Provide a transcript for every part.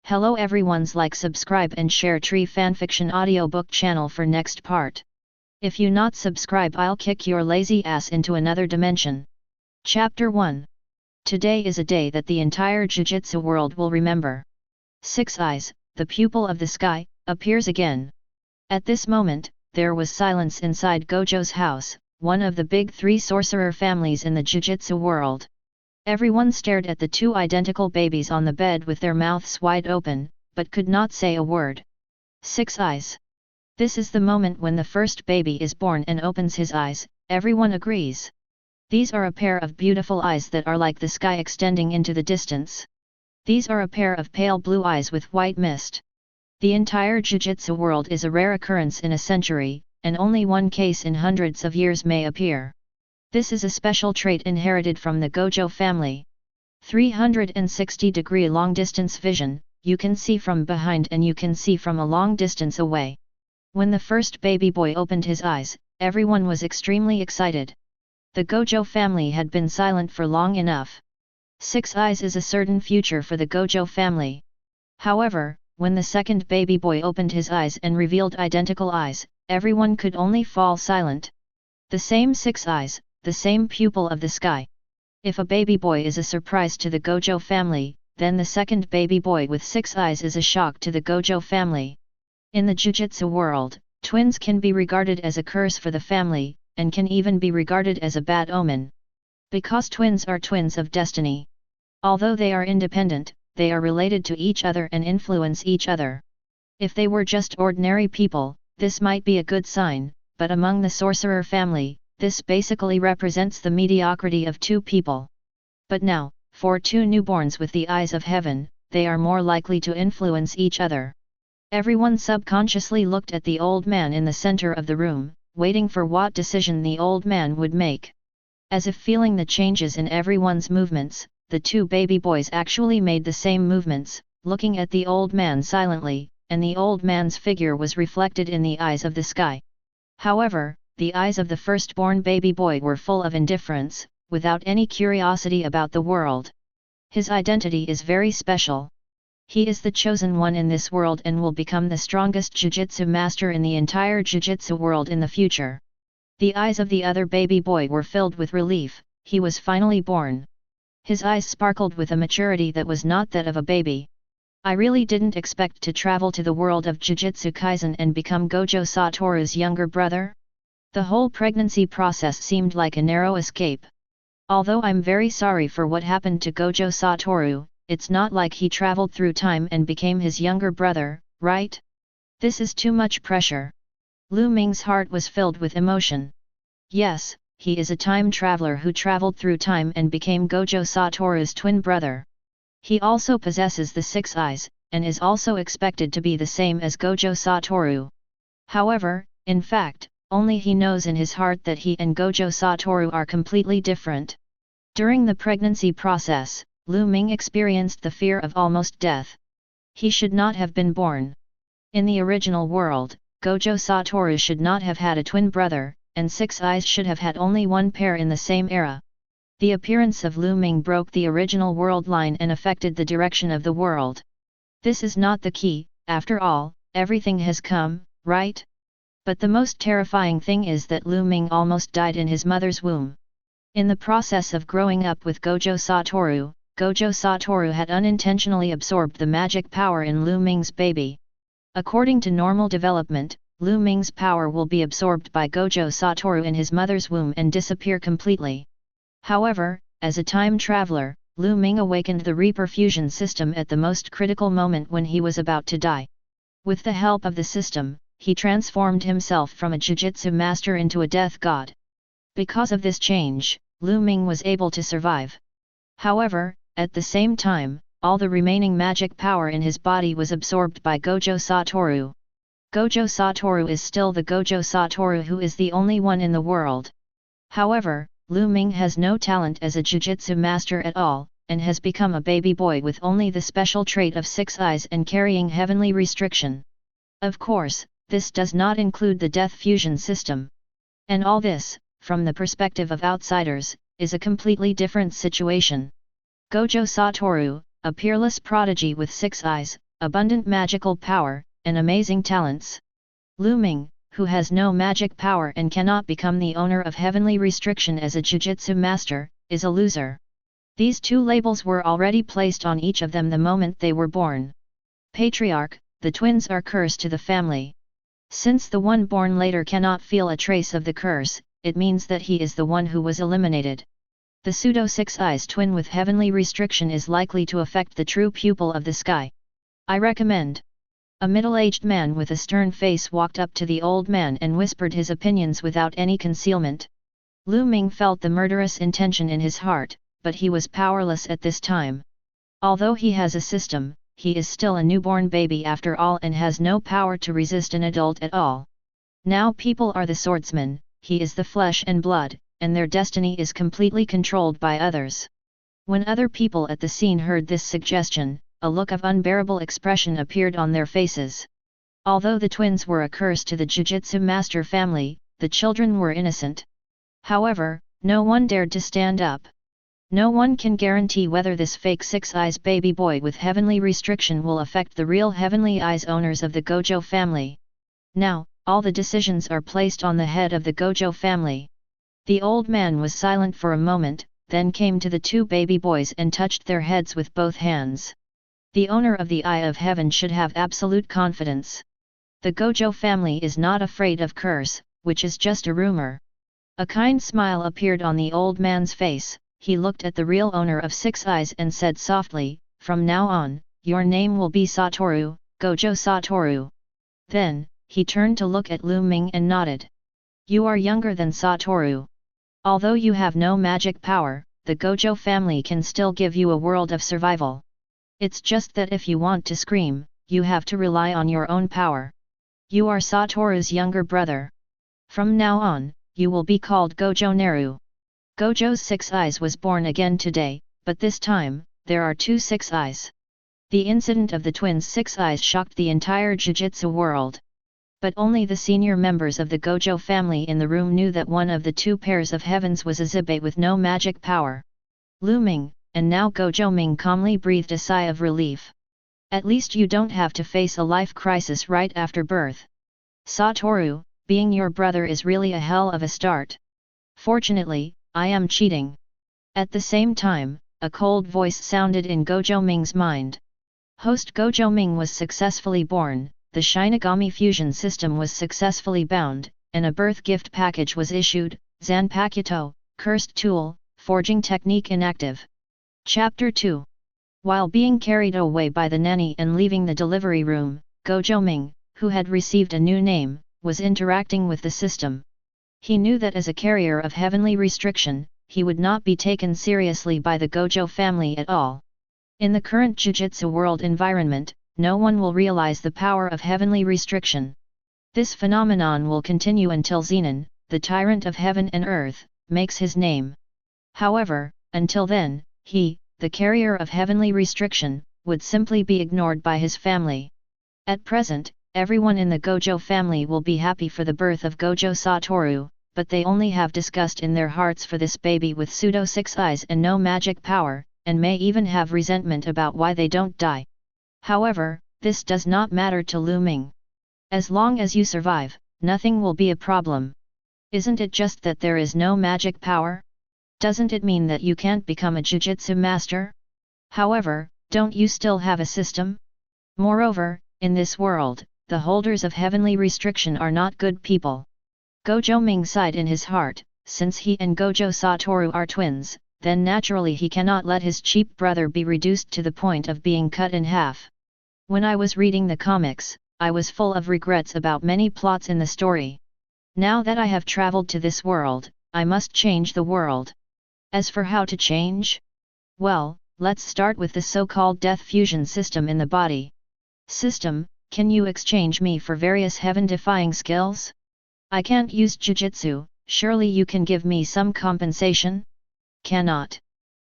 Hello everyone's like, subscribe and share Tree Fanfiction audiobook channel for next part. If you not subscribe, I'll kick your lazy ass into another dimension. Chapter 1. Today is a day that the entire Jujutsu world will remember. Six Eyes, the pupil of the sky, appears again. At this moment, there was silence inside Gojo's house, one of the big three sorcerer families in the Jujutsu world. Everyone stared at the two identical babies on the bed with their mouths wide open, but could not say a word. Six Eyes. This is the moment when the first baby is born and opens his eyes, everyone agrees. These are a pair of beautiful eyes that are like the sky extending into the distance. These are a pair of pale blue eyes with white mist. The entire Jujutsu world is a rare occurrence in a century, and only one case in hundreds of years may appear. This is a special trait inherited from the Gojo family. 360-degree long-distance vision, you can see from behind and you can see from a long distance away. When the first baby boy opened his eyes, everyone was extremely excited. The Gojo family had been silent for long enough. Six Eyes is a certain future for the Gojo family. However, when the second baby boy opened his eyes and revealed identical eyes, everyone could only fall silent. The same Six Eyes, the same pupil of the sky. If a baby boy is a surprise to the Gojo family, then the second baby boy with six eyes is a shock to the Gojo family. In the Jujutsu world, twins can be regarded as a curse for the family, and can even be regarded as a bad omen. Because twins are twins of destiny. Although they are independent, they are related to each other and influence each other. If they were just ordinary people, this might be a good sign, but among the sorcerer family, this basically represents the mediocrity of two people. But now, for two newborns with the eyes of heaven, they are more likely to influence each other. Everyone subconsciously looked at the old man in the center of the room, waiting for what decision the old man would make. As if feeling the changes in everyone's movements, the two baby boys actually made the same movements, looking at the old man silently, and the old man's figure was reflected in the eyes of the sky. However, the eyes of the firstborn baby boy were full of indifference, without any curiosity about the world. His identity is very special. He is the chosen one in this world and will become the strongest Jujutsu master in the entire Jujutsu world in the future. The eyes of the other baby boy were filled with relief, he was finally born. His eyes sparkled with a maturity that was not that of a baby. I really didn't expect to travel to the world of Jujutsu Kaisen and become Gojo Satoru's younger brother. The whole pregnancy process seemed like a narrow escape. Although I'm very sorry for what happened to Gojo Satoru, it's not like he traveled through time and became his younger brother, right? This is too much pressure. Lu Ming's heart was filled with emotion. Yes, he is a time traveler who traveled through time and became Gojo Satoru's twin brother. He also possesses the six eyes, and is also expected to be the same as Gojo Satoru. However, in fact, only he knows in his heart that he and Gojo Satoru are completely different. During the pregnancy process, Lu Ming experienced the fear of almost death. He should not have been born. In the original world, Gojo Satoru should not have had a twin brother, and Six Eyes should have had only one pair in the same era. The appearance of Lu Ming broke the original world line and affected the direction of the world. This is not the key, after all, everything has come, right? But the most terrifying thing is that Lu Ming almost died in his mother's womb. In the process of growing up with Gojo Satoru had unintentionally absorbed the magic power in Lu Ming's baby. According to normal development, Lu Ming's power will be absorbed by Gojo Satoru in his mother's womb and disappear completely. However, as a time traveler, Lu Ming awakened the reperfusion system at the most critical moment when he was about to die. With the help of the system, he transformed himself from a Jujutsu master into a death god. Because of this change, Lu Ming was able to survive. However, at the same time, all the remaining magic power in his body was absorbed by Gojo Satoru. Gojo Satoru is still the Gojo Satoru who is the only one in the world. However, Lu Ming has no talent as a Jujutsu master at all, and has become a baby boy with only the special trait of six eyes and carrying heavenly restriction. Of course, this does not include the death fusion system. And all this, from the perspective of outsiders, is a completely different situation. Gojo Satoru, a peerless prodigy with six eyes, abundant magical power, and amazing talents. Lu Ming, who has no magic power and cannot become the owner of heavenly restriction as a jujutsu master, is a loser. These two labels were already placed on each of them the moment they were born. Patriarch, the twins are cursed to the family. Since the one born later cannot feel a trace of the curse, it means that he is the one who was eliminated. The pseudo six eyes twin with heavenly restriction is likely to affect the true pupil of the sky. I recommend. A middle-aged man with a stern face walked up to the old man and whispered his opinions without any concealment. Lu Ming felt the murderous intention in his heart, but he was powerless at this time. Although he has a system, he is still a newborn baby after all and has no power to resist an adult at all. Now people are the swordsmen, he is the flesh and blood, and their destiny is completely controlled by others. When other people at the scene heard this suggestion, a look of unbearable expression appeared on their faces. Although the twins were a curse to the Jujutsu Master family, the children were innocent. However, no one dared to stand up. No one can guarantee whether this fake Six Eyes baby boy with heavenly restriction will affect the real Heavenly Eyes owners of the Gojo family. Now, all the decisions are placed on the head of the Gojo family. The old man was silent for a moment, then came to the two baby boys and touched their heads with both hands. The owner of the Eye of Heaven should have absolute confidence. The Gojo family is not afraid of curse, which is just a rumor. A kind smile appeared on the old man's face. He looked at the real owner of Six Eyes and said softly, "From now on, your name will be Satoru, Gojo Satoru." Then, he turned to look at Lu Ming and nodded. "You are younger than Satoru. Although you have no magic power, the Gojo family can still give you a world of survival. It's just that if you want to scream, you have to rely on your own power. You are Satoru's younger brother. From now on, you will be called Gojo Naru." Gojo's Six Eyes was born again today, but this time, there are two Six Eyes. The incident of the twins' Six Eyes shocked the entire Jujutsu world. But only the senior members of the Gojo family in the room knew that one of the two pairs of heavens was a Zibe with no magic power. Lu Ming, and now Gojo Ming calmly breathed a sigh of relief. At least you don't have to face a life crisis right after birth. Satoru, being your brother is really a hell of a start. Fortunately, I am cheating. At the same time, a cold voice sounded in Gojo Ming's mind. Host Gojo Ming was successfully born, the Shinigami fusion system was successfully bound, and a birth gift package was issued, Zanpakuto, cursed tool, forging technique inactive. Chapter 2. While being carried away by the nanny and leaving the delivery room, Gojo Ming, who had received a new name, was interacting with the system. He knew that as a carrier of heavenly restriction, he would not be taken seriously by the Gojo family at all. In the current Jujutsu world environment, no one will realize the power of heavenly restriction. This phenomenon will continue until Zenan, the tyrant of heaven and earth, makes his name. However, until then, he, the carrier of heavenly restriction, would simply be ignored by his family. At present, everyone in the Gojo family will be happy for the birth of Gojo Satoru, but they only have disgust in their hearts for this baby with pseudo six eyes and no magic power, and may even have resentment about why they don't die. However, this does not matter to Lu Ming. As long as you survive, nothing will be a problem. Isn't it just that there is no magic power? Doesn't it mean that you can't become a Jujutsu master? However, don't you still have a system? Moreover, in this world, the holders of heavenly restriction are not good people. Gojo Ming sighed in his heart, since he and Gojo Satoru are twins, then naturally he cannot let his cheap brother be reduced to the point of being cut in half. When I was reading the comics, I was full of regrets about many plots in the story. Now that I have traveled to this world, I must change the world. As for how to change? Well, let's start with the so-called death fusion system in the body. System, can you exchange me for various heaven-defying skills? I can't use Jujutsu, surely you can give me some compensation? Cannot.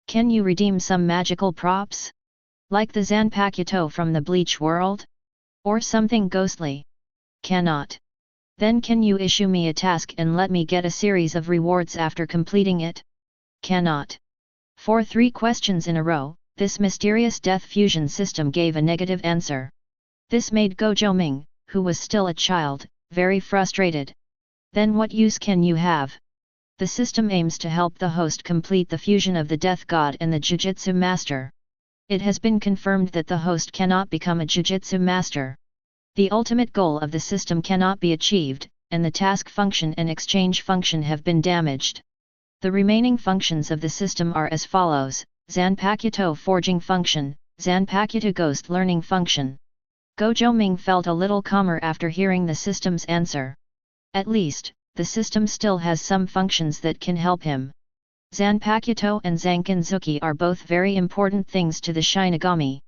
Can you redeem some magical props? Like the Zanpakuto from the Bleach world? Or something ghostly? Cannot. Then can you issue me a task and let me get a series of rewards after completing it? Cannot. For 3 questions in a row, this mysterious death fusion system gave a negative answer. This made Gojo Ming, who was still a child, very frustrated. Then what use can you have? The system aims to help the host complete the fusion of the death god and the Jujutsu master. It has been confirmed that the host cannot become a Jujutsu master. The ultimate goal of the system cannot be achieved, and the task function and exchange function have been damaged. The remaining functions of the system are as follows: Zanpakuto forging function, Zanpakuto ghost learning function. Gojo Ming felt a little calmer after hearing the system's answer. At least, the system still has some functions that can help him. Zanpakuto and Zankinzuki are both very important things to the Shinigami.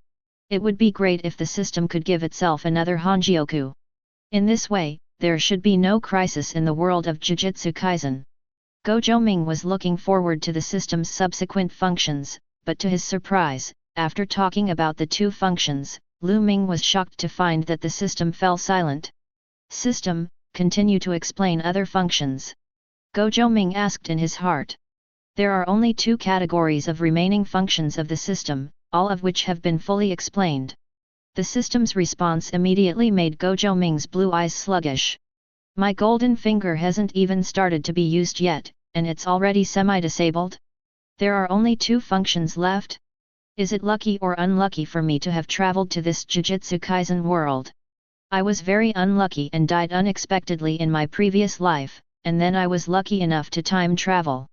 It would be great if the system could give itself another Hangyoku. In this way, there should be no crisis in the world of Jujutsu Kaisen. Gojo Ming was looking forward to the system's subsequent functions, but to his surprise, after talking about the two functions, Lu Ming was shocked to find that the system fell silent. System, continue to explain other functions. Gojo Ming asked in his heart. There are only two categories of remaining functions of the system, all of which have been fully explained. The system's response immediately made Gojo Ming's blue eyes sluggish. My golden finger hasn't even started to be used yet, and it's already semi-disabled? There are only two functions left? Is it lucky or unlucky for me to have traveled to this Jujutsu Kaisen world? I was very unlucky and died unexpectedly in my previous life, and then I was lucky enough to time travel.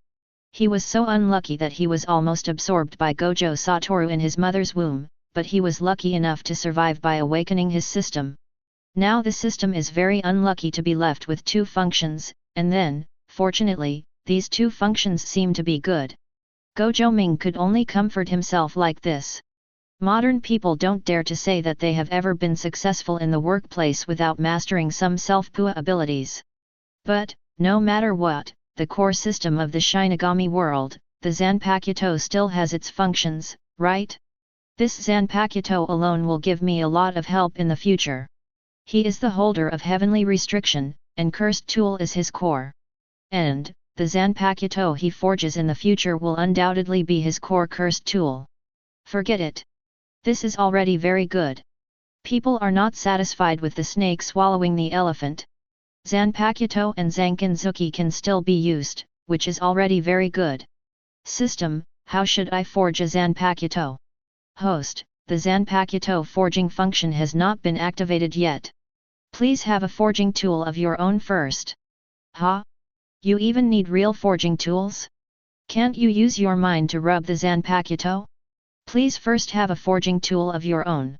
He was so unlucky that he was almost absorbed by Gojo Satoru in his mother's womb, but he was lucky enough to survive by awakening his system. Now the system is very unlucky to be left with two functions, and then, fortunately, these two functions seem to be good. Gojo Ming could only comfort himself like this. Modern people don't dare to say that they have ever been successful in the workplace without mastering some self-pua abilities. But, no matter what, the core system of the Shinigami world, the Zanpakuto still has its functions, right? This Zanpakuto alone will give me a lot of help in the future. He is the holder of heavenly restriction, and cursed tool is his core. And, the Zanpakuto he forges in the future will undoubtedly be his core cursed tool. Forget it. This is already very good. People are not satisfied with the snake swallowing the elephant. Zanpakuto and Zankinzuki can still be used, which is already very good. System, how should I forge a Zanpakuto? Host, the Zanpakuto forging function has not been activated yet. Please have a forging tool of your own first. Huh? You even need real forging tools? Can't you use your mind to rub the Zanpakuto? Please first have a forging tool of your own.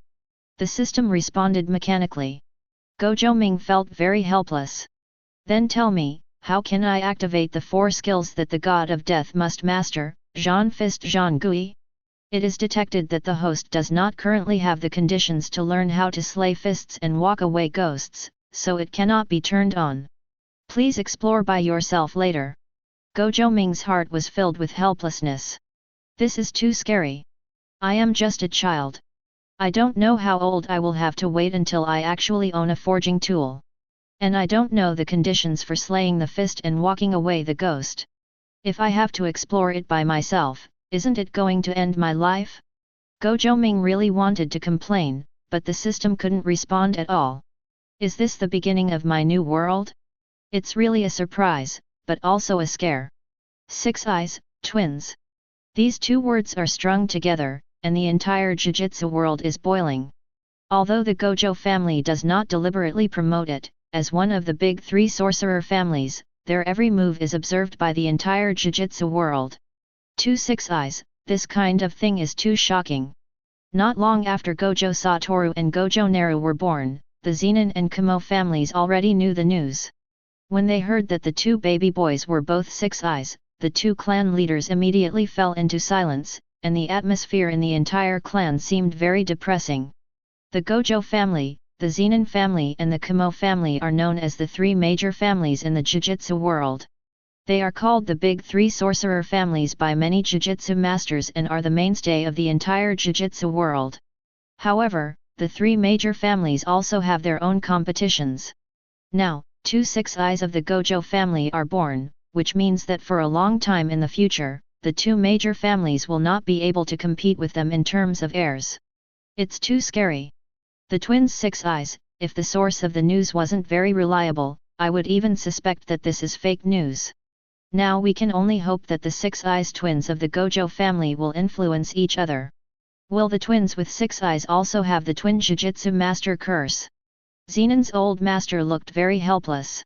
The system responded mechanically. Gojo Ming felt very helpless. Then tell me, how can I activate the four skills that the god of death must master, Jean Fist Jean Gui? It is detected that the host does not currently have the conditions to learn how to slay fists and walk away ghosts, so it cannot be turned on. Please explore by yourself later. Gojo Ming's heart was filled with helplessness. This is too scary. I am just a child. I don't know how old I will have to wait until I actually own a forging tool. And I don't know the conditions for slaying the fist and walking away the ghost. If I have to explore it by myself, isn't it going to end my life? Gojo Ming really wanted to complain, but the system couldn't respond at all. Is this the beginning of my new world? It's really a surprise, but also a scare. Six eyes, twins. These two words are strung together, and the entire Jujutsu world is boiling. Although the Gojo family does not deliberately promote it, as one of the big three sorcerer families, their every move is observed by the entire Jujutsu world. 6 eyes, this kind of thing is too shocking. Not long after Gojo Satoru and Gojo Naru were born, the Zenan and Kamo families already knew the news. When they heard that the two baby boys were both 6 eyes, the two clan leaders immediately fell into silence, and the atmosphere in the entire clan seemed very depressing. The Gojo family, the Zenan family and the Kamo family are known as the three major families in the Jujutsu world. They are called the big three sorcerer families by many Jujutsu masters and are the mainstay of the entire Jujutsu world. However, the three major families also have their own competitions. Now, 2 6 eyes of the Gojo family are born, which means that for a long time in the future, the two major families will not be able to compete with them in terms of heirs. It's too scary. The twins' 6 eyes, if the source of the news wasn't very reliable, I would even suspect that this is fake news. Now we can only hope that the 6 eyes twins of the Gojo family will influence each other. Will the twins with 6 eyes also have the twin Jujutsu master curse? Zenan's old master looked very helpless.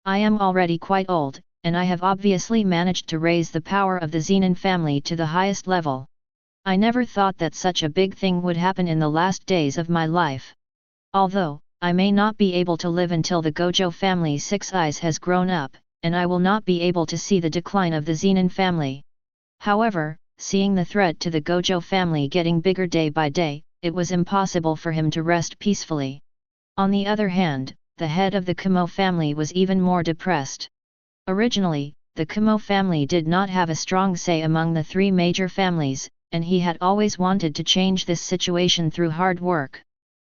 I am already quite old, and I have obviously managed to raise the power of the Zenan family to the highest level. I never thought that such a big thing would happen in the last days of my life. Although, I may not be able to live until the Gojo family's 6 eyes has grown up, and I will not be able to see the decline of the Zenan family. However, seeing the threat to the Gojo family getting bigger day by day, it was impossible for him to rest peacefully. On the other hand, the head of the Kumo family was even more depressed. Originally, the Kumo family did not have a strong say among the 3 major families, and he had always wanted to change this situation through hard work.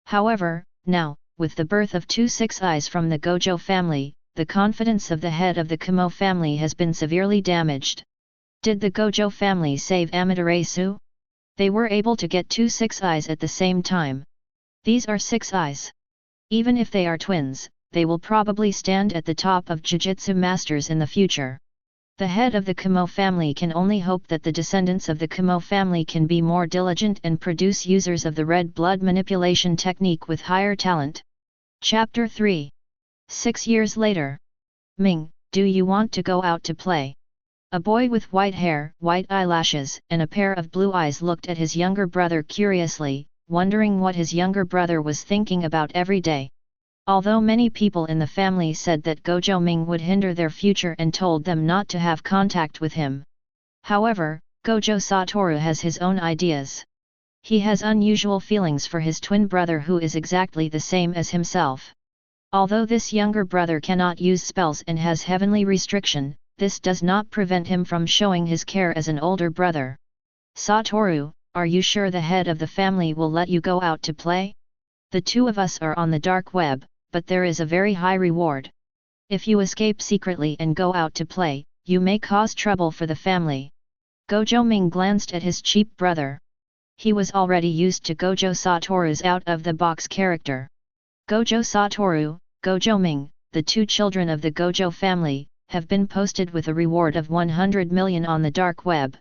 However, now, with the birth of 2 6 eyes from the Gojo family, the confidence of the head of the Kumo family has been severely damaged. Did the Gojo family save Amaterasu? They were able to get 2 6 eyes at the same time. These are 6 eyes. Even if they are twins, they will probably stand at the top of Jujutsu masters in the future. The head of the Kumo family can only hope that the descendants of the Kumo family can be more diligent and produce users of the red blood manipulation technique with higher talent. Chapter 3. 6 years later. Ming, do you want to go out to play? A boy with white hair, white eyelashes, and a pair of blue eyes looked at his younger brother curiously, wondering what his younger brother was thinking about every day. Although many people in the family said that Gojo Ming would hinder their future and told them not to have contact with him. However, Gojo Satoru has his own ideas. He has unusual feelings for his twin brother who is exactly the same as himself. Although this younger brother cannot use spells and has heavenly restriction, this does not prevent him from showing his care as an older brother. Satoru, are you sure the head of the family will let you go out to play? The 2 of us are on the dark web, but there is a very high reward. If you escape secretly and go out to play, you may cause trouble for the family. Gojo Ming glanced at his cheap brother. He was already used to Gojo Satoru's out-of-the-box character. Gojo Satoru, Gojo Ming, the 2 children of the Gojo family, have been posted with a reward of 100 million on the dark web.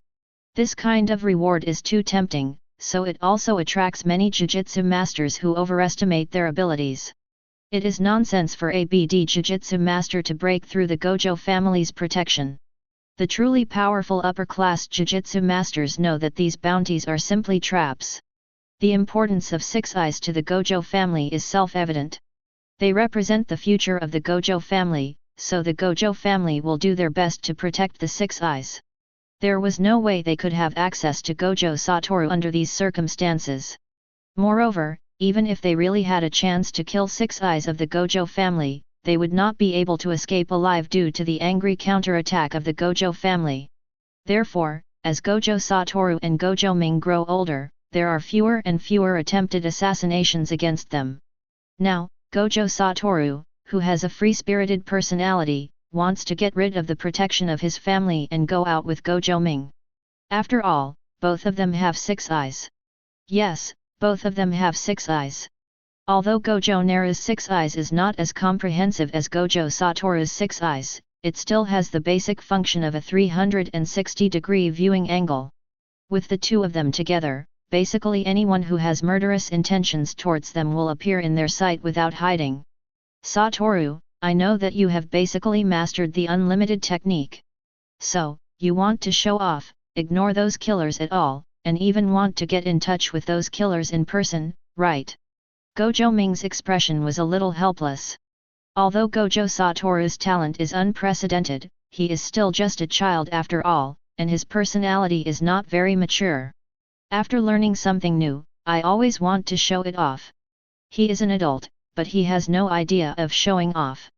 This kind of reward is too tempting, so it also attracts many Jujutsu masters who overestimate their abilities. It is nonsense for a BD Jujutsu master to break through the Gojo family's protection. The truly powerful upper-class Jujutsu masters know that these bounties are simply traps. The importance of 6 eyes to the Gojo family is self-evident. They represent the future of the Gojo family, so the Gojo family will do their best to protect the 6 eyes. There was no way they could have access to Gojo Satoru under these circumstances. Moreover, even if they really had a chance to kill 6 eyes of the Gojo family, they would not be able to escape alive due to the angry counterattack of the Gojo family. Therefore, as Gojo Satoru and Gojo Ming grow older, there are fewer and fewer attempted assassinations against them. Now, Gojo Satoru, who has a free-spirited personality, wants to get rid of the protection of his family and go out with Gojo Ming. After all, both of them have 6 eyes. Yes, both of them have 6 eyes. Although Gojo Naru's 6 eyes is not as comprehensive as Gojo Satoru's 6 eyes, it still has the basic function of a 360-degree viewing angle. With the 2 of them together, basically anyone who has murderous intentions towards them will appear in their sight without hiding. Satoru, I know that you have basically mastered the unlimited technique. So, you want to show off, ignore those killers at all, and even want to get in touch with those killers in person, right? Gojo Ming's expression was a little helpless. Although Gojo Satoru's talent is unprecedented, he is still just a child after all, and his personality is not very mature. After learning something new, I always want to show it off. He is an adult, but he has no idea of showing off.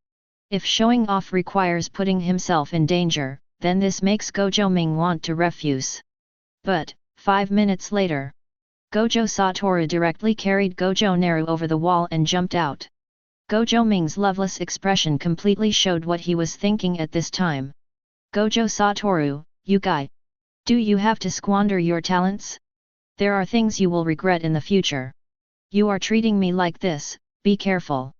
If showing off requires putting himself in danger, then this makes Gojo Ming want to refuse. But, 5 minutes later, Gojo Satoru directly carried Gojo Naru over the wall and jumped out. Gojo Ming's loveless expression completely showed what he was thinking at this time. Gojo Satoru, you guy. Do you have to squander your talents? There are things you will regret in the future. You are treating me like this, be careful.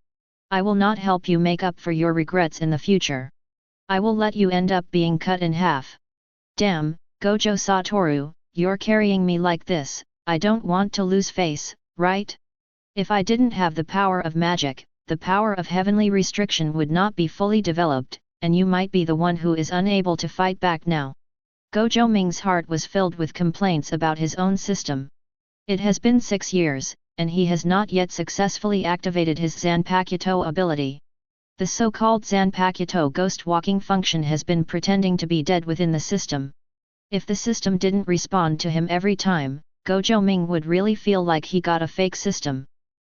I will not help you make up for your regrets in the future. I will let you end up being cut in half. Damn, Gojo Satoru, you're carrying me like this, I don't want to lose face, right? If I didn't have the power of magic, the power of heavenly restriction would not be fully developed, and you might be the one who is unable to fight back now. Gojo Ming's heart was filled with complaints about his own system. It has been 6 years, and he has not yet successfully activated his Zanpakuto ability. The so-called Zanpakuto ghost-walking function has been pretending to be dead within the system. If the system didn't respond to him every time, Gojo Ming would really feel like he got a fake system.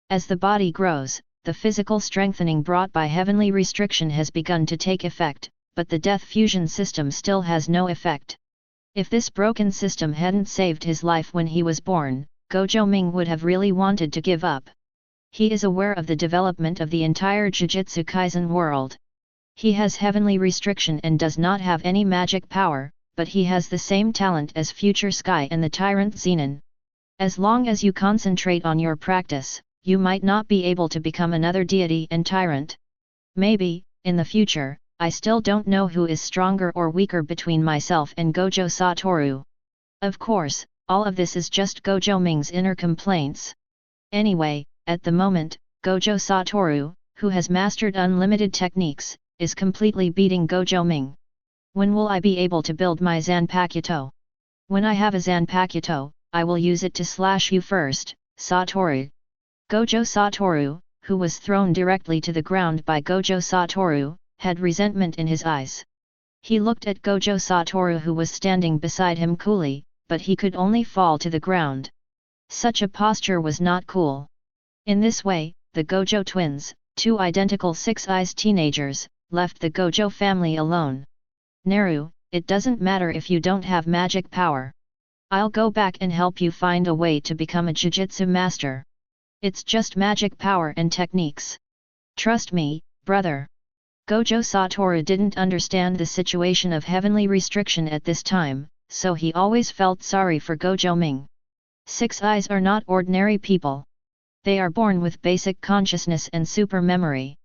As the body grows, the physical strengthening brought by heavenly restriction has begun to take effect, but the death fusion system still has no effect. If this broken system hadn't saved his life when he was born, Gojo Ming would have really wanted to give up. He is aware of the development of the entire Jujutsu Kaisen world. He has heavenly restriction and does not have any magic power, but he has the same talent as Future Sky and the Tyrant Zenan. As long as you concentrate on your practice, you might not be able to become another deity and tyrant. Maybe, in the future, I still don't know who is stronger or weaker between myself and Gojo Satoru. Of course, all of this is just Gojo Ming's inner complaints. Anyway, at the moment, Gojo Satoru, who has mastered unlimited techniques, is completely beating Gojo Ming. When will I be able to build my Zanpakuto? When I have a Zanpakuto, I will use it to slash you first, Satoru. Gojo Satoru, who was thrown directly to the ground by Gojo Satoru, had resentment in his eyes. He looked at Gojo Satoru who was standing beside him coolly, but he could only fall to the ground. Such a posture was not cool. In this way, the Gojo twins, 2 identical six-eyes teenagers, left the Gojo family alone. Naru, it doesn't matter if you don't have magic power. I'll go back and help you find a way to become a Jujutsu master. It's just magic power and techniques. Trust me, brother. Gojo Satoru didn't understand the situation of heavenly restriction at this time, so he always felt sorry for Gojo Ming. Six Eyes are not ordinary people. They are born with basic consciousness and super memory.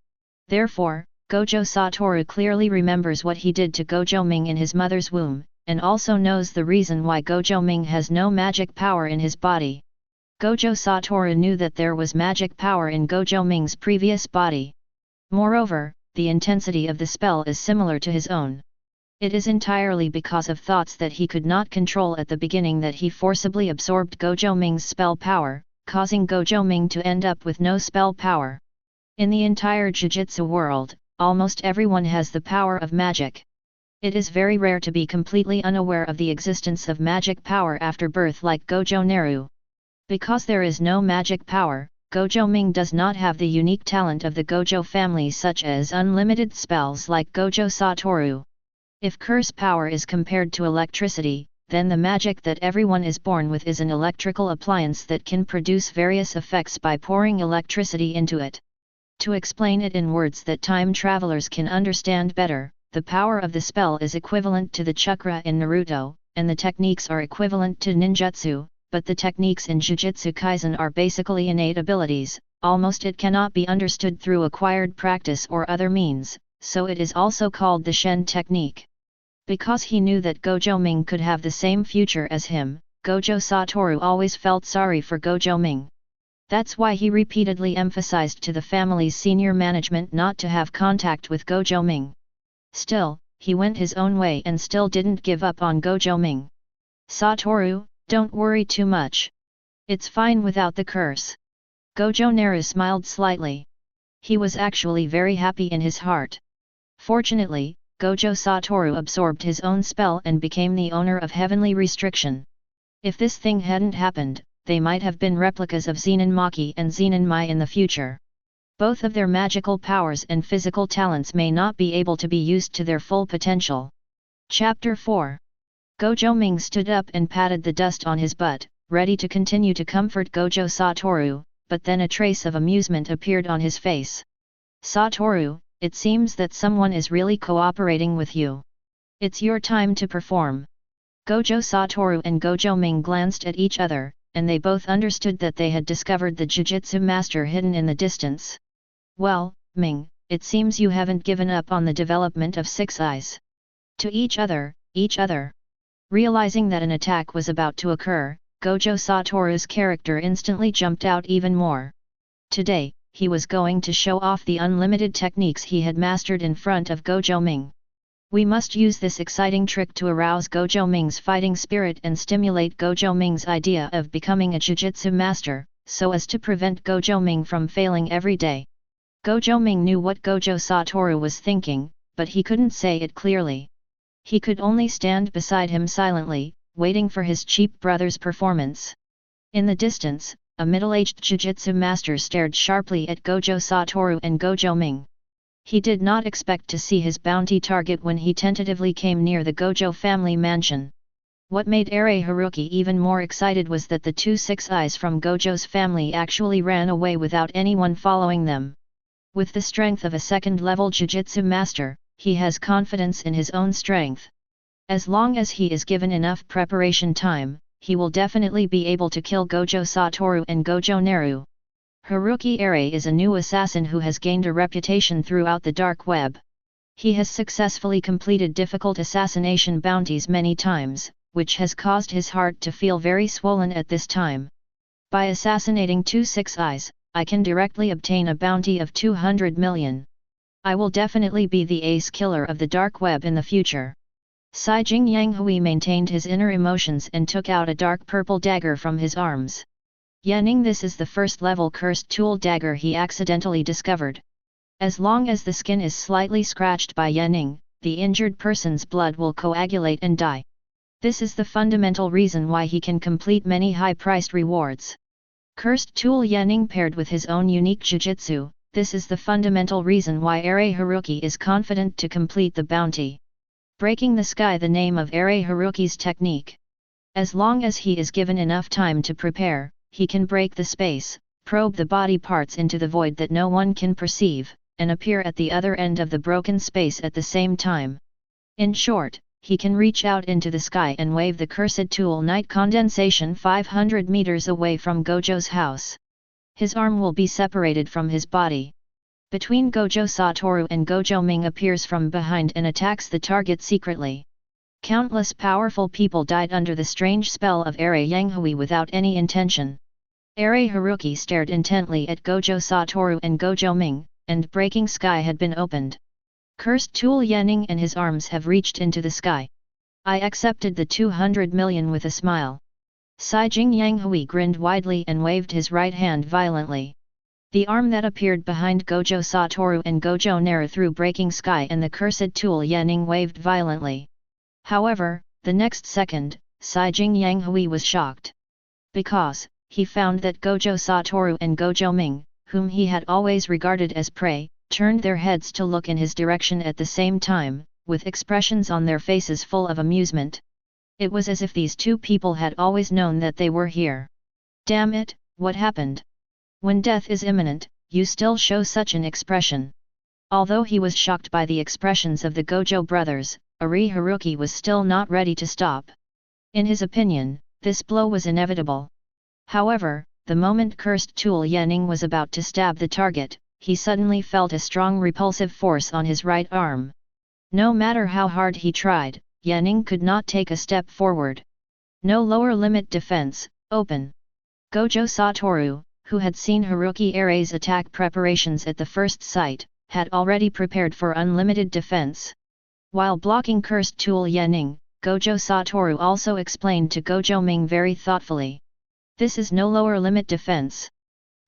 Therefore, Gojo Satoru clearly remembers what he did to Gojo Ming in his mother's womb, and also knows the reason why Gojo Ming has no magic power in his body. Gojo Satoru knew that there was magic power in Gojo Ming's previous body. Moreover, the intensity of the spell is similar to his own. It is entirely because of thoughts that he could not control at the beginning that he forcibly absorbed Gojo Ming's spell power, causing Gojo Ming to end up with no spell power. In the entire Jujutsu world, almost everyone has the power of magic. It is very rare to be completely unaware of the existence of magic power after birth like Gojo Naru. Because there is no magic power, Gojo Ming does not have the unique talent of the Gojo family such as unlimited spells like Gojo Satoru. If curse power is compared to electricity, then the magic that everyone is born with is an electrical appliance that can produce various effects by pouring electricity into it. To explain it in words that time travelers can understand better, the power of the spell is equivalent to the chakra in Naruto, and the techniques are equivalent to ninjutsu, but the techniques in Jujutsu Kaisen are basically innate abilities, almost it cannot be understood through acquired practice or other means, so it is also called the Shen technique. Because he knew that Gojo Ming could have the same future as him, Gojo Satoru always felt sorry for Gojo Ming. That's why he repeatedly emphasized to the family's senior management not to have contact with Gojo Ming. Still, he went his own way and still didn't give up on Gojo Ming. Satoru, don't worry too much. It's fine without the curse. Gojo Naru smiled slightly. He was actually very happy in his heart. Fortunately, Gojo Satoru absorbed his own spell and became the owner of heavenly restriction. If this thing hadn't happened, they might have been replicas of Zenan Maki and Zenan Mai in the future. Both of their magical powers and physical talents may not be able to be used to their full potential. Chapter 4. Gojo Ming stood up and patted the dust on his butt, ready to continue to comfort Gojo Satoru, but then a trace of amusement appeared on his face. Satoru, it seems that someone is really cooperating with you. It's your time to perform. Gojo Satoru and Gojo Ming glanced at each other, and they both understood that they had discovered the Jujutsu master hidden in the distance. Well, Ming, it seems you haven't given up on the development of Six Eyes. To each other. Realizing that an attack was about to occur, Gojo Satoru's character instantly jumped out even more. Today, he was going to show off the unlimited techniques he had mastered in front of Gojo Ming. We must use this exciting trick to arouse Gojo Ming's fighting spirit and stimulate Gojo Ming's idea of becoming a Jujutsu master, so as to prevent Gojo Ming from failing every day. Gojo Ming knew what Gojo Satoru was thinking, but he couldn't say it clearly. He could only stand beside him silently, waiting for his cheap brother's performance. In the distance, a middle-aged Jujutsu master stared sharply at Gojo Satoru and Gojo Ming. He did not expect to see his bounty target when he tentatively came near the Gojo family mansion. What made Ere Haruki even more excited was that the two Six Eyes from Gojo's family actually ran away without anyone following them. With the strength of a second-level Jujutsu master, he has confidence in his own strength. As long as he is given enough preparation time, he will definitely be able to kill Gojo Satoru and Gojo Naru. Haruki Ere is a new assassin who has gained a reputation throughout the dark web. He has successfully completed difficult assassination bounties many times, which has caused his heart to feel very swollen at this time. By assassinating two Six Eyes, I can directly obtain a bounty of 200 million. I will definitely be the ace killer of the dark web in the future. Saijing Yanghui maintained his inner emotions and took out a dark purple dagger from his arms. Yanning, this is the first-level cursed tool dagger he accidentally discovered. As long as the skin is slightly scratched by Yanning, the injured person's blood will coagulate and die. This is the fundamental reason why he can complete many high-priced rewards. Cursed tool Yanning paired with his own unique jujutsu, this is the fundamental reason why Ere Haruki is confident to complete the bounty. Breaking the sky, the name of Ere Haruki's technique. As long as he is given enough time to prepare, he can break the space, probe the body parts into the void that no one can perceive, and appear at the other end of the broken space at the same time. In short, he can reach out into the sky and wave the cursed tool night condensation 500 meters away from Gojo's house. His arm will be separated from his body. Between Gojo Satoru and Gojo Ming appears from behind and attacks the target secretly. Countless powerful people died under the strange spell of Ere Yanghui without any intention. Ere Haruki stared intently at Gojo Satoru and Gojo Ming, and breaking sky had been opened. Cursed tool Yanning and his arms have reached into the sky. I accepted the 200 million with a smile. Saijing Yanghui grinned widely and waved his right hand violently. The arm that appeared behind Gojo Satoru and Gojo Naru through breaking sky and the cursed tool Yanning waved violently. However, the next second, Saijing Yanghui was shocked. Because, he found that Gojo Satoru and Gojo Ming, whom he had always regarded as prey, turned their heads to look in his direction at the same time, with expressions on their faces full of amusement. It was as if these two people had always known that they were here. Damn it, what happened? When death is imminent, you still show such an expression. Although he was shocked by the expressions of the Gojo brothers, Ere Haruki was still not ready to stop. In his opinion, this blow was inevitable. However, the moment cursed tool Yanning was about to stab the target, he suddenly felt a strong repulsive force on his right arm. No matter how hard he tried, Yanning could not take a step forward. No lower limit defense, open. Gojo Satoru, who had seen Haruki Ere's attack preparations at the first sight, had already prepared for unlimited defense. While blocking cursed tool Yanning, Gojo Satoru also explained to Gojo Ming very thoughtfully. This is no lower limit defense.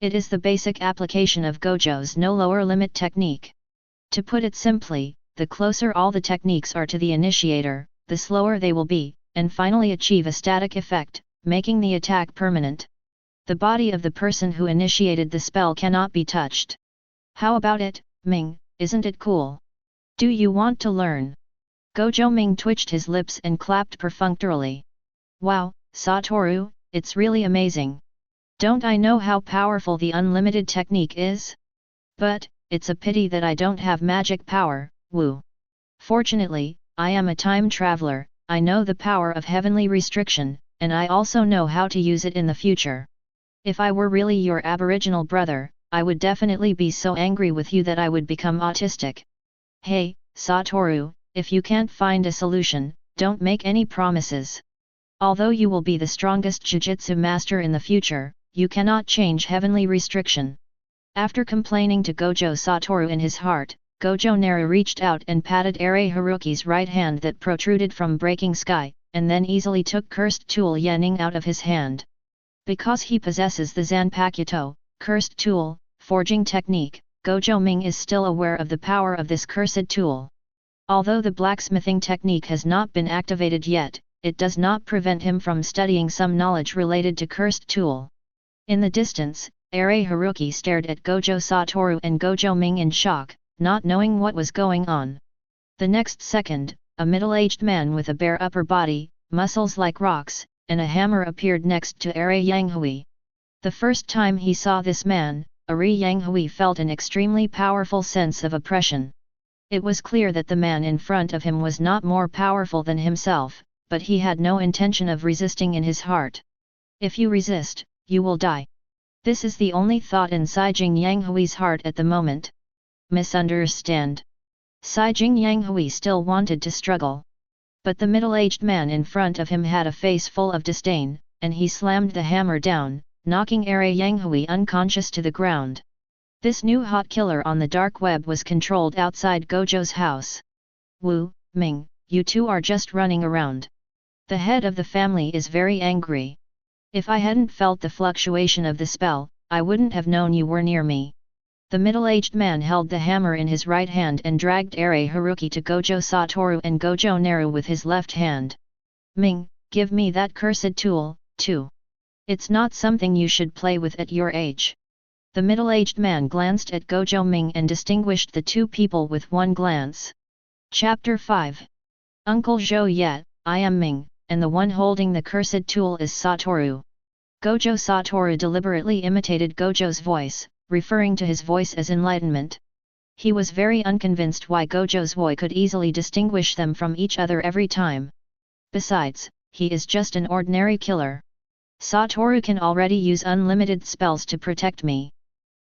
It is the basic application of Gojo's no lower limit technique. To put it simply, the closer all the techniques are to the initiator, the slower they will be, and finally achieve a static effect, making the attack permanent. The body of the person who initiated the spell cannot be touched. How about it, Ming, isn't it cool? Do you want to learn? Gojo Ming twitched his lips and clapped perfunctorily. Wow, Satoru, it's really amazing. Don't I know how powerful the unlimited technique is? But, it's a pity that I don't have magic power, woo. Fortunately, I am a time traveler, I know the power of heavenly restriction, and I also know how to use it in the future. If I were really your aboriginal brother, I would definitely be so angry with you that I would become autistic. Hey, Satoru, if you can't find a solution, don't make any promises. Although you will be the strongest Jujutsu master in the future, you cannot change heavenly restriction. After complaining to Gojo Satoru in his heart, Gojo Naru reached out and patted Ere Haruki's right hand that protruded from breaking sky, and then easily took cursed tool Yening out of his hand. Because he possesses the Zanpakuto, cursed tool, forging technique, Gojo Ming is still aware of the power of this cursed tool. Although the blacksmithing technique has not been activated yet, it does not prevent him from studying some knowledge related to cursed tool. In the distance, Ere Haruki stared at Gojo Satoru and Gojo Ming in shock, not knowing what was going on. The next second, a middle-aged man with a bare upper body, muscles like rocks, and a hammer appeared next to Ere Yanghui. The first time he saw this man, Ere Yanghui felt an extremely powerful sense of oppression. It was clear that the man in front of him was not more powerful than himself, but he had no intention of resisting in his heart. If you resist, you will die. This is the only thought in Saijing Yanghui's heart at the moment. Misunderstand. Saijing Yanghui still wanted to struggle. But the middle-aged man in front of him had a face full of disdain, and he slammed the hammer down, knocking Ere Yanghui unconscious to the ground. This new hot killer on the dark web was controlled outside Gojo's house. Wu, Ming, you two are just running around. The head of the family is very angry. If I hadn't felt the fluctuation of the spell, I wouldn't have known you were near me. The middle-aged man held the hammer in his right hand and dragged Ere Haruki to Gojo Satoru and Gojo Naru with his left hand. Ming, give me that cursed tool, too. It's not something you should play with at your age. The middle-aged man glanced at Gojo Ming and distinguished the two people with one glance. Chapter 5. Uncle Zhou Yet, I am Ming, and the one holding the cursed tool is Satoru. Gojo Satoru deliberately imitated Gojo's voice, referring to his voice as enlightenment. He was very unconvinced why Gojo's voice could easily distinguish them from each other every time. Besides, he is just an ordinary killer. Satoru can already use unlimited spells to protect me.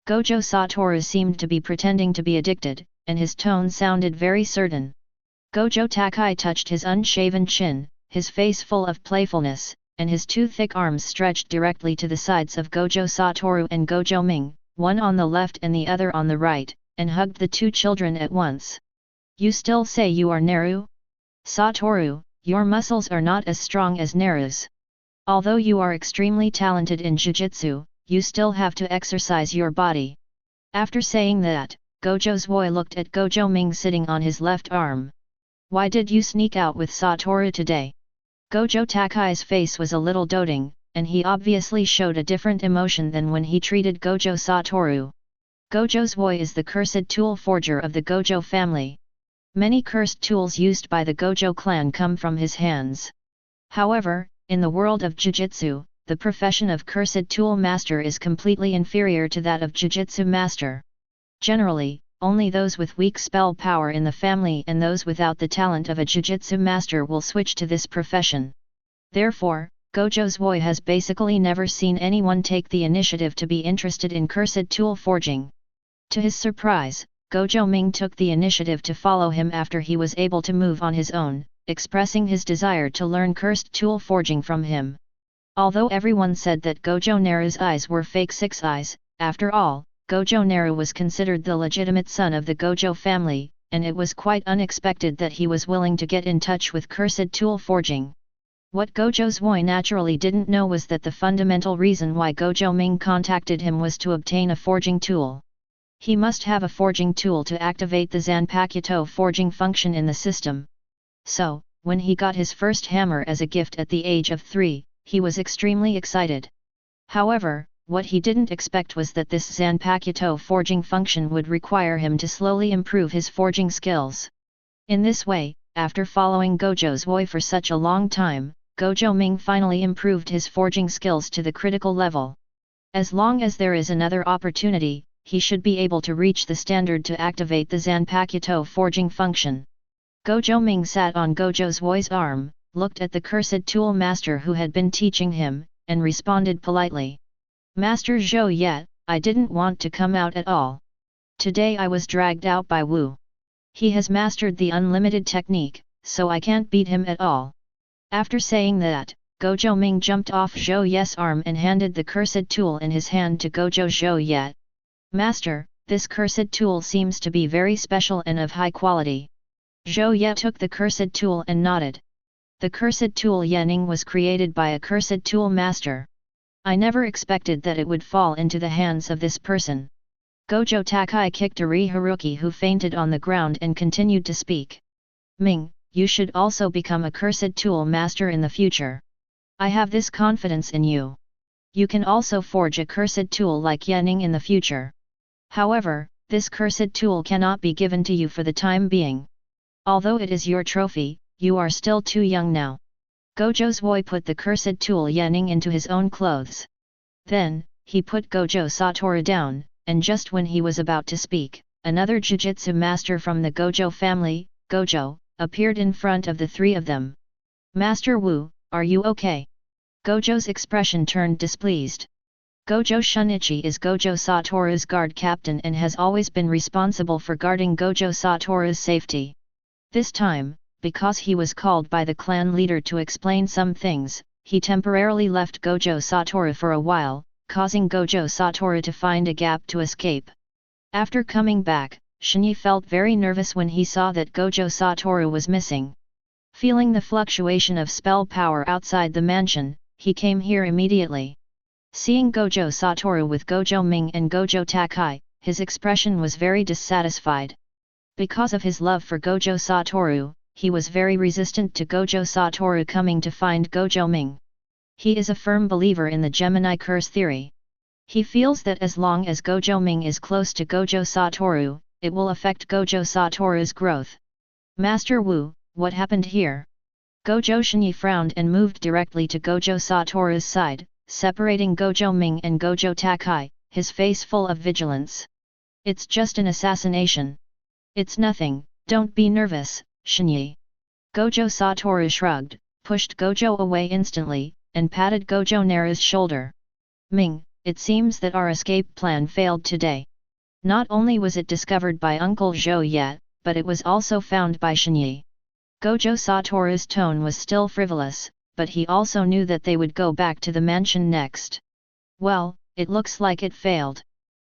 Gojo Satoru seemed to be pretending to be addicted, and his tone sounded very certain. Gojo Takai touched his unshaven chin, his face full of playfulness, and his two thick arms stretched directly to the sides of Gojo Satoru and Gojo Ming, one on the left and the other on the right, and hugged the two children at once. You still say you are Naru? Satoru, your muscles are not as strong as Naru's. Although you are extremely talented in Jujutsu, you still have to exercise your body. After saying that, Gojo's boy looked at Gojo Ming sitting on his left arm. Why did you sneak out with Satoru today? Gojo Takai's face was a little doting, and he obviously showed a different emotion than when he treated Gojo Satoru. Gojo's boy is the cursed tool forger of the Gojo family. Many cursed tools used by the Gojo clan come from his hands. However, in the world of Jujutsu, the profession of cursed tool master is completely inferior to that of Jujutsu master. Generally, only those with weak spell power in the family and those without the talent of a Jujutsu master will switch to this profession. Therefore, Gojo's boy has basically never seen anyone take the initiative to be interested in cursed tool forging. To his surprise, Gojo Ming took the initiative to follow him after he was able to move on his own, expressing his desire to learn cursed tool forging from him. Although everyone said that Gojo Naru's eyes were fake six eyes, after all, Gojo Naru was considered the legitimate son of the Gojo family, and it was quite unexpected that he was willing to get in touch with cursed tool forging. What Gojo's boy naturally didn't know was that the fundamental reason why Gojo Ming contacted him was to obtain a forging tool. He must have a forging tool to activate the Zanpakuto forging function in the system. So, when he got his first hammer as a gift at the age of 3, he was extremely excited. However, what he didn't expect was that this Zanpakuto forging function would require him to slowly improve his forging skills. In this way, after following Gojo's boy for such a long time, Gojo Ming finally improved his forging skills to the critical level. As long as there is another opportunity, he should be able to reach the standard to activate the Zanpakuto forging function. Gojo Ming sat on Gojo's boy's arm, looked at the cursed tool master who had been teaching him, and responded politely. Master Zhou Yet, I didn't want to come out at all. Today I was dragged out by Wu. He has mastered the unlimited technique, so I can't beat him at all. After saying that, Gojo Ming jumped off Zhou Yet's arm and handed the cursed tool in his hand to Gojo Zhou Yet. Master, this cursed tool seems to be very special and of high quality. Zhou Yet took the cursed tool and nodded. The cursed tool Yanning was created by a cursed tool master. I never expected that it would fall into the hands of this person. Gojo Takai kicked Eri Haruki who fainted on the ground and continued to speak. Ming, you should also become a cursed tool master in the future. I have this confidence in you. You can also forge a cursed tool like Yanning in the future. However, this cursed tool cannot be given to you for the time being. Although it is your trophy, you are still too young now. Gojo Zui put the cursed tool Yanning into his own clothes. Then, he put Gojo Satoru down, and just when he was about to speak, another Jujutsu master from the Gojo family, Gojo, appeared in front of the three of them. Master Wu, are you okay? Gojo's expression turned displeased. Gojo Shinichi is Gojo Satoru's guard captain and has always been responsible for guarding Gojo Satoru's safety. This time, because he was called by the clan leader to explain some things, he temporarily left Gojo Satoru for a while, causing Gojo Satoru to find a gap to escape. After coming back, Shinji felt very nervous when he saw that Gojo Satoru was missing. Feeling the fluctuation of spell power outside the mansion, he came here immediately. Seeing Gojo Satoru with Gojo Ming and Gojo Takai, his expression was very dissatisfied. Because of his love for Gojo Satoru, he was very resistant to Gojo Satoru coming to find Gojo Ming. He is a firm believer in the Gemini curse theory. He feels that as long as Gojo Ming is close to Gojo Satoru, it will affect Gojo Satoru's growth. Master Wu, what happened here? Gojo Shini frowned and moved directly to Gojo Satoru's side, separating Gojo Ming and Gojo Takai, his face full of vigilance. It's just an assassination. It's nothing, don't be nervous, Shinji. Gojo Satoru shrugged, pushed Gojo away instantly, and patted Gojo Naru's shoulder. Ming, it seems that our escape plan failed today. Not only was it discovered by Uncle Zhou Yet, but it was also found by Shinji. Gojo Satoru's tone was still frivolous, but he also knew that they would go back to the mansion next. Well, it looks like it failed.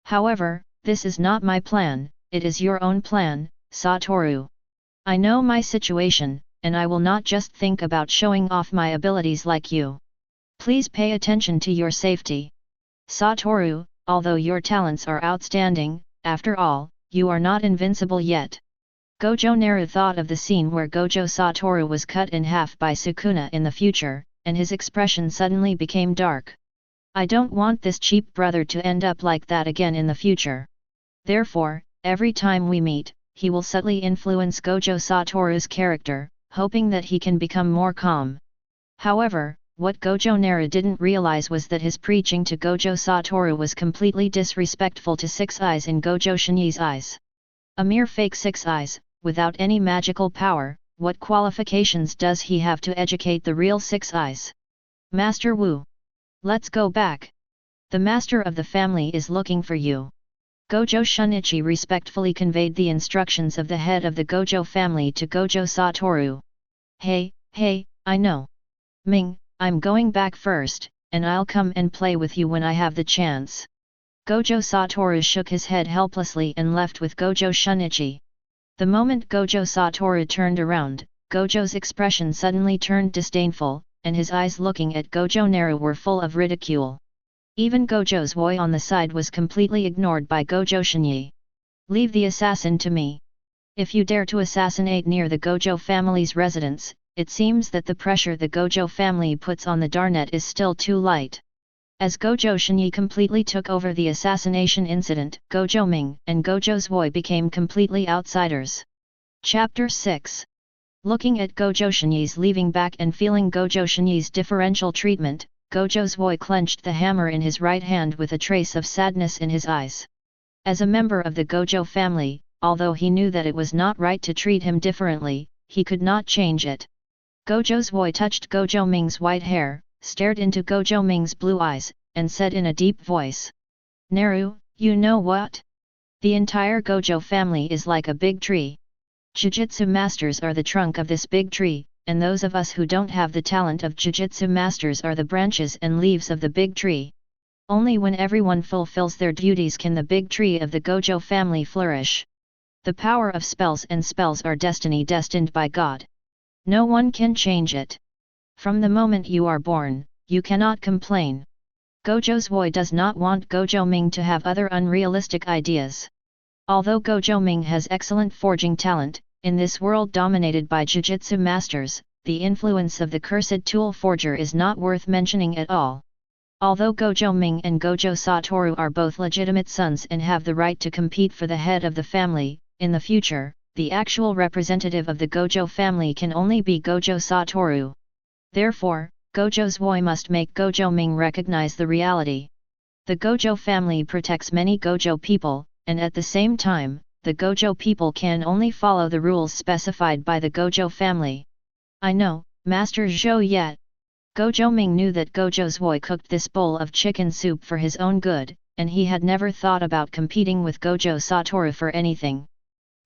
However, this is not my plan, it is your own plan, Satoru. I know my situation, and I will not just think about showing off my abilities like you. Please pay attention to your safety. Satoru, although your talents are outstanding, after all, you are not invincible yet. Gojo Naru thought of the scene where Gojo Satoru was cut in half by Sukuna in the future, and his expression suddenly became dark. I don't want this cheap brother to end up like that again in the future. Therefore, every time we meet, he will subtly influence Gojo Satoru's character, hoping that he can become more calm. However, what Gojo Naru didn't realize was that his preaching to Gojo Satoru was completely disrespectful to Six Eyes in Gojo Shini's eyes. A mere fake Six Eyes, without any magical power, what qualifications does he have to educate the real Six Eyes? Master Wu. Let's go back. The master of the family is looking for you. Gojo Shinichi respectfully conveyed the instructions of the head of the Gojo family to Gojo Satoru. Hey, I know. Ming, I'm going back first, and I'll come and play with you when I have the chance. Gojo Satoru shook his head helplessly and left with Gojo Shinichi. The moment Gojo Satoru turned around, Gojo's expression suddenly turned disdainful, and his eyes looking at Gojo Naru were full of ridicule. Even Gojo's voice on the side was completely ignored by Gojo Shinji. Leave the assassin to me. If you dare to assassinate near the Gojo family's residence, it seems that the pressure the Gojo family puts on the Darnet is still too light. As Gojo Shinji completely took over the assassination incident, Gojo Ming and Gojo Zui became completely outsiders. Chapter 6. Looking at Gojo Shinji's leaving back and feeling Gojo Shinji's differential treatment, Gojo Zui clenched the hammer in his right hand with a trace of sadness in his eyes. As a member of the Gojo family, although he knew that it was not right to treat him differently, he could not change it. Gojo Zui touched Gojo Ming's white hair, stared into Gojo Ming's blue eyes, and said in a deep voice. Naru, you know what? The entire Gojo family is like a big tree. Jujutsu masters are the trunk of this big tree, and those of us who don't have the talent of Jujutsu masters are the branches and leaves of the big tree. Only when everyone fulfills their duties can the big tree of the Gojo family flourish. The power of spells and spells are destiny destined by God. No one can change it. From the moment you are born, you cannot complain. Gojo Zui does not want Gojo Ming to have other unrealistic ideas. Although Gojo Ming has excellent forging talent, in this world dominated by Jujutsu masters, the influence of the cursed tool forger is not worth mentioning at all. Although Gojo Ming and Gojo Satoru are both legitimate sons and have the right to compete for the head of the family, in the future, the actual representative of the Gojo family can only be Gojo Satoru. Therefore, Gojo Zui must make Gojo Ming recognize the reality. The Gojo family protects many Gojo people, and at the same time, the Gojo people can only follow the rules specified by the Gojo family. I know, Master Zhou yet. Gojo Ming knew that Gojo Zui cooked this bowl of chicken soup for his own good, and he had never thought about competing with Gojo Satoru for anything.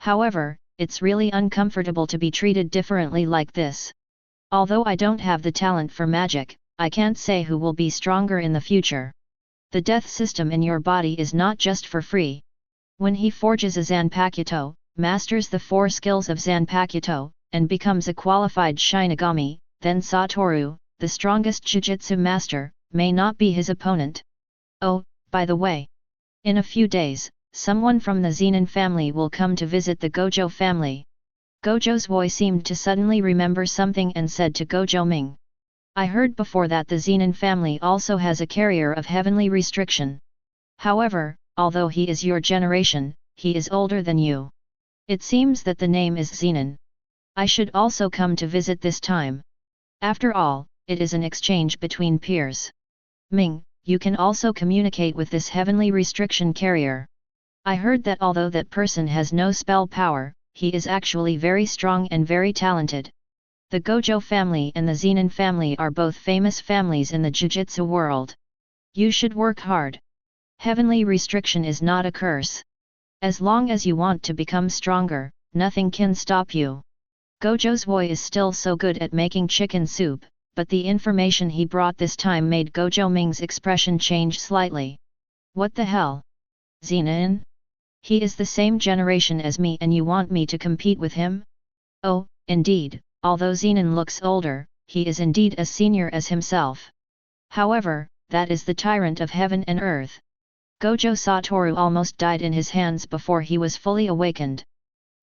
However, it's really uncomfortable to be treated differently like this. Although I don't have the talent for magic, I can't say who will be stronger in the future. The death system in your body is not just for free. When he forges a Zanpakuto, masters the 4 skills of Zanpakuto, and becomes a qualified Shinigami, then Satoru, the strongest Jujutsu master, may not be his opponent. Oh, by the way. In a few days, someone from the Zenan family will come to visit the Gojo family. Gojo Zui seemed to suddenly remember something and said to Gojo Ming. I heard before that the Zenan family also has a carrier of heavenly restriction. However, although he is your generation, he is older than you. It seems that the name is Zenan. I should also come to visit this time. After all, it is an exchange between peers. Ming, you can also communicate with this heavenly restriction carrier. I heard that although that person has no spell power, he is actually very strong and very talented. The Gojo family and the Zenan family are both famous families in the Jujutsu world. You should work hard. Heavenly restriction is not a curse. As long as you want to become stronger, nothing can stop you. Gojo Zui is still so good at making chicken soup, but the information he brought this time made Gojo Ming's expression change slightly. What the hell? Zenan? He is the same generation as me and you want me to compete with him? Oh, indeed, although Zenan looks older, he is indeed as senior as himself. However, that is the tyrant of heaven and earth. Gojo Satoru almost died in his hands before he was fully awakened.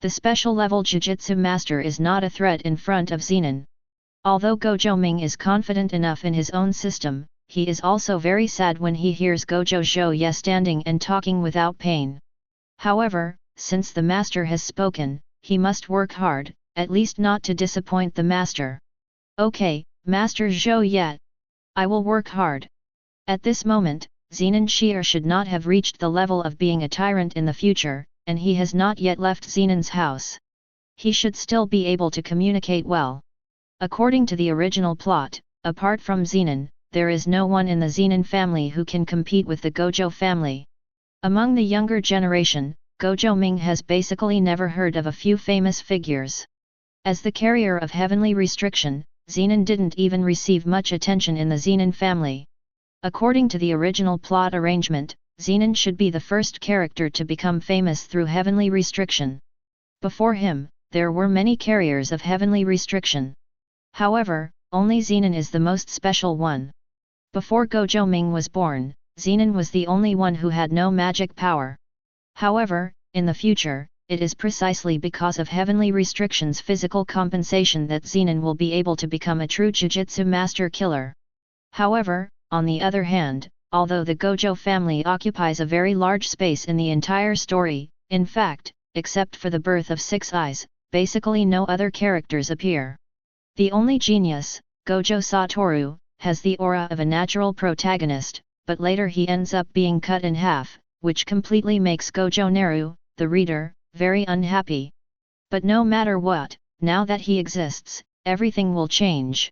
The special level Jujutsu master is not a threat in front of Zenan. Although Gojo Ming is confident enough in his own system, he is also very sad when he hears Gojo Zhou standing and talking without pain. However, since the master has spoken, he must work hard, at least not to disappoint the master. Okay, Master Zhou. I will work hard. At this moment, Zenan Shi'er should not have reached the level of being a tyrant in the future, and he has not yet left Zenan's house. He should still be able to communicate well. According to the original plot, apart from Zenan, there is no one in the Zenan family who can compete with the Gojo family. Among the younger generation, Gojo Ming has basically never heard of a few famous figures. As the carrier of heavenly restriction, Zenan didn't even receive much attention in the Zenan family. According to the original plot arrangement, Zenan should be the first character to become famous through heavenly restriction. Before him, there were many carriers of heavenly restriction. However, only Zenan is the most special one. Before Gojo Ming was born, Zenan was the only one who had no magic power. However, in the future, it is precisely because of heavenly restriction's physical compensation that Zenan will be able to become a true Jujutsu master killer. However, on the other hand, although the Gojo family occupies a very large space in the entire story, in fact, except for the birth of Six Eyes, basically no other characters appear. The only genius, Gojo Satoru, has the aura of a natural protagonist, but later he ends up being cut in half, which completely makes Gojo Naru, the reader, very unhappy. But no matter what, now that he exists, everything will change.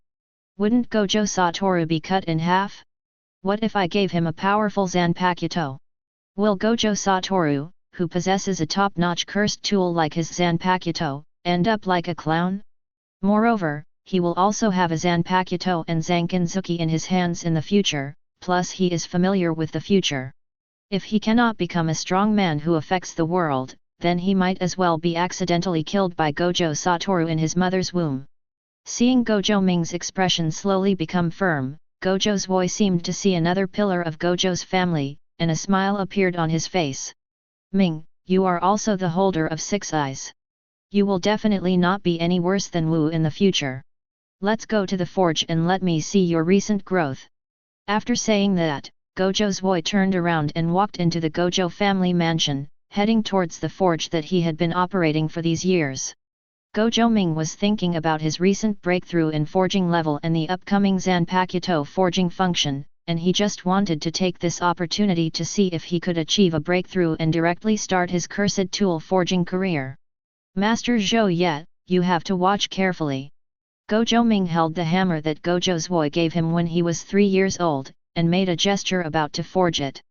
Wouldn't Gojo Satoru be cut in half? What if I gave him a powerful Zanpakuto? Will Gojo Satoru, who possesses a top-notch cursed tool like his Zanpakuto, end up like a clown? Moreover, he will also have a Zanpakuto and Zankinzuki in his hands in the future, plus he is familiar with the future. If he cannot become a strong man who affects the world, then he might as well be accidentally killed by Gojo Satoru in his mother's womb. Seeing Gojo Ming's expression slowly become firm, Gojo Zui seemed to see another pillar of Gojo's family, and a smile appeared on his face. Ming, you are also the holder of 6 eyes. You will definitely not be any worse than Wu in the future. Let's go to the forge and let me see your recent growth. After saying that, Gojo Zui turned around and walked into the Gojo family mansion, heading towards the forge that he had been operating for these years. Gojo Ming was thinking about his recent breakthrough in forging level and the upcoming Zanpakuto forging function, and he just wanted to take this opportunity to see if he could achieve a breakthrough and directly start his cursed tool forging career. Master Zhou Ye, you have to watch carefully. Gojo Ming held the hammer that Gojo Zui gave him when he was 3 years old, and made a gesture about to forge it.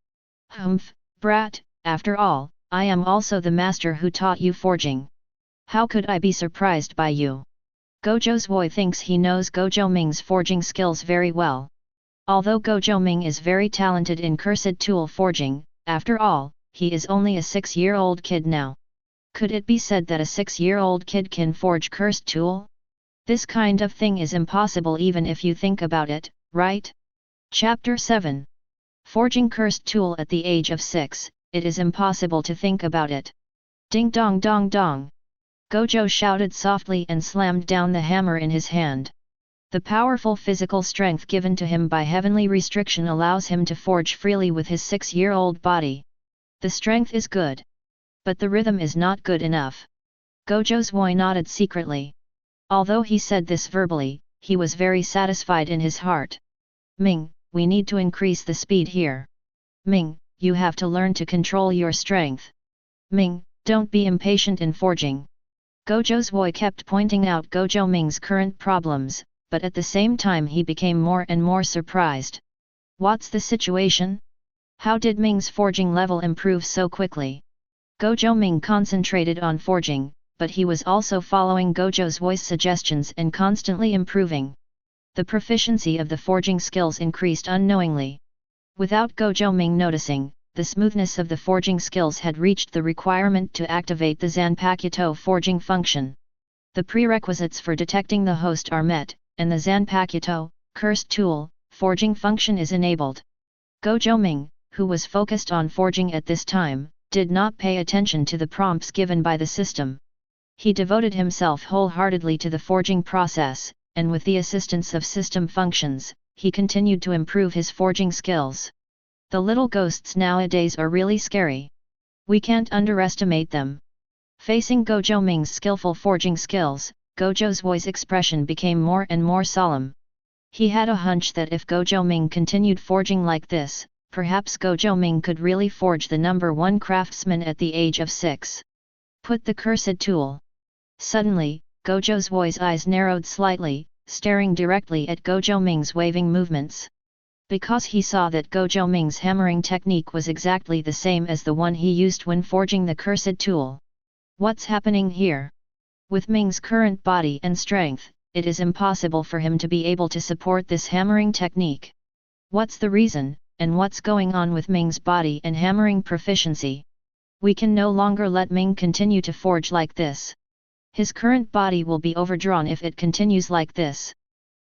Humph, brat, after all, I am also the master who taught you forging. How could I be surprised by you? Gojo Zui thinks he knows Gojo Ming's forging skills very well. Although Gojo Ming is very talented in cursed tool forging, after all, he is only a 6-year-old kid now. Could it be said that a 6-year-old kid can forge cursed tool? This kind of thing is impossible even if you think about it, right? Chapter 7. Forging cursed tool at the age of 6, it is impossible to think about it. Ding dong dong dong. Gojo shouted softly and slammed down the hammer in his hand. The powerful physical strength given to him by heavenly restriction allows him to forge freely with his 6-year-old body. The strength is good. But the rhythm is not good enough. Gojo Zui nodded secretly. Although he said this verbally, he was very satisfied in his heart. Ming, we need to increase the speed here. Ming, you have to learn to control your strength. Ming, don't be impatient in forging. Gojo Zui kept pointing out Gojo Ming's current problems, but at the same time he became more and more surprised. What's the situation? How did Ming's forging level improve so quickly? Gojo Ming concentrated on forging, but he was also following Gojo's voice suggestions and constantly improving. The proficiency of the forging skills increased unknowingly. Without Gojo Ming noticing, the smoothness of the forging skills had reached the requirement to activate the Zanpakuto forging function. The prerequisites for detecting the host are met, and the Zanpakuto, cursed tool, forging function is enabled. Gojo Ming, who was focused on forging at this time, did not pay attention to the prompts given by the system. He devoted himself wholeheartedly to the forging process, and with the assistance of system functions, he continued to improve his forging skills. The little ghosts nowadays are really scary. We can't underestimate them. Facing Gojo Ming's skillful forging skills, Gojo's voice expression became more and more solemn. He had a hunch that if Gojo Ming continued forging like this, perhaps Gojo Ming could really forge the #1 craftsman at the age of 6. Put the cursed tool. Suddenly, Gojo's voice eyes narrowed slightly, staring directly at Gojo Ming's waving movements. Because he saw that Gojo Ming's hammering technique was exactly the same as the one he used when forging the cursed tool. What's happening here? With Ming's current body and strength, it is impossible for him to be able to support this hammering technique. What's the reason, and what's going on with Ming's body and hammering proficiency? We can no longer let Ming continue to forge like this. His current body will be overdrawn if it continues like this.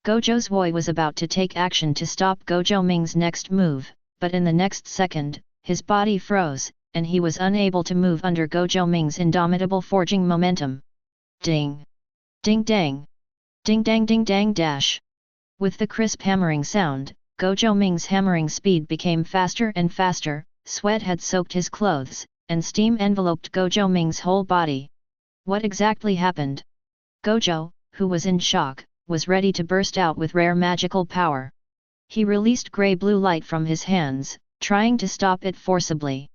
Gojo Zui was about to take action to stop Gojo Ming's next move, but in the next second, his body froze, and he was unable to move under Gojo Ming's indomitable forging momentum. Ding! Ding dang! Ding dang ding dang dash! With the crisp hammering sound, Gojo Ming's hammering speed became faster and faster, sweat had soaked his clothes, and steam enveloped Gojo Ming's whole body. What exactly happened? Gojo, who was in shock, was ready to burst out with rare magical power. He released grey-blue light from his hands, trying to stop it forcibly.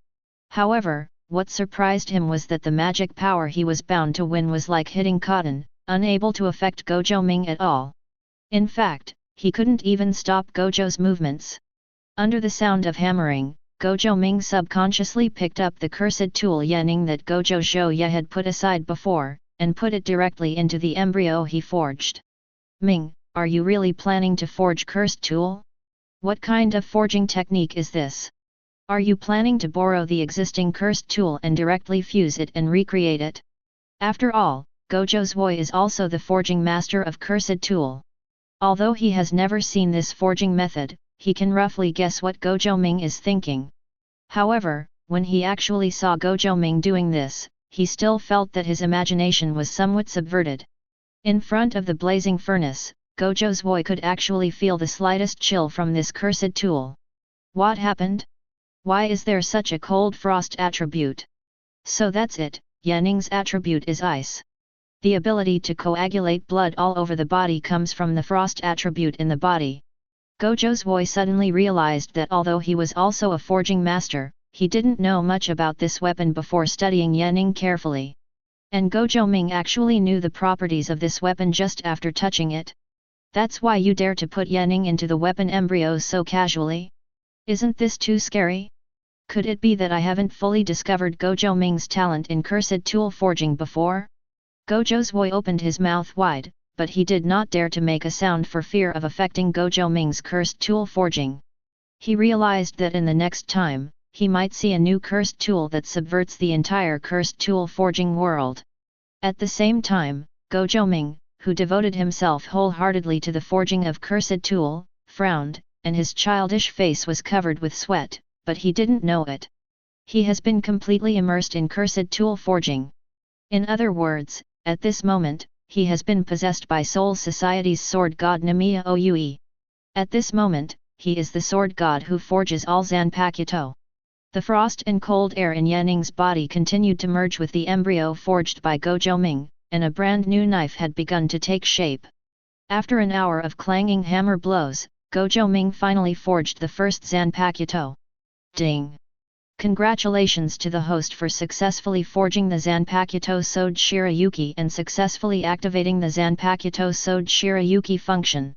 However, what surprised him was that the magic power he was bound to win was like hitting cotton, unable to affect Gojo Ming at all. In fact, he couldn't even stop Gojo's movements. Under the sound of hammering, Gojo Ming subconsciously picked up the cursed tool Yanning that Gojo Zhouye had put aside before, and put it directly into the embryo he forged. Ming, are you really planning to forge cursed tool? What kind of forging technique is this? Are you planning to borrow the existing cursed tool and directly fuse it and recreate it? After all, Gojo Zhouye is also the forging master of cursed tool. Although he has never seen this forging method, he can roughly guess what Gojo Ming is thinking. However, when he actually saw Gojo Ming doing this, he still felt that his imagination was somewhat subverted. In front of the blazing furnace, Gojo Zhouye could actually feel the slightest chill from this cursed tool. What happened? Why is there such a cold frost attribute? So that's it, Yanning's attribute is ice. The ability to coagulate blood all over the body comes from the frost attribute in the body. Gojo Zhouye suddenly realized that although he was also a forging master, he didn't know much about this weapon before studying Yanning carefully. And Gojo Ming actually knew the properties of this weapon just after touching it. That's why you dare to put Yanning into the weapon embryos so casually? Isn't this too scary? Could it be that I haven't fully discovered Gojo Ming's talent in cursed tool forging before? Gojo Zhouye opened his mouth wide, but he did not dare to make a sound for fear of affecting Gojo Ming's cursed tool forging. He realized that in the next time, he might see a new cursed tool that subverts the entire cursed tool forging world. At the same time, Gojo Ming, who devoted himself wholeheartedly to the forging of cursed tool, frowned, and his childish face was covered with sweat, but he didn't know it. He has been completely immersed in cursed tool forging. In other words, at this moment, he has been possessed by Soul Society's sword god Namiya Oue. At this moment, he is the sword god who forges all Zanpakuto. The frost and cold air in Yanning's body continued to merge with the embryo forged by Gojo Ming, and a brand new knife had begun to take shape. After an hour of clanging hammer blows, Gojo Ming finally forged the first Zanpakuto. Ding! Congratulations to the host for successfully forging the Zanpakuto Sode Shirayuki and successfully activating the Zanpakuto Sode Shirayuki function.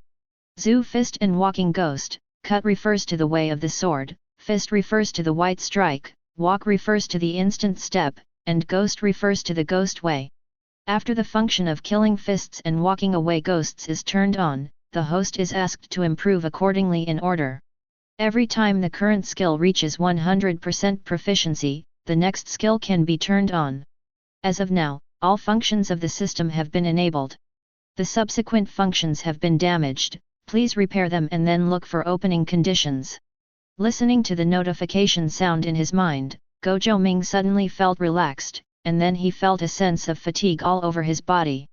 Zu fist and walking ghost, cut refers to the way of the sword, fist refers to the white strike, walk refers to the instant step, and ghost refers to the ghost way. After the function of killing fists and walking away ghosts is turned on, the host is asked to improve accordingly in order. Every time the current skill reaches 100% proficiency, the next skill can be turned on. As of now, all functions of the system have been enabled. The subsequent functions have been damaged, please repair them and then look for opening conditions. Listening to the notification sound in his mind, Gojo Ming suddenly felt relaxed, and then he felt a sense of fatigue all over his body.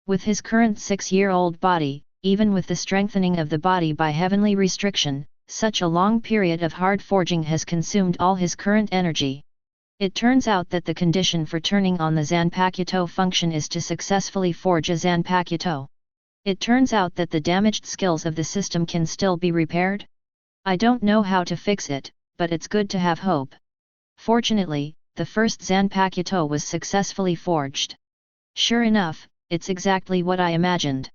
With his current 6-year-old body, even with the strengthening of the body by heavenly restriction, such a long period of hard forging has consumed all his current energy. It turns out that the condition for turning on the Zanpakuto function is to successfully forge a Zanpakuto. It turns out that the damaged skills of the system can still be repaired. I don't know how to fix it, but it's good to have hope. Fortunately, the first Zanpakuto was successfully forged. Sure enough, it's exactly what I imagined.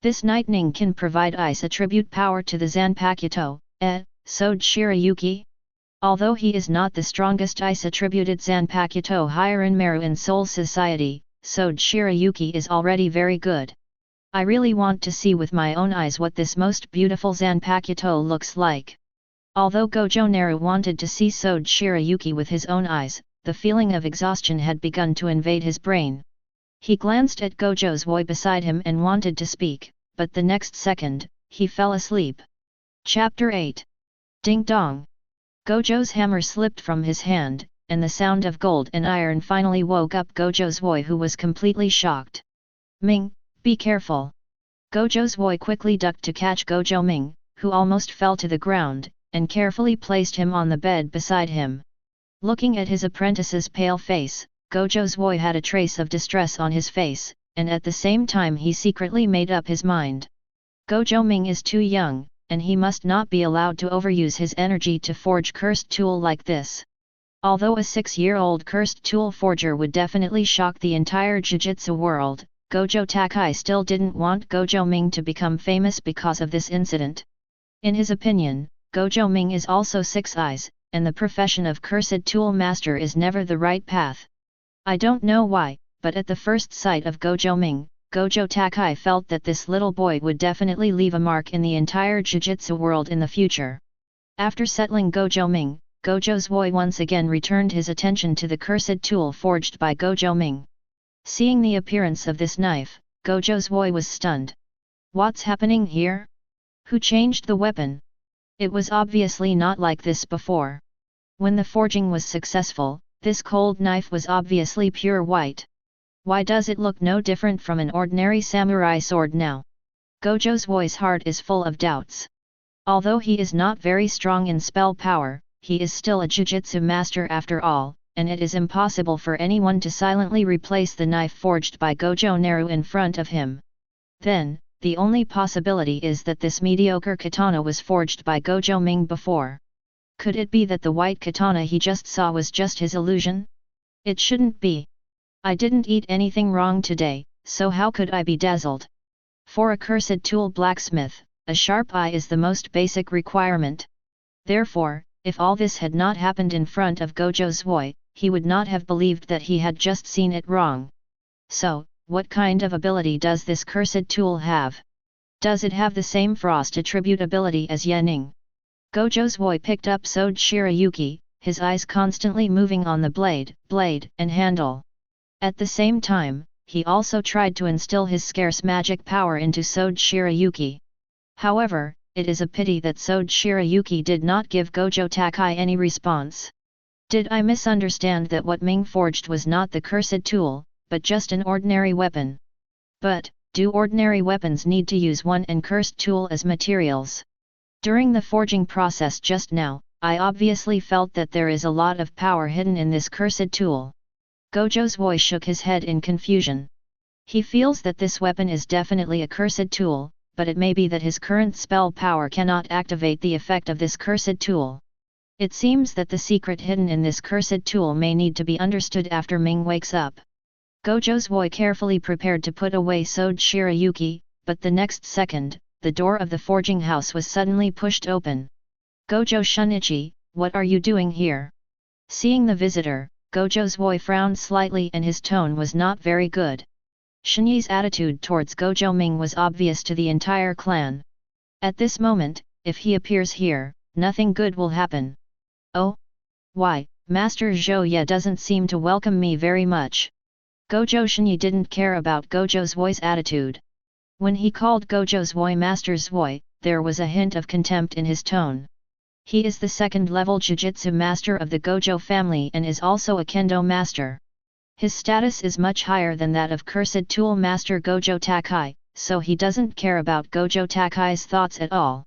This lightning can provide ice attribute power to the Zanpakuto, Sode Shirayuki. Although he is not the strongest ice-attributed Zanpakuto Heiranmaru in Soul Society, Sode Shirayuki is already very good. I really want to see with my own eyes what this most beautiful Zanpakuto looks like. Although Gojo Naru wanted to see Sode Shirayuki with his own eyes, the feeling of exhaustion had begun to invade his brain. He glanced at Gojo Zhouye beside him and wanted to speak, but the next second, he fell asleep. Chapter 8. Ding Dong! Gojo's hammer slipped from his hand, and the sound of gold and iron finally woke up Gojo Zhouye, who was completely shocked. Ming, be careful! Gojo Zhouye quickly ducked to catch Gojo Ming, who almost fell to the ground, and carefully placed him on the bed beside him. Looking at his apprentice's pale face, Gojo Zhouye had a trace of distress on his face, and at the same time he secretly made up his mind. Gojo Ming is too young, and he must not be allowed to overuse his energy to forge cursed tool like this. Although a 6-year-old cursed tool forger would definitely shock the entire Jujutsu world, Gojo Takai still didn't want Gojo Ming to become famous because of this incident. In his opinion, Gojo Ming is also 6 eyes, and the profession of cursed tool master is never the right path. I don't know why, but at the first sight of Gojo Ming, Gojo Takai felt that this little boy would definitely leave a mark in the entire Jujutsu world in the future. After settling Gojo Ming, Gojo Zui once again returned his attention to the cursed tool forged by Gojo Ming. Seeing the appearance of this knife, Gojo Zui was stunned. What's happening here? Who changed the weapon? It was obviously not like this before. When the forging was successful, this cold knife was obviously pure white. Why does it look no different from an ordinary samurai sword now? Gojo Zui's heart is full of doubts. Although he is not very strong in spell power, he is still a Jujutsu master after all, and it is impossible for anyone to silently replace the knife forged by Gojo Naru in front of him. Then, the only possibility is that this mediocre katana was forged by Gojo Ming before. Could it be that the white katana he just saw was just his illusion? It shouldn't be. I didn't eat anything wrong today, so how could I be dazzled? For a cursed tool blacksmith, a sharp eye is the most basic requirement. Therefore, if all this had not happened in front of Gojo Zui, he would not have believed that he had just seen it wrong. So, what kind of ability does this cursed tool have? Does it have the same frost attribute ability as Yening? Gojo Zui picked up Sode Shirayuki, his eyes constantly moving on the blade, and handle. At the same time, he also tried to instill his scarce magic power into Sode Shirayuki. However, it is a pity that Sode Shirayuki did not give Gojo Takai any response. Did I misunderstand that what Ming forged was not the cursed tool, but just an ordinary weapon? But, do ordinary weapons need to use one and cursed tool as materials? During the forging process just now, I obviously felt that there is a lot of power hidden in this cursed tool. Gojo Zui shook his head in confusion. He feels that this weapon is definitely a cursed tool, but it may be that his current spell power cannot activate the effect of this cursed tool. It seems that the secret hidden in this cursed tool may need to be understood after Ming wakes up. Gojo Zui carefully prepared to put away Sode Shirayuki, but the next second, the door of the forging house was suddenly pushed open. Gojo Shunichi, what are you doing here? Seeing the visitor, Gojo Zui frowned slightly and his tone was not very good. Shini's attitude towards Gojo Ming was obvious to the entire clan. At this moment, if he appears here, nothing good will happen. Oh? Why, Master Zhou doesn't seem to welcome me very much. Gojo Shini didn't care about Gojo Zui's attitude. When he called Gojo Zui Master Zui, there was a hint of contempt in his tone. He is the second-level Jujutsu master of the Gojo family and is also a Kendo master. His status is much higher than that of cursed tool master Gojo Takai, so he doesn't care about Gojo Takai's thoughts at all.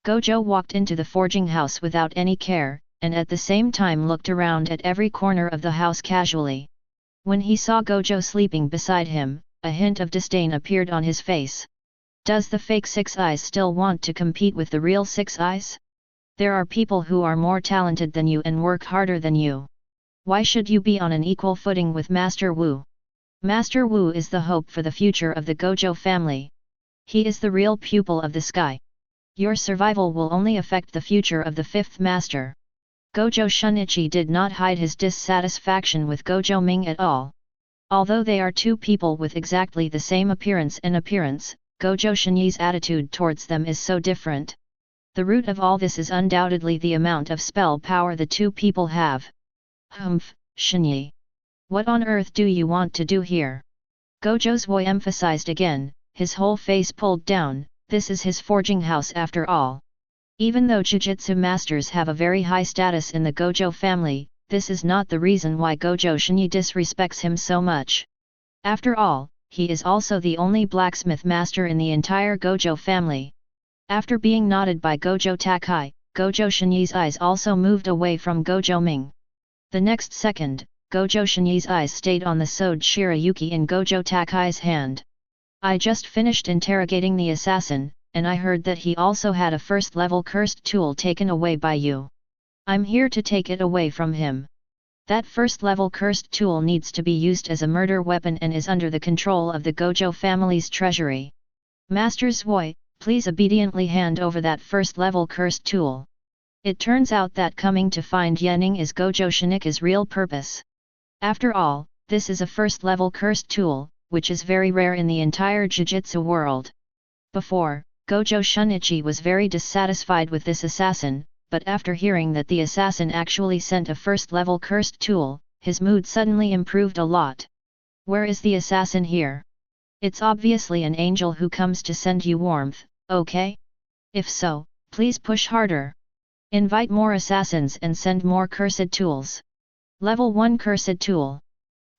Gojo walked into the forging house without any care, and at the same time looked around at every corner of the house casually. When he saw Gojo sleeping beside him, a hint of disdain appeared on his face. Does the fake 6 eyes still want to compete with the real 6 eyes? There are people who are more talented than you and work harder than you. Why should you be on an equal footing with Master Wu? Master Wu is the hope for the future of the Gojo family. He is the real pupil of the sky. Your survival will only affect the future of the 5th master. Gojo Shunichi did not hide his dissatisfaction with Gojo Ming at all. Although they are two people with exactly the same appearance, Gojo Shini's attitude towards them is so different. The root of all this is undoubtedly the amount of spell power the two people have. Humph, Shini. What on earth do you want to do here? Gojo Zui emphasized again, his whole face pulled down, this is his forging house after all. Even though Jujutsu masters have a very high status in the Gojo family, this is not the reason why Gojo Shini disrespects him so much. After all, he is also the only blacksmith master in the entire Gojo family. After being nodded by Gojo Takai, Gojo Shini's eyes also moved away from Gojo Ming. The next second, Gojo Shini's eyes stayed on the Sode Shirayuki in Gojo Takai's hand. I just finished interrogating the assassin, and I heard that he also had a first-level cursed tool taken away by you. I'm here to take it away from him. That first level cursed tool needs to be used as a murder weapon and is under the control of the Gojo family's treasury. Master Zwei, please obediently hand over that first level cursed tool. It turns out that coming to find Yening is Gojo Shinika's real purpose. After all, this is a first level cursed tool, which is very rare in the entire Jujutsu world. Before, Gojo Shunichi was very dissatisfied with this assassin, but after hearing that the assassin actually sent a first level cursed tool, his mood suddenly improved a lot. Where is the assassin here? It's obviously an angel who comes to send you warmth, okay? If so, please push harder. Invite more assassins and send more cursed tools. Level 1 Cursed Tool.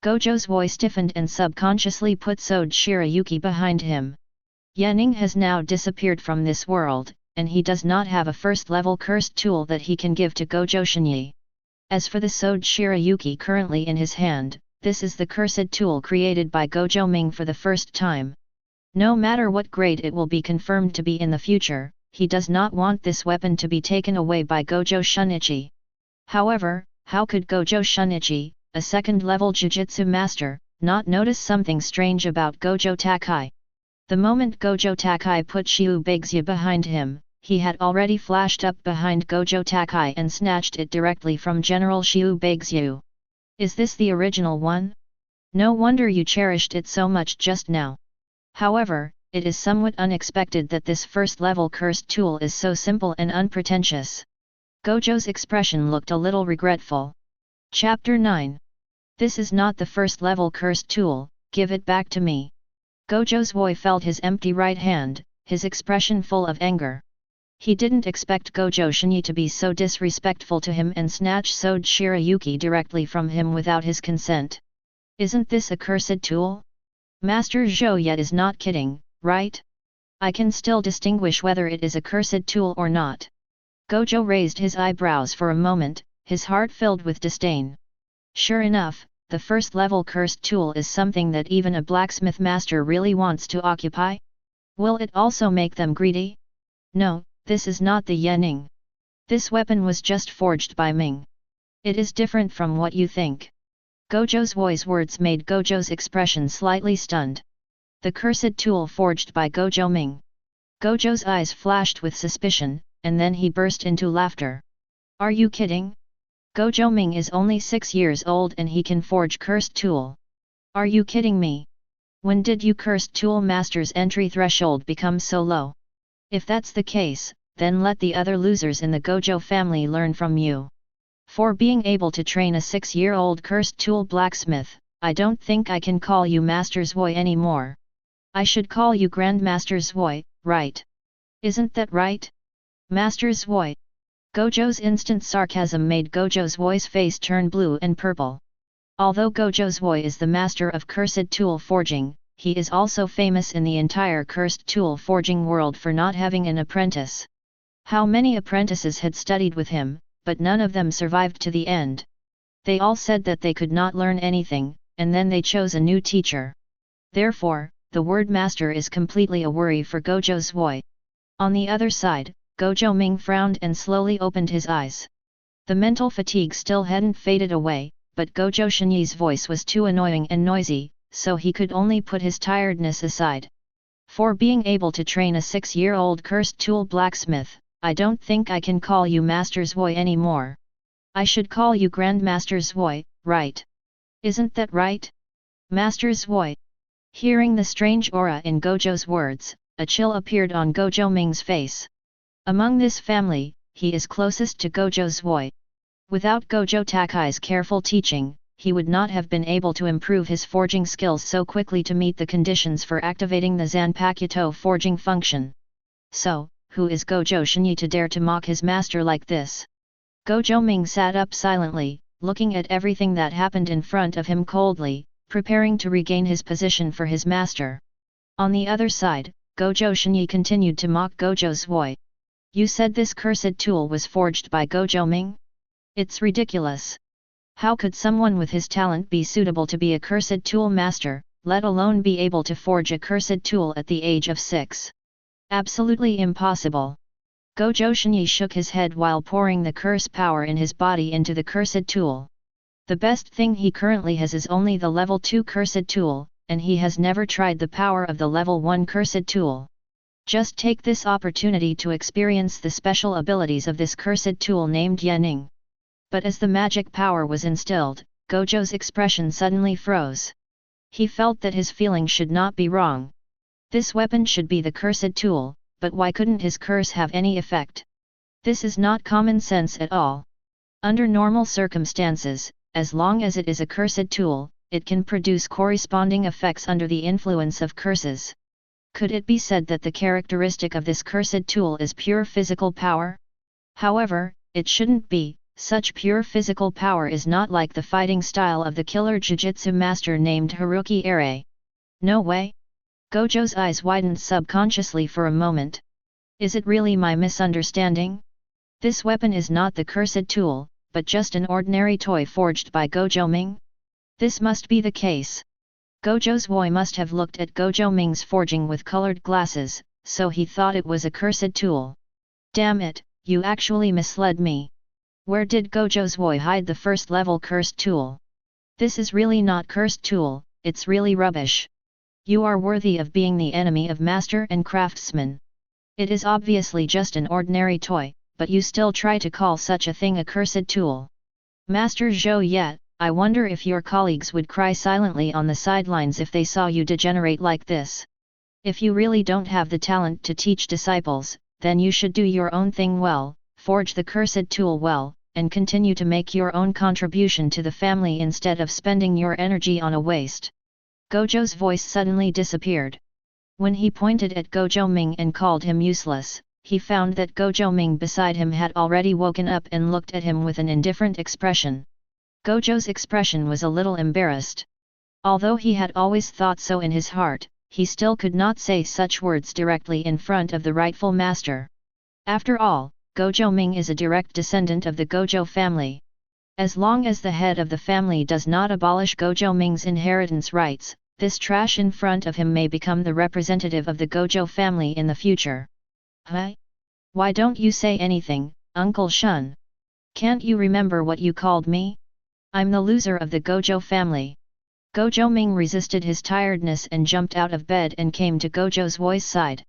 Gojo's voice stiffened and subconsciously put Sode Shirayuki behind him. Yening has now disappeared from this world, and he does not have a first-level cursed tool that he can give to Gojo Shinyi. As for the Sode Shirayuki currently in his hand, this is the cursed tool created by Gojo Ming for the first time. No matter what grade it will be confirmed to be in the future, he does not want this weapon to be taken away by Gojo Shunichi. However, how could Gojo Shunichi, a second-level Jujutsu master, not notice something strange about Gojo Takai? The moment Gojo Takai put Shiu Bigzya behind him, he had already flashed up behind Gojo Takai and snatched it directly from General Shiu Bigzyu. Is this the original one? No wonder you cherished it so much just now. However, it is somewhat unexpected that this first-level cursed tool is so simple and unpretentious. Gojo's expression looked a little regretful. Chapter 9. This is not the first-level cursed tool, give it back to me. Gojo Zwei felt his empty right hand, his expression full of anger. He didn't expect Gojo Shinyi to be so disrespectful to him and snatch Sode Shirayuki directly from him without his consent. Isn't this a cursed tool? Master Zhou is not kidding, right? I can still distinguish whether it is a cursed tool or not. Gojo raised his eyebrows for a moment, his heart filled with disdain. Sure enough, the first-level cursed tool is something that even a blacksmith master really wants to occupy. Will it also make them greedy? No, this is not the Yening. This weapon was just forged by Ming. It is different from what you think. Gojo Zwei's words made Gojo's expression slightly stunned. The cursed tool forged by Gojo Ming. Gojo's eyes flashed with suspicion, and then he burst into laughter. Are you kidding? Gojo Ming is only 6 years old and he can forge cursed tool. Are you kidding me? When did you cursed tool master's entry threshold become so low? If that's the case, then let the other losers in the Gojo family learn from you. For being able to train a 6-year-old cursed tool blacksmith, I don't think I can call you Master Zwei anymore. I should call you Grandmaster Zwei, right? Isn't that right? Master Zwei. Gojo's instant sarcasm made Gojo Zwei's face turn blue and purple. Although Gojo Zwei is the master of cursed tool forging, he is also famous in the entire cursed tool forging world for not having an apprentice. How many apprentices had studied with him, but none of them survived to the end. They all said that they could not learn anything, and then they chose a new teacher. Therefore, the word master is completely a worry for Gojo Zwei. On the other side, Gojo Ming frowned and slowly opened his eyes. The mental fatigue still hadn't faded away, but Gojo Shinyi's voice was too annoying and noisy, so he could only put his tiredness aside. For being able to train a 6-year-old cursed tool blacksmith, I don't think I can call you Master Zwei anymore. I should call you Grandmaster Zwei, right? Isn't that right? Master Zwei. Hearing the strange aura in Gojo's words, a chill appeared on Gojo Ming's face. Among this family, he is closest to Gojo Zwei. Without Gojo Takai's careful teaching, he would not have been able to improve his forging skills so quickly to meet the conditions for activating the Zanpakuto forging function. So, who is Gojo Shinyi to dare to mock his master like this? Gojo Ming sat up silently, looking at everything that happened in front of him coldly, preparing to regain his position for his master. On the other side, Gojo Shinyi continued to mock Gojo Zwei. You said this cursed tool was forged by Gojo Ming? It's ridiculous. How could someone with his talent be suitable to be a cursed tool master, let alone be able to forge a cursed tool at the age of 6? Absolutely impossible. Gojo Shinyi shook his head while pouring the curse power in his body into the cursed tool. The best thing he currently has is only the level 2 cursed tool, and he has never tried the power of the level 1 cursed tool. Just take this opportunity to experience the special abilities of this cursed tool named Yaning. But as the magic power was instilled, Gojo's expression suddenly froze. He felt that his feeling should not be wrong. This weapon should be the cursed tool, but why couldn't his curse have any effect? This is not common sense at all. Under normal circumstances, as long as it is a cursed tool, it can produce corresponding effects under the influence of curses. Could it be said that the characteristic of this cursed tool is pure physical power? However, it shouldn't be. Such pure physical power is not like the fighting style of the killer Jujutsu master named Haruki Ere. No way? Gojo's eyes widened subconsciously for a moment. Is it really my misunderstanding? This weapon is not the cursed tool, but just an ordinary toy forged by Gojo Ming? This must be the case. Gojo's boy must have looked at Gojo Ming's forging with colored glasses, so he thought it was a cursed tool. Damn it, you actually misled me. Where did Gojo's boy hide the first level cursed tool? This is really not cursed tool, it's really rubbish. You are worthy of being the enemy of master and craftsman. It is obviously just an ordinary toy, but you still try to call such a thing a cursed tool. Master Zhou Yet, I wonder if your colleagues would cry silently on the sidelines if they saw you degenerate like this. If you really don't have the talent to teach disciples, then you should do your own thing well, forge the cursed tool well, and continue to make your own contribution to the family instead of spending your energy on a waste. Gojo's voice suddenly disappeared. When he pointed at Gojo Ming and called him useless, he found that Gojo Ming beside him had already woken up and looked at him with an indifferent expression. Gojo's expression was a little embarrassed. Although he had always thought so in his heart, he still could not say such words directly in front of the rightful master. After all, Gojo Ming is a direct descendant of the Gojo family. As long as the head of the family does not abolish Gojo Ming's inheritance rights, this trash in front of him may become the representative of the Gojo family in the future. Huh? Why don't you say anything, Uncle Shun? Can't you remember what you called me? I'm the loser of the Gojo family. Gojo Ming resisted his tiredness and jumped out of bed and came to Gojo's boy's side.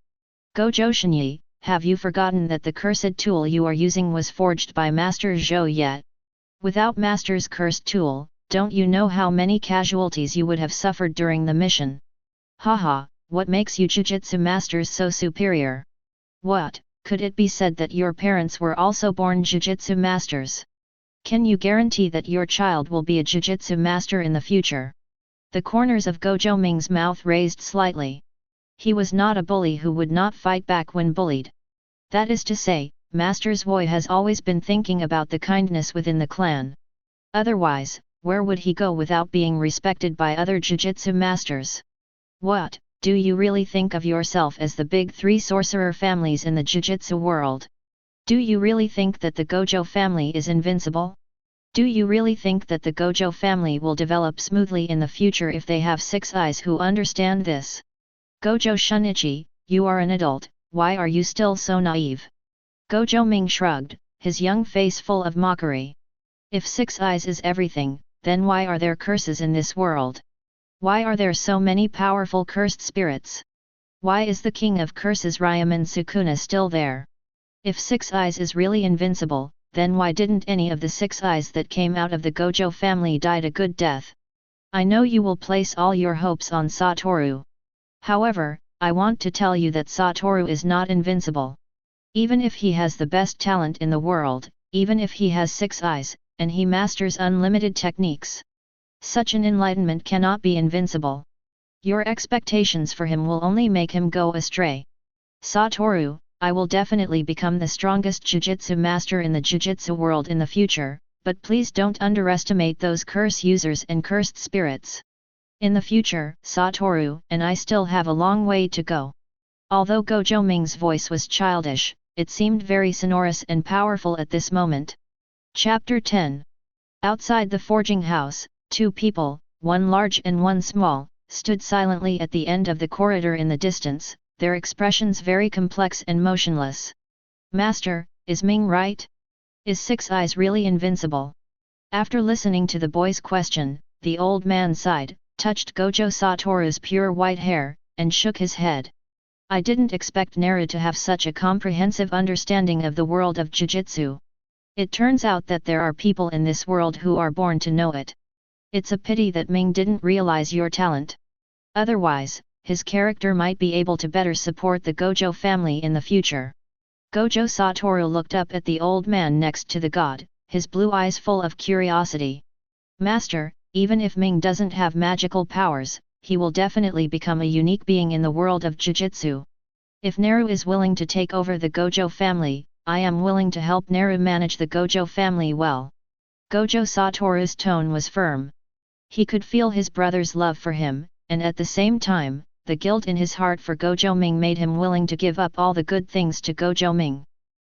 Gojo Shini, have you forgotten that the cursed tool you are using was forged by Master Zhou Yet? Without Master's cursed tool, don't you know how many casualties you would have suffered during the mission? Haha, what makes you Jujutsu masters so superior? What, could it be said that your parents were also born Jujutsu masters? Can you guarantee that your child will be a Jujutsu master in the future? The corners of Gojo Ming's mouth raised slightly. He was not a bully who would not fight back when bullied. That is to say, Master Zui has always been thinking about the kindness within the clan. Otherwise, where would he go without being respected by other Jujutsu masters? What, do you really think of yourself as the big three sorcerer families in the Jujutsu world? Do you really think that the Gojo family is invincible? Do you really think that the Gojo family will develop smoothly in the future if they have 6 eyes who understand this? Gojo Shunichi, you are an adult, why are you still so naive? Gojo Ming shrugged, his young face full of mockery. If 6 eyes is everything, then why are there curses in this world? Why are there so many powerful cursed spirits? Why is the king of curses Ryaman Sukuna still there? If 6 eyes is really invincible, then why didn't any of the 6 eyes that came out of the Gojo family died a good death? I know you will place all your hopes on Satoru. However, I want to tell you that Satoru is not invincible. Even if he has the best talent in the world, even if he has 6 eyes, and he masters unlimited techniques, such an enlightenment cannot be invincible. Your expectations for him will only make him go astray. Satoru, I will definitely become the strongest Jujutsu master in the Jujutsu world in the future, but please don't underestimate those curse users and cursed spirits. In the future, Satoru and I still have a long way to go. Although Gojo Ming's voice was childish, it seemed very sonorous and powerful at this moment. Chapter 10. Outside the forging house, 2 people, one large and one small, stood silently at the end of the corridor in the distance, their expressions very complex and motionless. Master, is Ming right? Is 6 eyes really invincible? After listening to the boy's question, the old man sighed, touched Gojo Satoru's pure white hair, and shook his head. I didn't expect Naru to have such a comprehensive understanding of the world of Jujutsu. It turns out that there are people in this world who are born to know it. It's a pity that Ming didn't realize your talent. Otherwise, his character might be able to better support the Gojo family in the future. Gojo Satoru looked up at the old man next to the god, his blue eyes full of curiosity. Master, even if Ming doesn't have magical powers, he will definitely become a unique being in the world of Jujutsu. If Naru is willing to take over the Gojo family, I am willing to help Naru manage the Gojo family well. Gojo Satoru's tone was firm. He could feel his brother's love for him, and at the same time, the guilt in his heart for Gojo Ming made him willing to give up all the good things to Gojo Ming.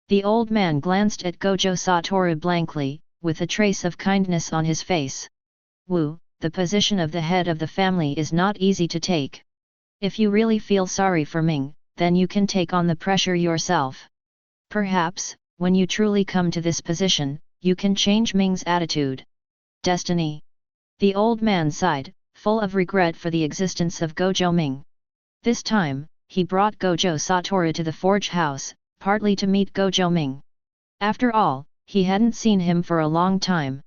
The old man glanced at Gojo Satoru blankly, with a trace of kindness on his face. Wu, the position of the head of the family is not easy to take. If you really feel sorry for Ming, then you can take on the pressure yourself. Perhaps, when you truly come to this position, you can change Ming's attitude. Destiny. The old man sighed, full of regret for the existence of Gojo Ming. This time, he brought Gojo Satoru to the forge house, partly to meet Gojo Ming. After all, he hadn't seen him for a long time.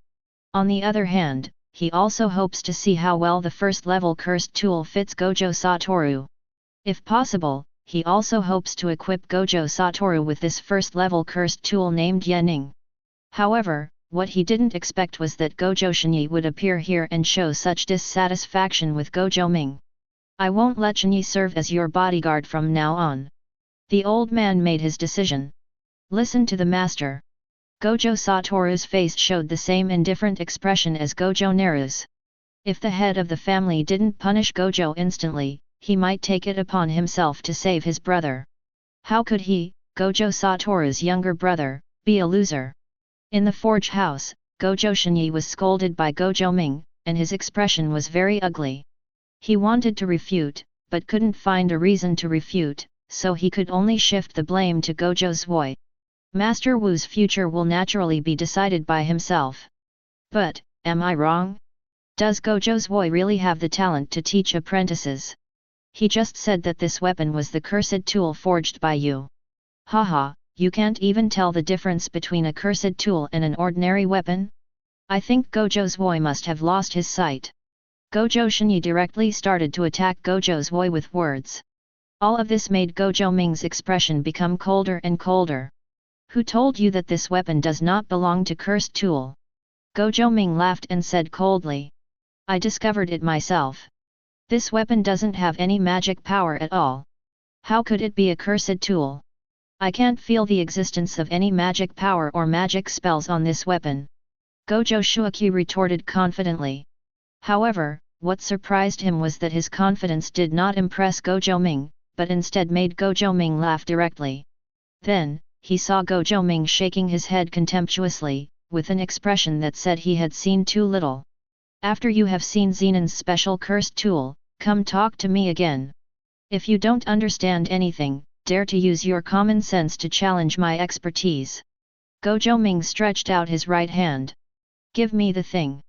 On the other hand, he also hopes to see how well the first-level cursed tool fits Gojo Satoru. If possible, he also hopes to equip Gojo Satoru with this first-level cursed tool named Yening. However, what he didn't expect was that Gojo Shini would appear here and show such dissatisfaction with Gojo Ming. I won't let Shini serve as your bodyguard from now on. The old man made his decision. Listen to the master. Gojo Satoru's face showed the same indifferent expression as Gojo Naru's. If the head of the family didn't punish Gojo instantly, he might take it upon himself to save his brother. How could he, Gojo Satoru's younger brother, be a loser? In the forge house, Gojo Shini was scolded by Gojo Ming, and his expression was very ugly. He wanted to refute, but couldn't find a reason to refute, so he could only shift the blame to Gojo Zui. Master Wu's future will naturally be decided by himself. But, am I wrong? Does Gojo Zui really have the talent to teach apprentices? He just said that this weapon was the cursed tool forged by you. Haha, you can't even tell the difference between a cursed tool and an ordinary weapon? I think Gojo Zui must have lost his sight. Gojo Shini directly started to attack Gojo Zui with words. All of this made Gojo Ming's expression become colder and colder. Who told you that this weapon does not belong to cursed tool? Gojo Ming laughed and said coldly. I discovered it myself. This weapon doesn't have any magic power at all. How could it be a cursed tool? I can't feel the existence of any magic power or magic spells on this weapon. Gojo Shuaki retorted confidently. However, what surprised him was that his confidence did not impress Gojo Ming, but instead made Gojo Ming laugh directly. Then, he saw Gojo Ming shaking his head contemptuously, with an expression that said he had seen too little. After you have seen Zenan's special cursed tool, come talk to me again. If you don't understand anything, dare to use your common sense to challenge my expertise. Gojo Ming stretched out his right hand. Give me the thing.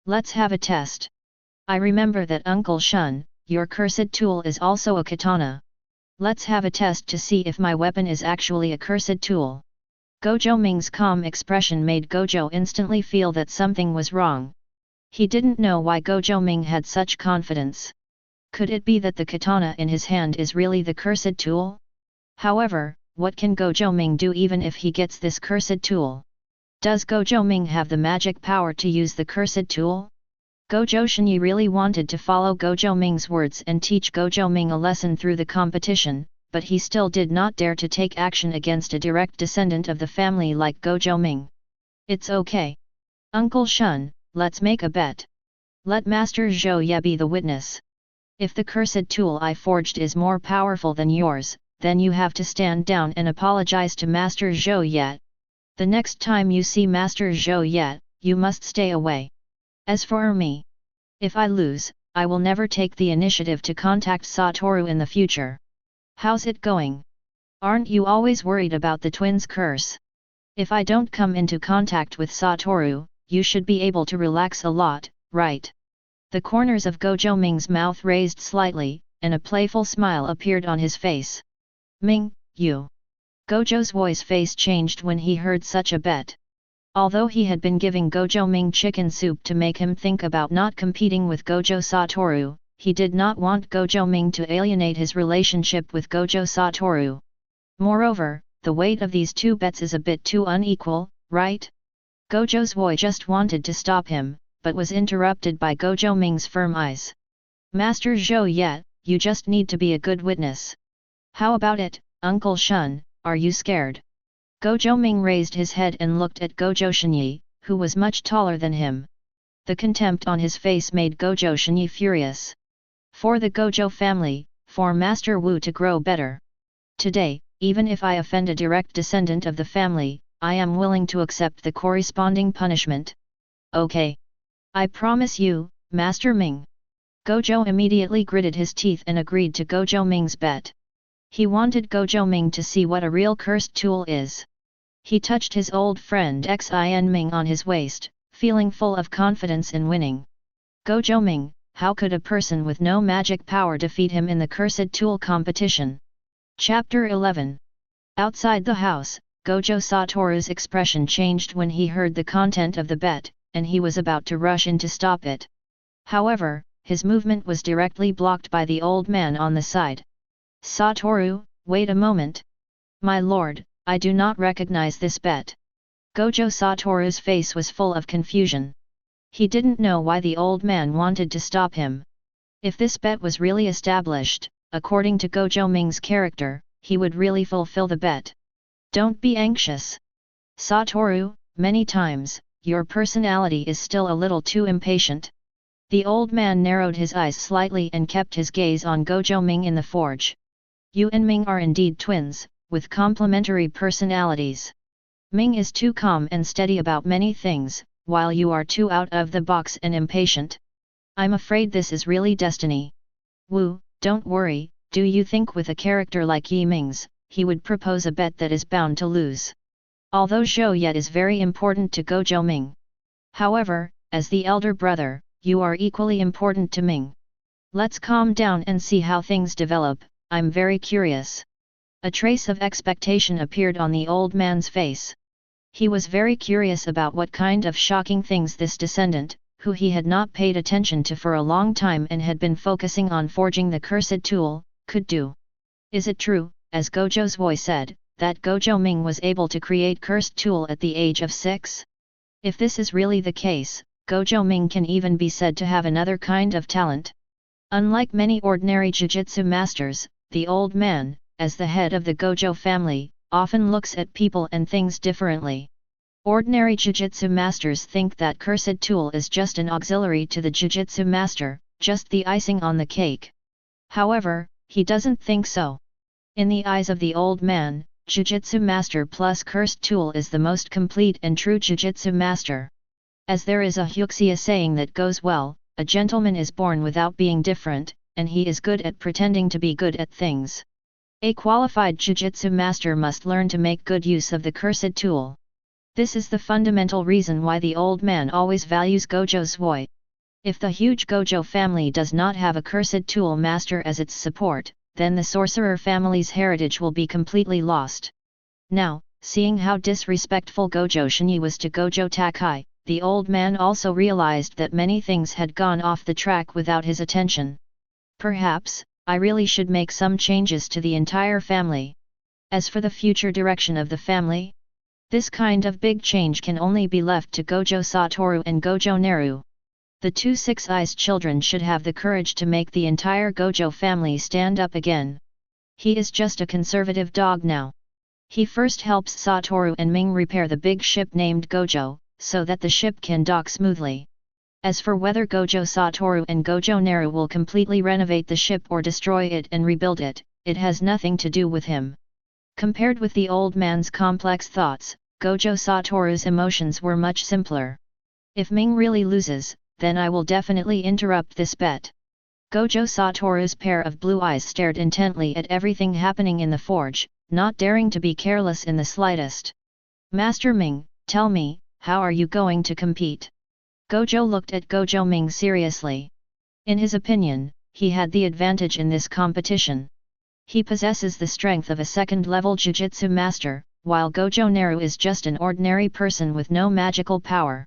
Let's have a test. I remember that Uncle Shun, your cursed tool is also a katana. Let's have a test to see if my weapon is actually a cursed tool. Gojo Ming's calm expression made Gojo instantly feel that something was wrong. He didn't know why Gojo Ming had such confidence. Could it be that the katana in his hand is really the cursed tool? However, what can Gojo Ming do even if he gets this cursed tool? Does Gojo Ming have the magic power to use the cursed tool? Gojo Shini really wanted to follow Gojo Ming's words and teach Gojo Ming a lesson through the competition, but he still did not dare to take action against a direct descendant of the family like Gojo Ming. It's okay. Uncle Shun, let's make a bet. Let Master Zhou Ye be the witness. If the cursed tool I forged is more powerful than yours, then you have to stand down and apologize to Master Zhou Ye. The next time you see Master Zhou Ye, you must stay away. As for me, if I lose, I will never take the initiative to contact Satoru in the future. How's it going? Aren't you always worried about the twins' curse? If I don't come into contact with Satoru, you should be able to relax a lot, right? The corners of Gojo Ming's mouth raised slightly, and a playful smile appeared on his face. Ming, you. Gojo's face changed when he heard such a bet. Although he had been giving Gojo Ming chicken soup to make him think about not competing with Gojo Satoru, he did not want Gojo Ming to alienate his relationship with Gojo Satoru. Moreover, the weight of these two bets is a bit too unequal, right? Gojo's just wanted to stop him, but was interrupted by Gojo Ming's firm eyes. Master Zhou, you just need to be a good witness. How about it, Uncle Shun, are you scared? Gojo Ming raised his head and looked at Gojo Shini, who was much taller than him. The contempt on his face made Gojo Shini furious. For the Gojo family, for Master Wu to grow better. Today, even if I offend a direct descendant of the family, I am willing to accept the corresponding punishment. Okay. I promise you, Master Ming. Gojo immediately gritted his teeth and agreed to Gojo Ming's bet. He wanted Gojo Ming to see what a real cursed tool is. He touched his old friend Xin Ming on his waist, feeling full of confidence in winning. Gojo Ming, how could a person with no magic power defeat him in the cursed tool competition? Chapter 11. Outside the house, Gojo Satoru's expression changed when he heard the content of the bet, and he was about to rush in to stop it. However, his movement was directly blocked by the old man on the side. Satoru, wait a moment. My lord, I do not recognize this bet. Gojo Satoru's face was full of confusion. He didn't know why the old man wanted to stop him. If this bet was really established, according to Gojo Ming's character, he would really fulfill the bet. Don't be anxious. Satoru, many times, your personality is still a little too impatient. The old man narrowed his eyes slightly and kept his gaze on Gojo Ming in the forge. You and Ming are indeed twins, with complementary personalities. Ming is too calm and steady about many things, while you are too out of the box and impatient. I'm afraid this is really destiny. Wu, don't worry, do you think with a character like Yi Ming's, he would propose a bet that is bound to lose? Although Zhou Yet is very important to Gojo Ming. However, as the elder brother, you are equally important to Ming. Let's calm down and see how things develop, I'm very curious. A trace of expectation appeared on the old man's face. He was very curious about what kind of shocking things this descendant, who he had not paid attention to for a long time and had been focusing on forging the cursed tool, could do. Is it true, as Gojo's voice said, that Gojo Ming was able to create cursed tool at the age of 6? If this is really the case, Gojo Ming can even be said to have another kind of talent. Unlike many ordinary jujutsu masters, the old man, as the head of the Gojo family, often looks at people and things differently. Ordinary jujutsu masters think that cursed tool is just an auxiliary to the jujutsu master, just the icing on the cake. However, he doesn't think so. In the eyes of the old man, jujutsu master plus cursed tool is the most complete and true jujutsu master. As there is a Hyuxia saying that goes well, a gentleman is born without being different, and he is good at pretending to be good at things. A qualified jujutsu master must learn to make good use of the cursed tool. This is the fundamental reason why the old man always values Gojo's voice. If the huge Gojo family does not have a cursed tool master as its support, then the sorcerer family's heritage will be completely lost. Now, seeing how disrespectful Gojo Shini was to Gojo Takai, the old man also realized that many things had gone off the track without his attention. Perhaps, I really should make some changes to the entire family. As for the future direction of the family, this kind of big change can only be left to Gojo Satoru and Gojo Naru. The two six-eyes children should have the courage to make the entire Gojo family stand up again. He is just a conservative dog now. He first helps Satoru and Ming repair the big ship named Gojo, so that the ship can dock smoothly. As for whether Gojo Satoru and Gojo Naru will completely renovate the ship or destroy it and rebuild it, it has nothing to do with him. Compared with the old man's complex thoughts, Gojo Satoru's emotions were much simpler. If Ming really loses, then I will definitely interrupt this bet. Gojo Satoru's pair of blue eyes stared intently at everything happening in the forge, not daring to be careless in the slightest. Master Ming, tell me, how are you going to compete? Gojo looked at Gojo Ming seriously. In his opinion, he had the advantage in this competition. He possesses the strength of a second-level Jujutsu master, while Gojo Naru is just an ordinary person with no magical power.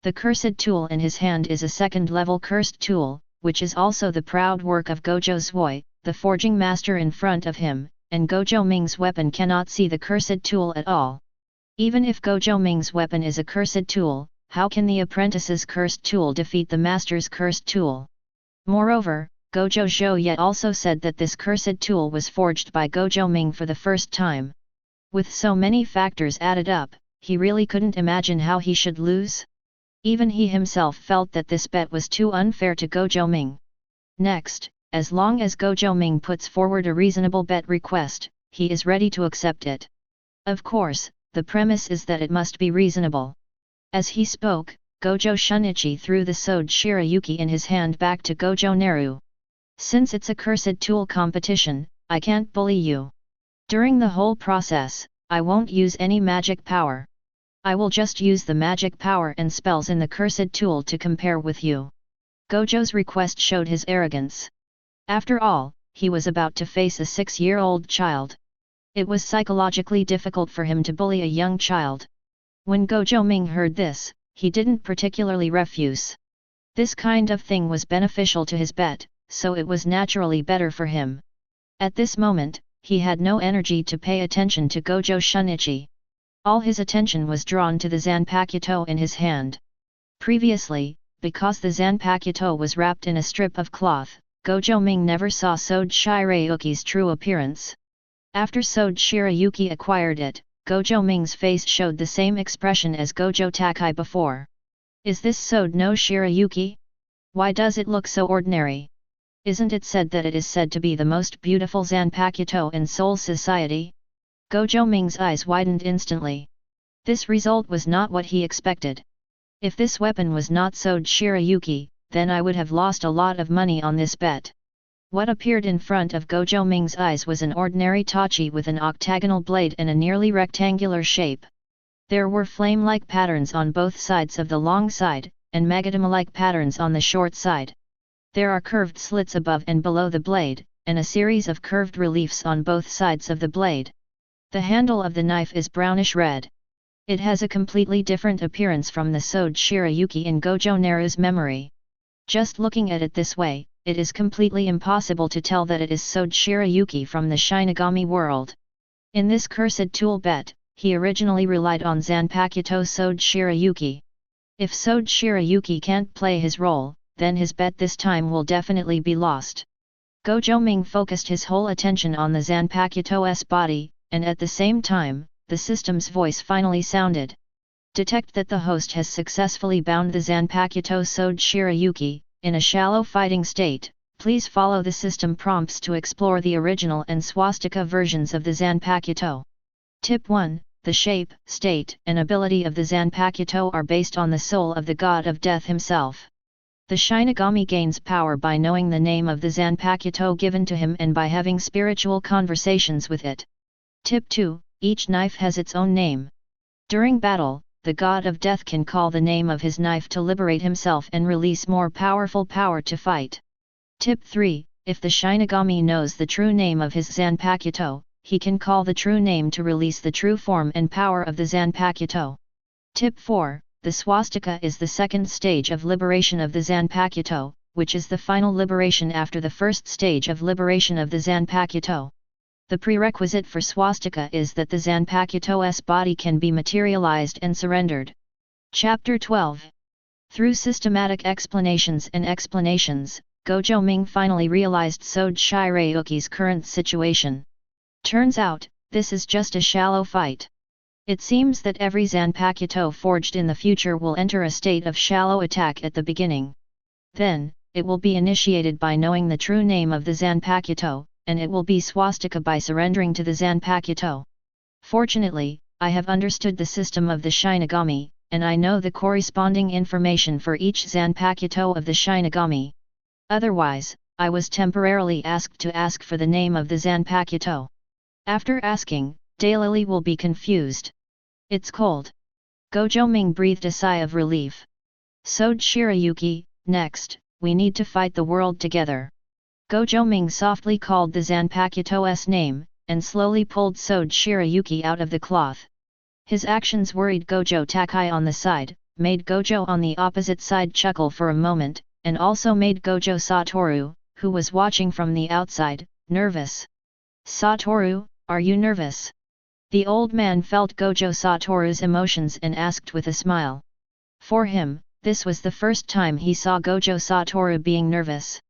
The cursed tool in his hand is a second-level cursed tool, which is also the proud work of Gojo Sui, the forging master in front of him, and Gojo Ming's weapon cannot see the cursed tool at all. Even if Gojo Ming's weapon is a cursed tool, how can the apprentice's cursed tool defeat the master's cursed tool? Moreover, Gojo Zhou also said that this cursed tool was forged by Gojo Ming for the first time. With so many factors added up, he really couldn't imagine how he should lose. Even he himself felt that this bet was too unfair to Gojo Ming. Next, as long as Gojo Ming puts forward a reasonable bet request, he is ready to accept it. Of course, the premise is that it must be reasonable. As he spoke, Gojo Shunichi threw the Sword Shirayuki in his hand back to Gojo Naru. Since it's a cursed tool competition, I can't bully you. During the whole process, I won't use any magic power. I will just use the magic power and spells in the cursed tool to compare with you. Gojo's request showed his arrogance. After all, he was about to face a 6-year-old child. It was psychologically difficult for him to bully a young child. When Gojo Ming heard this, he didn't particularly refuse. This kind of thing was beneficial to his bet, so it was naturally better for him. At this moment, he had no energy to pay attention to Gojo Shunichi. All his attention was drawn to the Zanpakuto in his hand. Previously, because the Zanpakuto was wrapped in a strip of cloth, Gojo Ming never saw Sword Shirayuki's true appearance. After Sword Shirayuki acquired it, Gojo Ming's face showed the same expression as Gojo Takai before. Is this Sword no Shirayuki? Why does it look so ordinary? Isn't it said that it is said to be the most beautiful Zanpakuto in Soul Society? Gojo Ming's eyes widened instantly. This result was not what he expected. If this weapon was not Sword Shirayuki, then I would have lost a lot of money on this bet. What appeared in front of Gojo Ming's eyes was an ordinary tachi with an octagonal blade and a nearly rectangular shape. There were flame-like patterns on both sides of the long side, and magatama-like patterns on the short side. There are curved slits above and below the blade, and a series of curved reliefs on both sides of the blade. The handle of the knife is brownish-red. It has a completely different appearance from the Sword Shirayuki in Gojo Naru's memory. Just looking at it this way, it is completely impossible to tell that it is Sword Shirayuki from the Shinigami world. In this cursed tool bet, he originally relied on Zanpakuto Sword Shirayuki. If Sword Shirayuki can't play his role, then his bet this time will definitely be lost. Gojo Ming focused his whole attention on the Zanpakuto's body, and at the same time, the system's voice finally sounded. Detect that the host has successfully bound the Zanpakuto Sword Shirayuki. In a shallow fighting state, please follow the system prompts to explore the original and swastika versions of the Zanpakuto. Tip 1. The shape, state, and ability of the Zanpakuto are based on the soul of the god of death himself. The Shinigami gains power by knowing the name of the Zanpakuto given to him and by having spiritual conversations with it. Tip 2. Each knife has its own name. During battle, the god of death can call the name of his knife to liberate himself and release more powerful power to fight. Tip 3. If the Shinigami knows the true name of his Zanpakuto, he can call the true name to release the true form and power of the Zanpakuto. Tip 4. The swastika is the second stage of liberation of the Zanpakuto, which is the final liberation after the first stage of liberation of the Zanpakuto. The prerequisite for swastika is that the Zanpakuto's body can be materialized and surrendered. Chapter 12. Through systematic explanations, Gojo Ming finally realized Sword Shirayuki's current situation. Turns out, this is just a shallow fight. It seems that every Zanpakuto forged in the future will enter a state of shallow attack at the beginning. Then, it will be initiated by knowing the true name of the Zanpakuto, and it will be swastika by surrendering to the Zanpakuto. Fortunately, I have understood the system of the Shinigami, and I know the corresponding information for each Zanpakuto of the Shinigami. Otherwise, I was temporarily asked to ask for the name of the Zanpakuto. After asking, Daylily will be confused. It's cold. Gojo Ming breathed a sigh of relief. Sode Shirayuki, next, we need to fight the world together. Gojo Ming softly called the Zanpakuto's name, and slowly pulled Sode Shirayuki out of the cloth. His actions worried Gojo Takai on the side, made Gojo on the opposite side chuckle for a moment, and also made Gojo Satoru, who was watching from the outside, nervous. Satoru, are you nervous? The old man felt Gojo Satoru's emotions and asked with a smile. For him, this was the first time he saw Gojo Satoru being nervous.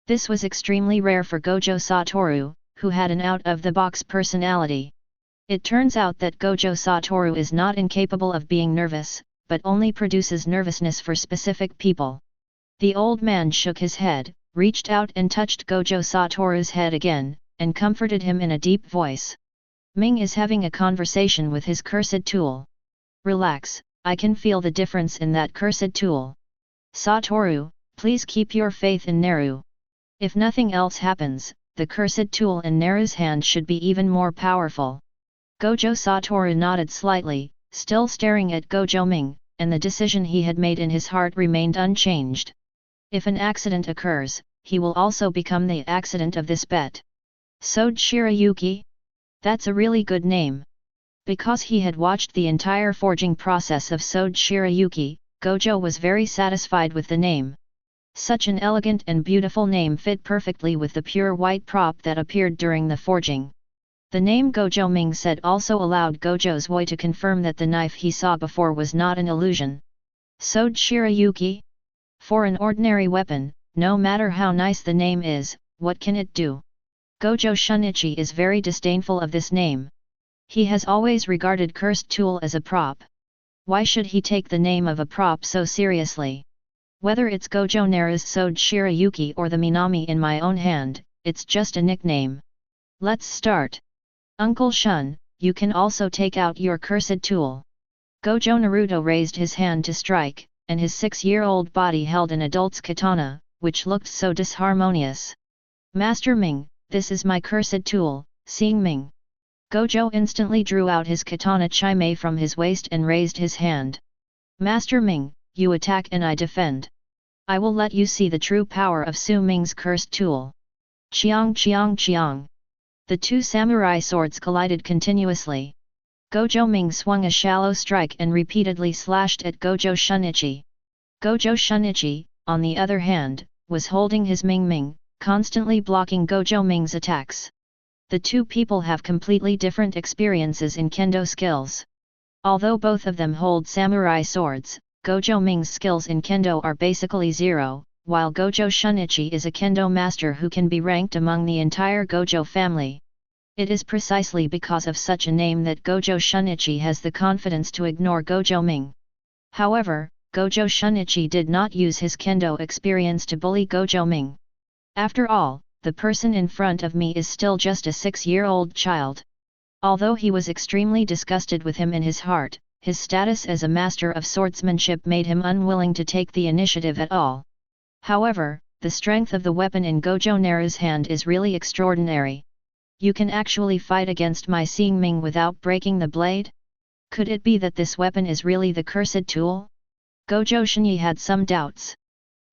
This was extremely rare for Gojo Satoru, who had an out-of-the-box personality. It turns out that Gojo Satoru is not incapable of being nervous, but only produces nervousness for specific people. The old man shook his head, reached out and touched Gojo Satoru's head again, and comforted him in a deep voice. Ming is having a conversation with his cursed tool. Relax, I can feel the difference in that cursed tool. Satoru, please keep your faith in Naru. If nothing else happens, the cursed tool in Naru's hand should be even more powerful. Gojo Satoru nodded slightly, still staring at Gojo Ming, and the decision he had made in his heart remained unchanged. If an accident occurs, he will also become the accident of this bet. Sode Shirayuki? That's a really good name. Because he had watched the entire forging process of Sode Shirayuki, Gojo was very satisfied with the name. Such an elegant and beautiful name fit perfectly with the pure white prop that appeared during the forging. The name Gojo Ming said also allowed Gojo's Woi to confirm that the knife he saw before was not an illusion. Sode Shirayuki? For an ordinary weapon, no matter how nice the name is, what can it do? Gojo Shunichi is very disdainful of this name. He has always regarded cursed tool as a prop. Why should he take the name of a prop so seriously? Whether it's Gojo Naru's Sode Shirayuki or the Minami in my own hand, it's just a nickname. Let's start. Uncle Shun, you can also take out your cursed tool. Gojo Naruto raised his hand to strike, and his 6-year-old body held an adult's katana, which looked so disharmonious. Master Ming, this is my cursed tool, Seeing Ming. Gojo instantly drew out his katana chime from his waist and raised his hand. Master Ming, you attack and I defend. I will let you see the true power of Su Ming's cursed tool. Chiang chiang chiang. The two samurai swords collided continuously. Gojo Ming swung a shallow strike and repeatedly slashed at Gojo Shunichi. Gojo Shunichi, on the other hand, was holding his Ming, constantly blocking Gojo Ming's attacks. The two people have completely different experiences in kendo skills. Although both of them hold samurai swords, Gojo Ming's skills in kendo are basically zero, while Gojo Shunichi is a kendo master who can be ranked among the entire Gojo family. It is precisely because of such a name that Gojo Shunichi has the confidence to ignore Gojo Ming. However, Gojo Shunichi did not use his kendo experience to bully Gojo Ming. After all, the person in front of me is still just a 6-year-old child. Although he was extremely disgusted with him in his heart, his status as a master of swordsmanship made him unwilling to take the initiative at all. However, the strength of the weapon in Gojo Naru's hand is really extraordinary. You can actually fight against my Seeing Ming without breaking the blade? Could it be that this weapon is really the cursed tool? Gojo Shini had some doubts.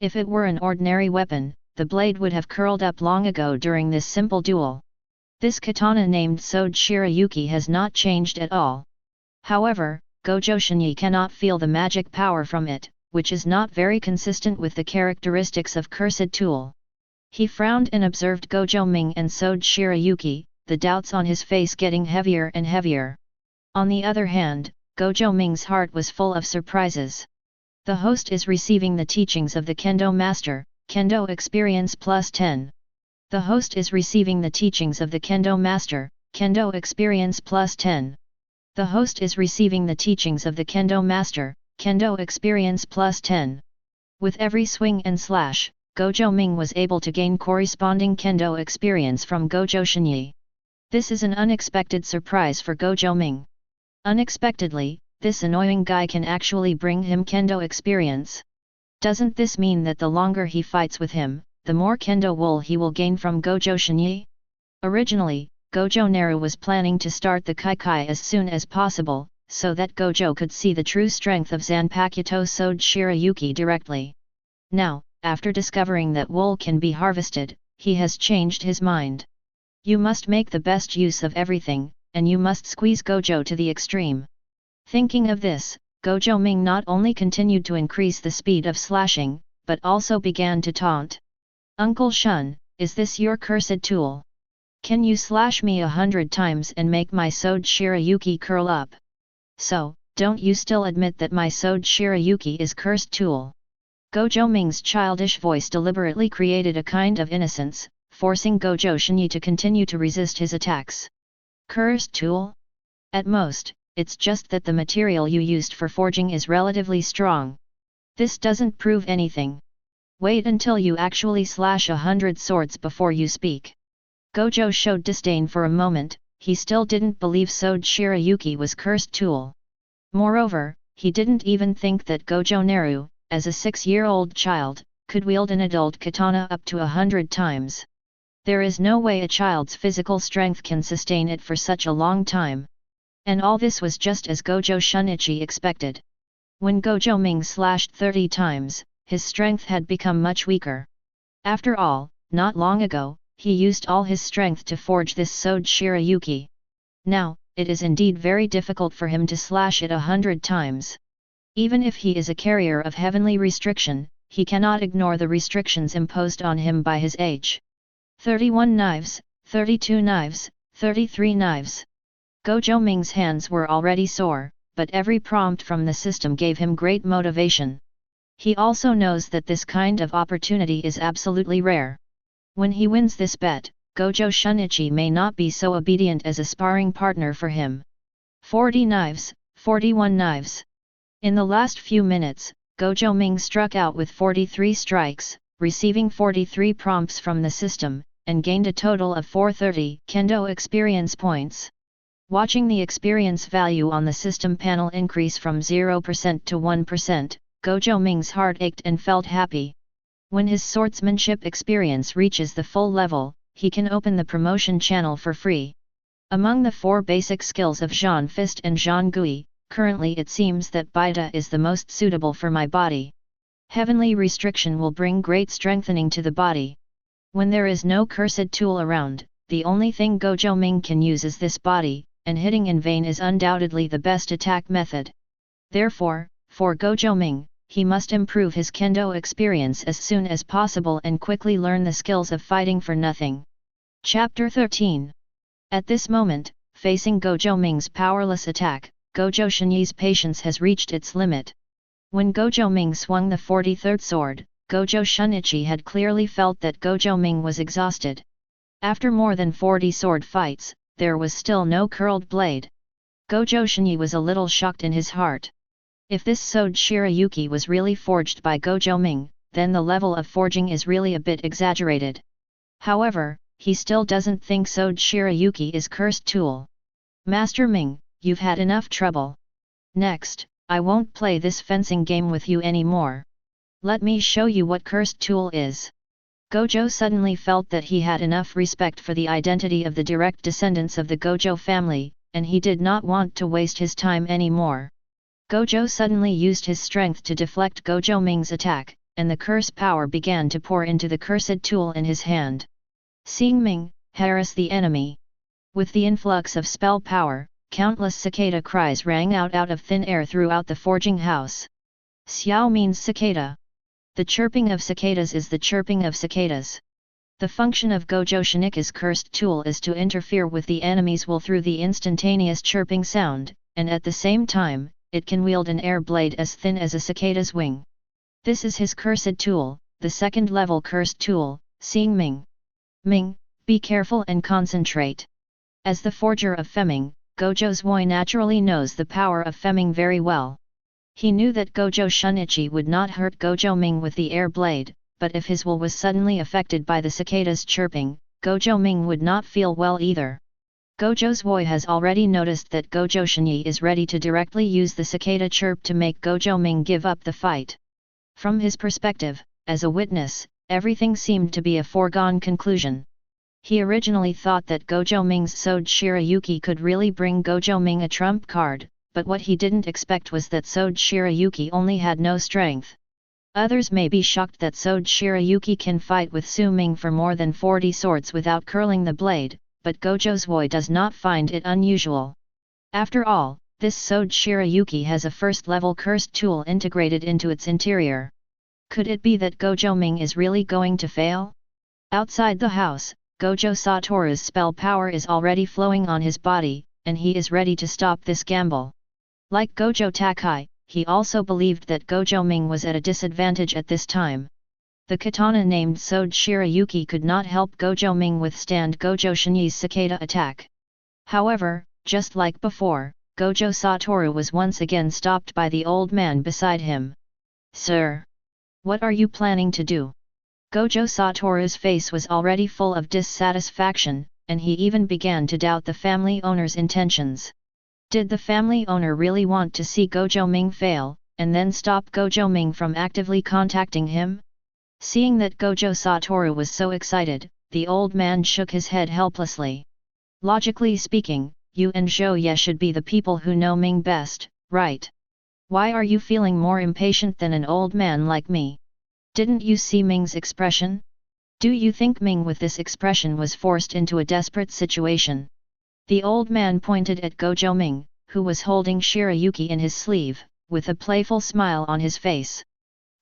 If it were an ordinary weapon, the blade would have curled up long ago during this simple duel. This katana named Sode Shirayuki has not changed at all. However, Gojo Shini cannot feel the magic power from it, which is not very consistent with the characteristics of cursed tool. He frowned and observed Gojo Ming and Sode Shirayuki, the doubts on his face getting heavier and heavier. On the other hand, Gojo Ming's heart was full of surprises. The host is receiving the teachings of the Kendo Master, Kendo Experience plus 10. The host is receiving the teachings of the Kendo Master, Kendo Experience plus 10. The host is receiving the teachings of the Kendo Master, Kendo Experience plus 10. With every swing and slash, Gojo Ming was able to gain corresponding kendo experience from Gojo Shini. This is an unexpected surprise for Gojo Ming. Unexpectedly, this annoying guy can actually bring him kendo experience. Doesn't this mean that the longer he fights with him, the more kendo wool he will gain from Gojo Shini? Originally, Gojo Naru was planning to start the Kaikai as soon as possible, so that Gojo could see the true strength of Zanpakuto Sword Shirayuki directly. Now, after discovering that wool can be harvested, he has changed his mind. You must make the best use of everything, and you must squeeze Gojo to the extreme. Thinking of this, Gojo Ming not only continued to increase the speed of slashing, but also began to taunt. Uncle Shun, is this your cursed tool? Can you slash me 100 times and make my Sword Shirayuki curl up? So, don't you still admit that my Sword Shirayuki is cursed tool? Gojo Ming's childish voice deliberately created a kind of innocence, forcing Gojo Shini to continue to resist his attacks. Cursed tool? At most, it's just that the material you used for forging is relatively strong. This doesn't prove anything. Wait until you actually slash 100 swords before you speak. Gojo showed disdain for a moment. He still didn't believe Sword Shirayuki was cursed tool. Moreover, he didn't even think that Gojo Naru, as a 6-year-old child, could wield an adult katana up to 100 times. There is no way a child's physical strength can sustain it for such a long time. And all this was just as Gojo Shunichi expected. When Gojo Ming slashed 30 times, his strength had become much weaker. After all, not long ago, he used all his strength to forge this Sword Shirayuki. Now, it is indeed very difficult for him to slash it 100 times. Even if he is a carrier of heavenly restriction, he cannot ignore the restrictions imposed on him by his age. 31 knives, 32 knives, 33 knives. Gojo Ming's hands were already sore, but every prompt from the system gave him great motivation. He also knows that this kind of opportunity is absolutely rare. When he wins this bet, Gojo Shunichi may not be so obedient as a sparring partner for him. 40 knives, 41 knives. In the last few minutes, Gojo Ming struck out with 43 strikes, receiving 43 prompts from the system, and gained a total of 430 kendo experience points. Watching the experience value on the system panel increase from 0% to 1%, Gojo Ming's heart ached and felt happy. When his swordsmanship experience reaches the full level, he can open the promotion channel for free. Among the 4 basic skills of Zhan Fist and Zhan Gui, currently it seems that Baita is the most suitable for my body. Heavenly restriction will bring great strengthening to the body. When there is no cursed tool around, the only thing Gojo Ming can use is this body, and hitting in vain is undoubtedly the best attack method. Therefore, for Gojo Ming, he must improve his kendo experience as soon as possible and quickly learn the skills of fighting for nothing. Chapter 13. At this moment, facing Gojo Ming's powerless attack, Gojo Shini's patience has reached its limit. When Gojo Ming swung the 43rd sword, Gojo Shunichi had clearly felt that Gojo Ming was exhausted. After more than 40 sword fights, there was still no curled blade. Gojo Shini was a little shocked in his heart. If this Sword Shirayuki was really forged by Gojo Ming, then the level of forging is really a bit exaggerated. However, he still doesn't think Sword Shirayuki is cursed tool. Master Ming, you've had enough trouble. Next, I won't play this fencing game with you anymore. Let me show you what cursed tool is. Gojo suddenly felt that he had enough respect for the identity of the direct descendants of the Gojo family, and he did not want to waste his time anymore. Gojo suddenly used his strength to deflect Gojo Ming's attack, and the curse power began to pour into the cursed tool in his hand. Seeing Ming harass the enemy. With the influx of spell power, countless cicada cries rang out of thin air throughout the forging house. Xiao means cicada. The chirping of cicadas is the chirping of cicadas. The function of Gojo Shinichi's cursed tool is to interfere with the enemy's will through the instantaneous chirping sound, and at the same time, it can wield an air blade as thin as a cicada's wing. This is his cursed tool, the second-level cursed tool, Seeing Ming. Ming, be careful and concentrate. As the forger of Femming, Gojo Zui naturally knows the power of Femming very well. He knew that Gojo Shunichi would not hurt Gojo Ming with the air blade, but if his will was suddenly affected by the cicada's chirping, Gojo Ming would not feel well either. Gojo Zui has already noticed that Gojo Shini is ready to directly use the cicada chirp to make Gojo Ming give up the fight. From his perspective, as a witness, everything seemed to be a foregone conclusion. He originally thought that Gojo Ming's Sword Shirayuki could really bring Gojo Ming a trump card, but what he didn't expect was that Sode Shirayuki only had no strength. Others may be shocked that Sode Shirayuki can fight with Su Ming for more than 40 swords without curling the blade, but Gojo Zui does not find it unusual. After all, this Sode Shirayuki has a first-level cursed tool integrated into its interior. Could it be that Gojo Ming is really going to fail? Outside the house, Gojo Satoru's spell power is already flowing on his body, and he is ready to stop this gamble. Like Gojo Takai, he also believed that Gojo Ming was at a disadvantage at this time. The katana named Sode Shirayuki could not help Gojo Ming withstand Gojo Shini's cicada attack. However, just like before, Gojo Satoru was once again stopped by the old man beside him. "Sir, what are you planning to do?" Gojo Satoru's face was already full of dissatisfaction, and he even began to doubt the family owner's intentions. Did the family owner really want to see Gojo Ming fail, and then stop Gojo Ming from actively contacting him? Seeing that Gojo Satoru was so excited, the old man shook his head helplessly. Logically speaking, you and Zhou Ye should be the people who know Ming best, right? Why are you feeling more impatient than an old man like me? Didn't you see Ming's expression? Do you think Ming with this expression was forced into a desperate situation? The old man pointed at Gojo Ming, who was holding Shirayuki in his sleeve, with a playful smile on his face.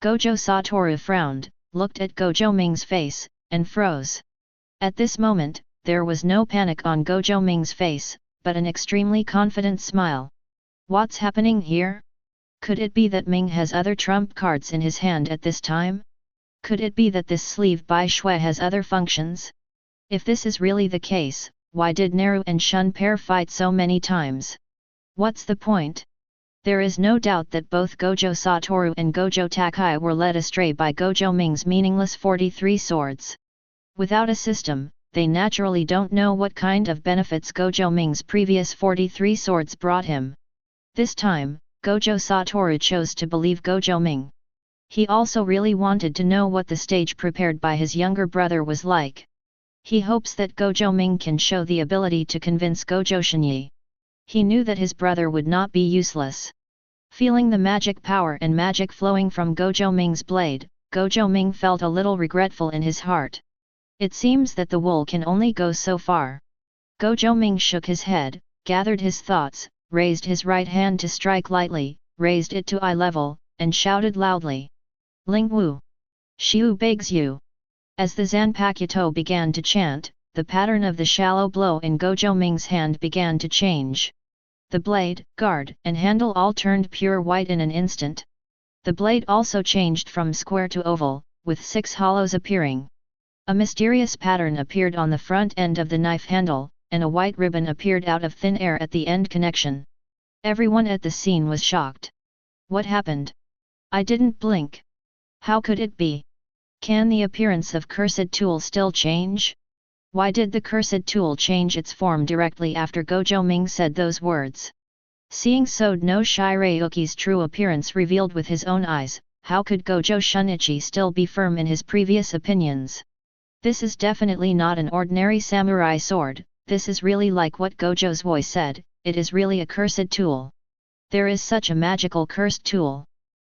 Gojo Satoru frowned, looked at Gojo Ming's face, and froze. At this moment, there was no panic on Gojo Ming's face, but an extremely confident smile. What's happening here? Could it be that Ming has other trump cards in his hand at this time? Could it be that this sleeve by Shui has other functions? If this is really the case, why did Naru and Shun pair fight so many times? What's the point? There is no doubt that both Gojo Satoru and Gojo Takai were led astray by Gojo Ming's meaningless 43 swords. Without a system, they naturally don't know what kind of benefits Gojo Ming's previous 43 swords brought him. This time, Gojo Satoru chose to believe Gojo Ming. He also really wanted to know what the stage prepared by his younger brother was like. He hopes that Gojo Ming can show the ability to convince Gojo Shini. He knew that his brother would not be useless. Feeling the magic power and magic flowing from Gojo Ming's blade, Gojo Ming felt a little regretful in his heart. It seems that the wool can only go so far. Gojo Ming shook his head, gathered his thoughts, raised his right hand to strike lightly, raised it to eye level, and shouted loudly. "Ling Wu! Xiu begs you!" As the Zanpakuto began to chant, the pattern of the shallow blow in Gojo Ming's hand began to change. The blade, guard, and handle all turned pure white in an instant. The blade also changed from square to oval, with 6 hollows appearing. A mysterious pattern appeared on the front end of the knife handle, and a white ribbon appeared out of thin air at the end connection. Everyone at the scene was shocked. What happened? I didn't blink. How could it be? Can the appearance of cursed tool still change? Why did the cursed tool change its form directly after Gojo Ming said those words? Seeing Sode no Shirayuki's true appearance revealed with his own eyes, how could Gojo Shunichi still be firm in his previous opinions? This is definitely not an ordinary samurai sword, this is really like what Gojo's voice said, it is really a cursed tool. There is such a magical cursed tool.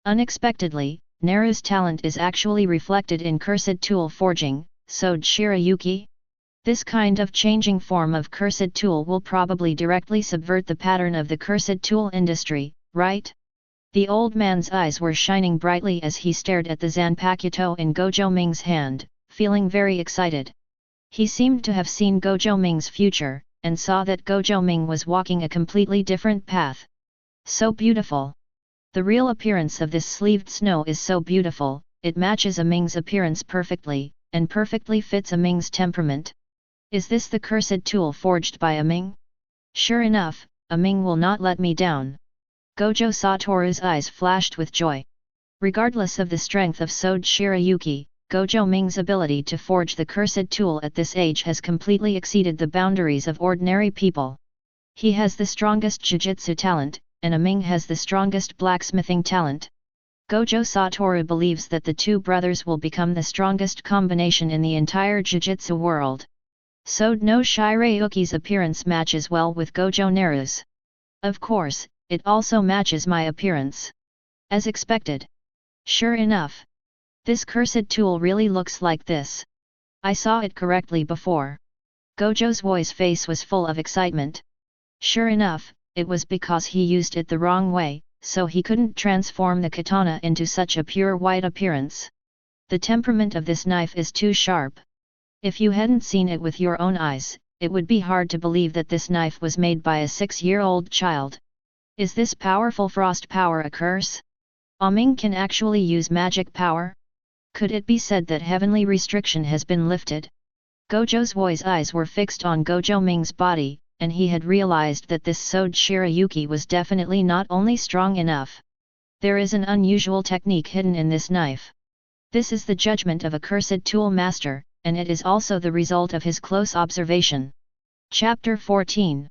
Unexpectedly, Naru's talent is actually reflected in cursed tool forging, Sode Shirayuki. This kind of changing form of cursed tool will probably directly subvert the pattern of the cursed tool industry, right? The old man's eyes were shining brightly as he stared at the Zanpakuto in Gojo Ming's hand, feeling very excited. He seemed to have seen Gojo Ming's future, and saw that Gojo Ming was walking a completely different path. So beautiful! The real appearance of this sleeved snow is so beautiful, it matches a Ming's appearance perfectly, and perfectly fits a Ming's temperament. Is this the cursed tool forged by a Ming? Sure enough, a Ming will not let me down. Gojo Satoru's eyes flashed with joy. Regardless of the strength of Sode Shirayuki, Gojo Ming's ability to forge the cursed tool at this age has completely exceeded the boundaries of ordinary people. He has the strongest jujutsu talent, and a Ming has the strongest blacksmithing talent. Gojo Satoru believes that the two brothers will become the strongest combination in the entire jujutsu world. Sode no Shirayuki's appearance matches well with Gojo Naru's. Of course, it also matches my appearance. As expected. Sure enough. This cursed tool really looks like this. I saw it correctly before. Gojo's boy's face was full of excitement. Sure enough, it was because he used it the wrong way, so he couldn't transform the katana into such a pure white appearance. The temperament of this knife is too sharp. If you hadn't seen it with your own eyes, it would be hard to believe that this knife was made by a 6-year-old child. Is this powerful frost power a curse? Ming can actually use magic power? Could it be said that heavenly restriction has been lifted? Gojo's boy's eyes were fixed on Gojo Ming's body, and he had realized that this Sode Shirayuki was definitely not only strong enough. There is an unusual technique hidden in this knife. This is the judgment of a cursed tool master, and it is also the result of his close observation. Chapter 14.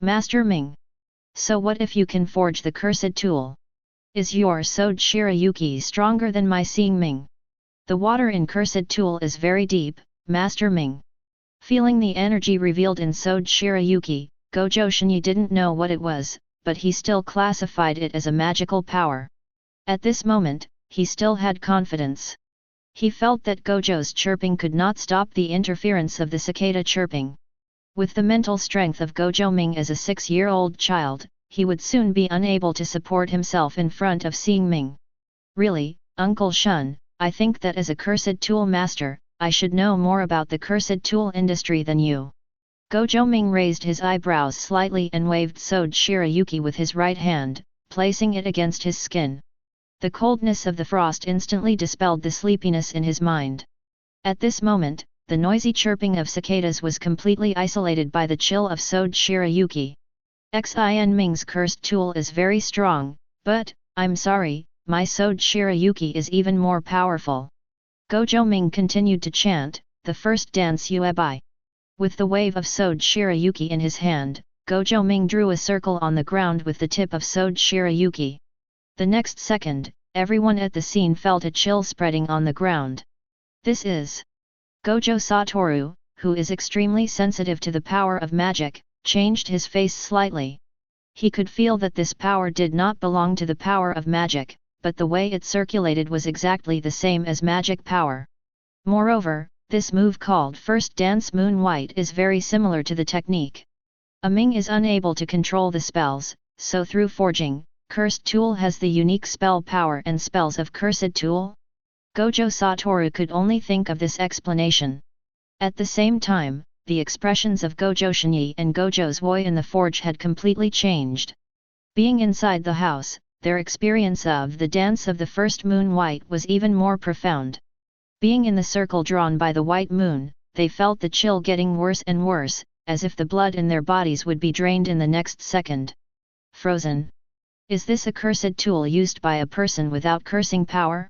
Master Ming. So what if you can forge the cursed tool? Is your Sode Shirayuki stronger than my Seeing Ming? The water in cursed tool is very deep, Master Ming. Feeling the energy revealed in Sode Shirayuki, Gojo Shini didn't know what it was, but he still classified it as a magical power. At this moment, he still had confidence. He felt that Gojo's chirping could not stop the interference of the cicada chirping. With the mental strength of Gojo Ming as a 6-year-old child, he would soon be unable to support himself in front of Seeing Ming. Really, Uncle Shun, I think that as a cursed tool master, I should know more about the cursed tool industry than you. Gojo Ming raised his eyebrows slightly and waved Sode Shirayuki with his right hand, placing it against his skin. The coldness of the frost instantly dispelled the sleepiness in his mind. At this moment, the noisy chirping of cicadas was completely isolated by the chill of Sode Shirayuki. Xin Ming's cursed tool is very strong, but, I'm sorry, my Sode Shirayuki is even more powerful. Gojo Ming continued to chant, the first dance Uebai. With the wave of Sode Shirayuki in his hand, Gojo Ming drew a circle on the ground with the tip of Sode Shirayuki. The next second, everyone at the scene felt a chill spreading on the ground. This is Gojo Satoru, who is extremely sensitive to the power of magic, changed his face slightly. He could feel that this power did not belong to the power of magic, but the way it circulated was exactly the same as magic power. Moreover, this move called First Dance Moon White is very similar to the technique. Ming is unable to control the spells, so through forging, Cursed Tool has the unique spell power and spells of Cursed Tool? Gojo Satoru could only think of this explanation. At the same time, the expressions of Gojo Shini and Gojo's boy in the forge had completely changed. Being inside the house, their experience of the dance of the first moon white was even more profound. Being in the circle drawn by the white moon, they felt the chill getting worse and worse, as if the blood in their bodies would be drained in the next second. Frozen. Is this a cursed tool used by a person without cursing power?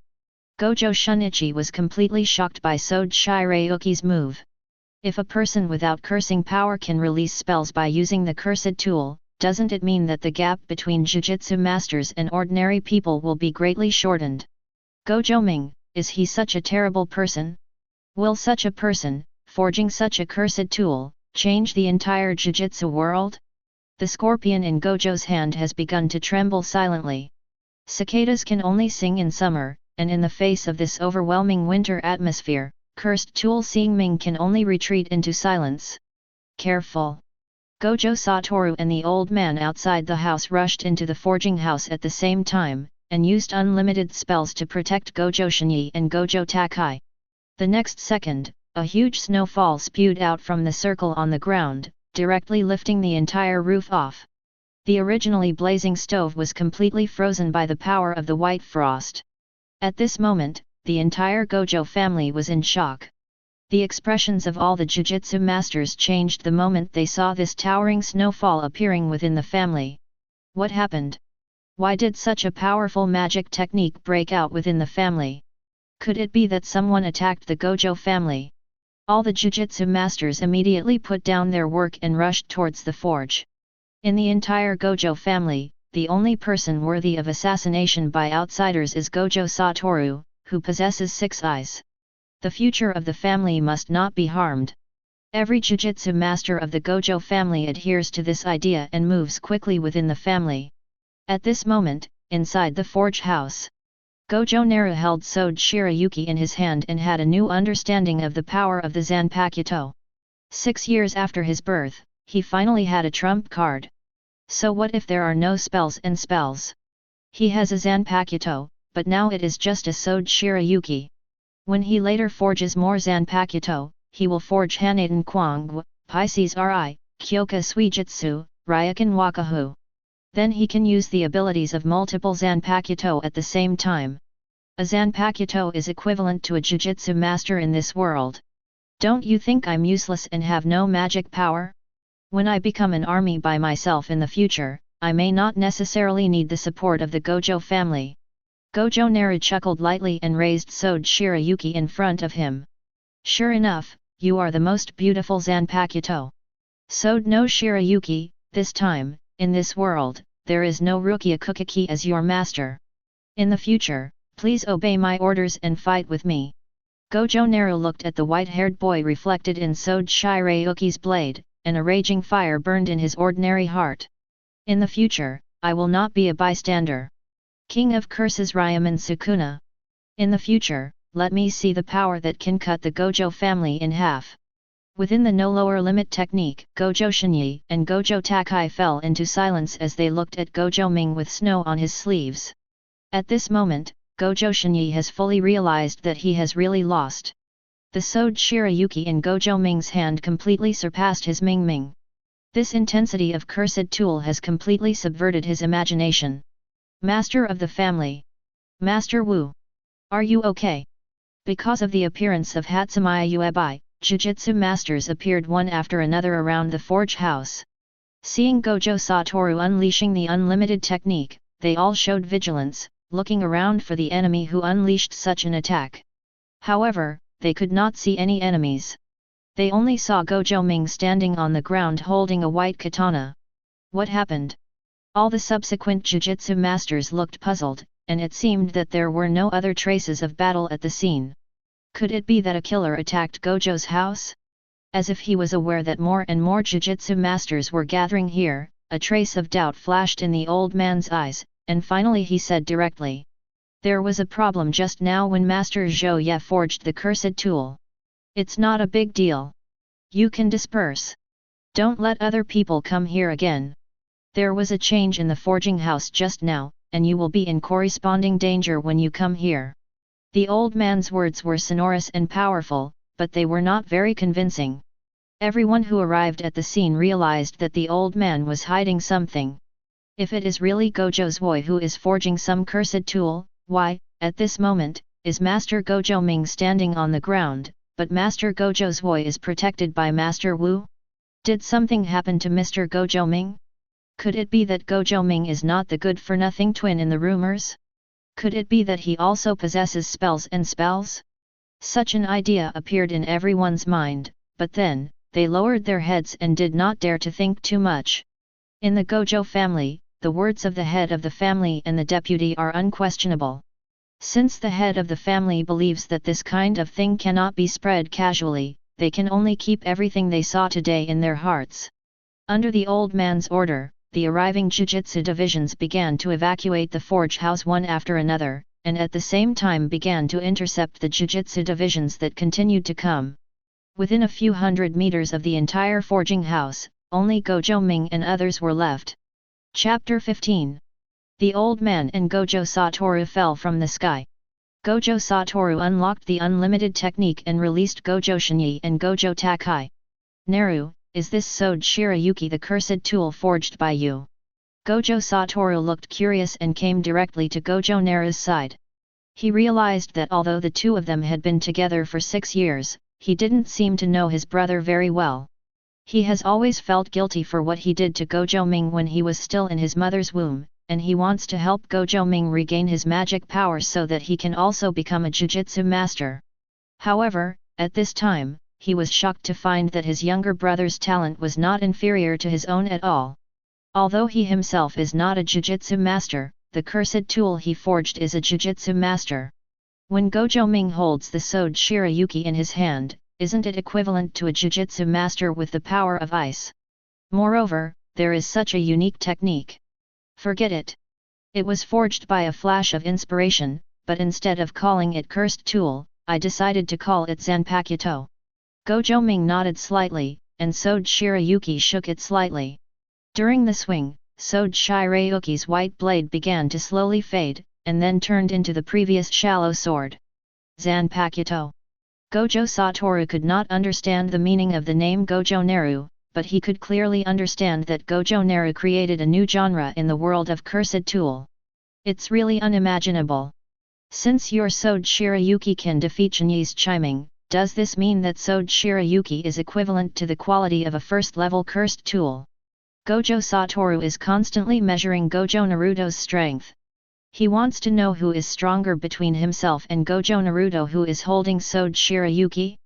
Gojo Shunichi was completely shocked by Sode Shirayuki's move. If a person without cursing power can release spells by using the cursed tool, doesn't it mean that the gap between Jujutsu masters and ordinary people will be greatly shortened? Gojo Ming, is he such a terrible person? Will such a person, forging such a cursed tool, change the entire Jujutsu world? The scorpion in Gojo's hand has begun to tremble silently. Cicadas can only sing in summer, and in the face of this overwhelming winter atmosphere, cursed tool Seeing Ming can only retreat into silence. Careful! Gojo Satoru and the old man outside the house rushed into the forging house at the same time, and used unlimited spells to protect Gojo Shini and Gojo Takai. The next second, a huge snowfall spewed out from the circle on the ground, directly lifting the entire roof off. The originally blazing stove was completely frozen by the power of the white frost. At this moment, the entire Gojo family was in shock. The expressions of all the Jujutsu masters changed the moment they saw this towering snowfall appearing within the family. What happened? Why did such a powerful magic technique break out within the family? Could it be that someone attacked the Gojo family? All the Jujutsu masters immediately put down their work and rushed towards the forge. In the entire Gojo family, the only person worthy of assassination by outsiders is Gojo Satoru, who possesses 6 eyes. The future of the family must not be harmed. Every Jujutsu master of the Gojo family adheres to this idea and moves quickly within the family. At this moment, inside the forge house, Gojo Naru held Sword Shirayuki in his hand and had a new understanding of the power of the Zanpakuto. 6 years after his birth, he finally had a trump card. So what if there are no spells and spells? He has a Zanpakuto, but now it is just a Sword Shirayuki. When he later forges more Zanpakuto, he will forge Hanaten Kwangwa, Pisces Ri, Kyoka Suijutsu, Ryakan Wakahu. Then he can use the abilities of multiple Zanpakuto at the same time. A Zanpakuto is equivalent to a Jujutsu master in this world. Don't you think I'm useless and have no magic power? When I become an army by myself in the future, I may not necessarily need the support of the Gojo family. Gojo Naru chuckled lightly and raised Sword Shirayuki in front of him. Sure enough, you are the most beautiful Zanpakuto. Sword no Shirayuki, this time, in this world, there is no Rukia Kukiki as your master. In the future, please obey my orders and fight with me. Gojo Naru looked at the white-haired boy reflected in Sword Shirayuki's blade, and a raging fire burned in his ordinary heart. In the future, I will not be a bystander. King of Curses Ryaman Sukuna. In the future, let me see the power that can cut the Gojo family in half. Within the no lower limit technique, Gojo Shini and Gojo Takai fell into silence as they looked at Gojo Ming with snow on his sleeves. At this moment, Gojo Shini has fully realized that he has really lost. The Sword Shirayuki in Gojo Ming's hand completely surpassed his Ming Ming. This intensity of cursed tool has completely subverted his imagination. Master of the family. Master Wu. Are you okay? Because of the appearance of Hatsumaya Uebai, Jujutsu masters appeared one after another around the forge house. Seeing Gojo Satoru unleashing the unlimited technique, they all showed vigilance, looking around for the enemy who unleashed such an attack. However, they could not see any enemies. They only saw Gojo Ming standing on the ground holding a white katana. What happened? All the subsequent Jujutsu masters looked puzzled, and it seemed that there were no other traces of battle at the scene. Could it be that a killer attacked Gojo's house? As if he was aware that more and more Jujutsu masters were gathering here, a trace of doubt flashed in the old man's eyes, and finally he said directly. There was a problem just now when Master Zhou Ye forged the cursed tool. It's not a big deal. You can disperse. Don't let other people come here again. There was a change in the forging house just now, and you will be in corresponding danger when you come here. The old man's words were sonorous and powerful, but they were not very convincing. Everyone who arrived at the scene realized that the old man was hiding something. If it is really Gojo's boy who is forging some cursed tool, why, at this moment, is Master Gojo Ming standing on the ground, but Master Gojo's boy is protected by Master Wu? Did something happen to Mr. Gojo Ming? Could it be that Gojo Ming is not the good-for-nothing twin in the rumors? Could it be that he also possesses spells and spells? Such an idea appeared in everyone's mind, but then, they lowered their heads and did not dare to think too much. In the Gojo family, the words of the head of the family and the deputy are unquestionable. Since the head of the family believes that this kind of thing cannot be spread casually, they can only keep everything they saw today in their hearts. Under the old man's order, the arriving Jujutsu divisions began to evacuate the forge house one after another, and at the same time began to intercept the Jujutsu divisions that continued to come. Within a few hundred meters of the entire forging house, only Gojo Ming and others were left. Chapter 15. The old man and Gojo Satoru fell from the sky. Gojo Satoru unlocked the unlimited technique and released Gojo Shini and Gojo Takai. Naru, is this Sword Shirayuki the cursed tool forged by you? Gojo Satoru looked curious and came directly to Gojo Naru's side. He realized that although the two of them had been together for 6 years, he didn't seem to know his brother very well. He has always felt guilty for what he did to Gojo Ming when he was still in his mother's womb, and he wants to help Gojo Ming regain his magic power so that he can also become a Jujutsu master. However, at this time, he was shocked to find that his younger brother's talent was not inferior to his own at all. Although he himself is not a Jujutsu master, the cursed tool he forged is a Jujutsu master. When Gojo Ming holds the Sword Shirayuki in his hand, isn't it equivalent to a Jujutsu master with the power of ice? Moreover, there is such a unique technique. Forget it. It was forged by a flash of inspiration, but instead of calling it cursed tool, I decided to call it Zanpakuto. Gojo Ming nodded slightly, and Sode Shirayuki shook it slightly. During the swing, Sode Shirayuki's white blade began to slowly fade, and then turned into the previous shallow sword. Zanpakuto. Gojo Satoru could not understand the meaning of the name Gojo Naru, but he could clearly understand that Gojo Naru created a new genre in the world of cursed tool. It's really unimaginable. Since your Sode Shirayuki can defeat Chinese chiming, does this mean that Sode Shirayuki is equivalent to the quality of a first-level cursed tool? Gojo Satoru is constantly measuring Gojo Naruto's strength. He wants to know who is stronger between himself and Gojo Naruto, who is holding Sode Shirayuki.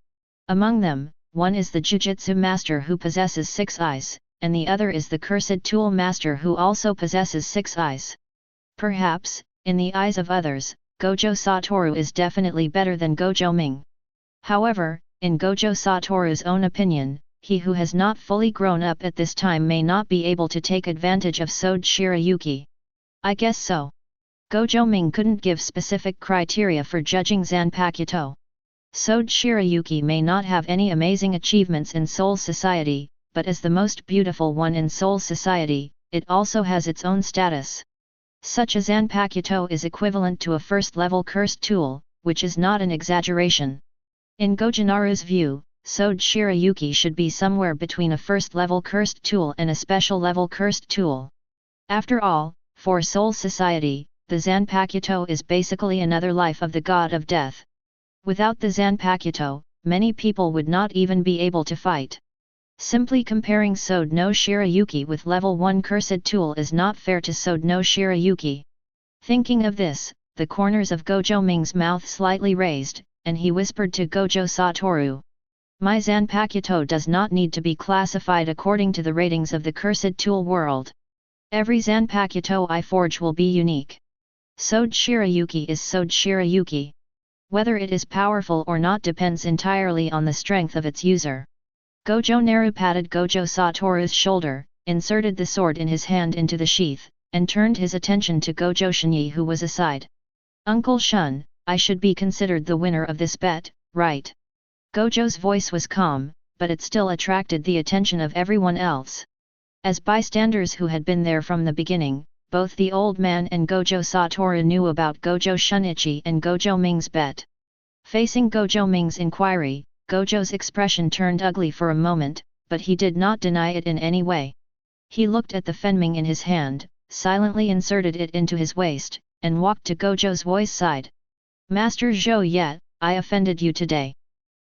Among them, one is the Jujutsu master who possesses 6 eyes, and the other is the cursed tool master who also possesses 6 eyes. Perhaps, in the eyes of others, Gojo Satoru is definitely better than Gojo Ming. However, in Gojo Satoru's own opinion, he who has not fully grown up at this time may not be able to take advantage of Sode Shirayuki. I guess so. Gojo Ming couldn't give specific criteria for judging Zanpakuto. Sode Shirayuki may not have any amazing achievements in Soul Society, but as the most beautiful one in Soul Society, it also has its own status. Such a Zanpakuto is equivalent to a first-level cursed tool, which is not an exaggeration. In Gojo Naru's view, Sode Shirayuki should be somewhere between a first-level cursed tool and a special-level cursed tool. After all, for Soul Society, the Zanpakuto is basically another life of the god of death. Without the Zanpakuto, many people would not even be able to fight. Simply comparing Sode no Shirayuki with level 1 cursed tool is not fair to Sode no Shirayuki. Thinking of this, the corners of Gojo Ming's mouth slightly raised, and he whispered to Gojo Satoru. My Zanpakuto does not need to be classified according to the ratings of the cursed tool world. Every Zanpakuto I forge will be unique. Sode Shirayuki is Sode Shirayuki. Whether it is powerful or not depends entirely on the strength of its user. Gojo Naru patted Gojo Satoru's shoulder, inserted the sword in his hand into the sheath, and turned his attention to Gojo Shini, who was aside. Uncle Shun, I should be considered the winner of this bet, right? Gojo's voice was calm, but it still attracted the attention of everyone else. As bystanders who had been there from the beginning, both the old man and Gojo Satoru knew about Gojo Shunichi and Gojo Ming's bet. Facing Gojo Ming's inquiry, Gojo's expression turned ugly for a moment, but he did not deny it in any way. He looked at the fenming in his hand, silently inserted it into his waist, and walked to Gojo's voice side. Master Zhou Ye, I offended you today.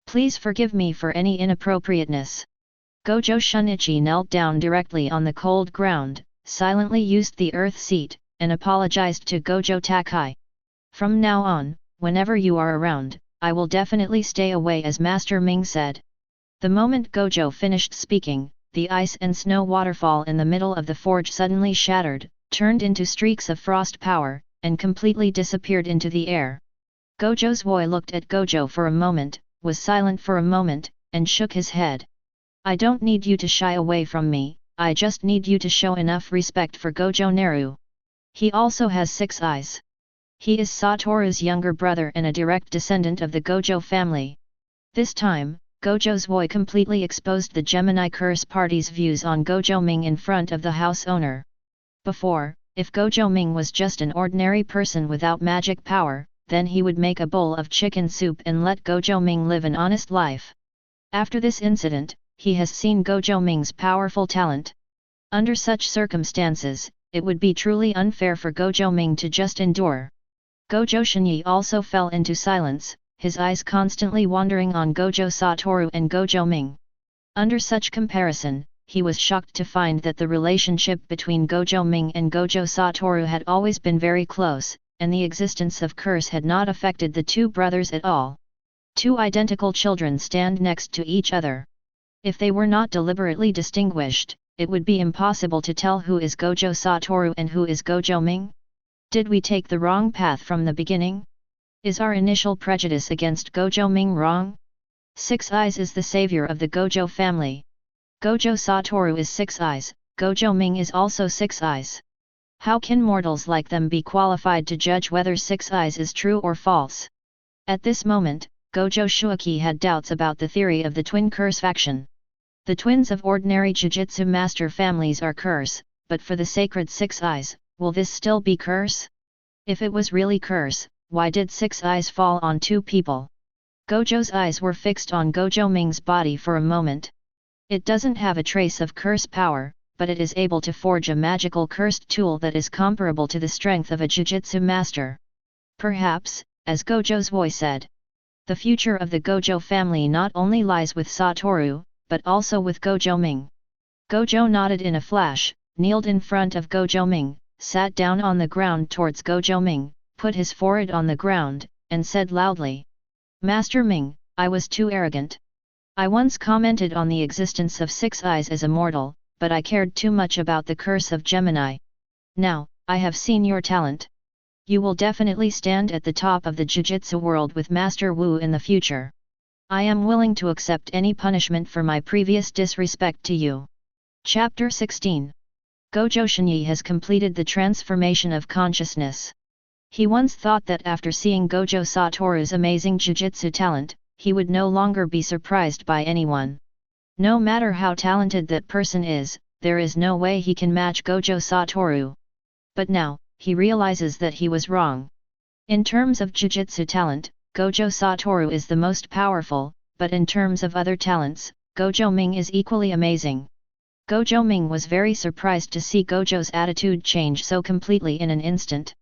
Please forgive me for any inappropriateness. Gojo Shunichi knelt down directly on the cold ground, silently used the earth seat, and apologized to Gojo Takai. From now on, whenever you are around, I will definitely stay away, as Master Ming said. The moment Gojo finished speaking, the ice and snow waterfall in the middle of the forge suddenly shattered, turned into streaks of frost power, and completely disappeared into the air. Gojo's boy looked at Gojo for a moment, was silent for a moment, and shook his head. I don't need you to shy away from me, I just need you to show enough respect for Gojo Naru. He also has 6 eyes. He is Satoru's younger brother and a direct descendant of the Gojo family. This time, Gojo's boy completely exposed the Gemini Curse Party's views on Gojo Ming in front of the house owner. Before, if Gojo Ming was just an ordinary person without magic power, then he would make a bowl of chicken soup and let Gojo Ming live an honest life. After this incident, he has seen Gojo Ming's powerful talent. Under such circumstances, it would be truly unfair for Gojo Ming to just endure. Gojo Shini also fell into silence, his eyes constantly wandering on Gojo Satoru and Gojo Ming. Under such comparison, he was shocked to find that the relationship between Gojo Ming and Gojo Satoru had always been very close, and the existence of curse had not affected the two brothers at all. Two identical children stand next to each other. If they were not deliberately distinguished, it would be impossible to tell who is Gojo Satoru and who is Gojo Ming. Did we take the wrong path from the beginning? Is our initial prejudice against Gojo Ming wrong? 6 Eyes is the savior of the Gojo family. Gojo Satoru is 6 Eyes, Gojo Ming is also 6 Eyes. How can mortals like them be qualified to judge whether Six Eyes is true or false? At this moment, Gojo Shuaki had doubts about the theory of the twin curse faction. The twins of ordinary Jujutsu master families are curse, but for the sacred Six Eyes, will this still be curse? If it was really curse, why did Six Eyes fall on two people? Gojo's eyes were fixed on Gojo Ming's body for a moment. It doesn't have a trace of curse power, but it is able to forge a magical cursed tool that is comparable to the strength of a Jujutsu master. Perhaps, as Gojo's voice said, the future of the Gojo family not only lies with Satoru, but also with Gojo Ming. Gojo nodded in a flash, kneeled in front of Gojo Ming, sat down on the ground towards Gojo Ming, put his forehead on the ground, and said loudly, "Master Ming, I was too arrogant. I once commented on the existence of Six Eyes as a mortal, but I cared too much about the curse of Gemini. Now, I have seen your talent. You will definitely stand at the top of the Jujutsu world with Master Wu in the future. I am willing to accept any punishment for my previous disrespect to you." Chapter 16. Gojo Shini has completed the transformation of consciousness. He once thought that after seeing Gojo Satoru's amazing Jujutsu talent, he would no longer be surprised by anyone. No matter how talented that person is, there is no way he can match Gojo Satoru. But now, he realizes that he was wrong. In terms of Jujutsu talent, Gojo Satoru is the most powerful, but in terms of other talents, Gojo Ming is equally amazing. Gojo Ming was very surprised to see Gojo's attitude change so completely in an instant.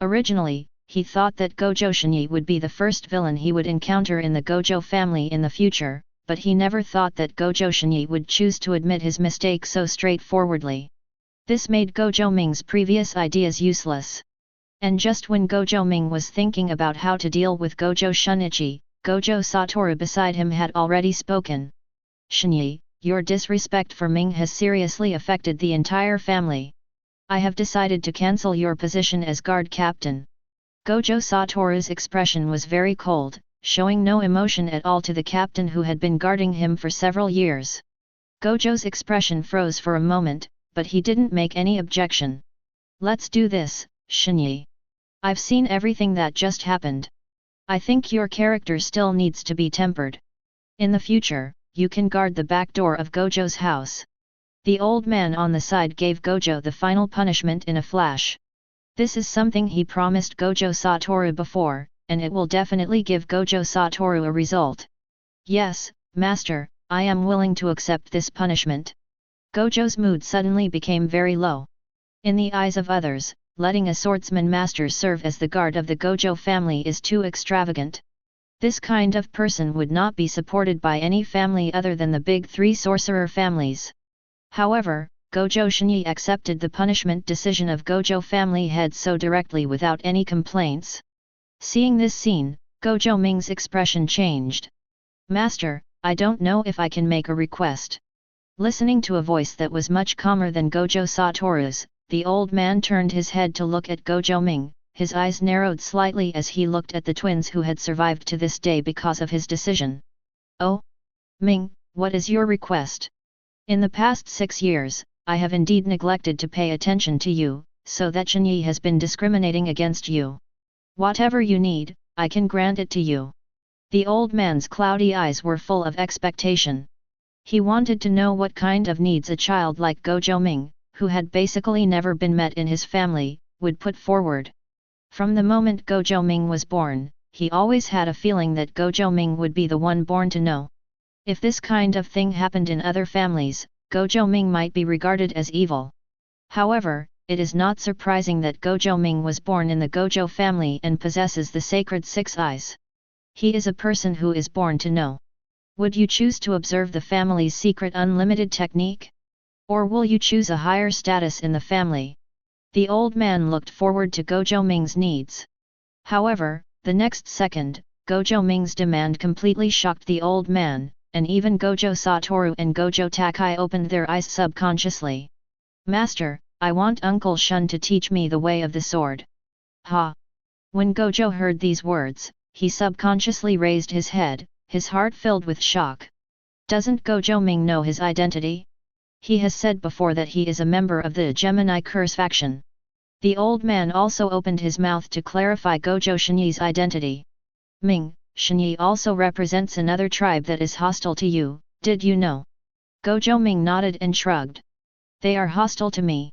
Originally, he thought that Gojo Shini would be the first villain he would encounter in the Gojo family in the future, but he never thought that Gojo Shini would choose to admit his mistake so straightforwardly. This made Gojo Ming's previous ideas useless. And just when Gojo Ming was thinking about how to deal with Gojo Shunichi, Gojo Satoru beside him had already spoken. "Shini, your disrespect for Ming has seriously affected the entire family. I have decided to cancel your position as guard captain." Gojo Satoru's expression was very cold, showing no emotion at all to the captain who had been guarding him for several years. Gojo's expression froze for a moment, but he didn't make any objection. "Let's do this, Shini. I've seen everything that just happened. I think your character still needs to be tempered. In the future, you can guard the back door of Gojo's house." The old man on the side gave Gojo the final punishment in a flash. This is something he promised Gojo Satoru before, and it will definitely give Gojo Satoru a result. "Yes, master, I am willing to accept this punishment." Gojo's mood suddenly became very low. In the eyes of others, letting a swordsman master serve as the guard of the Gojo family is too extravagant. This kind of person would not be supported by any family other than the big three sorcerer families. However, Gojo Shini accepted the punishment decision of Gojo family head so directly without any complaints. Seeing this scene, Gojo Ming's expression changed. "Master, I don't know if I can make a request." Listening to a voice that was much calmer than Gojo Satoru's, the old man turned his head to look at Gojo Ming. His eyes narrowed slightly as he looked at the twins who had survived to this day because of his decision. "Oh? Ming, what is your request? In the past 6 years, I have indeed neglected to pay attention to you, so that Shini has been discriminating against you. Whatever you need, I can grant it to you." The old man's cloudy eyes were full of expectation. He wanted to know what kind of needs a child like Gojo Ming, who had basically never been met in his family, would put forward. From the moment Gojo Ming was born, he always had a feeling that Gojo Ming would be the one born to know. If this kind of thing happened in other families, Gojo Ming might be regarded as evil. However, it is not surprising that Gojo Ming was born in the Gojo family and possesses the sacred Six Eyes. He is a person who is born to know. Would you choose to observe the family's secret unlimited technique? Or will you choose a higher status in the family? The old man looked forward to Gojo Ming's needs. However, the next second, Gojo Ming's demand completely shocked the old man, and even Gojo Satoru and Gojo Takai opened their eyes subconsciously. "Master, I want Uncle Shun to teach me the way of the sword." "Ha!" When Gojo heard these words, he subconsciously raised his head, his heart filled with shock. Doesn't Gojo Ming know his identity? He has said before that he is a member of the Gemini Curse faction. The old man also opened his mouth to clarify Gojo Shini's identity. Ming, Shini also represents another tribe that is hostile to you, did you know? Gojo Ming nodded and shrugged. They are hostile to me.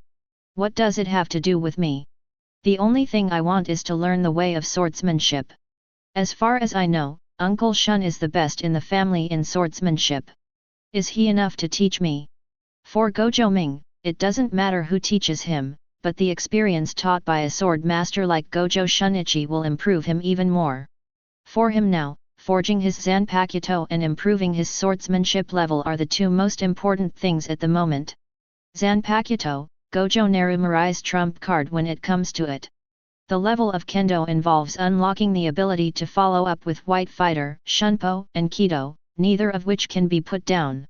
What does it have to do with me? The only thing I want is to learn the way of swordsmanship. As far as I know, Uncle Shun is the best in the family in swordsmanship. Is he enough to teach me? For Gojo Ming, it doesn't matter who teaches him, but the experience taught by a sword master like Gojo Shunichi will improve him even more. For him now, forging his Zanpakuto and improving his swordsmanship level are the two most important things at the moment. Zanpakuto, Gojo Naru Mirai's trump card when it comes to it. The level of Kendo involves unlocking the ability to follow up with White Fighter, Shunpo, and Kido, neither of which can be put down.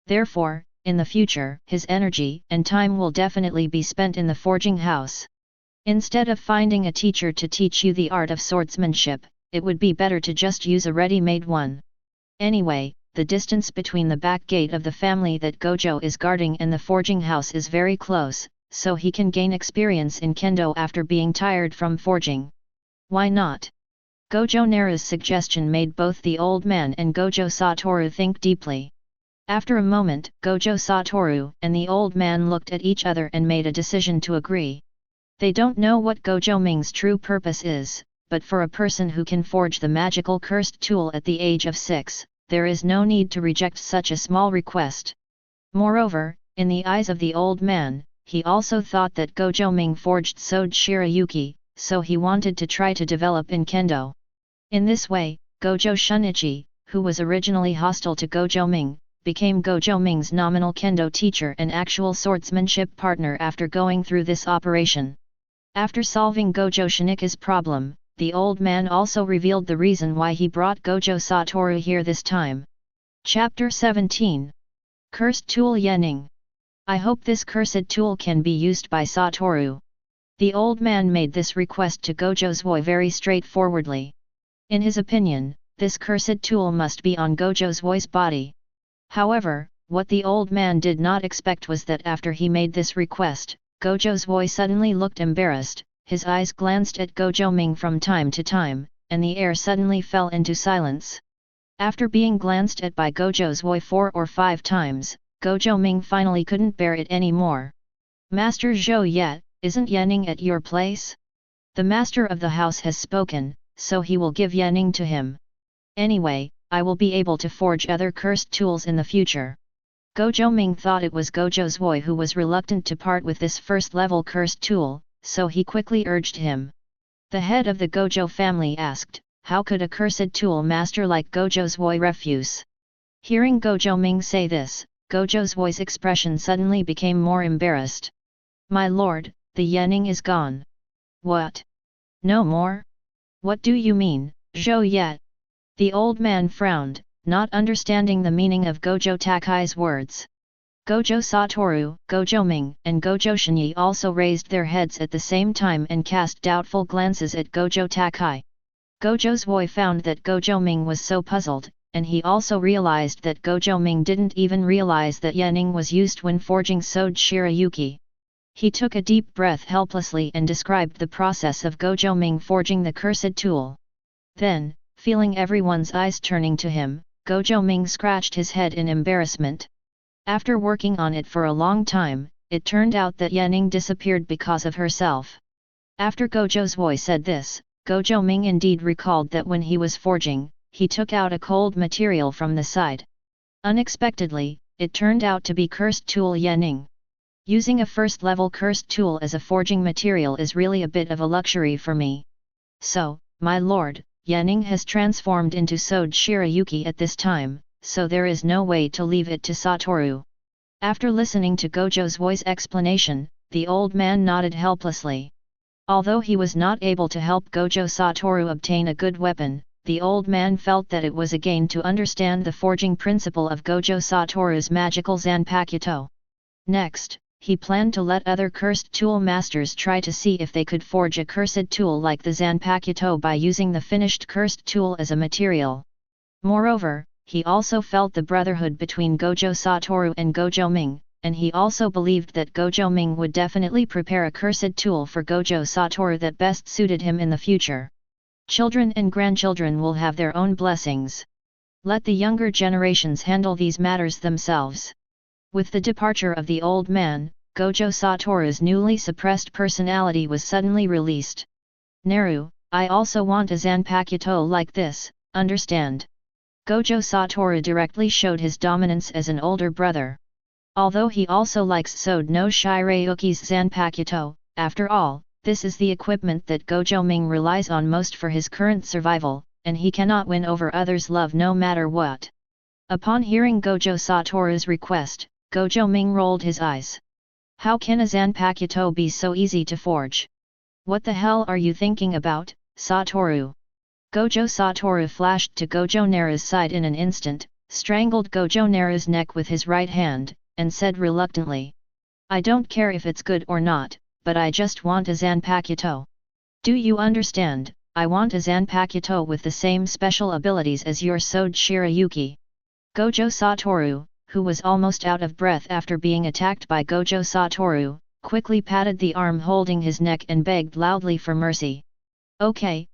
Therefore, in the future, his energy and time will definitely be spent in the forging house. Instead of finding a teacher to teach you the art of swordsmanship, it would be better to just use a ready-made one. Anyway, the distance between the back gate of the family that Gojo is guarding and the forging house is very close, so he can gain experience in Kendo after being tired from forging. Why not? Gojo Naru's suggestion made both the old man and Gojo Satoru think deeply. After a moment, Gojo Satoru and the old man looked at each other and made a decision to agree. They don't know what Gojo Ming's true purpose is, but for a person who can forge the magical cursed tool at the age of 6, there is no need to reject such a small request. Moreover, in the eyes of the old man, he also thought that Gojo Ming forged Sode Shirayuki, so he wanted to try to develop in Kendo. In this way, Gojo Shunichi, who was originally hostile to Gojo Ming, became Gojo Ming's nominal Kendo teacher and actual swordsmanship partner after going through this operation. After solving Gojo Shinika's problem, the old man also revealed the reason why he brought Gojo Satoru here this time. Chapter 17. Cursed Tool Yening. I hope this cursed tool can be used by Satoru. The old man made this request to Gojo Zoi very straightforwardly. In his opinion, this cursed tool must be on Gojo Zoi's body. However, what the old man did not expect was that after he made this request, Gojo Zoi suddenly looked embarrassed, his eyes glanced at Gojo Ming from time to time, and the air suddenly fell into silence. After being glanced at by Gojo Zoi 4 or 5 times, Gojo Ming finally couldn't bear it anymore. Master Zhou Yet, isn't Yening at your place? The master of the house has spoken, so he will give Yening to him. Anyway, I will be able to forge other cursed tools in the future. Gojo Ming thought it was Gojo Zoi who was reluctant to part with this first-level cursed tool, so he quickly urged him. The head of the Gojo family asked, how could a cursed tool master like Gojo Zoi refuse? Hearing Gojo Ming say this, Gojo Zoi's expression suddenly became more embarrassed. My lord, the Yening is gone. What? No more? What do you mean, Zhou Yet? The old man frowned, not understanding the meaning of Gojo Takai's words. Gojo Satoru, Gojo Ming, and Gojo Shini also raised their heads at the same time and cast doubtful glances at Gojo Takai. Gojo Zoi found that Gojo Ming was so puzzled, and he also realized that Gojo Ming didn't even realize that Yening was used when forging Sode Shirayuki. He took a deep breath helplessly and described the process of Gojo Ming forging the cursed tool. Then, feeling everyone's eyes turning to him, Gojo Ming scratched his head in embarrassment. After working on it for a long time, it turned out that Yening disappeared because of herself. After Gojo Zoi said this, Gojo Ming indeed recalled that when he was forging, he took out a cold material from the side. Unexpectedly, it turned out to be cursed tool Yening. Using a first-level cursed tool as a forging material is really a bit of a luxury for me. So, my lord, Yening has transformed into Sode Shirayuki at this time, so there is no way to leave it to Satoru. After listening to Gojo Zoi's explanation, the old man nodded helplessly. Although he was not able to help Gojo Satoru obtain a good weapon, the old man felt that it was a gain to understand the forging principle of Gojo Satoru's magical Zanpakuto. Next, he planned to let other cursed tool masters try to see if they could forge a cursed tool like the Zanpakuto by using the finished cursed tool as a material. Moreover, he also felt the brotherhood between Gojo Satoru and Gojo Ming, and he also believed that Gojo Ming would definitely prepare a cursed tool for Gojo Satoru that best suited him in the future. Children and grandchildren will have their own blessings. Let the younger generations handle these matters themselves. With the departure of the old man, Gojo Satoru's newly suppressed personality was suddenly released. Naru, I also want a Zanpakuto like this, understand? Gojo Satoru directly showed his dominance as an older brother. Although he also likes Sode no Shirayuki's Zanpakuto, after all, this is the equipment that Gojo Ming relies on most for his current survival, and he cannot win over others' love no matter what. Upon hearing Gojo Satoru's request, Gojo Ming rolled his eyes. How can a Zanpakuto be so easy to forge? What the hell are you thinking about, Satoru? Gojo Satoru flashed to Gojo Naru's side in an instant, strangled Gojo Naru's neck with his right hand, and said reluctantly. I don't care if it's good or not, but I just want a Zanpakuto. Do you understand? I want a Zanpakuto with the same special abilities as your Sode Shirayuki. Gojo Satoru, who was almost out of breath after being attacked by Gojo Satoru, quickly patted the arm holding his neck and begged loudly for mercy. Okay,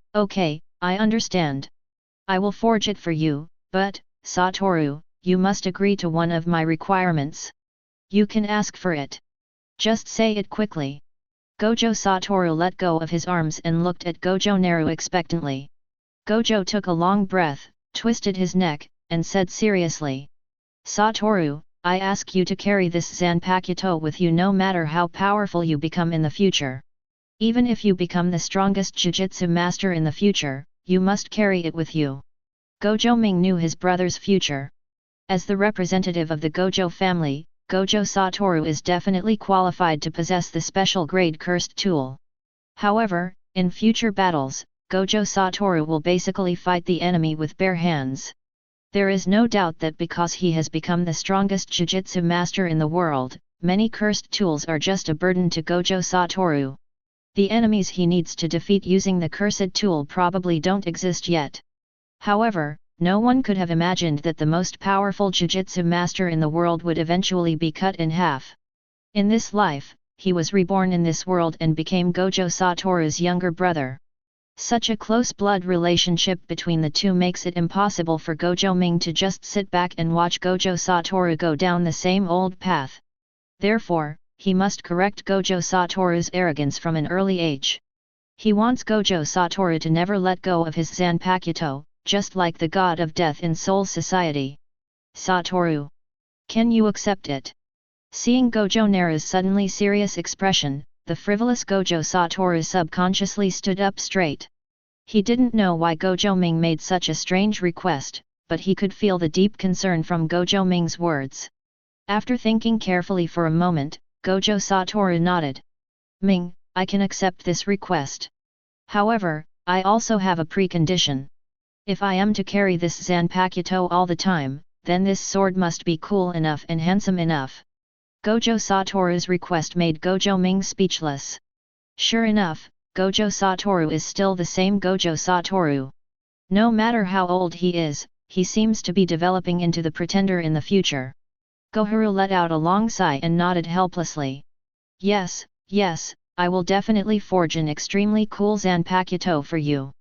I understand. I will forge it for you, but, Satoru, you must agree to one of my requirements. You can ask for it. Just say it quickly. Gojo Satoru let go of his arms and looked at Gojo Naru expectantly. Gojo took a long breath, twisted his neck, and said seriously. Satoru, I ask you to carry this Zanpakuto with you no matter how powerful you become in the future. Even if you become the strongest Jujutsu master in the future, you must carry it with you. Gojo Ming knew his brother's future. As the representative of the Gojo family, Gojo Satoru is definitely qualified to possess the special grade cursed tool. However, in future battles, Gojo Satoru will basically fight the enemy with bare hands. There is no doubt that because he has become the strongest Jujutsu master in the world, many cursed tools are just a burden to Gojo Satoru. The enemies he needs to defeat using the cursed tool probably don't exist yet. However, no one could have imagined that the most powerful Jujutsu master in the world would eventually be cut in half. In this life, he was reborn in this world and became Gojo Satoru's younger brother. Such a close blood relationship between the two makes it impossible for Gojo Ming to just sit back and watch Gojo Satoru go down the same old path. Therefore, he must correct Gojo Satoru's arrogance from an early age. He wants Gojo Satoru to never let go of his Zanpakuto, just like the god of death in Soul Society. Satoru. Can you accept it? Seeing Gojo Naru's suddenly serious expression, the frivolous Gojo Satoru subconsciously stood up straight. He didn't know why Gojo Ming made such a strange request, but he could feel the deep concern from Gojo Ming's words. After thinking carefully for a moment, Gojo Satoru nodded. Ming, I can accept this request. However, I also have a precondition. If I am to carry this Zanpakuto all the time, then this sword must be cool enough and handsome enough. Gojo Satoru's request made Gojo Ming speechless. Sure enough, Gojo Satoru is still the same Gojo Satoru. No matter how old he is, he seems to be developing into the pretender in the future. Goharu let out a long sigh and nodded helplessly. Yes, I will definitely forge an extremely cool Zanpakuto for you.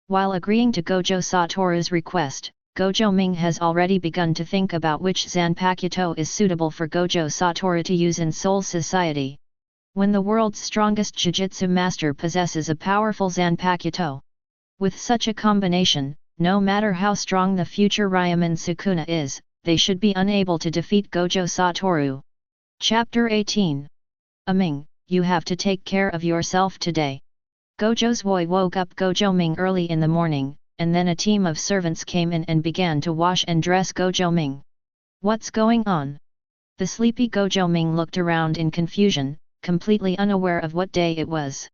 While agreeing to Gojo Satoru's request, Gojo Ming has already begun to think about which Zanpakuto is suitable for Gojo Satoru to use in Soul Society. When the world's strongest Jujutsu master possesses a powerful Zanpakuto. With such a combination, no matter how strong the future Ryomen Sukuna is, they should be unable to defeat Gojo Satoru. Chapter 18. Ming, you have to take care of yourself today. Gojo's boy woke up Gojo Ming early in the morning, and then a team of servants came in and began to wash and dress Gojo Ming. What's going on? The sleepy Gojo Ming looked around in confusion, completely unaware of what day it was.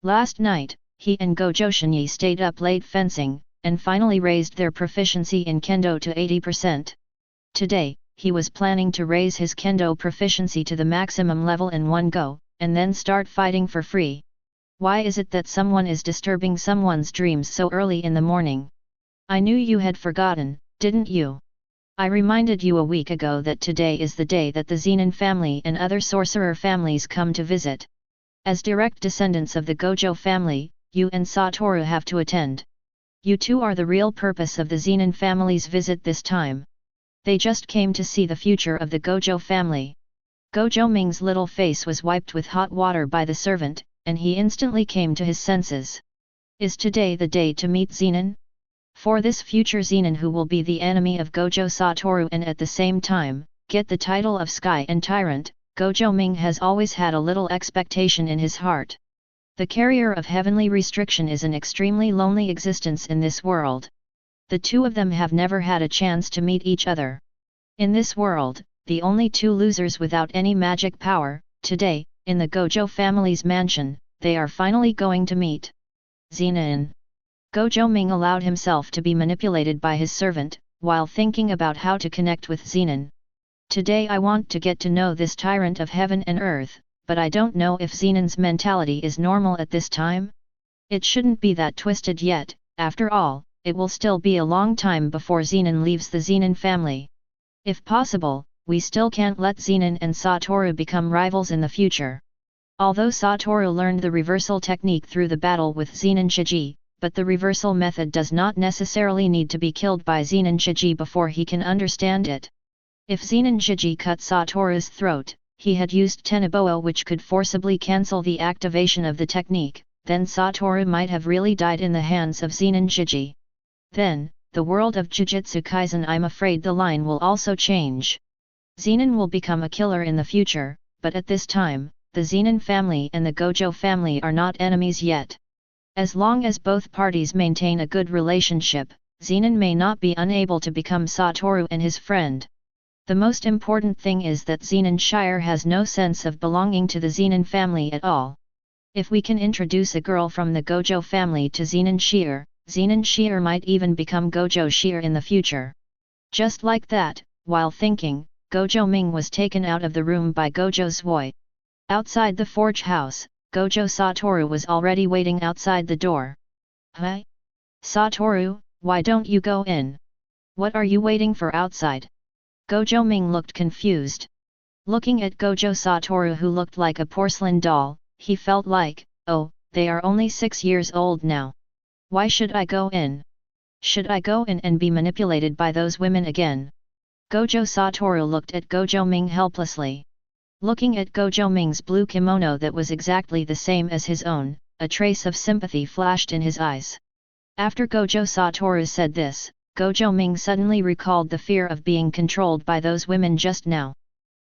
Last night, he and Gojo Shini stayed up late fencing, and finally raised their proficiency in kendo to 80%. Today, he was planning to raise his kendo proficiency to the maximum level in one go, and then start fighting for free. Why is it that someone is disturbing someone's dreams so early in the morning? I knew you had forgotten, didn't you? I reminded you a week ago that today is the day that the Zenan family and other sorcerer families come to visit. As direct descendants of the Gojo family, you and Satoru have to attend. You two are the real purpose of the Zenan family's visit this time. They just came to see the future of the Gojo family. Gojo Ming's little face was wiped with hot water by the servant, and he instantly came to his senses. Is today the day to meet Zenan? For this future Zenan, who will be the enemy of Gojo Satoru and at the same time, get the title of Sky and Tyrant, Gojo Ming has always had a little expectation in his heart. The carrier of heavenly restriction is an extremely lonely existence in this world. The two of them have never had a chance to meet each other. In this world, the only two losers without any magic power, today, in the Gojo family's mansion, they are finally going to meet. Zenan. Gojo Ming allowed himself to be manipulated by his servant, while thinking about how to connect with Zenan. Today I want to get to know this tyrant of heaven and earth, but I don't know if Zenan's mentality is normal at this time. It shouldn't be that twisted yet. After all, it will still be a long time before Zenan leaves the Zenan family. If possible, we still can't let Zenan and Satoru become rivals in the future. Although Satoru learned the reversal technique through the battle with Zenan Shiji, but the reversal method does not necessarily need to be killed by Zenan Shiji before he can understand it. If Zenan Shiji cut Satoru's throat, he had used Teneboa, which could forcibly cancel the activation of the technique, then Satoru might have really died in the hands of Zenan Shiji. Then, the world of Jujutsu Kaisen, I'm afraid the line will also change. Zenan will become a killer in the future, but at this time, the Zenan family and the Gojo family are not enemies yet. As long as both parties maintain a good relationship, Zenan may not be unable to become Satoru and his friend. The most important thing is that Zenan Shire has no sense of belonging to the Zenan family at all. If we can introduce a girl from the Gojo family to Zenan Shire might even become Gojo Shire in the future. Just like that, while thinking, Gojo Ming was taken out of the room by Gojo Zui. Outside the forge house, Gojo Satoru was already waiting outside the door. Hi? Satoru, why don't you go in? What are you waiting for outside? Gojo Ming looked confused. Looking at Gojo Satoru, who looked like a porcelain doll, he felt like, oh, they are only 6 years old now. Why should I go in? Should I go in and be manipulated by those women again? Gojo Satoru looked at Gojo Ming helplessly. Looking at Gojo Ming's blue kimono that was exactly the same as his own, a trace of sympathy flashed in his eyes. After Gojo Satoru said this, Gojo Ming suddenly recalled the fear of being controlled by those women just now.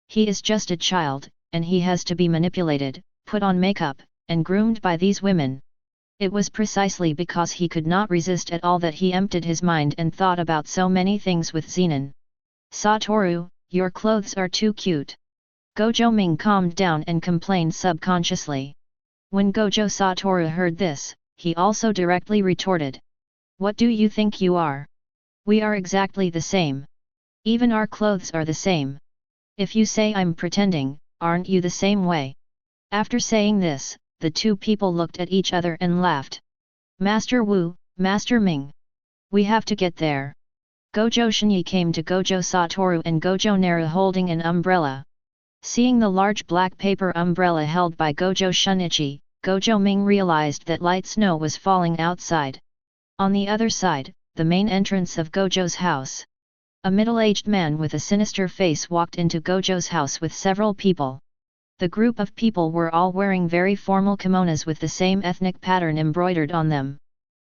He is just a child, and he has to be manipulated, put on makeup, and groomed by these women. It was precisely because he could not resist at all that he emptied his mind and thought about so many things with Zenan. Satoru, your clothes are too cute. Gojo Ming calmed down and complained subconsciously. When Gojo Satoru heard this, he also directly retorted. What do you think you are? We are exactly the same. Even our clothes are the same. If you say I'm pretending, aren't you the same way? After saying this, the two people looked at each other and laughed. Master Wu, Master Ming. We have to get there. Gojo Shini came to Gojo Satoru and Gojo Naru holding an umbrella. Seeing the large black paper umbrella held by Gojo Shunichi, Gojo Ming realized that light snow was falling outside. On the other side, the main entrance of Gojo's house. A middle-aged man with a sinister face walked into Gojo's house with several people. The group of people were all wearing very formal kimonos with the same ethnic pattern embroidered on them.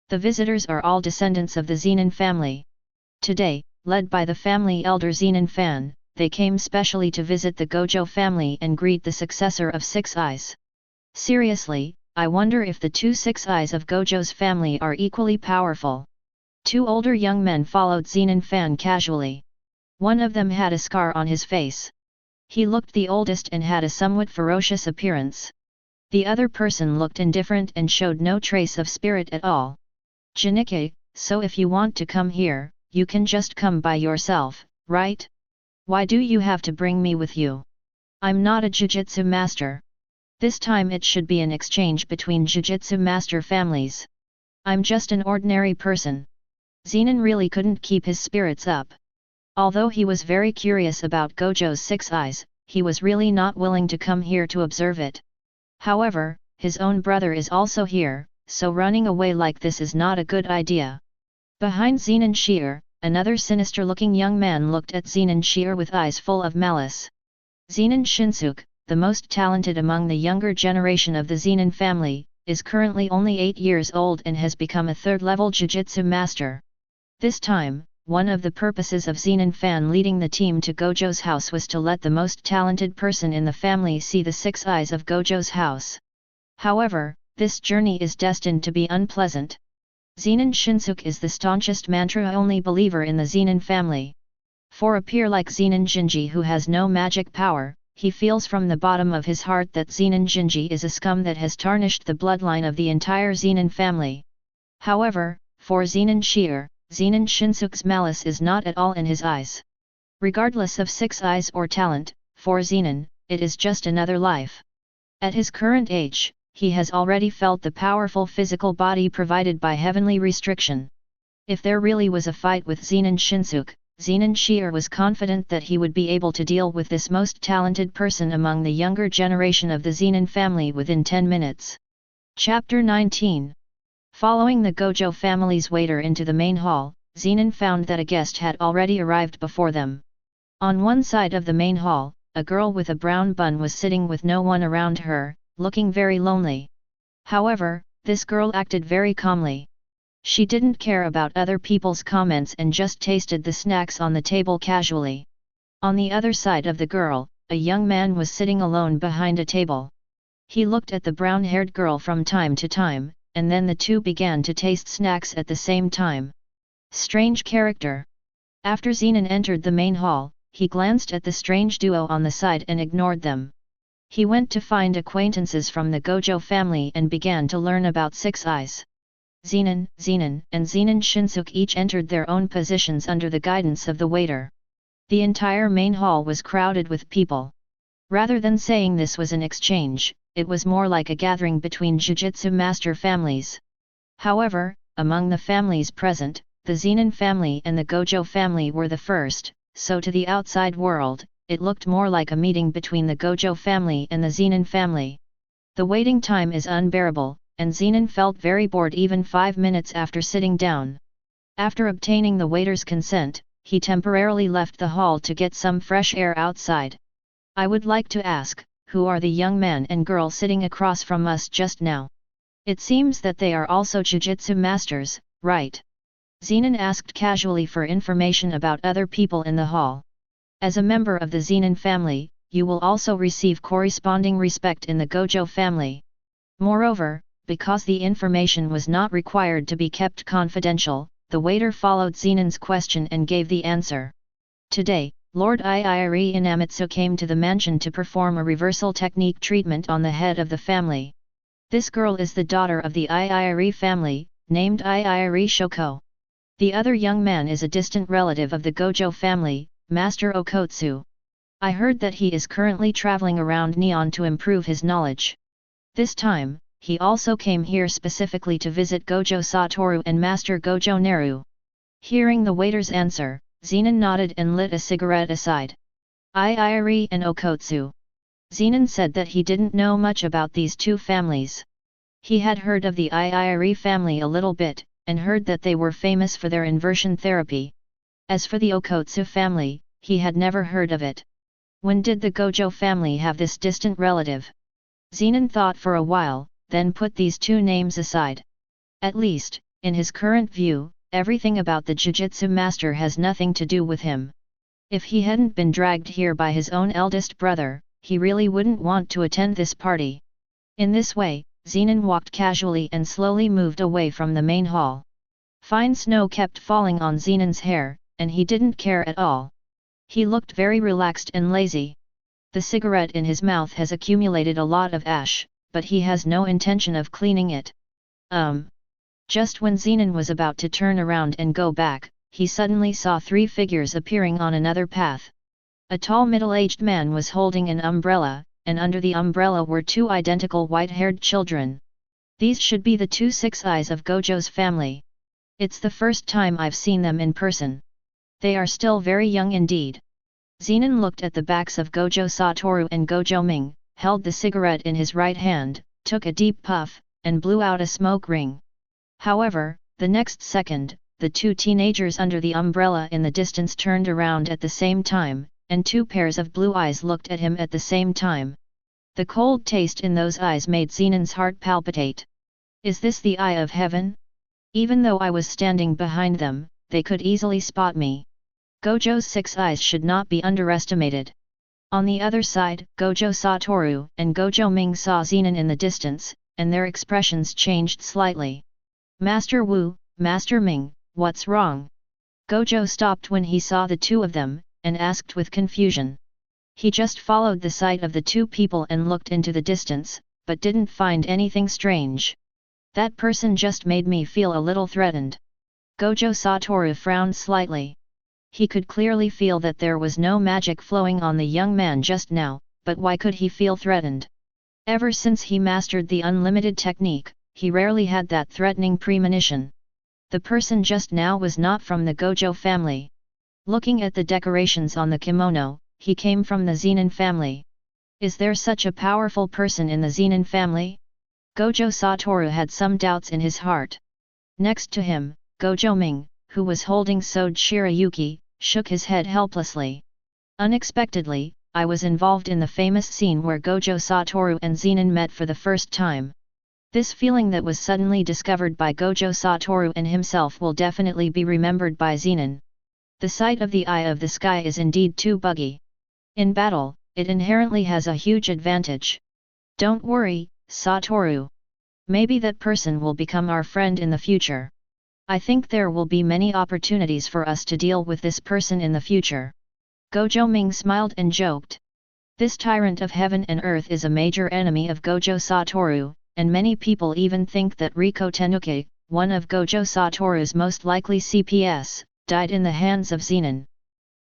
The visitors are all descendants of the Zenan family. Today, led by the family elder Zenan Fan, they came specially to visit the Gojo family and greet the successor of Six Eyes. Seriously, I wonder if the two Six Eyes of Gojo's family are equally powerful. Two older young men followed Zenan Fan casually. One of them had a scar on his face. He looked the oldest and had a somewhat ferocious appearance. The other person looked indifferent and showed no trace of spirit at all. Janike, so if you want to come here, you can just come by yourself, right? Why do you have to bring me with you? I'm not a Jujutsu master. This time it should be an exchange between Jujutsu master families. I'm just an ordinary person. Zenan really couldn't keep his spirits up. Although he was very curious about Gojo's 6 eyes, he was really not willing to come here to observe it. However, his own brother is also here, so running away like this is not a good idea. Behind Zenan Shear, another sinister-looking young man looked at Zenan Shear with eyes full of malice. Zenan Shinsuke, the most talented among the younger generation of the Zenan family, is currently only 8 years old and has become a 3rd-level Jujutsu master. This time, one of the purposes of Zenan fan leading the team to Gojo's house was to let the most talented person in the family see the 6 eyes of Gojo's house. However, this journey is destined to be unpleasant. Zenan Shinsuke is the staunchest mantra-only believer in the Zenan family. For a peer like Zenan Jinji who has no magic power, he feels from the bottom of his heart that Zenan Jinji is a scum that has tarnished the bloodline of the entire Zenan family. However, for Zenan Shear, Zenan Shinsuke's malice is not at all in his eyes. Regardless of 6 eyes or talent, for Zenan, it is just another life. At his current age, he has already felt the powerful physical body provided by heavenly restriction. If there really was a fight with Zenan Shinsuke, Zenan Shear was confident that he would be able to deal with this most talented person among the younger generation of the Zenan family within 10 minutes. Chapter 19. Following the Gojo family's waiter into the main hall, Zenan found that a guest had already arrived before them. On one side of the main hall, a girl with a brown bun was sitting with no one around her, looking very lonely. However, this girl acted very calmly. She didn't care about other people's comments and just tasted the snacks on the table casually. On the other side of the girl, a young man was sitting alone behind a table. He looked at the brown-haired girl from time to time, and then the two began to taste snacks at the same time. Strange character. After Zenan entered the main hall, he glanced at the strange duo on the side and ignored them. He went to find acquaintances from the Gojo family and began to learn about 6 eyes. Zenan, and Zenan Shinsuke each entered their own positions under the guidance of the waiter. The entire main hall was crowded with people. Rather than saying this was an exchange, it was more like a gathering between Jujutsu master families. However, among the families present, the Zenan family and the Gojo family were the first, so to the outside world, it looked more like a meeting between the Gojo family and the Zenan family. The waiting time is unbearable, and Zenan felt very bored even 5 minutes after sitting down. After obtaining the waiter's consent, he temporarily left the hall to get some fresh air outside. I would like to ask, who are the young man and girl sitting across from us just now? It seems that they are also Jujutsu masters, right? Zenan asked casually for information about other people in the hall. As a member of the Zenan family, you will also receive corresponding respect in the Gojo family. Moreover, because the information was not required to be kept confidential, the waiter followed Zenan's question and gave the answer. Today, Lord Iiri Inamitsu came to the mansion to perform a reversal technique treatment on the head of the family. This girl is the daughter of the Iiri family, named Iiri Shoko. The other young man is a distant relative of the Gojo family, Master Okotsu. I heard that he is currently traveling around Neon to improve his knowledge. This time, he also came here specifically to visit Gojo Satoru and Master Gojo Naru. Hearing the waiter's answer, Zenan nodded and lit a cigarette aside. Iiri and Okotsu. Zenan said that he didn't know much about these two families. He had heard of the Iiri family a little bit, and heard that they were famous for their inversion therapy. As for the Okotsu family, he had never heard of it. When did the Gojo family have this distant relative? Zenan thought for a while, then put these two names aside. At least, in his current view, everything about the Jujutsu master has nothing to do with him. If he hadn't been dragged here by his own eldest brother, he really wouldn't want to attend this party. In this way, Zenan walked casually and slowly moved away from the main hall. Fine snow kept falling on Zenan's hair, and he didn't care at all. He looked very relaxed and lazy. The cigarette in his mouth has accumulated a lot of ash, but he has no intention of cleaning it. Just when Zenan was about to turn around and go back, he suddenly saw 3 figures appearing on another path. A tall middle-aged man was holding an umbrella, and under the umbrella were 2 identical white-haired children. These should be the 2 6 eyes of Gojo's family. It's the first time I've seen them in person. They are still very young indeed. Zenan looked at the backs of Gojo Satoru and Gojo Ming, held the cigarette in his right hand, took a deep puff, and blew out a smoke ring. However, the next second, the two teenagers under the umbrella in the distance turned around at the same time, and two pairs of blue eyes looked at him at the same time. The cold taste in those eyes made Zenan's heart palpitate. Is this the eye of heaven? Even though I was standing behind them, they could easily spot me. Gojo's 6 eyes should not be underestimated. On the other side, Gojo Satoru and Gojo Ming saw Zenan in the distance, and their expressions changed slightly. Master Wu, Master Ming, what's wrong? Gojo stopped when he saw the two of them, and asked with confusion. He just followed the sight of the two people and looked into the distance, but didn't find anything strange. That person just made me feel a little threatened. Gojo Satoru frowned slightly. He could clearly feel that there was no magic flowing on the young man just now, but why could he feel threatened? Ever since he mastered the unlimited technique, he rarely had that threatening premonition. The person just now was not from the Gojo family. Looking at the decorations on the kimono, he came from the Zenan family. Is there such a powerful person in the Zenan family? Gojo Satoru had some doubts in his heart. Next to him, Gojo Ming, who was holding Sode Shirayuki, shook his head helplessly. Unexpectedly, I was involved in the famous scene where Gojo Satoru and Zenan met for the first time. This feeling that was suddenly discovered by Gojo Satoru and himself will definitely be remembered by Zenan. The sight of the eye of the sky is indeed too buggy. In battle, it inherently has a huge advantage. Don't worry, Satoru. Maybe that person will become our friend in the future. I think there will be many opportunities for us to deal with this person in the future. Gojo Ming smiled and joked. This tyrant of heaven and earth is a major enemy of Gojo Satoru, and many people even think that Riko Tenuke, one of Gojo Satoru's most likely CPS, died in the hands of Zenan.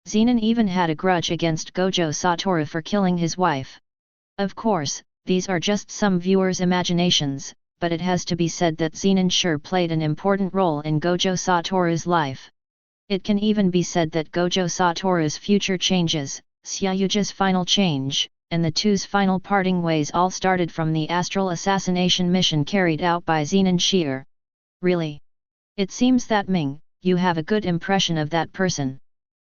Zenan even had a grudge against Gojo Satoru for killing his wife. Of course, these are just some viewers' imaginations, but it has to be said that Zenan sure played an important role in Gojo Satoru's life. It can even be said that Gojo Satoru's future changes, Xiaoyuji's final change, and the two's final parting ways all started from the astral assassination mission carried out by Zenan Shi'er. Really? It seems that Ming, you have a good impression of that person.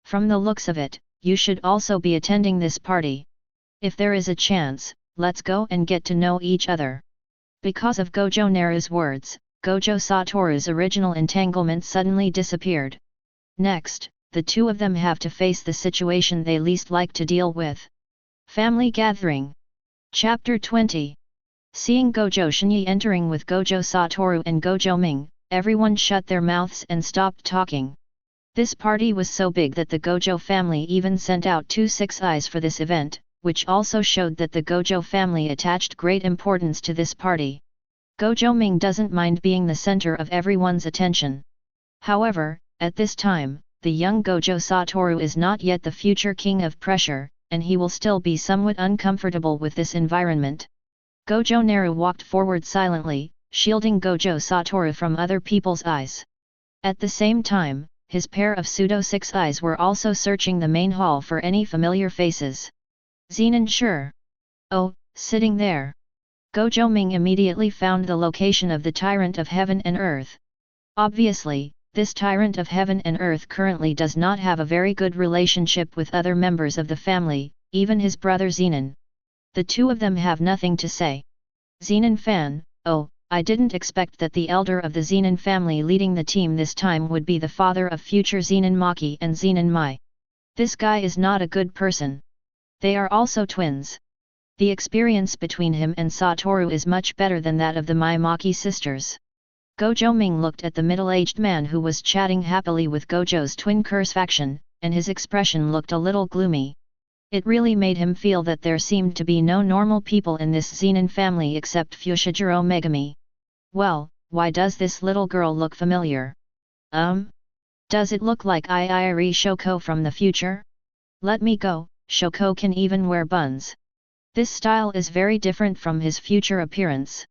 From the looks of it, you should also be attending this party. If there is a chance, let's go and get to know each other. Because of Gojo Naru's words, Gojo Satoru's original entanglement suddenly disappeared. Next, the two of them have to face the situation they least like to deal with. Family Gathering. Chapter 20. Seeing Gojo Shini entering with Gojo Satoru and Gojo Ming, everyone shut their mouths and stopped talking. This party was so big that the Gojo family even sent out 2 6 eyes for this event, which also showed that the Gojo family attached great importance to this party. Gojo Ming doesn't mind being the center of everyone's attention. However, at this time, the young Gojo Satoru is not yet the future king of pressure, and he will still be somewhat uncomfortable with this environment. Gojo Naru walked forward silently, shielding Gojo Satoru from other people's eyes. At the same time, his pair of pseudo 6 eyes were also searching the main hall for any familiar faces. Zenan sure. Oh, sitting there. Gojo Ming immediately found the location of the tyrant of heaven and earth. Obviously, this tyrant of heaven and earth currently does not have a very good relationship with other members of the family, even his brother Zenan. The two of them have nothing to say. Zenan fan, oh, I didn't expect that the elder of the Zenan family leading the team this time would be the father of future Zenan Maki and Zenan Mai. This guy is not a good person. They are also twins. The experience between him and Satoru is much better than that of the Mai Maki sisters. Gojo Ming looked at the middle-aged man who was chatting happily with Gojo's twin curse faction, and his expression looked a little gloomy. It really made him feel that there seemed to be no normal people in this Zenan family except Fushiguro Megami. Well, why does this little girl look familiar? Does it look like Iiri Shoko from the future? Let me go, Shoko can even wear buns. This style is very different from his future appearance.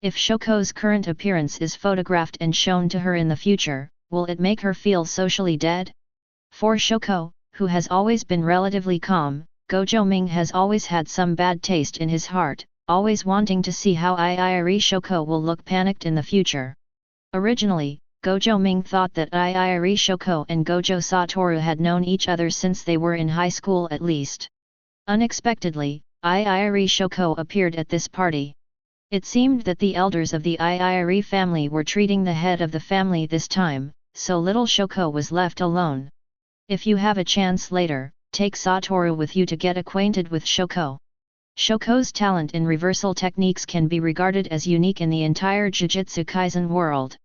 If Shoko's current appearance is photographed and shown to her in the future, will it make her feel socially dead? For Shoko, who has always been relatively calm, Gojo Ming has always had some bad taste in his heart, always wanting to see how Iiri Shoko will look panicked in the future. Originally, Gojo Ming thought that Iiri Shoko and Gojo Satoru had known each other since they were in high school at least. Unexpectedly, Iiri Shoko appeared at this party. It seemed that the elders of the Iiri family were treating the head of the family this time, so little Shoko was left alone. If you have a chance later, take Satoru with you to get acquainted with Shoko. Shoko's talent in reversal techniques can be regarded as unique in the entire Jujutsu Kaisen world.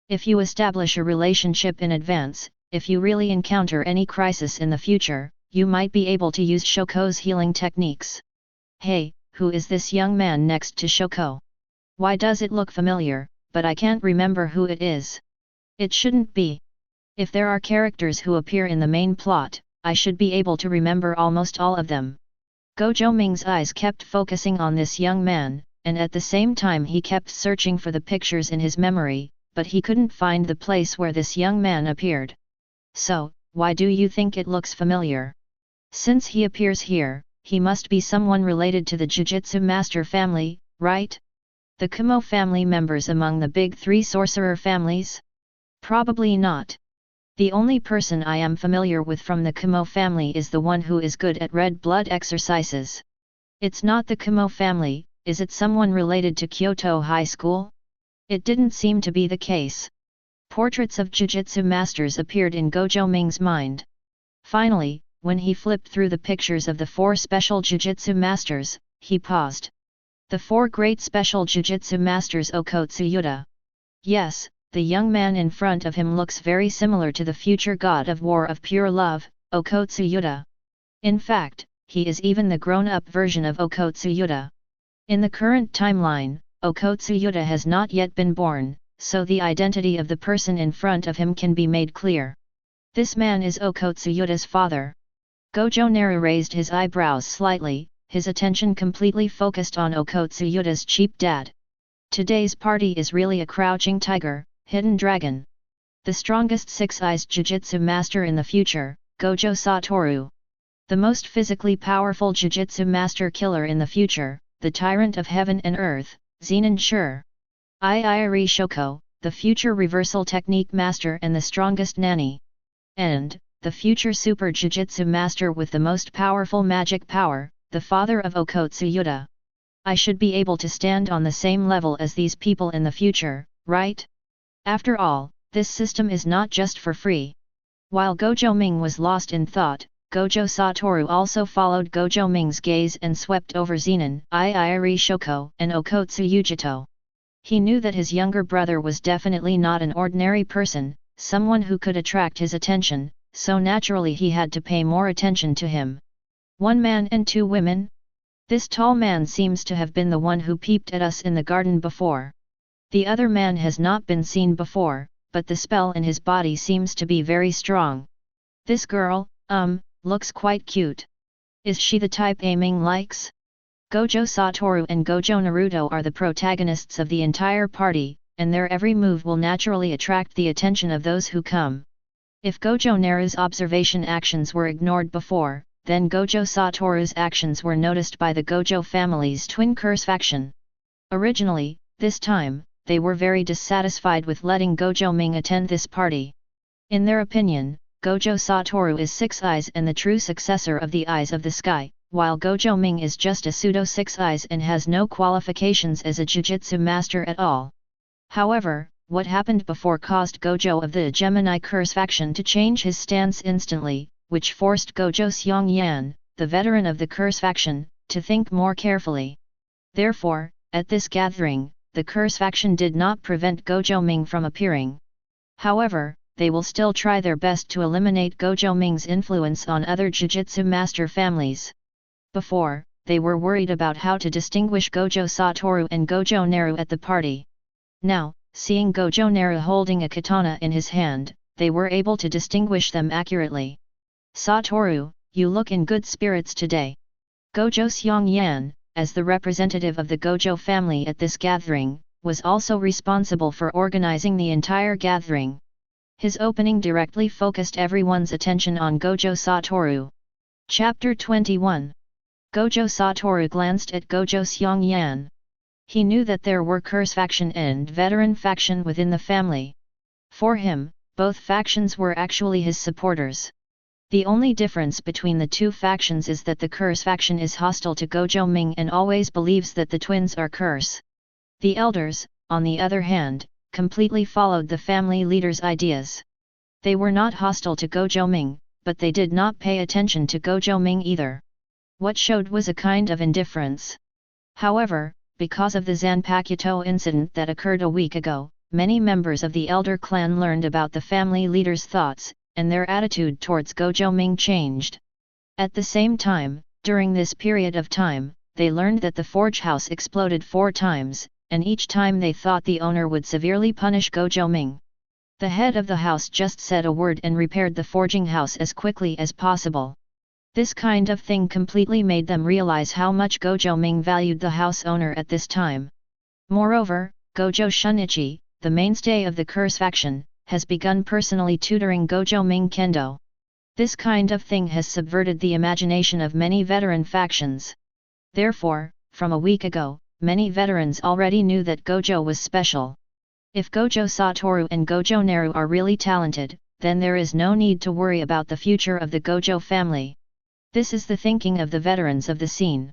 If you establish a relationship in advance, if you really encounter any crisis in the future, you might be able to use Shoko's healing techniques. Hey, who is this young man next to Shoko? Why does it look familiar, but I can't remember who it is? It shouldn't be. If there are characters who appear in the main plot, I should be able to remember almost all of them. Gojo Ming's eyes kept focusing on this young man, and at the same time he kept searching for the pictures in his memory, but he couldn't find the place where this young man appeared. So, why do you think it looks familiar? Since he appears here, he must be someone related to the Jujutsu Master family, right? The Kumo family members among the big three sorcerer families? Probably not. The only person I am familiar with from the Kumo family is the one who is good at red blood exercises. It's not the Kumo family. Is it someone related to Kyoto High School? It didn't seem to be the case. Portraits of Jujutsu masters appeared in Gojo Ming's mind. Finally, when he flipped through the pictures of the 4 special Jujutsu masters, he paused. The 4 great special Jujutsu masters Okotsuyuta. Yes, the young man in front of him looks very similar to the future god of war of pure love, Okotsuyuta. In fact, he is even the grown-up version of Okotsuyuta. In the current timeline, Okotsuyuta has not yet been born, so the identity of the person in front of him can be made clear. This man is Okotsuyuta's father. Gojo Naru raised his eyebrows slightly, his attention completely focused on Okotsuyuta's cheap dad. Today's party is really a crouching tiger, hidden dragon. The strongest 6-eyes Jujutsu master in the future, Gojo Satoru. The most physically powerful Jujutsu master killer in the future, the tyrant of heaven and earth, Zenan. Iiri Shoko, the future reversal technique master and the strongest nanny. And, the future super Jujutsu master with the most powerful magic power, the father of Okotsuyuta. I should be able to stand on the same level as these people in the future, right? After all, this system is not just for free. While Gojo Ming was lost in thought, Gojo Satoru also followed Gojo Ming's gaze and swept over Zenan, Iiri Shoko, and Okotsuyuta. He knew that his younger brother was definitely not an ordinary person, someone who could attract his attention, so naturally he had to pay more attention to him. 1 man and 2 women? This tall man seems to have been the one who peeped at us in the garden before. The other man has not been seen before, but the spell in his body seems to be very strong. This girl, looks quite cute. Is she the type Ming likes? Gojo Satoru and Gojo Naruto are the protagonists of the entire party, and their every move will naturally attract the attention of those who come. If Gojo Naru's observation actions were ignored before, then Gojo Satoru's actions were noticed by the Gojo family's twin curse faction. Originally, this time, they were very dissatisfied with letting Gojo Ming attend this party. In their opinion, Gojo Satoru is 6 eyes and the true successor of the Eyes of the Sky, while Gojo Ming is just a pseudo 6 eyes and has no qualifications as a Jujutsu master at all. However, what happened before caused Gojo of the Gemini Curse faction to change his stance instantly, which forced Gojo Xiongyan, the veteran of the Curse faction, to think more carefully. Therefore, at this gathering, the Curse faction did not prevent Gojo Ming from appearing. However, they will still try their best to eliminate Gojo Ming's influence on other Jujutsu master families. Before, they were worried about how to distinguish Gojo Satoru and Gojo Naru at the party. Now, seeing Gojo Naru holding a katana in his hand, they were able to distinguish them accurately. Satoru, you look in good spirits today. Gojo Xiongyan, as the representative of the Gojo family at this gathering, was also responsible for organizing the entire gathering. His opening directly focused everyone's attention on Gojo Satoru. Chapter 21. Gojo Satoru glanced at Gojo Xiongyan. He knew that there were curse faction and veteran faction within the family. For him, both factions were actually his supporters. The only difference between the two factions is that the curse faction is hostile to Gojo Ming and always believes that the twins are curse. The elders, on the other hand, completely followed the family leader's ideas. They were not hostile to Gojo Ming, but they did not pay attention to Gojo Ming either. What showed was a kind of indifference. However, because of the Zanpakuto incident that occurred a week ago, many members of the elder clan learned about the family leader's thoughts, and their attitude towards Gojo Ming changed. At the same time, during this period of time, they learned that the forge house exploded 4 times, and each time they thought the owner would severely punish Gojo Ming. The head of the house just said a word and repaired the forging house as quickly as possible. This kind of thing completely made them realize how much Gojo Ming valued the house owner at this time. Moreover, Gojo Shinichi, the mainstay of the curse faction, has begun personally tutoring Gojo Ming Kendo. This kind of thing has subverted the imagination of many veteran factions. Therefore, from a week ago, many veterans already knew that Gojo was special. If Gojo Satoru and Gojo Naru are really talented, then there is no need to worry about the future of the Gojo family. This is the thinking of the veterans of the scene.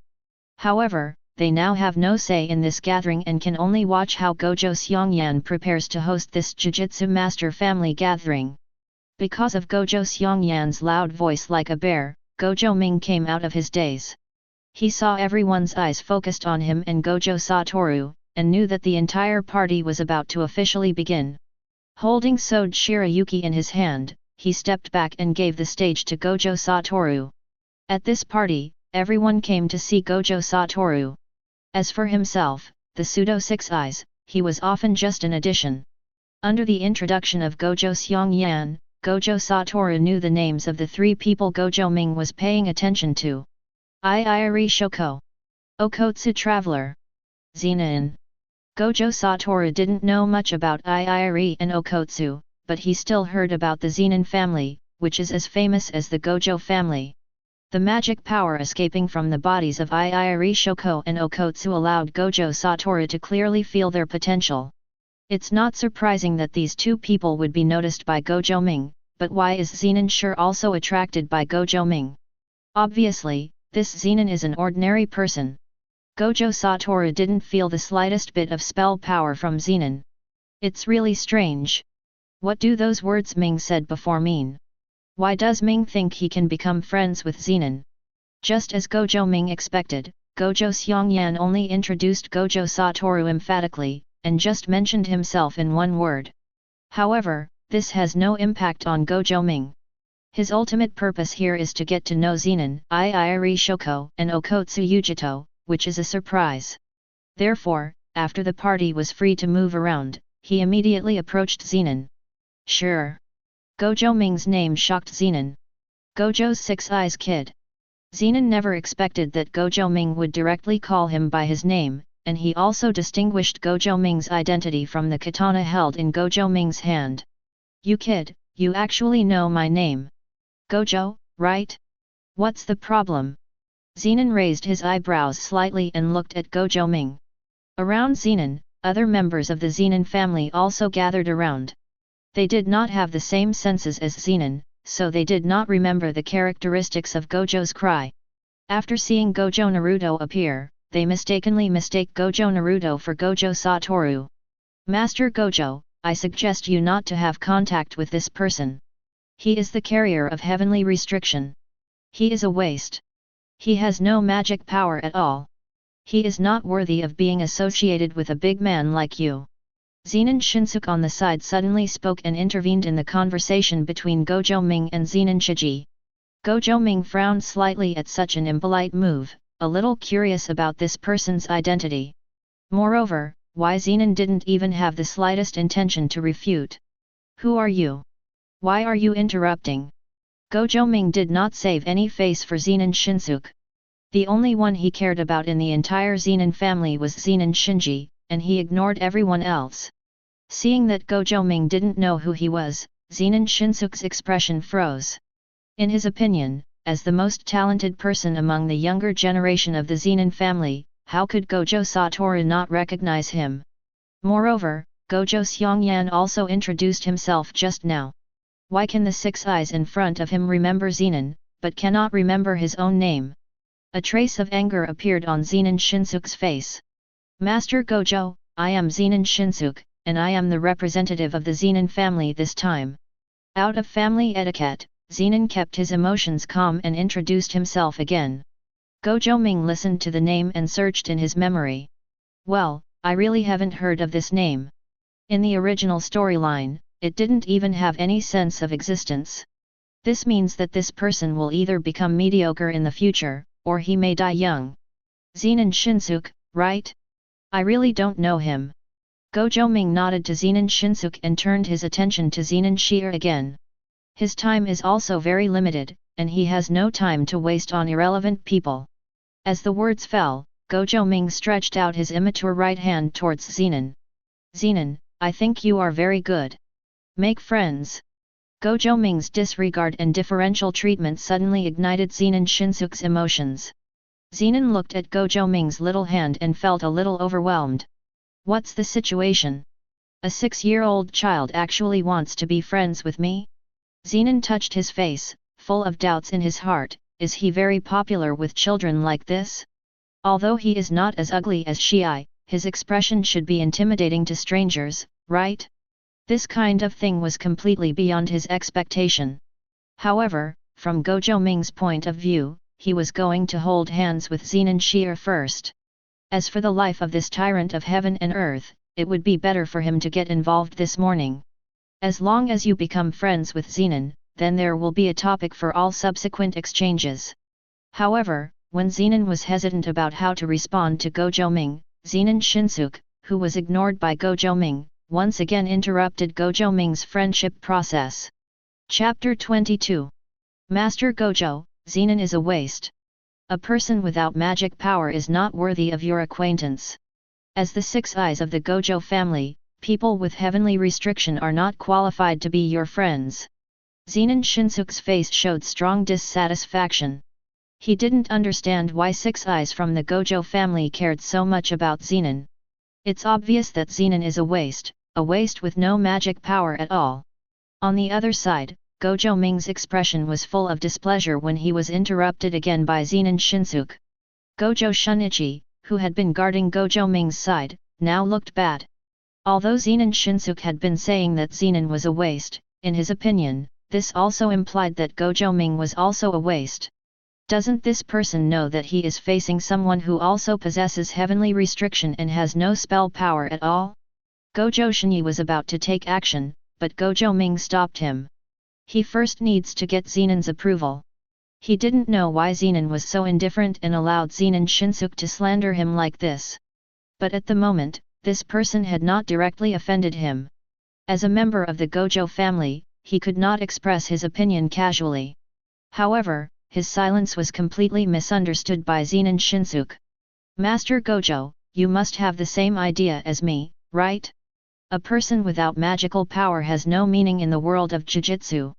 However, they now have no say in this gathering and can only watch how Gojo Xiongyan prepares to host this Jujutsu Master family gathering. Because of Gojo Xiongyan's loud voice like a bear, Gojo Ming came out of his daze. He saw everyone's eyes focused on him and Gojo Satoru, and knew that the entire party was about to officially begin. Holding Sode Shirayuki in his hand, he stepped back and gave the stage to Gojo Satoru. At this party, everyone came to see Gojo Satoru. As for himself, the pseudo Six Eyes, he was often just an addition. Under the introduction of Gojo Xiongyan, Gojo Satoru knew the names of the 3 people Gojo Ming was paying attention to. Iiri Shoko. Okotsu Traveler. Zenan. Gojo Satoru didn't know much about Iiri and Okotsu, but he still heard about the Zenan family, which is as famous as the Gojo family. The magic power escaping from the bodies of Iiri Shoko and Okotsu allowed Gojo Satoru to clearly feel their potential. It's not surprising that these 2 people would be noticed by Gojo Ming, but why is Zenan sure also attracted by Gojo Ming? Obviously, this Zenan is an ordinary person. Gojo Satoru didn't feel the slightest bit of spell power from Zenan. It's really strange. What do those words Ming said before mean? Why does Ming think he can become friends with Zenan? Just as Gojo Ming expected, Gojo Xiongyan only introduced Gojo Satoru emphatically, and just mentioned himself in 1 word. However, this has no impact on Gojo Ming. His ultimate purpose here is to get to know Zenan, Iiri Shoko and Okotsu Yujito, which is a surprise. Therefore, after the party was free to move around, he immediately approached Zenan. Sure. Gojo Ming's name shocked Zenan. Gojo's 6 Eyes Kid. Zenan never expected that Gojo Ming would directly call him by his name, and he also distinguished Gojo Ming's identity from the katana held in Gojo Ming's hand. You kid, you actually know my name. Gojo, right? What's the problem? Zenan raised his eyebrows slightly and looked at Gojo Ming. Around Zenan, other members of the Zenan family also gathered around. They did not have the same senses as Zenan, so they did not remember the characteristics of Gojo's cry. After seeing Gojo Naruto appear, they mistakenly mistake Gojo Naruto for Gojo Satoru. Master Gojo, I suggest you not to have contact with this person. He is the carrier of heavenly restriction. He is a waste. He has no magic power at all. He is not worthy of being associated with a big man like you. Zenan Shinsuke on the side suddenly spoke and intervened in the conversation between Gojo Ming and Zenan Chiji. Gojo Ming frowned slightly at such an impolite move, a little curious about this person's identity. Moreover, why Zenan didn't even have the slightest intention to refute. Who are you? Why are you interrupting? Gojo Ming did not save any face for Zenan Shinsuke. The only one he cared about in the entire Zenan family was Zenan Shinji, and he ignored everyone else. Seeing that Gojo Ming didn't know who he was, Zenan Shinsuke's expression froze. In his opinion, as the most talented person among the younger generation of the Zenan family, how could Gojo Satoru not recognize him? Moreover, Gojo Xiongyan also introduced himself just now. Why can the six eyes in front of him remember Zenan, but cannot remember his own name? A trace of anger appeared on Zenan Shinsuke's face. Master Gojo, I am Zenan Shinsuke, and I am the representative of the Zenan family this time. Out of family etiquette, Zenan kept his emotions calm and introduced himself again. Gojo Ming listened to the name and searched in his memory. Well, I really haven't heard of this name. In the original storyline, it didn't even have any sense of existence. This means that this person will either become mediocre in the future, or he may die young. Zenan Shinsuke, right? I really don't know him. Gojo Ming nodded to Zenan Shinsuke and turned his attention to Zenan Shir again. His time is also very limited, and he has no time to waste on irrelevant people. As the words fell, Gojo Ming stretched out his immature right hand towards Zenan. Zenan, I think you are very good. Make friends. Gojo Ming's disregard and differential treatment suddenly ignited Zenan Shinsuke's emotions. Zenan looked at Gojo Ming's little hand and felt a little overwhelmed. What's the situation? A 6-year-old child actually wants to be friends with me? Zenan touched his face, full of doubts in his heart. Is he very popular with children like this? Although he is not as ugly as Shii, his expression should be intimidating to strangers, right? This kind of thing was completely beyond his expectation. However, from Gojo Ming's point of view, he was going to hold hands with Zenan Shir first. As for the life of this tyrant of heaven and earth, it would be better for him to get involved this morning. As long as you become friends with Zenan, then there will be a topic for all subsequent exchanges. However, when Zenan was hesitant about how to respond to Gojo Ming, Zenan Shinsuke, who was ignored by Gojo Ming, once again interrupted Gojo Ming's friendship process. Chapter 22. Master Gojo, Zenan is a waste. A person without magic power is not worthy of your acquaintance. As the six eyes of the Gojo family, people with heavenly restriction are not qualified to be your friends. Zenan Shinsuke's face showed strong dissatisfaction. He didn't understand why six eyes from the Gojo family cared so much about Zenan. It's obvious that Zenan is a waste with no magic power at all. On the other side, Gojo Ming's expression was full of displeasure when he was interrupted again by Zenan Shinsuke. Gojo Shunichi, who had been guarding Gojo Ming's side, now looked bad. Although Zenan Shinsuke had been saying that Zenan was a waste, in his opinion, this also implied that Gojo Ming was also a waste. Doesn't this person know that he is facing someone who also possesses heavenly restriction and has no spell power at all? Gojo Shini was about to take action, but Gojo Ming stopped him. He first needs to get Zenan's approval. He didn't know why Zenan was so indifferent and allowed Zenan Shinsuke to slander him like this. But at the moment, this person had not directly offended him. As a member of the Gojo family, he could not express his opinion casually. However, his silence was completely misunderstood by Zenan Shinsuke. Master Gojo, you must have the same idea as me, right? A person without magical power has no meaning in the world of Jujutsu.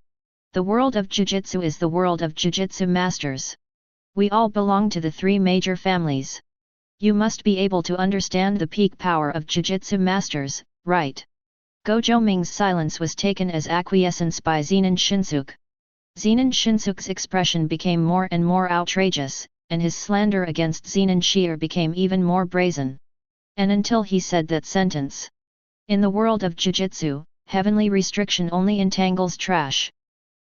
The world of Jujutsu is the world of Jujutsu masters. We all belong to the three major families. You must be able to understand the peak power of Jujutsu masters, right? Gojo Ming's silence was taken as acquiescence by Zenan Shinsuke. Zenan Shinsuke's expression became more and more outrageous, and his slander against Zenan Shir became even more brazen. And until he said that sentence. In the world of Jujutsu, heavenly restriction only entangles trash.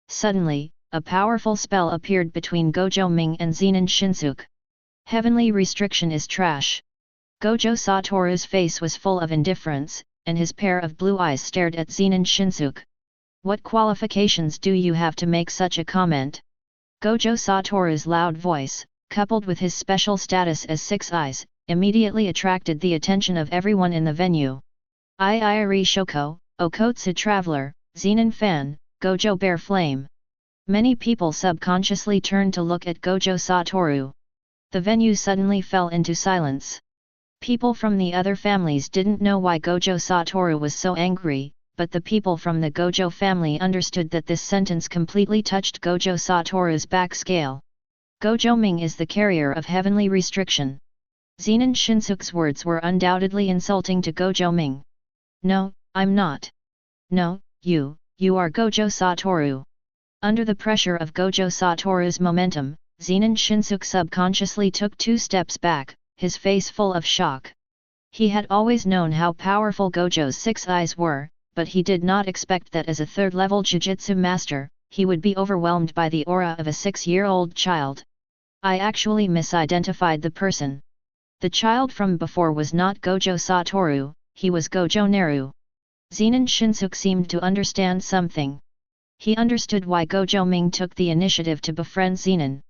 Suddenly, a powerful spell appeared between Gojo Ming and Zenan Shinsuke. Heavenly restriction is trash. Gojo Satoru's face was full of indifference, and his pair of blue eyes stared at Zenan Shinsuke. What qualifications do you have to make such a comment? Gojo Satoru's loud voice, coupled with his special status as six eyes, immediately attracted the attention of everyone in the venue. Iiri Shoko, Okotsu Traveler, Zenan Fan, Gojo Bear Flame. Many people subconsciously turned to look at Gojo Satoru. The venue suddenly fell into silence. People from the other families didn't know why Gojo Satoru was so angry, but the people from the Gojo family understood that this sentence completely touched Gojo Satoru's back scale. Gojo Ming is the carrier of heavenly restriction. Zenan Shinsuke's words were undoubtedly insulting to Gojo Ming. No, I'm not. No, you are Gojo Satoru. Under the pressure of Gojo Satoru's momentum, Zenan Shinsuke subconsciously took 2 steps back, his face full of shock. He had always known how powerful Gojo's 6 eyes were, but he did not expect that as a 3rd-level Jujutsu master, he would be overwhelmed by the aura of a 6-year-old child. I actually misidentified the person. The child from before was not Gojo Satoru, he was Gojo Naru. Zenan Shinsuke seemed to understand something. He understood why Gojo Ming took the initiative to befriend Zenan.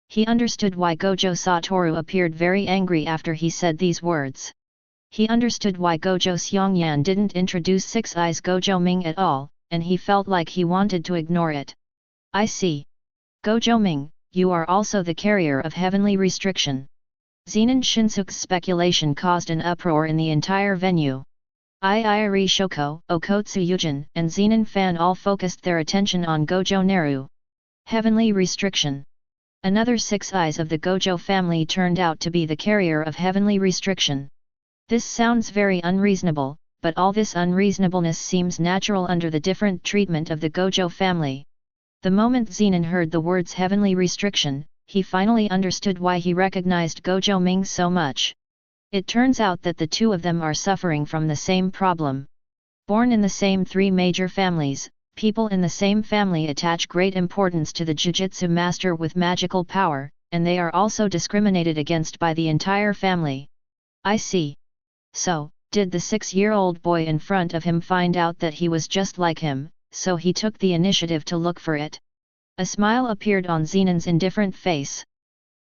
He understood why Gojo Satoru appeared very angry after he said these words. He understood why Gojo Xiongyan didn't introduce 6 Eyes Gojo Ming at all, and he felt like he wanted to ignore it. I see. Gojo Ming, you are also the carrier of heavenly restriction. Zenan Shinsuke's speculation caused an uproar in the entire venue. Iiri Shoko, Okotsu Yujin, and Zenan Fan all focused their attention on Gojo Naru. Heavenly restriction. Another 6 eyes of the Gojo family turned out to be the carrier of heavenly restriction. This sounds very unreasonable, but all this unreasonableness seems natural under the different treatment of the Gojo family. The moment Zenan heard the words heavenly restriction, he finally understood why he recognized Gojo Ming so much. It turns out that the 2 of them are suffering from the same problem. Born in the same 3 major families, people in the same family attach great importance to the Jujutsu master with magical power, and they are also discriminated against by the entire family. I see. So, did the 6-year-old boy in front of him find out that he was just like him, so he took the initiative to look for it? A smile appeared on Zenan's indifferent face.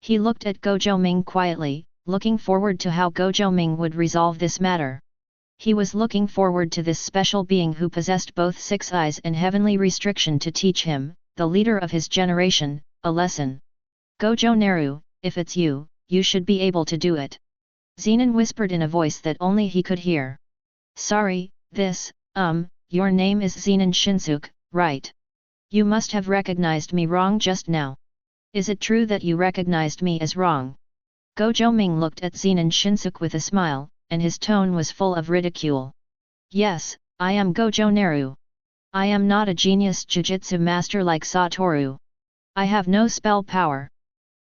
He looked at Gojo Ming quietly, looking forward to how Gojo Ming would resolve this matter. He was looking forward to this special being who possessed both 6 eyes and heavenly restriction to teach him, the leader of his generation, a lesson. Gojo Naru, if it's you, you should be able to do it. Zenan whispered in a voice that only he could hear. Sorry, your name is Zenan Shinsuke, right? You must have recognized me wrong just now. Is it true that you recognized me as wrong? Gojo Ming looked at Zenan Shinsuke with a smile, and his tone was full of ridicule. Yes, I am Gojo Naru. I am not a genius Jujutsu master like Satoru. I have no spell power.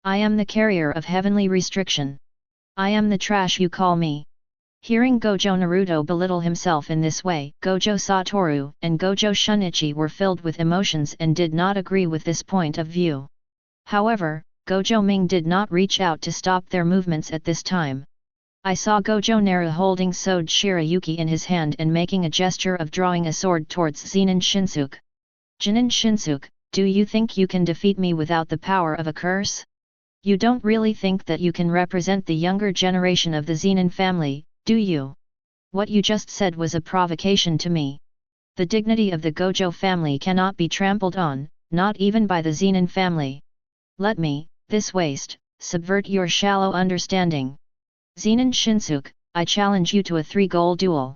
I am the carrier of heavenly restriction. I am the trash you call me. Hearing Gojo Naruto belittle himself in this way, Gojo Satoru and Gojo Shunichi were filled with emotions and did not agree with this point of view. However, Gojo Ming did not reach out to stop their movements at this time. I saw Gojo Naru holding Sword Shirayuki in his hand and making a gesture of drawing a sword towards Zenan Shinsuke. Zenan Shinsuke, do you think you can defeat me without the power of a curse? You don't really think that you can represent the younger generation of the Zenan family, do you? What you just said was a provocation to me. The dignity of the Gojo family cannot be trampled on, not even by the Zenan family. Let me, this waste, subvert your shallow understanding. Zenan Shinsuke, I challenge you to a 3-goal duel.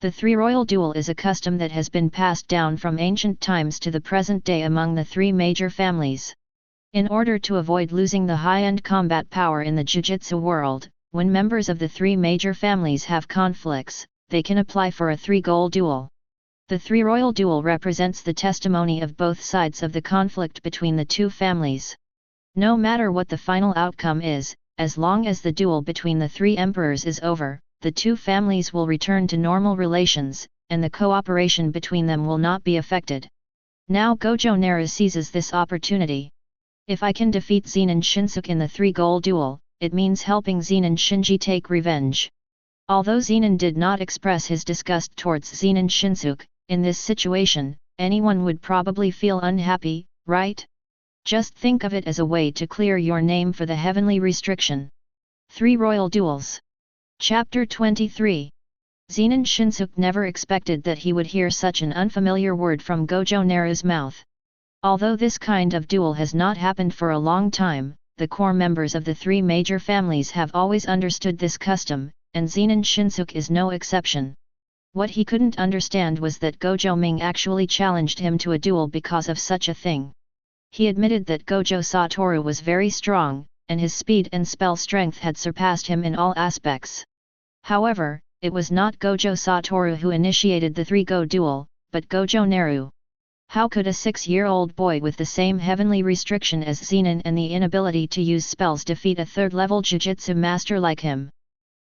The 3-royal duel is a custom that has been passed down from ancient times to the present day among the 3 major families. In order to avoid losing the high-end combat power in the Jujutsu world, when members of the 3 major families have conflicts, they can apply for a 3-goal duel. The 3-royal duel represents the testimony of both sides of the conflict between the 2 families. No matter what the final outcome is, as long as the duel between the 3 emperors is over, the 2 families will return to normal relations, and the cooperation between them will not be affected. Now Gojo Naru seizes this opportunity. If I can defeat Zenan Shinsuke in the 3-goal duel, it means helping Zenan Shinji take revenge. Although Zenan did not express his disgust towards Zenan Shinsuke, in this situation, anyone would probably feel unhappy, right? Just think of it as a way to clear your name for the heavenly restriction. 3 Royal Duels. Chapter 23. Zenan Shinsuke never expected that he would hear such an unfamiliar word from Gojo Naru's mouth. Although this kind of duel has not happened for a long time, the core members of the 3 major families have always understood this custom, and Zenan Shinsuke is no exception. What he couldn't understand was that Gojo Ming actually challenged him to a duel because of such a thing. He admitted that Gojo Satoru was very strong, and his speed and spell strength had surpassed him in all aspects. However, it was not Gojo Satoru who initiated the three-go duel, but Gojo Naru. How could a 6-year-old boy with the same heavenly restriction as Zenan and the inability to use spells defeat a third-level Jujutsu master like him?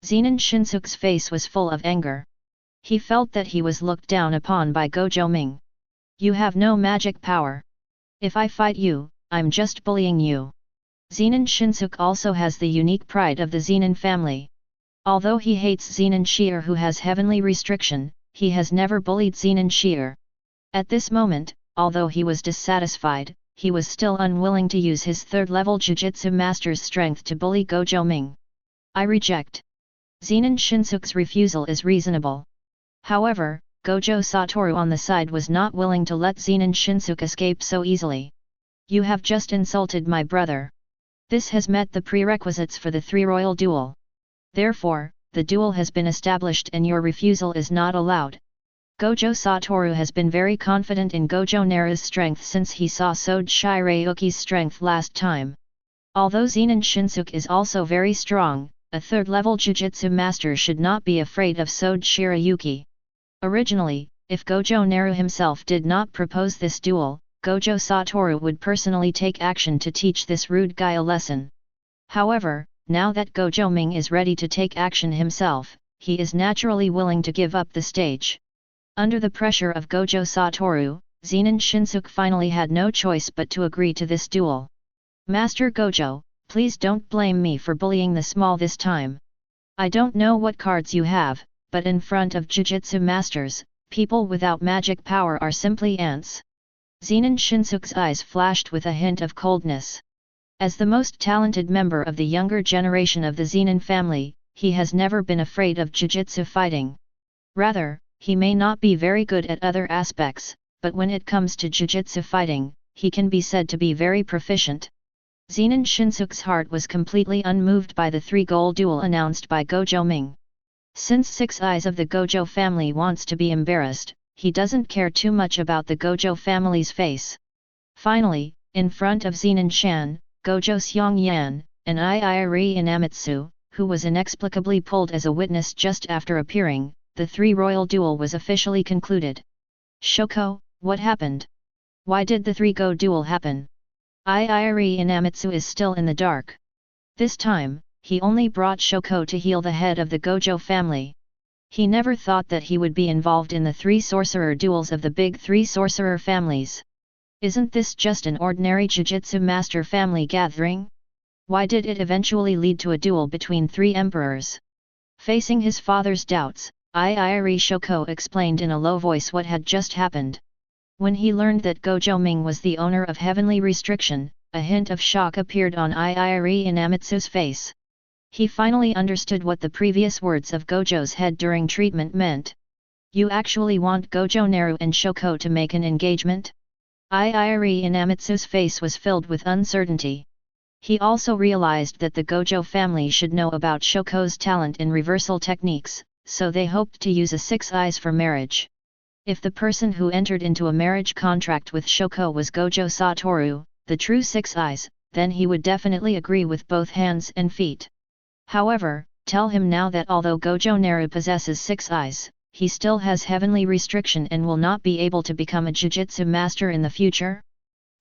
Zenan Shinsuke's face was full of anger. He felt that he was looked down upon by Gojo Ming. You have no magic power. If I fight you, I'm just bullying you. Zenan Shinsuke also has the unique pride of the Zenan family. Although he hates Zenan Shear who has heavenly restriction, he has never bullied Zenan Shear. At this moment, although he was dissatisfied, he was still unwilling to use his third-level Jujutsu master's strength to bully Gojo Ming. I reject. Zenan Shinsuke's refusal is reasonable. However, Gojo Satoru on the side was not willing to let Zenan Shinsuke escape so easily. You have just insulted my brother. This has met the prerequisites for the three-royal duel. Therefore, the duel has been established and your refusal is not allowed. Gojo Satoru has been very confident in Gojo Naru's strength since he saw Sode Shirayuki's strength last time. Although Zenan Shinsuke is also very strong, a third-level Jujutsu master should not be afraid of Sode Shirayuki. Originally, if Gojo Naru himself did not propose this duel, Gojo Satoru would personally take action to teach this rude guy a lesson. However, now that Gojo Ming is ready to take action himself, he is naturally willing to give up the stage. Under the pressure of Gojo Satoru, Zenan Shinsuke finally had no choice but to agree to this duel. Master Gojo, please don't blame me for bullying the small this time. I don't know what cards you have, but in front of Jujutsu masters, people without magic power are simply ants. Zenan Shinsuke's eyes flashed with a hint of coldness. As the most talented member of the younger generation of the Zenan family, he has never been afraid of Jujutsu fighting. Rather, he may not be very good at other aspects, but when it comes to Jujutsu fighting, he can be said to be very proficient. Zenan Shinsuke's heart was completely unmoved by the three-goal duel announced by Gojo Ming. Since Six Eyes of the Gojo family wants to be embarrassed, he doesn't care too much about the Gojo family's face. Finally, in front of Zenan Shan, Gojo Seongyan, and Iiri Inamitsu, who was inexplicably pulled as a witness just after appearing, the three-royal duel was officially concluded. Shoko, what happened? Why did the three-go duel happen? Iiri Inamitsu is still in the dark. This time, he only brought Shoko to heal the head of the Gojo family. He never thought that he would be involved in the three sorcerer duels of the big three sorcerer families. Isn't this just an ordinary Jujutsu master family gathering? Why did it eventually lead to a duel between three emperors? Facing his father's doubts, Iiri Shoko explained in a low voice what had just happened. When he learned that Gojo Ming was the owner of Heavenly Restriction, a hint of shock appeared on Iiri Inamitsu's face. He finally understood what the previous words of Gojo's head during treatment meant. You actually want Gojo Naru and Shoko to make an engagement? Iiri Inamitsu's face was filled with uncertainty. He also realized that the Gojo family should know about Shoko's talent in reversal techniques, so they hoped to use a Six Eyes for marriage. If the person who entered into a marriage contract with Shoko was Gojo Satoru, the true Six Eyes, then he would definitely agree with both hands and feet. However, tell him now that although Gojo Naru possesses Six Eyes, he still has heavenly restriction and will not be able to become a Jujutsu master in the future?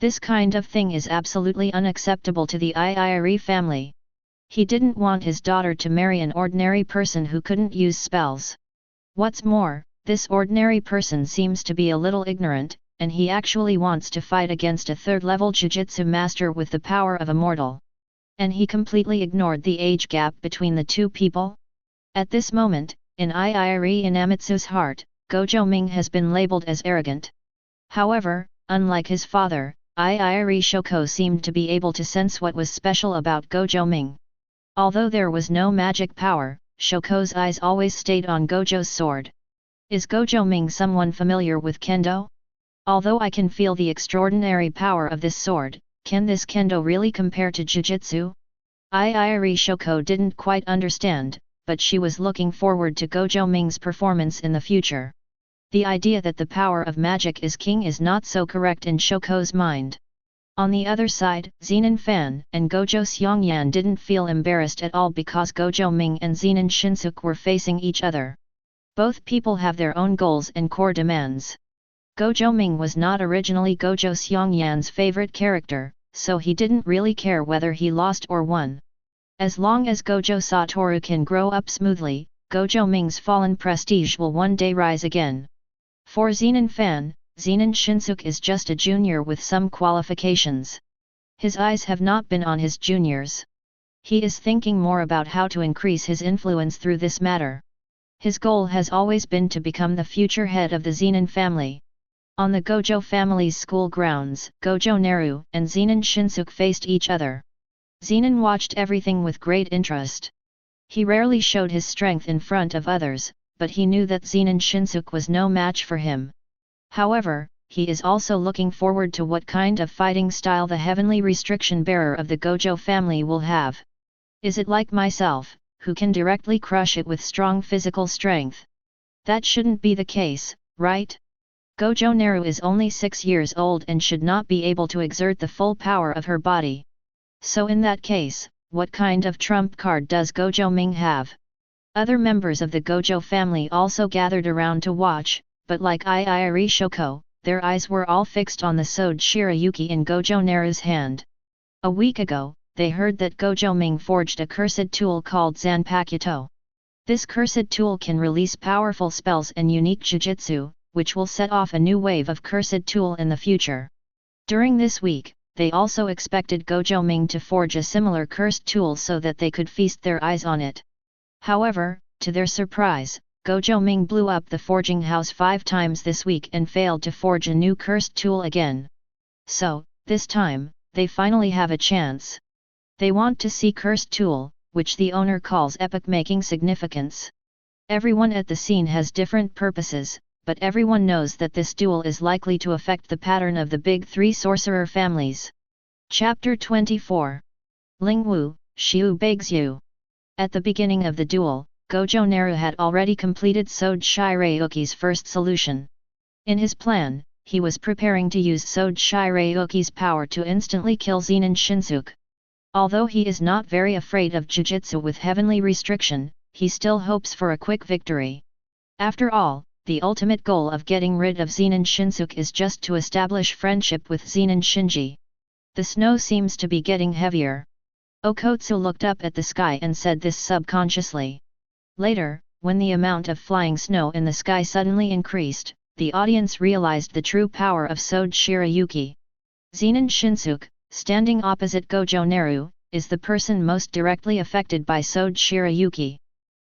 This kind of thing is absolutely unacceptable to the Iiri family. He didn't want his daughter to marry an ordinary person who couldn't use spells. What's more, this ordinary person seems to be a little ignorant, and he actually wants to fight against a third-level Jujutsu master with the power of a mortal. And he completely ignored the age gap between the two people? At this moment, in Iiri Inamitsu's heart, Gojo Ming has been labeled as arrogant. However, unlike his father, Iiri Shoko seemed to be able to sense what was special about Gojo Ming. Although there was no magic power, Shoko's eyes always stayed on Gojo's sword. Is Gojo Ming someone familiar with kendo? Although I can feel the extraordinary power of this sword, can this kendo really compare to Jujutsu? Iiri Shoko didn't quite understand, but she was looking forward to Gojo Ming's performance in the future. The idea that the power of magic is king is not so correct in Shoko's mind. On the other side, Zenan Fan and Gojo Seongyan didn't feel embarrassed at all because Gojo Ming and Zenan Shinsuke were facing each other. Both people have their own goals and core demands. Gojo Ming was not originally Gojo Seongyan's favorite character, so he didn't really care whether he lost or won. As long as Gojo Satoru can grow up smoothly, Gojo Ming's fallen prestige will one day rise again. For Zenan Fan, Zenan Shinsuke is just a junior with some qualifications. His eyes have not been on his juniors. He is thinking more about how to increase his influence through this matter. His goal has always been to become the future head of the Zenan family. On the Gojo family's school grounds, Gojo Naru and Zenan Shinsuke faced each other. Zenan watched everything with great interest. He rarely showed his strength in front of others, but he knew that Zenan Shinsuke was no match for him. However, he is also looking forward to what kind of fighting style the heavenly restriction bearer of the Gojo family will have. Is it like myself, who can directly crush it with strong physical strength? That shouldn't be the case, right? Gojo Naru is only 6 years old and should not be able to exert the full power of her body. So in that case, what kind of trump card does Gojo Ming have? Other members of the Gojo family also gathered around to watch, but like Iiri Shoko, their eyes were all fixed on the Sword Shirayuki in Gojo Naru's hand. A week ago, they heard that Gojo Ming forged a cursed tool called Zanpakuto. This cursed tool can release powerful spells and unique jujutsu, which will set off a new wave of cursed tool in the future. During this week, they also expected Gojo Ming to forge a similar cursed tool so that they could feast their eyes on it. However, to their surprise, Gojo Ming blew up the forging house 5 times this week and failed to forge a new cursed tool again. So, this time, they finally have a chance. They want to see cursed tool, which the owner calls epoch-making significance. Everyone at the scene has different purposes, but everyone knows that this duel is likely to affect the pattern of the big 3 sorcerer families. Chapter 24. Lingwu, Xiu Beixiu. At the beginning of the duel, Gojo Naru had already completed Sword Shirayuki's first solution. In his plan, he was preparing to use Sword Shirayuki's power to instantly kill Zenan Shinsuke. Although he is not very afraid of Jujutsu with heavenly restriction, he still hopes for a quick victory. After all, the ultimate goal of getting rid of Zenan Shinsuke is just to establish friendship with Zenan Shinji. The snow seems to be getting heavier. Okotsu looked up at the sky and said this subconsciously. Later, when the amount of flying snow in the sky suddenly increased, the audience realized the true power of Sword Shirayuki. Zenan Shinsuke, standing opposite Gojo Naru, is the person most directly affected by Sword Shirayuki.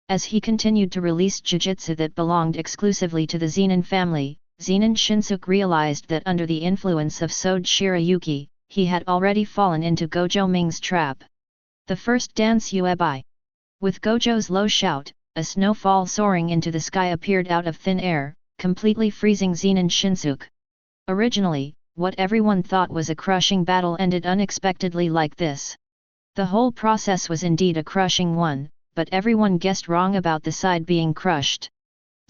As he continued to release jujutsu that belonged exclusively to the Zenan family, Zenan Shinsuke realized that under the influence of Sword Shirayuki, he had already fallen into Gojo Ming's trap. The first dance Uebai. With Gojo's low shout, a snowfall soaring into the sky appeared out of thin air, completely freezing Zenan Shinsuke. Originally, what everyone thought was a crushing battle ended unexpectedly like this. The whole process was indeed a crushing one, but everyone guessed wrong about the side being crushed.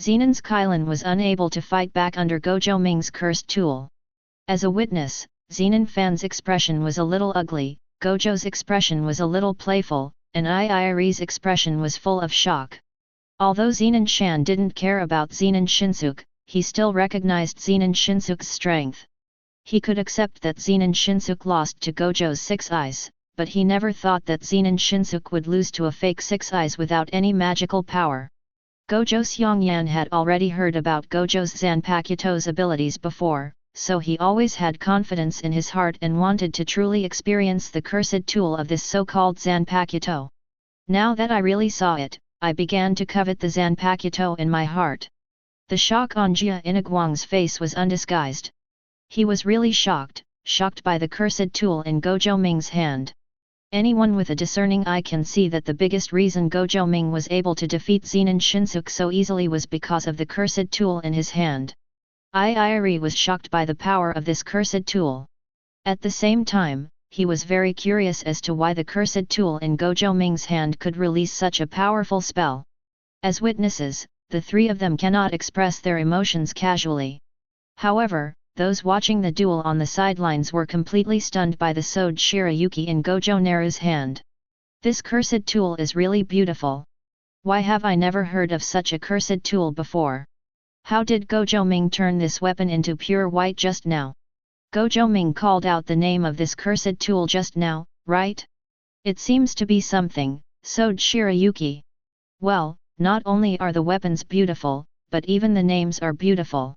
Zenan's Kylin was unable to fight back under Gojo Ming's cursed tool. As a witness, Zenan Fan's expression was a little ugly, Gojo's expression was a little playful, and Iiri's expression was full of shock. Although Zenan Shan didn't care about Zenan Shinsuke, he still recognized Zenan Shinsuke's strength. He could accept that Zenan Shinsuke lost to Gojo's 6 eyes, but he never thought that Zenan Shinsuke would lose to a fake 6 eyes without any magical power. Gojo Seongyan had already heard about Gojo's Zanpakuto's abilities before, so he always had confidence in his heart and wanted to truly experience the cursed tool of this so-called Zanpakuto. Now that I really saw it, I began to covet the Zanpakuto in my heart. The shock on Jia Iniguang's face was undisguised. He was really shocked by the cursed tool in Gojo Ming's hand. Anyone with a discerning eye can see that the biggest reason Gojo Ming was able to defeat Zenan Shinsuke so easily was because of the cursed tool in his hand. Iiri was shocked by the power of this cursed tool. At the same time, he was very curious as to why the cursed tool in Gojo Ming's hand could release such a powerful spell. As witnesses, the three of them cannot express their emotions casually. However, those watching the duel on the sidelines were completely stunned by the Sword Shirayuki in Gojo Naru's hand. This cursed tool is really beautiful. Why have I never heard of such a cursed tool before? How did Gojo Ming turn this weapon into pure white just now? Gojo Ming called out the name of this cursed tool just now, right? It seems to be something, Sword Shirayuki. Well, not only are the weapons beautiful, but even the names are beautiful.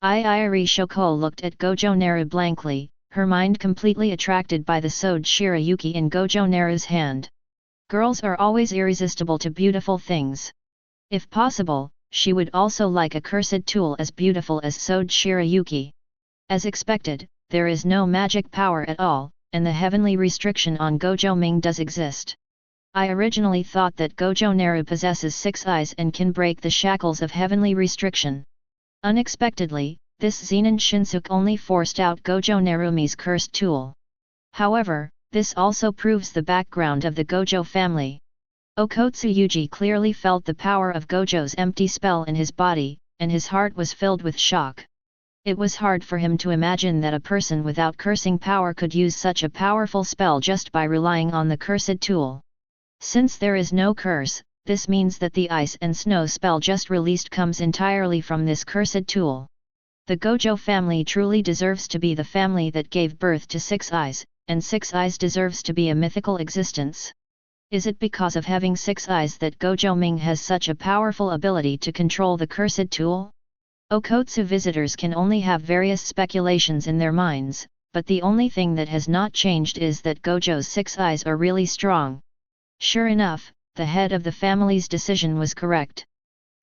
Iiri Shoko looked at Gojo Naru blankly, her mind completely attracted by the Sword Shirayuki in Gojo Naru's hand. Girls are always irresistible to beautiful things. If possible, she would also like a cursed tool as beautiful as Sword Shirayuki. As expected, there is no magic power at all, and the heavenly restriction on Gojo Ming does exist. I originally thought that Gojo Naru possesses 6 eyes and can break the shackles of heavenly restriction. Unexpectedly, this Zenan Shinsuke only forced out Gojo Narumi's cursed tool. However, this also proves the background of the Gojo family. Okotsu Yuji clearly felt the power of Gojo's empty spell in his body, and his heart was filled with shock. It was hard for him to imagine that a person without cursing power could use such a powerful spell just by relying on the cursed tool. Since there is no curse, this means that the ice and snow spell just released comes entirely from this cursed tool. The Gojo family truly deserves to be the family that gave birth to 6 eyes, and 6 eyes deserves to be a mythical existence. Is it because of having 6 eyes that Gojo Ming has such a powerful ability to control the cursed tool? Okotsu visitors can only have various speculations in their minds, but the only thing that has not changed is that Gojo's 6 eyes are really strong. Sure enough, the head of the family's decision was correct.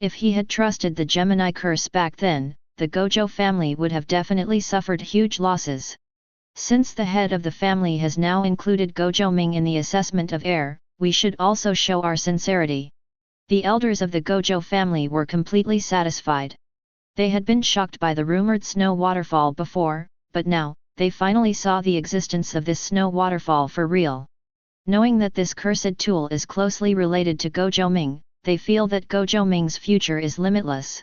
If he had trusted the Gemini curse back then, the Gojo family would have definitely suffered huge losses. Since the head of the family has now included Gojo Ming in the assessment of heir, we should also show our sincerity. The elders of the Gojo family were completely satisfied. They had been shocked by the rumored snow waterfall before, but now, they finally saw the existence of this snow waterfall for real. Knowing that this cursed tool is closely related to Gojo Ming, they feel that Gojo Ming's future is limitless.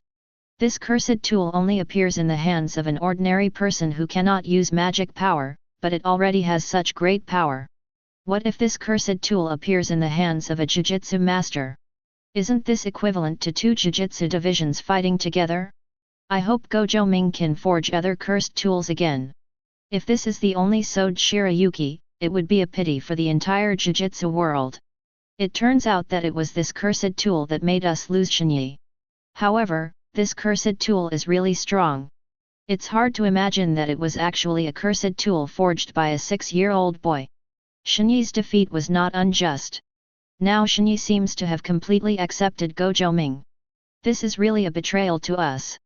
This cursed tool only appears in the hands of an ordinary person who cannot use magic power, but it already has such great power. What if this cursed tool appears in the hands of a Jujutsu master? Isn't this equivalent to 2 Jujutsu divisions fighting together? I hope Gojo Ming can forge other cursed tools again. If this is the only Sword Shirayuki, it would be a pity for the entire Jujutsu world. It turns out that it was this cursed tool that made us lose Shinyi. However, this cursed tool is really strong. It's hard to imagine that it was actually a cursed tool forged by a 6-year-old boy. Shinyi's defeat was not unjust. Now Shinyi seems to have completely accepted Gojo Ming. This is really a betrayal to us.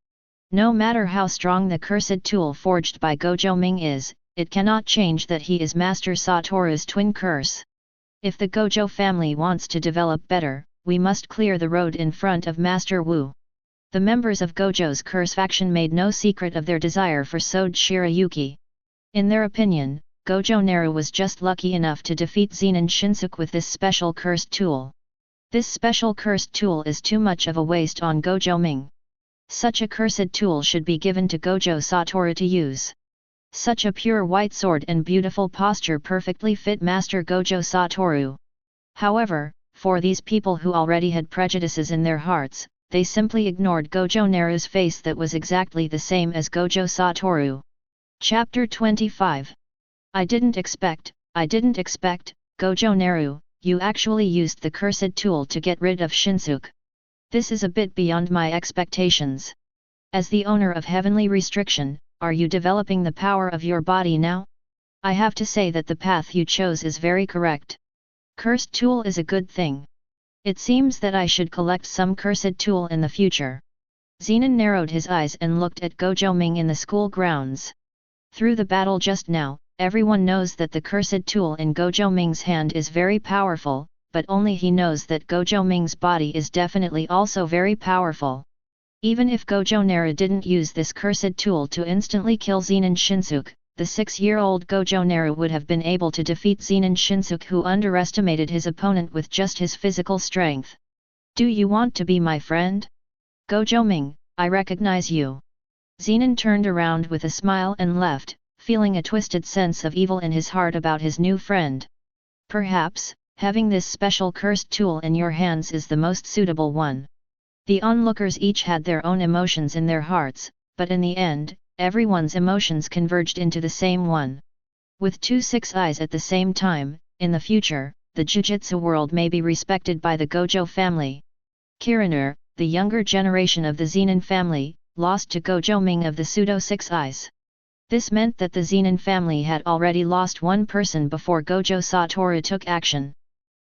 No matter how strong the cursed tool forged by Gojo Ming is, it cannot change that he is Master Satoru's twin curse. If the Gojo family wants to develop better, we must clear the road in front of Master Wu. The members of Gojo's curse faction made no secret of their desire for Sword Shirayuki. In their opinion, Gojo Naru was just lucky enough to defeat Zenan Shinsuke with this special cursed tool. This special cursed tool is too much of a waste on Gojo Ming. Such a cursed tool should be given to Gojo Satoru to use. Such a pure white sword and beautiful posture perfectly fit Master Gojo Satoru. However, for these people who already had prejudices in their hearts, they simply ignored Gojo Naru's face that was exactly the same as Gojo Satoru. Chapter 25. I didn't expect, Gojo Naru, you actually used the cursed tool to get rid of Shinsuke. This is a bit beyond my expectations. As the owner of Heavenly Restriction, are you developing the power of your body now? I have to say that the path you chose is very correct. Cursed tool is a good thing. It seems that I should collect some cursed tool in the future. Zenan narrowed his eyes and looked at Gojo Ming in the school grounds. Through the battle just now, everyone knows that the cursed tool in Gojo Ming's hand is very powerful, but only he knows that Gojo Ming's body is definitely also very powerful. Even if Gojo Naru didn't use this cursed tool to instantly kill Zenan Shinsuke, the 6-year-old Gojo Naru would have been able to defeat Zenan Shinsuke, who underestimated his opponent with just his physical strength. Do you want to be my friend? Gojo Ming, I recognize you. Zenan turned around with a smile and left, feeling a twisted sense of evil in his heart about his new friend. Perhaps, having this special cursed tool in your hands is the most suitable one. The onlookers each had their own emotions in their hearts, but in the end, everyone's emotions converged into the same one. With 2 six eyes at the same time, in the future, the Jujutsu world may be respected by the Gojo family. Kiraner, the younger generation of the Zenan family, lost to Gojo Ming of the pseudo 6 eyes. This meant that the Zenan family had already lost one person before Gojo Satoru took action.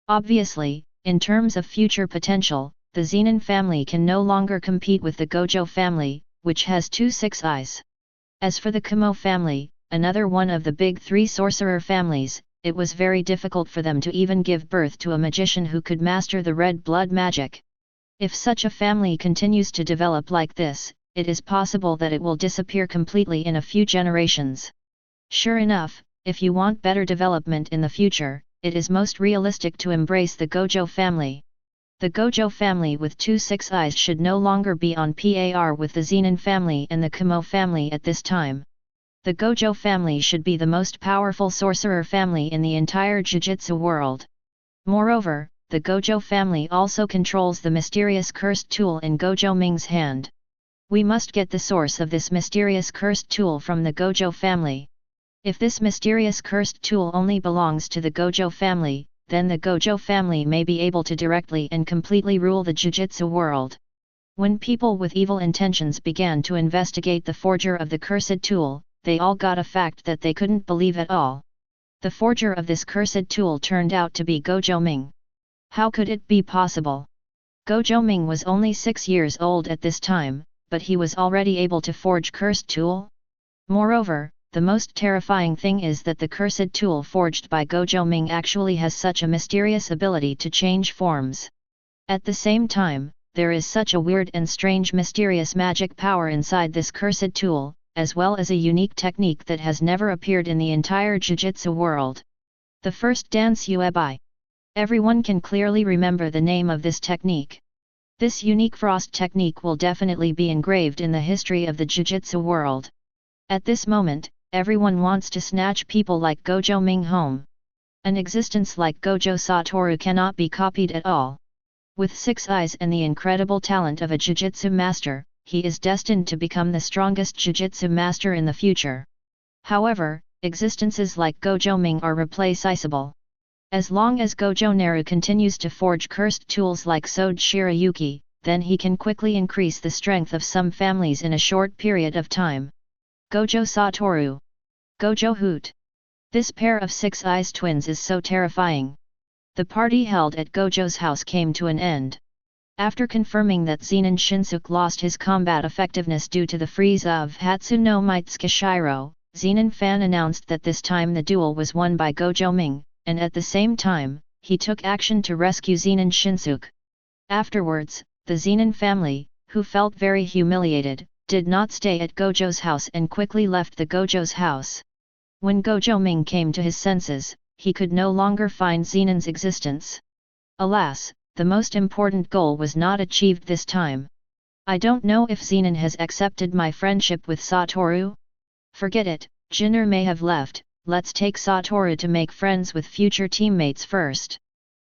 Obviously, in terms of future potential, the Zenan family can no longer compete with the Gojo family, which has 2 six eyes. As for the Kamo family, another one of the big 3 sorcerer families, it was very difficult for them to even give birth to a magician who could master the red blood magic. If such a family continues to develop like this, it is possible that it will disappear completely in a few generations. Sure enough, if you want better development in the future, it is most realistic to embrace the Gojo family. The Gojo family with 2 six eyes should no longer be on par with the Zenan family and the Kamo family at this time. The Gojo family should be the most powerful sorcerer family in the entire Jujutsu world. Moreover, the Gojo family also controls the mysterious cursed tool in Gojo Ming's hand. We must get the source of this mysterious cursed tool from the Gojo family. If this mysterious cursed tool only belongs to the Gojo family, then the Gojo family may be able to directly and completely rule the Jujutsu world. When people with evil intentions began to investigate the forger of the cursed tool, they all got a fact that they couldn't believe at all. The forger of this cursed tool turned out to be Gojo Ming. How could it be possible? Gojo Ming was only 6 years old at this time, but he was already able to forge cursed tool? Moreover, the most terrifying thing is that the cursed tool forged by Gojo Ming actually has such a mysterious ability to change forms. At the same time, there is such a weird and strange mysterious magic power inside this cursed tool, as well as a unique technique that has never appeared in the entire Jujutsu world. The first dance Uebi. Everyone can clearly remember the name of this technique. This unique frost technique will definitely be engraved in the history of the Jujutsu world. At this moment, everyone wants to snatch people like Gojo Ming home. An existence like Gojo Satoru cannot be copied at all. With 6 eyes and the incredible talent of a Jujutsu master, he is destined to become the strongest Jujutsu master in the future. However, existences like Gojo Ming are replaceable. As long as Gojo Naru continues to forge cursed tools like Sode Shirayuki, then he can quickly increase the strength of some families in a short period of time. Gojo Satoru. Gojo Hoot. This pair of 6 eyes twins is so terrifying. The party held at Gojo's house came to an end. After confirming that Zenan Shinsuke lost his combat effectiveness due to the freeze of Hatsu no Mitsuka Shiro, Zenan fan announced that this time the duel was won by Gojo Ming, and at the same time, he took action to rescue Zenan Shinsuke. Afterwards, the Zenan family, who felt very humiliated, did not stay at Gojo's house and quickly left the Gojo's house. When Gojo Ming came to his senses, he could no longer find Zenan's existence. Alas, the most important goal was not achieved this time. I don't know if Zenan has accepted my friendship with Satoru? Forget it, Jinner may have left, let's take Satoru to make friends with future teammates first.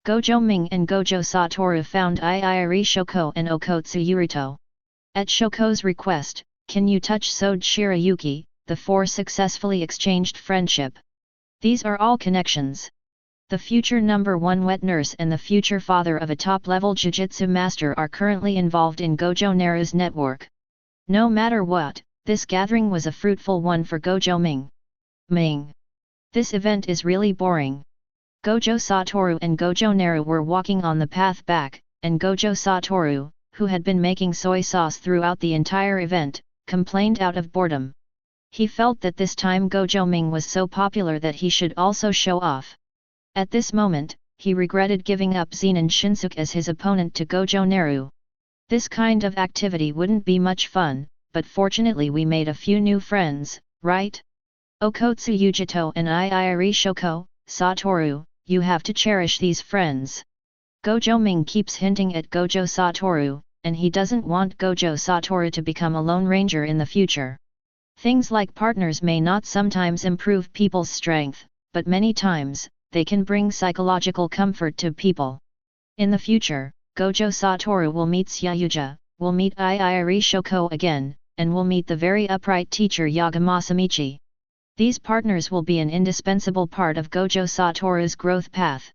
Gojo Ming and Gojo Satoru found Iiri Shoko and Okotsu Yurito. At Shoko's request, can you touch Sode Shirayuki? The 4 successfully exchanged friendship. These are all connections. The future number 1 wet nurse and the future father of a top-level Jujutsu master are currently involved in Gojo Naru's network. No matter what, this gathering was a fruitful one for Gojo Ming. This event is really boring. Gojo Satoru and Gojo Naru were walking on the path back, and Gojo Satoru, who had been making soy sauce throughout the entire event, complained out of boredom. He felt that this time Gojo Ming was so popular that he should also show off. At this moment, he regretted giving up Zenan Shinsuke as his opponent to Gojo Naru. This kind of activity wouldn't be much fun, but fortunately we made a few new friends, right? Okotsu Yujito and Iiri Shoko, Satoru, you have to cherish these friends. Gojo Ming keeps hinting at Gojo Satoru, and he doesn't want Gojo Satoru to become a Lone Ranger in the future. Things like partners may not sometimes improve people's strength, but many times, they can bring psychological comfort to people. In the future, Gojo Satoru will meet Tsuyuja, will meet Iiri Shoko again, and will meet the very upright teacher Yaga Masamichi. These partners will be an indispensable part of Gojo Satoru's growth path.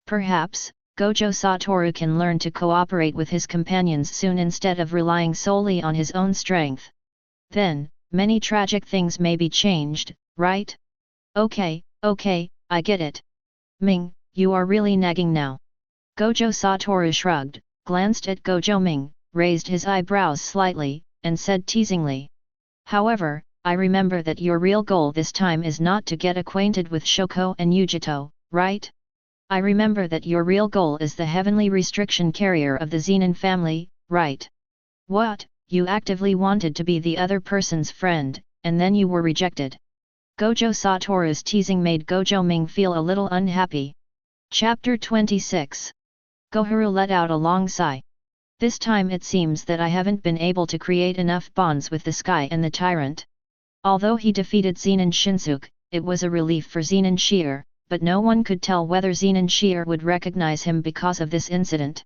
Perhaps, Gojo Satoru can learn to cooperate with his companions soon instead of relying solely on his own strength. Then, many tragic things may be changed, right? Okay, I get it. Ming, you are really nagging now. Gojo Satoru shrugged, glanced at Gojo Ming, raised his eyebrows slightly, and said teasingly. However, I remember that your real goal this time is not to get acquainted with Shoko and Yujito, right? I remember that your real goal is the heavenly restriction carrier of the Zenan family, right? What, you actively wanted to be the other person's friend, and then you were rejected. Gojo Satoru's teasing made Gojo Ming feel a little unhappy. Chapter 26. Goharu let out a long sigh. This time it seems that I haven't been able to create enough bonds with the sky and the tyrant. Although he defeated Zenan Shinsuke, it was a relief for Zenan Shier, but no one could tell whether Zenan Shier would recognize him because of this incident.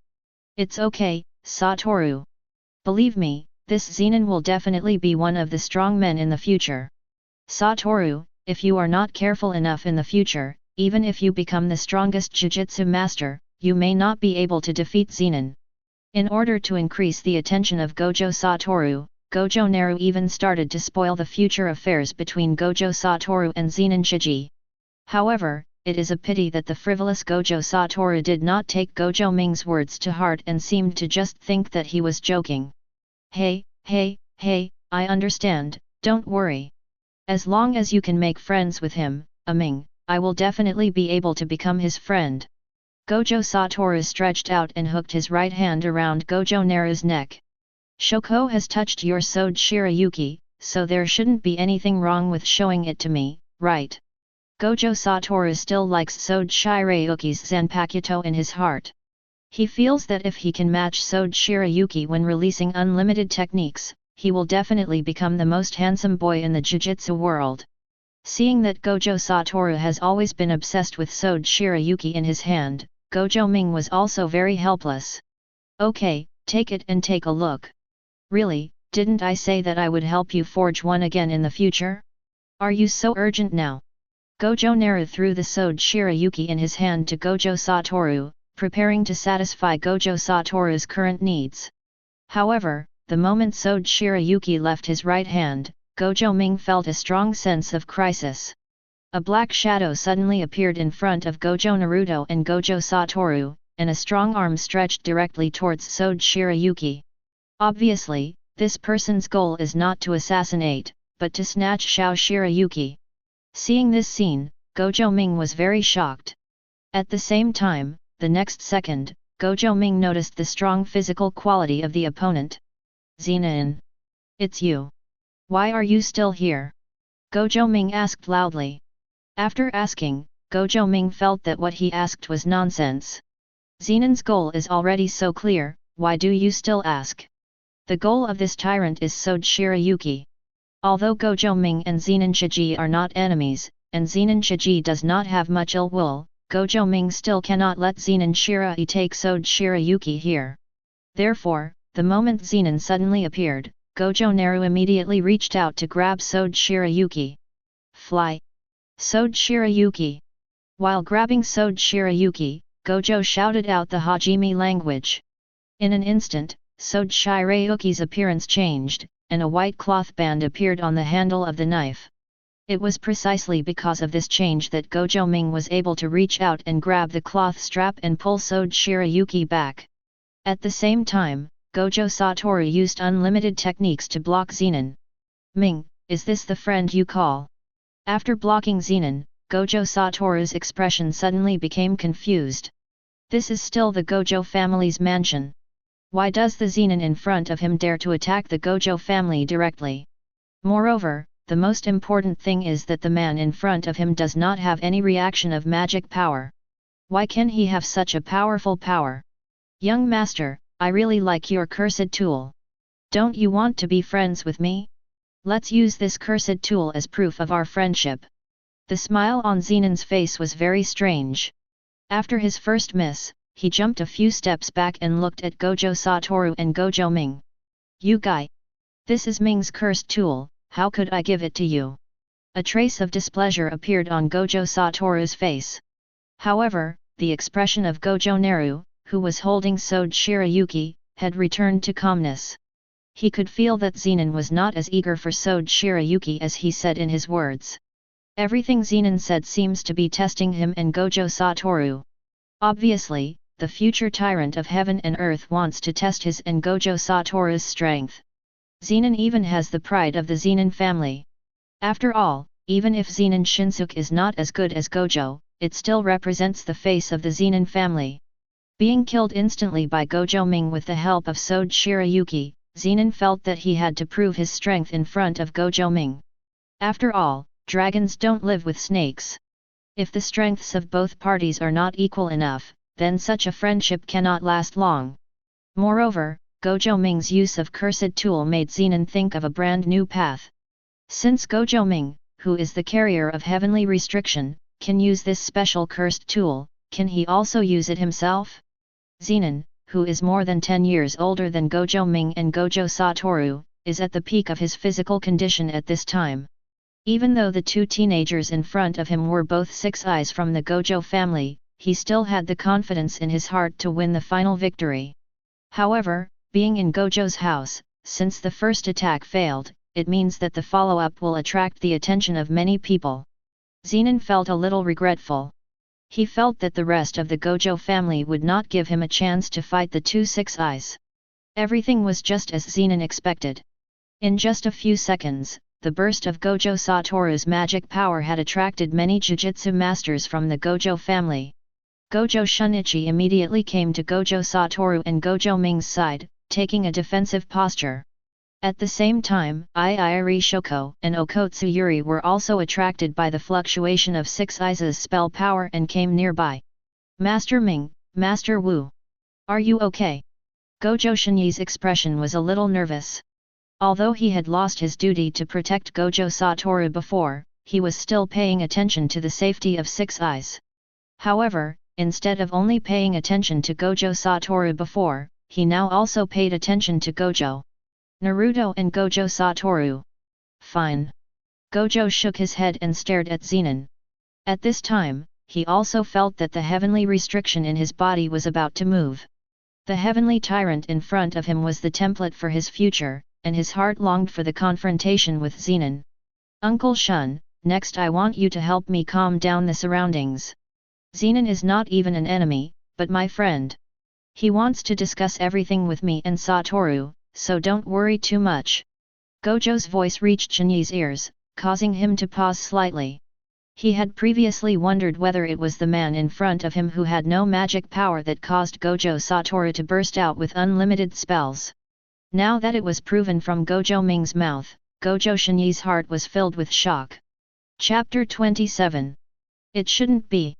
It's okay, Satoru. Believe me, this Zenan will definitely be one of the strong men in the future. Satoru, if you are not careful enough in the future, even if you become the strongest Jujutsu master, you may not be able to defeat Zenan. In order to increase the attention of Gojo Satoru, Gojo Naru even started to spoil the future affairs between Gojo Satoru and Zenan Shiji. However, it is a pity that the frivolous Gojo Satoru did not take Gojo Ming's words to heart and seemed to just think that he was joking. Hey, I understand, don't worry. As long as you can make friends with him, Ming, I will definitely be able to become his friend. Gojo Satoru stretched out and hooked his right hand around Gojo Naru's neck. Shoko has touched your Sode Shirayuki, so there shouldn't be anything wrong with showing it to me, right? Gojo Satoru still likes Sode Shirayuki's Zanpakuto in his heart. He feels that if he can match Sode Shirayuki when releasing unlimited techniques, he will definitely become the most handsome boy in the Jujutsu world. Seeing that Gojo Satoru has always been obsessed with Sode Shirayuki in his hand, Gojo Ming was also very helpless. Okay, take it and take a look. Really, didn't I say that I would help you forge one again in the future? Are you so urgent now? Gojo Naru threw the Sode Shirayuki in his hand to Gojo Satoru, preparing to satisfy Gojo Satoru's current needs. However, the moment Sode Shirayuki left his right hand, Gojo Ming felt a strong sense of crisis. A black shadow suddenly appeared in front of Gojo Naruto and Gojo Satoru, and a strong arm stretched directly towards Sode Shirayuki. Obviously, this person's goal is not to assassinate, but to snatch Shao Shirayuki. Seeing this scene, Gojo Ming was very shocked. At the same time, the next second, Gojo Ming noticed the strong physical quality of the opponent. Zenan. It's you. Why are you still here? Gojo Ming asked loudly. After asking, Gojo Ming felt that what he asked was nonsense. Zenan's goal is already so clear, why do you still ask? The goal of this tyrant is Sode Shirayuki. Although Gojo Ming and Zenan Shiji are not enemies, and Zenan Shiji does not have much ill will, Gojo Ming still cannot let Zenan Shirai take Sode Shirayuki here. Therefore, the moment Zenan suddenly appeared, Gojo Naru immediately reached out to grab Sode Shirayuki. Fly! Sode Shirayuki! While grabbing Sode Shirayuki, Gojo shouted out the Hajime language. In an instant, Sode Shirayuki's appearance changed, and a white cloth band appeared on the handle of the knife. It was precisely because of this change that Gojo Ming was able to reach out and grab the cloth strap and pull Sode Shirayuki back. At the same time, Gojo Satoru used unlimited techniques to block Zenan. Ming, is this the friend you call? After blocking Zenan, Gojo Satoru's expression suddenly became confused. This is still the Gojo family's mansion. Why does the Zenan in front of him dare to attack the Gojo family directly? Moreover, the the most important thing is that the man in front of him does not have any reaction of magic power. Why can he have such a powerful power? Young master, I really like your cursed tool. Don't you want to be friends with me? Let's use this cursed tool as proof of our friendship. The smile on Zenan's face was very strange. After his first miss, he jumped a few steps back and looked at Gojo Satoru and Gojo Ming. You guy! This is Ming's cursed tool, how could I give it to you? A trace of displeasure appeared on Gojo Satoru's face. However, the expression of Gojo Naru, who was holding Sword Shirayuki, had returned to calmness. He could feel that Zenan was not as eager for Sword Shirayuki as he said in his words. Everything Zenan said seems to be testing him and Gojo Satoru. Obviously, the future tyrant of heaven and earth wants to test his and Gojo Satoru's strength. Zenan even has the pride of the Zenan family. After all, even if Zenan Shinsuke is not as good as Gojo, it still represents the face of the Zenan family. Being killed instantly by Gojo Ming with the help of Sword Shirayuki, Zenan felt that he had to prove his strength in front of Gojo Ming. After all, dragons don't live with snakes. If the strengths of both parties are not equal enough, then such a friendship cannot last long. Moreover, Gojo Ming's use of cursed tool made Zenan think of a brand new path. Since Gojo Ming, who is the carrier of heavenly restriction, can use this special cursed tool, can he also use it himself? Zenan, who is more than 10 years older than Gojo Ming and Gojo Satoru, is at the peak of his physical condition at this time. Even though the two teenagers in front of him were both six eyes from the Gojo family, he still had the confidence in his heart to win the final victory. However, being in Gojo's house, since the first attack failed, it means that the follow-up will attract the attention of many people. Zenan felt a little regretful. He felt that the rest of the Gojo family would not give him a chance to fight the two six eyes. Everything was just as Zenan expected. In just a few seconds, the burst of Gojo Satoru's magic power had attracted many Jujutsu masters from the Gojo family. Gojo Shunichi immediately came to Gojo Satoru and Gojo Ming's side, taking a defensive posture. At the same time, Iiri Shoko and Okotsu Yuri were also attracted by the fluctuation of Six Eyes' spell power and came nearby. Master Ming, Master Wu. Are you okay? Gojo Shini's expression was a little nervous. Although he had lost his duty to protect Gojo Satoru before, he was still paying attention to the safety of Six Eyes. However, instead of only paying attention to Gojo Satoru before, he now also paid attention to Gojo Naruto and Gojo Satoru. Fine. Gojo shook his head and stared at Zenan. At this time, he also felt that the heavenly restriction in his body was about to move. The heavenly tyrant in front of him was the template for his future, and his heart longed for the confrontation with Zenan. Uncle Shun, next I want you to help me calm down the surroundings. Zenan is not even an enemy, but my friend. He wants to discuss everything with me and Satoru, so don't worry too much. Gojo's voice reached Shini's ears, causing him to pause slightly. He had previously wondered whether it was the man in front of him who had no magic power that caused Gojo Satoru to burst out with unlimited spells. Now that it was proven from Gojo Ming's mouth, Gojo Shini's heart was filled with shock. Chapter 27. It shouldn't be.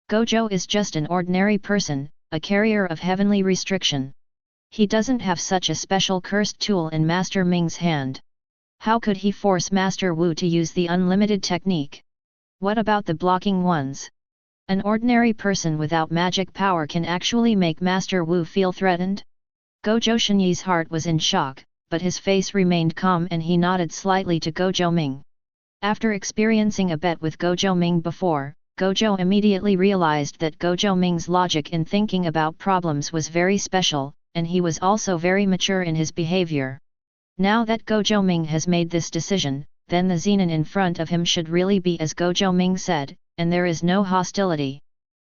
Gojo is just an ordinary person, a carrier of heavenly restriction. He doesn't have such a special cursed tool in Master Ming's hand. How could he force Master Wu to use the unlimited technique? What about the blocking ones? An ordinary person without magic power can actually make Master Wu feel threatened? Gojo Shini's heart was in shock, but his face remained calm and he nodded slightly to Gojo Ming. After experiencing a bet with Gojo Ming before, Gojo immediately realized that Gojo Ming's logic in thinking about problems was very special, and he was also very mature in his behavior. Now that Gojo Ming has made this decision, then the Zenan in front of him should really be as Gojo Ming said, and there is no hostility.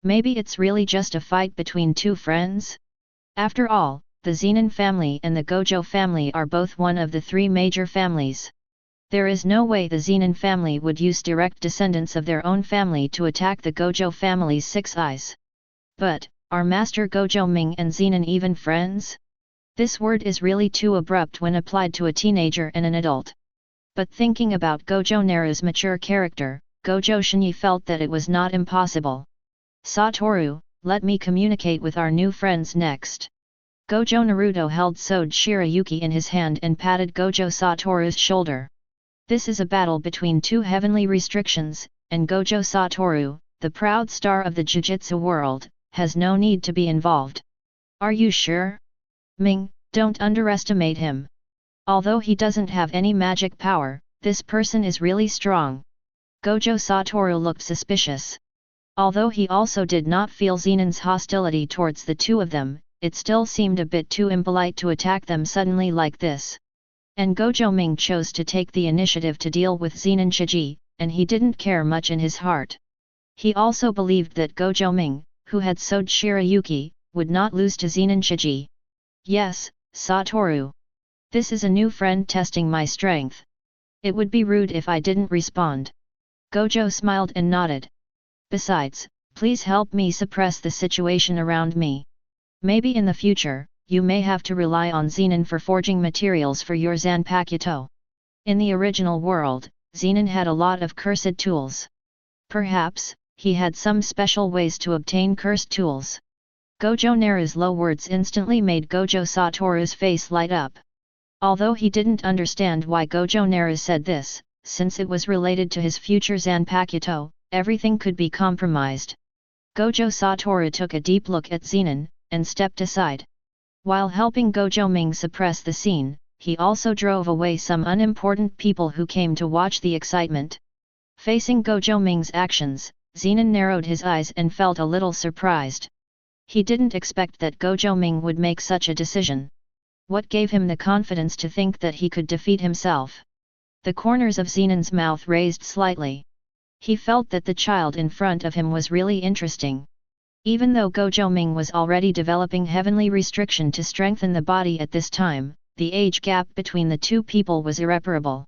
Maybe it's really just a fight between two friends? After all, the Zenan family and the Gojo family are both one of the three major families. There is no way the Zenan family would use direct descendants of their own family to attack the Gojo family's six eyes. But, are Master Gojo Ming and Zenan even friends? This word is really too abrupt when applied to a teenager and an adult. But thinking about Gojo Naru's mature character, Gojo Shini felt that it was not impossible. Satoru, let me communicate with our new friends next. Gojo Naruto held Sword Shirayuki in his hand and patted Gojo Satoru's shoulder. This is a battle between two heavenly restrictions, and Gojo Satoru, the proud star of the Jujutsu world, has no need to be involved. Are you sure? Ming, don't underestimate him. Although he doesn't have any magic power, this person is really strong. Gojo Satoru looked suspicious. Although he also did not feel Zenan's hostility towards the two of them, it still seemed a bit too impolite to attack them suddenly like this. And Gojo Ming chose to take the initiative to deal with Zenan Shiji, and he didn't care much in his heart. He also believed that Gojo Ming, who had Sword Shirayuki, would not lose to Zenan Shiji. Yes, Satoru. This is a new friend testing my strength. It would be rude if I didn't respond. Gojo smiled and nodded. Besides, please help me suppress the situation around me. Maybe in the future, you may have to rely on Zenan for forging materials for your Zanpakuto. In the original world, Zenan had a lot of cursed tools. Perhaps, he had some special ways to obtain cursed tools. Gojo Naru's low words instantly made Gojo Satoru's face light up. Although he didn't understand why Gojo Naru said this, since it was related to his future Zanpakuto, everything could be compromised. Gojo Satoru took a deep look at Zenan, and stepped aside. While helping Gojo Ming suppress the scene, he also drove away some unimportant people who came to watch the excitement. Facing Gojo Ming's actions, Zenan narrowed his eyes and felt a little surprised. He didn't expect that Gojo Ming would make such a decision. What gave him the confidence to think that he could defeat himself? The corners of Zenan's mouth raised slightly. He felt that the child in front of him was really interesting. Even though Gojo Ming was already developing heavenly restriction to strengthen the body at this time, the age gap between the two people was irreparable.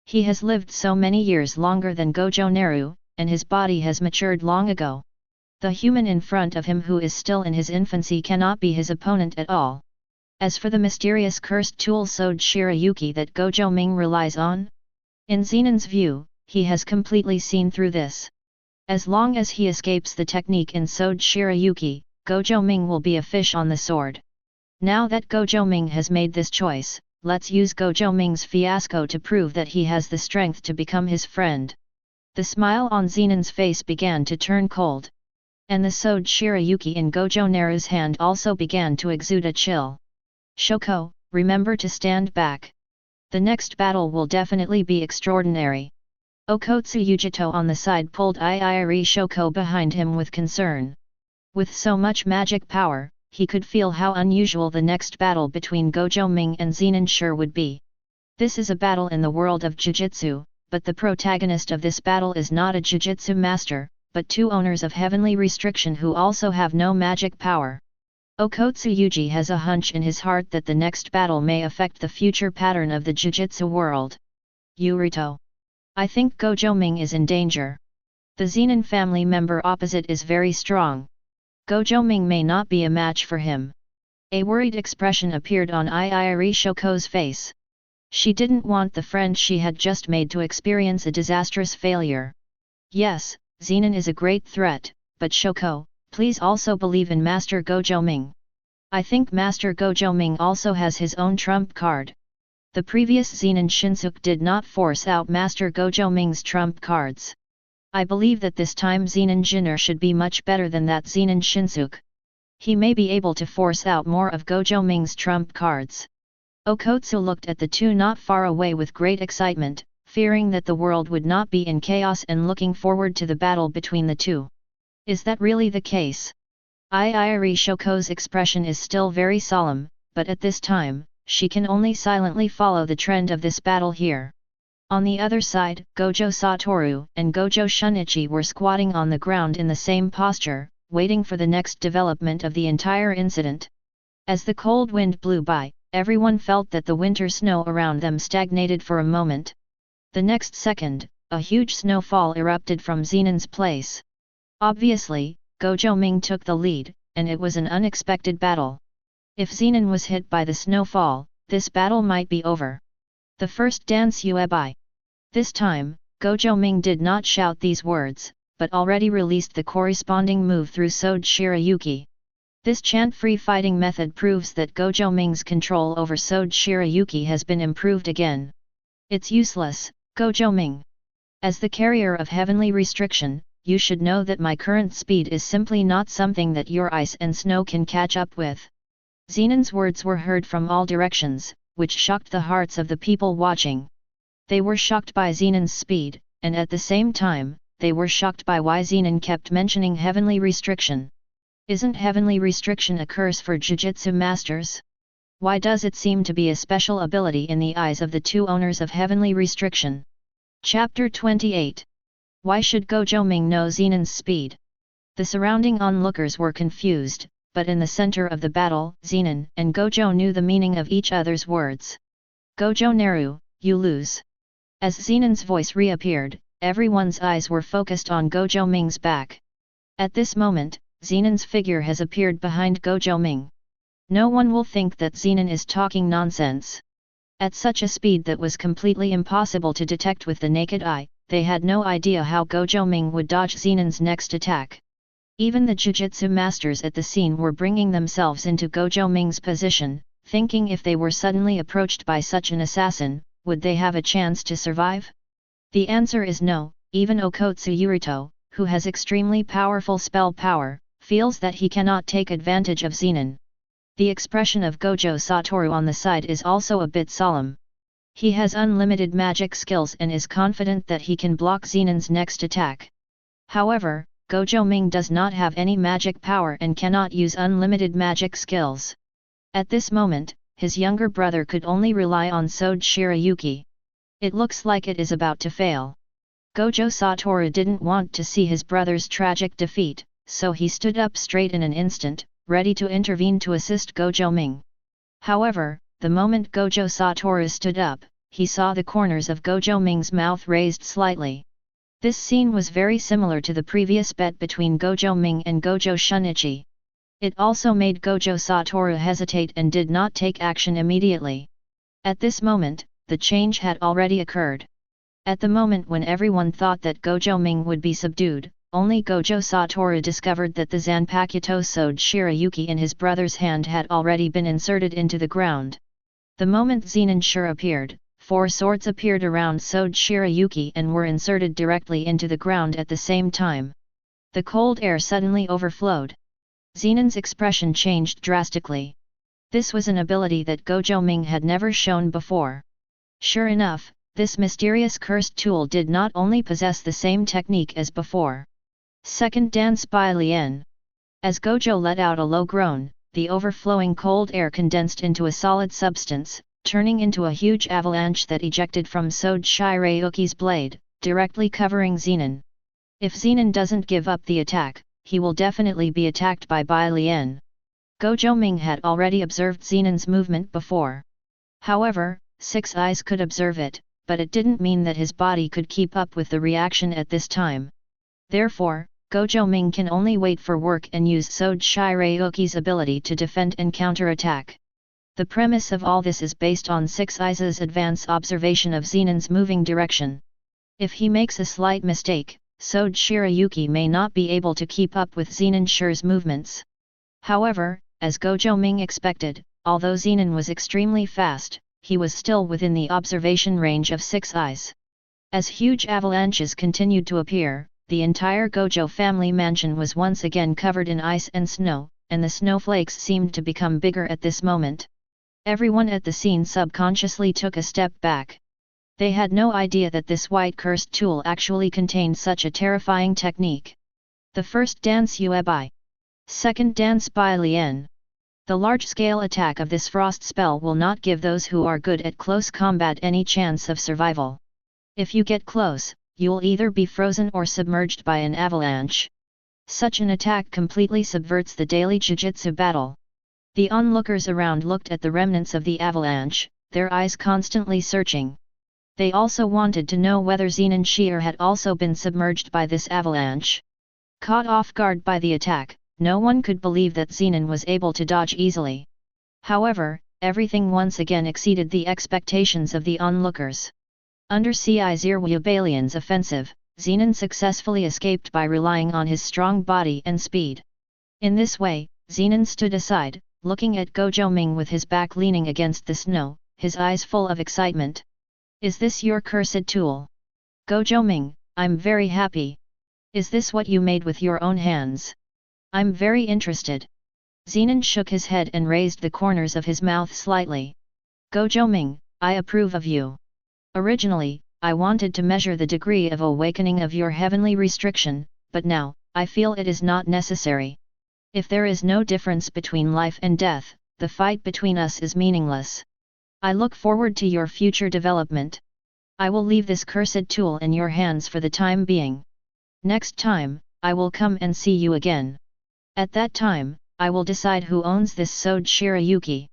He has lived so many years longer than Gojo Naru, and his body has matured long ago. The human in front of him who is still in his infancy cannot be his opponent at all. As for the mysterious cursed tool Sword Shirayuki that Gojo Ming relies on, in Zenan's view, he has completely seen through this. As long as he escapes the technique in Sword Shirayuki, Gojo Ming will be a fish on the sword. Now that Gojo Ming has made this choice, let's use Gojo Ming's fiasco to prove that he has the strength to become his friend. The smile on Zenan's face began to turn cold. And the Sword Shirayuki in Gojo Naru's hand also began to exude a chill. Shoko, remember to stand back. The next battle will definitely be extraordinary. Okotsu Yujito on the side pulled Iiri Shoko behind him with concern. With so much magic power, he could feel how unusual the next battle between Gojo Ming and Zenan sure would be. This is a battle in the world of Jujutsu, but the protagonist of this battle is not a Jujutsu master, but two owners of heavenly restriction who also have no magic power. Okotsu Yuji has a hunch in his heart that the next battle may affect the future pattern of the Jujutsu world. Yurito. I think Gojo Ming is in danger. The Zenan family member opposite is very strong. Gojo Ming may not be a match for him. A worried expression appeared on Iiri Shoko's face. She didn't want the friend she had just made to experience a disastrous failure. Yes, Zenan is a great threat, but Shoko, please also believe in Master Gojo Ming. I think Master Gojo Ming also has his own trump card. The previous Zenan Shinsuke did not force out Master Gojo Ming's trump cards. I believe that this time Zenan Jinner should be much better than that Zenan Shinsuke. He may be able to force out more of Gojo Ming's trump cards. Okotsu looked at the two not far away with great excitement, fearing that the world would not be in chaos and looking forward to the battle between the two. Is that really the case? Iiri Shoko's expression is still very solemn, but at this time, she can only silently follow the trend of this battle here. On the other side, Gojo Satoru and Gojo Shunichi were squatting on the ground in the same posture, waiting for the next development of the entire incident. As the cold wind blew by, everyone felt that the winter snow around them stagnated for a moment. The next second, a huge snowfall erupted from Zenan's place. Obviously, Gojo Ming took the lead, and it was an unexpected battle. If Zenan was hit by the snowfall, this battle might be over. The first dance Uebai. This time, Gojo Ming did not shout these words, but already released the corresponding move through Sode Shirayuki. This chant-free fighting method proves that Gojo Ming's control over Sode Shirayuki has been improved again. It's useless, Gojo Ming. As the carrier of heavenly restriction, you should know that my current speed is simply not something that your ice and snow can catch up with. Zenan's words were heard from all directions, which shocked the hearts of the people watching. They were shocked by Zenan's speed, and at the same time, they were shocked by why Zenan kept mentioning heavenly restriction. Isn't heavenly restriction a curse for Jujutsu masters? Why does it seem to be a special ability in the eyes of the two owners of heavenly restriction? Chapter 28. Why should Gojo Ming know Zenan's speed? The surrounding onlookers were confused, but in the center of the battle, Zenan and Gojo knew the meaning of each other's words. Gojo Naru, you lose. As Zenan's voice reappeared, everyone's eyes were focused on Gojo Ming's back. At this moment, Zenan's figure has appeared behind Gojo Ming. No one will think that Zenan is talking nonsense. At such a speed that was completely impossible to detect with the naked eye, they had no idea how Gojo Ming would dodge Zenan's next attack. Even the Jujutsu masters at the scene were bringing themselves into Gojo Ming's position, thinking if they were suddenly approached by such an assassin, would they have a chance to survive? The answer is no. Even Okotsu Yurito, who has extremely powerful spell power, feels that he cannot take advantage of Zenan. The expression of Gojo Satoru on the side is also a bit solemn. He has unlimited magic skills and is confident that he can block Zenan's next attack. However, Gojo Ming does not have any magic power and cannot use unlimited magic skills. At this moment, his younger brother could only rely on Sode Shirayuki. It looks like it is about to fail. Gojo Satoru didn't want to see his brother's tragic defeat, so he stood up straight in an instant, ready to intervene to assist Gojo Ming. However, the moment Gojo Satoru stood up, he saw the corners of Gojo Ming's mouth raised slightly. This scene was very similar to the previous bet between Gojo Ming and Gojo Shinichi. It also made Gojo Satoru hesitate and did not take action immediately. At this moment, the change had already occurred. At the moment when everyone thought that Gojo Ming would be subdued, only Gojo Satoru discovered that the Zanpakuto Sode Shirayuki in his brother's hand had already been inserted into the ground. The moment Zenan sure appeared, 4 swords appeared around Sode Shirayuki and were inserted directly into the ground at the same time. The cold air suddenly overflowed. Zenan's expression changed drastically. This was an ability that Gojo Ming had never shown before. Sure enough, this mysterious cursed tool did not only possess the same technique as before. Second dance by Lien. As Gojo let out a low groan, the overflowing cold air condensed into a solid substance, turning into a huge avalanche that ejected from Sode Shirayuki's blade, directly covering Zenan. If Zenan doesn't give up the attack, he will definitely be attacked by Bai Lien. Gojo Ming had already observed Zenan's movement before. However, 6 eyes could observe it, but it didn't mean that his body could keep up with the reaction at this time. Therefore, Gojo Ming can only wait for work and use Sode Shirayuki's ability to defend and counterattack. The premise of all this is based on 6 Eyes' advance observation of Zenan's moving direction. If he makes a slight mistake, Sode Shirayuki may not be able to keep up with Zenan Shire's movements. However, as Gojo Ming expected, although Zenan was extremely fast, he was still within the observation range of 6 eyes. As huge avalanches continued to appear, the entire Gojo family mansion was once again covered in ice and snow, and the snowflakes seemed to become bigger at this moment. Everyone at the scene subconsciously took a step back. They had no idea that this white cursed tool actually contained such a terrifying technique. The first dance Yuebai. Second dance Bai Lien. The large-scale attack of this frost spell will not give those who are good at close combat any chance of survival. If you get close, you'll either be frozen or submerged by an avalanche. Such an attack completely subverts the daily Jujutsu battle. The onlookers around looked at the remnants of the avalanche, their eyes constantly searching. They also wanted to know whether Zenan Shire had also been submerged by this avalanche. Caught off guard by the attack, no one could believe that Zenan was able to dodge easily. However, everything once again exceeded the expectations of the onlookers. Under Zirwabalian's offensive, Zenan successfully escaped by relying on his strong body and speed. In this way, Zenan stood aside, looking at Gojo Ming with his back leaning against the snow, his eyes full of excitement. "Is this your cursed tool? Gojo Ming, I'm very happy. Is this what you made with your own hands? I'm very interested." Zenan shook his head and raised the corners of his mouth slightly. "Gojo Ming, I approve of you. Originally, I wanted to measure the degree of awakening of your heavenly restriction, but now, I feel it is not necessary. If there is no difference between life and death, the fight between us is meaningless. I look forward to your future development. I will leave this cursed tool in your hands for the time being. Next time, I will come and see you again. At that time, I will decide who owns this Sode Shirayuki."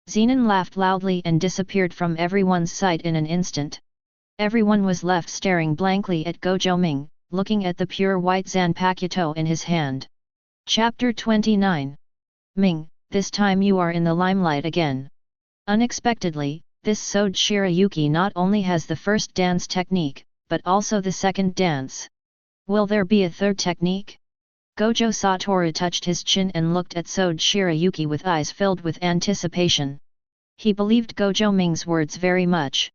Zenan laughed loudly and disappeared from everyone's sight in an instant. Everyone was left staring blankly at Gojo Ming, looking at the pure white Zanpakuto in his hand. Chapter 29. Ming, this time you are in the limelight again. Unexpectedly, this Sode Shirayuki not only has the first dance technique, but also the second dance. Will there be a third technique? Gojo Satoru touched his chin and looked at Sode Shirayuki with eyes filled with anticipation. He believed Gojo Ming's words very much.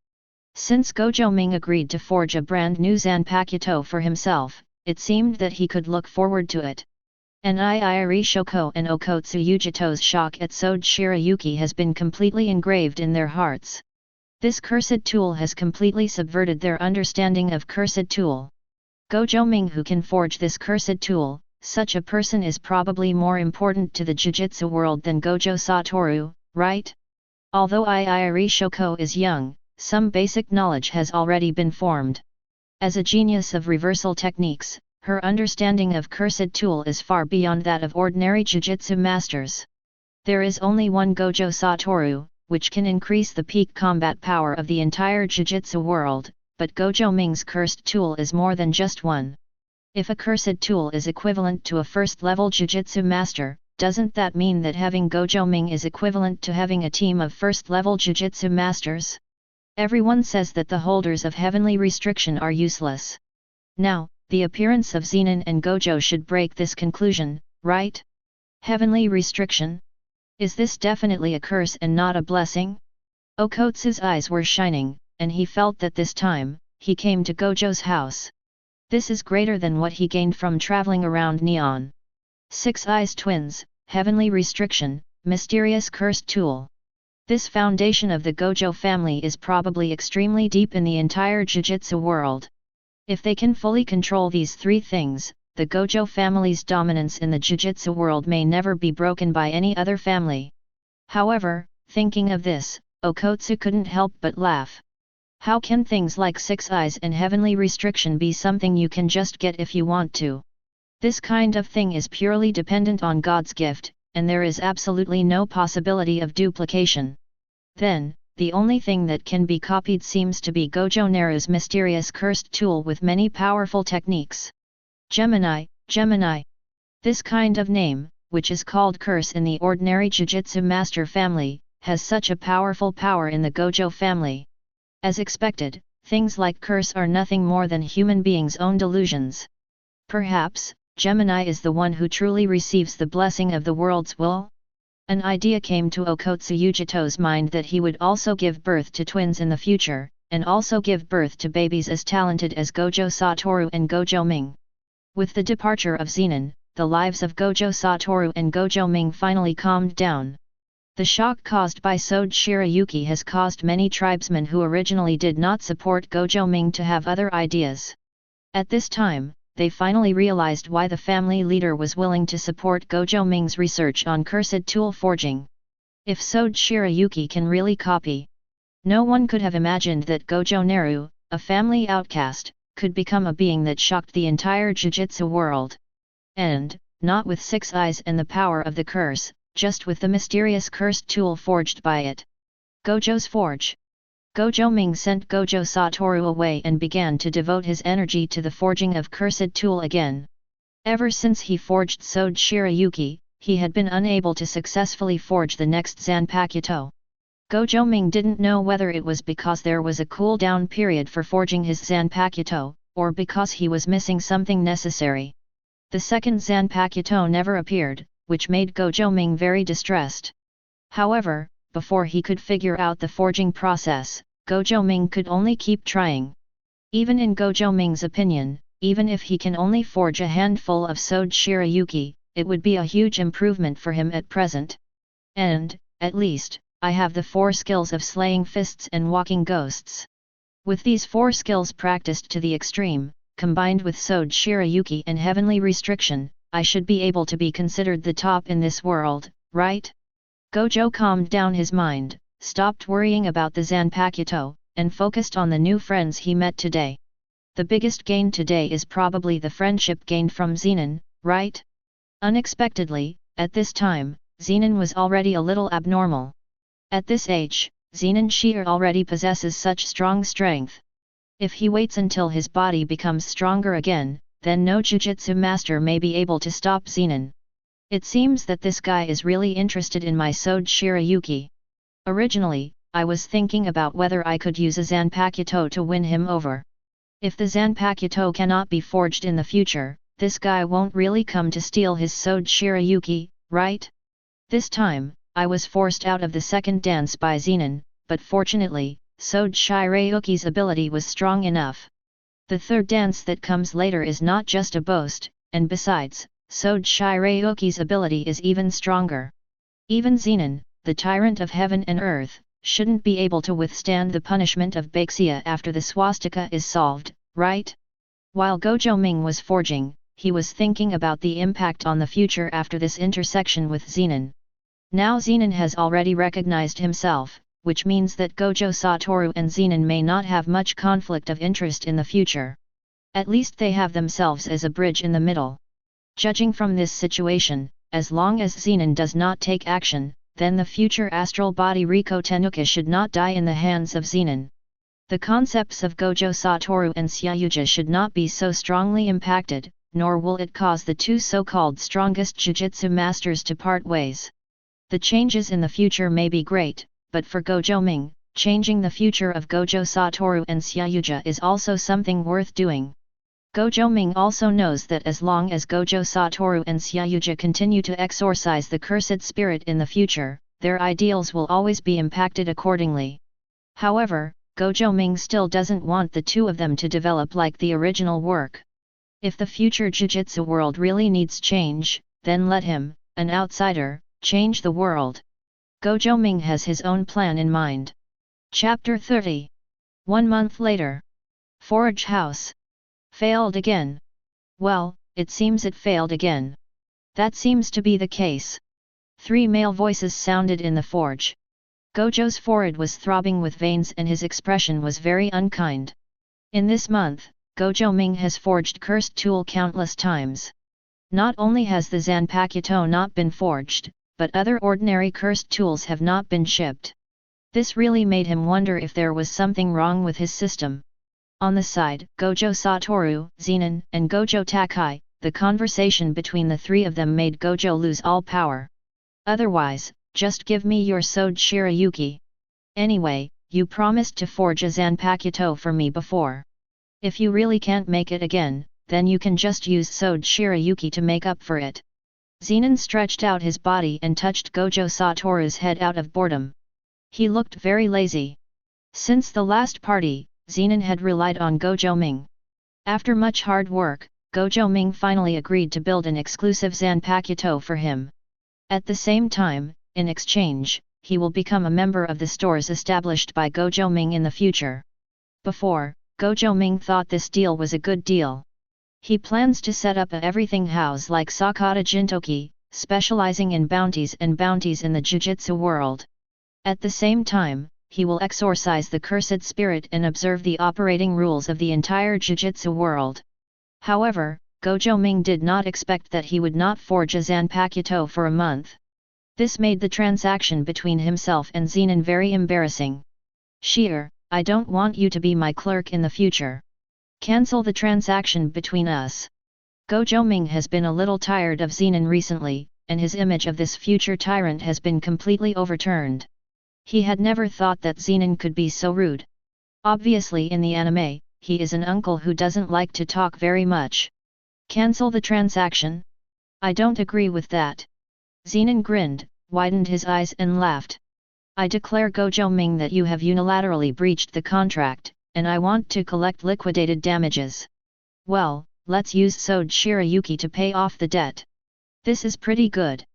Since Gojo Ming agreed to forge a brand new Zanpakuto for himself, it seemed that he could look forward to it. And Iiri Shoko and Okotsu Yujito's shock at Sode Shirayuki has been completely engraved in their hearts. This cursed tool has completely subverted their understanding of cursed tool. Gojo Ming, who can forge this cursed tool, such a person is probably more important to the Jujutsu world than Gojo Satoru, right? Although Iiri Shoko is young, some basic knowledge has already been formed. As a genius of reversal techniques, her understanding of cursed tool is far beyond that of ordinary Jujutsu masters. There is only one Gojo Satoru, which can increase the peak combat power of the entire Jujutsu world, but Gojo Ming's cursed tool is more than just one. If a cursed tool is equivalent to a first-level Jujutsu master, doesn't that mean that having Gojo Ming is equivalent to having a team of first-level Jujutsu masters? Everyone says that the holders of heavenly restriction are useless. Now, the appearance of Zenan and Gojo should break this conclusion, right? Heavenly restriction? Is this definitely a curse and not a blessing? Okotsu's eyes were shining, and he felt that this time, he came to Gojo's house. This is greater than what he gained from traveling around Neon. Six Eyes Twins, Heavenly Restriction, Mysterious Cursed Tool. This foundation of the Gojo family is probably extremely deep in the entire Jujutsu world. If they can fully control these three things, the Gojo family's dominance in the Jujutsu world may never be broken by any other family. However, thinking of this, Okotsu couldn't help but laugh. How can things like Six Eyes and Heavenly Restriction be something you can just get if you want to? This kind of thing is purely dependent on God's gift, and there is absolutely no possibility of duplication. Then, the only thing that can be copied seems to be Gojo Naru's mysterious cursed tool with many powerful techniques. Gemini. This kind of name, which is called curse in the ordinary Jujutsu master family, has such a powerful power in the Gojo family. As expected, things like curse are nothing more than human beings' own delusions. Perhaps, Gemini is the one who truly receives the blessing of the world's will? An idea came to Okotsu Yujito's mind that he would also give birth to twins in the future, and also give birth to babies as talented as Gojo Satoru and Gojo Ming. With the departure of Zenan, the lives of Gojo Satoru and Gojo Ming finally calmed down. The shock caused by Sode Shirayuki has caused many tribesmen who originally did not support Gojo Ming to have other ideas. At this time, they finally realized why the family leader was willing to support Gojo Ming's research on cursed tool forging. If Sode Shirayuki can really copy, no one could have imagined that Gojo Naru, a family outcast, could become a being that shocked the entire Jujutsu world. And, not with six eyes and the power of the curse, just with the mysterious cursed tool forged by it. Gojo's forge. Gojo Ming sent Gojo Satoru away and began to devote his energy to the forging of cursed tool again. Ever since he forged Sode Shirayuki, he had been unable to successfully forge the next Zanpakuto. Gojo Ming didn't know whether it was because there was a cool-down period for forging his Zanpakuto, or because he was missing something necessary. The second Zanpakuto never appeared, which made Gojo Ming very distressed. However, before he could figure out the forging process, Gojo Ming could only keep trying. Even in Gojo Ming's opinion, even if he can only forge a handful of Sode Shirayuki, it would be a huge improvement for him at present. And, at least, I have the 4 skills of slaying fists and walking ghosts. With these 4 skills practiced to the extreme, combined with Sode Shirayuki and Heavenly Restriction, I should be able to be considered the top in this world, right? Gojo calmed down his mind, stopped worrying about the Zanpakuto, and focused on the new friends he met today. The biggest gain today is probably the friendship gained from Zenan, right? Unexpectedly, at this time, Zenan was already a little abnormal. At this age, Zenan Sheer already possesses such strong strength. If he waits until his body becomes stronger again, then no Jujutsu master may be able to stop Zenan. It seems that this guy is really interested in my Sode Shirayuki. Originally, I was thinking about whether I could use a Zanpakuto to win him over. If the Zanpakuto cannot be forged in the future, this guy won't really come to steal his Sode Shirayuki, right? This time, I was forced out of the second dance by Zenan, but fortunately, Sode Shirayuki's ability was strong enough. The third dance that comes later is not just a boast, and besides, Sode Shirayuki's ability is even stronger. Even Zenan, the tyrant of heaven and earth, shouldn't be able to withstand the punishment of Baixia after the swastika is solved, right? While Gojo Ming was forging, he was thinking about the impact on the future after this intersection with Zenan. Now Zenan has already recognized himself, which means that Gojo Satoru and Zenan may not have much conflict of interest in the future. At least they have themselves as a bridge in the middle. Judging from this situation, as long as Zenan does not take action, then the future astral body Riko Tenuka should not die in the hands of Zenan. The concepts of Gojo Satoru and Syayuja should not be so strongly impacted, nor will it cause the 2 so-called strongest Jujutsu masters to part ways. The changes in the future may be great, but for Gojo Ming, changing the future of Gojo Satoru and Syayuja is also something worth doing. Gojo Ming also knows that as long as Gojo Satoru and Syayuja continue to exorcise the cursed spirit in the future, their ideals will always be impacted accordingly. However, Gojo Ming still doesn't want the 2 of them to develop like the original work. If the future Jujutsu world really needs change, then let him, an outsider, change the world. Gojo Ming has his own plan in mind. Chapter 30. 1 month later. Forge House. Failed again. Well, it seems it failed again. That seems to be the case. 3 male voices sounded in the forge. Gojo's forehead was throbbing with veins and his expression was very unkind. In this month, Gojo Ming has forged cursed tool countless times. Not only has the Zanpakuto not been forged, but other ordinary cursed tools have not been shipped. This really made him wonder if there was something wrong with his system. On the side, Gojo Satoru, Zenan, and Gojo Takai, the conversation between the 3 of them made Gojo lose all power. Otherwise, just give me your Sode Shirayuki. Anyway, you promised to forge a Zanpakuto for me before. If you really can't make it again, then you can just use Sode Shirayuki to make up for it. Zenan stretched out his body and touched Gojo Satoru's head out of boredom. He looked very lazy. Since the last party, Zenan had relied on Gojo Ming. After much hard work, Gojo Ming finally agreed to build an exclusive Zanpakuto for him. At the same time, in exchange, he will become a member of the stores established by Gojo Ming in the future. Before, Gojo Ming thought this deal was a good deal. He plans to set up a everything house like Sakata Jintoki, specializing in bounties in the Jujutsu world. At the same time, he will exorcise the cursed spirit and observe the operating rules of the entire Jujutsu world. However, Gojo Ming did not expect that he would not forge a Zanpakuto for a month. This made the transaction between himself and Zenan very embarrassing. Sheer, I don't want you to be my clerk in the future. Cancel the transaction between us. Gojo Ming has been a little tired of Zenan recently, and his image of this future tyrant has been completely overturned. He had never thought that Zenan could be so rude. Obviously in the anime, he is an uncle who doesn't like to talk very much. Cancel the transaction? I don't agree with that. Zenan grinned, widened his eyes and laughed. I declare Gojo Ming that you have unilaterally breached the contract, and I want to collect liquidated damages. Well, let's use Sode Shirayuki to pay off the debt. This is pretty good.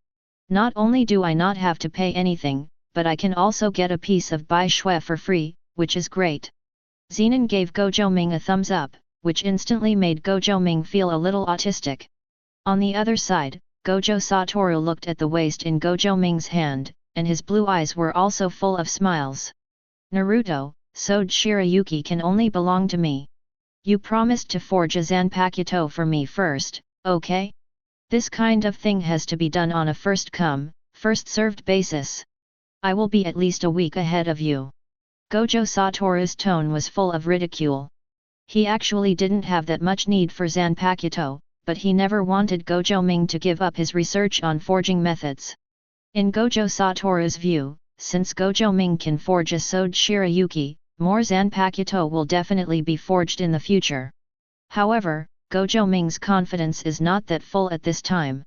Not only do I not have to pay anything, but I can also get a piece of Bai Shui for free, which is great. Zenan gave Gojo Ming a thumbs up, which instantly made Gojo Ming feel a little autistic. On the other side, Gojo Satoru looked at the waist in Gojo Ming's hand, and his blue eyes were also full of smiles. Naruto, Sode Shirayuki can only belong to me. You promised to forge a Zanpakuto for me first, okay? This kind of thing has to be done on a first-come, first-served basis. I will be at least a week ahead of you. Gojo Satoru's tone was full of ridicule. He actually didn't have that much need for Zanpakuto, but he never wanted Gojo Ming to give up his research on forging methods. In Gojo Satoru's view, since Gojo Ming can forge a Sode Shirayuki, more Zanpakuto will definitely be forged in the future. However, Gojo Ming's confidence is not that full at this time.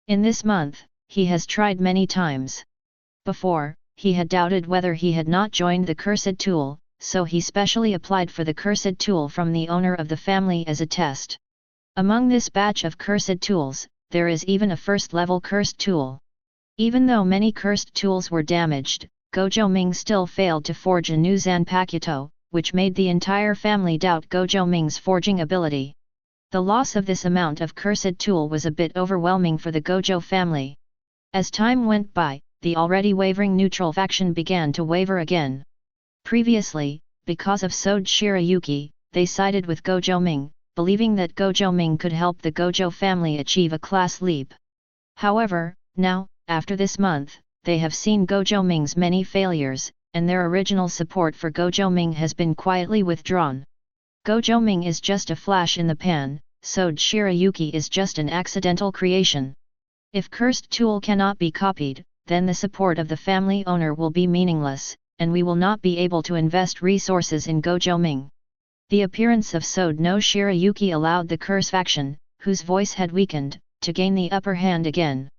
In this month, he has tried many times. Before, he had doubted whether he had not joined the cursed tool, so he specially applied for the cursed tool from the owner of the family as a test. Among this batch of cursed tools, there is even a first-level cursed tool. Even though many cursed tools were damaged, Gojo Ming still failed to forge a new Zanpakuto, which made the entire family doubt Gojo Ming's forging ability. The loss of this amount of cursed tool was a bit overwhelming for the Gojo family. As time went by, the already wavering neutral faction began to waver again. Previously, because of Sode Shirayuki, they sided with Gojo Ming, believing that Gojo Ming could help the Gojo family achieve a class leap. However, now, after this month, they have seen Gojo Ming's many failures, and their original support for Gojo Ming has been quietly withdrawn. Gojo Ming is just a flash in the pan, Sode Shirayuki is just an accidental creation. If cursed tool cannot be copied, then the support of the family owner will be meaningless, and we will not be able to invest resources in Gojo Ming. The appearance of Sode no Shirayuki allowed the curse faction, whose voice had weakened, to gain the upper hand again.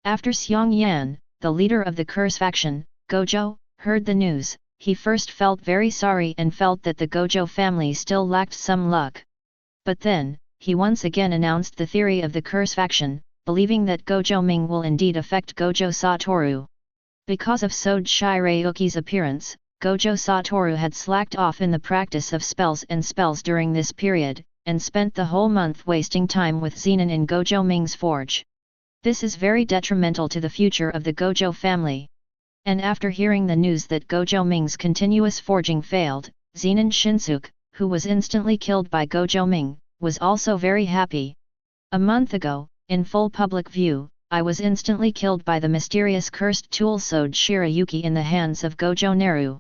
After Xiong Yan, the leader of the curse faction, Gojo, heard the news, he first felt very sorry and felt that the Gojo family still lacked some luck. But then, he once again announced the theory of the curse faction, believing that Gojo Ming will indeed affect Gojo Satoru. Because of Sode Shirayuki's appearance, Gojo Satoru had slacked off in the practice of spells during this period, and spent the whole month wasting time with Zenan in Gojo Ming's forge. This is very detrimental to the future of the Gojo family. And after hearing the news that Gojo Ming's continuous forging failed, Zenan Shinsuke, who was instantly killed by Gojo Ming, was also very happy. A month ago, in full public view, I was instantly killed by the mysterious cursed tool Sode Shirayuki in the hands of Gojo Naru.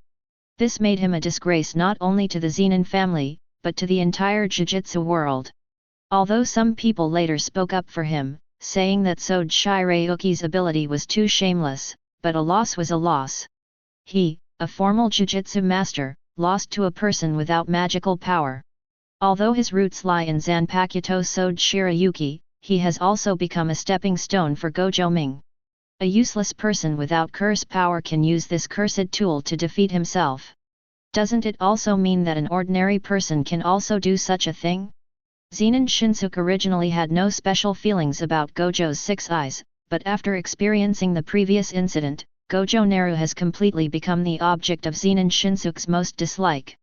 This made him a disgrace not only to the Zenan family, but to the entire Jujutsu world. Although some people later spoke up for him, saying that Sode Shirayuki's ability was too shameless, but a loss was a loss. He, a formal Jujutsu master, lost to a person without magical power. Although his roots lie in Zanpakuto Sode Shirayuki, he has also become a stepping stone for Gojo Ming. A useless person without curse power can use this cursed tool to defeat himself. Doesn't it also mean that an ordinary person can also do such a thing? Zenan Shinsuke originally had no special feelings about Gojo's 6 eyes, but after experiencing the previous incident, Gojo Naru has completely become the object of Zenan Shinsuke's most dislike.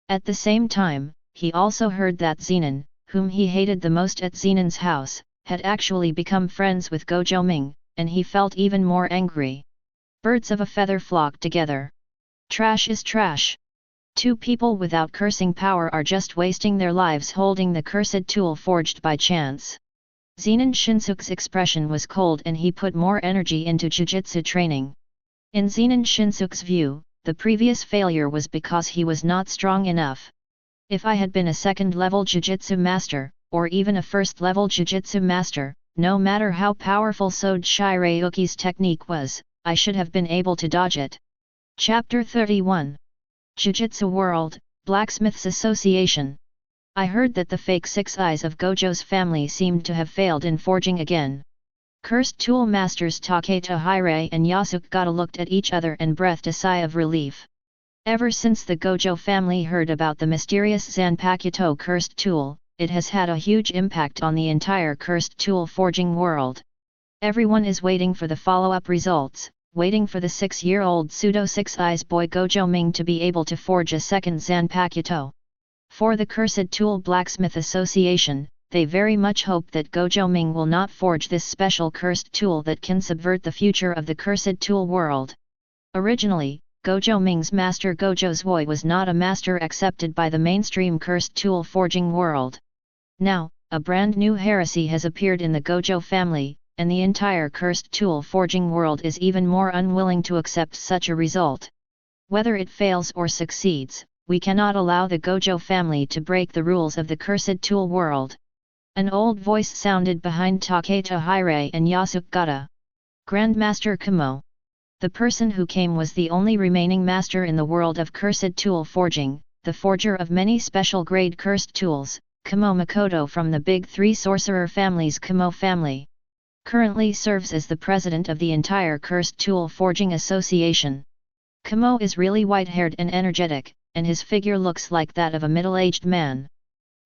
At the same time, he also heard that Zenan, whom he hated the most at Zenan's house, had actually become friends with Gojo Ming, and he felt even more angry. Birds of a feather flock together. Trash is trash. 2 people without cursing power are just wasting their lives holding the cursed tool forged by chance. Zenan Shinsuke's expression was cold and he put more energy into jujutsu training. In Zenan Shinsuke's view, the previous failure was because he was not strong enough. If I had been a second-level jujutsu master, or even a first-level jujutsu master, no matter how powerful Sode Shirayuki's technique was, I should have been able to dodge it. Chapter 31. Jujutsu World, Blacksmiths Association. I heard that the fake 6 eyes of Gojo's family seemed to have failed in forging again. Cursed tool masters Takeda Hire and Yasukata looked at each other and breathed a sigh of relief. Ever since the Gojo family heard about the mysterious Zanpakuto cursed tool, it has had a huge impact on the entire cursed tool forging world. Everyone is waiting for the follow-up results, waiting for the 6-year-old pseudo 6 eyes boy Gojo Ming to be able to forge a second Zanpakuto. For the Cursed Tool Blacksmith Association, they very much hope that Gojo Ming will not forge this special cursed tool that can subvert the future of the cursed tool world. Originally, Gojo Ming's master Gojo Zoi was not a master accepted by the mainstream cursed tool forging world. Now, a brand new heresy has appeared in the Gojo family, and the entire cursed tool forging world is even more unwilling to accept such a result. Whether it fails or succeeds, we cannot allow the Gojo family to break the rules of the cursed tool world. An old voice sounded behind Takeda Hire and Yasukata. Grandmaster Kamo. The person who came was the only remaining master in the world of cursed tool forging, the forger of many special grade cursed tools, Kamo Makoto from the big 3 sorcerer families Kamo family. Currently serves as the president of the entire Cursed Tool Forging Association. Kamo is really white-haired and energetic, and his figure looks like that of a middle-aged man.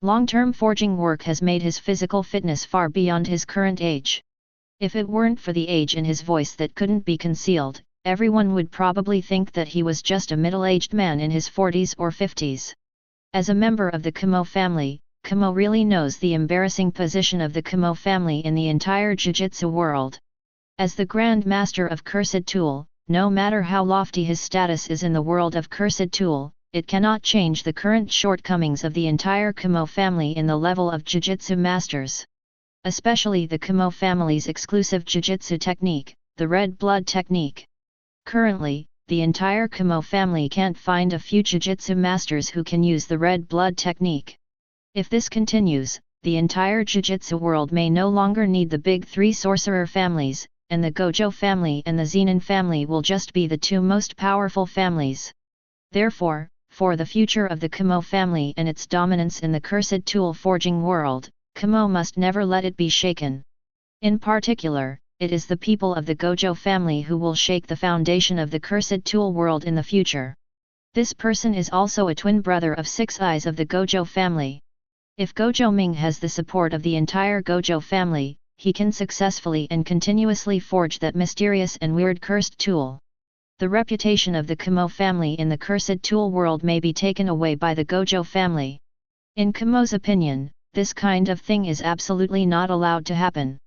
Long-term forging work has made his physical fitness far beyond his current age. If it weren't for the age in his voice that couldn't be concealed, everyone would probably think that he was just a middle-aged man in his 40s or 50s. As a member of the Kamo family, Kamo really knows the embarrassing position of the Kamo family in the entire Jujutsu world. As the Grand Master of Cursed Tool, no matter how lofty his status is in the world of Cursed Tool, it cannot change the current shortcomings of the entire Kamo family in the level of Jujutsu masters. Especially the Kamo family's exclusive Jujutsu technique, the Red Blood technique. Currently, the entire Kamo family can't find a few Jujutsu masters who can use the Red Blood technique. If this continues, the entire Jujutsu world may no longer need the big 3 sorcerer families, and the Gojo family and the Zenan family will just be the 2 most powerful families. Therefore, for the future of the Kamo family and its dominance in the cursed tool forging world, Kamo must never let it be shaken. In particular, it is the people of the Gojo family who will shake the foundation of the cursed tool world in the future. This person is also a twin brother of 6 eyes of the Gojo family. If Gojo Ming has the support of the entire Gojo family, he can successfully and continuously forge that mysterious and weird cursed tool. The reputation of the Kamo family in the cursed tool world may be taken away by the Gojo family. In Kamo's opinion, this kind of thing is absolutely not allowed to happen.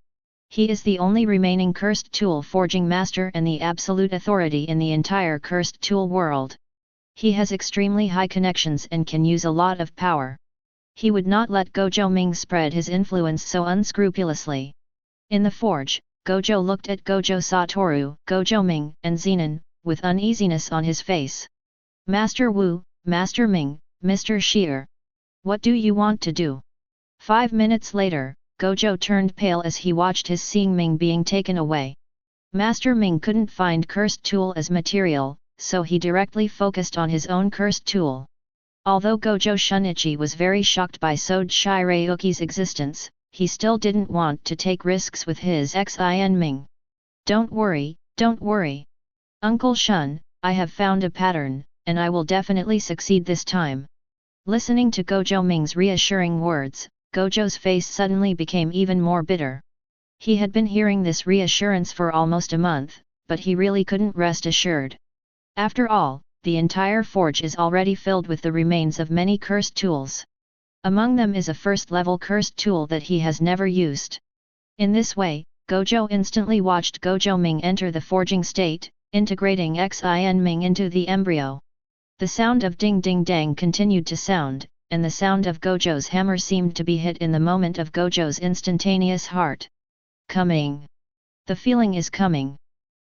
He is the only remaining cursed tool forging master and the absolute authority in the entire cursed tool world. He has extremely high connections and can use a lot of power. He would not let Gojo Ming spread his influence so unscrupulously. In the forge, Gojo looked at Gojo Satoru, Gojo Ming, and Zenan, with uneasiness on his face. Master Wu, Master Ming, Mr. Shear. What do you want to do? 5 minutes later, Gojo turned pale as he watched his Seeing Ming being taken away. Master Ming couldn't find cursed tool as material, so he directly focused on his own cursed tool. Although Gojo Shunichi was very shocked by Sode Shirayuki's existence, he still didn't want to take risks with his Xin Ming. Don't worry, don't worry. Uncle Shun, I have found a pattern, and I will definitely succeed this time. Listening to Gojo Ming's reassuring words, Gojo's face suddenly became even more bitter. He had been hearing this reassurance for almost a month, but he really couldn't rest assured. After all, the entire forge is already filled with the remains of many cursed tools. Among them is a first-level cursed tool that he has never used. In this way, Gojo instantly watched Gojo Ming enter the forging state, integrating Xin Ming into the embryo. The sound of ding ding dang continued to sound, and the sound of Gojo's hammer seemed to be hit in the moment of Gojo's instantaneous heart. Coming. The feeling is coming.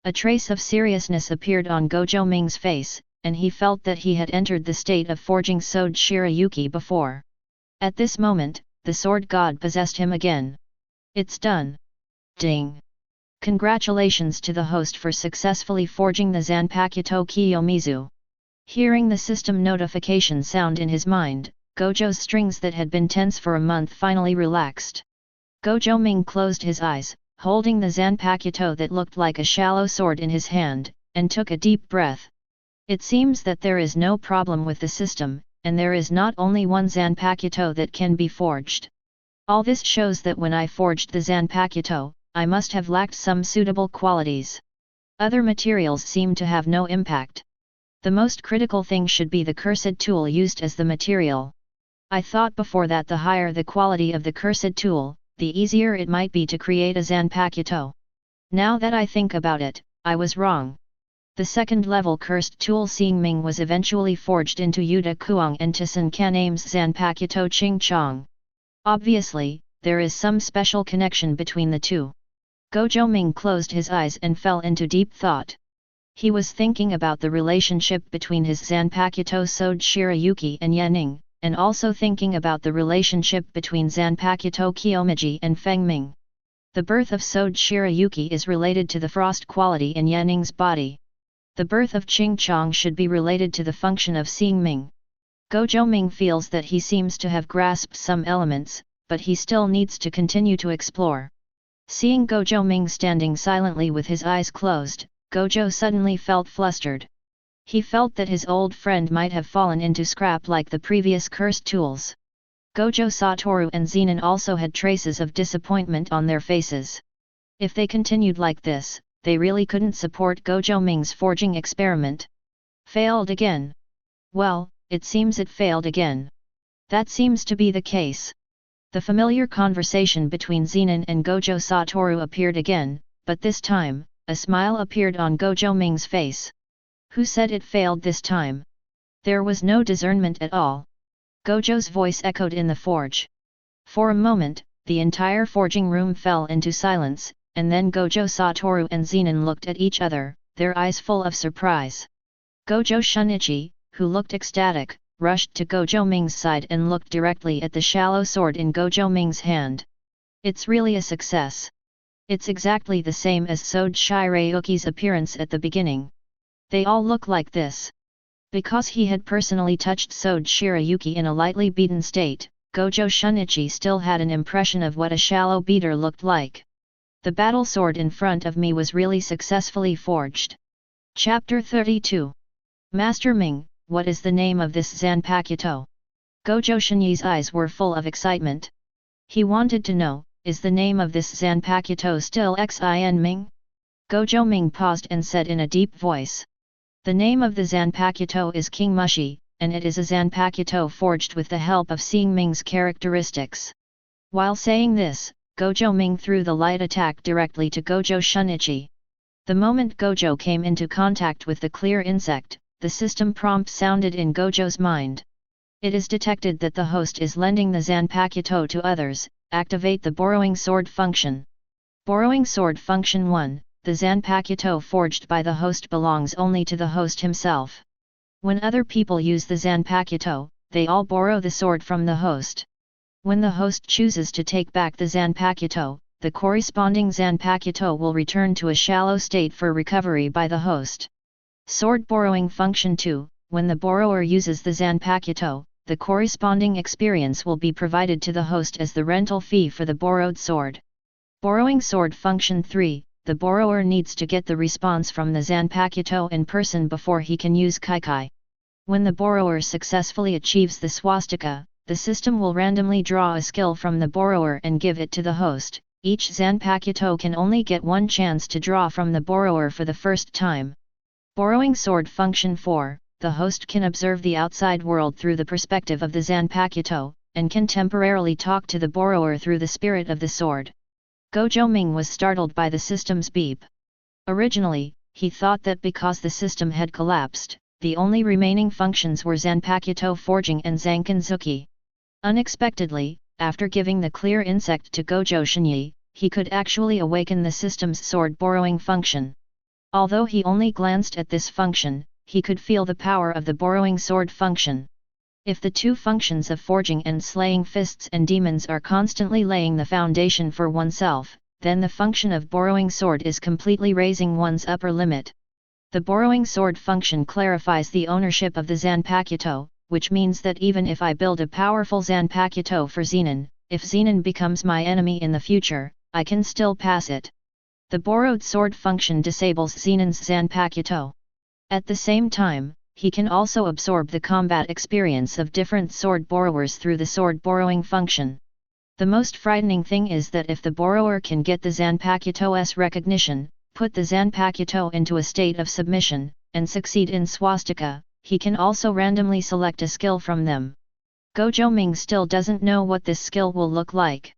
A trace of seriousness appeared on Gojo Ming's face, and he felt that he had entered the state of forging Sode Shirayuki before. At this moment, the sword god possessed him again. It's done. Ding. Congratulations to the host for successfully forging the Zanpakuto Kiyomizu. Hearing the system notification sound in his mind, Gojo's strings that had been tense for a month finally relaxed. Gojo Ming closed his eyes, holding the Zanpakuto that looked like a shallow sword in his hand, and took a deep breath. It seems that there is no problem with the system, and there is not only one Zanpakuto that can be forged. All this shows that when I forged the Zanpakuto, I must have lacked some suitable qualities. Other materials seem to have no impact. The most critical thing should be the cursed tool used as the material. I thought before that the higher the quality of the cursed tool, the easier it might be to create a Zanpakuto. Now that I think about it, I was wrong. The second-level cursed tool Seeing Ming was eventually forged into Yuta Kuang and Tisan Kaname's Zanpakuto Ching Chong. Obviously, there is some special connection between the two. Gojo Ming closed his eyes and fell into deep thought. He was thinking about the relationship between his Zanpakuto Sode Shirayuki and Yaning, and also thinking about the relationship between Zanpakuto Kiyomichi and Feng Ming. The birth of Sode Shirayuki is related to the frost quality in Yaning's body. The birth of Ching Chong should be related to the function of Seeing Ming. Gojo Ming feels that he seems to have grasped some elements, but he still needs to continue to explore. Seeing Gojo Ming standing silently with his eyes closed, Gojo suddenly felt flustered. He felt that his old friend might have fallen into scrap like the previous cursed tools. Gojo Satoru and Zenan also had traces of disappointment on their faces. If they continued like this, they really couldn't support Gojo Ming's forging experiment. Failed again. Well, it seems it failed again. That seems to be the case. The familiar conversation between Zenan and Gojo Satoru appeared again, but this time, a smile appeared on Gojo Ming's face. Who said it failed this time? There was no discernment at all. Gojo's voice echoed in the forge. For a moment, the entire forging room fell into silence, and then Gojo Satoru and Zenan looked at each other, their eyes full of surprise. Gojo Shinichi, who looked ecstatic, rushed to Gojo Ming's side and looked directly at the shallow sword in Gojo Ming's hand. It's really a success. It's exactly the same as Sode Shirayuki's appearance at the beginning. They all look like this. Because he had personally touched Sode Shirayuki in a lightly beaten state, Gojo Shinichi still had an impression of what a shallow beater looked like. The battle sword in front of me was really successfully forged. Chapter 32. Master Ming, what is the name of this Zanpakuto? Gojo Shini's eyes were full of excitement. He wanted to know, is the name of this Zanpakuto still Xin Ming? Gojo Ming paused and said in a deep voice. The name of the Zanpakuto is King Mushi, and it is a Zanpakuto forged with the help of Seeing Ming's characteristics. While saying this, Gojo Ming threw the light attack directly to Gojo Shinichi. The moment Gojo came into contact with the clear insect, the system prompt sounded in Gojo's mind. It is detected that the host is lending the Zanpakuto to others. Activate the borrowing sword function. Borrowing sword function 1. The Zanpakuto forged by the host belongs only to the host himself. When other people use the Zanpakuto, they all borrow the sword from the host. When the host chooses to take back the Zanpakuto, the corresponding Zanpakuto will return to a shallow state for recovery by the host. Sword borrowing function 2. When the borrower uses the Zanpakuto, the corresponding experience will be provided to the host as the rental fee for the borrowed sword. Borrowing sword function 3. The borrower needs to get the response from the Zanpakuto in person before he can use Kaikai. When the borrower successfully achieves the swastika, the system will randomly draw a skill from the borrower and give it to the host. Each Zanpakuto can only get one chance to draw from the borrower for the first time. Borrowing sword function 4. The host can observe the outside world through the perspective of the Zanpakuto, and can temporarily talk to the borrower through the spirit of the sword. Gojo Ming was startled by the system's beep. Originally, he thought that because the system had collapsed, the only remaining functions were Zanpakuto forging and Zankanzuki. Unexpectedly, after giving the clear insect to Gojo Shini, he could actually awaken the system's sword borrowing function. Although he only glanced at this function, he could feel the power of the borrowing sword function. If the two functions of forging and slaying fists and demons are constantly laying the foundation for oneself, then the function of borrowing sword is completely raising one's upper limit. The borrowing sword function clarifies the ownership of the Zanpakuto, which means that even if I build a powerful Zanpakuto for Zenan, if Zenan becomes my enemy in the future, I can still pass it. The borrowed sword function disables Zenan's Zanpakuto. At the same time, he can also absorb the combat experience of different sword borrowers through the sword borrowing function. The most frightening thing is that if the borrower can get the Zanpakuto's recognition, put the Zanpakuto into a state of submission, and succeed in swastika, he can also randomly select a skill from them. Gojo Ming still doesn't know what this skill will look like.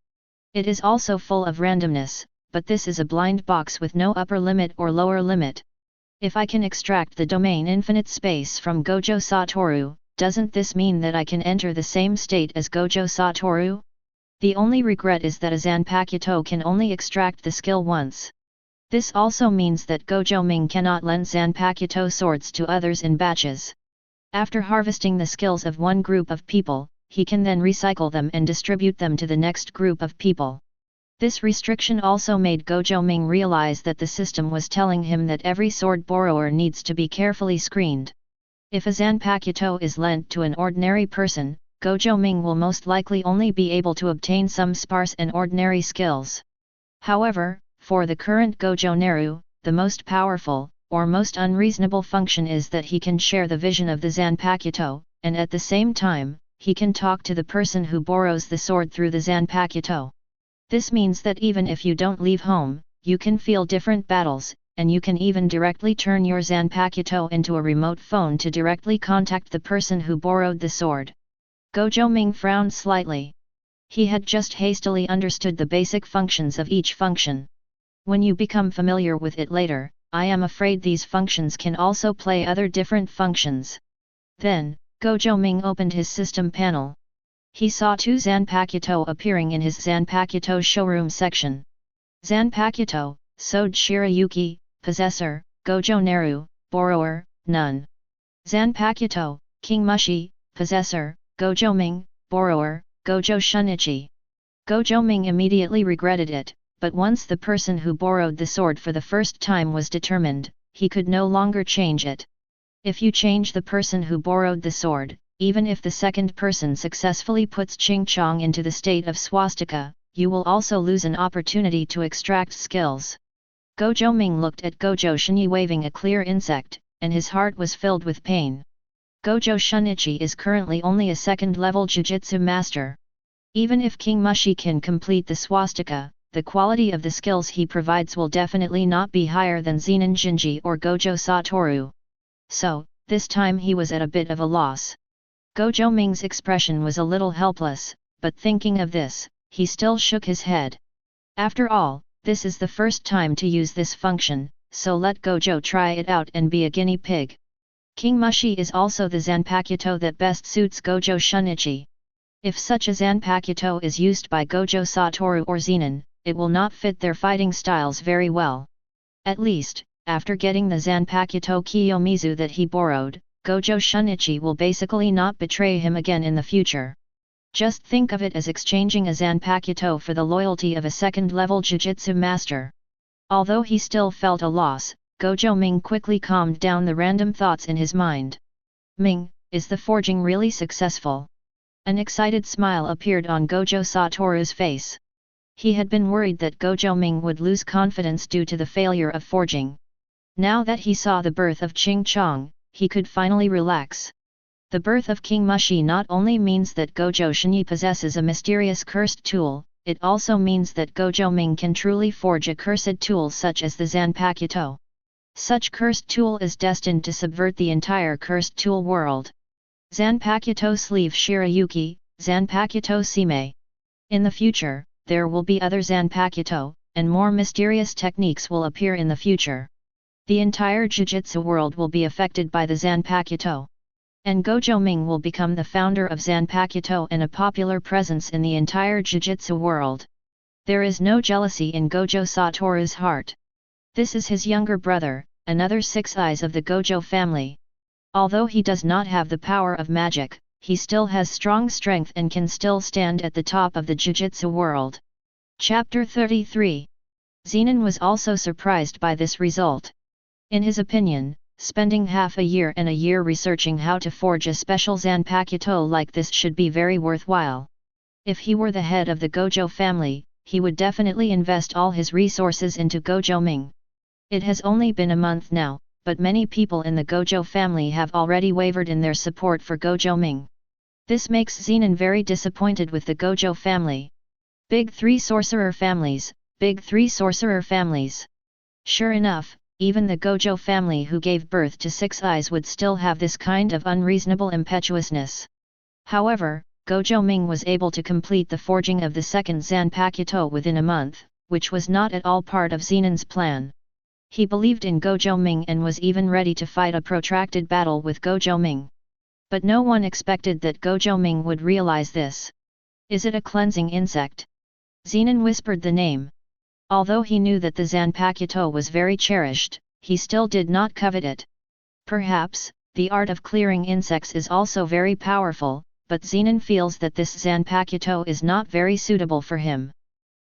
It is also full of randomness, but this is a blind box with no upper limit or lower limit. If I can extract the domain infinite space from Gojo Satoru, doesn't this mean that I can enter the same state as Gojo Satoru? The only regret is that a Zanpakuto can only extract the skill once. This also means that Gojo Ming cannot lend Zanpakuto swords to others in batches. After harvesting the skills of one group of people, he can then recycle them and distribute them to the next group of people. This restriction also made Gojo Ming realize that the system was telling him that every sword borrower needs to be carefully screened. If a Zanpakuto is lent to an ordinary person, Gojo Ming will most likely only be able to obtain some sparse and ordinary skills. However, for the current Gojo Naru, the most powerful, or most unreasonable function is that he can share the vision of the Zanpakuto, and at the same time, he can talk to the person who borrows the sword through the Zanpakuto. This means that even if you don't leave home, you can feel different battles, and you can even directly turn your Zanpakuto into a remote phone to directly contact the person who borrowed the sword. Gojo Ming frowned slightly. He had just hastily understood the basic functions of each function. When you become familiar with it later, I am afraid these functions can also play other different functions. Then, Gojo Ming opened his system panel. He saw two Zanpakuto appearing in his Zanpakuto showroom section. Zanpakuto, Sode Shirayuki, Possessor, Gojo Naru, Borrower, none. Zanpakuto, King Mushi, Possessor, Gojo Ming, Borrower, Gojo Shinichi. Gojo Ming immediately regretted it, but once the person who borrowed the sword for the first time was determined, he could no longer change it. If you change the person who borrowed the sword, even if the second person successfully puts Ching Chong into the state of swastika, you will also lose an opportunity to extract skills. Gojo Ming looked at Gojo Shini waving a clear insect, and his heart was filled with pain. Gojo Shinichi is currently only a second-level Jujutsu master. Even if King Mushi can complete the swastika, the quality of the skills he provides will definitely not be higher than Zenan Jinji or Gojo Satoru. So, this time he was at a bit of a loss. Gojo Ming's expression was a little helpless, but thinking of this, he still shook his head. After all, this is the first time to use this function, so let Gojo try it out and be a guinea pig. King Mushi is also the Zanpakuto that best suits Gojo Shinichi. If such a Zanpakuto is used by Gojo Satoru or Zenan, it will not fit their fighting styles very well. At least, after getting the Zanpakuto Kiyomizu that he borrowed, Gojo Shinichi will basically not betray him again in the future. Just think of it as exchanging a Zanpakuto for the loyalty of a second-level Jujutsu master. Although he still felt a loss, Gojo Ming quickly calmed down the random thoughts in his mind. Ming, is the forging really successful? An excited smile appeared on Gojo Satoru's face. He had been worried that Gojo Ming would lose confidence due to the failure of forging. Now that he saw the birth of Ching Chong, he could finally relax. The birth of King Mushi not only means that Gojo Shini possesses a mysterious cursed tool, it also means that Gojo Ming can truly forge a cursed tool such as the Zanpakuto. Such cursed tool is destined to subvert the entire cursed tool world. Zanpakuto Sleeve Shirayuki, Zanpakuto Sime. In the future, there will be other Zanpakuto, and more mysterious techniques will appear in the future. The entire Jujutsu world will be affected by the Zanpakuto. And Gojo Ming will become the founder of Zanpakuto and a popular presence in the entire Jujutsu world. There is no jealousy in Gojo Satoru's heart. This is his younger brother, another six eyes of the Gojo family. Although he does not have the power of magic, he still has strong strength and can still stand at the top of the Jujutsu world. Chapter 33. Zenan was also surprised by this result. In his opinion, spending half a year and a year researching how to forge a special Zanpakuto like this should be very worthwhile. If he were the head of the Gojo family, he would definitely invest all his resources into Gojo Ming. It has only been a month now, but many people in the Gojo family have already wavered in their support for Gojo Ming. This makes Zenan very disappointed with the Gojo family. Big three sorcerer families, big three sorcerer families. Sure enough, even the Gojo family who gave birth to Six Eyes would still have this kind of unreasonable impetuousness. However, Gojo Ming was able to complete the forging of the second Zanpakuto within a month, which was not at all part of Zenan's plan. He believed in Gojo Ming and was even ready to fight a protracted battle with Gojo Ming. But no one expected that Gojo Ming would realize this. Is it a cleansing insect? Zenan whispered the name. Although he knew that the Zanpakuto was very cherished, he still did not covet it. Perhaps, the art of clearing insects is also very powerful, but Zenan feels that this Zanpakuto is not very suitable for him.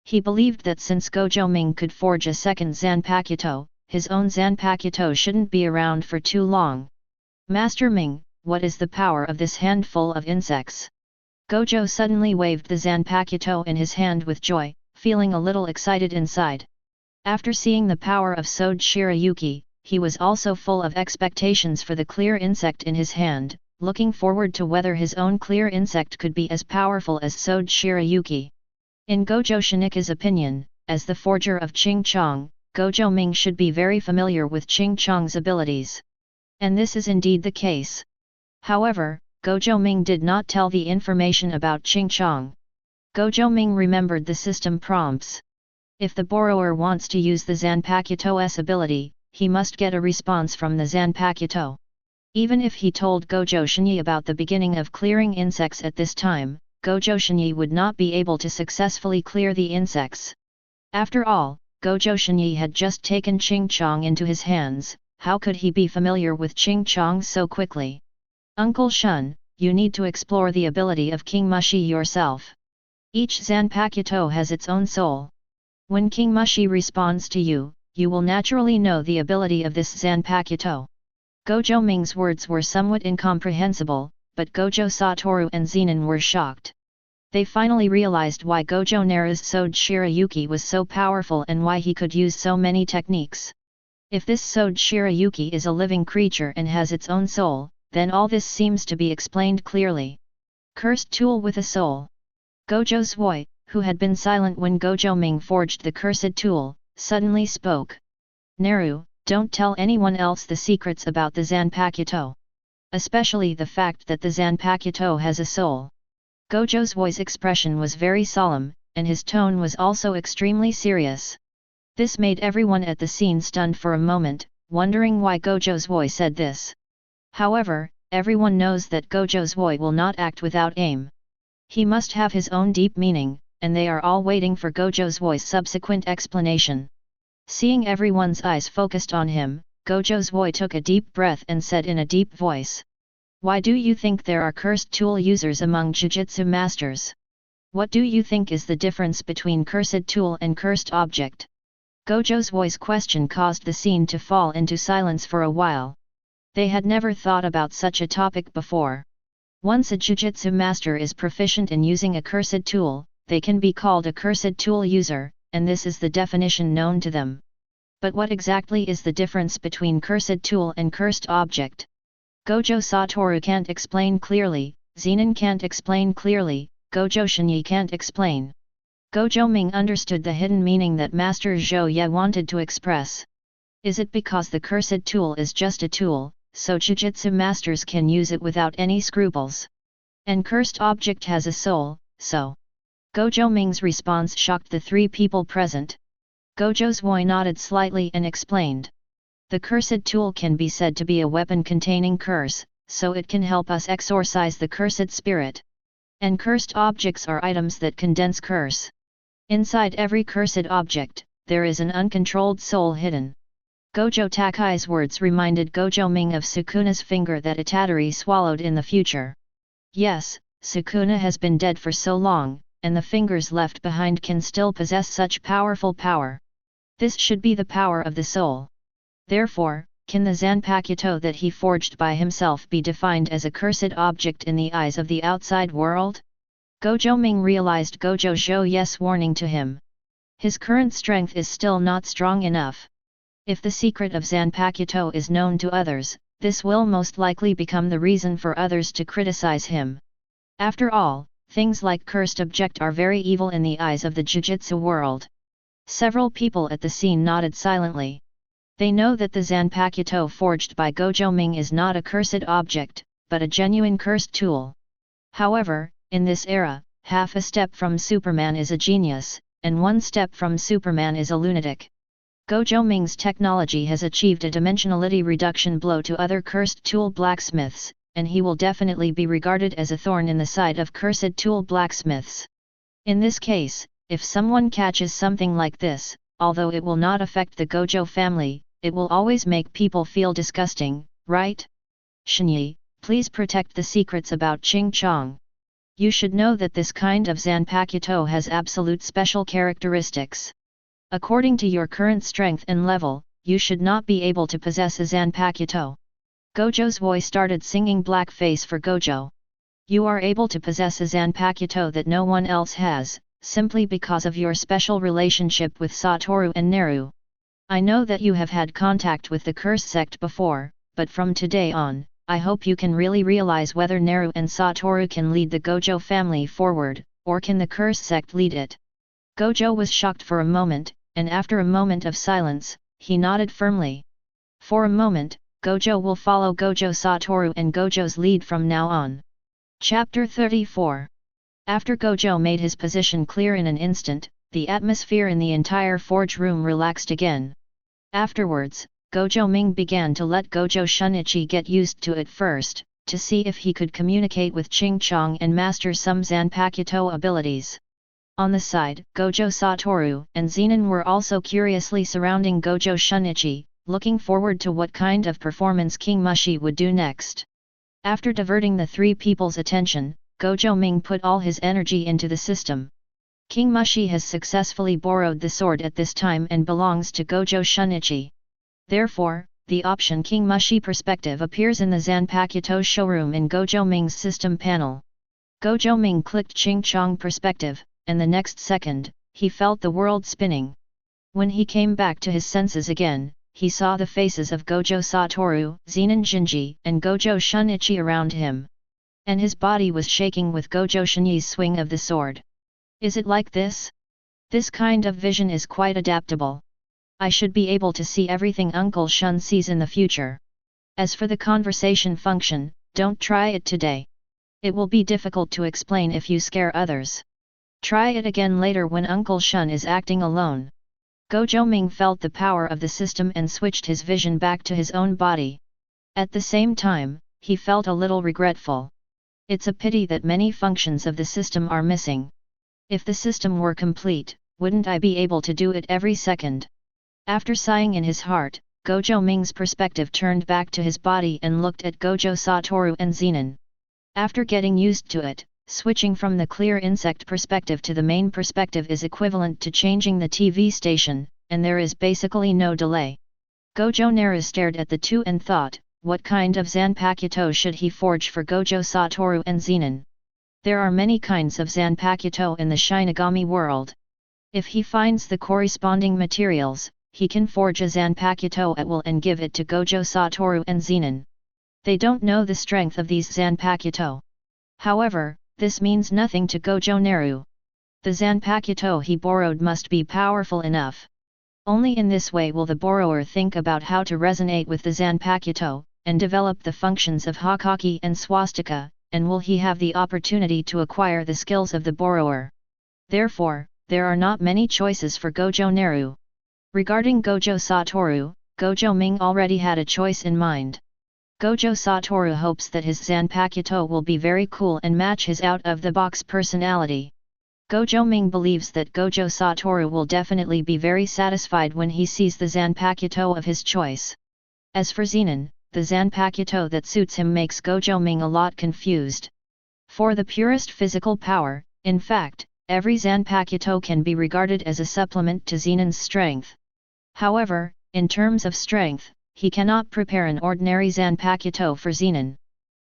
He believed that since Gojo Ming could forge a second Zanpakuto, his own Zanpakuto shouldn't be around for too long. Master Ming, what is the power of this handful of insects? Gojo suddenly waved the Zanpakuto in his hand with joy, feeling a little excited inside. After seeing the power of Sode Shirayuki, he was also full of expectations for the clear insect in his hand, looking forward to whether his own clear insect could be as powerful as Sode Shirayuki. In Gojo Shinika's opinion, as the forger of Ching Chong, Gojo Ming should be very familiar with Ching Chong's abilities. And this is indeed the case. However, Gojo Ming did not tell the information about Ching Chong. Gojo Ming remembered the system prompts. If the borrower wants to use the Zanpakuto's ability, he must get a response from the Zanpakuto. Even if he told Gojo Shini about the beginning of clearing insects at this time, Gojo Shini would not be able to successfully clear the insects. After all, Gojo Shini had just taken Ching Chong into his hands, how could he be familiar with Ching Chong so quickly? Uncle Shun, you need to explore the ability of King Mushi yourself. Each Zanpakuto has its own soul. When King Mushi responds to you, you will naturally know the ability of this Zanpakuto. Gojo Ming's words were somewhat incomprehensible, but Gojo Satoru and Zenan were shocked. They finally realized why Gojo Naru's Sode Shirayuki was so powerful and why he could use so many techniques. If this Sode Shirayuki is a living creature and has its own soul, then all this seems to be explained clearly. Cursed tool with a soul. Gojo Zwoi, who had been silent when Gojo Ming forged the cursed tool, suddenly spoke. Naru, don't tell anyone else the secrets about the Zanpakuto. Especially the fact that the Zanpakuto has a soul. Gojo Zwoi's expression was very solemn, and his tone was also extremely serious. This made everyone at the scene stunned for a moment, wondering why Gojo Zwoi said this. However, everyone knows that Gojo Zwoi will not act without aim. He must have his own deep meaning, and they are all waiting for Gojo Zwoi's subsequent explanation. Seeing everyone's eyes focused on him, Gojo Zwoi took a deep breath and said in a deep voice. Why do you think there are cursed tool users among Jujutsu masters? What do you think is the difference between cursed tool and cursed object? Gojo Zwoi's question caused the scene to fall into silence for a while. They had never thought about such a topic before. Once a Jujutsu master is proficient in using a cursed tool, they can be called a cursed tool user, and this is the definition known to them. But what exactly is the difference between cursed tool and cursed object? Gojo Satoru can't explain clearly, Zenan can't explain clearly, Gojo Shini can't explain. Gojo Ming understood the hidden meaning that Master Zhou Ye wanted to express. Is it because the cursed tool is just a tool, so Jujutsu masters can use it without any scruples? And cursed object has a soul, so. Gojo Ming's response shocked the three people present. Gojo Zwoi nodded slightly and explained. The cursed tool can be said to be a weapon containing curse, so it can help us exorcise the cursed spirit. And cursed objects are items that condense curse. Inside every cursed object, there is an uncontrolled soul hidden. Gojo Takai's words reminded Gojo Ming of Sukuna's finger that Itadori swallowed in the future. Yes, Sukuna has been dead for so long, and the fingers left behind can still possess such powerful power. This should be the power of the soul. Therefore, can the Zanpakuto that he forged by himself be defined as a cursed object in the eyes of the outside world? Gojo Ming realized Gojo Zhou's warning to him. His current strength is still not strong enough. If the secret of Zanpakuto is known to others, this will most likely become the reason for others to criticize him. After all, things like cursed object are very evil in the eyes of the Jujutsu world. Several people at the scene nodded silently. They know that the Zanpakuto forged by Gojo Ming is not a cursed object, but a genuine cursed tool. However, in this era, half a step from Superman is a genius, and one step from Superman is a lunatic. Gojo Ming's technology has achieved a dimensionality reduction blow to other cursed tool blacksmiths, and he will definitely be regarded as a thorn in the side of cursed tool blacksmiths. In this case, if someone catches something like this, although it will not affect the Gojo family, it will always make people feel disgusting, right? Shinyi, please protect the secrets about Ching Chong. You should know that this kind of Zanpakuto has absolute special characteristics. According to your current strength and level, you should not be able to possess a Zanpakuto. Gojo's voice started singing blackface for Gojo. You are able to possess a Zanpakuto that no one else has, simply because of your special relationship with Satoru and Naru. I know that you have had contact with the Curse sect before, but from today on, I hope you can really realize whether Naru and Satoru can lead the Gojo family forward, or can the Curse sect lead it. Gojo was shocked for a moment, and after a moment of silence, he nodded firmly. For a moment, Gojo will follow Gojo Satoru and Gojo's lead from now on. Chapter 34. After Gojo made his position clear in an instant, the atmosphere in the entire forge room relaxed again. Afterwards, Gojo Ming began to let Gojo Shinichi get used to it first, to see if he could communicate with Ching Chong and master some Zanpakuto abilities. On the side, Gojo Satoru and Zenan were also curiously surrounding Gojo Shinichi, looking forward to what kind of performance King Mushi would do next. After diverting the three people's attention, Gojo Ming put all his energy into the system. King Mushi has successfully borrowed the sword at this time and belongs to Gojo Shinichi. Therefore, the option King Mushi perspective appears in the Zanpakuto showroom in Gojo Ming's system panel. Gojo Ming clicked Ching Chong perspective, and the next second, he felt the world spinning. When he came back to his senses again, he saw the faces of Gojo Satoru, Zenan Jinji, and Gojo Shinichi around him. And his body was shaking with Gojo Shini's swing of the sword. Is it like this? This kind of vision is quite adaptable. I should be able to see everything Uncle Shun sees in the future. As for the conversation function, don't try it today. It will be difficult to explain if you scare others. Try it again later when Uncle Shun is acting alone. Gojo Ming felt the power of the system and switched his vision back to his own body. At the same time, he felt a little regretful. It's a pity that many functions of the system are missing. If the system were complete, wouldn't I be able to do it every second? After sighing in his heart, Gojo Ming's perspective turned back to his body and looked at Gojo Satoru and Zenan. After getting used to it, switching from the clear insect perspective to the main perspective is equivalent to changing the TV station, and there is basically no delay. Gojo Naru stared at the two and thought, what kind of Zanpakuto should he forge for Gojo Satoru and Zenan? There are many kinds of Zanpakuto in the Shinigami world. If he finds the corresponding materials, he can forge a Zanpakuto at will and give it to Gojo Satoru and Zenan. They don't know the strength of these Zanpakuto. However, this means nothing to Gojo Naru. The Zanpakuto he borrowed must be powerful enough. Only in this way will the borrower think about how to resonate with the Zanpakuto, and develop the functions of Hakaki and Swastika, and will he have the opportunity to acquire the skills of the borrower. Therefore, there are not many choices for Gojo Naru. Regarding Gojo Satoru, Gojo Ming already had a choice in mind. Gojo Satoru hopes that his Zanpakuto will be very cool and match his out-of-the-box personality. Gojo Ming believes that Gojo Satoru will definitely be very satisfied when he sees the Zanpakuto of his choice. As for Zenan, the Zanpakuto that suits him makes Gojo Ming a lot confused. For the purest physical power, in fact, every Zanpakuto can be regarded as a supplement to Zenan's strength. However, in terms of strength, he cannot prepare an ordinary Zanpakuto for Zenan.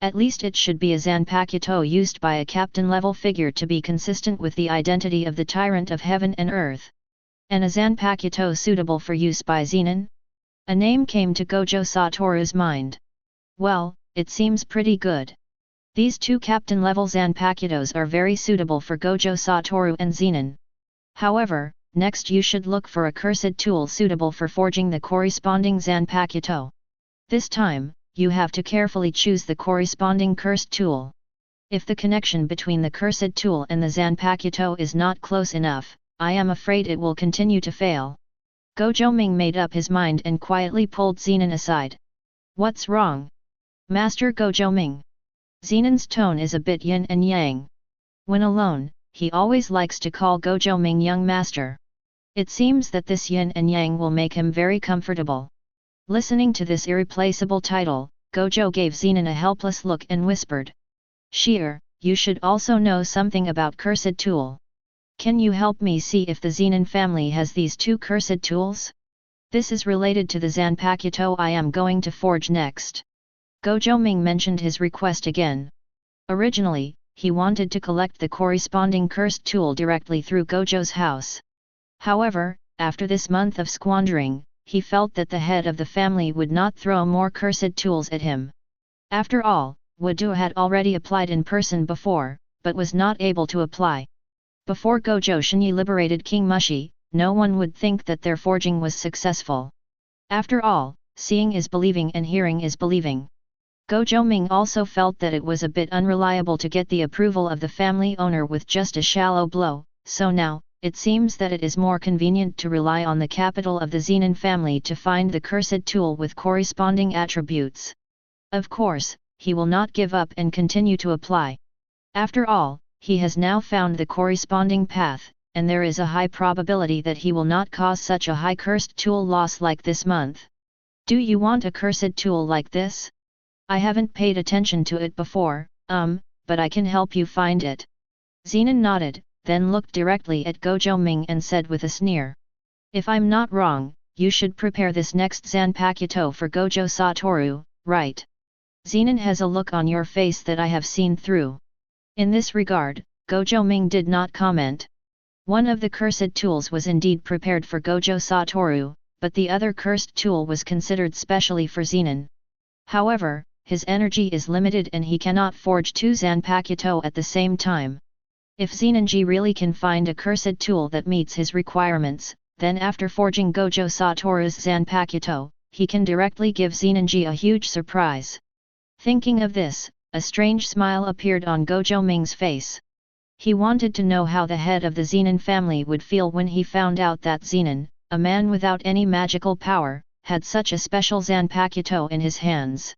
At least it should be a Zanpakuto used by a captain-level figure to be consistent with the identity of the tyrant of heaven and earth. And a Zanpakuto suitable for use by Zenan? A name came to Gojo Satoru's mind. Well, it seems pretty good. These two captain-level Zanpakutos are very suitable for Gojo Satoru and Zenan. However, next you should look for a cursed tool suitable for forging the corresponding Zanpakuto. This time, you have to carefully choose the corresponding cursed tool. If the connection between the cursed tool and the Zanpakuto is not close enough, I am afraid it will continue to fail. Gojo Ming made up his mind and quietly pulled Zenan aside. What's wrong? Master Gojo Ming. Zenan's tone is a bit yin and yang. When alone, he always likes to call Gojo Ming young master. It seems that this yin and yang will make him very comfortable. Listening to this irreplaceable title, Gojo gave Zenan a helpless look and whispered. Sheer, you should also know something about cursed tool. Can you help me see if the Zenan family has these two cursed tools? This is related to the Zanpakuto I am going to forge next. Gojo Ming mentioned his request again. Originally, he wanted to collect the corresponding cursed tool directly through Gojo's house. However, after this month of squandering, he felt that the head of the family would not throw more cursed tools at him. After all, Wadu had already applied in person before, but was not able to apply. Before Gojo Shini liberated King Mushi, no one would think that their forging was successful. After all, seeing is believing and hearing is believing. Gojo Ming also felt that it was a bit unreliable to get the approval of the family owner with just a shallow blow, so now, it seems that it is more convenient to rely on the capital of the Zenan family to find the cursed tool with corresponding attributes. Of course, he will not give up and continue to apply. After all, he has now found the corresponding path, and there is a high probability that he will not cause such a high cursed tool loss like this month. Do you want a cursed tool like this? I haven't paid attention to it before, but I can help you find it. Zenan nodded, then looked directly at Gojo Ming and said with a sneer. If I'm not wrong, you should prepare this next Zanpakuto for Gojo Satoru, right? Zenan has a look on your face that I have seen through. In this regard, Gojo Ming did not comment. One of the cursed tools was indeed prepared for Gojo Satoru, but the other cursed tool was considered specially for Zenan. However, his energy is limited and he cannot forge two Zanpakuto at the same time. If Zenanji really can find a cursed tool that meets his requirements, then after forging Gojo Satoru's Zanpakuto, he can directly give Zenanji a huge surprise. Thinking of this, a strange smile appeared on Gojo Ming's face. He wanted to know how the head of the Zenan family would feel when he found out that Zenan, a man without any magical power, had such a special Zanpakuto in his hands.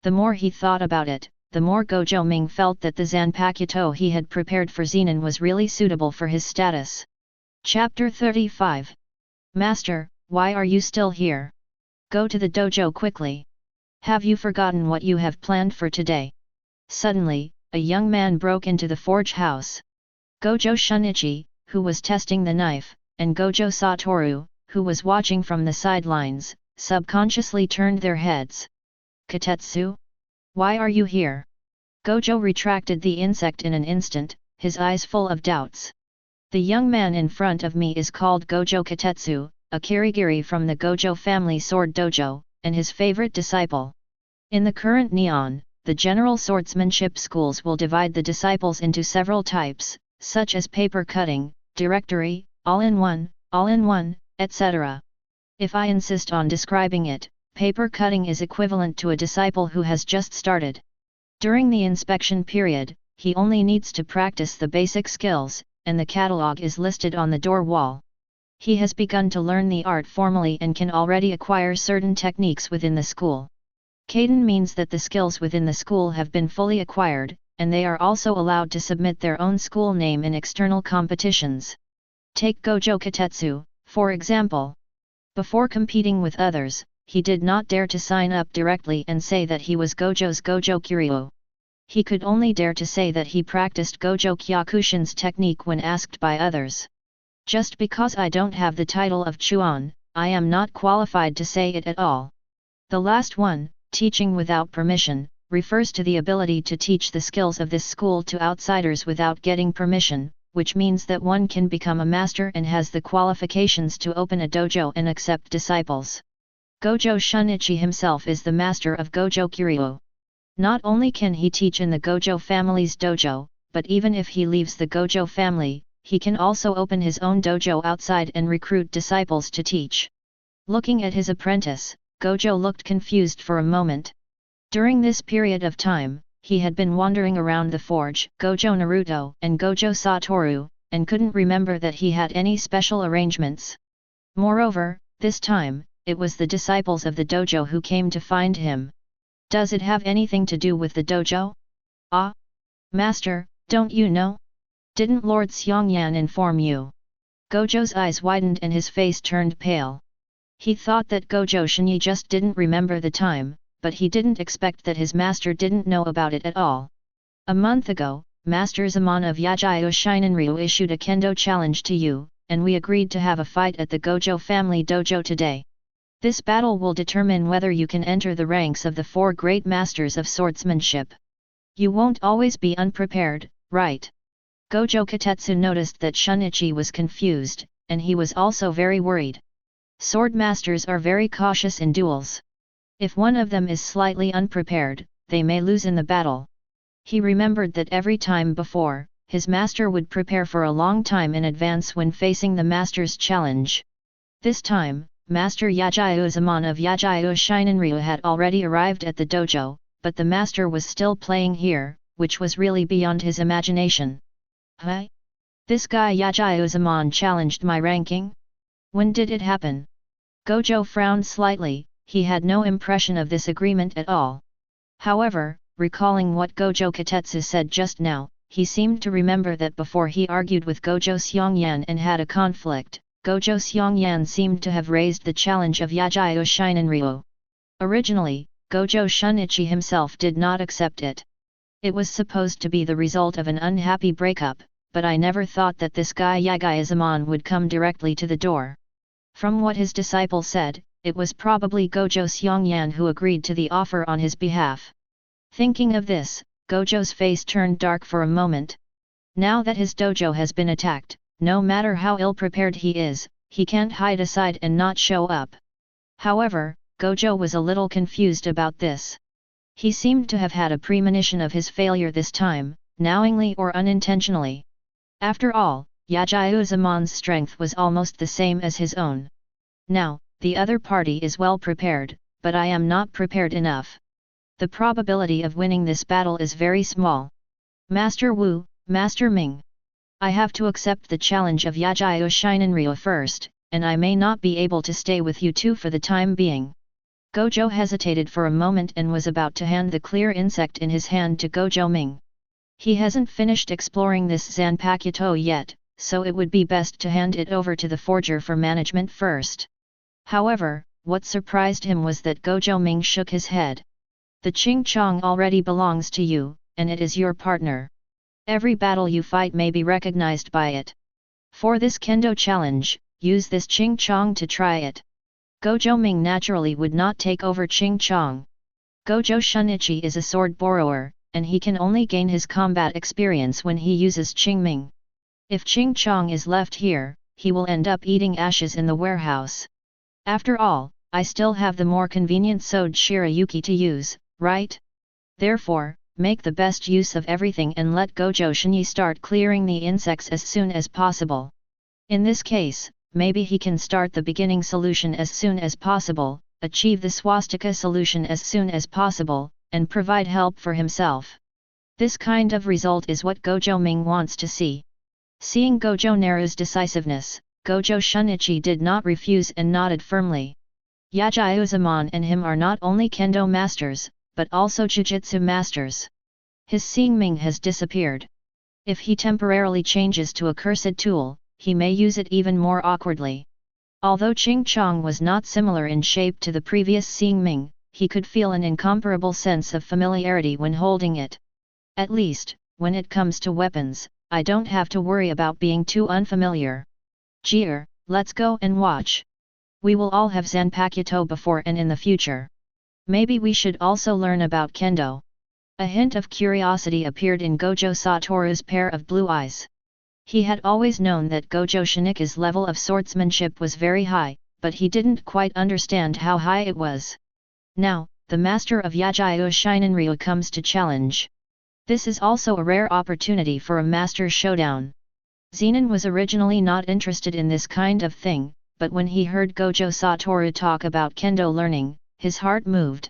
The more he thought about it, the more Gojo Ming felt that the Zanpakuto he had prepared for Zenan was really suitable for his status. Chapter 35. Master, why are you still here? Go to the dojo quickly. Have you forgotten what you have planned for today? Suddenly, a young man broke into the forge house. Gojo Shinichi, who was testing the knife, and Gojo Satoru, who was watching from the sidelines, subconsciously turned their heads. Katetsu? Why are you here? Gojo retracted the insect in an instant, his eyes full of doubts. The young man in front of me is called Gojo Katetsu, a kirigiri from the Gojo family sword dojo, and his favorite disciple. In the current Neon, the general swordsmanship schools will divide the disciples into several types, such as paper cutting, directory, all-in-one, etc. If I insist on describing it, paper cutting is equivalent to a disciple who has just started. During the inspection period, he only needs to practice the basic skills, and the catalog is listed on the door wall. He has begun to learn the art formally and can already acquire certain techniques within the school. Kaiden means that the skills within the school have been fully acquired, and they are also allowed to submit their own school name in external competitions. Take Gojo Katetsu, for example. Before competing with others, he did not dare to sign up directly and say that he was Gojo's Gojo Kiryu. He could only dare to say that he practiced Gojo Kyokushin's technique when asked by others. Just because I don't have the title of Chuan, I am not qualified to say it at all. The last one, teaching without permission, refers to the ability to teach the skills of this school to outsiders without getting permission, which means that one can become a master and has the qualifications to open a dojo and accept disciples. Gojo Shinichi himself is the master of Gojo Kiryu. Not only can he teach in the Gojo family's dojo, but even if he leaves the Gojo family, he can also open his own dojo outside and recruit disciples to teach. Looking at his apprentice, Gojo looked confused for a moment. During this period of time, he had been wandering around the forge, Gojo Naruto and Gojo Satoru, and couldn't remember that he had any special arrangements. Moreover, this time, it was the disciples of the dojo who came to find him. Does it have anything to do with the dojo? Ah! Master, don't you know? Didn't Lord Xiongyan inform you? Gojo's eyes widened and his face turned pale. He thought that Gojo Shini just didn't remember the time, but he didn't expect that his master didn't know about it at all. A month ago, Master Zenan of Yajio Shinenryu issued a kendo challenge to you, and we agreed to have a fight at the Gojo family dojo today. This battle will determine whether you can enter the ranks of the 4 great masters of swordsmanship. You won't always be unprepared, right? Gojo Katetsu noticed that Shunichi was confused, and he was also very worried. Sword masters are very cautious in duels. If one of them is slightly unprepared, they may lose in the battle. He remembered that every time before, his master would prepare for a long time in advance when facing the master's challenge. This time, Master Yajio Zenan of Yajio Shinenryu had already arrived at the dojo, but the master was still playing here, which was really beyond his imagination. Huh? This guy Yajio Zenan challenged my ranking? When did it happen? Gojo frowned slightly. He had no impression of this agreement at all. However, recalling what Gojo Katetsu said just now, he seemed to remember that before he argued with Gojo Xiongyan and had a conflict, Gojo Xiongyan seemed to have raised the challenge of Yajio Shinenryu. Originally, Gojo Shunichi himself did not accept it. It was supposed to be the result of an unhappy breakup, but I never thought that this guy Yajio Zenan would come directly to the door. From what his disciple said, it was probably Gojo Xiongyan who agreed to the offer on his behalf. Thinking of this, Gojo's face turned dark for a moment. Now that his dojo has been attacked, no matter how ill-prepared he is, he can't hide aside and not show up. However, Gojo was a little confused about this. He seemed to have had a premonition of his failure this time, knowingly or unintentionally. After all, Yajio Zeman's strength was almost the same as his own. Now, the other party is well prepared, but I am not prepared enough. The probability of winning this battle is very small. Master Wu, Master Ming. I have to accept the challenge of Yajio Shinenryu first, and I may not be able to stay with you two for the time being. Gojo hesitated for a moment and was about to hand the clear insect in his hand to Gojo Ming. He hasn't finished exploring this Zanpakuto yet, so it would be best to hand it over to the forger for management first. However, what surprised him was that Gojo Ming shook his head. The Ching Chong already belongs to you, and it is your partner. Every battle you fight may be recognized by it. For this kendo challenge, use this Ching Chong to try it. Gojo Ming naturally would not take over Ching Chong. Gojo Shunichi is a sword borrower, and he can only gain his combat experience when he uses Ching Ming. If Ching Chong is left here, he will end up eating ashes in the warehouse. After all, I still have the more convenient Sode Shirayuki to use, right? Therefore, make the best use of everything and let Gojo Shini start clearing the insects as soon as possible. In this case, maybe he can start the beginning solution as soon as possible, achieve the swastika solution as soon as possible, and provide help for himself. This kind of result is what Gojo Ming wants to see. Seeing Gojo Naru's decisiveness, Gojo Shunichi did not refuse and nodded firmly. Yajio Zeman and him are not only kendo masters, but also jujutsu masters. His Seeing Ming has disappeared. If he temporarily changes to a cursed tool, he may use it even more awkwardly. Although Ching Chong was not similar in shape to the previous Seeing Ming, he could feel an incomparable sense of familiarity when holding it. At least, when it comes to weapons, I don't have to worry about being too unfamiliar. Jeer, let's go and watch. We will all have Zanpakuto before and in the future. Maybe we should also learn about Kendo. A hint of curiosity appeared in Gojo Satoru's pair of blue eyes. He had always known that Gojo Shinika's level of swordsmanship was very high, but he didn't quite understand how high it was. Now, the master of Yajiyo Shinenryu comes to challenge. This is also a rare opportunity for a master showdown. Zenan was originally not interested in this kind of thing, but when he heard Gojo Satoru talk about Kendo learning, his heart moved.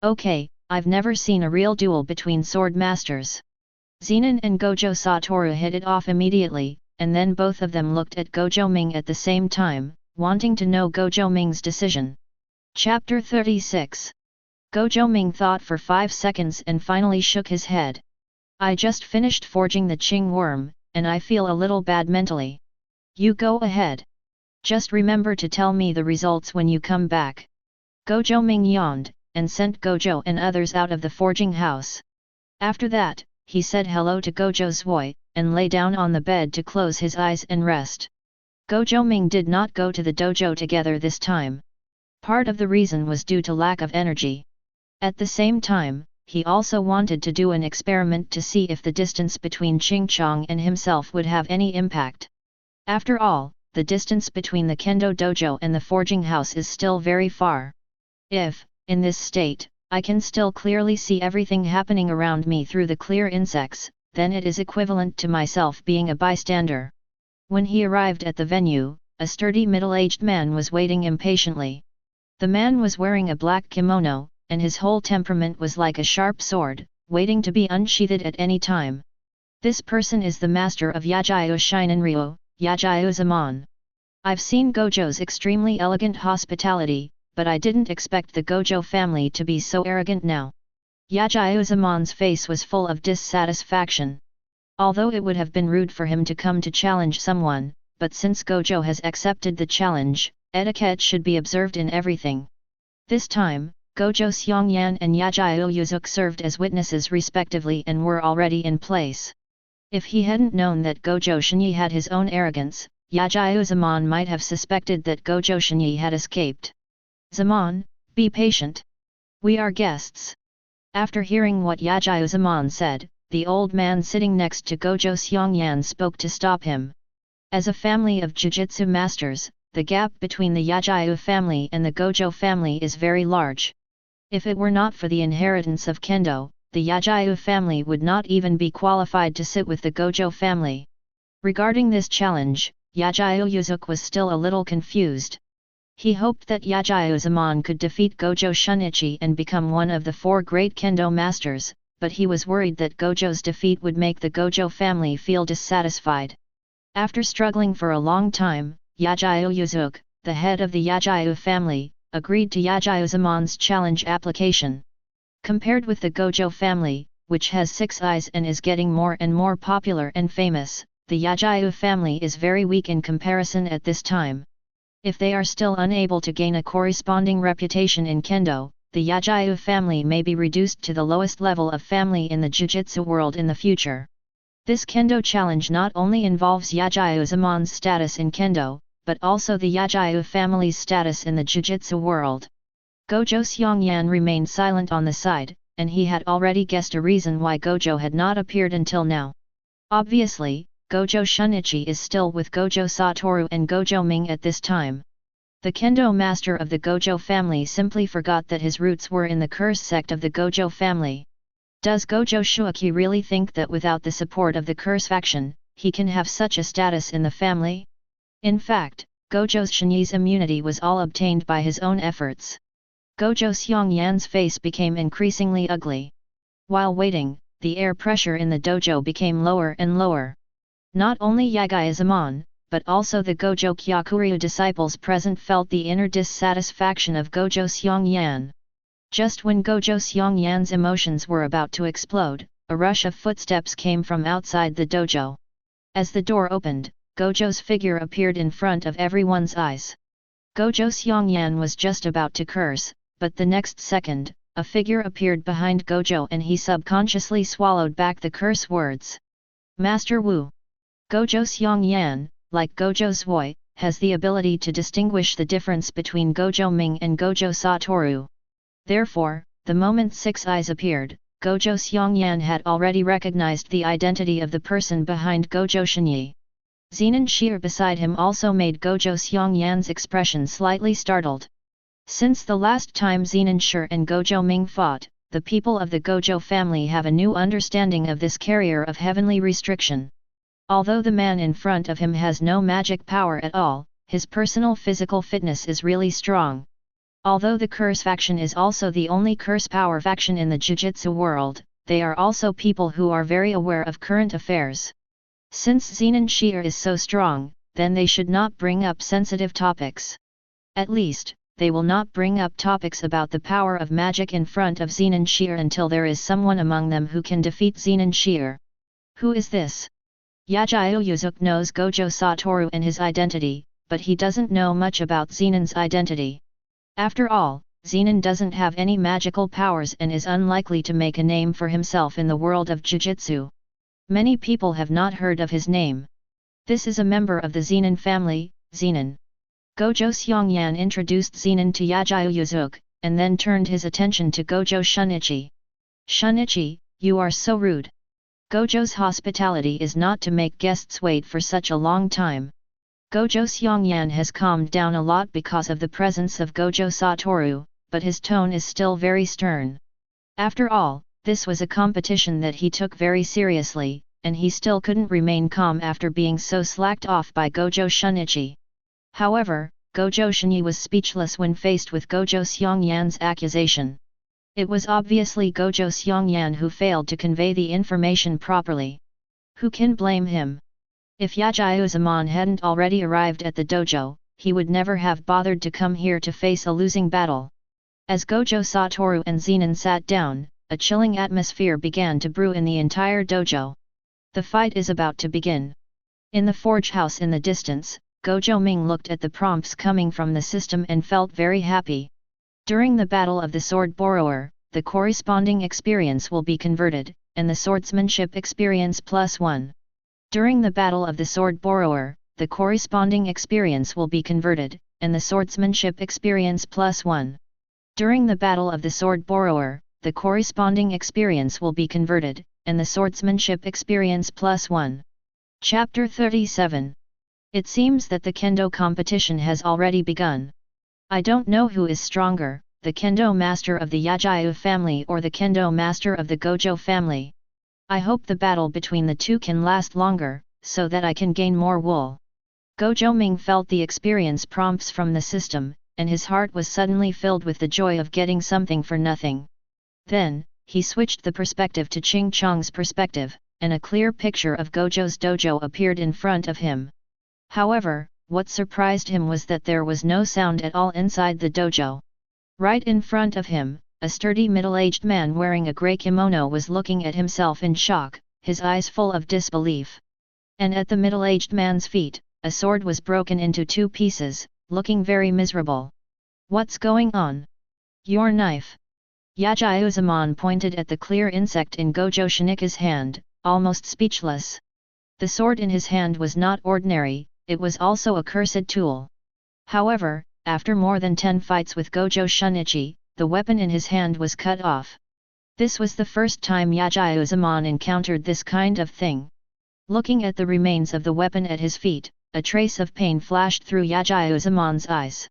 Okay, I've never seen a real duel between sword masters. Zenan and Gojo Satoru hit it off immediately, and then both of them looked at Gojo Ming at the same time, wanting to know Gojo Ming's decision. Chapter 36. Gojo Ming thought for 5 seconds and finally shook his head. I just finished forging the Qing worm, and I feel a little bad mentally. You go ahead. Just remember to tell me the results when you come back. Gojo Ming yawned, and sent Gojo and others out of the forging house. After that, he said hello to Gojo Zui, and lay down on the bed to close his eyes and rest. Gojo Ming did not go to the dojo together this time. Part of the reason was due to lack of energy. At the same time, he also wanted to do an experiment to see if the distance between Chingchong and himself would have any impact. After all, the distance between the Kendo dojo and the forging house is still very far. If, in this state, I can still clearly see everything happening around me through the clear insects, then it is equivalent to myself being a bystander. When he arrived at the venue, a sturdy middle-aged man was waiting impatiently. The man was wearing a black kimono, and his whole temperament was like a sharp sword, waiting to be unsheathed at any time. This person is the master of Yajiyo Shinenryu, Yajiyo Zenan. I've seen Gojo's extremely elegant hospitality, but I didn't expect the Gojo family to be so arrogant now. Yajiyo Zeman's face was full of dissatisfaction. Although it would have been rude for him to come to challenge someone, but since Gojo has accepted the challenge, etiquette should be observed in everything. This time, Gojo Xiongyan and Yajiyo Yuzuk served as witnesses respectively and were already in place. If he hadn't known that Gojo Shini had his own arrogance, Yajiyo Zeman might have suspected that Gojo Shini had escaped. Zeman, be patient. We are guests. After hearing what Yajiyo Zeman said, the old man sitting next to Gojo Xiongyan spoke to stop him. As a family of Jujutsu masters, the gap between the Yajiyo family and the Gojo family is very large. If it were not for the inheritance of Kendo, the Yajiyo family would not even be qualified to sit with the Gojo family. Regarding this challenge, Yajiyo Yuzuk was still a little confused. He hoped that Yajiyo Zeman could defeat Gojo Shunichi and become one of the 4 great Kendo masters, but he was worried that Gojo's defeat would make the Gojo family feel dissatisfied. After struggling for a long time, Yajiyo Yuzuk, the head of the Yajiyo family, agreed to Yajiyo Zeman's challenge application. Compared with the Gojo family, which has 6 eyes and is getting more and more popular and famous, the Yajiyo family is very weak in comparison at this time. If they are still unable to gain a corresponding reputation in Kendo, the Yajiyo family may be reduced to the lowest level of family in the Jujutsu world in the future. This Kendo challenge not only involves Yajiyo Zeman's status in Kendo, but also the Yajiyo family's status in the Jujutsu world. Gojo Xiongyan remained silent on the side, and he had already guessed a reason why Gojo had not appeared until now. Obviously, Gojo Shunichi is still with Gojo Satoru and Gojo Ming at this time. The Kendo master of the Gojo family simply forgot that his roots were in the curse sect of the Gojo family. Does Gojo Shuaki really think that without the support of the curse faction, he can have such a status in the family? In fact, Gojo Shini's immunity was all obtained by his own efforts. Gojo Xiongyan's face became increasingly ugly. While waiting, the air pressure in the dojo became lower and lower. Not only Yajiyo Zeman, but also the Gojo Kyakuryu disciples present felt the inner dissatisfaction of Gojo Xiongyan. Just when Gojo Xiongyan's emotions were about to explode, a rush of footsteps came from outside the dojo. As the door opened, Gojo's figure appeared in front of everyone's eyes. Gojo Xiongyan was just about to curse, but the next second, a figure appeared behind Gojo and he subconsciously swallowed back the curse words. Master Wu. Gojo Xiongyan, like Gojo Zui, has the ability to distinguish the difference between Gojo Ming and Gojo Satoru. Therefore, the moment Six Eyes appeared, Gojo Xiongyan had already recognized the identity of the person behind Gojo Shini. Zenan Shear beside him also made Gojo Xiongyan's expression slightly startled. Since the last time Zenan Shear and Gojo Ming fought, the people of the Gojo family have a new understanding of this carrier of heavenly restriction. Although the man in front of him has no magic power at all, his personal physical fitness is really strong. Although the curse faction is also the only curse power faction in the Jujutsu world, they are also people who are very aware of current affairs. Since Zenan Shear is so strong, then they should not bring up sensitive topics. At least, they will not bring up topics about the power of magic in front of Zenan Shear until there is someone among them who can defeat Zenan Shear. Who is this? Yajiu knows Gojo Satoru and his identity, but he doesn't know much about Zenan's identity. After all, Zenan doesn't have any magical powers and is unlikely to make a name for himself in the world of Jujutsu. Many people have not heard of his name. This is a member of the Zenan family, Zenan. Gojo Xiongyan introduced Zenan to Yajiu, and then turned his attention to Gojo Shunichi. Shunichi, you are so rude. Gojo's hospitality is not to make guests wait for such a long time. Gojo Xiongyan has calmed down a lot because of the presence of Gojo Satoru, but his tone is still very stern. After all, this was a competition that he took very seriously, and he still couldn't remain calm after being so slacked off by Gojo Shunichi. However, Gojo Shini was speechless when faced with Gojo Xiongyan's accusation. It was obviously Gojo Xiongyan who failed to convey the information properly. Who can blame him? If Yajiu hadn't already arrived at the dojo, he would never have bothered to come here to face a losing battle. As Gojo Satoru and Zenan sat down, a chilling atmosphere began to brew in the entire dojo. The fight is about to begin. In the forge house in the distance, Gojo Ming looked at the prompts coming from the system and felt very happy. During the Battle of the Sword Borrower, the corresponding experience will be converted, and the swordsmanship experience +1. During the Battle of the Sword Borrower, the corresponding experience will be converted, and the swordsmanship experience +1. During the Battle of the Sword Borrower, the corresponding experience will be converted, and the swordsmanship experience +1. Chapter 37. It seems that the kendo competition has already begun. I don't know who is stronger, the kendo master of the Yajiu family or the kendo master of the Gojo family. I hope the battle between the two can last longer, so that I can gain more wool. Gojo Ming felt the experience prompts from the system, and his heart was suddenly filled with the joy of getting something for nothing. Then, he switched the perspective to Ching Chong's perspective, and a clear picture of Gojo's dojo appeared in front of him. However, what surprised him was that there was no sound at all inside the dojo. Right in front of him, a sturdy middle-aged man wearing a grey kimono was looking at himself in shock, his eyes full of disbelief. And at the middle-aged man's feet, a sword was broken into 2 pieces, looking very miserable. What's going on? Your knife. Yajiu pointed at the clear insect in Gojo Shinika's hand, almost speechless. The sword in his hand was not ordinary, it was also a cursed tool. However, after more than 10 fights with Gojo Shunichi, the weapon in his hand was cut off. This was the first time Yajiu encountered this kind of thing. Looking at the remains of the weapon at his feet, a trace of pain flashed through Yajiu eyes.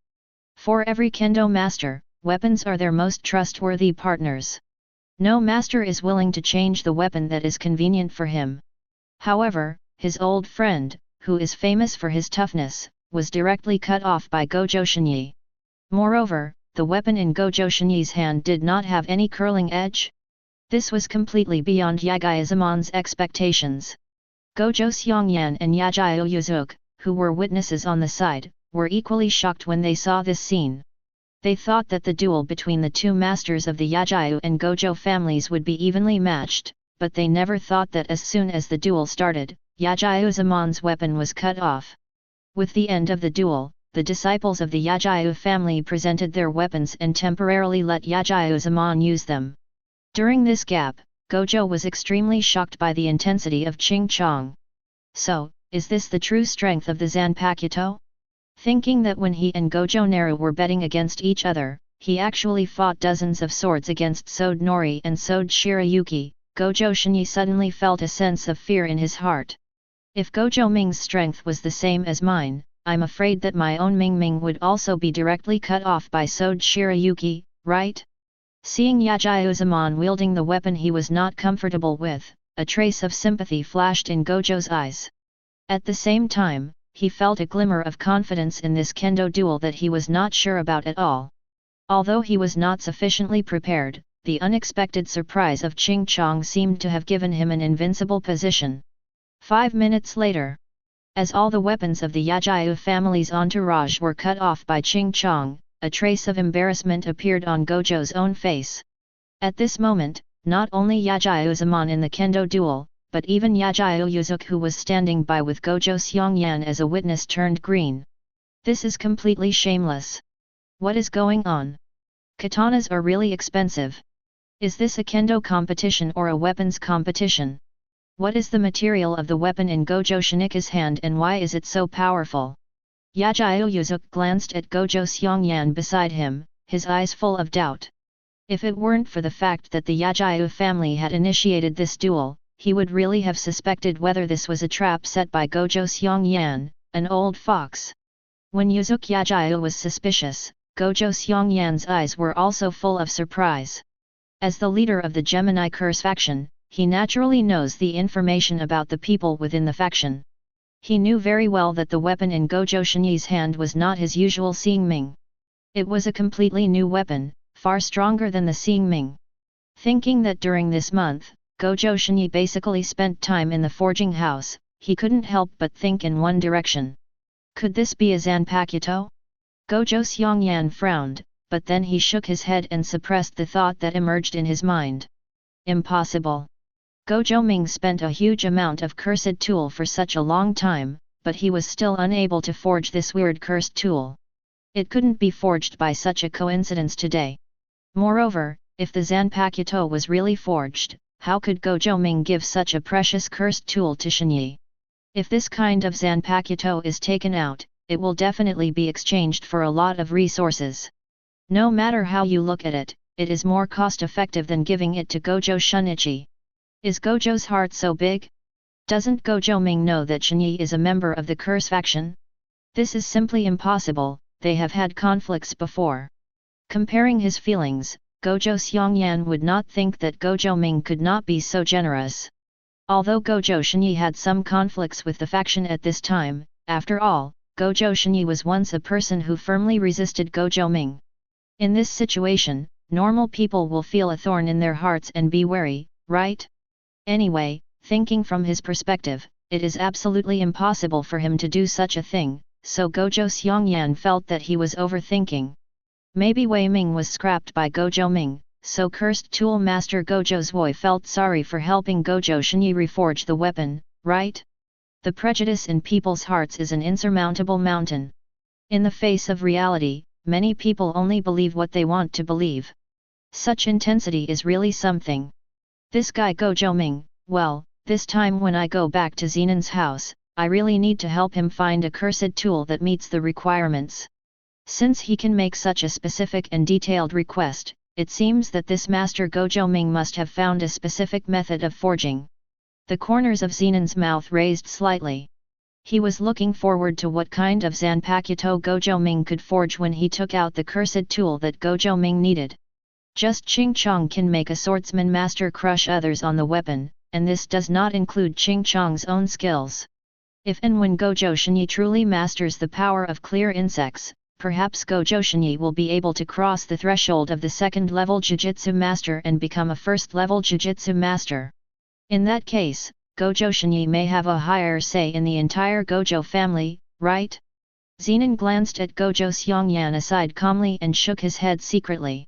For every kendo master, weapons are their most trustworthy partners. No master is willing to change the weapon that is convenient for him. However, his old friend, who is famous for his toughness, was directly cut off by Gojo Shini. Moreover, the weapon in Gojo Shini's hand did not have any curling edge. This was completely beyond Yajiu's expectations. Gojo Xiongyan and Yajiu, who were witnesses on the side, were equally shocked when they saw this scene. They thought that the duel between the 2 masters of the Yajiu and Gojo families would be evenly matched, but they never thought that as soon as the duel started, Yajiu's weapon was cut off. With the end of the duel, the disciples of the Yajiu family presented their weapons and temporarily let Yajiu use them. During this gap, Gojo was extremely shocked by the intensity of Ching Chong. So, is this the true strength of the Zanpakuto? Thinking that when he and Gojo Naru were betting against each other, he actually fought dozens of swords against Sode Nori and Sode Shirayuki, Gojo Shini suddenly felt a sense of fear in his heart. If Gojo Ming's strength was the same as mine, I'm afraid that my own Ming would also be directly cut off by Sode Shirayuki, right? Seeing Yajiuzumon wielding the weapon he was not comfortable with, a trace of sympathy flashed in Gojo's eyes. At the same time, he felt a glimmer of confidence in this kendo duel that he was not sure about at all. Although he was not sufficiently prepared, the unexpected surprise of Ching Chong seemed to have given him an invincible position. 5 minutes later, as all the weapons of the Yajiu family's entourage were cut off by Ching Chong, a trace of embarrassment appeared on Gojo's own face. At this moment, not only Yajiuzumon in the kendo duel, but even Yajiu Yuzuki, who was standing by with Gojo Xiongyan as a witness, turned green. This is completely shameless. What is going on? Katanas are really expensive. Is this a kendo competition or a weapons competition? What is the material of the weapon in Gojo Shinika's hand and why is it so powerful? Yajiu Yuzuki glanced at Gojo Xiongyan beside him, his eyes full of doubt. If it weren't for the fact that the Yajiu family had initiated this duel, he would really have suspected whether this was a trap set by Gojo Xiongyan, an old fox. When Yuzuki Yajiu was suspicious, Gojo Xiongyan's eyes were also full of surprise. As the leader of the Gemini Curse faction, he naturally knows the information about the people within the faction. He knew very well that the weapon in Gojo Shini's hand was not his usual Seeing Ming. It was a completely new weapon, far stronger than the Seeing Ming. Thinking that during this month, Gojo Shini basically spent time in the forging house, he couldn't help but think in one direction. Could this be a Zanpakuto? Gojo Xiongyan frowned, but then he shook his head and suppressed the thought that emerged in his mind. Impossible. Gojo Ming spent a huge amount of cursed tool for such a long time, but he was still unable to forge this weird cursed tool. It couldn't be forged by such a coincidence today. Moreover, if the Zanpakuto was really forged, how could Gojo Ming give such a precious cursed tool to Shinyi? If this kind of Zanpakuto is taken out, it will definitely be exchanged for a lot of resources. No matter how you look at it, it is more cost-effective than giving it to Gojo Shunichi. Is Gojo's heart so big? Doesn't Gojo Ming know that Shinyi is a member of the curse faction? This is simply impossible, they have had conflicts before. Comparing his feelings, Gojo Xiongyan would not think that Gojo Ming could not be so generous. Although Gojo Shinyi had some conflicts with the faction at this time, after all, Gojo Shinyi was once a person who firmly resisted Gojo Ming. In this situation, normal people will feel a thorn in their hearts and be wary, right? Anyway, thinking from his perspective, it is absolutely impossible for him to do such a thing, so Gojo Xiongyan felt that he was overthinking. Maybe Wei Ming was scrapped by Gojo Ming, so cursed tool master Gojo Zui felt sorry for helping Gojo Shinyi reforge the weapon, right? The prejudice in people's hearts is an insurmountable mountain. In the face of reality, many people only believe what they want to believe. Such intensity is really something. This guy Gojo Ming, well, this time when I go back to Zenan's house, I really need to help him find a cursed tool that meets the requirements. Since he can make such a specific and detailed request, it seems that this master Gojo Ming must have found a specific method of forging. The corners of Zenan's mouth raised slightly. He was looking forward to what kind of Zanpakuto Gojo Ming could forge when he took out the cursed tool that Gojo Ming needed. Just Ching Chong can make a swordsman master crush others on the weapon, and this does not include Ching Chong's own skills. If and when Gojo Shinyi truly masters the power of clear insects, perhaps Gojo Shinyi will be able to cross the threshold of the second-level Jujutsu Master and become a first-level Jujutsu Master. In that case, Gojo Shinyi may have a higher say in the entire Gojo family, right? Zenan glanced at Gojo Xiongyan aside calmly and shook his head secretly.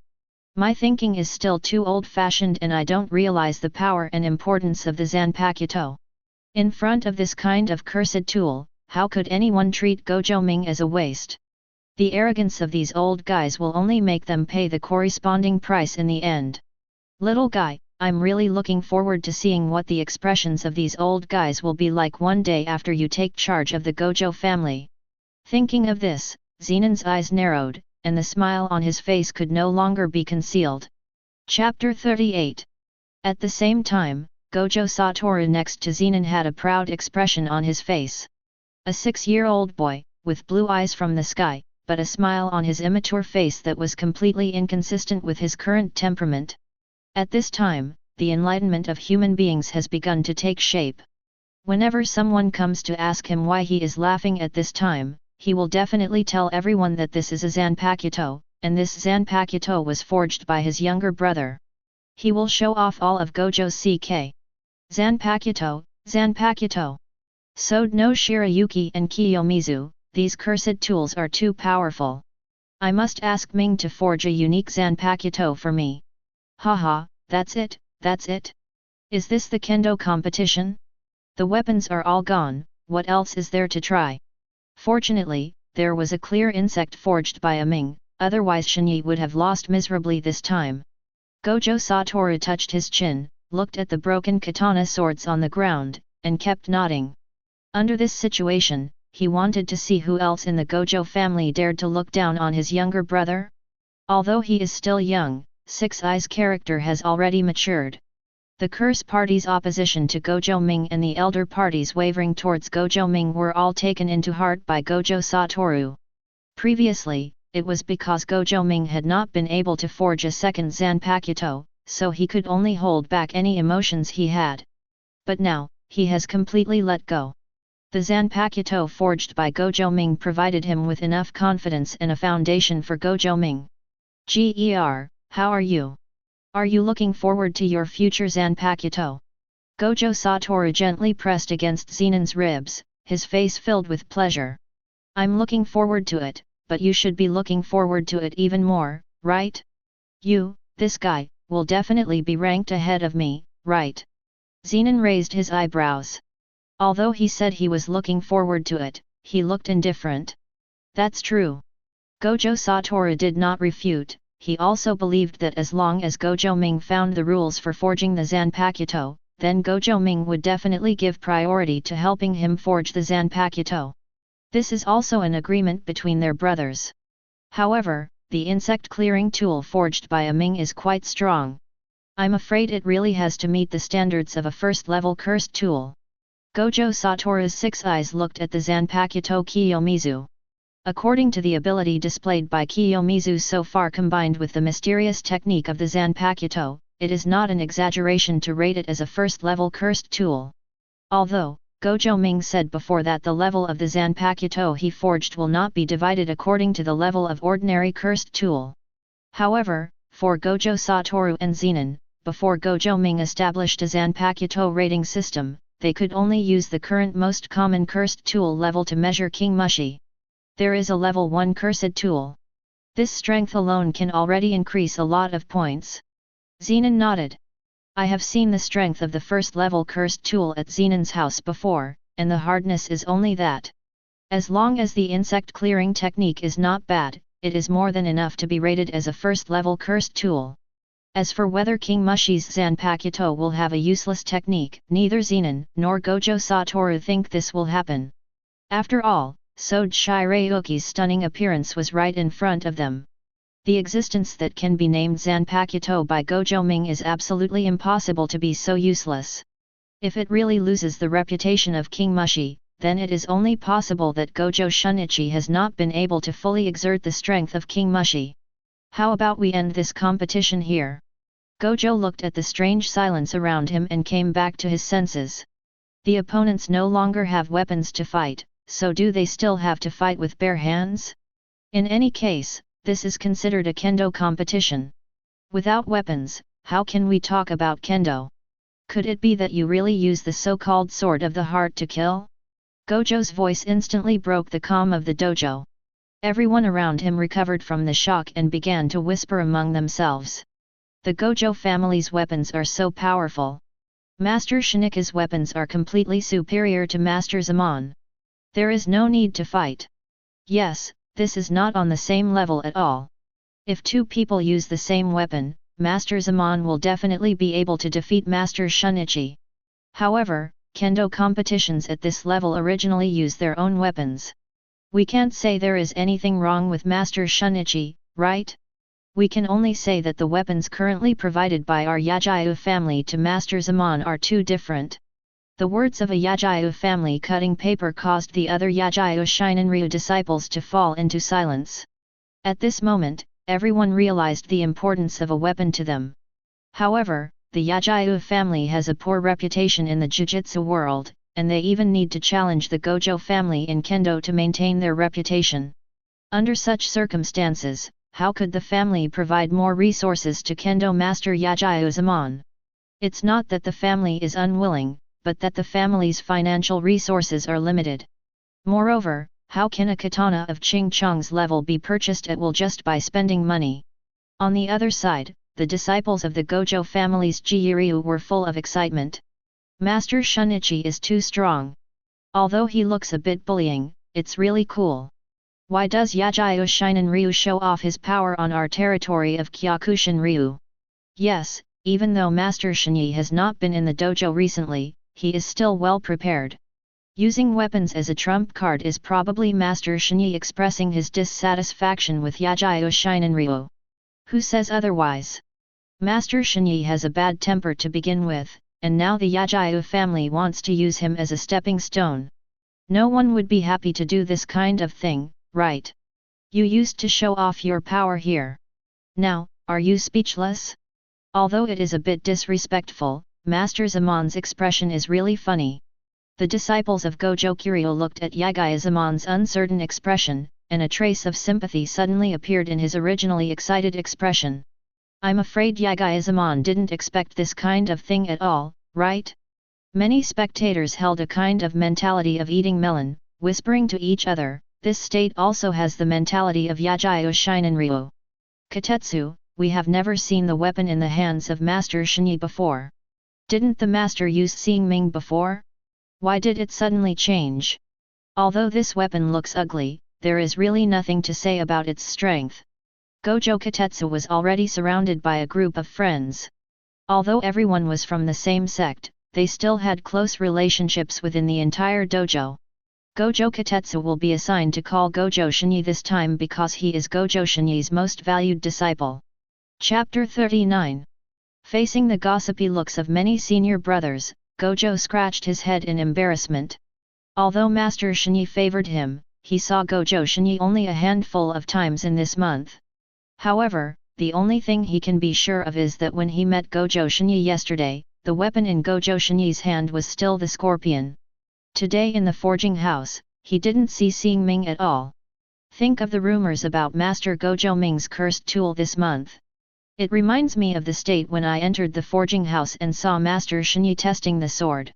My thinking is still too old-fashioned and I don't realize the power and importance of the Zanpakuto. In front of this kind of cursed tool, how could anyone treat Gojo Ming as a waste? The arrogance of these old guys will only make them pay the corresponding price in the end. Little guy, I'm really looking forward to seeing what the expressions of these old guys will be like one day after you take charge of the Gojo family. Thinking of this, Zenan's eyes narrowed, and the smile on his face could no longer be concealed. Chapter 38. At the same time, Gojo Satoru next to Zenan had a proud expression on his face. A 6-year-old boy, with blue eyes from the sky, but a smile on his immature face that was completely inconsistent with his current temperament. At this time, the enlightenment of human beings has begun to take shape. Whenever someone comes to ask him why he is laughing at this time, he will definitely tell everyone that this is a Zanpakuto, and this Zanpakuto was forged by his younger brother. He will show off all of Gojo's CK. Zanpakuto, Zanpakuto. Sode no Shirayuki and Kiyomizu, these cursed tools are too powerful. I must ask Ming to forge a unique Zanpakuto for me. Haha, that's it, that's it. Is this the kendo competition? The weapons are all gone, what else is there to try? Fortunately, there was a clear insect forged by a Ming, otherwise Shinyi would have lost miserably this time. Gojo Satoru touched his chin, looked at the broken katana swords on the ground, and kept nodding. Under this situation, he wanted to see who else in the Gojo family dared to look down on his younger brother. Although he is still young, Six Eyes' character has already matured. The Curse Party's opposition to Gojo Ming and the elder parties wavering towards Gojo Ming were all taken into heart by Gojo Satoru. Previously, it was because Gojo Ming had not been able to forge a second Zanpakuto, so he could only hold back any emotions he had. But now, he has completely let go. The Zanpakuto forged by Gojo Ming provided him with enough confidence and a foundation for Gojo Ming. Ger, how are you? Are you looking forward to your future Zanpakuto? Gojo Satoru gently pressed against Zenan's ribs, his face filled with pleasure. I'm looking forward to it, but you should be looking forward to it even more, right? You, this guy, will definitely be ranked ahead of me, right? Zenan raised his eyebrows. Although he said he was looking forward to it, he looked indifferent. That's true. Gojo Satoru did not refute, he also believed that as long as Gojo Ming found the rules for forging the Zanpakuto, then Gojo Ming would definitely give priority to helping him forge the Zanpakuto. This is also an agreement between their brothers. However, the insect clearing tool forged by a Ming is quite strong. I'm afraid it really has to meet the standards of a first-level cursed tool. Gojo Satoru's 6 eyes looked at the Zanpakuto Kiyomizu. According to the ability displayed by Kiyomizu so far combined with the mysterious technique of the Zanpakuto, it is not an exaggeration to rate it as a first-level cursed tool. Although, Gojo Ming said before that the level of the Zanpakuto he forged will not be divided according to the level of ordinary cursed tool. However, for Gojo Satoru and Zenan, before Gojo Ming established a Zanpakuto rating system, they could only use the current most common cursed tool level to measure King Mushi. There is a level 1 cursed tool. This strength alone can already increase a lot of points. Zenan nodded. I have seen the strength of the first level cursed tool at Zenan's house before, and the hardness is only that. As long as the insect clearing technique is not bad, it is more than enough to be rated as a first level cursed tool. As for whether King Mushi's Zanpakuto will have a useless technique, neither Zenan nor Gojo Satoru think this will happen. After all, Sode Shirayuki's stunning appearance was right in front of them. The existence that can be named Zanpakuto by Gojo Ming is absolutely impossible to be so useless. If it really loses the reputation of King Mushi, then it is only possible that Gojo Shunichi has not been able to fully exert the strength of King Mushi. How about we end this competition here? Gojo looked at the strange silence around him and came back to his senses. The opponents no longer have weapons to fight, so do they still have to fight with bare hands? In any case, this is considered a kendo competition. Without weapons, how can we talk about kendo? Could it be that you really use the so-called sword of the heart to kill? Gojo's voice instantly broke the calm of the dojo. Everyone around him recovered from the shock and began to whisper among themselves. The Gojo family's weapons are so powerful. Master Shinika's weapons are completely superior to Master Zaman. There is no need to fight. Yes, this is not on the same level at all. If two people use the same weapon, Master Zaman will definitely be able to defeat Master Shunichi. However, kendo competitions at this level originally use their own weapons. We can't say there is anything wrong with Master Shunichi, right? We can only say that the weapons currently provided by our Yagyu family to Master Zenan are too different. The words of a Yagyu family cutting paper caused the other Yagyu Shinenryu disciples to fall into silence. At this moment, everyone realized the importance of a weapon to them. However, the Yagyu family has a poor reputation in the Jujutsu world, and they even need to challenge the Gojo family in Kendo to maintain their reputation. Under such circumstances, how could the family provide more resources to Kendo Master Yagyu Zenan? It's not that the family is unwilling, but that the family's financial resources are limited. Moreover, how can a katana of Ching Chong's level be purchased at will just by spending money? On the other side, the disciples of the Gojo family's Jiryu were full of excitement. Master Shunichi is too strong. Although he looks a bit bullying, it's really cool. Why does Yagyu Shinenryu show off his power on our territory of Kyokushinryu? Yes, even though Master Shini has not been in the dojo recently, he is still well prepared. Using weapons as a trump card is probably Master Shini expressing his dissatisfaction with Yagyu Shinenryu. Who says otherwise? Master Shini has a bad temper to begin with, and now the Yagyu family wants to use him as a stepping stone. No one would be happy to do this kind of thing, right? You used to show off your power here. Now, are you speechless? Although it is a bit disrespectful, Master Zeman's expression is really funny. The disciples of Gojo Kiryu looked at Yagyu Zeman's uncertain expression, and a trace of sympathy suddenly appeared in his originally excited expression. I'm afraid Yagyu Zeman didn't expect this kind of thing at all, right? Many spectators held a kind of mentality of eating melon, whispering to each other, this state also has the mentality of Yagyu Shinenryu. Katetsu, we have never seen the weapon in the hands of Master Shini before. Didn't the master use Seeing Ming before? Why did it suddenly change? Although this weapon looks ugly, there is really nothing to say about its strength. Gojo Katetsu was already surrounded by a group of friends. Although everyone was from the same sect, they still had close relationships within the entire dojo. Gojo Katetsu will be assigned to call Gojo Shini this time because he is Gojo Shini's most valued disciple. Chapter 39. Facing the gossipy looks of many senior brothers, Gojo scratched his head in embarrassment. Although Master Shini favored him, he saw Gojo Shini only a handful of times in this month. However, the only thing he can be sure of is that when he met Gojo Shini yesterday, the weapon in Gojo Shini's hand was still the scorpion. Today in the forging house, he didn't see Seeing Ming at all. Think of the rumors about Master Gojo Ming's cursed tool this month. It reminds me of the state when I entered the forging house and saw Master Shini testing the sword.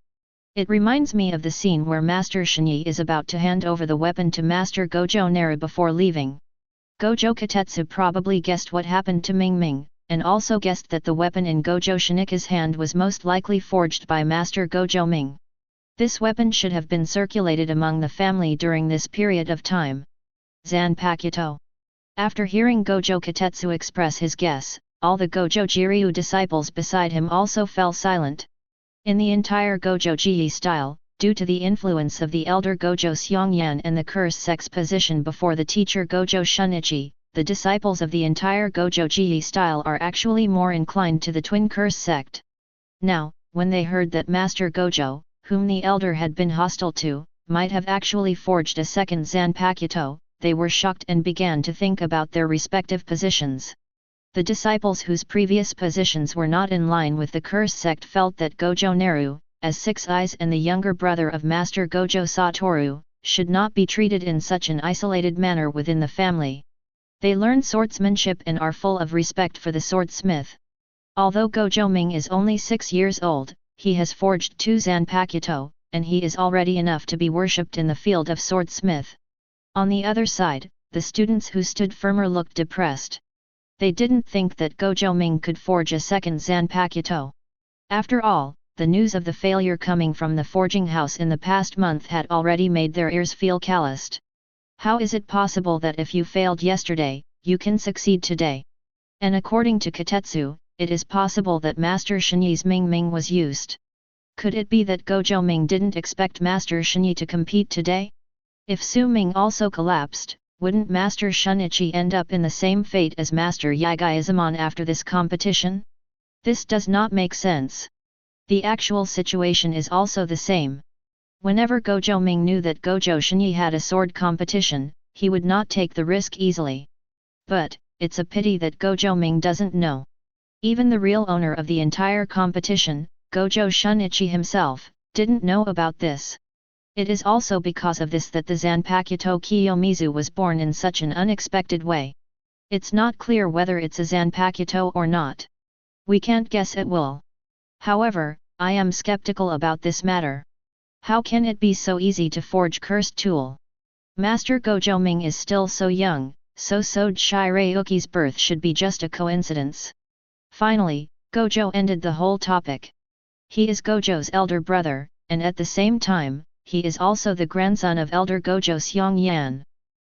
It reminds me of the scene where Master Shini is about to hand over the weapon to Master Gojo Naru before leaving. Gojo Katetsu probably guessed what happened to Ming Ming, and also guessed that the weapon in Gojo Shinika's hand was most likely forged by Master Gojo Ming. This weapon should have been circulated among the family during this period of time. Zanpakuto. After hearing Gojo Katetsu express his guess, all the Gojo Jiryu disciples beside him also fell silent. In the entire Gojo Ji style, due to the influence of the elder Gojo Seongyan and the curse sex position before the teacher Gojo Shunichi, the disciples of the entire Gojo Ji style are actually more inclined to the twin curse sect. Now, when they heard that Master Gojo, whom the elder had been hostile to, might have actually forged a second Zanpakuto, they were shocked and began to think about their respective positions. The disciples whose previous positions were not in line with the curse sect felt that Gojo Naru, as Six Eyes and the younger brother of Master Gojo Satoru, should not be treated in such an isolated manner within the family. They learn swordsmanship and are full of respect for the swordsmith. Although Gojo Ming is only 6 years old, he has forged 2 Zanpakuto, and he is already enough to be worshipped in the field of swordsmith. On the other side, the students who stood firmer looked depressed. They didn't think that Gojo Ming could forge a second Zanpakuto. After all, the news of the failure coming from the forging house in the past month had already made their ears feel calloused. How is it possible that if you failed yesterday, you can succeed today? And according to Katetsu, it is possible that Master Shini's Ming Ming was used. Could it be that Gojo Ming didn't expect Master Shini to compete today? If Su Ming also collapsed, wouldn't Master Shunichi end up in the same fate as Master Yagyu after this competition? This does not make sense. The actual situation is also the same. Whenever Gojo Ming knew that Gojo Shini had a sword competition, he would not take the risk easily. But, it's a pity that Gojo Ming doesn't know. Even the real owner of the entire competition, Gojo Shunichi himself, didn't know about this. It is also because of this that the Zanpakuto Kiyomizu was born in such an unexpected way. It's not clear whether it's a Zanpakuto or not. We can't guess at will. However, I am skeptical about this matter. How can it be so easy to forge cursed tool? Master Gojo Ming is still so young, so Shirayuki's birth should be just a coincidence. Finally, Gojo ended the whole topic. He is Gojo's elder brother, and at the same time, he is also the grandson of elder Gojo Seongyan.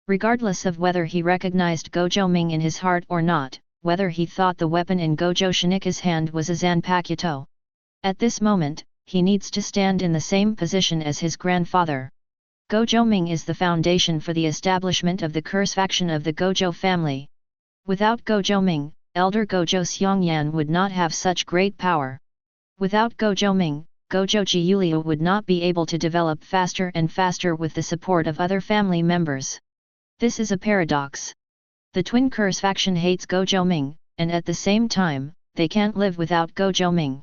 Regardless of whether he recognized Gojo Ming in his heart or not, whether he thought the weapon in Gojo Shinika's hand was a Zanpakuto. At this moment, he needs to stand in the same position as his grandfather. Gojo Ming is the foundation for the establishment of the curse faction of the Gojo family. Without Gojo Ming, elder Gojo Seongyan would not have such great power. Without Gojo Ming, Gojo Gyulio would not be able to develop faster and faster with the support of other family members. This is a paradox. The twin curse faction hates Gojo Ming, and at the same time, they can't live without Gojo Ming.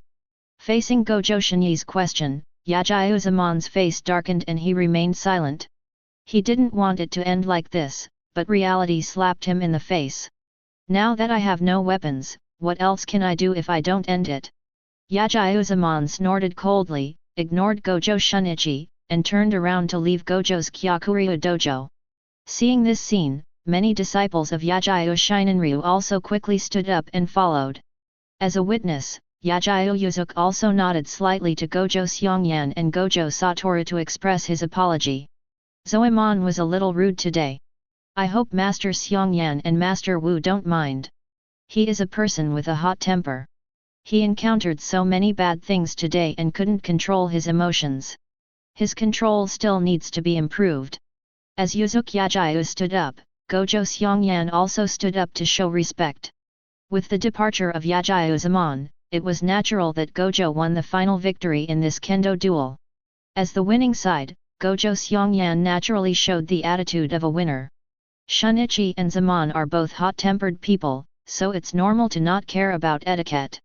Facing Gojo Shini's question, Yagyu-zamon's face darkened and he remained silent. He didn't want it to end like this, but reality slapped him in the face. Now that I have no weapons, what else can I do if I don't end it? Yagyu-zamon snorted coldly, ignored Gojo Shunichi, and turned around to leave Gojo's Kyakuryu dojo. Seeing this scene, many disciples of Yagyu Shinenryu also quickly stood up and followed. As a witness, Yagyu Yuzuki also nodded slightly to Gojo Seongyan and Gojo Satoru to express his apology. Zoemon was a little rude today. I hope Master Seongyan and Master Wu don't mind. He is a person with a hot temper. He encountered so many bad things today and couldn't control his emotions. His control still needs to be improved. As Yuzuki Yagyu stood up, Gojo Seongyan also stood up to show respect. With the departure of Yagyu-zamon, it was natural that Gojo won the final victory in this kendo duel. As the winning side, Gojo Seongyan naturally showed the attitude of a winner. Shunichi and Zamon are both hot-tempered people, so it's normal to not care about etiquette.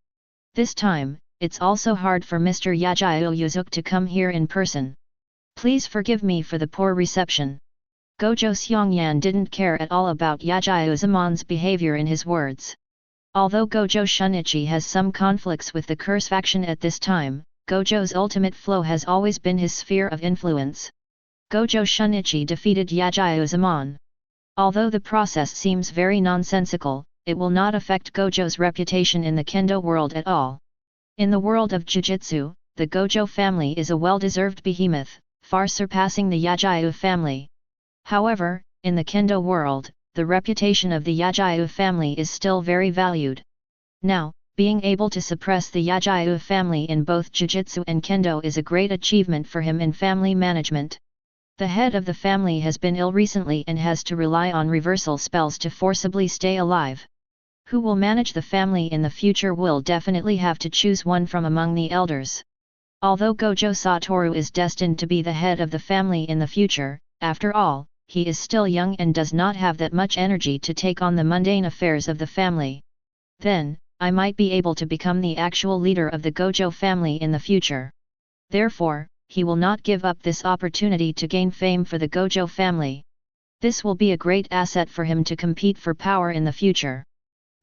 This time, it's also hard for Mr. Yagyu Yuzuki to come here in person. Please forgive me for the poor reception. Gojo Seongyan didn't care at all about Yagyu-zamon's behavior in his words. Although Gojo Shunichi has some conflicts with the curse faction at this time, Gojo's ultimate flow has always been his sphere of influence. Gojo Shunichi defeated Yagyu-zamon. Although the process seems very nonsensical, it will not affect Gojo's reputation in the kendo world at all. In the world of Jujutsu, the Gojo family is a well-deserved behemoth, far surpassing the Yagyu family. However, in the kendo world, the reputation of the Yagyu family is still very valued. Now, being able to suppress the Yagyu family in both Jujutsu and kendo is a great achievement for him in family management. The head of the family has been ill recently and has to rely on reversal spells to forcibly stay alive. Who will manage the family in the future will definitely have to choose one from among the elders. Although Gojo Satoru is destined to be the head of the family in the future, after all, he is still young and does not have that much energy to take on the mundane affairs of the family. Then, I might be able to become the actual leader of the Gojo family in the future. Therefore, he will not give up this opportunity to gain fame for the Gojo family. This will be a great asset for him to compete for power in the future.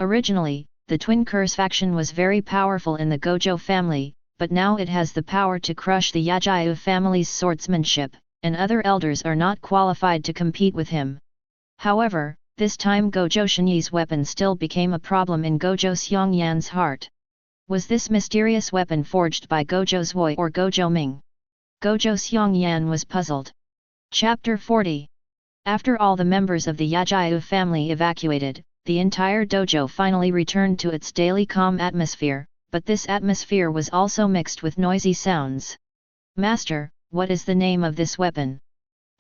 Originally, the twin curse faction was very powerful in the Gojo family, but now it has the power to crush the Yagyu family's swordsmanship, and other elders are not qualified to compete with him. However, this time Gojo Shini's weapon still became a problem in Gojo Seongyan's heart. Was this mysterious weapon forged by Gojo Zui or Gojo Ming? Gojo Seongyan was puzzled. Chapter 40. After all the members of the Yagyu family evacuated, the entire dojo finally returned to its daily calm atmosphere, but this atmosphere was also mixed with noisy sounds. Master, what is the name of this weapon?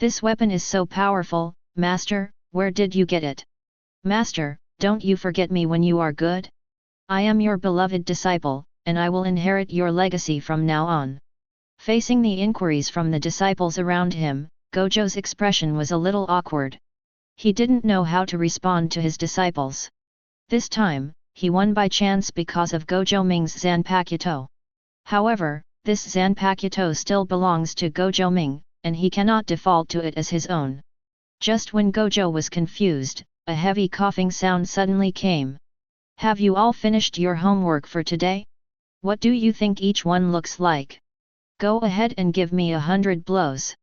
This weapon is so powerful, Master, where did you get it? Master, don't you forget me when you are good? I am your beloved disciple, and I will inherit your legacy from now on. Facing the inquiries from the disciples around him, Gojo's expression was a little awkward. He didn't know how to respond to his disciples. This time, he won by chance because of Gojo Ming's Zanpakuto. However, this Zanpakuto still belongs to Gojo Ming, and he cannot default to it as his own. Just when Gojo was confused, a heavy coughing sound suddenly came. Have you all finished your homework for today? What do you think each one looks like? Go ahead and give me 100 blows.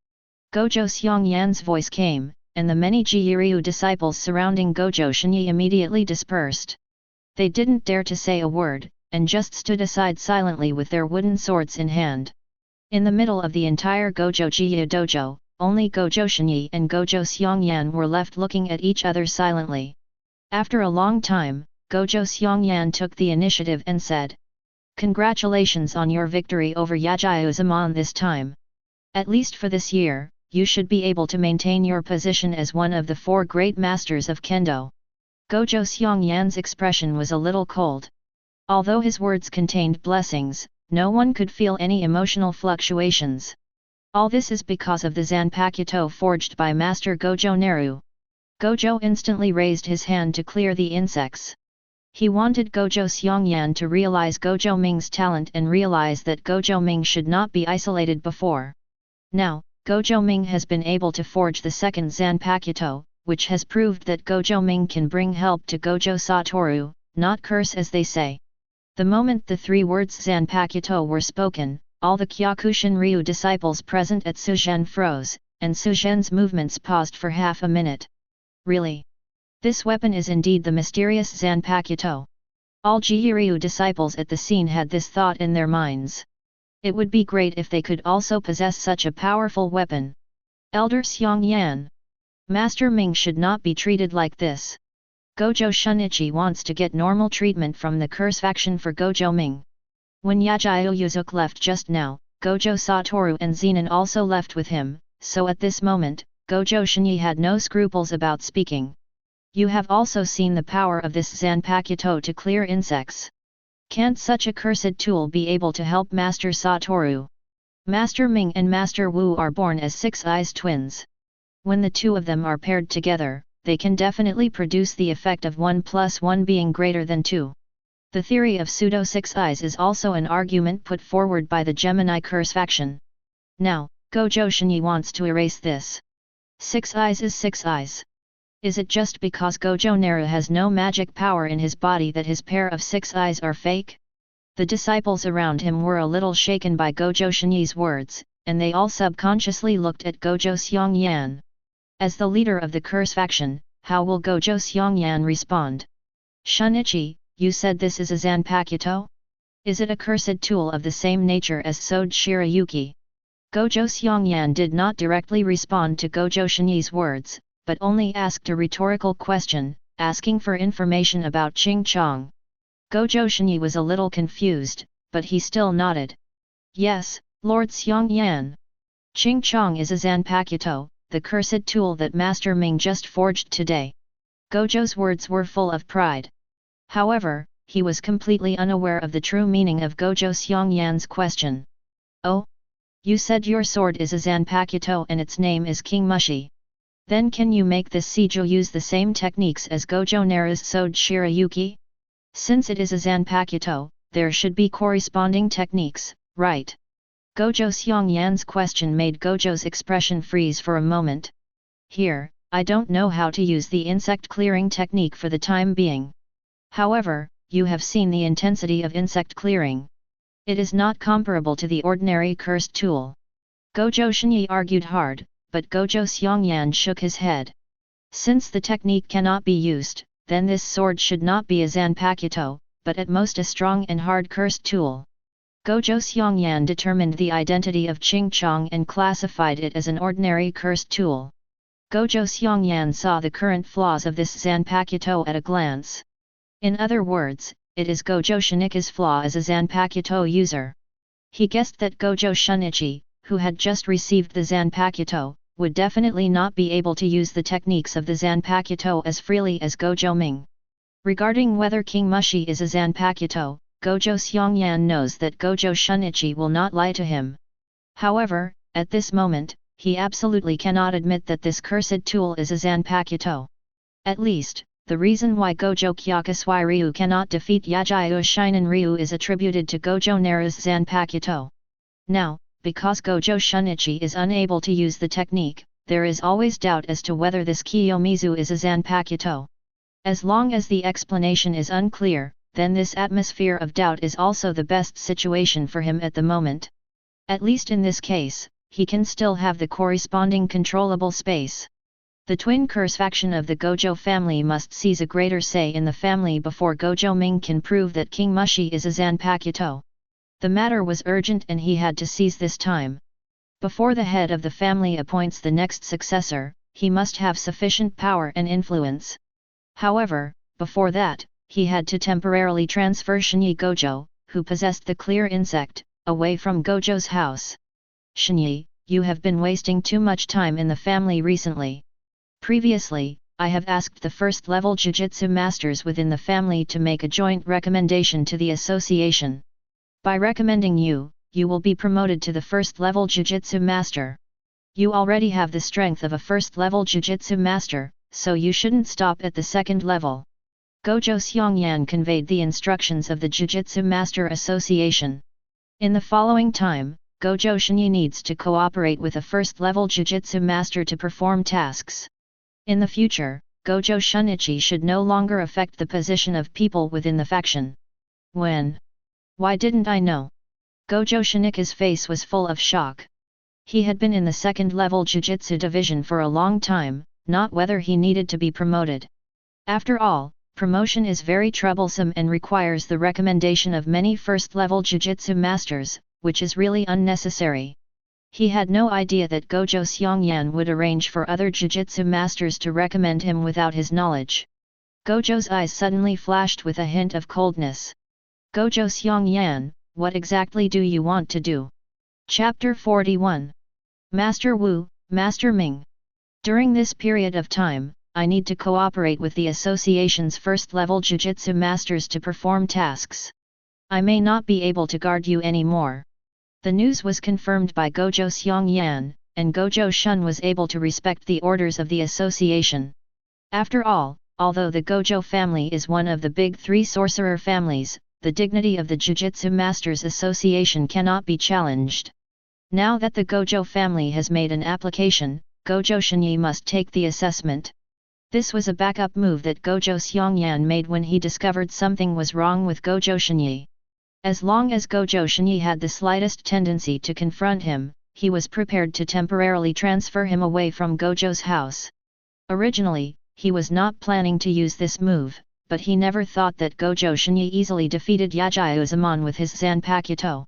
Gojo Xiongyan's voice came, and the many Jiryu disciples surrounding Gojo Shini immediately dispersed. They didn't dare to say a word, and just stood aside silently with their wooden swords in hand. In the middle of the entire Gojo Jiryu dojo, only Gojo Shini and Gojo Xiongyan were left looking at each other silently. After a long time, Gojo Xiongyan took the initiative and said, "Congratulations on your victory over Yajiuzumon this time. At least for this year, you should be able to maintain your position as one of the 4 great masters of Kendo." Gojo Xiongyan's expression was a little cold. Although his words contained blessings, no one could feel any emotional fluctuations. All this is because of the Zanpakuto forged by Master Gojo Naru. Gojo instantly raised his hand to clear the insects. He wanted Gojo Xiongyan to realize Gojo Ming's talent and realize that Gojo Ming should not be isolated before. Now, Gojo Ming has been able to forge the second Zanpakuto, which has proved that Gojo Ming can bring help to Gojo Satoru, not curse as they say. The moment the 3 words Zanpakuto were spoken, all the Kyokushin Ryu disciples present at Suzhen froze, and Suzhen's movements paused for half a minute. Really? This weapon is indeed the mysterious Zanpakuto. All Jiryu disciples at the scene had this thought in their minds. It would be great if they could also possess such a powerful weapon. Elder Xiongyan. Master Ming should not be treated like this. Gojo Shunichi wants to get normal treatment from the curse faction for Gojo Ming. When Yajiuzuk left just now, Gojo Satoru and Zenan also left with him, so at this moment, Gojo Shini had no scruples about speaking. You have also seen the power of this Zanpakuto to clear insects. Can't such a cursed tool be able to help Master Satoru? Master Ming and Master Wu are born as 6-eyes twins. When the 2 of them are paired together, they can definitely produce the effect of 1 + 1 being greater than 2. The theory of pseudo 6-eyes is also an argument put forward by the Gemini curse faction. Now, Gojo Shini wants to erase this. 6-eyes is 6-eyes. Is it just because Gojo Naru has no magic power in his body that his pair of 6 eyes are fake? The disciples around him were a little shaken by Gojo Shini's words, and they all subconsciously looked at Gojo Xiongyan. As the leader of the curse faction, how will Gojo Xiongyan respond? Shunichi, you said this is a Zanpakuto? Is it a cursed tool of the same nature as Sode Shirayuki? Gojo Xiongyan did not directly respond to Gojo Shini's words, but only asked a rhetorical question, asking for information about Ching Chong. Gojo Shini was a little confused, but he still nodded. Yes, Lord Xiongyan. Ching Chong is a Zanpakuto, the cursed tool that Master Ming just forged today. Gojo's words were full of pride. However, he was completely unaware of the true meaning of Gojo Xiongyan's question. Oh? You said your sword is a Zanpakuto and its name is King Mushi. Then can you make this Seijo use the same techniques as Gojo Naru's Sode Shirayuki? Since it is a Zanpakuto, there should be corresponding techniques, right? Gojo Xiongyan's question made Gojo's expression freeze for a moment. Here, I don't know how to use the insect clearing technique for the time being. However, you have seen the intensity of insect clearing. It is not comparable to the ordinary cursed tool. Gojo Shini argued hard, but Gojo Xiongyan shook his head. Since the technique cannot be used, then this sword should not be a Zanpakuto, but at most a strong and hard cursed tool. Gojo Xiongyan determined the identity of Ching Chong and classified it as an ordinary cursed tool. Gojo Xiongyan saw the current flaws of this Zanpakuto at a glance. In other words, it is Gojo Shunichi's flaw as a Zanpakuto user. He guessed that Gojo Shunichi, who had just received the Zanpakuto, would definitely not be able to use the techniques of the Zanpakuto as freely as Gojo Ming. Regarding whether King Mushi is a Zanpakuto, Gojo Seongyan knows that Gojo Shunichi will not lie to him. However, at this moment, he absolutely cannot admit that this cursed tool is a Zanpakuto. At least, the reason why Gojo Kyakusui Ryu cannot defeat Yajiyo Shinin Ryu is attributed to Gojo Naru's Zanpakuto. Now, because Gojo Shunichi is unable to use the technique, there is always doubt as to whether this Kiyomizu is a Zanpakuto. As long as the explanation is unclear, then this atmosphere of doubt is also the best situation for him at the moment. At least in this case, he can still have the corresponding controllable space. The twin curse faction of the Gojo family must seize a greater say in the family before Gojo Ming can prove that King Mushi is a Zanpakuto. The matter was urgent and he had to seize this time. Before the head of the family appoints the next successor, he must have sufficient power and influence. However, before that, he had to temporarily transfer Shinyi Gojo, who possessed the clear insect, away from Gojo's house. Shinyi, you have been wasting too much time in the family recently. Previously, I have asked the first-level Jujutsu masters within the family to make a joint recommendation to the association. By recommending you, you will be promoted to the first-level Jujutsu master. You already have the strength of a first-level Jujutsu master, so you shouldn't stop at the second level. Gojo Seongyan conveyed the instructions of the Jujutsu Master Association. In the following time, Gojo Shini needs to cooperate with a first-level Jujutsu master to perform tasks. In the future, Gojo Shunichi should no longer affect the position of people within the faction. When? Why didn't I know? Gojo Shinich's face was full of shock. He had been in the second-level Jujutsu division for a long time, not whether he needed to be promoted. After all, promotion is very troublesome and requires the recommendation of many first-level Jujutsu masters, which is really unnecessary. He had no idea that Gojo Seongyan would arrange for other Jujutsu masters to recommend him without his knowledge. Gojo's eyes suddenly flashed with a hint of coldness. Gojo Seongyan, what exactly do you want to do? Chapter 41. Master Wu, Master Ming. During this period of time, I need to cooperate with the association's first-level Jujutsu masters to perform tasks. I may not be able to guard you anymore. The news was confirmed by Gojo Seongyan, and Gojo Shun was able to respect the orders of the association. After all, although the Gojo family is one of the big three sorcerer families, the dignity of the Jujutsu Masters Association cannot be challenged. Now that the Gojo family has made an application, Gojo Shinyi must take the assessment. This was a backup move that Gojo Seongyan made when he discovered something was wrong with Gojo Shinyi. As long as Gojo Shinyi had the slightest tendency to confront him, he was prepared to temporarily transfer him away from Gojo's house. Originally, he was not planning to use this move, but he never thought that Gojo Shinyi easily defeated Yajiyo Zenan with his Zanpakuto.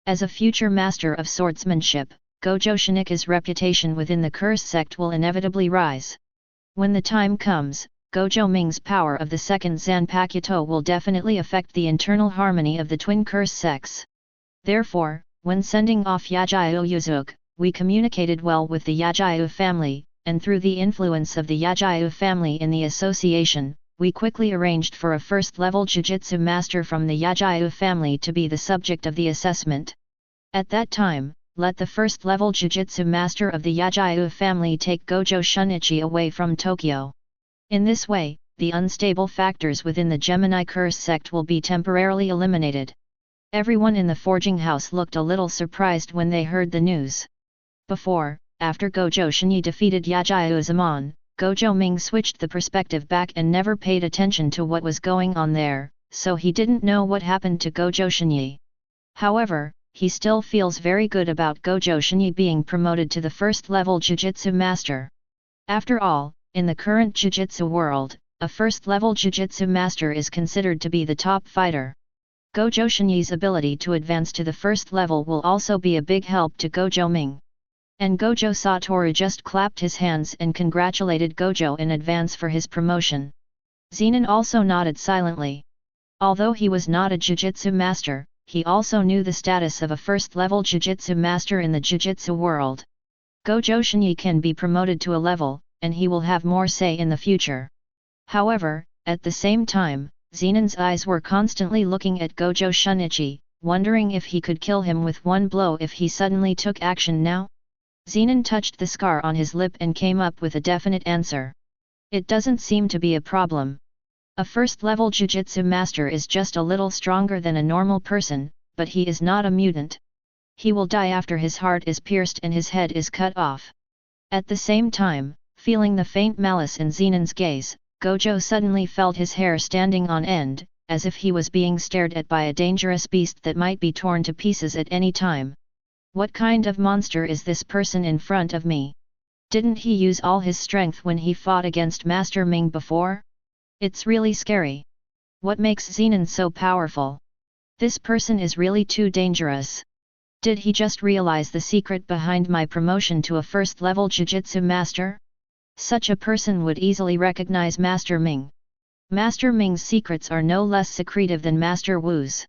As a future master of swordsmanship, Gojo Shinich's reputation within the curse sect will inevitably rise. When the time comes, Gojo Ming's power of the second Zanpakuto will definitely affect the internal harmony of the twin curse sects. Therefore, when sending off Yajiyo Yuzuki, we communicated well with the Yajiyo family, and through the influence of the Yajiyo family in the association, we quickly arranged for a first-level Jujutsu master from the Yajiyo family to be the subject of the assessment. At that time, let the first-level Jujutsu master of the Yajiyo family take Gojo Shunichi away from Tokyo. In this way, the unstable factors within the Gemini curse sect will be temporarily eliminated. Everyone in the forging house looked a little surprised when they heard the news. After Gojo Shinyi defeated Yajiyo Zenan, Gojo Ming switched the perspective back and never paid attention to what was going on there, so he didn't know what happened to Gojo Shinyi. However, he still feels very good about Gojo Shinyi being promoted to the first-level Jujutsu master. After all, in the current Jujutsu world, a first-level Jujutsu master is considered to be the top fighter. Gojo Shinyi's ability to advance to the first level will also be a big help to Gojo Ming. And Gojo Satoru just clapped his hands and congratulated Gojo in advance for his promotion. Zenan also nodded silently. Although he was not a Jujutsu master, he also knew the status of a first-level Jujutsu master in the Jujutsu world. Gojo Shini can be promoted to a level, and he will have more say in the future. However, at the same time, Zenan's eyes were constantly looking at Gojo Shinichi, wondering if he could kill him with one blow if he suddenly took action now. Zenan touched the scar on his lip and came up with a definite answer. It doesn't seem to be a problem. A first-level Jujutsu master is just a little stronger than a normal person, but he is not a mutant. He will die after his heart is pierced and his head is cut off. At the same time, feeling the faint malice in Zenan's gaze, Gojo suddenly felt his hair standing on end, as if he was being stared at by a dangerous beast that might be torn to pieces at any time. What kind of monster is this person in front of me? Didn't he use all his strength when he fought against Master Ming before? It's really scary. What makes Zenan so powerful? This person is really too dangerous. Did he just realize the secret behind my promotion to a first-level Jujutsu master? Such a person would easily recognize Master Ming. Master Ming's secrets are no less secretive than Master Wu's.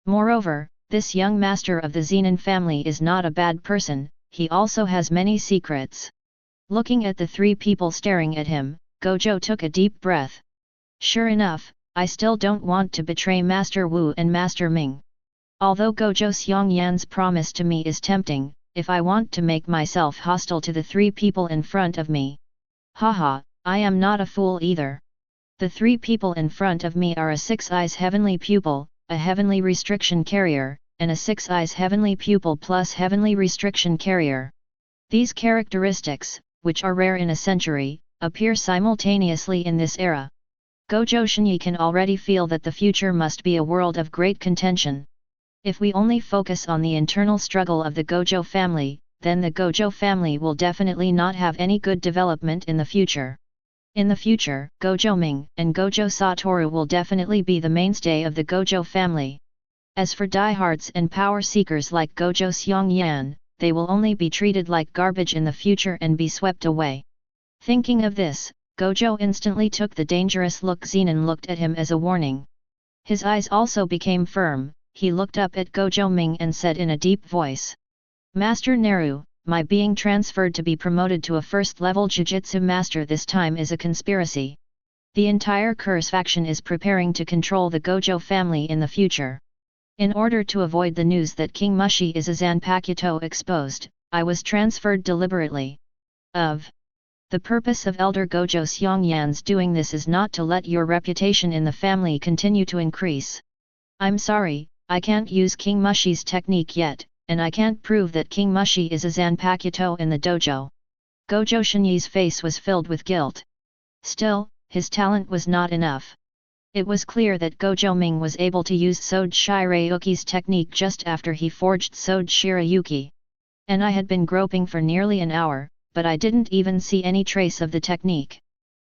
Moreover, this young master of the Zenan family is not a bad person, he also has many secrets. Looking at the three people staring at him, Gojo took a deep breath. Sure enough, I still don't want to betray Master Wu and Master Ming. Although Gojo Xiongyan's promise to me is tempting, if I want to make myself hostile to the three people in front of me. Haha, I am not a fool either. The three people in front of me are a 6 Eyes Heavenly Pupil, a Heavenly Restriction Carrier, and a 6 Eyes Heavenly Pupil plus Heavenly Restriction Carrier. These characteristics, which are rare in a century, appear simultaneously in this era. Gojo Shini can already feel that the future must be a world of great contention. If we only focus on the internal struggle of the Gojo family, then the Gojo family will definitely not have any good development in the future. In the future, Gojo Ming and Gojo Satoru will definitely be the mainstay of the Gojo family. As for diehards and power seekers like Gojo Xiongyan, they will only be treated like garbage in the future and be swept away. Thinking of this, Gojo instantly took the dangerous look Zenan looked at him as a warning. His eyes also became firm, he looked up at Gojo Ming and said in a deep voice. Master Naru, my being transferred to be promoted to a first-level Jujutsu master this time is a conspiracy. The entire Curse faction is preparing to control the Gojo family in the future. In order to avoid the news that King Mushi is a Zanpakuto exposed, I was transferred deliberately. The purpose of Elder Gojo Xiongyan's doing this is not to let your reputation in the family continue to increase. I'm sorry, I can't use King Mushi's technique yet, and I can't prove that King Mushi is a Zanpakuto in the dojo. Gojo Shini's face was filled with guilt. Still, his talent was not enough. It was clear that Gojo Ming was able to use Sode Shirayuki's technique just after he forged Sode Shirayuki. And I had been groping for nearly an hour, but I didn't even see any trace of the technique.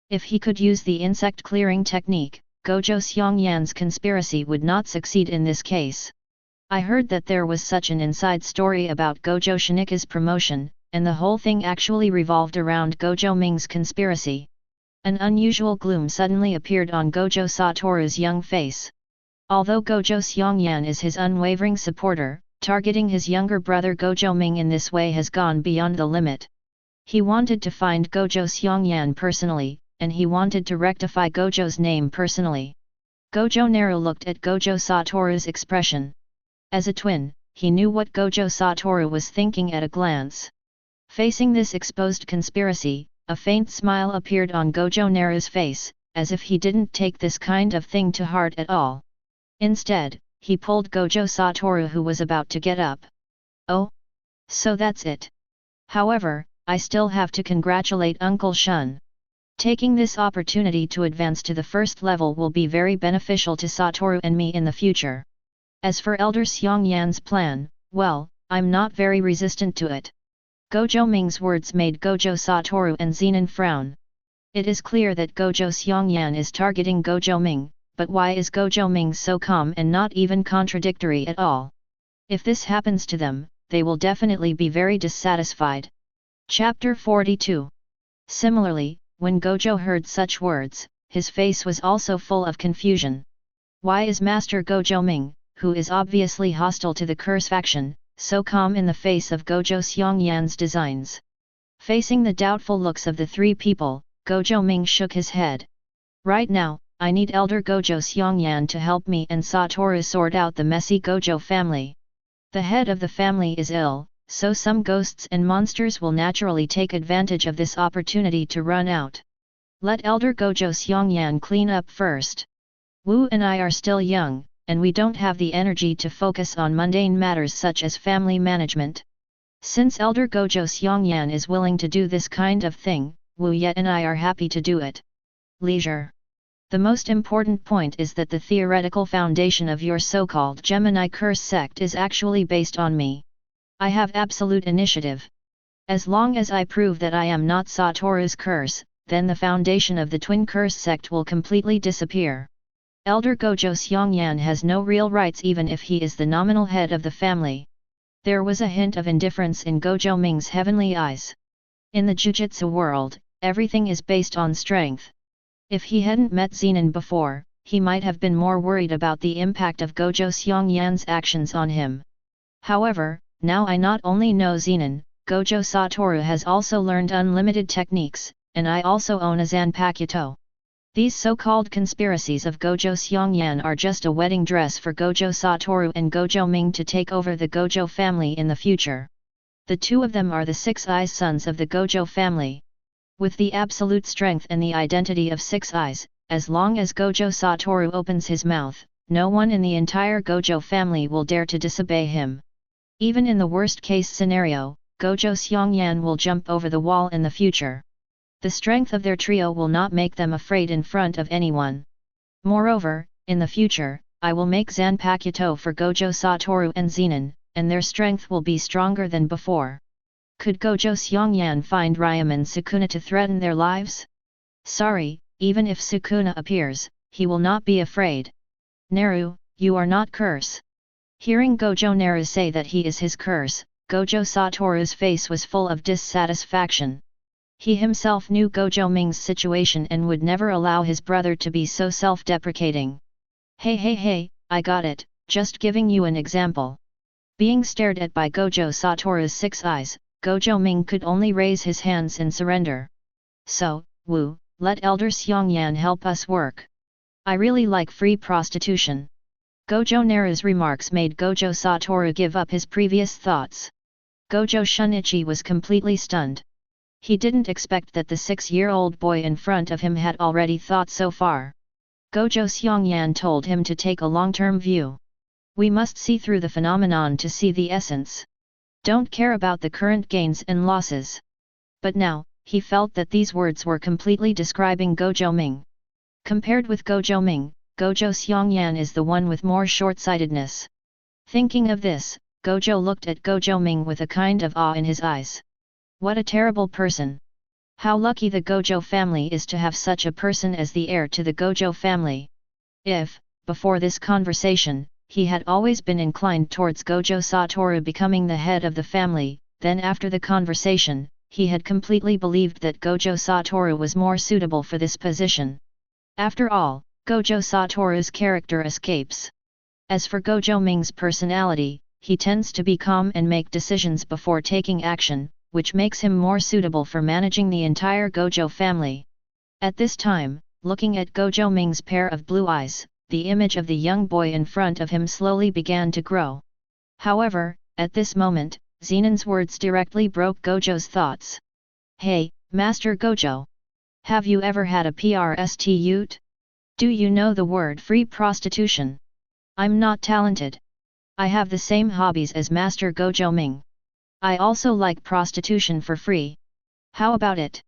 If he could use the insect clearing technique, Gojo Xiongyan's conspiracy would not succeed in this case. I heard that there was such an inside story about Gojo Shinika's promotion, and the whole thing actually revolved around Gojo Ming's conspiracy. An unusual gloom suddenly appeared on Gojo Satoru's young face. Although Gojo Xiongyan is his unwavering supporter, targeting his younger brother Gojo Ming in this way has gone beyond the limit. He wanted to find Gojo Xiongyan personally, and he wanted to rectify Gojo's name personally. Gojo Naru looked at Gojo Satoru's expression. As a twin, he knew what Gojo Satoru was thinking at a glance. Facing this exposed conspiracy, a faint smile appeared on Gojo Naru's face, as if he didn't take this kind of thing to heart at all. Instead, he pulled Gojo Satoru, who was about to get up. Oh? So that's it. However, I still have to congratulate Uncle Shun. Taking this opportunity to advance to the first level will be very beneficial to Satoru and me in the future. As for Elder Xiongyan's plan, well, I'm not very resistant to it. Gojo Ming's words made Gojo Satoru and Zenan frown. It is clear that Gojo Xiongyan is targeting Gojo Ming, but why is Gojo Ming so calm and not even contradictory at all? If this happens to them, they will definitely be very dissatisfied. Chapter 42. Similarly, when Gojo heard such words, his face was also full of confusion. Why is Master Gojo Ming, who is obviously hostile to the Curse faction, so calm in the face of Gojo Xiongyan's designs? Facing the doubtful looks of the three people, Gojo Ming shook his head. Right now, I need Elder Gojo Xiongyan to help me and Satoru sort out the messy Gojo family. The head of the family is ill, so some ghosts and monsters will naturally take advantage of this opportunity to run out. Let Elder Gojo Xiongyan clean up first. Wu and I are still young, and we don't have the energy to focus on mundane matters such as family management. Since Elder Gojo Xiongyan is willing to do this kind of thing, Wu Yet and I are happy to do it. Leisure. The most important point is that the theoretical foundation of your so-called Gemini curse sect is actually based on me. I have absolute initiative. As long as I prove that I am not Satoru's curse, then the foundation of the twin curse sect will completely disappear. Elder Gojo Xiongyan has no real rights even if he is the nominal head of the family. There was a hint of indifference in Gojo Ming's heavenly eyes. In the Jujutsu world, everything is based on strength. If he hadn't met Zenan before, he might have been more worried about the impact of Gojo Xiongyan's actions on him. However, now I not only know Zenan, Gojo Satoru has also learned unlimited techniques, and I also own a Zanpakuto. These so-called conspiracies of Gojo Xiongyan are just a wedding dress for Gojo Satoru and Gojo Ming to take over the Gojo family in the future. The two of them are the Six Eyes sons of the Gojo family. With the absolute strength and the identity of Six Eyes, as long as Gojo Satoru opens his mouth, no one in the entire Gojo family will dare to disobey him. Even in the worst-case scenario, Gojo Xiongyan will jump over the wall in the future. The strength of their trio will not make them afraid in front of anyone. Moreover, in the future, I will make Zanpakuto for Gojo Satoru and Zenan, and their strength will be stronger than before. Could Gojo Xiongyan find Ryam and Sukuna to threaten their lives? Sorry, even if Sukuna appears, he will not be afraid. Naru, you are not curse. Hearing Gojo Naru say that he is his curse, Gojo Satoru's face was full of dissatisfaction. He himself knew Gojo Ming's situation and would never allow his brother to be so self-deprecating. Hey, I got it, just giving you an example. Being stared at by Gojo Satoru's Six Eyes, Gojo Ming could only raise his hands in surrender. So, Wu, let Elder Xiongyan help us work. I really like free prostitution. Gojo Naru's remarks made Gojo Satoru give up his previous thoughts. Gojo Shunichi was completely stunned. He didn't expect that the 6-year-old boy in front of him had already thought so far. Gojo Xiongyan told him to take a long-term view. We must see through the phenomenon to see the essence. Don't care about the current gains and losses. But now, he felt that these words were completely describing Gojo Ming. Compared with Gojo Ming, Gojo Xiongyan is the one with more short-sightedness. Thinking of this, Gojo looked at Gojo Ming with a kind of awe in his eyes. What a terrible person! How lucky the Gojo family is to have such a person as the heir to the Gojo family. If, before this conversation, he had always been inclined towards Gojo Satoru becoming the head of the family, then after the conversation, he had completely believed that Gojo Satoru was more suitable for this position. After all, Gojo Satoru's character escapes. As for Gojo Ming's personality, he tends to be calm and make decisions before taking action, which makes him more suitable for managing the entire Gojo family. At this time, looking at Gojo Ming's pair of blue eyes, the image of the young boy in front of him slowly began to grow. However, at this moment, Zenan's words directly broke Gojo's thoughts. Hey, Master Gojo! Have you ever had a prostitute? Do you know the word free prostitution? I'm not talented. I have the same hobbies as Master Gojo Ming. I also like prostitution for free. How about it?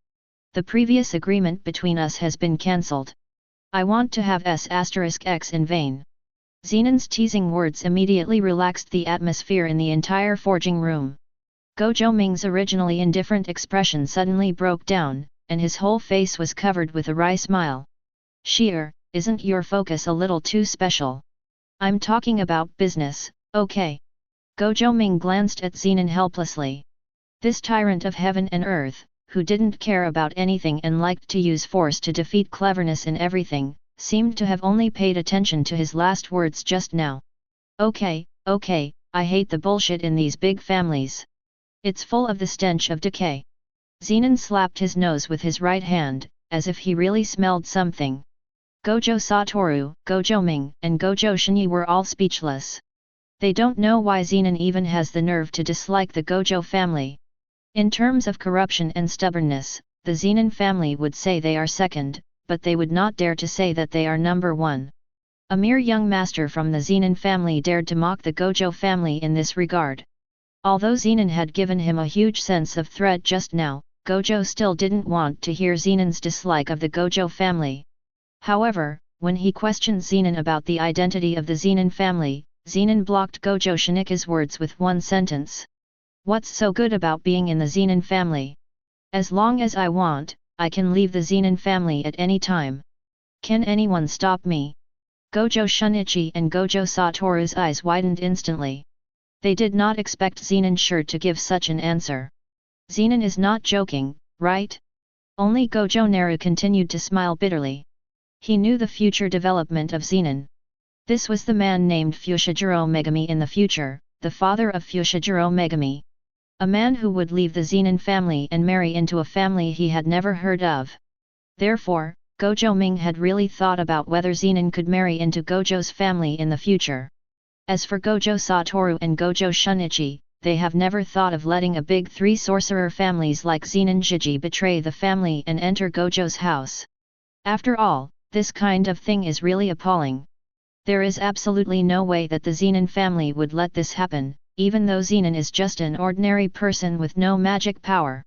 The previous agreement between us has been cancelled. I want to have S**x in vain. Zenan's teasing words immediately relaxed the atmosphere in the entire forging room. Gojo Ming's originally indifferent expression suddenly broke down, and his whole face was covered with a wry smile. Sheer, isn't your focus a little too special? I'm talking about business, okay? Gojo Ming glanced at Zenan helplessly. This tyrant of heaven and earth, who didn't care about anything and liked to use force to defeat cleverness in everything, seemed to have only paid attention to his last words just now. Okay, I hate the bullshit in these big families. It's full of the stench of decay. Zenan slapped his nose with his right hand, as if he really smelled something. Gojo Satoru, Gojo Ming, and Gojo Shini were all speechless. They don't know why Zenan even has the nerve to dislike the Gojo family. In terms of corruption and stubbornness, the Zenan family would say they are second, but they would not dare to say that they are number one. A mere young master from the Zenan family dared to mock the Gojo family in this regard. Although Zenan had given him a huge sense of threat just now, Gojo still didn't want to hear Zenan's dislike of the Gojo family. However, when he questioned Zenan about the identity of the Zenan family, Zenan blocked Gojo Shinika's words with one sentence. What's so good about being in the Zenan family? As long as I want, I can leave the Zenan family at any time. Can anyone stop me? Gojo Shinichi and Gojo Satoru's eyes widened instantly. They did not expect Zenan sure to give such an answer. Zenan is not joking, right? Only Gojo Naru continued to smile bitterly. He knew the future development of Zenan. This was the man named Fushiguro Megami in the future, the father of Fushiguro Megami. A man who would leave the Zenan family and marry into a family he had never heard of. Therefore, Gojo Ming had really thought about whether Zenan could marry into Gojo's family in the future. As for Gojo Satoru and Gojo Shinichi, they have never thought of letting a big three sorcerer families like Zenan Jiji betray the family and enter Gojo's house. After all, this kind of thing is really appalling. There is absolutely no way that the Zenan family would let this happen, even though Zenan is just an ordinary person with no magic power.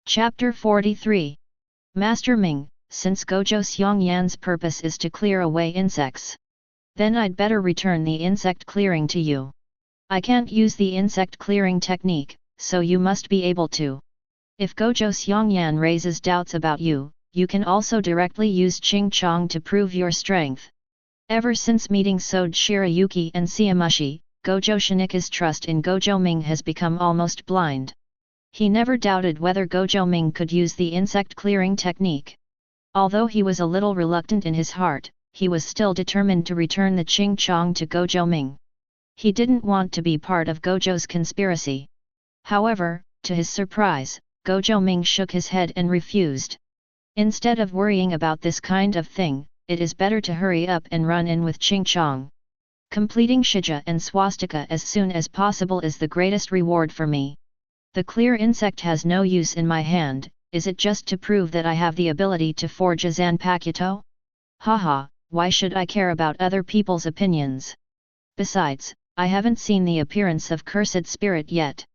Chapter 43. Master Ming, since Gojo Xiongyan's purpose is to clear away insects, then I'd better return the insect clearing to you. I can't use the insect clearing technique, so you must be able to. If Gojo Xiongyan raises doubts about you, you can also directly use Ching Chong to prove your strength. Ever since meeting Sode Shirayuki and Siamushi, Gojo Shinika's trust in Gojo Ming has become almost blind. He never doubted whether Gojo Ming could use the insect clearing technique. Although he was a little reluctant in his heart, he was still determined to return the Ching Chong to Gojo Ming. He didn't want to be part of Gojo's conspiracy. However, to his surprise, Gojo Ming shook his head and refused. Instead of worrying about this kind of thing, it is better to hurry up and run in with Ching Chong. Completing Shija and Swastika as soon as possible is the greatest reward for me. The clear insect has no use in my hand, is it just to prove that I have the ability to forge a Zanpakuto? Haha, why should I care about other people's opinions? Besides, I haven't seen the appearance of cursed spirit yet.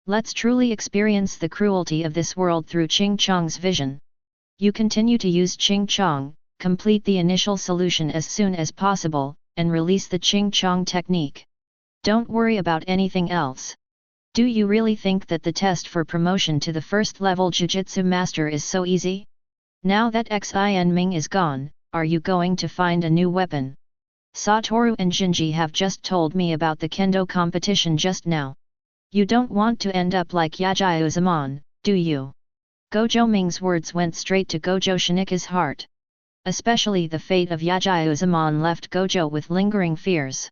Let's truly experience the cruelty of this world through Ching Chong's vision. You continue to use Ching Chong, complete the initial solution as soon as possible, and release the Ching Chong technique. Don't worry about anything else. Do you really think that the test for promotion to the first level Jujutsu Master is so easy? Now that Xin Ming is gone, are you going to find a new weapon? Satoru and Jinji have just told me about the kendo competition just now. You don't want to end up like Yajiuzumon, do you? Gojo Ming's words went straight to Gojo Shinika's heart. Especially the fate of Yajiuzumon left Gojo with lingering fears.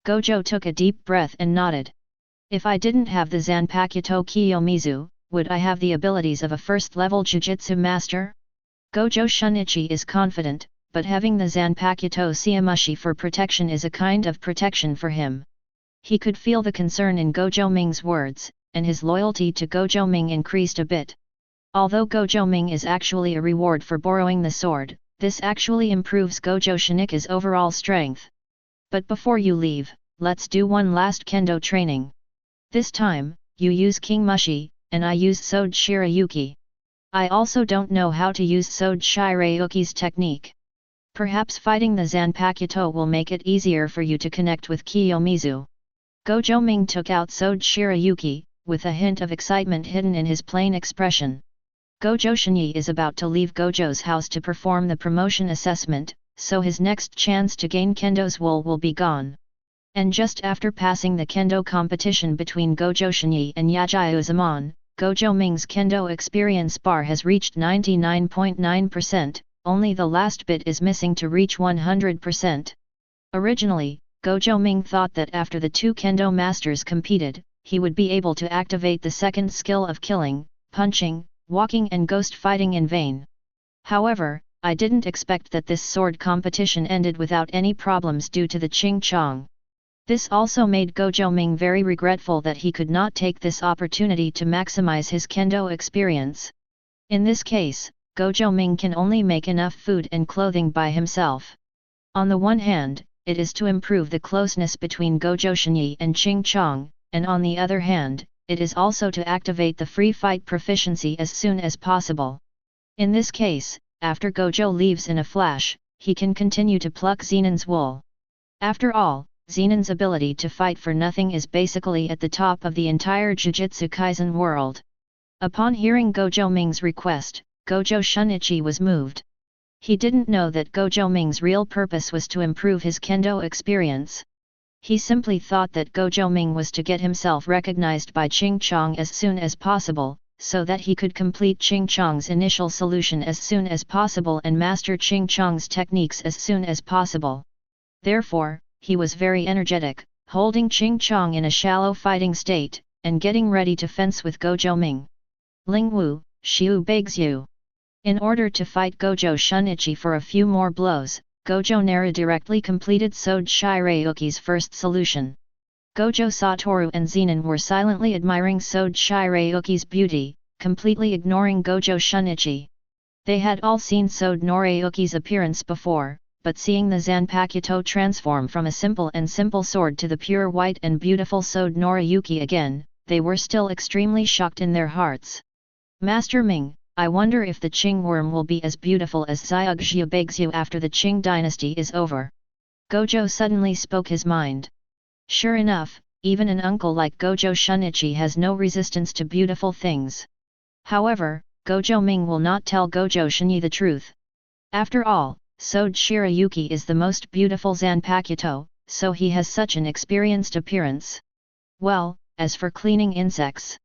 Gojo took a deep breath and nodded. If I didn't have the Zanpakuto Kiyomizu, would I have the abilities of a first-level Jujutsu master? Gojo Shinichi is confident, but having the Zanpakuto Siamushi for protection is a kind of protection for him. He could feel the concern in Gojo Ming's words, and his loyalty to Gojo Ming increased a bit. Although Gojo Ming is actually a reward for borrowing the sword, this actually improves Gojo Shinika's overall strength. But before you leave, let's do one last kendo training. This time, you use King Mushi, and I use Sode Shirayuki. I also don't know how to use Sode Shirayuki's technique. Perhaps fighting the Zanpakuto will make it easier for you to connect with Kiyomizu. Gojo Ming took out Sode Shirayuki, with a hint of excitement hidden in his plain expression. Gojo Shini is about to leave Gojo's house to perform the promotion assessment, so his next chance to gain Kendo's wool will be gone. And just after passing the kendo competition between Gojo Shini and Yajiuzumon, Gojo Ming's kendo experience bar has reached 99.9%, only the last bit is missing to reach 100%. Originally, Gojo Ming thought that after the two kendo masters competed, he would be able to activate the second skill of killing, punching, walking and ghost fighting in vain. However, I didn't expect that this sword competition ended without any problems due to the Ching Chong. This also made Gojo Ming very regretful that he could not take this opportunity to maximize his kendo experience. In this case, Gojo Ming can only make enough food and clothing by himself. On the one hand, it is to improve the closeness between Gojo Shini and Ching Chong, and on the other hand, it is also to activate the free fight proficiency as soon as possible. In this case, after Gojo leaves in a flash, he can continue to pluck Zenan's wool. After all, Zenan's ability to fight for nothing is basically at the top of the entire Jujutsu Kaisen world. Upon hearing Gojo Ming's request, Gojo Shunichi was moved. He didn't know that Gojo Ming's real purpose was to improve his kendo experience. He simply thought that Gojo Ming was to get himself recognized by Ching Chong as soon as possible, so that he could complete Ching Chong's initial solution as soon as possible and master Ching Chong's techniques as soon as possible. Therefore, he was very energetic, holding Ching Chong in a shallow fighting state, and getting ready to fence with Gojo Ming. Ling Wu, Xiu begs you. In order to fight Gojo Shunichi for a few more blows, Gojo Naru directly completed Sode Shirayuki's first solution. Gojo Satoru and Zenan were silently admiring Sode Shirayuki's beauty, completely ignoring Gojo Shunichi. They had all seen Sode Norayuki's appearance before, but seeing the Zanpakuto transform from a simple sword to the pure white and beautiful Sode Norayuki again, they were still extremely shocked in their hearts. Master Ming, I wonder if the Qing worm will be as beautiful as Xiaoxia Begzhu after the Qing dynasty is over. Gojo suddenly spoke his mind. Sure enough, even an uncle like Gojo Shunichi has no resistance to beautiful things. However, Gojo Ming will not tell Gojo Shini the truth. After all, Sode Shirayuki is the most beautiful Zanpakuto, so he has such an experienced appearance. Well, as for cleaning insects,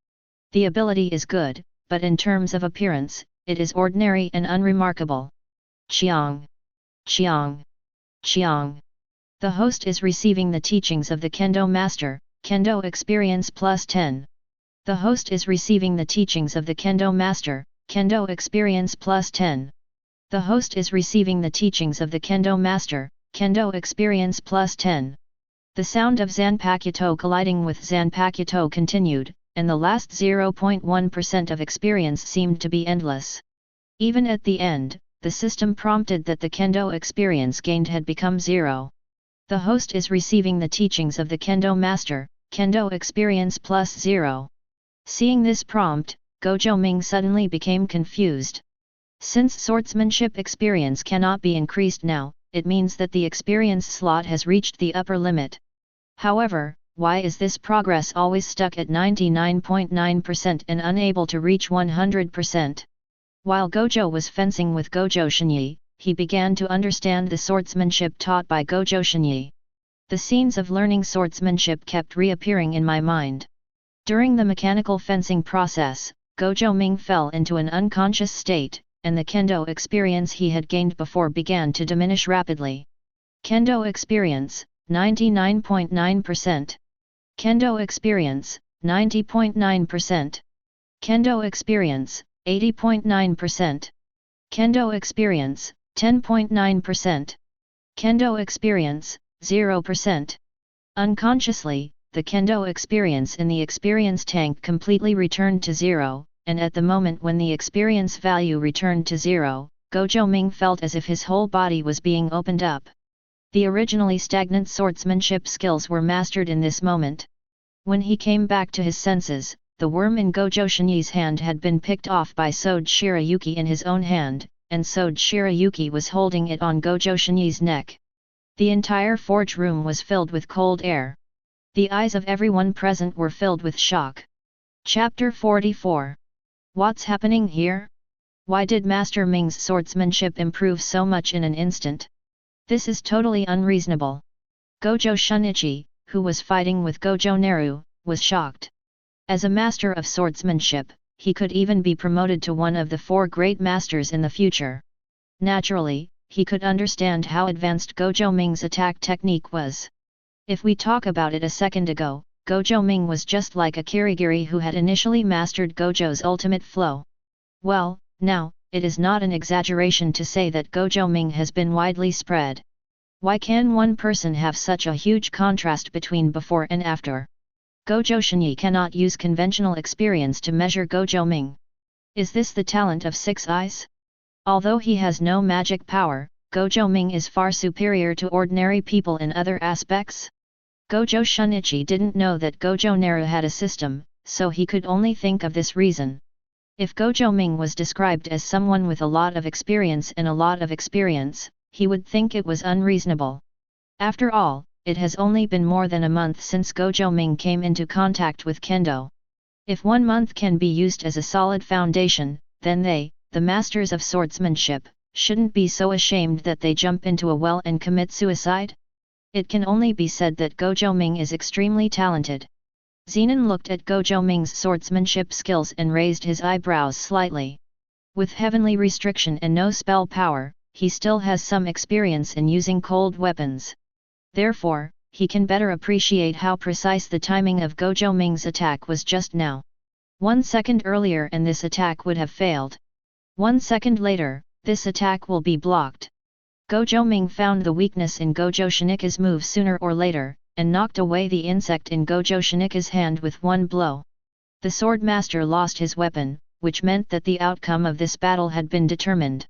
the ability is good, but in terms of appearance, it is ordinary and unremarkable. Chiang! Chiang! Chiang! The host is receiving the teachings of the Kendo Master, Kendo Experience plus 10. The host is receiving the teachings of the Kendo Master, Kendo Experience plus 10. The host is receiving the teachings of the Kendo Master, Kendo Experience plus 10. The sound of Zanpakuto colliding with Zanpakuto continued, and the last 0.1% of experience seemed to be endless. Even at the end, the system prompted that the Kendo experience gained had become 0. The host is receiving the teachings of the Kendo Master, Kendo Experience plus 0. Seeing this prompt, Gojo Ming suddenly became confused. Since swordsmanship experience cannot be increased now, it means that the experience slot has reached the upper limit. However, why is this progress always stuck at 99.9% and unable to reach 100%? While Gojo was fencing with Gojo Shini, he began to understand the swordsmanship taught by Gojo Shini. The scenes of learning swordsmanship kept reappearing in my mind. During the mechanical fencing process, Gojo Ming fell into an unconscious state, and the kendo experience he had gained before began to diminish rapidly. Kendo experience, 99.9%. Kendo experience, 90.9%. Kendo experience, 80.9%. Kendo experience, 10.9%. Kendo experience, 0%. Unconsciously, the kendo experience in the experience tank completely returned to 0, and at the moment when the experience value returned to 0, Gojo Ming felt as if his whole body was being opened up. The originally stagnant swordsmanship skills were mastered in this moment. When he came back to his senses, the worm in Gojo Shini's hand had been picked off by Sode Shirayuki in his own hand, and Sode Shirayuki was holding it on Gojo Shini's neck. The entire forge room was filled with cold air. The eyes of everyone present were filled with shock. Chapter 44. What's happening here? Why did Master Ming's swordsmanship improve so much in an instant? This is totally unreasonable. Gojo Shunichi, who was fighting with Gojo Naru, was shocked. As a master of swordsmanship, he could even be promoted to one of the 4 great masters in the future. Naturally, he could understand how advanced Gojo Ming's attack technique was. If we talk about it a second ago, Gojo Ming was just like a Kirigiri who had initially mastered Gojo's ultimate flow. Well, now, it is not an exaggeration to say that Gojo Ming has been widely spread. Why can one person have such a huge contrast between before and after? Gojo Shini cannot use conventional experience to measure Gojo Ming. Is this the talent of Six Eyes? Although he has no magic power, Gojo Ming is far superior to ordinary people in other aspects. Gojo Shunichi didn't know that Gojo Naru had a system, so he could only think of this reason. If Gojo Ming was described as someone with a lot of experience and a lot of experience, he would think it was unreasonable. After all, it has only been more than a month since Gojo Ming came into contact with Kendo. If 1 month can be used as a solid foundation, then they, the masters of swordsmanship, shouldn't be so ashamed that they jump into a well and commit suicide? It can only be said that Gojo Ming is extremely talented. Zenan looked at Gojo Ming's swordsmanship skills and raised his eyebrows slightly. With heavenly restriction and no spell power, he still has some experience in using cold weapons. Therefore, he can better appreciate how precise the timing of Gojo Ming's attack was just now. 1 second earlier and this attack would have failed. 1 second later, this attack will be blocked. Gojo Ming found the weakness in Gojo Shinika's move sooner or later, and knocked away the insect in Gojo Shinika's hand with one blow. The swordmaster lost his weapon, which meant that the outcome of this battle had been determined.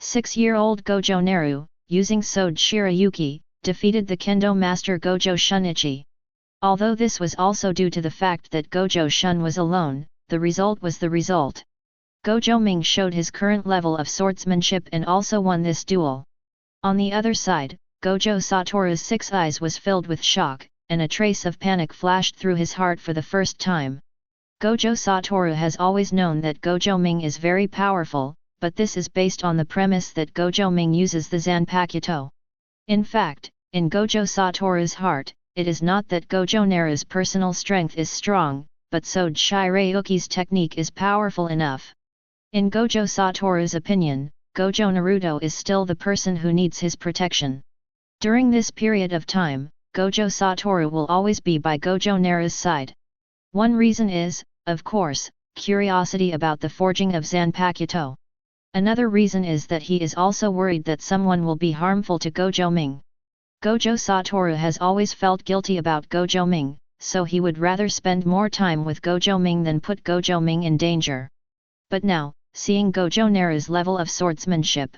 6-year-old Gojo Naru, using Sode Shirayuki, defeated the kendo master Gojo Shunichi. Although this was also due to the fact that Gojo Shun was alone, the result was the result. Gojo Ming showed his current level of swordsmanship and also won this duel. On the other side, Gojo Satoru's 6 eyes was filled with shock, and a trace of panic flashed through his heart for the first time. Gojo Satoru has always known that Gojo Ming is very powerful, but this is based on the premise that Gojo Ming uses the Zanpakuto. In fact, in Gojo Satoru's heart, it is not that Gojo Naru's personal strength is strong, but Sode Shirayuki's technique is powerful enough. In Gojo Satoru's opinion, Gojo Naruto is still the person who needs his protection. During this period of time, Gojo Satoru will always be by Gojo Naru's side. One reason is, of course, curiosity about the forging of Zanpakuto. Another reason is that he is also worried that someone will be harmful to Gojo Ming. Gojo Satoru has always felt guilty about Gojo Ming, so he would rather spend more time with Gojo Ming than put Gojo Ming in danger. But now, seeing Gojo Naru's level of swordsmanship,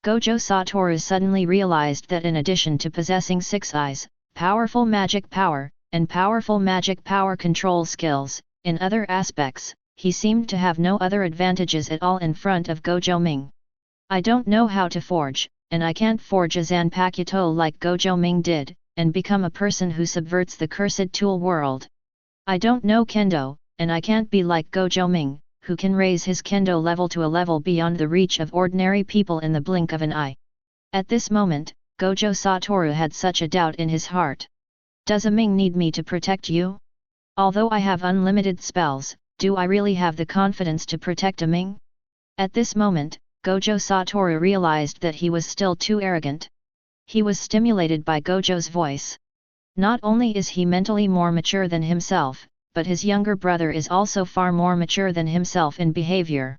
Gojo Satoru suddenly realized that in addition to possessing 6 eyes, powerful magic power, and powerful magic power control skills, in other aspects, he seemed to have no other advantages at all in front of Gojo Ming. I don't know how to forge, and I can't forge a Zanpakuto like Gojo Ming did, and become a person who subverts the cursed tool world. I don't know Kendo, and I can't be like Gojo Ming, who can raise his Kendo level to a level beyond the reach of ordinary people in the blink of an eye. At this moment, Gojo Satoru had such a doubt in his heart. Does a Ming need me to protect you? Although I have unlimited spells, do I really have the confidence to protect a Ming? At this moment, Gojo Satoru realized that he was still too arrogant. He was stimulated by Gojo's voice. Not only is he mentally more mature than himself, but his younger brother is also far more mature than himself in behavior.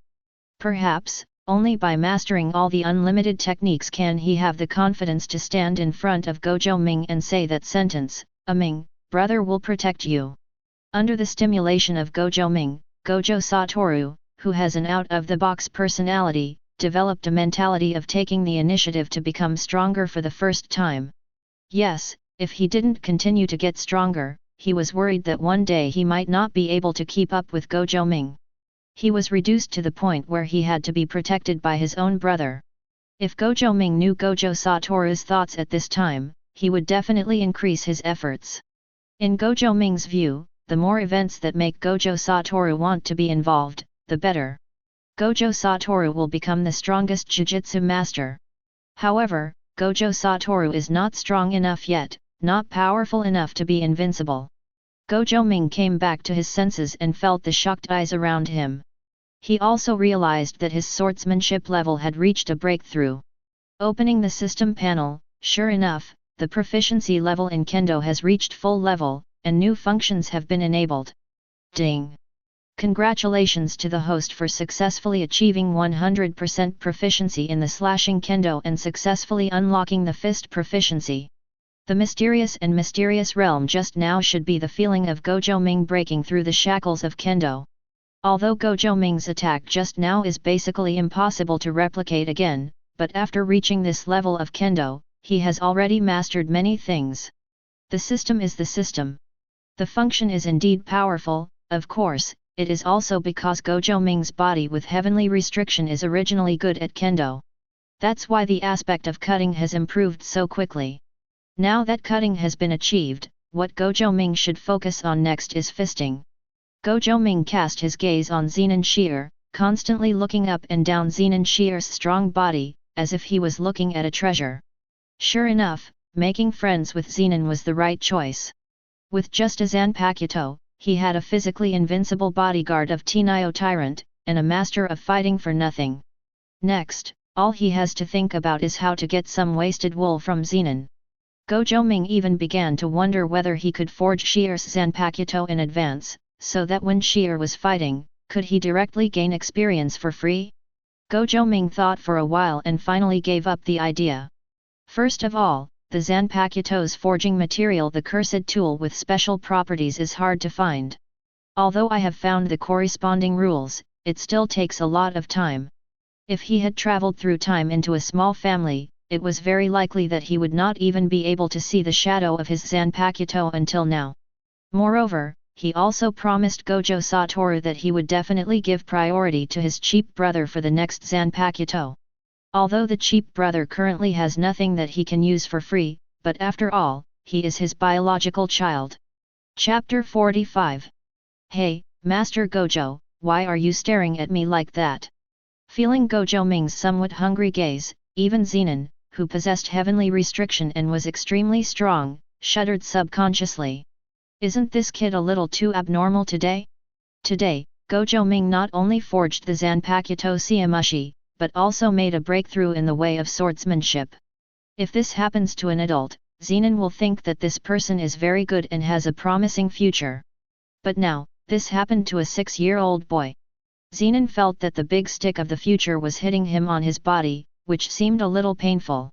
Perhaps, only by mastering all the unlimited techniques can he have the confidence to stand in front of Gojo Ming and say that sentence, "A Ming, brother will protect you." Under the stimulation of Gojo Ming, Gojo Satoru, who has an out-of-the-box personality, developed a mentality of taking the initiative to become stronger for the first time. Yes, if he didn't continue to get stronger, he was worried that one day he might not be able to keep up with Gojo Ming. He was reduced to the point where he had to be protected by his own brother. If Gojo Ming knew Gojo Satoru's thoughts at this time, he would definitely increase his efforts. In Gojo Ming's view, the more events that make Gojo Satoru want to be involved, the better. Gojo Satoru will become the strongest Jujutsu master. However, Gojo Satoru is not strong enough yet, not powerful enough to be invincible. Gojo Ming came back to his senses and felt the shocked eyes around him. He also realized that his swordsmanship level had reached a breakthrough. Opening the system panel, sure enough, the proficiency level in Kendo has reached full level, and new functions have been enabled. Ding! Congratulations to the host for successfully achieving 100% proficiency in the slashing kendo and successfully unlocking the fist proficiency. The mysterious realm just now should be the feeling of Gojo Ming breaking through the shackles of kendo. Although Gojo Ming's attack just now is basically impossible to replicate again, but after reaching this level of kendo, he has already mastered many things. The system is the system. The function is indeed powerful, of course. It is also because Gojo Ming's body with heavenly restriction is originally good at kendo. That's why the aspect of cutting has improved so quickly. Now that cutting has been achieved, what Gojo Ming should focus on next is fisting. Gojo Ming cast his gaze on Zenan Shear, constantly looking up and down Zenan Shear's strong body, as if he was looking at a treasure. Sure enough, making friends with Zenan was the right choice. With just a Zanpakuto, he had a physically invincible bodyguard of Tenyo Tyrant, and a master of fighting for nothing. Next, all he has to think about is how to get some wasted wool from Zenan. Gojo Ming even began to wonder whether he could forge Shear's Zanpakuto in advance, so that when Shear was fighting, could he directly gain experience for free? Gojo Ming thought for a while and finally gave up the idea. First of all, the Zanpakuto's forging material, the cursed tool with special properties, is hard to find. Although I have found the corresponding rules, it still takes a lot of time. If he had traveled through time into a small family, it was very likely that he would not even be able to see the shadow of his Zanpakuto until now. Moreover, he also promised Gojo Satoru that he would definitely give priority to his cheap brother for the next Zanpakuto. Although the cheap brother currently has nothing that he can use for free, but after all, he is his biological child. Chapter 45. Hey, Master Gojo, why are you staring at me like that? Feeling Gojo Ming's somewhat hungry gaze, even Zenan, who possessed heavenly restriction and was extremely strong, shuddered subconsciously. Isn't this kid a little too abnormal today? Today, Gojo Ming not only forged the Zanpakuto Siamushi, but also made a breakthrough in the way of swordsmanship. If this happens to an adult, Zenan will think that this person is very good and has a promising future. But now, this happened to a 6-year-old boy. Zenan felt that the big stick of the future was hitting him on his body, which seemed a little painful.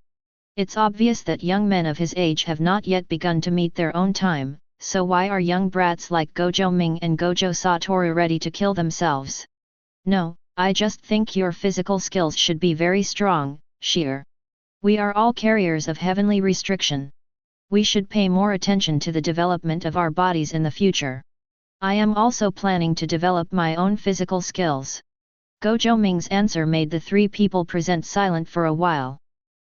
It's obvious that young men of his age have not yet begun to meet their own time, so why are young brats like Gojo Ming and Gojo Satoru ready to kill themselves? No, I just think your physical skills should be very strong, Shear. We are all carriers of heavenly restriction. We should pay more attention to the development of our bodies in the future. I am also planning to develop my own physical skills. Gojo Ming's answer made the three people present silent for a while.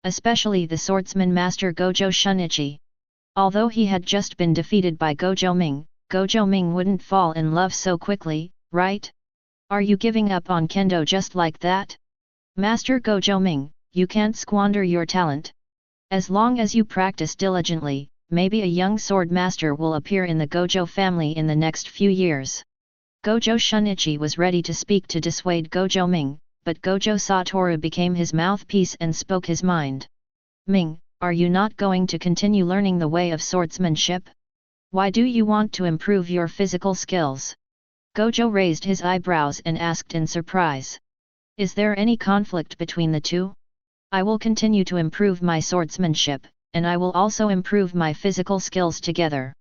Especially the swordsman master Gojo Shinichi. Although he had just been defeated by Gojo Ming wouldn't fall in love so quickly, right? Are you giving up on kendo just like that? Master Gojo Ming, you can't squander your talent. As long as you practice diligently, maybe a young sword master will appear in the Gojo family in the next few years. Gojo Shinichi was ready to speak to dissuade Gojo Ming, but Gojo Satoru became his mouthpiece and spoke his mind. Ming, are you not going to continue learning the way of swordsmanship? Why do you want to improve your physical skills? Gojo raised his eyebrows and asked in surprise. Is there any conflict between the two? I will continue to improve my swordsmanship, and I will also improve my physical skills together.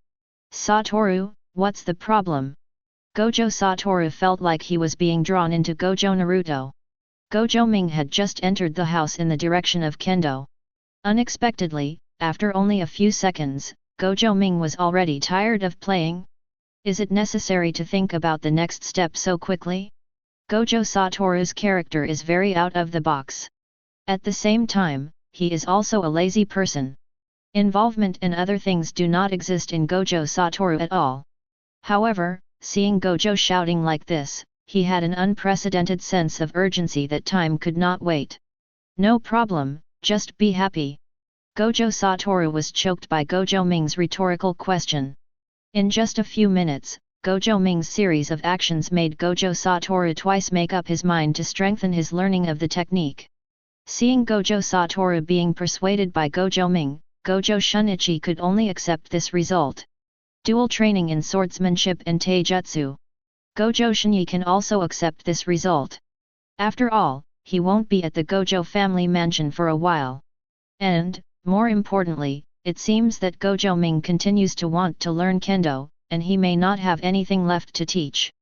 Satoru, what's the problem? Gojo Satoru felt like he was being drawn into Gojo Naruto. Gojo Ming had just entered the house in the direction of kendo. Unexpectedly, after only a few seconds, Gojo Ming was already tired of playing. Is it necessary to think about the next step so quickly? Gojo Satoru's character is very out of the box. At the same time, he is also a lazy person. Involvement in other things do not exist in Gojo Satoru at all. However, seeing Gojo shouting like this, he had an unprecedented sense of urgency that time could not wait. No problem, just be happy. Gojo Satoru was choked by Gojo Ming's rhetorical question. In just a few minutes, Gojo Ming's series of actions made Gojo Satoru twice make up his mind to strengthen his learning of the technique. Seeing Gojo Satoru being persuaded by Gojo Ming, Gojo Shinichi could only accept this result. Dual training in swordsmanship and taijutsu. Gojo Shini can also accept this result. After all, he won't be at the Gojo family mansion for a while. And, more importantly, it seems that Gojo Ming continues to want to learn kendo, and he may not have anything left to teach.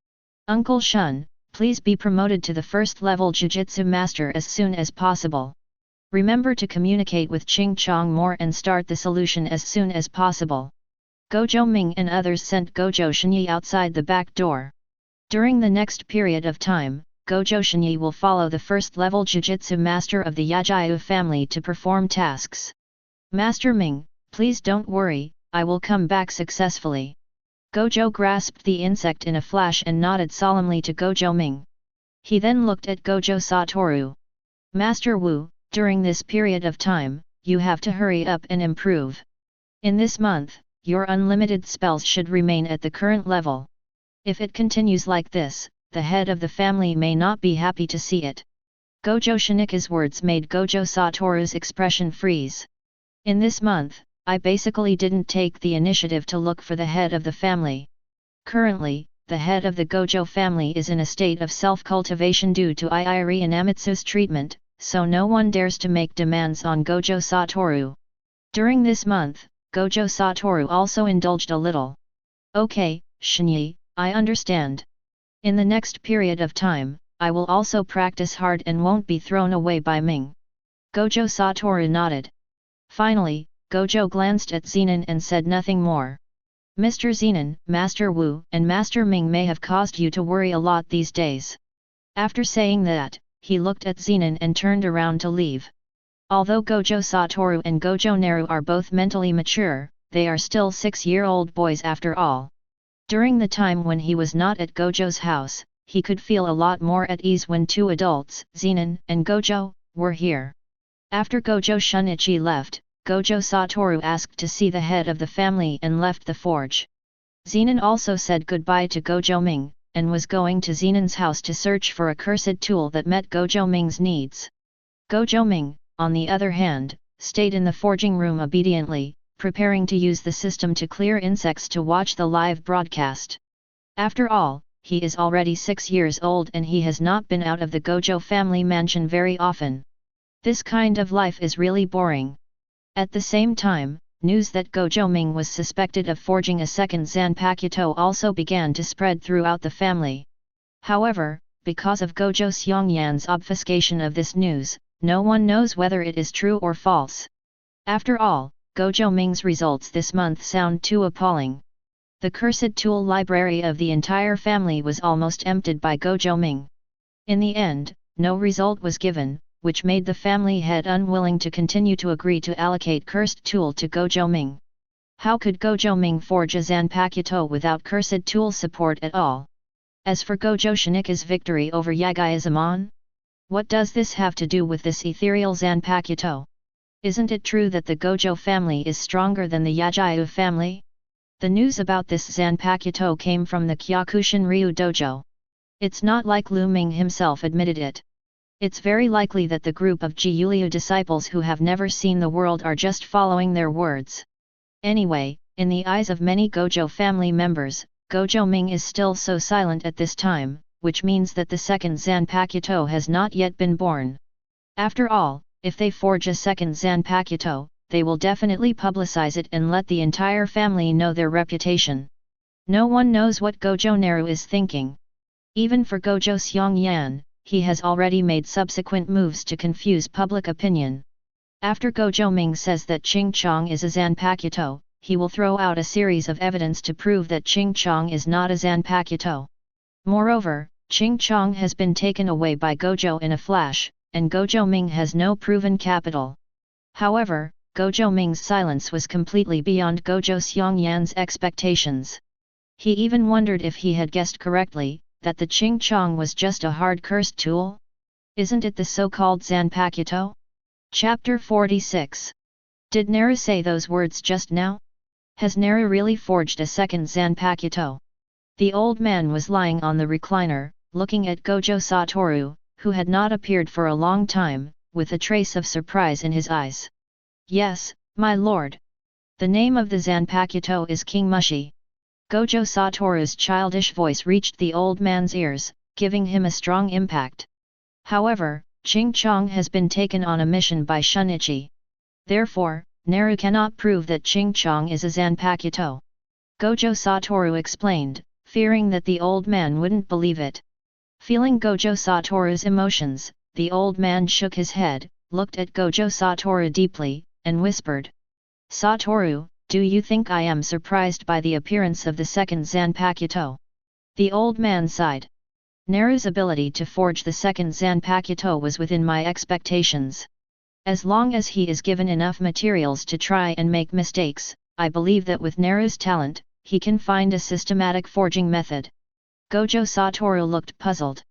Uncle Shun, please be promoted to the first level Jujutsu Master as soon as possible. Remember to communicate with Ching Chong more and start the solution as soon as possible. Gojo Ming and others sent Gojo Shini outside the back door. During the next period of time, Gojo Shini will follow the first level Jujutsu Master of the Yajiu family to perform tasks. Master Ming, please don't worry, I will come back successfully. Gojo grasped the insect in a flash and nodded solemnly to Gojo Ming. He then looked at Gojo Satoru. Master Wu, during this period of time, you have to hurry up and improve. In this month, your unlimited spells should remain at the current level. If it continues like this, the head of the family may not be happy to see it. Gojo Shinika's words made Gojo Satoru's expression freeze. In this month, I basically didn't take the initiative to look for the head of the family. Currently, the head of the Gojo family is in a state of self-cultivation due to Iiri Inamitsu's treatment, so no one dares to make demands on Gojo Satoru. During this month, Gojo Satoru also indulged a little. Okay, Shinyi, I understand. In the next period of time, I will also practice hard and won't be thrown away by Ming. Gojo Satoru nodded. Finally, Gojo glanced at Zenan and said nothing more. Mr. Zenan, Master Wu and Master Ming may have caused you to worry a lot these days. After saying that, he looked at Zenan and turned around to leave. Although Gojo Satoru and Gojo Naru are both mentally mature, they are still 6-year-old boys after all. During the time when he was not at Gojo's house, he could feel a lot more at ease when two adults, Zenan and Gojo, were here. After Gojo Shunichi left, Gojo Satoru asked to see the head of the family and left the forge. Zenan also said goodbye to Gojo Ming, and was going to Zenan's house to search for a cursed tool that met Gojo Ming's needs. Gojo Ming, on the other hand, stayed in the forging room obediently, preparing to use the system to clear insects to watch the live broadcast. After all, he is already 6 years old and he has not been out of the Gojo family mansion very often. This kind of life is really boring. At the same time, news that Gojo Ming was suspected of forging a second Zanpakuto also began to spread throughout the family. However, because of Gojo Xiongyan's obfuscation of this news, no one knows whether it is true or false. After all, Gojo Ming's results this month sound too appalling. The cursed tool library of the entire family was almost emptied by Gojo Ming. In the end, no result was given, which made the family head unwilling to continue to agree to allocate cursed tool to Gojo Ming. How could Gojo Ming forge a Zanpakuto without cursed tool support at all? As for Gojo Shinika's victory over Yagayazamon? What does this have to do with this ethereal Zanpakuto? Isn't it true that the Gojo family is stronger than the Yajiu family? The news about this Zanpakuto came from the Kyokushin Ryu Dojo. It's not like Lu Ming himself admitted it. It's very likely that the group of Jiuliu disciples who have never seen the world are just following their words. Anyway, in the eyes of many Gojo family members, Gojo Ming is still so silent at this time, which means that the second Zanpakuto has not yet been born. After all, if they forge a second Zanpakuto, they will definitely publicize it and let the entire family know their reputation. No one knows what Gojo Naru is thinking. Even for Gojo Xiongyan, he has already made subsequent moves to confuse public opinion. After Gojo Ming says that Ching Chong is a Zanpakuto, he will throw out a series of evidence to prove that Ching Chong is not a Zanpakuto. Moreover, Ching Chong has been taken away by Gojo in a flash, and Gojo Ming has no proven capital. However, Gojo Ming's silence was completely beyond Gojo Xiongyan's expectations. He even wondered if he had guessed correctly, that the Ching Chong was just a hard cursed tool? Isn't it the so-called Zanpakuto? Chapter 46. Did Naru say those words just now? Has Naru really forged a second Zanpakuto? The old man was lying on the recliner, looking at Gojo Satoru, who had not appeared for a long time, with a trace of surprise in his eyes. Yes, my lord. The name of the Zanpakuto is King Mushi. Gojo Satoru's childish voice reached the old man's ears, giving him a strong impact. However, Ching Chong has been taken on a mission by Shunichi. Therefore, Naru cannot prove that Ching Chong is a Zanpakuto. Gojo Satoru explained, fearing that the old man wouldn't believe it. Feeling Gojo Satoru's emotions, the old man shook his head, looked at Gojo Satoru deeply, and whispered. Satoru, do you think I am surprised by the appearance of the second Zanpakuto? The old man sighed. Naru's ability to forge the second Zanpakuto was within my expectations. As long as he is given enough materials to try and make mistakes, I believe that with Naru's talent, he can find a systematic forging method. Gojo Satoru looked puzzled.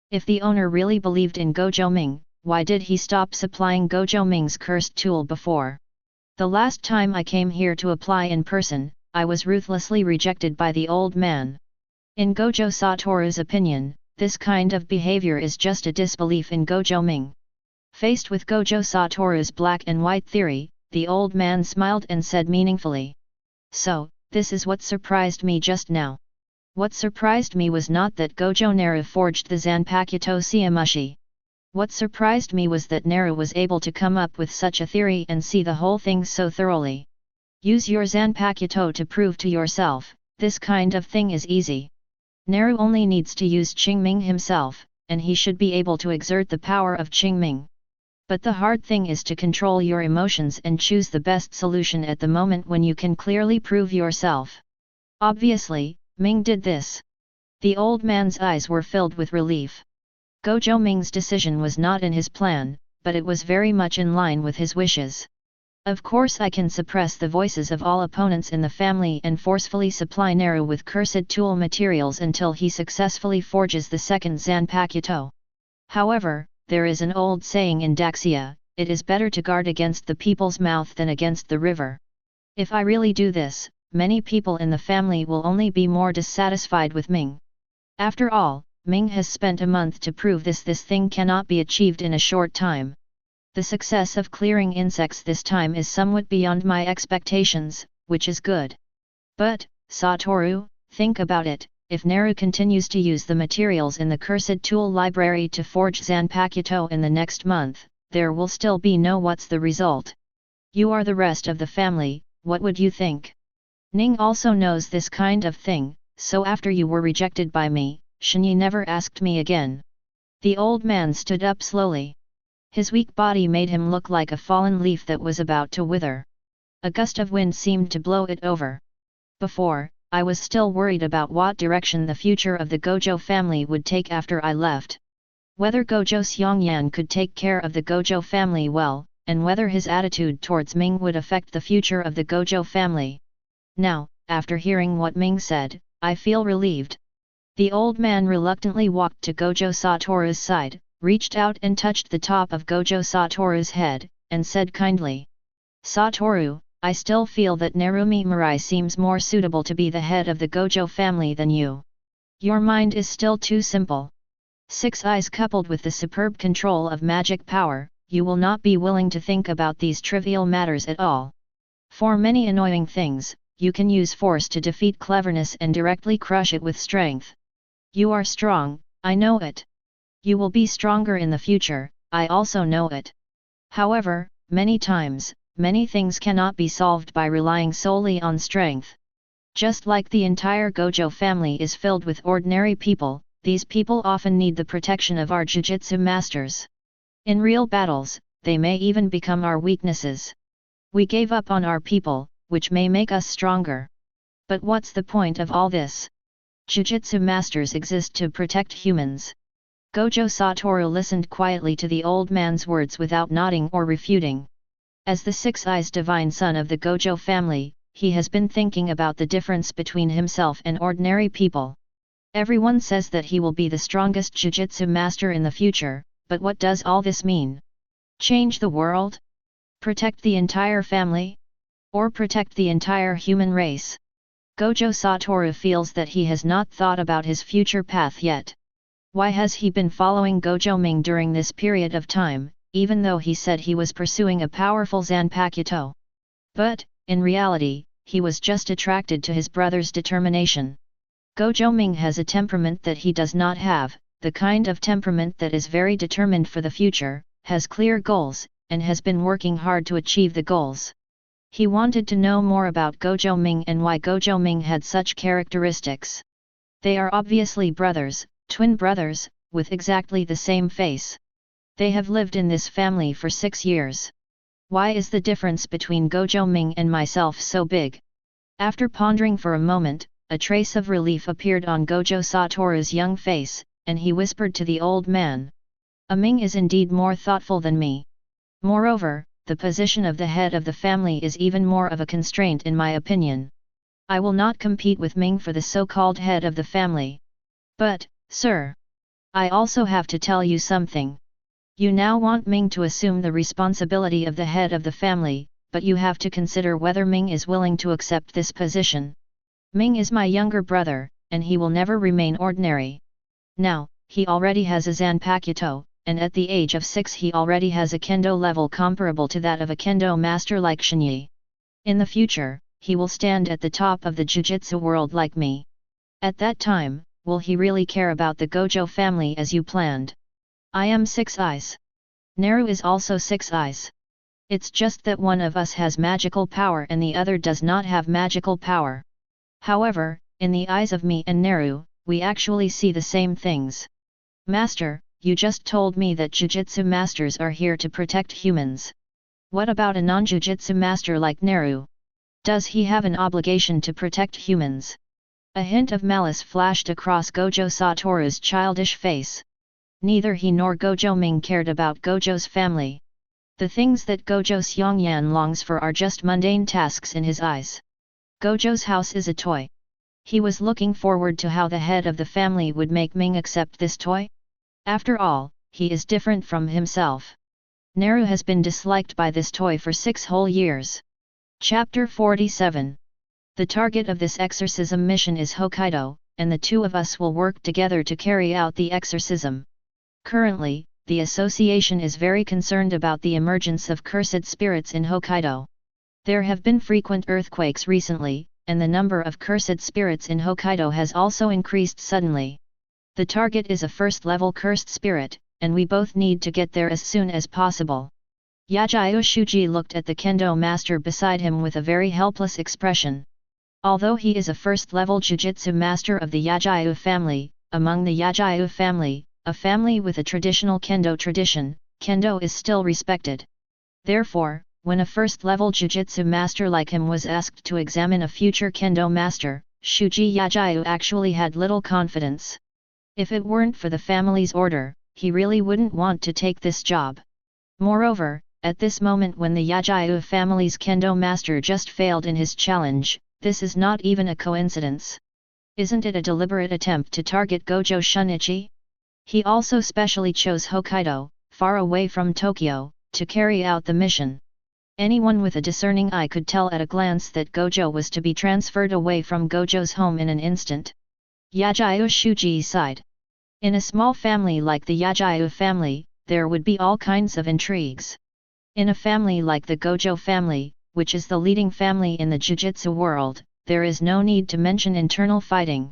If the owner really believed in Gojo Ming, why did he stop supplying Gojo Ming's cursed tool before? The last time I came here to apply in person, I was ruthlessly rejected by the old man. In Gojo Satoru's opinion, this kind of behavior is just a disbelief in Gojo Ming. Faced with Gojo Satoru's black and white theory, the old man smiled and said meaningfully. So, this is what surprised me just now. What surprised me was not that Gojo Naru forged the Zanpakuto Siamushi. What surprised me was that Naru was able to come up with such a theory and see the whole thing so thoroughly. Use your Zanpakuto to prove to yourself, this kind of thing is easy. Naru only needs to use Qingming himself, and he should be able to exert the power of Qingming. But the hard thing is to control your emotions and choose the best solution at the moment when you can clearly prove yourself. Obviously, Ming did this. The old man's eyes were filled with relief. Gojo Ming's decision was not in his plan, but it was very much in line with his wishes. Of course I can suppress the voices of all opponents in the family and forcefully supply Naru with cursed tool materials until he successfully forges the second Zanpakuto. However, there is an old saying in Daxia, it is better to guard against the people's mouth than against the river. If I really do this, many people in the family will only be more dissatisfied with Ming. After all, Ming has spent a month to prove this thing cannot be achieved in a short time. The success of clearing insects this time is somewhat beyond my expectations, which is good. But, Satoru, think about it, if Naru continues to use the materials in the cursed tool library to forge Zanpakuto in the next month, there will still be no what's the result. You are the rest of the family, what would you think? Ning also knows this kind of thing, so after you were rejected by me, Shinyi never asked me again. The old man stood up slowly. His weak body made him look like a fallen leaf that was about to wither. A gust of wind seemed to blow it over. Before, I was still worried about what direction the future of the Gojo family would take after I left. Whether Gojo Xiongyan could take care of the Gojo family well, and whether his attitude towards Ming would affect the future of the Gojo family. Now, after hearing what Ming said, I feel relieved. The old man reluctantly walked to Gojo Satoru's side, reached out and touched the top of Gojo Satoru's head, and said kindly. Satoru, I still feel that Narumi Mirai seems more suitable to be the head of the Gojo family than you. Your mind is still too simple. 6 eyes coupled with the superb control of magic power, you will not be willing to think about these trivial matters at all. For many annoying things, you can use force to defeat cleverness and directly crush it with strength. You are strong, I know it. You will be stronger in the future, I also know it. However, many times, many things cannot be solved by relying solely on strength. Just like the entire Gojo family is filled with ordinary people, these people often need the protection of our Jujutsu masters. In real battles, they may even become our weaknesses. We gave up on our people, which may make us stronger. But what's the point of all this? Jujutsu masters exist to protect humans. Gojo Satoru listened quietly to the old man's words without nodding or refuting. As the 6 eyes divine son of the Gojo family, he has been thinking about the difference between himself and ordinary people. Everyone says that he will be the strongest Jujutsu master in the future, but what does all this mean? Change the world? Protect the entire family? Or protect the entire human race? Gojo Satoru feels that he has not thought about his future path yet. Why has he been following Gojo Ming during this period of time, even though he said he was pursuing a powerful Zanpakuto? But, in reality, he was just attracted to his brother's determination. Gojo Ming has a temperament that he does not have, the kind of temperament that is very determined for the future, has clear goals, and has been working hard to achieve the goals. He wanted to know more about Gojo Ming and why Gojo Ming had such characteristics. They are obviously brothers, twin brothers, with exactly the same face. They have lived in this family for 6 years. Why is the difference between Gojo Ming and myself so big? After pondering for a moment, a trace of relief appeared on Gojo Satoru's young face, and he whispered to the old man. Ming is indeed more thoughtful than me. Moreover, the position of the head of the family is even more of a constraint in my opinion. I will not compete with Ming for the so-called head of the family. But, sir, I also have to tell you something. You now want Ming to assume the responsibility of the head of the family, but you have to consider whether Ming is willing to accept this position. Ming is my younger brother, and he will never remain ordinary. Now, he already has a Zanpakuto, and at the age of 6 he already has a kendo level comparable to that of a kendo master like Shinyi. In the future, he will stand at the top of the Jujutsu world like me. At that time, will he really care about the Gojo family as you planned? I am 6 eyes. Naru is also 6 eyes. It's just that one of us has magical power and the other does not have magical power. However, in the eyes of me and Naru, we actually see the same things. Master, you just told me that Jujutsu masters are here to protect humans. What about a non-Jujutsu master like Naru? Does he have an obligation to protect humans? A hint of malice flashed across Gojo Satoru's childish face. Neither he nor Gojo Ming cared about Gojo's family. The things that Gojo Xiongyan longs for are just mundane tasks in his eyes. Gojo's house is a toy. He was looking forward to how the head of the family would make Ming accept this toy. After all, he is different from himself. Naru has been disliked by this toy for 6 whole years. Chapter 47. The target of this exorcism mission is Hokkaido, and the two of us will work together to carry out the exorcism. Currently, the association is very concerned about the emergence of cursed spirits in Hokkaido. There have been frequent earthquakes recently, and the number of cursed spirits in Hokkaido has also increased suddenly. The target is a first-level cursed spirit, and we both need to get there as soon as possible. Yajayu Shuji looked at the kendo master beside him with a very helpless expression. Although he is a first-level jujutsu master of the Yajayu family, among the Yajayu family, a family with a traditional kendo tradition, kendo is still respected. Therefore, when a first-level jujutsu master like him was asked to examine a future kendo master, Shuji Yajayu actually had little confidence. If it weren't for the family's order, he really wouldn't want to take this job. Moreover, at this moment when the Yajayu family's kendo master just failed in his challenge, this is not even a coincidence. Isn't it a deliberate attempt to target Gojo Shunichi? He also specially chose Hokkaido, far away from Tokyo, to carry out the mission. Anyone with a discerning eye could tell at a glance that Gojo was to be transferred away from Gojo's home in an instant. Yajayu Shuji sighed. In a small family like the Yajayu family, there would be all kinds of intrigues. In a family like the Gojo family, which is the leading family in the Jujutsu world, there is no need to mention internal fighting.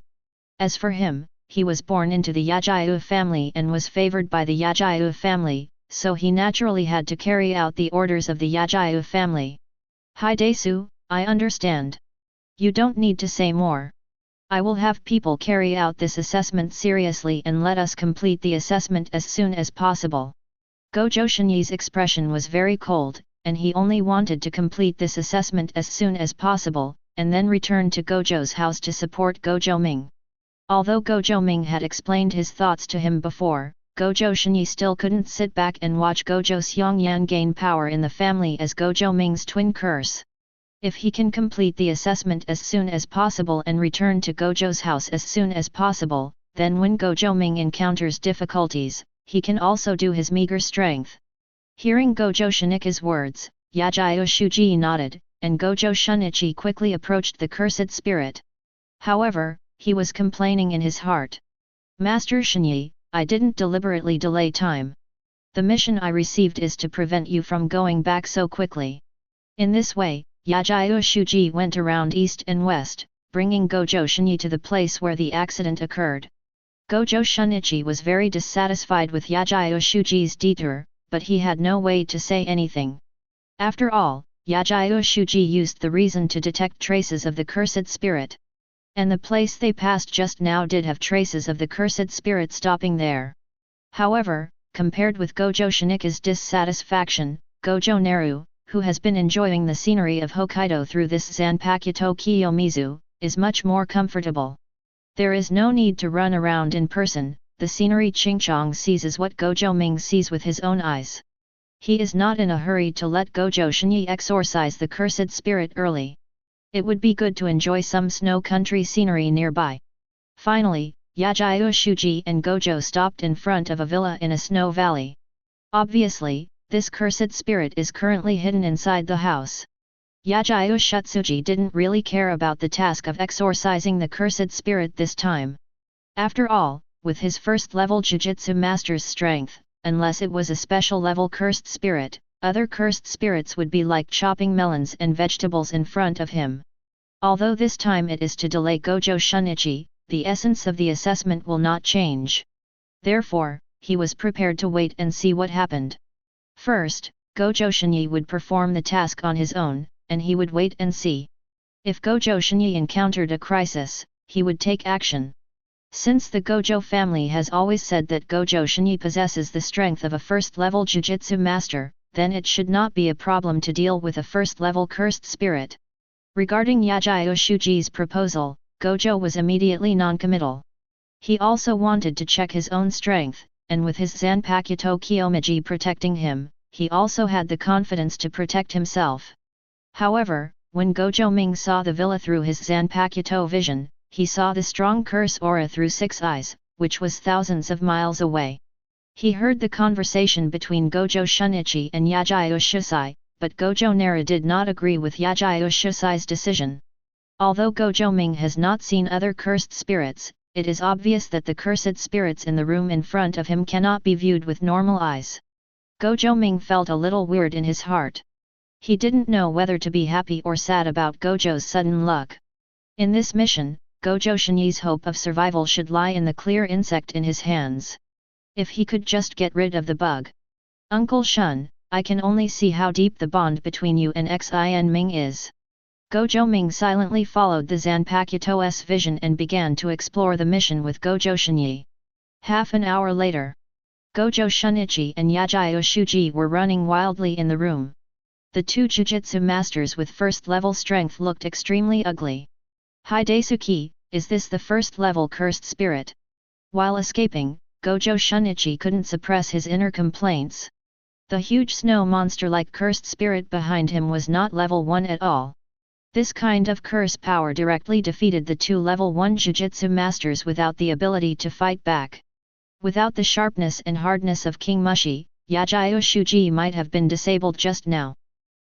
As for him, he was born into the Yajayu family and was favored by the Yajayu family, so he naturally had to carry out the orders of the Yajayu family. Hidesu, I understand. You don't need to say more. I will have people carry out this assessment seriously and let us complete the assessment as soon as possible. Gojo Shinyi's expression was very cold, and he only wanted to complete this assessment as soon as possible, and then return to Gojo's house to support Gojo Ming. Although Gojo Ming had explained his thoughts to him before, Gojo Shinyi still couldn't sit back and watch Gojo Xiongyan gain power in the family as Gojo Ming's twin curse. If he can complete the assessment as soon as possible and return to Gojo's house as soon as possible, then when Gojo Ming encounters difficulties, he can also do his meager strength. Hearing Gojo Shunichi's words, Yajayu Shuji nodded, and Gojo Shunichi quickly approached the cursed spirit. However, he was complaining in his heart. Master Shinyi, I didn't deliberately delay time. The mission I received is to prevent you from going back so quickly. In this way, Yajayo Shuji went around east and west, bringing Gojo Shini to the place where the accident occurred. Gojo Shunichi was very dissatisfied with Yajayo Shuji's detour, but he had no way to say anything. After all, Yajayo Shuji used the reason to detect traces of the cursed spirit. And the place they passed just now did have traces of the cursed spirit stopping there. However, compared with Gojo Shinichi's dissatisfaction, Gojo Naru, who has been enjoying the scenery of Hokkaido through this Zanpakuto Kiyomizu, is much more comfortable. There is no need to run around in person, the scenery Chingchong sees is what Gojo Ming sees with his own eyes. He is not in a hurry to let Gojo Shini exorcise the cursed spirit early. It would be good to enjoy some snow country scenery nearby. Finally, Yajayo Shuji and Gojo stopped in front of a villa in a snow valley. Obviously, this cursed spirit is currently hidden inside the house. Yajayo Shutsuji didn't really care about the task of exorcising the cursed spirit this time. After all, with his first level Jujutsu master's strength, unless it was a special level cursed spirit, other cursed spirits would be like chopping melons and vegetables in front of him. Although this time it is to delay Gojo Shunichi, the essence of the assessment will not change. Therefore, he was prepared to wait and see what happened. First, Gojo Shini would perform the task on his own, and he would wait and see. If Gojo Shini encountered a crisis, he would take action. Since the Gojo family has always said that Gojo Shini possesses the strength of a first-level Jujutsu master, then it should not be a problem to deal with a first-level cursed spirit. Regarding Yajayo Shuji's proposal, Gojo was immediately non-committal. He also wanted to check his own strength, and with his Zanpakuto Kiyomizu protecting him, he also had the confidence to protect himself. However, when Gojo Ming saw the villa through his Zanpakuto vision, he saw the strong curse aura through 6 eyes, which was thousands of miles away. He heard the conversation between Gojo Shunichi and Yajayo Shusai, but Gojo Naru did not agree with Yajayo Shusai's decision. Although Gojo Ming has not seen other cursed spirits, it is obvious that the cursed spirits in the room in front of him cannot be viewed with normal eyes. Gojo Ming felt a little weird in his heart. He didn't know whether to be happy or sad about Gojo's sudden luck. In this mission, Gojo Shini's hope of survival should lie in the clear insect in his hands. If he could just get rid of the bug. Uncle Shun, I can only see how deep the bond between you and Xin Ming is. Gojo Ming silently followed the Zanpakuto's vision and began to explore the mission with Gojo Shini. Half an hour later, Gojo Shunichi and Yajayo Shuji were running wildly in the room. The two Jujutsu masters with first-level strength looked extremely ugly. Hidesuke, is this the first-level cursed spirit? While escaping, Gojo Shunichi couldn't suppress his inner complaints. The huge snow monster-like cursed spirit behind him was not level 1 at all. This kind of curse power directly defeated the two level 1 Jujutsu masters without the ability to fight back. Without the sharpness and hardness of King Mushi, Yajayo Shuji might have been disabled just now.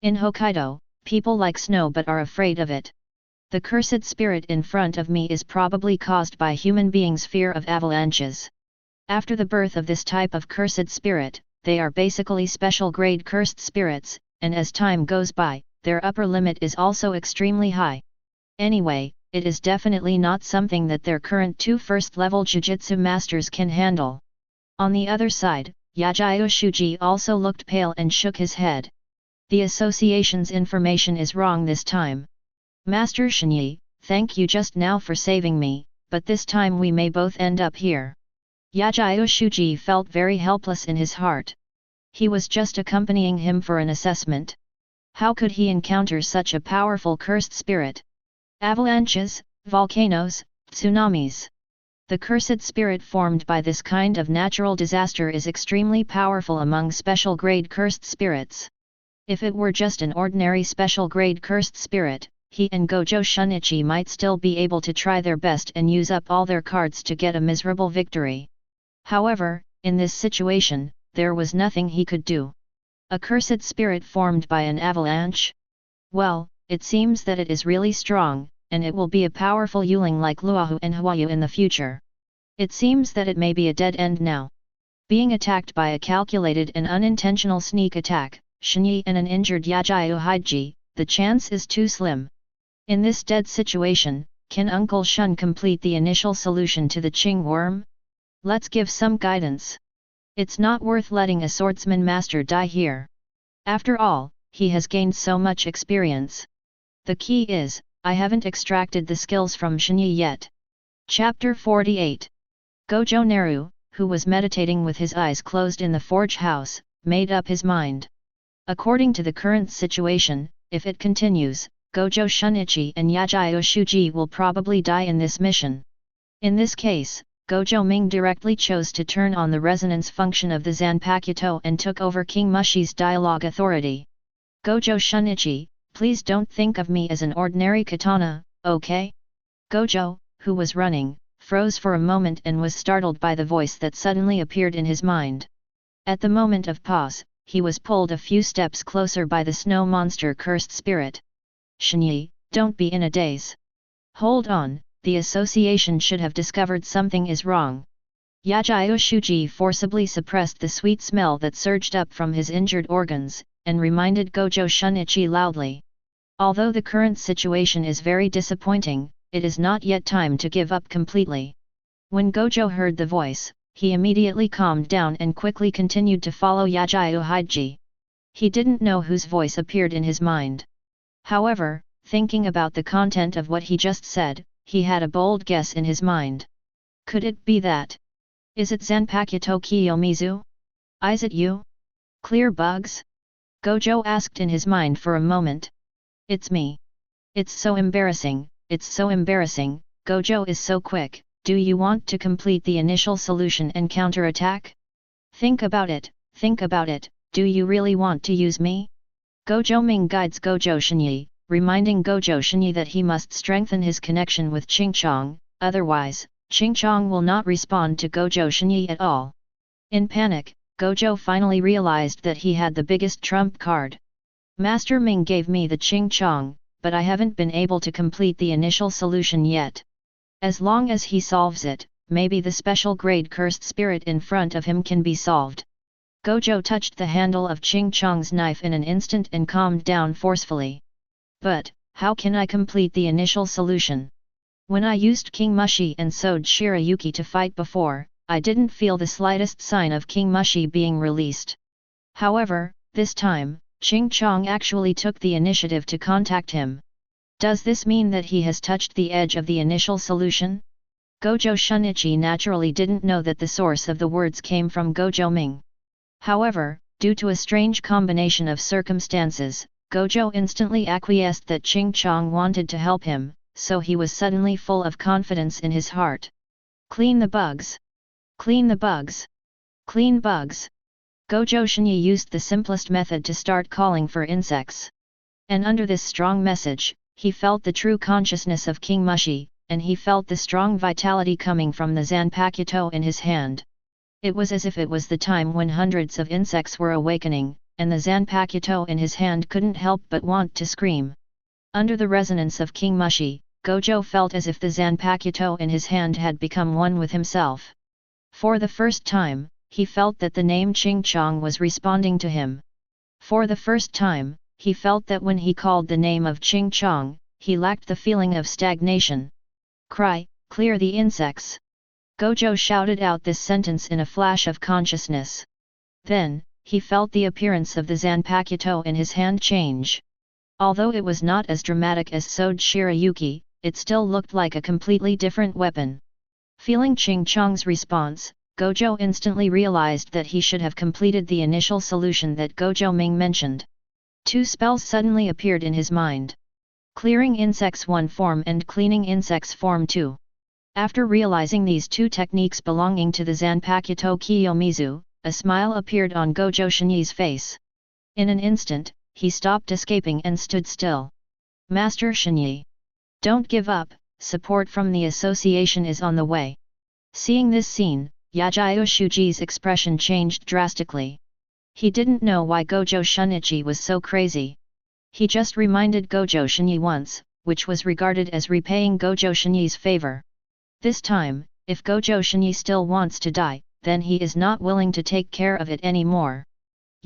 In Hokkaido, people like snow but are afraid of it. The cursed spirit in front of me is probably caused by human beings' fear of avalanches. After the birth of this type of cursed spirit, they are basically special grade cursed spirits, and as time goes by, their upper limit is also extremely high. Anyway, it is definitely not something that their current 2 first-level Jujutsu masters can handle. On the other side, Yajayo Shuji also looked pale and shook his head. The association's information is wrong this time. Master Shinyi, thank you just now for saving me, but this time we may both end up here. Yajayo Shuji felt very helpless in his heart. He was just accompanying him for an assessment. How could he encounter such a powerful cursed spirit? Avalanches, volcanoes, tsunamis. The cursed spirit formed by this kind of natural disaster is extremely powerful among special grade cursed spirits. If it were just an ordinary special grade cursed spirit, he and Gojo Shunichi might still be able to try their best and use up all their cards to get a miserable victory. However, in this situation, there was nothing he could do. A cursed spirit formed by an avalanche? Well, it seems that it is really strong, and it will be a powerful Yuling like Luohu and Huayu in the future. It seems that it may be a dead end now. Being attacked by a calculated and unintentional sneak attack, Shinyi and an injured Yajayo Haiji, the chance is too slim. In this dead situation, can Uncle Shun complete the initial solution to the Qing worm? Let's give some guidance. It's not worth letting a swordsman master die here. After all, he has gained so much experience. The key is, I haven't extracted the skills from Shinyi yet. Chapter 48. Gojo Naru, who was meditating with his eyes closed in the forge house, made up his mind. According to the current situation, if it continues, Gojo Shunichi and Yajayo Shuji will probably die in this mission. In this case, Gojo Ming directly chose to turn on the resonance function of the Zanpakuto and took over King Mushi's dialogue authority. Gojo Shunichi, please don't think of me as an ordinary katana, okay? Gojo, who was running, froze for a moment and was startled by the voice that suddenly appeared in his mind. At the moment of pause, he was pulled a few steps closer by the snow monster cursed spirit. Shinyi, don't be in a daze. Hold on, the association should have discovered something is wrong. Yajayo Shuji forcibly suppressed the sweet smell that surged up from his injured organs, and reminded Gojo Shunichi loudly. Although the current situation is very disappointing, it is not yet time to give up completely. When Gojo heard the voice, he immediately calmed down and quickly continued to follow Yajayo Haiji. He didn't know whose voice appeared in his mind. However, thinking about the content of what he just said, he had a bold guess in his mind. Could it be that? Is it Zanpakuto Kiyomizu? Is it you? Clear bugs? Gojo asked in his mind for a moment. It's me. It's so embarrassing, Gojo is so quick, do you want to complete the initial solution and counterattack? Think about it, do you really want to use me? Gojo Ming guides Gojo Shinyi, reminding Gojo Shinyi that he must strengthen his connection with Qingchong, otherwise, Qingchong will not respond to Gojo Shinyi at all. In panic, Gojo finally realized that he had the biggest trump card. Master Ming gave me the Qingchong, but I haven't been able to complete the initial solution yet. As long as he solves it, maybe the special grade cursed spirit in front of him can be solved. Gojo touched the handle of Qingchong's knife in an instant and calmed down forcefully. But, how can I complete the initial solution? When I used King Mushi and Sode Shirayuki to fight before, I didn't feel the slightest sign of King Mushi being released. However, this time, Qingchong actually took the initiative to contact him. Does this mean that he has touched the edge of the initial solution? Gojo Shunichi naturally didn't know that the source of the words came from Gojo Ming. However, due to a strange combination of circumstances, Gojo instantly acquiesced that Qingchong wanted to help him, so he was suddenly full of confidence in his heart. Clean the bugs! Clean the bugs! Clean bugs! Gojo Shinyi used the simplest method to start calling for insects. And under this strong message, he felt the true consciousness of King Mushi, and he felt the strong vitality coming from the Zanpakuto in his hand. It was as if it was the time when hundreds of insects were awakening, and the Zanpakuto in his hand couldn't help but want to scream. Under the resonance of King Mushi, Gojo felt as if the Zanpakuto in his hand had become one with himself. For the first time, he felt that the name Qingchong was responding to him. For the first time, he felt that when he called the name of Qingchong, he lacked the feeling of stagnation. Cry, clear the insects! Gojo shouted out this sentence in a flash of consciousness. Then, he felt the appearance of the Zanpakuto in his hand change. Although it was not as dramatic as Sode Shirayuki, it still looked like a completely different weapon. Feeling Qingchong's response, Gojo instantly realized that he should have completed the initial solution that Gojo Ming mentioned. Two spells suddenly appeared in his mind. Clearing Insects 1 form and Cleaning Insects form 2. After realizing these two techniques belonging to the Zanpakuto Kiyomizu, a smile appeared on Gojo Shinyi's face. In an instant, he stopped escaping and stood still. Master Shinyi! Don't give up, support from the association is on the way. Seeing this scene, Yajayo Shuji's expression changed drastically. He didn't know why Gojo Shunichi was so crazy. He just reminded Gojo Shinyi once, which was regarded as repaying Gojo Shinyi's favor. This time, if Gojo Shinyi still wants to die, then he is not willing to take care of it anymore.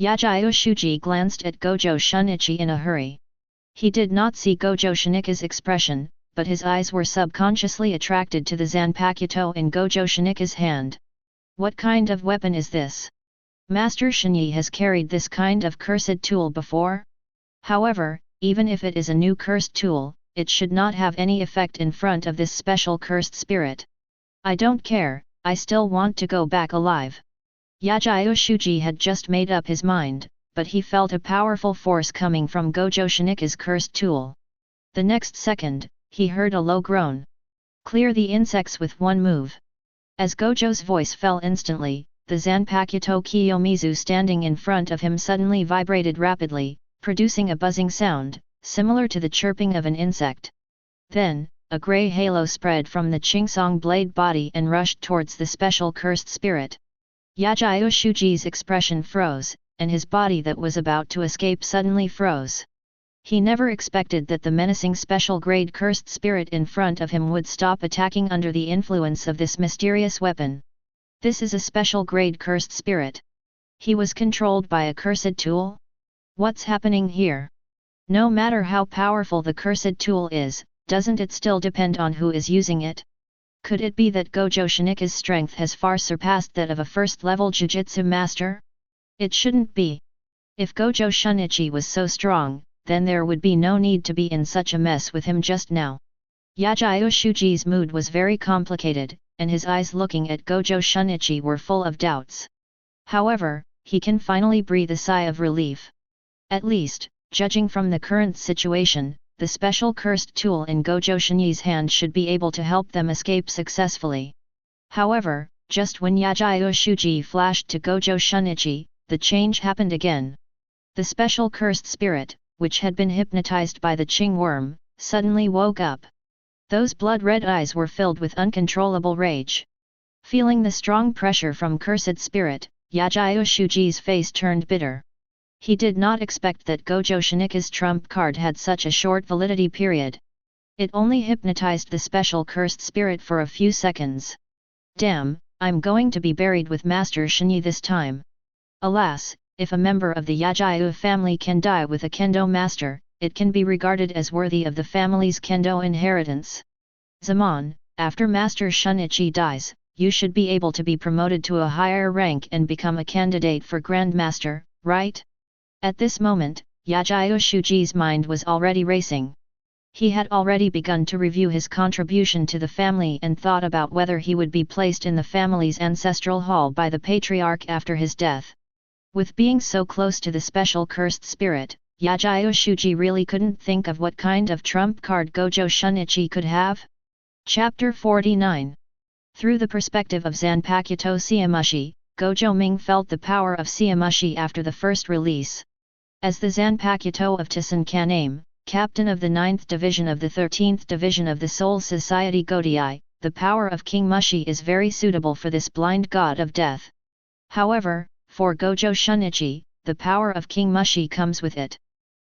Yajayo Shuji glanced at Gojo Shunichi in a hurry. He did not see Gojo Shinika's expression, but his eyes were subconsciously attracted to the Zanpakuto in Gojo Shinika's hand. What kind of weapon is this? Master Shinyi has carried this kind of cursed tool before? However, even if it is a new cursed tool, it should not have any effect in front of this special cursed spirit. I don't care, I still want to go back alive. Yajayo Shuji had just made up his mind, but he felt a powerful force coming from Gojo Shinika's cursed tool. The next second, he heard a low groan. Clear the insects with one move. As Gojo's voice fell instantly, the Zanpakuto Kiyomizu standing in front of him suddenly vibrated rapidly, producing a buzzing sound, similar to the chirping of an insect. Then, a grey halo spread from the Chingsong blade body and rushed towards the special cursed spirit. Yajayo Shuji's expression froze, and his body that was about to escape suddenly froze. He never expected that the menacing special grade cursed spirit in front of him would stop attacking under the influence of this mysterious weapon. This is a special grade cursed spirit. He was controlled by a cursed tool? What's happening here? No matter how powerful the cursed tool is, doesn't it still depend on who is using it? Could it be that Gojo Shinika's strength has far surpassed that of a first-level Jujutsu master? It shouldn't be. If Gojo Shunichi was so strong, then there would be no need to be in such a mess with him just now. Yajayo Shuji's mood was very complicated, and his eyes looking at Gojo Shunichi were full of doubts. However, he can finally breathe a sigh of relief. At least, judging from the current situation, the special cursed tool in Gojo Shini's hand should be able to help them escape successfully. However, just when Yajayo Shuji flashed to Gojo Shunichi, the change happened again. The special cursed spirit, which had been hypnotized by the Qing worm, suddenly woke up. Those blood-red eyes were filled with uncontrollable rage. Feeling the strong pressure from cursed spirit, Yajayo Shuji's face turned bitter. He did not expect that Gojo Shinika's trump card had such a short validity period. It only hypnotized the special cursed spirit for a few seconds. Damn, I'm going to be buried with Master Shinyi this time. Alas, if a member of the Yajayo family can die with a kendo master, it can be regarded as worthy of the family's kendo inheritance. Zaman, after Master Shunichi dies, you should be able to be promoted to a higher rank and become a candidate for Grandmaster, right? At this moment, Yajayo Shuji's mind was already racing. He had already begun to review his contribution to the family and thought about whether he would be placed in the family's ancestral hall by the patriarch after his death. With being so close to the special cursed spirit, Yajayo Shuji really couldn't think of what kind of trump card Gojo Shunichi could have. Chapter 49. Through the perspective of Zanpakuto Siamushi, Gojo Ming felt the power of Siamushi after the first release. As the Zanpakuto of Tisan Kaname, captain of the 9th Division of the 13th Division of the Soul Society Godai, the power of King Mushi is very suitable for this blind god of death. However, for Gojo Shunichi, the power of King Mushi comes with it.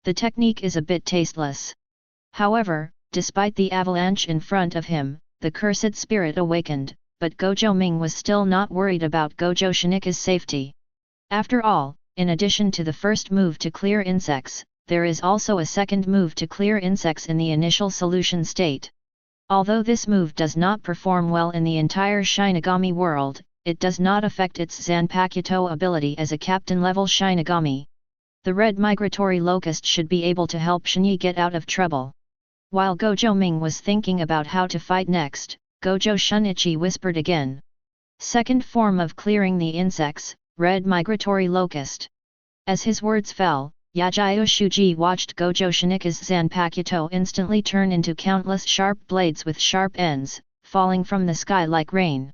The technique is a bit tasteless. However, despite the avalanche in front of him, the cursed spirit awakened, but Gojo Ming was still not worried about Gojo Shinika's safety. After all, in addition to the first move to clear insects, there is also a second move to clear insects in the initial solution state. Although this move does not perform well in the entire Shinigami world, it does not affect its Zanpakuto ability as a captain-level Shinigami. The red migratory locust should be able to help Shinyi get out of trouble. While Gojo Ming was thinking about how to fight next, Gojo Shunichi whispered again. Second form of clearing the insects, red migratory locust. As his words fell, Yajayo Shuji watched Gojo Shinika's Zanpakuto instantly turn into countless sharp blades with sharp ends, falling from the sky like rain.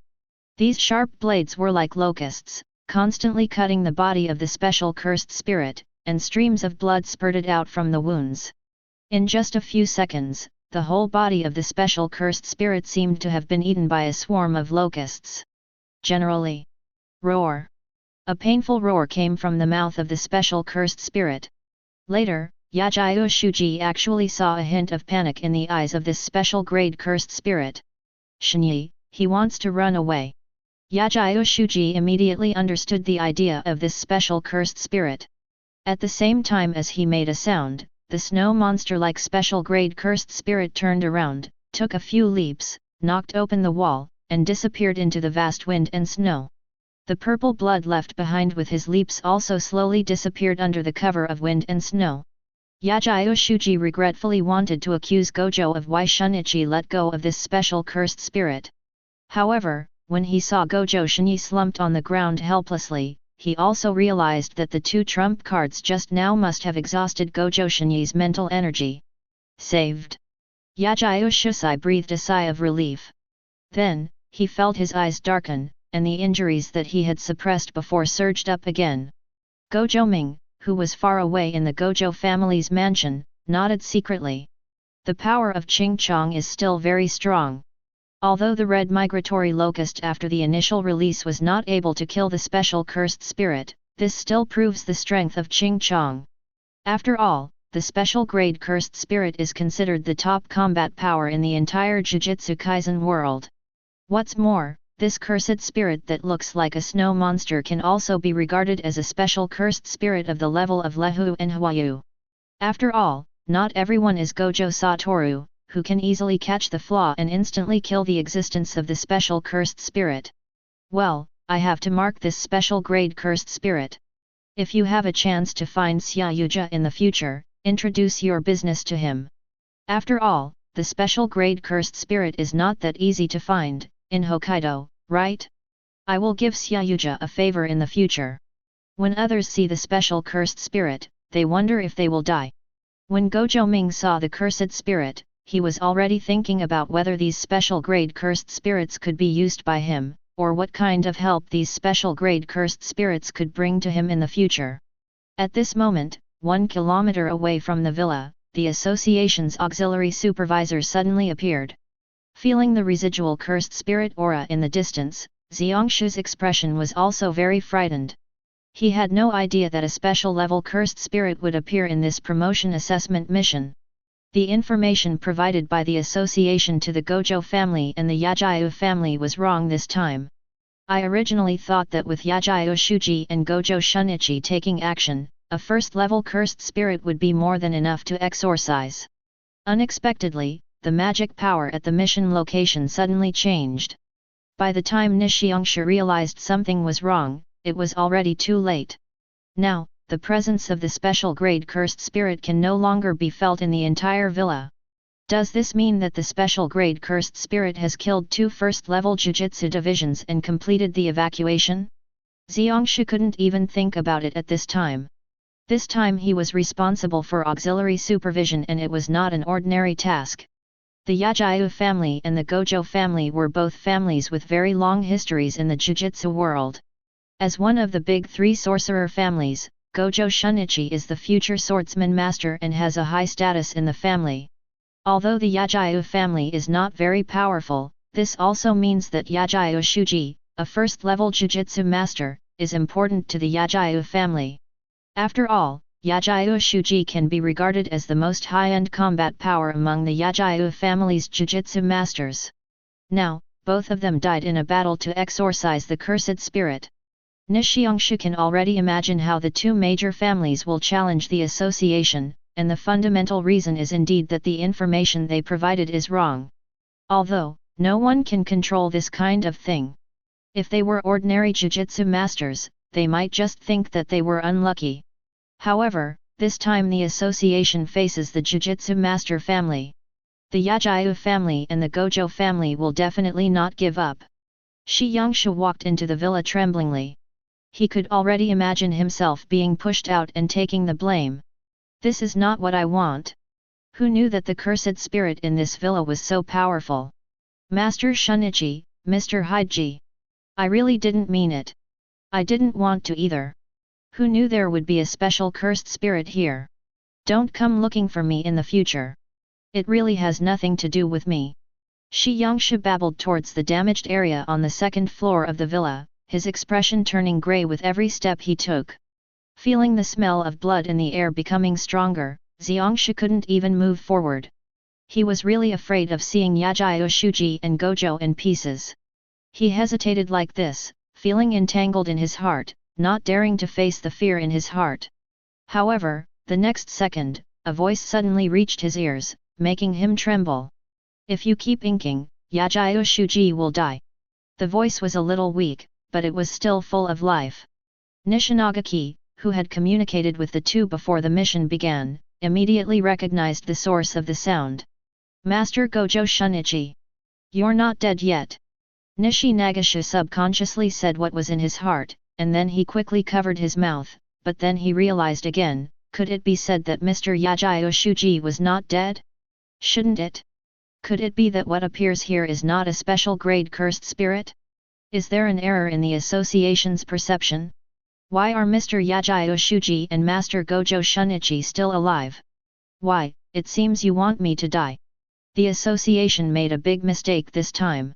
These sharp blades were like locusts, constantly cutting the body of the special cursed spirit, and streams of blood spurted out from the wounds. In just a few seconds, the whole body of the special cursed spirit seemed to have been eaten by a swarm of locusts. Generally. Roar. A painful roar came from the mouth of the special cursed spirit. Later, Yajayo Shuji actually saw a hint of panic in the eyes of this special grade cursed spirit. Shinyi, he wants to run away. Yajayo Shuji immediately understood the idea of this special cursed spirit. At the same time as he made a sound, the the snow monster-like special grade cursed spirit turned around, took a few leaps, knocked open the wall, and disappeared into the vast wind and snow. The purple blood left behind with his leaps also slowly disappeared under the cover of wind and snow. Yajayo Shuji regretfully wanted to accuse Gojo of why Shunichi let go of this special cursed spirit. However, when he saw Gojo Shini slumped on the ground helplessly, he also realized that the two trump cards just now must have exhausted Gojo Shini's mental energy. Saved. Yajayo Shusai breathed a sigh of relief. Then, he felt his eyes darken, and the injuries that he had suppressed before surged up again. Gojo Ming, who was far away in the Gojo family's mansion, nodded secretly. The power of Ching Chong is still very strong. Although the red migratory locust after the initial release was not able to kill the special cursed spirit, this still proves the strength of Ching Chong. After all, the special grade cursed spirit is considered the top combat power in the entire Jujutsu Kaisen world. What's more, this cursed spirit that looks like a snow monster can also be regarded as a special cursed spirit of the level of Lehu and Hwayu. After all, not everyone is Gojo Satoru, who can easily catch the flaw and instantly kill the existence of the special cursed spirit. Well, I have to mark this special grade cursed spirit. If you have a chance to find Xiaoyuja in the future, introduce your business to him. After all, the special grade cursed spirit is not that easy to find in Hokkaido, right? I will give Xiaoyuja a favor in the future. When others see the special cursed spirit, they wonder if they will die. When Gojo Ming saw the cursed spirit, he was already thinking about whether these special grade cursed spirits could be used by him, or what kind of help these special grade cursed spirits could bring to him in the future. At this moment, 1 kilometer away from the villa, the association's auxiliary supervisor suddenly appeared. Feeling the residual cursed spirit aura in the distance, Xiangshu's expression was also very frightened. He had no idea that a special level cursed spirit would appear in this promotion assessment mission. The information provided by the association to the Gojo family and the Yajayu family was wrong this time. I originally thought that with Yajayu Shuji and Gojo Shunichi taking action, a first-level cursed spirit would be more than enough to exorcise. Unexpectedly, the magic power at the mission location suddenly changed. By the time Nishiangshu realized something was wrong, it was already too late. Now, the presence of the special grade cursed spirit can no longer be felt in the entire villa. Does this mean that the special grade cursed spirit has killed 2 first-level Jujutsu divisions and completed the evacuation? Xiangshu couldn't even think about it at this time. This time he was responsible for auxiliary supervision and it was not an ordinary task. The Yajayu family and the Gojo family were both families with very long histories in the Jujutsu world. As one of the big 3 sorcerer families, Gojo Shunichi is the future swordsman master and has a high status in the family. Although the Yajayu family is not very powerful, this also means that Yajayu Shuji, a first-level Jujutsu master, is important to the Yajayu family. After all, Yajayu Shuji can be regarded as the most high-end combat power among the Yajayu family's Jujutsu masters. Now, both of them died in a battle to exorcise the cursed spirit. Nishiangshu can already imagine how the 2 major families will challenge the association, and the fundamental reason is indeed that the information they provided is wrong. Although, no one can control this kind of thing. If they were ordinary Jujutsu masters, they might just think that they were unlucky. However, this time the association faces the Jujutsu master family. The Yajayu family and the Gojo family will definitely not give up. Xiangshu walked into the villa tremblingly. He could already imagine himself being pushed out and taking the blame. This is not what I want. Who knew that the cursed spirit in this villa was so powerful? Master Shunichi, Mr. Haiji. I really didn't mean it. I didn't want to either. Who knew there would be a special cursed spirit here? Don't come looking for me in the future. It really has nothing to do with me. Xiangshu babbled towards the damaged area on the 2nd floor of the villa, his expression turning grey with every step he took. Feeling the smell of blood in the air becoming stronger, Xiangshu couldn't even move forward. He was really afraid of seeing Yajayu Shuji and Gojo in pieces. He hesitated like this, feeling entangled in his heart, not daring to face the fear in his heart. However, the next second, a voice suddenly reached his ears, making him tremble. If you keep inking, Yajayo Shuji will die. The voice was a little weak, but it was still full of life. Nishinagaki, who had communicated with the two before the mission began, immediately recognized the source of the sound. Master Gojo Shunichi. You're not dead yet. Nishi subconsciously said what was in his heart, and then he quickly covered his mouth, but then he realized again, could it be said that Mr. Yajayo Shuji was not dead? Shouldn't it? Could it be that what appears here is not a special grade cursed spirit? Is there an error in the association's perception? Why are Mr. Yajayo Shuji and Master Gojo Shunichi still alive? Why, it seems you want me to die. The association made a big mistake this time.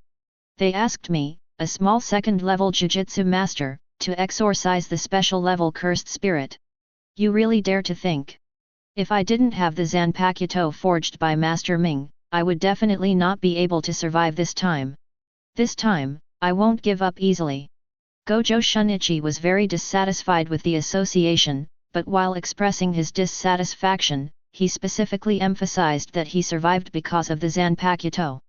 They asked me, a small second-level Jujutsu master, to exorcise the special-level cursed spirit. You really dare to think? If I didn't have the Zanpakuto forged by Master Ming, I would definitely not be able to survive this time. This time, I won't give up easily. Gojo Shunichi was very dissatisfied with the association, but while expressing his dissatisfaction, he specifically emphasized that he survived because of the Zanpakuto.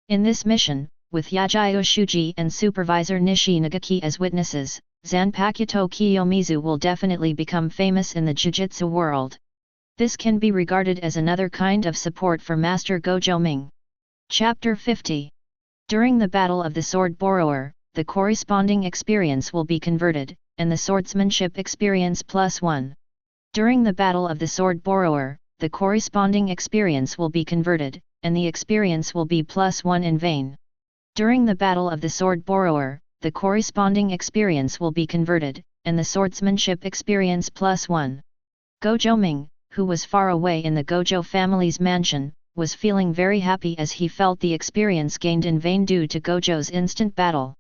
In this mission, with Yajayo Shuji and Supervisor Nishinagaki as witnesses, Zanpakuto Kiyomizu will definitely become famous in the Jujutsu world. This can be regarded as another kind of support for Master Gojo Ming. Chapter 50. During the Battle of the Sword Borrower, the corresponding experience will be converted, and the swordsmanship experience +1. During the Battle of the Sword Borrower, the corresponding experience will be converted, and the experience will be +1 in vain. During the Battle of the Sword Borrower, the corresponding experience will be converted, and the swordsmanship experience +1. Gojo Ming, who was far away in the Gojo family's mansion, was feeling very happy as he felt the experience gained in vain due to Gojo's instant battle.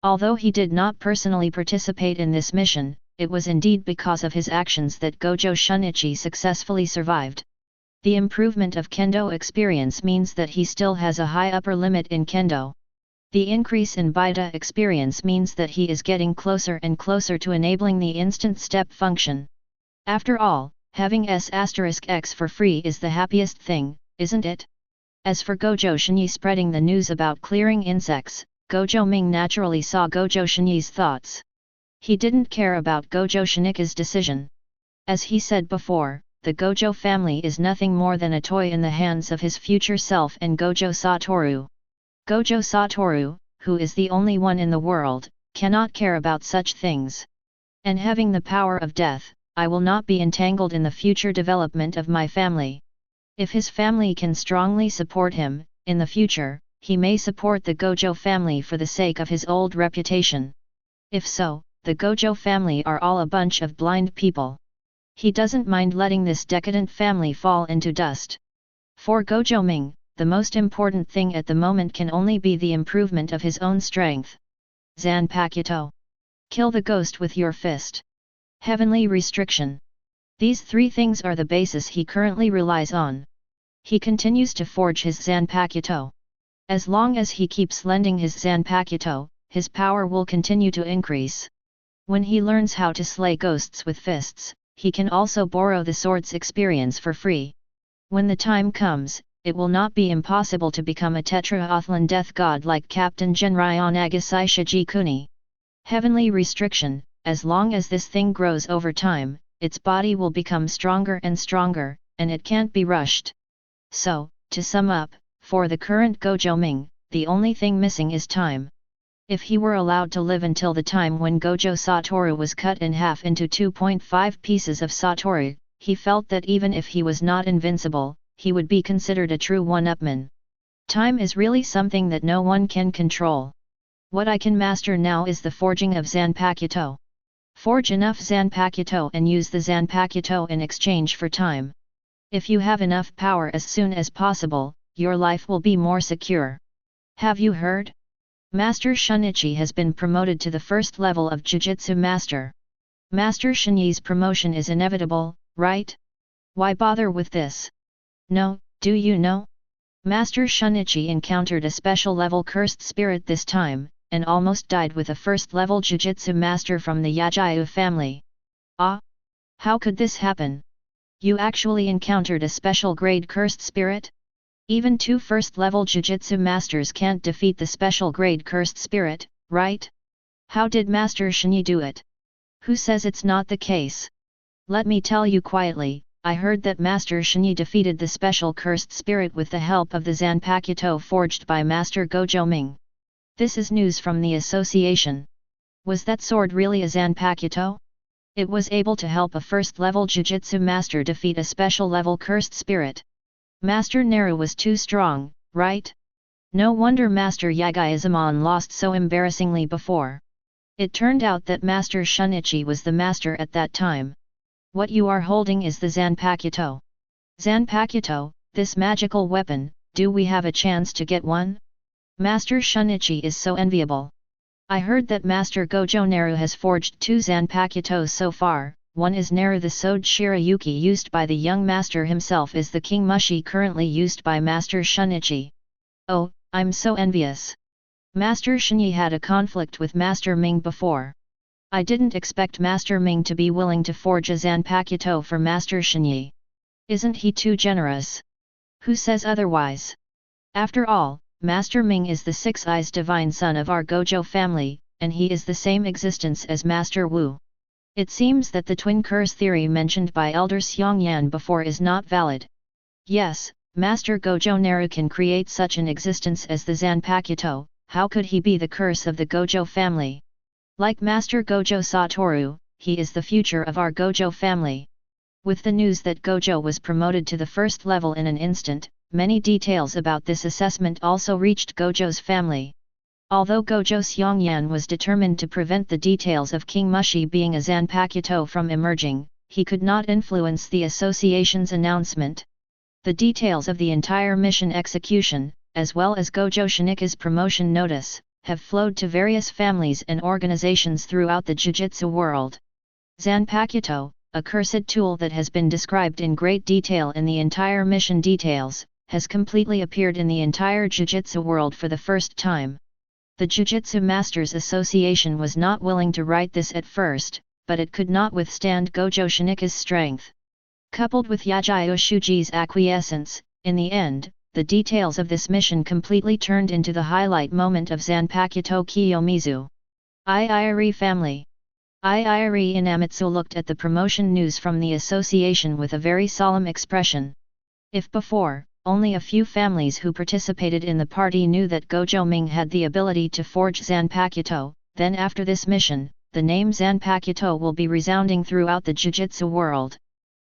Although he did not personally participate in this mission, it was indeed because of his actions that Gojo Shunichi successfully survived. The improvement of Kendo experience means that he still has a high upper limit in Kendo. The increase in Baita experience means that he is getting closer and closer to enabling the instant step function. After all, having S*X for free is the happiest thing, isn't it? As for Gojo Shini spreading the news about clearing insects, Gojo Ming naturally saw Gojo Shini's thoughts. He didn't care about Gojo Shinika's decision. As he said before, the Gojo family is nothing more than a toy in the hands of his future self and Gojo Satoru. Gojo Satoru, who is the only one in the world, cannot care about such things. And having the power of death, I will not be entangled in the future development of my family. If his family can strongly support him, in the future, he may support the Gojo family for the sake of his old reputation. If so, the Gojo family are all a bunch of blind people. He doesn't mind letting this decadent family fall into dust. For Gojo Ming, the most important thing at the moment can only be the improvement of his own strength. Zanpakuto. Kill the ghost with your fist. Heavenly restriction. These three things are the basis he currently relies on. He continues to forge his Zanpakuto. As long as he keeps lending his Zanpakuto, his power will continue to increase. When he learns how to slay ghosts with fists, he can also borrow the sword's experience for free. When the time comes, it will not be impossible to become a tetraathlon death god like Captain Genryon Agasai Shijikuni. Heavenly restriction. As long as this thing grows over time, its body will become stronger and stronger, and it can't be rushed. So, to sum up, for the current Gojo Ming, the only thing missing is time. If he were allowed to live until the time when Gojo Satoru was cut in half into 2.5 pieces of Satoru, he felt that even if he was not invincible, he would be considered a true one-upman. Time is really something that no one can control. What I can master now is the forging of Zanpakuto. Forge enough Zanpakuto and use the Zanpakuto in exchange for time. If you have enough power as soon as possible, your life will be more secure. Have you heard? Master Shunichi has been promoted to the first level of Jujutsu Master. Master Shini's promotion is inevitable, right? Why bother with this? No, do you know? Master Shunichi encountered a special level cursed spirit this time, and almost died with a first level Jujutsu Master from the Yajayu family. Ah! How could this happen? You actually encountered a special grade cursed spirit? Even 2 first-level Jujutsu masters can't defeat the special grade cursed spirit, right? How did Master Shini do it? Who says it's not the case? Let me tell you quietly, I heard that Master Shini defeated the special cursed spirit with the help of the Zanpakuto forged by Master Gojo Ming. This is news from the association. Was that sword really a Zanpakuto? It was able to help a first-level Jujutsu master defeat a special-level cursed spirit. Master Naru was too strong, right? No wonder Master Yagyu-Izumon lost so embarrassingly before. It turned out that Master Shunichi was the master at that time. What you are holding is the Zanpakuto. Zanpakuto, this magical weapon, do we have a chance to get one? Master Shunichi is so enviable. I heard that Master Gojo Naru has forged 2 Zanpakutos so far. One is Naru the Sword Shirayuki used by the young master himself is the King Mushi currently used by Master Shunichi. Oh, I'm so envious. Master Shini had a conflict with Master Ming before. I didn't expect Master Ming to be willing to forge a Zanpakuto for Master Shini. Isn't he too generous? Who says otherwise? After all, Master Ming is the 6 Eyes divine son of our Gojo family, and he is the same existence as Master Wu. It seems that the twin curse theory mentioned by Elder Xiongyan before is not valid. Yes, Master Gojo Naru can create such an existence as the Zanpakuto. How could he be the curse of the Gojo family? Like Master Gojo Satoru, he is the future of our Gojo family. With the news that Gojo was promoted to the first level in an instant, many details about this assessment also reached Gojo's family. Although Gojo Xiongyan was determined to prevent the details of King Mushi being a Zanpakuto from emerging, he could not influence the association's announcement. The details of the entire mission execution, as well as Gojo Shinika's promotion notice, have flowed to various families and organizations throughout the Jujutsu world. Zanpakuto, a cursed tool that has been described in great detail in the entire mission details, has completely appeared in the entire Jujutsu world for the first time. The Jujutsu Masters Association was not willing to write this at first, but it could not withstand Gojo Shinika's strength. Coupled with Yagyu Shuji's acquiescence, in the end, the details of this mission completely turned into the highlight moment of Zanpakuto Kiyomizu. Iiri family. Iiri Inamitsu looked at the promotion news from the association with a very solemn expression. If before, only a few families who participated in the party knew that Gojo Ming had the ability to forge Zanpakuto, then after this mission, the name Zanpakuto will be resounding throughout the Jujutsu world.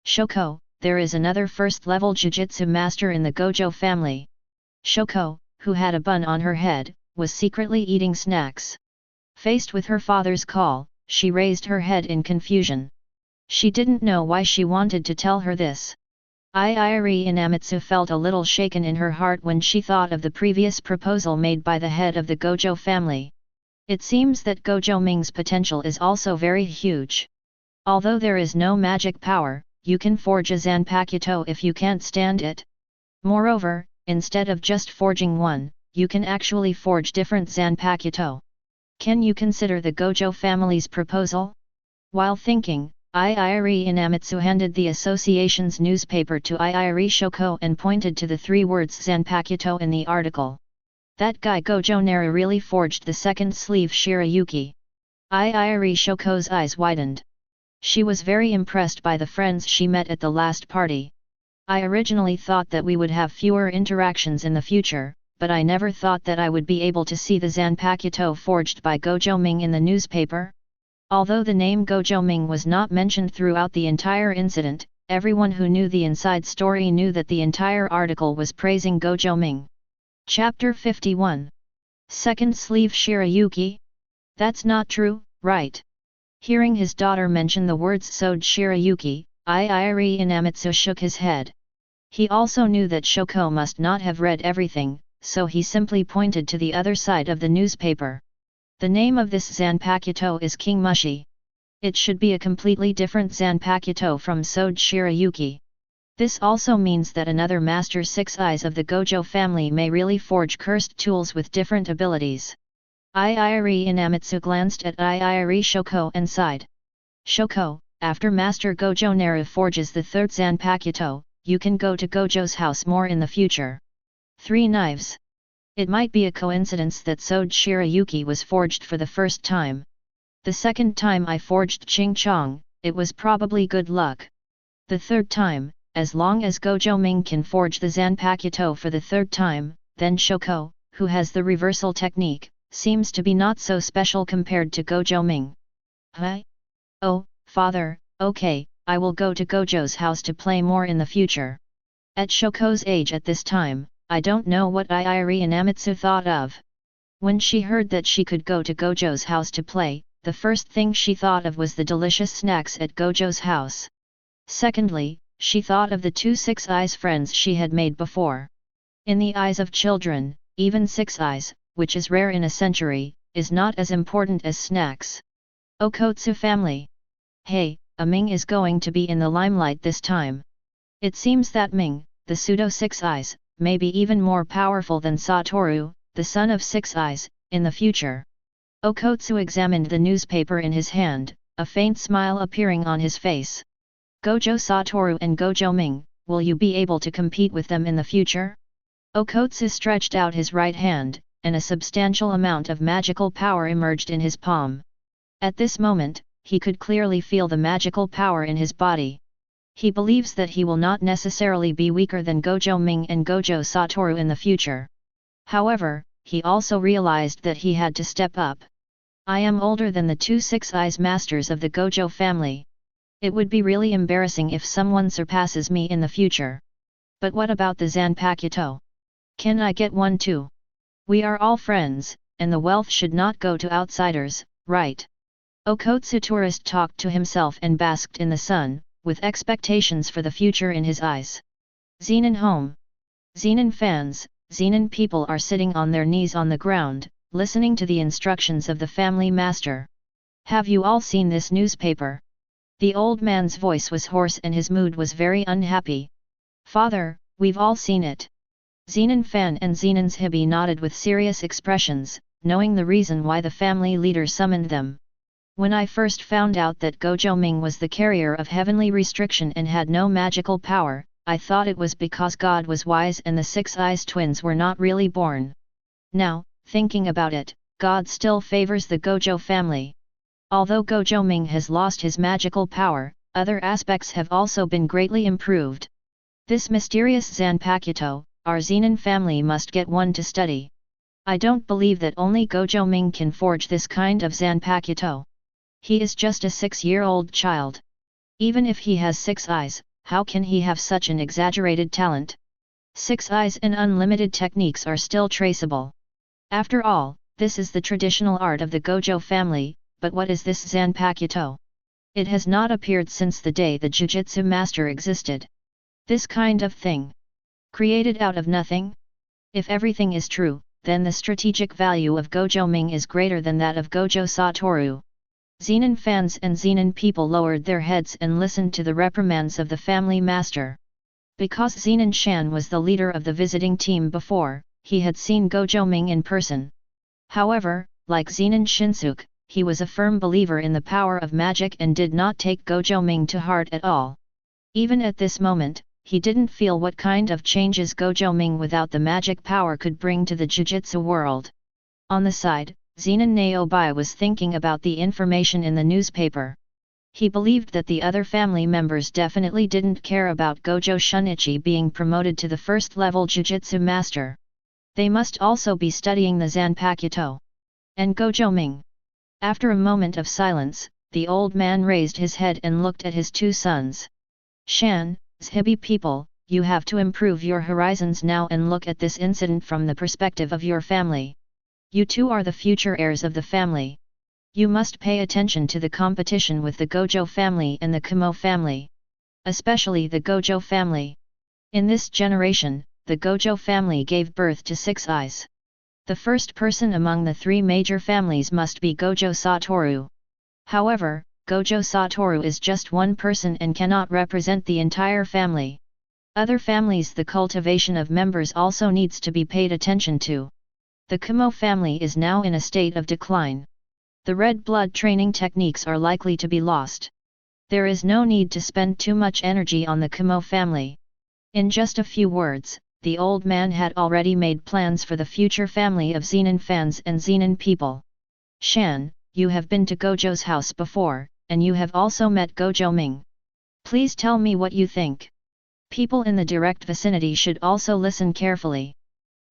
Shoko, there is another first-level Jujutsu master in the Gojo family. Shoko, who had a bun on her head, was secretly eating snacks. Faced with her father's call, she raised her head in confusion. She didn't know why she wanted to tell her this. Iiri Inamitsu felt a little shaken in her heart when she thought of the previous proposal made by the head of the Gojo family. It seems that Gojo Ming's potential is also very huge. Although there is no magic power, you can forge a Zanpakuto if you can't stand it. Moreover, instead of just forging one, you can actually forge different Zanpakuto. Can you consider the Gojo family's proposal? While thinking, Iiri Inamitsu handed the association's newspaper to Iiri Shoko and pointed to the 3 words Zanpakuto in the article. That guy Gojo Naru really forged the second sleeve Shirayuki. Iiri Shoko's eyes widened. She was very impressed by the friends she met at the last party. I originally thought that we would have fewer interactions in the future, but I never thought that I would be able to see the Zanpakuto forged by Gojo Ming in the newspaper. Although the name Gojo Ming was not mentioned throughout the entire incident, everyone who knew the inside story knew that the entire article was praising Gojo Ming. Chapter 51. Second Sleeve Shirayuki? That's not true, right? Hearing his daughter mention the words Sode Shirayuki, Iiri Inamitsu shook his head. He also knew that Shoko must not have read everything, so he simply pointed to the other side of the newspaper. The name of this Zanpakuto is King Mushi. It should be a completely different Zanpakuto from Sode Shirayuki. This also means that another Master 6 Eyes of the Gojo family may really forge cursed tools with different abilities. Iiri Inamitsu glanced at Iiri Shoko and sighed. Shoko, after Master Gojo Naru forges the third Zanpakuto, you can go to Gojo's house more in the future. 3 knives. It might be a coincidence that Sode Shirayuki was forged for the first time. The second time I forged Ching Chong, it was probably good luck. The third time, as long as Gojo Ming can forge the Zanpakuto for the third time, then Shoko, who has the reversal technique, seems to be not so special compared to Gojo Ming. Huh? Oh, father, okay, I will go to Gojo's house to play more in the future. At Shoko's age at this time, I don't know what Iiri Inamitsu thought of. When she heard that she could go to Gojo's house to play, the first thing she thought of was the delicious snacks at Gojo's house. Secondly, she thought of the 2 Six Eyes friends she had made before. In the eyes of children, even 6 Eyes, which is rare in a century, is not as important as snacks. Okotsu family. Hey, Ming is going to be in the limelight this time. It seems that Ming, the pseudo 6 Eyes, may be even more powerful than Satoru, the son of 6 Eyes, in the future. Okotsu examined the newspaper in his hand, a faint smile appearing on his face. Gojo Satoru and Gojo Ming, will you be able to compete with them in the future? Okotsu stretched out his right hand, and a substantial amount of magical power emerged in his palm. At this moment, he could clearly feel the magical power in his body. He believes that he will not necessarily be weaker than Gojo Ming and Gojo Satoru in the future. However, he also realized that he had to step up. I am older than the 2 Six Eyes masters of the Gojo family. It would be really embarrassing if someone surpasses me in the future. But what about the Zanpakuto? Can I get one too? We are all friends, and the wealth should not go to outsiders, right? Okotsu tourist talked to himself and basked in the sun, with expectations for the future in his eyes. Zenan home. Zenan fans, Zenan people are sitting on their knees on the ground, listening to the instructions of the family master. Have you all seen this newspaper? The old man's voice was hoarse and his mood was very unhappy. Father, we've all seen it. Zenan fan and Zenan's Hibi nodded with serious expressions, knowing the reason why the family leader summoned them. When I first found out that Gojo Ming was the carrier of heavenly restriction and had no magical power, I thought it was because God was wise and the 6 Eyes twins were not really born. Now, thinking about it, God still favors the Gojo family. Although Gojo Ming has lost his magical power, other aspects have also been greatly improved. This mysterious Zanpakuto, our Zenan family must get one to study. I don't believe that only Gojo Ming can forge this kind of Zanpakuto. He is just a 6-year-old child. Even if he has 6 eyes, how can he have such an exaggerated talent? 6 eyes and unlimited techniques are still traceable. After all, this is the traditional art of the Gojo family, but what is this Zanpakuto? It has not appeared since the day the Jujutsu master existed. This kind of thing. Created out of nothing? If everything is true, then the strategic value of Gojo Ming is greater than that of Gojo Satoru. Zenan fans and Zenan people lowered their heads and listened to the reprimands of the family master. Because Zenan Shan was the leader of the visiting team before, he had seen Gojo Ming in person. However, like Zenan Shinsuke, he was a firm believer in the power of magic and did not take Gojo Ming to heart at all. Even at this moment, he didn't feel what kind of changes Gojo Ming without the magic power could bring to the Jujutsu world. On the side, Zenan Naobai was thinking about the information in the newspaper. He believed that the other family members definitely didn't care about Gojo Shunichi being promoted to the first-level Jujutsu master. They must also be studying the Zanpakuto. And Gojo Ming. After a moment of silence, the old man raised his head and looked at his 2 sons. Shan, Zhibi people, you have to improve your horizons now and look at this incident from the perspective of your family. You two are the future heirs of the family. You must pay attention to the competition with the Gojo family and the Kumo family. Especially the Gojo family. In this generation, the Gojo family gave birth to 6 eyes. The first person among the 3 major families must be Gojo Satoru. However, Gojo Satoru is just one person and cannot represent the entire family. Other families, the cultivation of members also needs to be paid attention to. The Kumo family is now in a state of decline. The red blood training techniques are likely to be lost. There is no need to spend too much energy on the Kumo family. In just a few words, the old man had already made plans for the future family of Zenan fans and Zenan people. Shan, you have been to Gojo's house before, and you have also met Gojo Ming. Please tell me what you think. People in the direct vicinity should also listen carefully.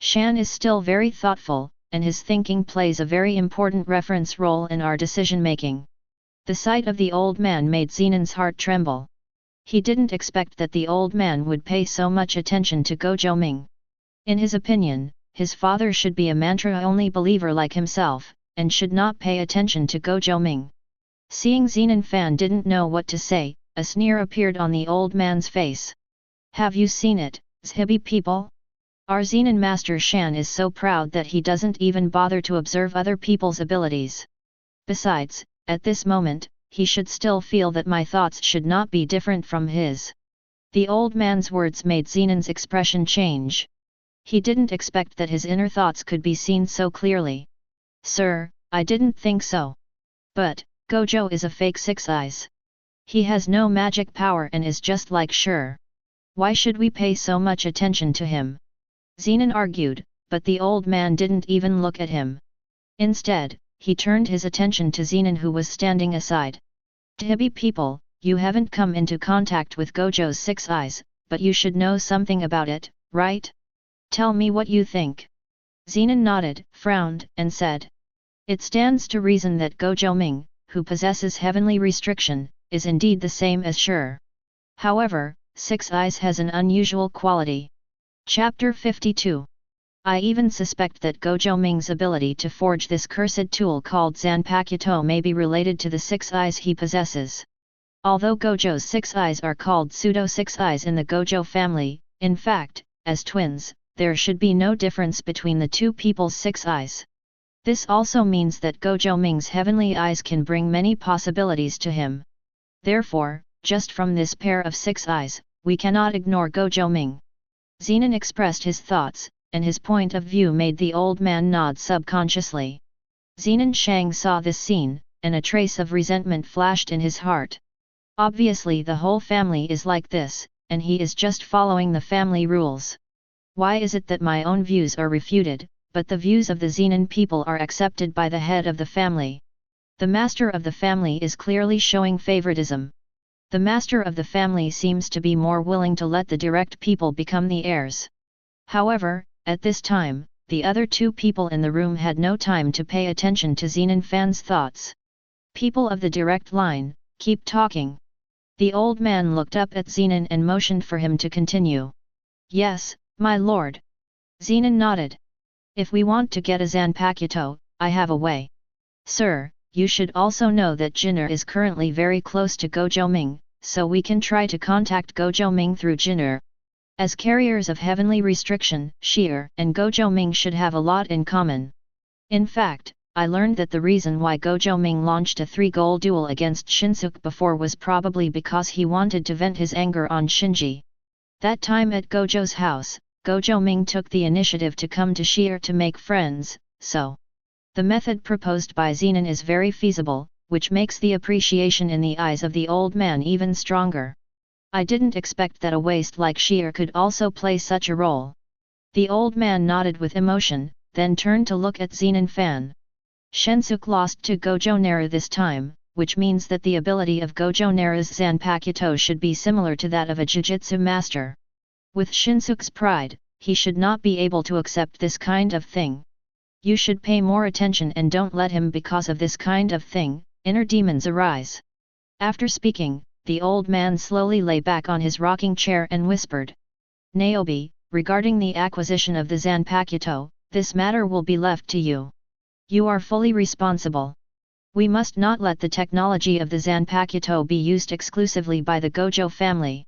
Shan is still very thoughtful, and his thinking plays a very important reference role in our decision-making. The sight of the old man made Zenan's heart tremble. He didn't expect that the old man would pay so much attention to Gojo Ming. In his opinion, his father should be a mantra-only believer like himself, and should not pay attention to Gojo Ming. Seeing Zenan fan didn't know what to say, a sneer appeared on the old man's face. Have you seen it, Zhibi people? Our Zenan master Shan is so proud that he doesn't even bother to observe other people's abilities. Besides, at this moment, he should still feel that my thoughts should not be different from his. The old man's words made Zenan's expression change. He didn't expect that his inner thoughts could be seen so clearly. Sir, I didn't think so. But, Gojo is a fake Six Eyes. He has no magic power and is just like Sure. Why should we pay so much attention to him? Zenan argued, but the old man didn't even look at him. Instead, he turned his attention to Zenan who was standing aside. Zhibi people, you haven't come into contact with Gojo's Six Eyes, but you should know something about it, right? Tell me what you think. Zenan nodded, frowned, and said. It stands to reason that Gojo Ming, who possesses heavenly restriction, is indeed the same as Sure. However, Six Eyes has an unusual quality. Chapter 52. I even suspect that Gojo Ming's ability to forge this cursed tool called Zanpakuto may be related to the Six Eyes he possesses. Although Gojo's Six Eyes are called pseudo Six Eyes in the Gojo family, in fact, as twins, there should be no difference between the two people's Six Eyes. This also means that Gojo Ming's heavenly eyes can bring many possibilities to him. Therefore, just from this pair of Six Eyes, we cannot ignore Gojo Ming. Zenan expressed his thoughts, and his point of view made the old man nod subconsciously. Zenan Shang saw this scene, and a trace of resentment flashed in his heart. Obviously the whole family is like this, and he is just following the family rules. Why is it that my own views are refuted, but the views of the Zenan people are accepted by the head of the family? The master of the family is clearly showing favoritism. The master of the family seems to be more willing to let the direct people become the heirs. However, at this time, the other two people in the room had no time to pay attention to Zenan fan's thoughts. People of the direct line, keep talking. The old man looked up at Zenan and motioned for him to continue. Yes, my lord. Zenan nodded. If we want to get a Zanpakuto, I have a way. Sir, you should also know that Jinner is currently very close to Gojo Ming, so we can try to contact Gojo Ming through Jinner. As carriers of heavenly restriction, Sheer and Gojo Ming should have a lot in common. In fact, I learned that the reason why Gojo Ming launched a 3-goal duel against Shinsuke before was probably because he wanted to vent his anger on Shinji. That time at Gojo's house, Gojo Ming took the initiative to come to Sheer to make friends, so the method proposed by Zenan is very feasible, which makes the appreciation in the eyes of the old man even stronger. I didn't expect that a waste like Sheer could also play such a role. The old man nodded with emotion, then turned to look at Zenan fan. Shinsuke lost to Gojo Naru this time, which means that the ability of Gojo Naru's Zanpakuto should be similar to that of a Jujutsu master. With Shinsuke's pride, he should not be able to accept this kind of thing. You should pay more attention and don't let him because of this kind of thing, inner demons arise. After speaking, the old man slowly lay back on his rocking chair and whispered. Niobe, regarding the acquisition of the Zanpakuto, this matter will be left to you. You are fully responsible. We must not let the technology of the Zanpakuto be used exclusively by the Gojo family.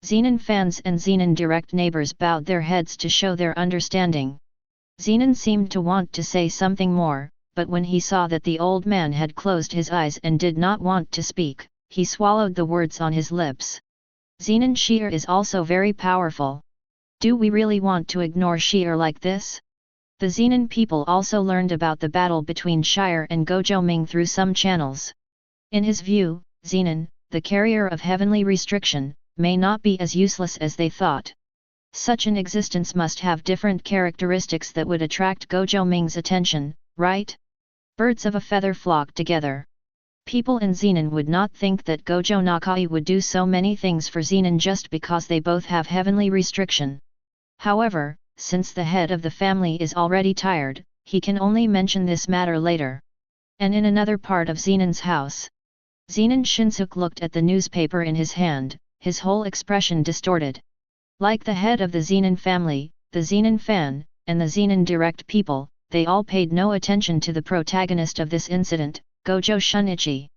Zenan fans and Zenan direct neighbors bowed their heads to show their understanding. Zenan seemed to want to say something more, but when he saw that the old man had closed his eyes and did not want to speak, he swallowed the words on his lips. Zenan Sheer is also very powerful. Do we really want to ignore Sheer like this? The Zenan people also learned about the battle between Shire and Gojo Ming through some channels. In his view, Zenan, the carrier of heavenly restriction, may not be as useless as they thought. Such an existence must have different characteristics that would attract Gojo Ming's attention, right? Birds of a feather flock together. People in Zenan would not think that Gojo Nakai would do so many things for Zenan just because they both have heavenly restriction. However, since the head of the family is already tired, he can only mention this matter later. And in another part of Zenan's house, Zenan Shinsuke looked at the newspaper in his hand, his whole expression distorted. Like the head of the Zenan family, the Zenan fan, and the Zenan direct people, they all paid no attention to the protagonist of this incident, Gojo Shinichi.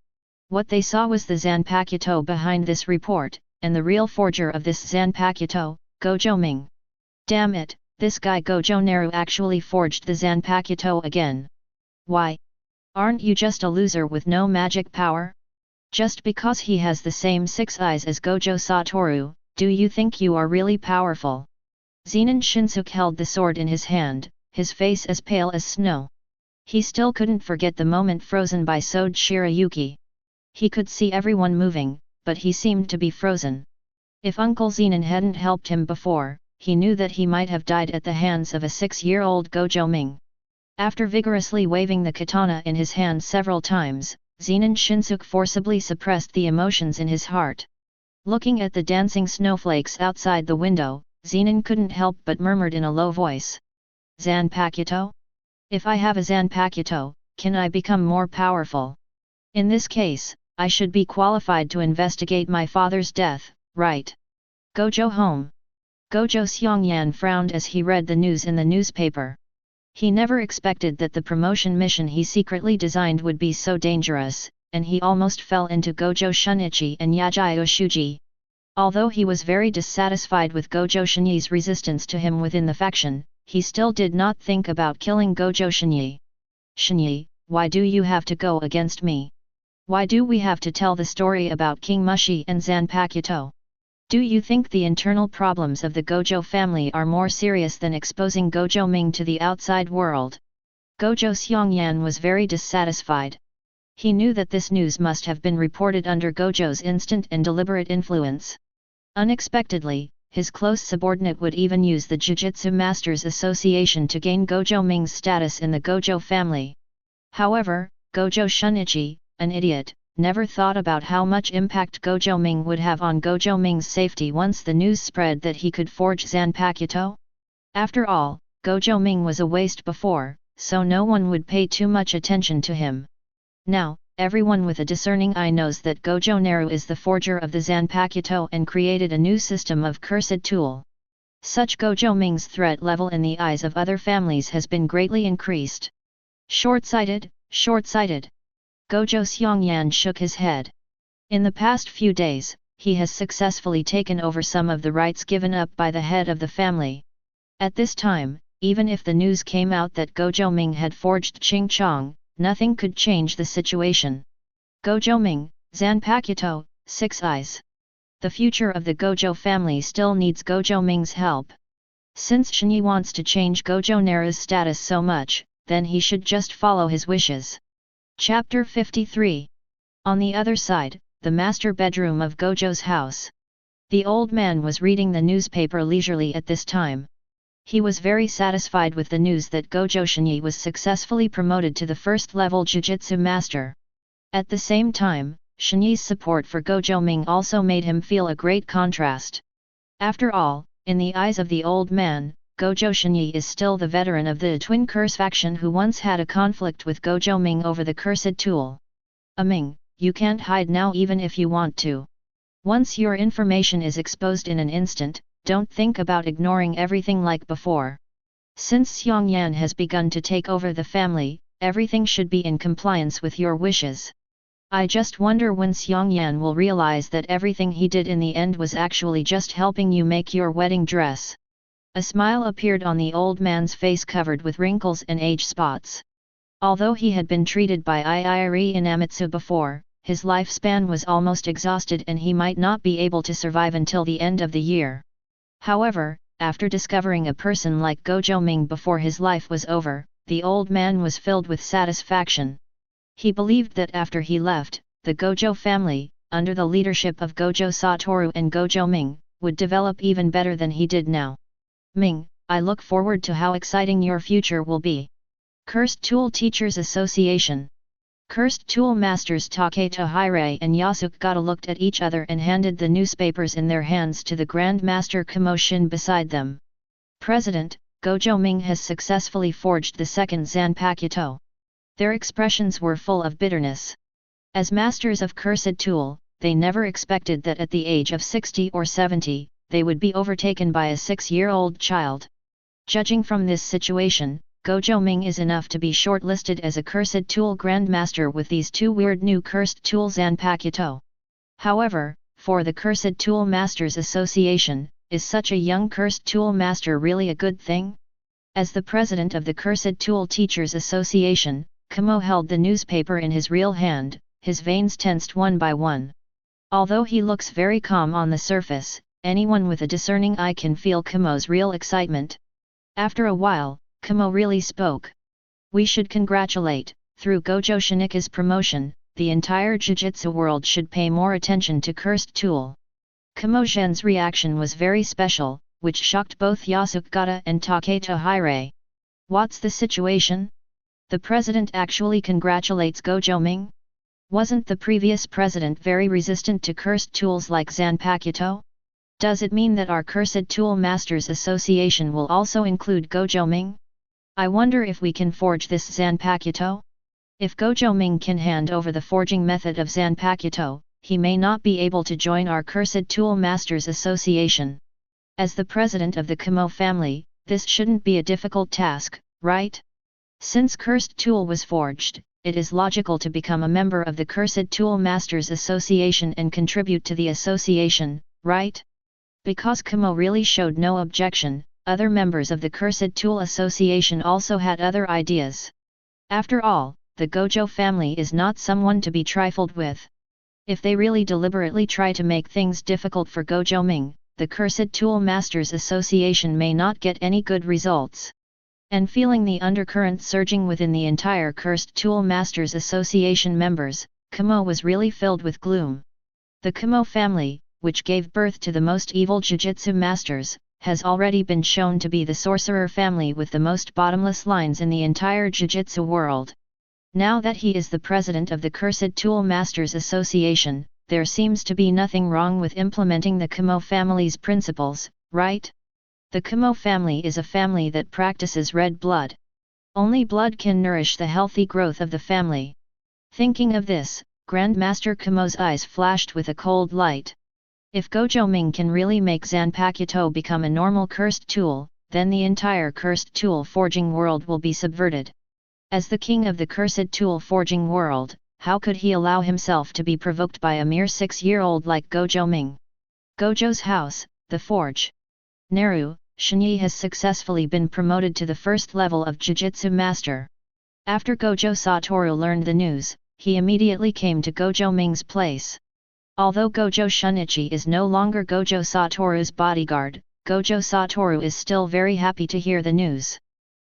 What they saw was the Zanpakuto behind this report, and the real forger of this Zanpakuto, Gojo Ming. Damn it, this guy Gojo Naru actually forged the Zanpakuto again. Why? Aren't you just a loser with no magic power? Just because he has the same 6 eyes as Gojo Satoru, do you think you are really powerful? Zenan Shinsuke held the sword in his hand, his face as pale as snow. He still couldn't forget the moment frozen by Sode Shirayuki. He could see everyone moving, but he seemed to be frozen. If Uncle Zenan hadn't helped him before, he knew that he might have died at the hands of a 6-year-old Gojo Ming. After vigorously waving the katana in his hand several times, Zenan Shinsuke forcibly suppressed the emotions in his heart. Looking at the dancing snowflakes outside the window, Zenan couldn't help but murmured in a low voice. Zanpakuto? If I have a Zanpakuto, can I become more powerful? In this case, I should be qualified to investigate my father's death, right? Gojo home. Gojo Seongyan frowned as he read the news in the newspaper. He never expected that the promotion mission he secretly designed would be so dangerous, and he almost fell into Gojo Shinichi and Yajayo Shuji. Although he was very dissatisfied with Gojo Shini's resistance to him within the faction, he still did not think about killing Gojo Shini. Shini, why do you have to go against me? Why do we have to tell the story about King Mushi and Zanpakuto? Do you think the internal problems of the Gojo family are more serious than exposing Gojo Ming to the outside world? Gojo Seongyan was very dissatisfied. He knew that this news must have been reported under Gojo's instant and deliberate influence. Unexpectedly, his close subordinate would even use the Jujutsu Masters Association to gain Gojo Ming's status in the Gojo family. However, Gojo Shinichi, an idiot, never thought about how much impact Gojo Ming would have on Gojo Ming's safety once the news spread that he could forge Zanpakuto. After all, Gojo Ming was a waste before, so no one would pay too much attention to him. Now, everyone with a discerning eye knows that Gojo Naru is the forger of the Zanpakuto and created a new system of cursed tool. Such Gojo Ming's threat level in the eyes of other families has been greatly increased. Short-sighted, short-sighted. Gojo Seongyan shook his head. In the past few days, he has successfully taken over some of the rights given up by the head of the family. At this time, even if the news came out that Gojo Ming had forged Ching Chong, nothing could change the situation. Gojo Ming, Zanpakuto, 6 eyes. The future of the Gojo family still needs Gojo Ming's help. Since Shinyi wants to change Gojo Naru's status so much, then he should just follow his wishes. Chapter 53. On the other side, the master bedroom of Gojo's house. The old man was reading the newspaper leisurely at this time. He was very satisfied with the news that Gojo Shinyi was successfully promoted to the first-level Jujutsu Master. At the same time, Shinyi's support for Gojo Ming also made him feel a great contrast. After all, in the eyes of the old man, Gojo Shinyi is still the veteran of the Twin Curse faction who once had a conflict with Gojo Ming over the cursed tool. Ming, you can't hide now even if you want to. Once your information is exposed in an instant, don't think about ignoring everything like before. Since Seongyan has begun to take over the family, everything should be in compliance with your wishes. I just wonder when Seongyan will realize that everything he did in the end was actually just helping you make your wedding dress. A smile appeared on the old man's face covered with wrinkles and age spots. Although he had been treated by Iiri Inamitsu before, his lifespan was almost exhausted and he might not be able to survive until the end of the year. However, after discovering a person like Gojo Ming before his life was over, the old man was filled with satisfaction. He believed that after he left, the Gojo family, under the leadership of Gojo Satoru and Gojo Ming, would develop even better than he did now. Ming, I look forward to how exciting your future will be. Cursed Tool Teachers Association. Cursed Tool Masters Taketo Hire and Yasukata looked at each other and handed the newspapers in their hands to the Grand Master Kamoshin beside them. President, Gojo Ming has successfully forged the second Zanpakuto. Their expressions were full of bitterness. As masters of Cursed Tool, they never expected that at the age of 60 or 70, they would be overtaken by a 6-year-old child. Judging from this situation, Gojo Ming is enough to be shortlisted as a Cursed Tool Grandmaster with these two weird new Cursed Tool Zanpakuto. However, for the Cursed Tool Masters Association, is such a young Cursed Tool Master really a good thing? As the president of the Cursed Tool Teachers Association, Kamo held the newspaper in his real hand, his veins tensed one by one. Although he looks very calm on the surface, anyone with a discerning eye can feel Kamo's real excitement. After a while, Kamo really spoke. We should congratulate, through Gojo Shinika's promotion, the entire Jujutsu world should pay more attention to Cursed Tool. Kamo Zhen's reaction was very special, which shocked both Yasukata and Taketo Hire. What's the situation? The president actually congratulates Gojo Ming? Wasn't the previous president very resistant to cursed tools like Zanpakuto? Does it mean that our Cursed Tool Masters Association will also include Gojo Ming? I wonder if we can forge this Zanpakuto? If Gojo Ming can hand over the forging method of Zanpakuto, he may not be able to join our Cursed Tool Masters Association. As the president of the Kamo family, this shouldn't be a difficult task, right? Since Cursed Tool was forged, it is logical to become a member of the Cursed Tool Masters Association and contribute to the association, right? Because Kamo really showed no objection, other members of the Cursed Tool Association also had other ideas. After all, the Gojo family is not someone to be trifled with. If they really deliberately try to make things difficult for Gojo Ming, the Cursed Tool Masters Association may not get any good results. And feeling the undercurrent surging within the entire Cursed Tool Masters Association members, Kamo was really filled with gloom. The Kamo family, which gave birth to the most evil Jujutsu masters, has already been shown to be the sorcerer family with the most bottomless lines in the entire Jujutsu world. Now that he is the president of the Cursed Tool Masters Association, there seems to be nothing wrong with implementing the Kamo family's principles, right? The Kamo family is a family that practices red blood. Only blood can nourish the healthy growth of the family. Thinking of this, Grandmaster Kamo's eyes flashed with a cold light. If Gojo Ming can really make Zanpakuto become a normal cursed tool, then the entire cursed tool forging world will be subverted. As the king of the cursed tool forging world, how could he allow himself to be provoked by a mere 6-year-old like Gojo Ming? Gojo's house, the forge. Naru, Shini has successfully been promoted to the first level of Jujutsu Master. After Gojo Satoru learned the news, he immediately came to Gojo Ming's place. Although Gojo Shunichi is no longer Gojo Satoru's bodyguard, Gojo Satoru is still very happy to hear the news.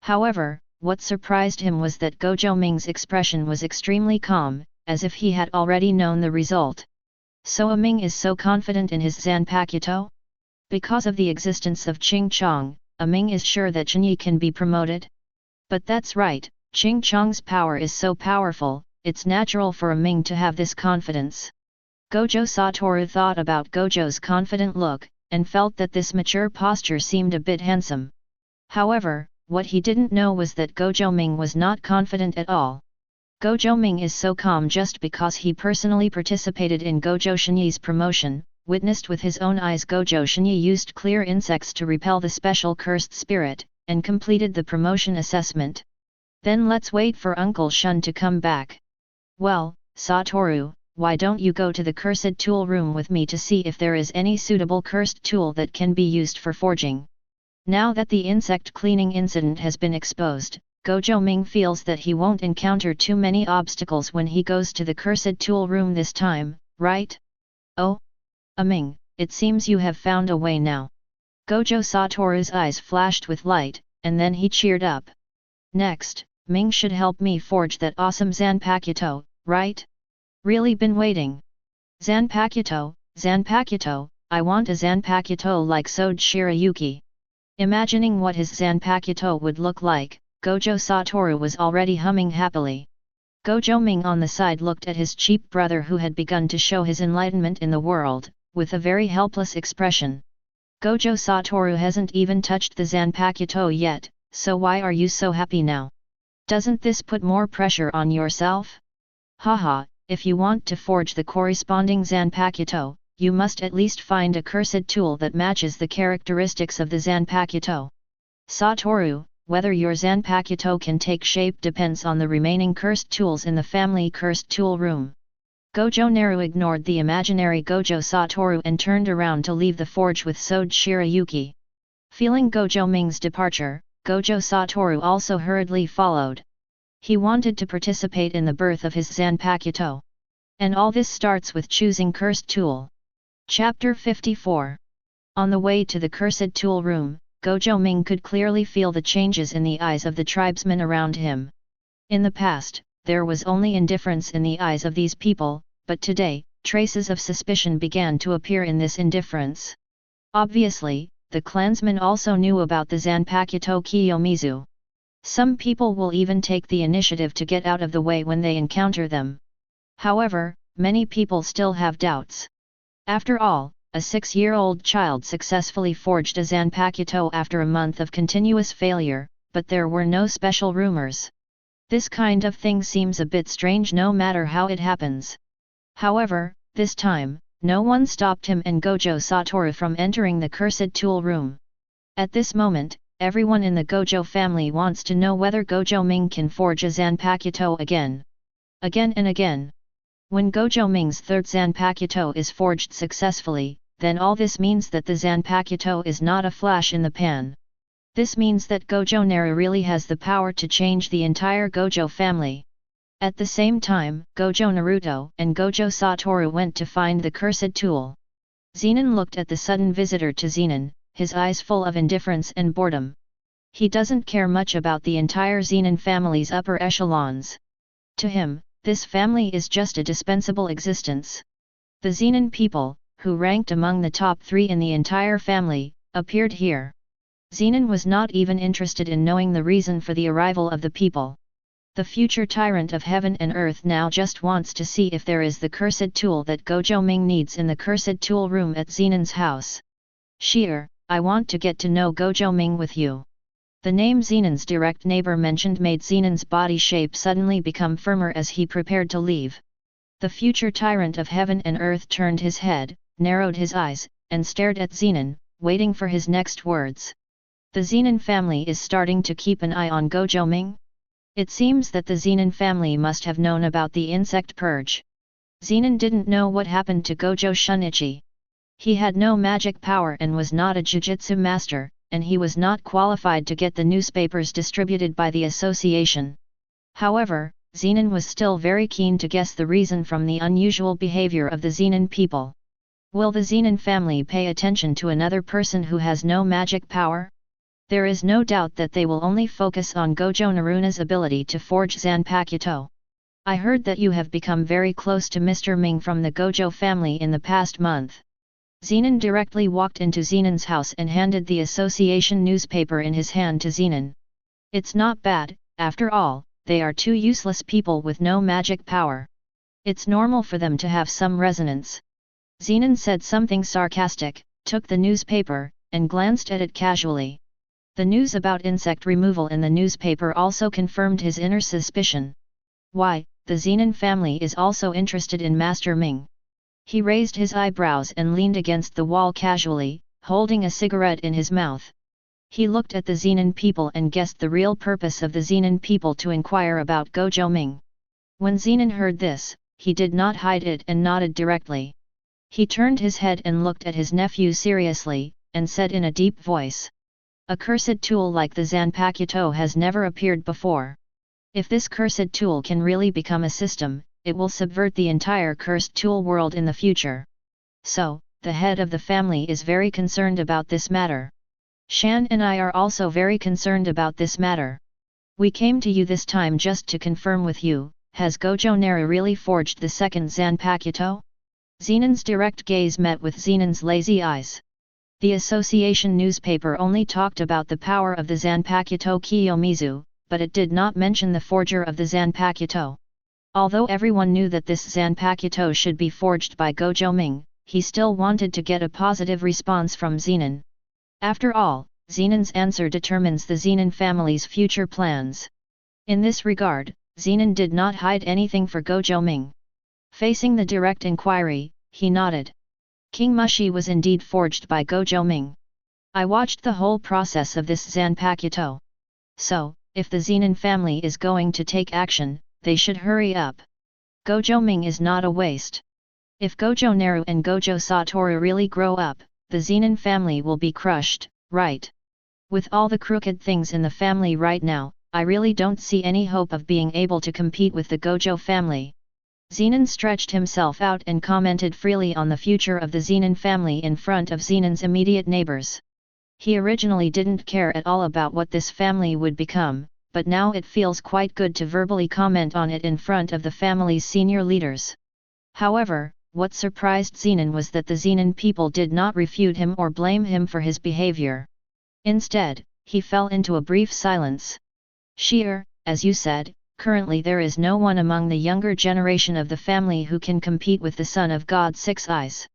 However, what surprised him was that Gojo Ming's expression was extremely calm, as if he had already known the result. So Ming is so confident in his Zanpakuto? Because of the existence of Ching Chong, Ming is sure that Shini can be promoted? But that's right, Ching Chong's power is so powerful, it's natural for Ming to have this confidence. Gojo Satoru thought about Gojo's confident look, and felt that this mature posture seemed a bit handsome. However, what he didn't know was that Gojo Ming was not confident at all. Gojo Ming is so calm just because he personally participated in Gojo Shini's promotion, witnessed with his own eyes Gojo Shini used clear insects to repel the special cursed spirit, and completed the promotion assessment. Then let's wait for Uncle Shun to come back. Well, Satoru, why don't you go to the cursed tool room with me to see if there is any suitable cursed tool that can be used for forging? Now that the insect cleaning incident has been exposed, Gojo Ming feels that he won't encounter too many obstacles when he goes to the cursed tool room this time, right? Oh? Ming, it seems you have found a way now. Gojo Satoru's eyes flashed with light, and then he cheered up. Next, Ming should help me forge that awesome Zanpakuto, right? Really been waiting. Zanpakuto, Zanpakuto, I want a Zanpakuto like Sode Shirayuki. Imagining what his Zanpakuto would look like, Gojo Satoru was already humming happily. Gojo Ming on the side looked at his cheap brother who had begun to show his enlightenment in the world, with a very helpless expression. Gojo Satoru hasn't even touched the Zanpakuto yet, so why are you so happy now? Doesn't this put more pressure on yourself? Haha, if you want to forge the corresponding Zanpakuto, you must at least find a cursed tool that matches the characteristics of the Zanpakuto. Satoru, whether your Zanpakuto can take shape depends on the remaining cursed tools in the family cursed tool room. Gojo Naru ignored the imaginary Gojo Satoru and turned around to leave the forge with Sode Shirayuki. Feeling Gojo Ming's departure, Gojo Satoru also hurriedly followed. He wanted to participate in the birth of his Zanpakuto. And all this starts with choosing cursed tool. Chapter 54. On the way to the cursed tool room, Gojo Ming could clearly feel the changes in the eyes of the tribesmen around him. In the past, there was only indifference in the eyes of these people, but today, traces of suspicion began to appear in this indifference. Obviously, the clansmen also knew about the Zanpakuto Kiyomizu. Some people will even take the initiative to get out of the way when they encounter them. However, many people still have doubts. After all, a 6-year-old child successfully forged a Zanpakuto after a month of continuous failure, but there were no special rumors. This kind of thing seems a bit strange no matter how it happens. However, this time, no one stopped him and Gojo Satoru from entering the cursed tool room. At this moment, everyone in the Gojo family wants to know whether Gojo Ming can forge a Zanpakuto again. Again and again. When Gojo Ming's third Zanpakuto is forged successfully, then all this means that the Zanpakuto is not a flash in the pan. This means that Gojo Naru really has the power to change the entire Gojo family. At the same time, Gojo Naruto and Gojo Satoru went to find the cursed tool. Zenan looked at the sudden visitor to Zenan, his eyes full of indifference and boredom. He doesn't care much about the entire Zenan family's upper echelons. To him, this family is just a dispensable existence. The Zenan people, who ranked among the top 3 in the entire family, appeared here. Zenan was not even interested in knowing the reason for the arrival of the people. The future tyrant of heaven and earth now just wants to see if there is the cursed tool that Gojo Ming needs in the cursed tool room at Zenan's house. Sheer, I want to get to know Gojo Ming with you. The name Zenan's direct neighbor mentioned made Zenan's body shape suddenly become firmer as he prepared to leave. The future tyrant of heaven and earth turned his head, narrowed his eyes, and stared at Zenan, waiting for his next words. The Zenan family is starting to keep an eye on Gojo Ming? It seems that the Zenan family must have known about the insect purge. Zenan didn't know what happened to Gojo Shunichi. He had no magic power and was not a jujutsu master, and he was not qualified to get the newspapers distributed by the association. However, Zenan was still very keen to guess the reason from the unusual behavior of the Zenan people. Will the Zenan family pay attention to another person who has no magic power? There is no doubt that they will only focus on Gojo Naruna's ability to forge Zanpakuto. I heard that you have become very close to Mr. Ming from the Gojo family in the past month. Zenan directly walked into Zenan's house and handed the association newspaper in his hand to Zenan. It's not bad, after all, they are 2 useless people with no magic power. It's normal for them to have some resonance. Zenan said something sarcastic, took the newspaper, and glanced at it casually. The news about insect removal in the newspaper also confirmed his inner suspicion. Why, the Zenan family is also interested in Master Ming. He raised his eyebrows and leaned against the wall casually, holding a cigarette in his mouth. He looked at the Zenan people and guessed the real purpose of the Zenan people to inquire about Gojo Ming. When Zenan heard this, he did not hide it and nodded directly. He turned his head and looked at his nephew seriously, and said in a deep voice. A cursed tool like the Zanpakuto has never appeared before. If this cursed tool can really become a system, it will subvert the entire cursed tool world in the future. So, the head of the family is very concerned about this matter. Shan and I are also very concerned about this matter. We came to you this time just to confirm with you, has Gojo Naru really forged the second Zanpakuto? Zenan's direct gaze met with Zenan's lazy eyes. The association newspaper only talked about the power of the Zanpakuto Kiyomizu, but it did not mention the forger of the Zanpakuto. Although everyone knew that this Zanpakuto should be forged by Gojo Ming, he still wanted to get a positive response from Zenan. After all, Zenan's answer determines the Zenan family's future plans. In this regard, Zenan did not hide anything for Gojo Ming. Facing the direct inquiry, he nodded. King Mushi was indeed forged by Gojo Ming. I watched the whole process of this Zanpakuto. So, if the Zenan family is going to take action, they should hurry up. Gojo Ming is not a waste. If Gojo Naru and Gojo Satoru really grow up, the Zenan family will be crushed, right? With all the crooked things in the family right now, I really don't see any hope of being able to compete with the Gojo family. Zenan stretched himself out and commented freely on the future of the Zenan family in front of Zenan's immediate neighbors. He originally didn't care at all about what this family would become, but now it feels quite good to verbally comment on it in front of the family's senior leaders. However, what surprised Zenan was that the Zenan people did not refute him or blame him for his behavior. Instead, he fell into a brief silence. Sheer, as you said, currently there is no one among the younger generation of the family who can compete with the son of God Six Eyes.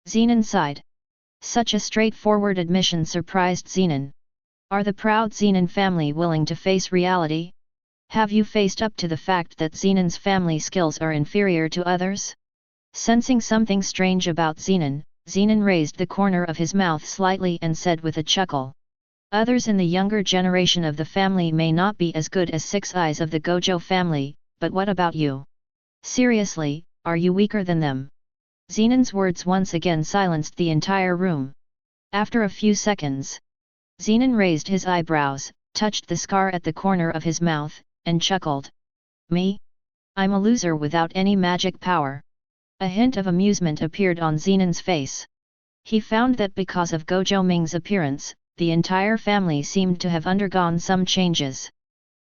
Zenan sighed. Such a straightforward admission surprised Zenan. Are the proud Zenan family willing to face reality? Have you faced up to the fact that Zenan's family skills are inferior to others? Sensing something strange about Zenan, Zenan raised the corner of his mouth slightly and said with a chuckle. Others in the younger generation of the family may not be as good as Six Eyes of the Gojo family, but what about you? Seriously, are you weaker than them? Zenan's words once again silenced the entire room. After a few seconds, Zenan raised his eyebrows, touched the scar at the corner of his mouth, and chuckled. Me? I'm a loser without any magic power. A hint of amusement appeared on Zenan's face. He found that because of Gojo Ming's appearance, the entire family seemed to have undergone some changes.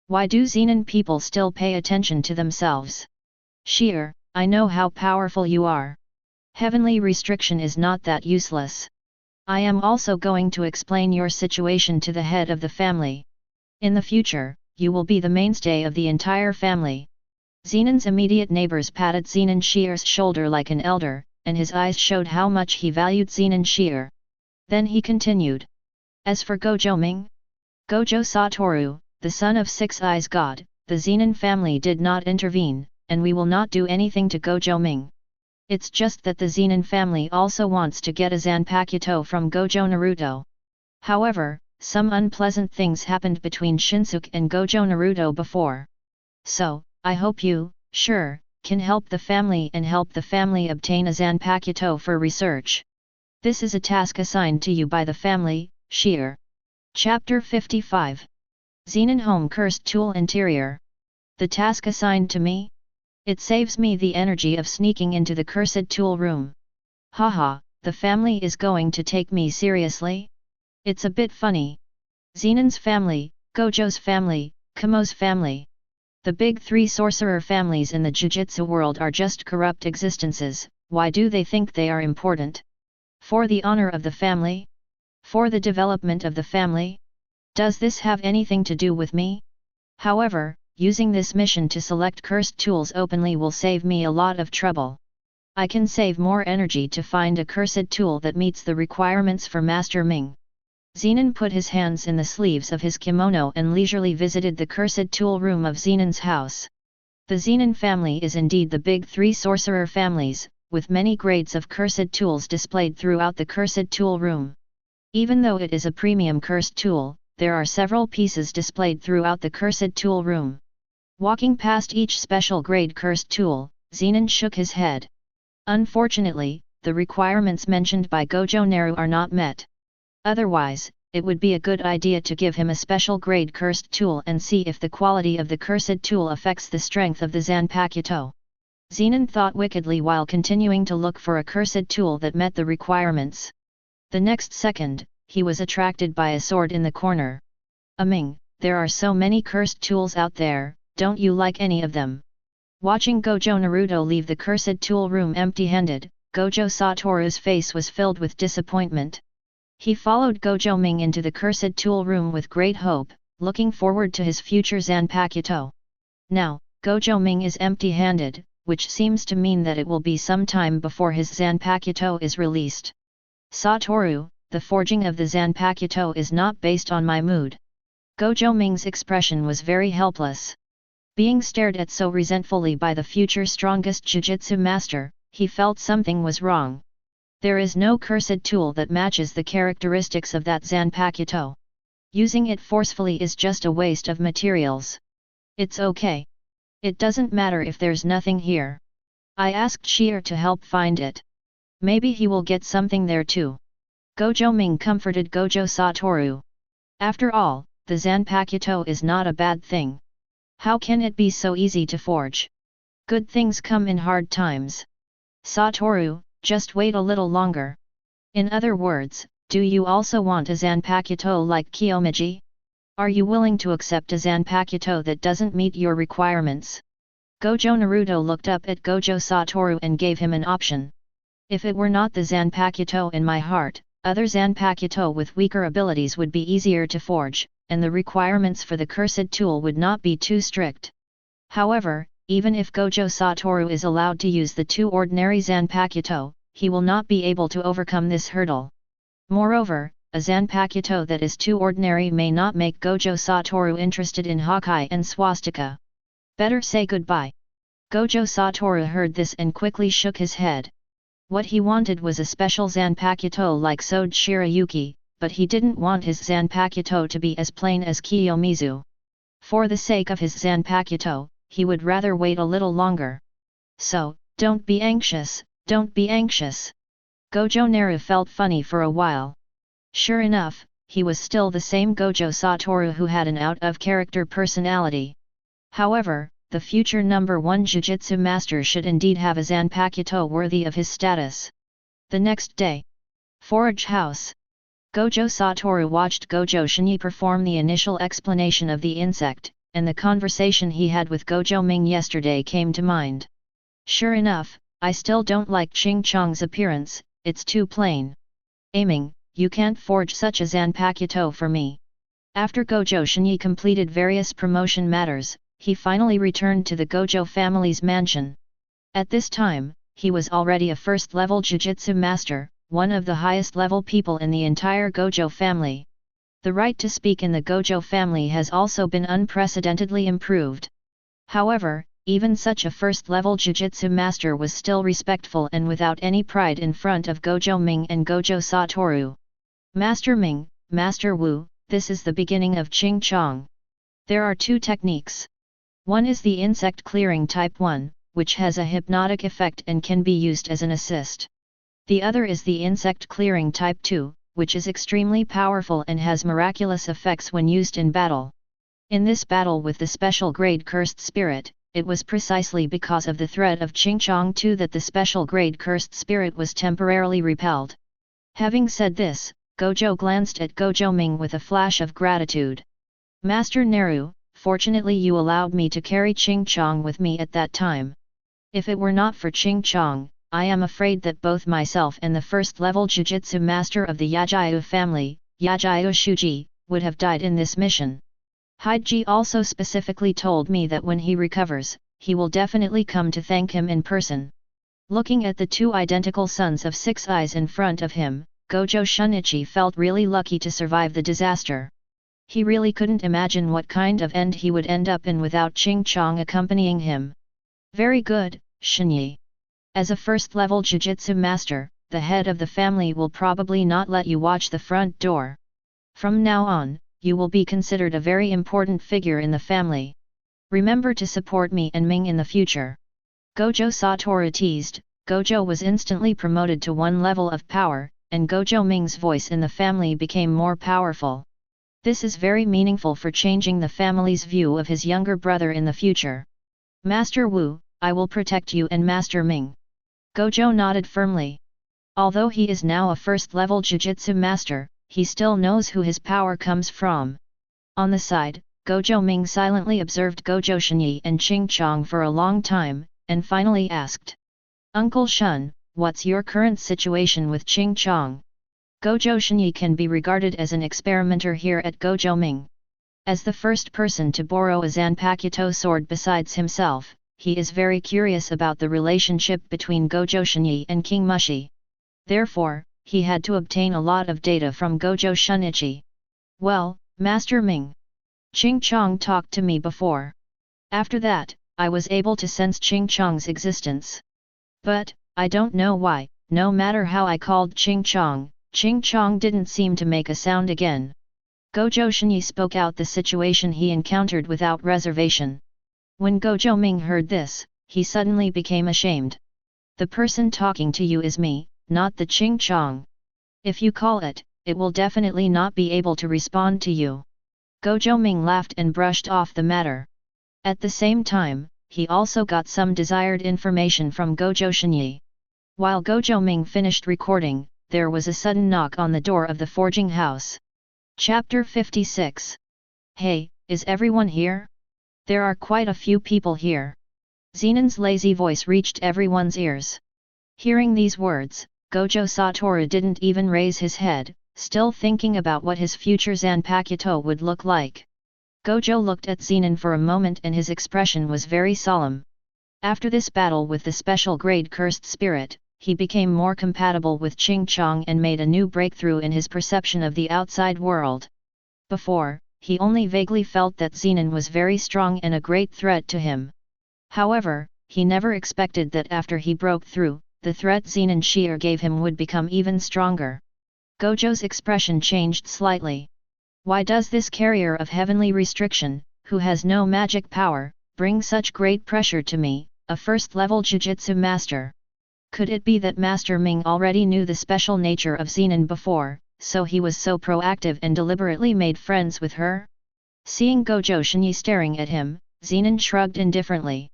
Why do Zenan people still pay attention to themselves? Sheer, I know how powerful you are. Heavenly restriction is not that useless. I am also going to explain your situation to the head of the family. In the future, you will be the mainstay of the entire family. Zenan's immediate neighbors patted Zenan Sheer's shoulder like an elder, and his eyes showed how much he valued Zenan Sheer. Then he continued. As for Gojo Ming? Gojo Satoru, the son of Six Eyes God, the Zenan family did not intervene, and we will not do anything to Gojo Ming. It's just that the Zenan family also wants to get a Zanpakuto from Gojo Naruto. However, some unpleasant things happened between Shinsuke and Gojo Naruto before. So, I hope you, sure, can help the family and help the family obtain a Zanpakuto for research. This is a task assigned to you by the family, Sheer. Chapter 55. Zenan Home Cursed Tool Interior. The task assigned to me? It saves me the energy of sneaking into the cursed tool room. Haha, the family is going to take me seriously? It's a bit funny. Zenan's family, Gojo's family, Kumo's family. The big three sorcerer families in the Jujutsu world are just corrupt existences. Why do they think they are important? For the honor of the family? For the development of the family? Does this have anything to do with me? However, using this mission to select cursed tools openly will save me a lot of trouble. I can save more energy to find a cursed tool that meets the requirements for Master Ming. Zenan put his hands in the sleeves of his kimono and leisurely visited the cursed tool room of Zenan's house. The Zenan family is indeed the big three sorcerer families, with many grades of cursed tools displayed throughout the cursed tool room. Even though it is a premium cursed tool, there are several pieces displayed throughout the cursed tool room. Walking past each special grade cursed tool, Zenan shook his head. Unfortunately, the requirements mentioned by Gojo Naru are not met. Otherwise, it would be a good idea to give him a special grade cursed tool and see if the quality of the cursed tool affects the strength of the Zanpakuto. Zenan thought wickedly while continuing to look for a cursed tool that met the requirements. The next second, he was attracted by a sword in the corner. Ming, there are so many cursed tools out there, don't you like any of them? Watching Gojo Naruto leave the cursed tool room empty-handed, Gojo Satoru's face was filled with disappointment. He followed Gojo Ming into the cursed tool room with great hope, looking forward to his future Zanpakuto. Now, Gojo Ming is empty-handed, which seems to mean that it will be some time before his Zanpakuto is released. Satoru, the forging of the Zanpakuto is not based on my mood. Gojo Ming's expression was very helpless. Being stared at so resentfully by the future strongest Jujutsu master, he felt something was wrong. There is no cursed tool that matches the characteristics of that Zanpakuto. Using it forcefully is just a waste of materials. It's okay. It doesn't matter if there's nothing here. I asked Sheer to help find it. Maybe he will get something there too. Gojo Ming comforted Gojo Satoru. After all, the Zanpakuto is not a bad thing. How can it be so easy to forge? Good things come in hard times. Satoru, just wait a little longer. In other words, do you also want a Zanpakuto like Kiyomiji? Are you willing to accept a Zanpakuto that doesn't meet your requirements? Gojo Naruto looked up at Gojo Satoru and gave him an option. If it were not the Zanpakuto in my heart, other Zanpakuto with weaker abilities would be easier to forge, and the requirements for the cursed tool would not be too strict. However, even if Gojo Satoru is allowed to use the two ordinary Zanpakuto, he will not be able to overcome this hurdle. Moreover, a Zanpakuto that is too ordinary may not make Gojo Satoru interested in Hawkeye and Swastika. Better say goodbye. Gojo Satoru heard this and quickly shook his head. What he wanted was a special Zanpakuto like Sode Shirayuki, but he didn't want his Zanpakuto to be as plain as Kiyomizu. For the sake of his Zanpakuto, he would rather wait a little longer. So, don't be anxious, don't be anxious. Gojo Naru felt funny for a while. Sure enough, he was still the same Gojo Satoru who had an out-of-character personality. However, the future number 1 Jujutsu master should indeed have a Zanpakuto worthy of his status. The next day. Forge House. Gojo Satoru watched Gojo Shini perform the initial explanation of the insect, and the conversation he had with Gojo Ming yesterday came to mind. Sure enough, I still don't like Ching Chong's appearance, it's too plain. Aiming, you can't forge such a Zanpakuto for me. After Gojo Shini completed various promotion matters, he finally returned to the Gojo family's mansion. At this time, he was already a first-level Jujutsu master, one of the highest-level people in the entire Gojo family. The right to speak in the Gojo family has also been unprecedentedly improved. However, even such a first-level Jujutsu master was still respectful and without any pride in front of Gojo Ming and Gojo Satoru. Master Ming, Master Wu, this is the beginning of Ching Chong. There are two techniques. One is the insect clearing type 1, which has a hypnotic effect and can be used as an assist. The other is the insect clearing type 2, which is extremely powerful and has miraculous effects when used in battle. In this battle with the special grade cursed spirit, it was precisely because of the threat of Ching Chong 2 that the special grade cursed spirit was temporarily repelled. Having said this, Gojo glanced at Gojo Ming with a flash of gratitude. Master Naru, fortunately you allowed me to carry Ching Chong with me at that time. If it were not for Ching Chong, I am afraid that both myself and the first-level Jujutsu master of the Yajayu family, Yajayu Shuji, would have died in this mission. Haiji also specifically told me that when he recovers, he will definitely come to thank him in person. Looking at the two identical sons of Six Eyes in front of him, Gojo Shunichi felt really lucky to survive the disaster. He really couldn't imagine what kind of end he would end up in without Ching Chong accompanying him. Very good, Shinyi. As a first-level Jujutsu master, the head of the family will probably not let you watch the front door. From now on, you will be considered a very important figure in the family. Remember to support me and Ming in the future. Gojo Satoru teased. Gojo was instantly promoted to one level of power, and Gojo Ming's voice in the family became more powerful. This is very meaningful for changing the family's view of his younger brother in the future. Master Wu, I will protect you and Master Ming. Gojo nodded firmly. Although he is now a first-level Jujutsu master, he still knows who his power comes from. On the side, Gojo Ming silently observed Gojo Shini and Ching Chong for a long time, and finally asked. Uncle Shun, what's your current situation with Ching Chong? Gojo Shini can be regarded as an experimenter here at Gojo Ming. As the first person to borrow a Zanpakuto sword besides himself, he is very curious about the relationship between Gojo Shini and King Mushi. Therefore, he had to obtain a lot of data from Gojo Shunichi. Well, Master Ming. Ching Chong talked to me before. After that, I was able to sense Ching Chong's existence. But, I don't know why, no matter how I called Ching Chong didn't seem to make a sound again. Gojo Shini spoke out the situation he encountered without reservation. When Gojo Ming heard this, he suddenly became ashamed. The person talking to you is me, not the Ching Chong. If you call it, it will definitely not be able to respond to you. Gojo Ming laughed and brushed off the matter. At the same time, he also got some desired information from Gojo Shini. While Gojo Ming finished recording, there was a sudden knock on the door of the forging house. Chapter 56. Hey, is everyone here? There are quite a few people here. Zenan's lazy voice reached everyone's ears. Hearing these words, Gojo Satoru didn't even raise his head, still thinking about what his future Zanpakuto would look like. Gojo looked at Zenan for a moment and his expression was very solemn. After this battle with the special grade cursed spirit, he became more compatible with Ching Chong and made a new breakthrough in his perception of the outside world. Before, he only vaguely felt that Zenan was very strong and a great threat to him. However, he never expected that after he broke through, the threat Zenan Sheer gave him would become even stronger. Gojo's expression changed slightly. Why does this carrier of heavenly restriction, who has no magic power, bring such great pressure to me, a first-level Jujutsu master? Could it be that Master Ming already knew the special nature of Zenan before, so he was so proactive and deliberately made friends with her? Seeing Gojo Shini staring at him, Zenan shrugged indifferently.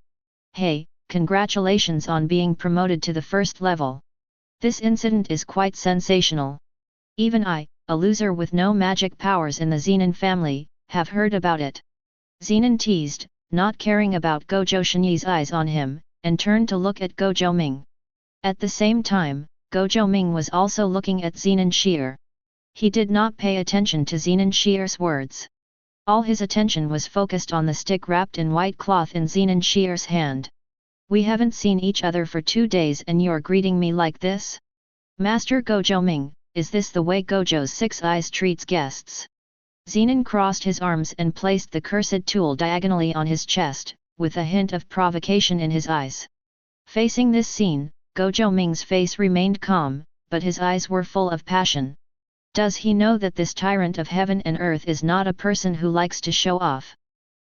Hey, congratulations on being promoted to the first level. This incident is quite sensational. Even I, a loser with no magic powers in the Zenan family, have heard about it. Zenan teased, not caring about Gojo Shini's eyes on him, and turned to look at Gojo Ming. At the same time, Gojo Ming was also looking at Zenan Sheer. He did not pay attention to Zenan Sheer's words. All his attention was focused on the stick wrapped in white cloth in Zenan Sheer's hand. We haven't seen each other for 2 days and you're greeting me like this? Master Gojo Ming, is this the way Gojo's Six Eyes treats guests? Zenan crossed his arms and placed the cursed tool diagonally on his chest, with a hint of provocation in his eyes. Facing this scene, Gojo Ming's face remained calm, but his eyes were full of passion. Does he know that this tyrant of heaven and earth is not a person who likes to show off?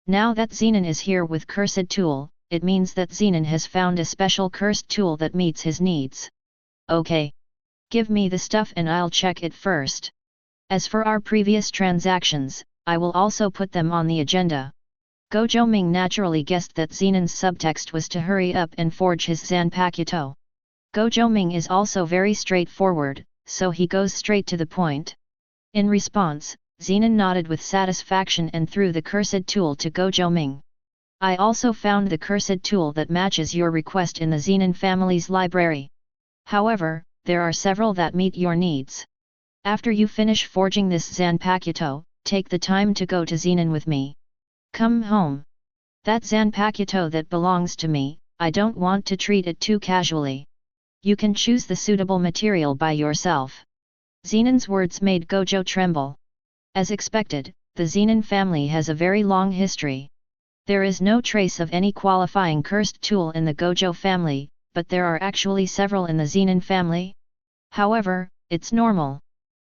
Now that Zenan is here with cursed tool, it means that Zenan has found a special cursed tool that meets his needs. Okay. Give me the stuff and I'll check it first. As for our previous transactions, I will also put them on the agenda. Gojo Ming naturally guessed that Zenan's subtext was to hurry up and forge his Zanpakuto. Gojo Ming is also very straightforward, so he goes straight to the point. In response, Zenan nodded with satisfaction and threw the cursed tool to Gojo Ming. I also found the cursed tool that matches your request in the Zenan family's library. However, there are several that meet your needs. After you finish forging this Zanpakuto, take the time to go to Zenan with me. Come home. That Zanpakuto that belongs to me, I don't want to treat it too casually. You can choose the suitable material by yourself. Zenan's words made Gojo tremble. As expected, the Zenan family has a very long history. There is no trace of any qualifying cursed tool in the Gojo family, but there are actually several in the Zenan family. However, it's normal.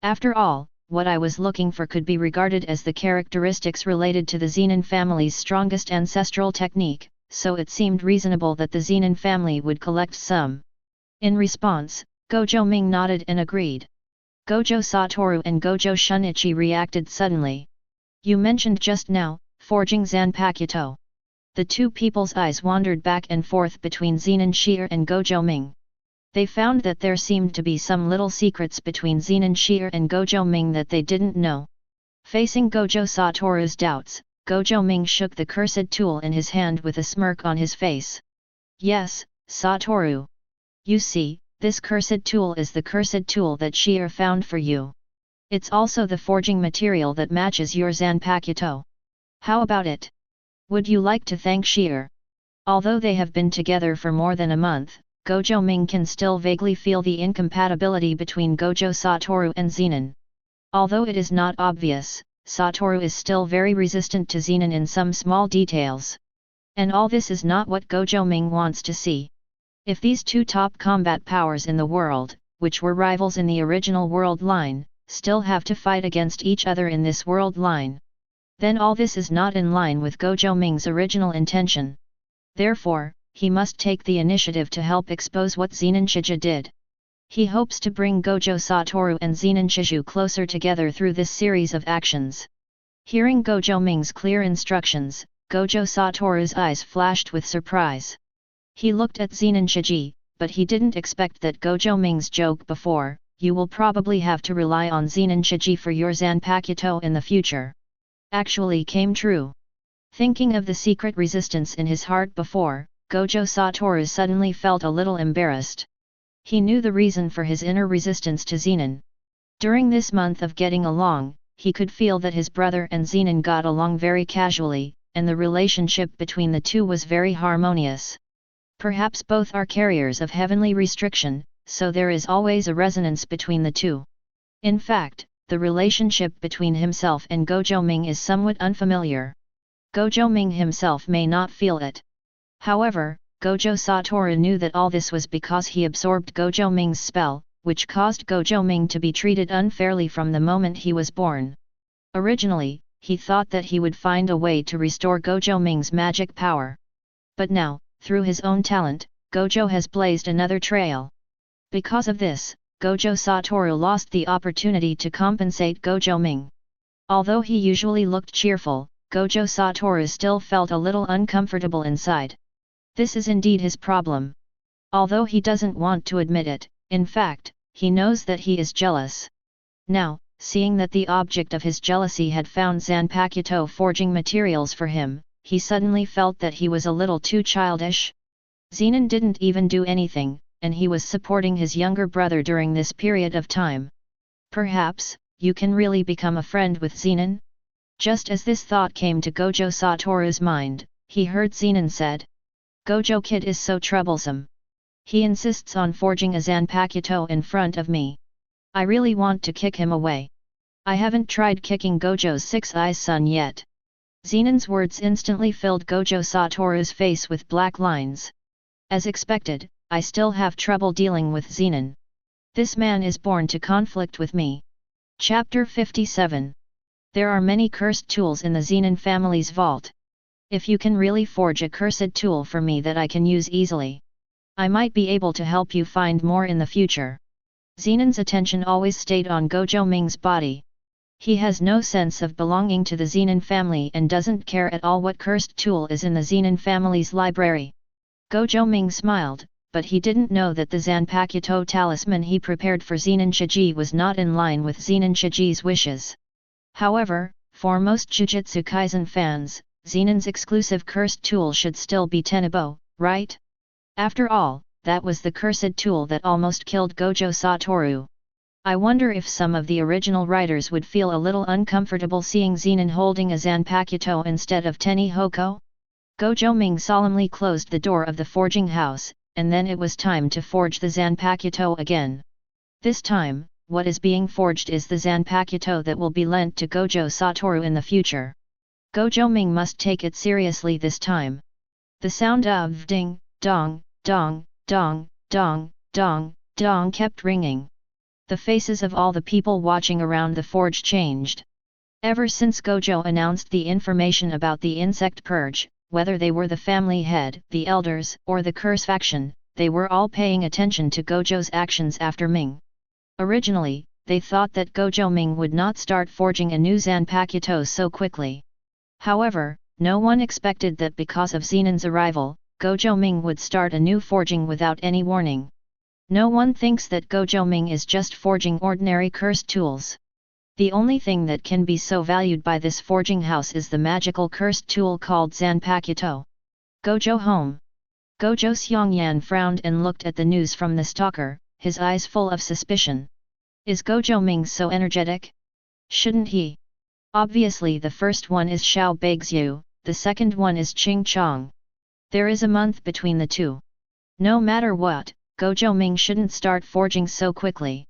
After all, what I was looking for could be regarded as the characteristics related to the Zenan family's strongest ancestral technique, so it seemed reasonable that the Zenan family would collect some. In response, Gojo Ming nodded and agreed. Gojo Satoru and Gojo Shunichi reacted suddenly. You mentioned just now, forging Zanpakuto. The two people's eyes wandered back and forth between Zenan Sheer and Gojo Ming. They found that there seemed to be some little secrets between Zenan Sheer and Gojo Ming that they didn't know. Facing Gojo Satoru's doubts, Gojo Ming shook the cursed tool in his hand with a smirk on his face. Yes, Satoru. You see, This cursed tool is the cursed tool that Shier found for you. It's also the forging material that matches your Zanpakuto. How about it? Would you like to thank Shier? Although they have been together for more than a month, Gojo Ming can still vaguely feel the incompatibility between Gojo Satoru and Zenan. Although it is not obvious, Satoru is still very resistant to Zenan in some small details. And all this is not what Gojo Ming wants to see. If these two top combat powers in the world, which were rivals in the original world line, still have to fight against each other in this world line, then all this is not in line with Gojo Ming's original intention. Therefore, he must take the initiative to help expose what Zenan Shiju did. He hopes to bring Gojo Satoru and Zenan Shiju closer together through this series of actions. Hearing Gojo Ming's clear instructions, Gojo Satoru's eyes flashed with surprise. He looked at Zenan Shiju, but he didn't expect that Gojo Ming's joke before, "You will probably have to rely on Zenan Shiju for your Zanpakuto in the future," actually came true. Thinking of the secret resistance in his heart before, Gojo Satoru suddenly felt a little embarrassed. He knew the reason for his inner resistance to Zenan. During this month of getting along, he could feel that his brother and Zenan got along very casually, and the relationship between the two was very harmonious. Perhaps both are carriers of heavenly restriction, so there is always a resonance between the two. In fact, the relationship between himself and Gojo Ming is somewhat unfamiliar. Gojo Ming himself may not feel it. However, Gojo Satoru knew that all this was because he absorbed Gojo Ming's spell, which caused Gojo Ming to be treated unfairly from the moment he was born. Originally, he thought that he would find a way to restore Gojo Ming's magic power. But now, through his own talent, Gojo has blazed another trail. Because of this, Gojo Satoru lost the opportunity to compensate Gojo Ming. Although he usually looked cheerful, Gojo Satoru still felt a little uncomfortable inside. This is indeed his problem. Although he doesn't want to admit it, in fact, he knows that he is jealous. Now, seeing that the object of his jealousy had found Zanpakuto forging materials for him, he suddenly felt that he was a little too childish. Zenan didn't even do anything, and he was supporting his younger brother during this period of time. Perhaps, you can really become a friend with Zenan? Just as this thought came to Gojo Satoru's mind, he heard Zenan said, "Gojo Kid is so troublesome. He insists on forging a Zanpakuto in front of me. I really want to kick him away. I haven't tried kicking Gojo's Six Eyes son yet." Zenan's words instantly filled Gojo Satoru's face with black lines. As expected, I still have trouble dealing with Zenan. This man is born to conflict with me. Chapter 57. There are many cursed tools in the Zenan family's vault. If you can really forge a cursed tool for me that I can use easily, I might be able to help you find more in the future. Zenan's attention always stayed on Gojo Ming's body. He has no sense of belonging to the Zenan family and doesn't care at all what cursed tool is in the Zenan family's library. Gojo Ming smiled, but he didn't know that the Zanpakuto talisman he prepared for Zenan Shiji was not in line with Zenan Shiji's wishes. However, for most Jujutsu Kaisen fans, Zenan's exclusive cursed tool should still be Tenebo, right? After all, that was the cursed tool that almost killed Gojo Satoru. I wonder if some of the original writers would feel a little uncomfortable seeing Zenan holding a Zanpakuto instead of Tenihoko? Gojo Ming solemnly closed the door of the forging house, and then it was time to forge the Zanpakuto again. This time, what is being forged is the Zanpakuto that will be lent to Gojo Satoru in the future. Gojo Ming must take it seriously this time. The sound of ding, dong, dong, dong, dong, dong, dong kept ringing. The faces of all the people watching around the forge changed. Ever since Gojo announced the information about the insect purge, whether they were the family head, the elders, or the curse faction, they were all paying attention to Gojo's actions after Ming. Originally, they thought that Gojo Ming would not start forging a new Zanpakuto so quickly. However, no one expected that because of Zenan's arrival, Gojo Ming would start a new forging without any warning. No one thinks that Gojo Ming is just forging ordinary cursed tools. The only thing that can be so valued by this forging house is the magical cursed tool called Zanpakuto. Gojo home. Gojo Xiongyan frowned and looked at the news from the stalker. his eyes full of suspicion. Is Gojo Ming so energetic? Shouldn't he? Obviously the first one is Xiao Beixiu, the second one is Qing Chong. There is a month between the two. No matter what, Gojo Ming shouldn't start forging so quickly.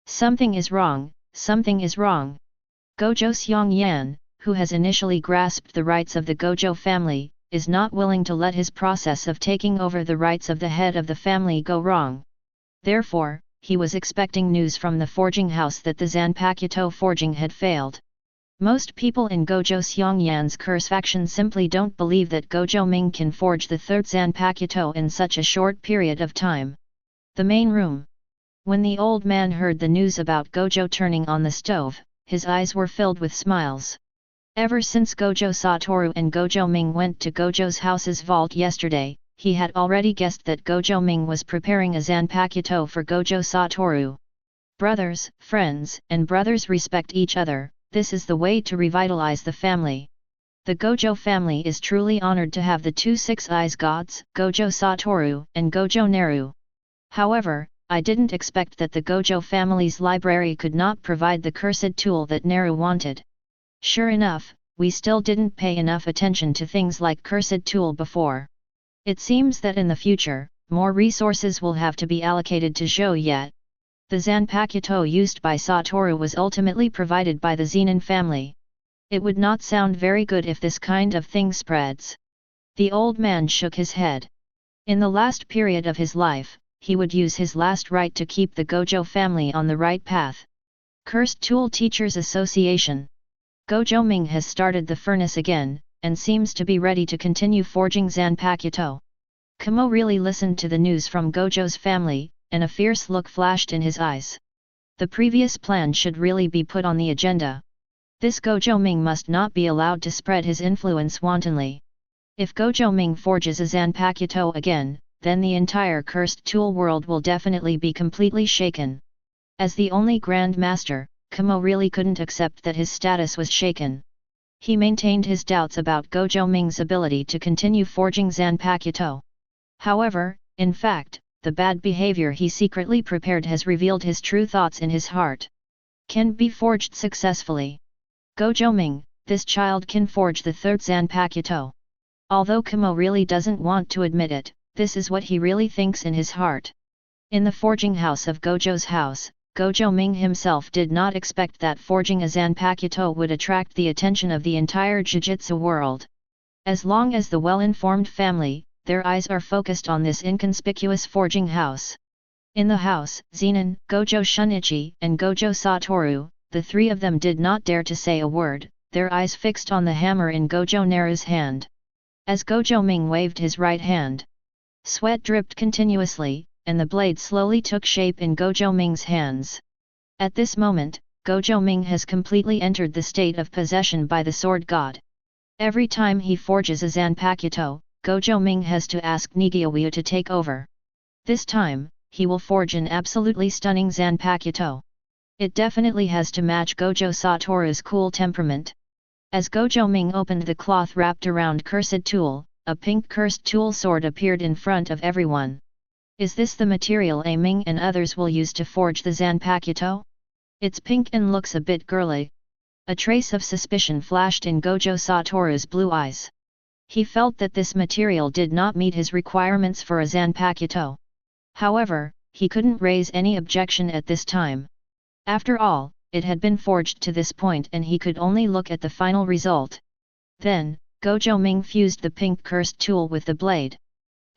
Something is wrong, something is wrong. Gojo Xiongyan, who has initially grasped the rights of the Gojo family, is not willing to let his process of taking over the rights of the head of the family go wrong. Therefore, he was expecting news from the forging house that the Zanpakuto forging had failed. Most people in Gojo Xiongyan's curse faction simply don't believe that Gojo Ming can forge the third Zanpakuto in such a short period of time. The main room. When the old man heard the news about Gojo turning on the stove, his eyes were filled with smiles. Ever since Gojo Satoru and Gojo Ming went to Gojo's house's vault yesterday, he had already guessed that Gojo Ming was preparing a Zanpakuto for Gojo Satoru. Brothers, friends, and brothers respect each other. This is the way to revitalize the family. The Gojo family is truly honored to have the two six-eyes gods, Gojo Satoru and Gojo Naru. However, I didn't expect that the Gojo family's library could not provide the cursed tool that Naru wanted. Sure enough, we still didn't pay enough attention to things like cursed tool before. It seems that in the future, more resources will have to be allocated to Zhou. The Zanpakuto used by Satoru was ultimately provided by the Zenan family. It would not sound very good if this kind of thing spreads. The old man shook his head. In the last period of his life, he would use his last right to keep the Gojo family on the right path. Cursed Tool Teachers Association. Gojo Ming has started the furnace again, and seems to be ready to continue forging Zanpakuto. Kamo really listened to the news from Gojo's family, and a fierce look flashed in his eyes. The previous plan should really be put on the agenda. This Gojo Ming must not be allowed to spread his influence wantonly. If Gojo Ming forges a Zanpakuto again, then the entire cursed tool world will definitely be completely shaken. As the only Grand Master, Kamo really couldn't accept that his status was shaken. He maintained his doubts about Gojo Ming's ability to continue forging Zanpakuto. However, in fact, the bad behavior he secretly prepared has revealed his true thoughts in his heart. Can be forged successfully. Gojo Ming, this child can forge the third Zanpakuto. Although Kamo really doesn't want to admit it, this is what he really thinks in his heart. In the forging house of Gojo's house, Gojo Ming himself did not expect that forging a Zanpakuto would attract the attention of the entire Jujutsu world. As long as the well-informed family, their eyes are focused on this inconspicuous forging house. In the house, Zenan, Gojo Shunichi, and Gojo Satoru, the three of them did not dare to say a word, their eyes fixed on the hammer in Gojo Naru's hand. As Gojo Ming waved his right hand, sweat dripped continuously, and the blade slowly took shape in Gojo Ming's hands. At this moment, Gojo Ming has completely entered the state of possession by the sword god. Every time he forges a Zanpakuto, Gojo Ming has to ask Nigiaoyu to take over. This time, he will forge an absolutely stunning Zanpakuto. It definitely has to match Gojo Satoru's cool temperament. As Gojo Ming opened the cloth wrapped around cursed tool, a pink cursed tool sword appeared in front of everyone. Is this the material Ming and others will use to forge the Zanpakuto? It's pink and looks a bit girly. A trace of suspicion flashed in Gojo Satoru's blue eyes. He felt that this material did not meet his requirements for a Zanpakuto. However, he couldn't raise any objection at this time. After all, it had been forged to this point and he could only look at the final result. Then, Gojo Ming fused the pink cursed tool with the blade.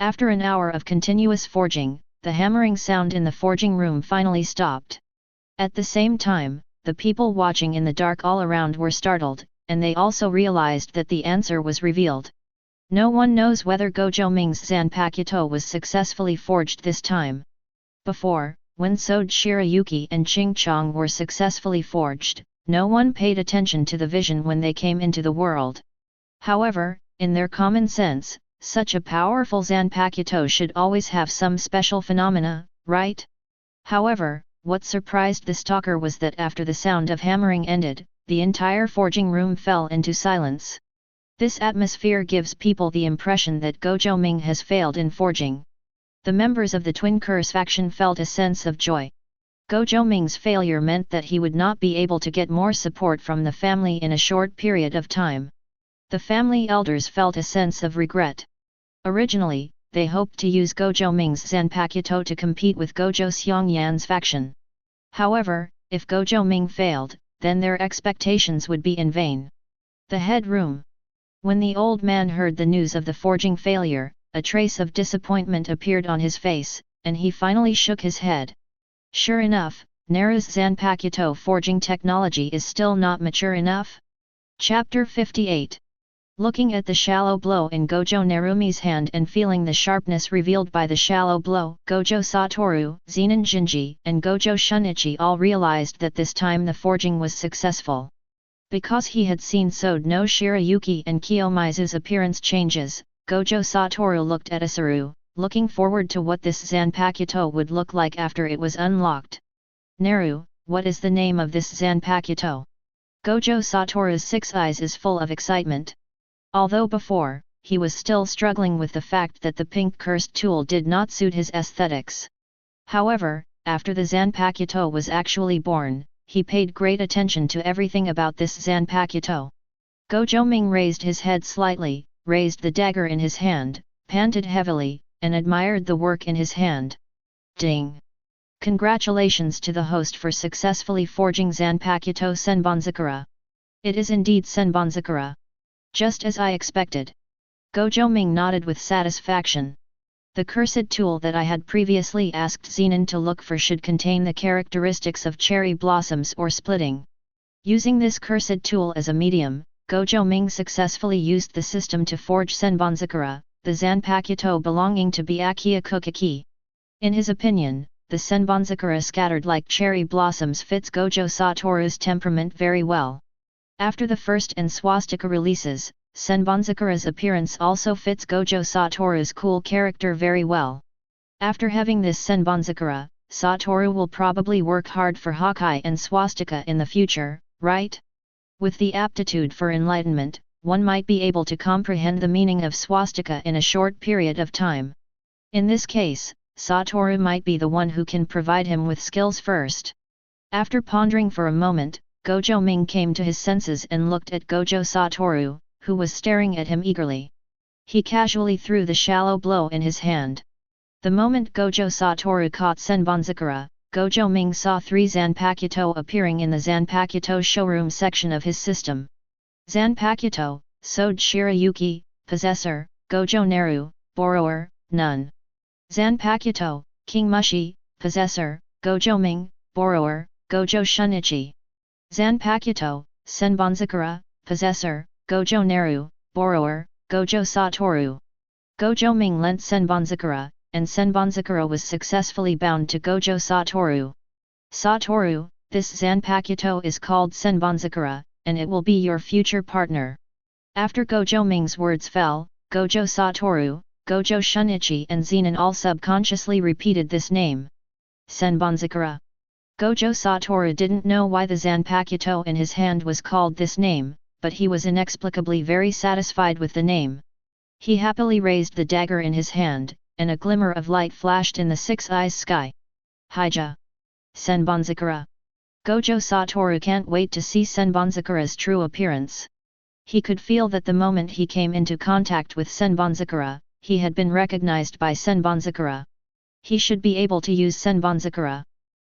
After an hour of continuous forging, the hammering sound in the forging room finally stopped. At the same time, the people watching in the dark all around were startled, and they also realized that the answer was revealed. No one knows whether Gojo Ming's Zanpakuto was successfully forged this time. Before, when Sode Shirayuki and Ching Chong were successfully forged, no one paid attention to the vision when they came into the world. However, in their common sense, such a powerful Zanpakuto should always have some special phenomena, right? However, what surprised the stalker was that after the sound of hammering ended, the entire forging room fell into silence. This atmosphere gives people the impression that Gojo Ming has failed in forging. The members of the Twin Curse faction felt a sense of joy. Gojo Ming's failure meant that he would not be able to get more support from the family in a short period of time. The family elders felt a sense of regret. Originally, they hoped to use Gojo Ming's Zanpakuto to compete with Gojo Xiongyan's faction. However, if Gojo Ming failed, then their expectations would be in vain. The head room. When the old man heard the news of the forging failure, a trace of disappointment appeared on his face, and he finally shook his head. Sure enough, Naru's Zanpakuto forging technology is still not mature enough. Chapter 58. Looking at the shallow blow in Gojo Narumi's hand and feeling the sharpness revealed by the shallow blow, Gojo Satoru, Zenan Jinji, and Gojo Shunichi all realized that this time the forging was successful. Because he had seen Sode no Shirayuki and Kiyomizu's appearance changes, Gojo Satoru looked at Asuru, looking forward to what this Zanpakuto would look like after it was unlocked. Naru, what is the name of this Zanpakuto? Gojo Satoru's 6 eyes is full of excitement. Although before, he was still struggling with the fact that the pink cursed tool did not suit his aesthetics. However, after the Zanpakuto was actually born, he paid great attention to everything about this Zanpakuto. Gojo Ming raised his head slightly, raised the dagger in his hand, panted heavily, and admired the work in his hand. Ding! Congratulations to the host for successfully forging Zanpakuto Senbonzakura. It is indeed Senbonzakura. Just as I expected. Gojo Ming nodded with satisfaction. The cursed tool that I had previously asked Zenan to look for should contain the characteristics of cherry blossoms or splitting. Using this cursed tool as a medium, Gojo Ming successfully used the system to forge Senbonzakura, the Zanpakuto belonging to Byakuya Kukiki. In his opinion, the Senbonzakura scattered like cherry blossoms fits Gojo Satoru's temperament very well. After the first and swastika releases, Senbonzakura's appearance also fits Gojo Satoru's cool character very well. After having this Senbonzakura, Satoru will probably work hard for Hawkeye and swastika in the future, right? With the aptitude for enlightenment, one might be able to comprehend the meaning of swastika in a short period of time. In this case, Satoru might be the one who can provide him with skills first. After pondering for a moment, Gojo Ming came to his senses and looked at Gojo Satoru, who was staring at him eagerly. He casually threw the shallow blow in his hand. The moment Gojo Satoru caught Senbonzakura, Gojo Ming saw 3 Zanpakuto appearing in the Zanpakuto showroom section of his system. Zanpakuto, Sode Shirayuki, Possessor, Gojo Naru, Borrower, none. Zanpakuto, King Mushi, Possessor, Gojo Ming, Borrower, Gojo Shunichi. Zanpakuto, Senbonzakura, Possessor, Gojo Naru, Borrower, Gojo Satoru. Gojo Ming lent Senbonzakura, and Senbonzakura was successfully bound to Gojo Satoru. Satoru, this Zanpakuto is called Senbonzakura, and it will be your future partner. After Gojo Ming's words fell, Gojo Satoru, Gojo Shunichi and Zenan all subconsciously repeated this name. Senbonzakura. Gojo Satoru didn't know why the Zanpakuto in his hand was called this name, but he was inexplicably very satisfied with the name. He happily raised the dagger in his hand, and a glimmer of light flashed in the 6 eyes sky. Hija! Senbonzakura! Gojo Satoru can't wait to see Senbonzakura's true appearance. He could feel that the moment he came into contact with Senbonzakura, he had been recognized by Senbonzakura. He should be able to use Senbonzakura.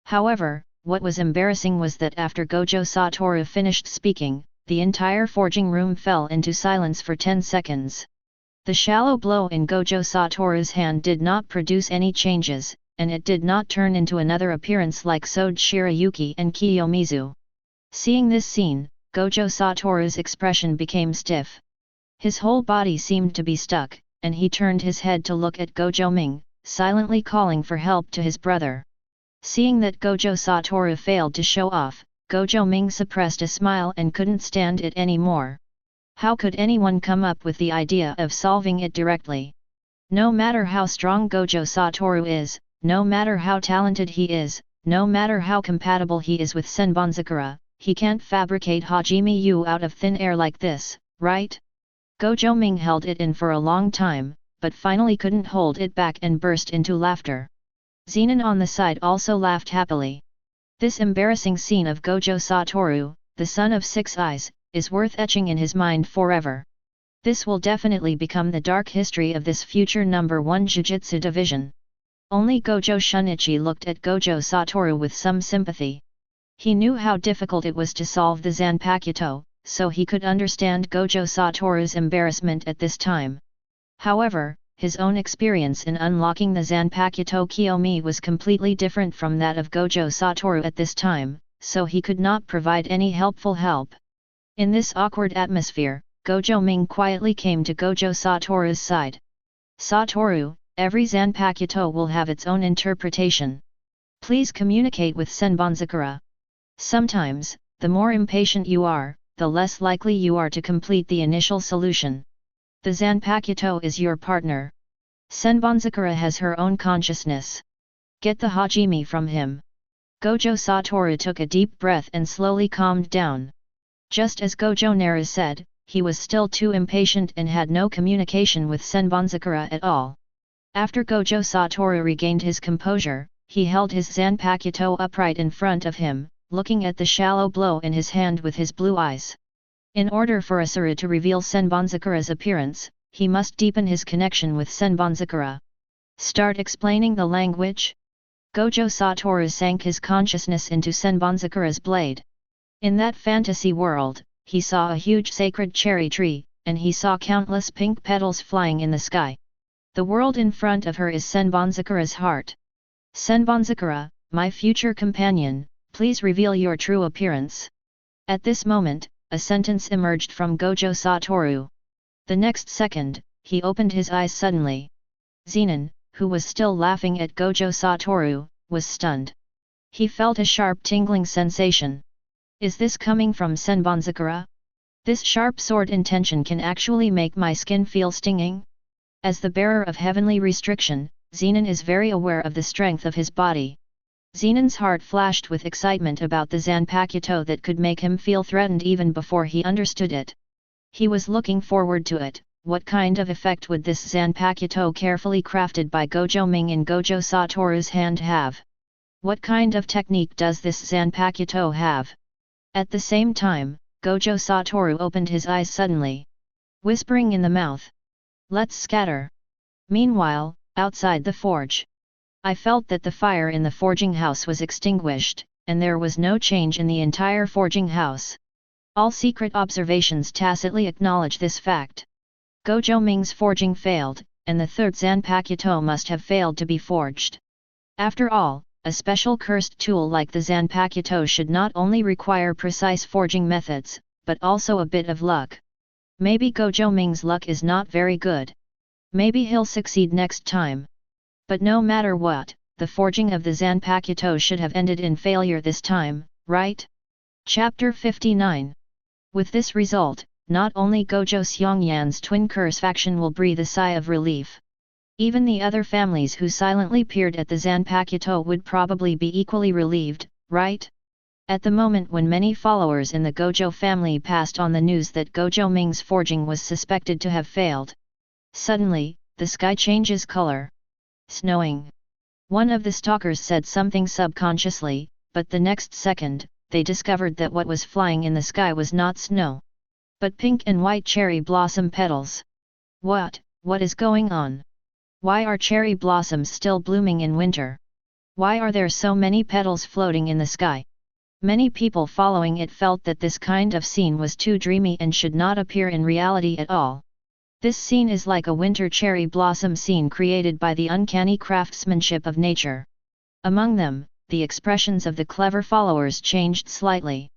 However, what was embarrassing was that after Gojo Satoru finished speaking, the entire forging room fell into silence for 10 seconds. The shallow blow in Gojo Satoru's hand did not produce any changes, and it did not turn into another appearance like Sode Shirayuki and Kiyomizu. Seeing this scene, Gojo Satoru's expression became stiff. His whole body seemed to be stuck, and he turned his head to look at Gojo Ming, silently calling for help to his brother. Seeing that Gojo Satoru failed to show off, Gojo Ming suppressed a smile and couldn't stand it anymore. How could anyone come up with the idea of solving it directly? No matter how strong Gojo Satoru is, no matter how talented he is, no matter how compatible he is with Senbonzakura, he can't fabricate Hajime Yu out of thin air like this, right? Gojo Ming held it in for a long time, but finally couldn't hold it back and burst into laughter. Zenan on the side also laughed happily. This embarrassing scene of Gojo Satoru, the son of six eyes, is worth etching in his mind forever. This will definitely become the dark history of this future number 1 Jujutsu division. Only Gojo Shunichi looked at Gojo Satoru with some sympathy. He knew how difficult it was to solve the Zanpakuto, so he could understand Gojo Satoru's embarrassment at this time. However, his own experience in unlocking the Zanpakuto Kiyomi was completely different from that of Gojo Satoru at this time, so he could not provide any helpful help. In this awkward atmosphere, Gojo Ming quietly came to Gojo Satoru's side. Satoru, every Zanpakuto will have its own interpretation. Please communicate with Senbonzakura. Sometimes, the more impatient you are, the less likely you are to complete the initial solution. The Zanpakuto is your partner. Senbonzakura has her own consciousness. Get the hajime from him. Gojo Satoru took a deep breath and slowly calmed down. Just as Gojo Naru said, he was still too impatient and had no communication with Senbonzakura at all. After Gojo Satoru regained his composure, he held his Zanpakuto upright in front of him, looking at the shallow blow in his hand with his blue eyes. In order for Asura to reveal Senbonzakura's appearance, he must deepen his connection with Senbonzakura. Start explaining the language? Gojo Satoru sank his consciousness into Senbonzakura's blade. In that fantasy world, he saw a huge sacred cherry tree, and he saw countless pink petals flying in the sky. The world in front of her is Senbonzakura's heart. Senbonzakura, my future companion, please reveal your true appearance. At this moment, a sentence emerged from Gojo Satoru. The next second, he opened his eyes suddenly. Zenan, who was still laughing at Gojo Satoru, was stunned. He felt a sharp tingling sensation. Is this coming from Senbonzakura? This sharp sword intention can actually make my skin feel stinging? As the bearer of heavenly restriction, Zenan is very aware of the strength of his body. Zenan's heart flashed with excitement about the Zanpakuto that could make him feel threatened even before he understood it. He was looking forward to it. What kind of effect would this Zanpakuto carefully crafted by Gojo Ming in Gojo Satoru's hand have? What kind of technique does this Zanpakuto have? At the same time, Gojo Satoru opened his eyes suddenly. Whispering in the mouth. Let's scatter. Meanwhile, outside the forge, I felt that the fire in the forging house was extinguished, and there was no change in the entire forging house. All secret observations tacitly acknowledge this fact. Gojo Ming's forging failed, and the third Zanpakuto must have failed to be forged. After all, a special cursed tool like the Zanpakuto should not only require precise forging methods, but also a bit of luck. Maybe Gojo Ming's luck is not very good. Maybe he'll succeed next time. But no matter what, the forging of the Zanpakuto should have ended in failure this time, right? Chapter 59. With this result, not only Gojo Seongyan's twin curse faction will breathe a sigh of relief. Even the other families who silently peered at the Zanpakuto would probably be equally relieved, right? At the moment when many followers in the Gojo family passed on the news that Gojo Ming's forging was suspected to have failed. Suddenly, the sky changes color. Snowing. One of the stalkers said something subconsciously, but the next second, they discovered that what was flying in the sky was not snow, but pink and white cherry blossom petals. What is going on? Why are cherry blossoms still blooming in winter? Why are there so many petals floating in the sky? Many people following it felt that this kind of scene was too dreamy and should not appear in reality at all. This scene is like a winter cherry blossom scene created by the uncanny craftsmanship of nature. Among them, the expressions of the clever followers changed slightly.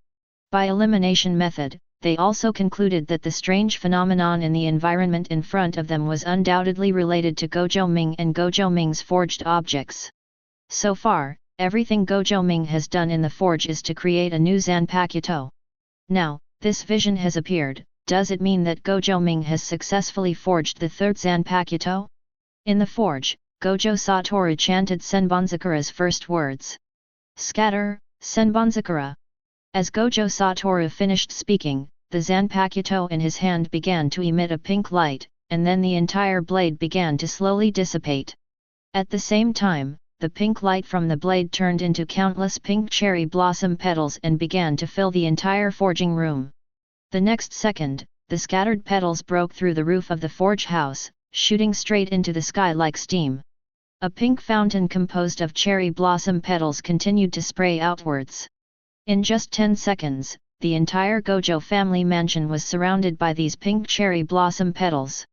By elimination method, they also concluded that the strange phenomenon in the environment in front of them was undoubtedly related to Gojo Ming and Gojo Ming's forged objects. So far, everything Gojo Ming has done in the forge is to create a new Zanpakuto. Now, this vision has appeared. Does it mean that Gojo Ming has successfully forged the third Zanpakuto? In the forge, Gojo Satoru chanted Senbonzakura's first words. Scatter, Senbonzakura. As Gojo Satoru finished speaking, the Zanpakuto in his hand began to emit a pink light, and then the entire blade began to slowly dissipate. At the same time, the pink light from the blade turned into countless pink cherry blossom petals and began to fill the entire forging room. The next second, the scattered petals broke through the roof of the forge house, shooting straight into the sky like steam. A pink fountain composed of cherry blossom petals continued to spray outwards. In just 10 seconds, the entire Gojo family mansion was surrounded by these pink cherry blossom petals.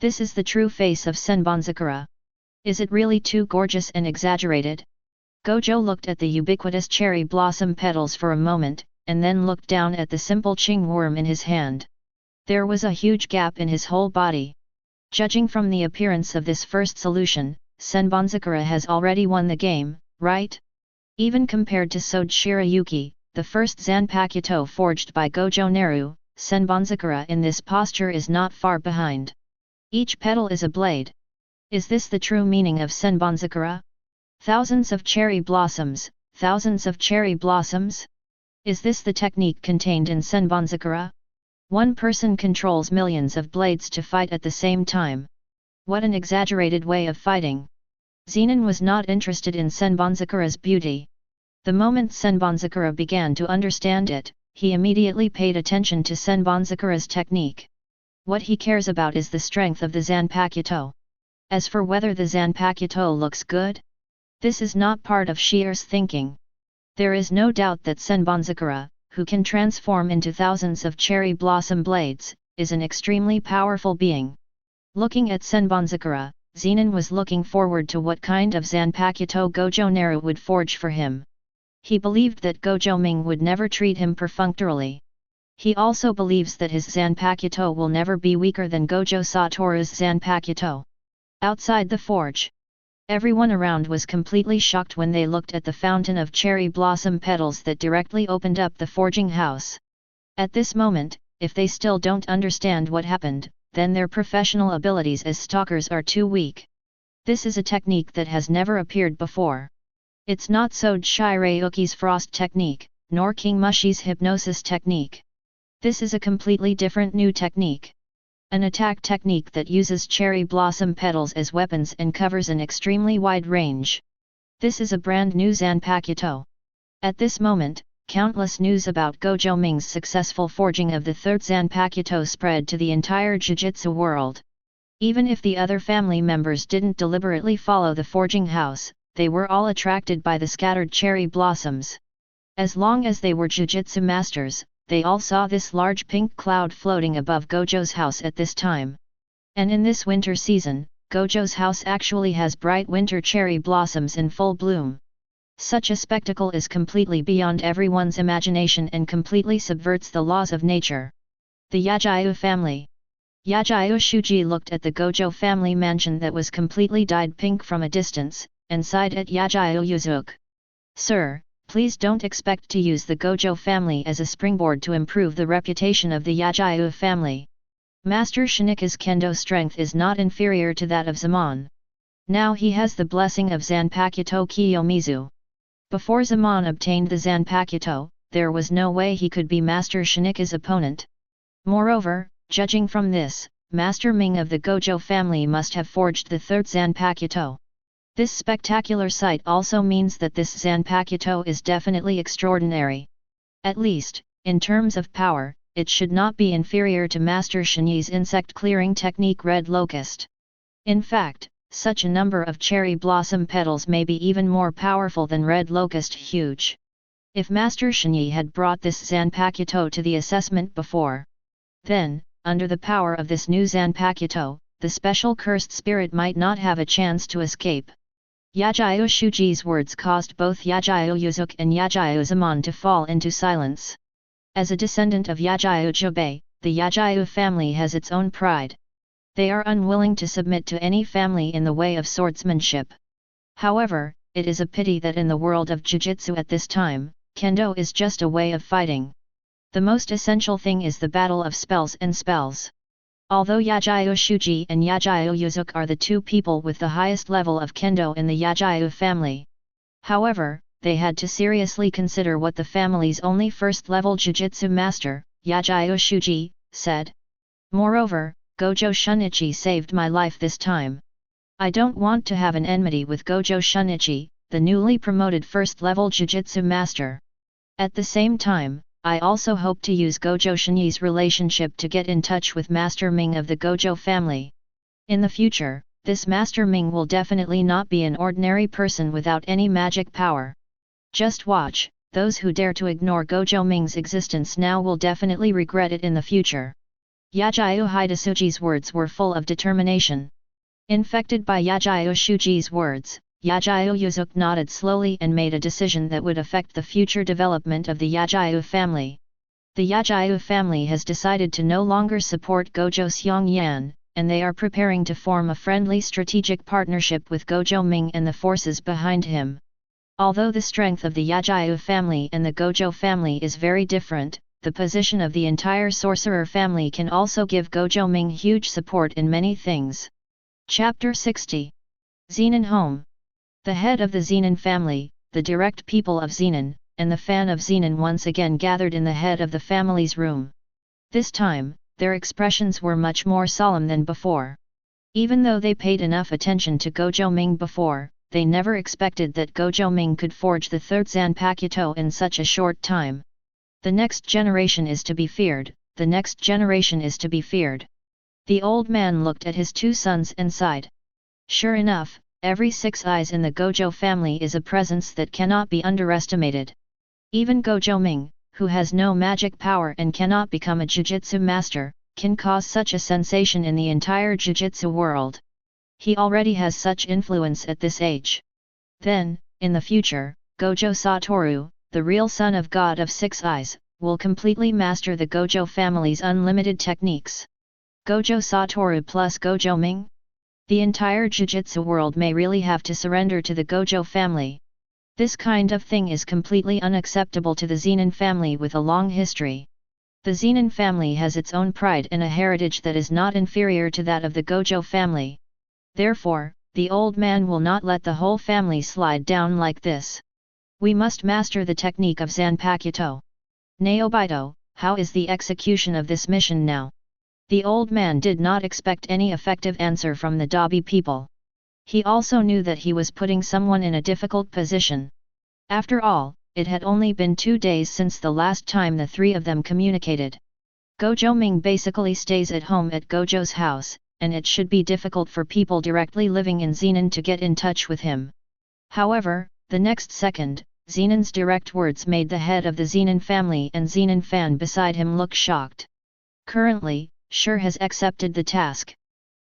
This is the true face of Senbonzakura. Is it really too gorgeous and exaggerated? Gojo looked at the ubiquitous cherry blossom petals for a moment, and then looked down at the simple ching worm in his hand. There was a huge gap in his whole body. Judging from the appearance of this first solution, Senbonzakura has already won the game, right? Even compared to Sode Shirayuki, the first Zanpakuto forged by Gojo Naru, Senbonzakura in this posture is not far behind. Each petal is a blade. Is this the true meaning of Senbonzakura? Thousands of cherry blossoms, thousands of cherry blossoms? Is this the technique contained in Senbonzakura? One person controls millions of blades to fight at the same time. What an exaggerated way of fighting! Zenan was not interested in Senbonzakura's beauty. The moment Senbonzakura began to understand it, he immediately paid attention to Senbonzakura's technique. What he cares about is the strength of the Zanpakuto. As for whether the Zanpakuto looks good, this is not part of Shier's thinking. There is no doubt that Senbonzakura, who can transform into thousands of cherry blossom blades, is an extremely powerful being. Looking at Senbonzakura, Zenan was looking forward to what kind of Zanpakuto Gojo Naru would forge for him. He believed that Gojo Ming would never treat him perfunctorily. He also believes that his Zanpakuto will never be weaker than Gojo Satoru's Zanpakuto. Outside the forge, everyone around was completely shocked when they looked at the fountain of cherry blossom petals that directly opened up the forging house. At this moment, if they still don't understand what happened, then their professional abilities as stalkers are too weak. This is a technique that has never appeared before. It's not Sode Shirayuki's frost technique, nor King Mushi's hypnosis technique. This is a completely different new technique. An attack technique that uses cherry blossom petals as weapons and covers an extremely wide range. This is a brand new Zanpakuto. At this moment, countless news about Gojo Ming's successful forging of the third Zanpakuto spread to the entire Jujutsu world. Even if the other family members didn't deliberately follow the forging house, they were all attracted by the scattered cherry blossoms. As long as they were Jujutsu masters, they all saw this large pink cloud floating above Gojo's house at this time. And in this winter season, Gojo's house actually has bright winter cherry blossoms in full bloom. Such a spectacle is completely beyond everyone's imagination and completely subverts the laws of nature. The Yajayu family. Yajayu Shuji looked at the Gojo family mansion that was completely dyed pink from a distance, and sighed at Yajayu Yuzuki. Sir, please don't expect to use the Gojo family as a springboard to improve the reputation of the Yajayu family. Master Shinika's kendo strength is not inferior to that of Zenan. Now he has the blessing of Zanpakuto Kiyomizu. Before Zenan obtained the Zanpakuto, there was no way he could be Master Shinika's opponent. Moreover, judging from this, Master Ming of the Gojo family must have forged the third Zanpakuto. This spectacular sight also means that this Zanpakuto is definitely extraordinary. At least, in terms of power, it should not be inferior to Master Shini's insect clearing technique Red Locust. In fact, such a number of cherry blossom petals may be even more powerful than Red Locust huge. If Master Shini had brought this Zanpakuto to the assessment before, then, under the power of this new Zanpakuto, the special cursed spirit might not have a chance to escape. Yajayu Shuji's words caused both Yajayu Yuzuki and Yajayu Zenan to fall into silence. As a descendant of Yajayu Jubei, the Yajayu family has its own pride. They are unwilling to submit to any family in the way of swordsmanship. However, it is a pity that in the world of Jujutsu at this time, Kendo is just a way of fighting. The most essential thing is the battle of spells and spells. Although Yajayu Shuji and Yajayu Yuzuki are the two people with the highest level of Kendo in the Yajayu family. However, they had to seriously consider what the family's only first-level Jujutsu master, Yajayu Shuji, said. Moreover, Gojo Shunichi saved my life this time. I don't want to have an enmity with Gojo Shunichi, the newly promoted first-level Jujutsu master. At the same time, I also hope to use Gojo Shini's relationship to get in touch with Master Ming of the Gojo family. In the future, this Master Ming will definitely not be an ordinary person without any magic power. Just watch, those who dare to ignore Gojo Ming's existence now will definitely regret it in the future. Yajayu Hidasuji's words were full of determination. Infected by Yajayu Shuji's words, Yajayu Yuzuki nodded slowly and made a decision that would affect the future development of the Yajayu family. The Yajayu family has decided to no longer support Gojo Xiongyan, and they are preparing to form a friendly strategic partnership with Gojo Ming and the forces behind him. Although the strength of the Yajayu family and the Gojo family is very different, the position of the entire sorcerer family can also give Gojo Ming huge support in many things. Chapter 60. Zenan Home. The head of the Zenan family, the direct people of Zenan, and the fan of Zenan once again gathered in the head of the family's room. This time, their expressions were much more solemn than before. Even though they paid enough attention to Gojo Ming before, they never expected that Gojo Ming could forge the third Zanpakuto in such a short time. The next generation is to be feared, the next generation is to be feared. The old man looked at his two sons and sighed. Sure enough, every 6 eyes in the Gojo family is a presence that cannot be underestimated. Even Gojo Ming, who has no magic power and cannot become a Jujutsu master, can cause such a sensation in the entire Jujutsu world. He already has such influence at this age. Then, in the future, Gojo Satoru, the real son of God of 6 eyes, will completely master the Gojo family's unlimited techniques. Gojo Satoru plus Gojo Ming? The entire Jujutsu world may really have to surrender to the Gojo family. This kind of thing is completely unacceptable to the Zenan family with a long history. The Zenan family has its own pride and a heritage that is not inferior to that of the Gojo family. Therefore, the old man will not let the whole family slide down like this. We must master the technique of Zanpakuto. Naobito, how is the execution of this mission now? The old man did not expect any effective answer from the Dabi people. He also knew that he was putting someone in a difficult position. After all, it had only been 2 days since the last time the 3 of them communicated. Gojo Ming basically stays at home at Gojo's house, and it should be difficult for people directly living in Zenan to get in touch with him. However, the next second, Zenan's direct words made the head of the Zenan family and Zenan fan beside him look shocked. Currently, Sure has accepted the task.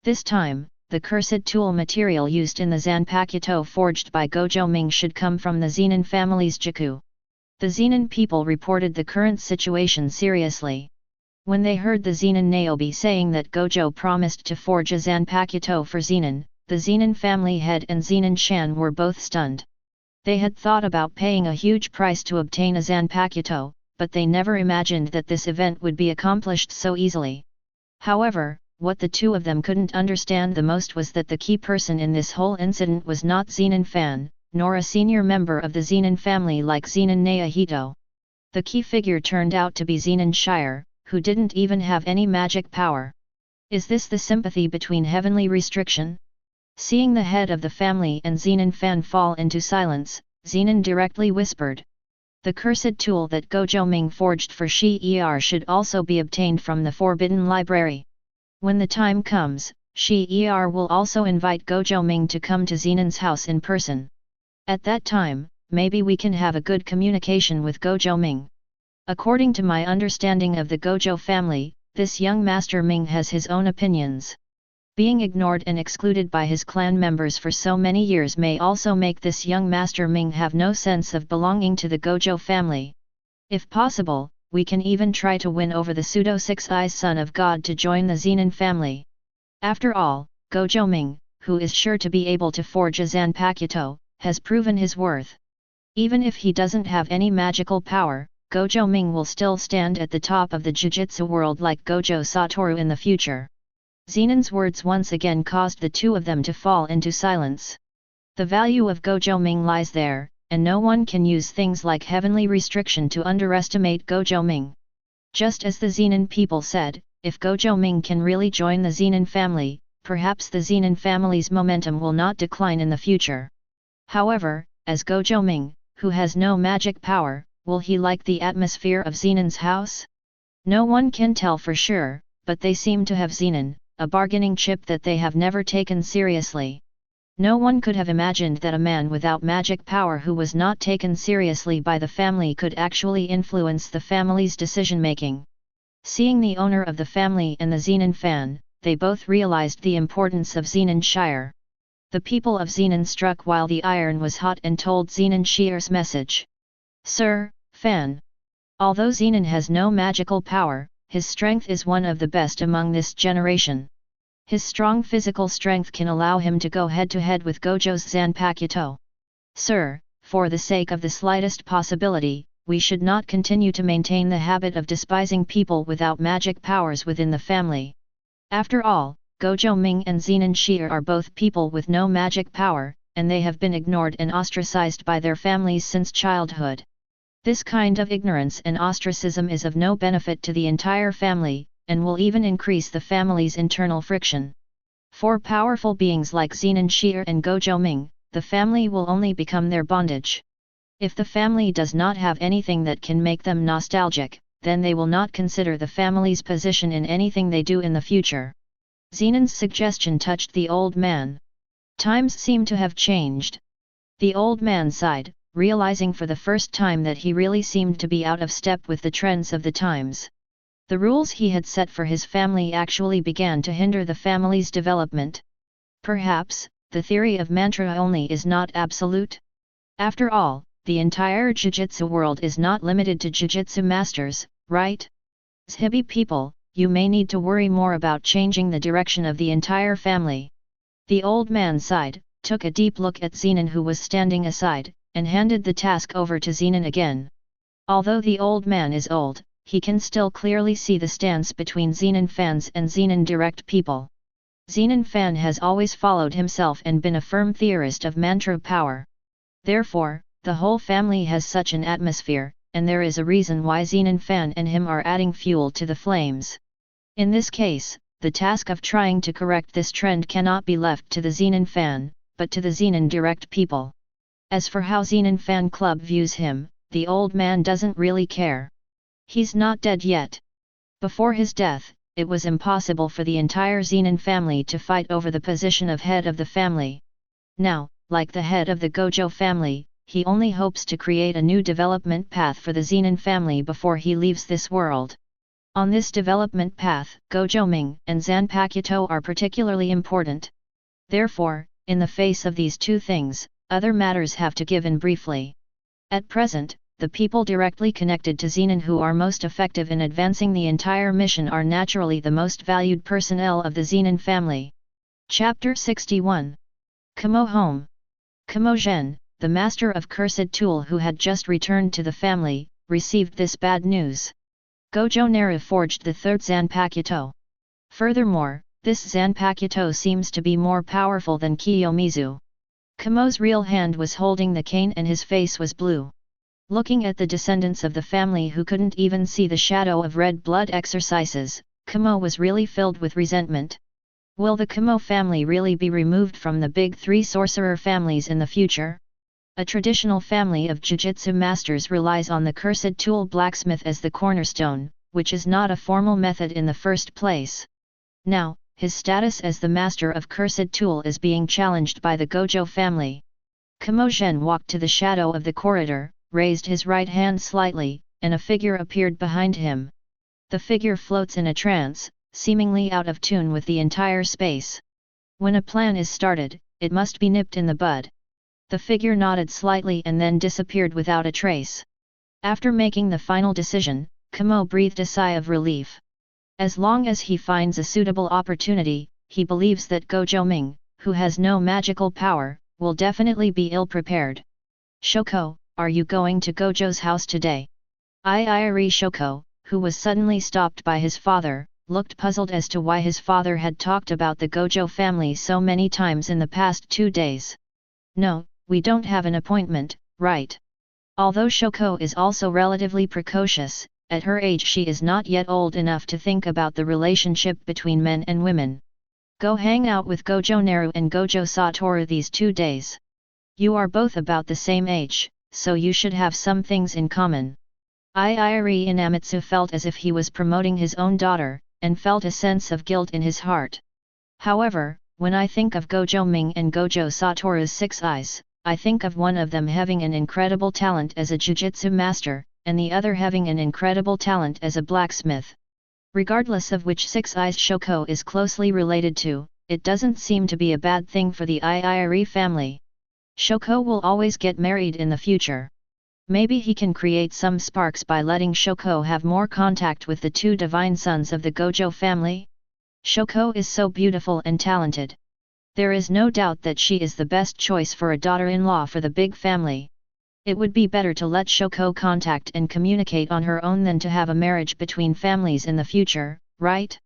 This time, the cursed tool material used in the Zanpakuto forged by Gojo Ming should come from the Zenan family's Jiku. The Zenan people reported the current situation seriously. When they heard the Zenan Naobi saying that Gojo promised to forge a Zanpakuto for Zenan, the Zenan family head and Zenan Shan were both stunned. They had thought about paying a huge price to obtain a Zanpakuto, but they never imagined that this event would be accomplished so easily. However, what the two of them couldn't understand the most was that the key person in this whole incident was not Zenan fan, nor a senior member of the Zenan family like Zenan Naohito. The key figure turned out to be Zenan Shire, who didn't even have any magic power. Is this the sympathy between heavenly restriction? Seeing the head of the family and Zenan fan fall into silence, Zenan directly whispered. The cursed tool that Gojo Ming forged for Shi-Er should also be obtained from the Forbidden Library. When the time comes, Shi-Er will also invite Gojo Ming to come to Zenan's house in person. At that time, maybe we can have a good communication with Gojo Ming. According to my understanding of the Gojo family, this young Master Ming has his own opinions. Being ignored and excluded by his clan members for so many years may also make this young Master Ming have no sense of belonging to the Gojo family. If possible, we can even try to win over the pseudo 6 eyes son of God to join the Zenan family. After all, Gojo Ming, who is sure to be able to forge a Zanpakuto, has proven his worth. Even if he doesn't have any magical power, Gojo Ming will still stand at the top of the Jujutsu world like Gojo Satoru in the future. Zenan's words once again caused the two of them to fall into silence. The value of Gojo Ming lies there, and no one can use things like heavenly restriction to underestimate Gojo Ming. Just as the Zenan people said, if Gojo Ming can really join the Zenan family, perhaps the Zenan family's momentum will not decline in the future. However, as Gojo Ming, who has no magic power, will he like the atmosphere of Zenan's house? No one can tell for sure, but they seem to have Zenan, a bargaining chip that they have never taken seriously. No one could have imagined that a man without magic power who was not taken seriously by the family could actually influence the family's decision-making. Seeing the owner of the family and the Zenan fan, they both realized the importance of Zenan Shire. The people of Zenan struck while the iron was hot and told Zenan Shire's message. Sir, fan. Although Zenan has no magical power, his strength is one of the best among this generation. His strong physical strength can allow him to go head-to-head with Gojo's Zanpakuto. Sir, for the sake of the slightest possibility, we should not continue to maintain the habit of despising people without magic powers within the family. After all, Gojo Ming and Zenan Shire are both people with no magic power, and they have been ignored and ostracized by their families since childhood. This kind of ignorance and ostracism is of no benefit to the entire family, and will even increase the family's internal friction. For powerful beings like Zenan Shire and Gojo Ming, the family will only become their bondage. If the family does not have anything that can make them nostalgic, then they will not consider the family's position in anything they do in the future. Zenan's suggestion touched the old man. Times seem to have changed. The old man sighed, realizing for the first time that he really seemed to be out of step with the trends of the times. The rules he had set for his family actually began to hinder the family's development. Perhaps, the theory of mantra only is not absolute. After all, the entire Jujutsu world is not limited to Jujutsu masters, right? Zhibi people, you may need to worry more about changing the direction of the entire family. The old man sighed, took a deep look at Zenan who was standing aside, and handed the task over to Zenan again. Although the old man is old, he can still clearly see the stance between Zenan fans and Zenan direct people. Zenan fan has always followed himself and been a firm theorist of mantra power. Therefore, the whole family has such an atmosphere, and there is a reason why Zenan fan and him are adding fuel to the flames. In this case, the task of trying to correct this trend cannot be left to the Zenan fan, but to the Zenan direct people. As for how Zenan fan club views him, the old man doesn't really care. He's not dead yet. Before his death, it was impossible for the entire Zenan family to fight over the position of head of the family. Now, like the head of the Gojo family, he only hopes to create a new development path for the Zenan family before he leaves this world. On this development path, Gojo Ming and Zanpakuto are particularly important. Therefore, in the face of these two things, other matters have to give in briefly. At present, the people directly connected to Zenan who are most effective in advancing the entire mission are naturally the most valued personnel of the Zenan family. Chapter 61. Kamo home. Kamo Zhen, the master of cursed tool who had just returned to the family, received this bad news. Gojo Naru forged the third Zanpakuto. Furthermore, this Zanpakuto seems to be more powerful than Kiyomizu. Kamo's real hand was holding the cane and his face was blue. Looking at the descendants of the family who couldn't even see the shadow of red blood exercises, Kamo was really filled with resentment. Will the Kamo family really be removed from the big three sorcerer families in the future? A traditional family of Jujutsu masters relies on the cursed tool blacksmith as the cornerstone, which is not a formal method in the first place. Now, his status as the master of cursed tool is being challenged by the Gojo family. Kamo Zhen walked to the shadow of the corridor, raised his right hand slightly, and a figure appeared behind him. The figure floats in a trance, seemingly out of tune with the entire space. When a plan is started, it must be nipped in the bud. The figure nodded slightly and then disappeared without a trace. After making the final decision, Kamo breathed a sigh of relief. As long as he finds a suitable opportunity, he believes that Gojo Ming, who has no magical power, will definitely be ill-prepared. Shoko, are you going to Gojo's house today? Iiri Shoko, who was suddenly stopped by his father, looked puzzled as to why his father had talked about the Gojo family so many times in the past 2 days. No, we don't have an appointment, right? Although Shoko is also relatively precocious, at her age she is not yet old enough to think about the relationship between men and women. Go hang out with Gojo Naru and Gojo Satoru these 2 days. You are both about the same age, so you should have some things in common. Iiri Inamitsu felt as if he was promoting his own daughter, and felt a sense of guilt in his heart. However, when I think of Gojo Ming and Gojo Satoru's 6 eyes, I think of one of them having an incredible talent as a jujutsu master, and the other having an incredible talent as a blacksmith. Regardless of which 6 eyes Shoko is closely related to, it doesn't seem to be a bad thing for the Iiri family. Shoko will always get married in the future. Maybe he can create some sparks by letting Shoko have more contact with the 2 divine sons of the Gojo family. Shoko is so beautiful and talented. There is no doubt that she is the best choice for a daughter-in-law for the big family. It would be better to let Shoko contact and communicate on her own than to have a marriage between families in the future, right?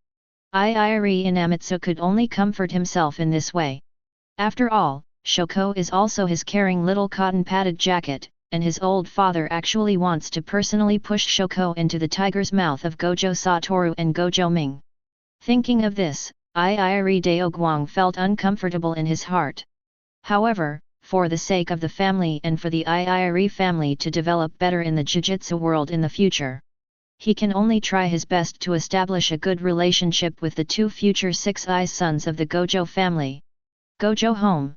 Iiri Inamitsu could only comfort himself in this way. After all, Shoko is also his caring little cotton-padded jacket, and his old father actually wants to personally push Shoko into the tiger's mouth of Gojo Satoru and Gojo Ming. Thinking of this, Iiri Daoguang felt uncomfortable in his heart. However, for the sake of the family and for the Iiri family to develop better in the Jujutsu world in the future, he can only try his best to establish a good relationship with the 2 future 6 eyes sons of the Gojo family. Gojo home.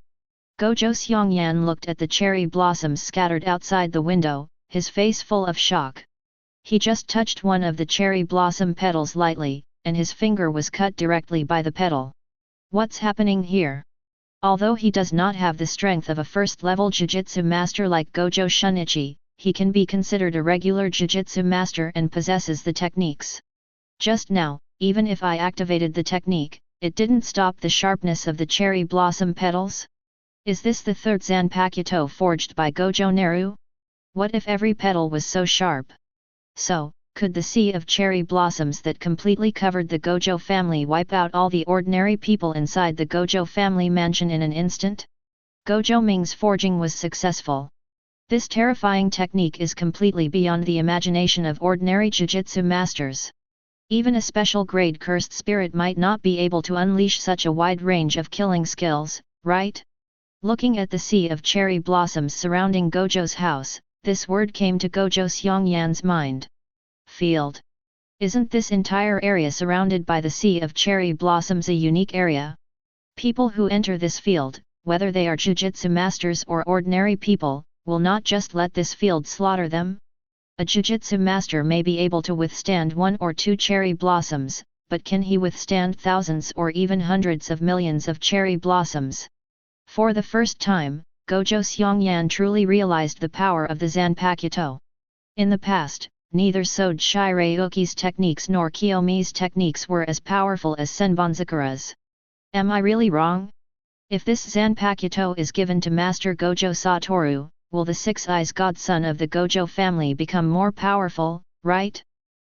Gojo Seongyan looked at the cherry blossoms scattered outside the window, his face full of shock. He just touched one of the cherry blossom petals lightly, and his finger was cut directly by the petal. What's happening here? Although he does not have the strength of a first-level jujutsu master like Gojo Shunichi, he can be considered a regular jujutsu master and possesses the techniques. Just now, even if I activated the technique, it didn't stop the sharpness of the cherry blossom petals? Is this the 3rd Zanpakuto forged by Gojo Naru? What if every petal was so sharp? So, could the sea of cherry blossoms that completely covered the Gojo family wipe out all the ordinary people inside the Gojo family mansion in an instant? Gojo Ming's forging was successful. This terrifying technique is completely beyond the imagination of ordinary jujutsu masters. Even a special grade cursed spirit might not be able to unleash such a wide range of killing skills, right? Looking at the sea of cherry blossoms surrounding Gojo's house, this word came to Gojo Seongyan's mind. Field. Isn't this entire area surrounded by the sea of cherry blossoms a unique area? People who enter this field, whether they are jujutsu masters or ordinary people, will not just let this field slaughter them. A jujutsu master may be able to withstand 1 or 2 cherry blossoms, but can he withstand thousands or even hundreds of millions of cherry blossoms? For the first time, Gojo Seongyan truly realized the power of the Zanpakuto. In the past, neither Sode Shirayuki's techniques nor Kiyomi's techniques were as powerful as Senbonzakura's. Am I really wrong? If this Zanpakuto is given to Master Gojo Satoru, will the 6 eyes godson of the Gojo family become more powerful, right?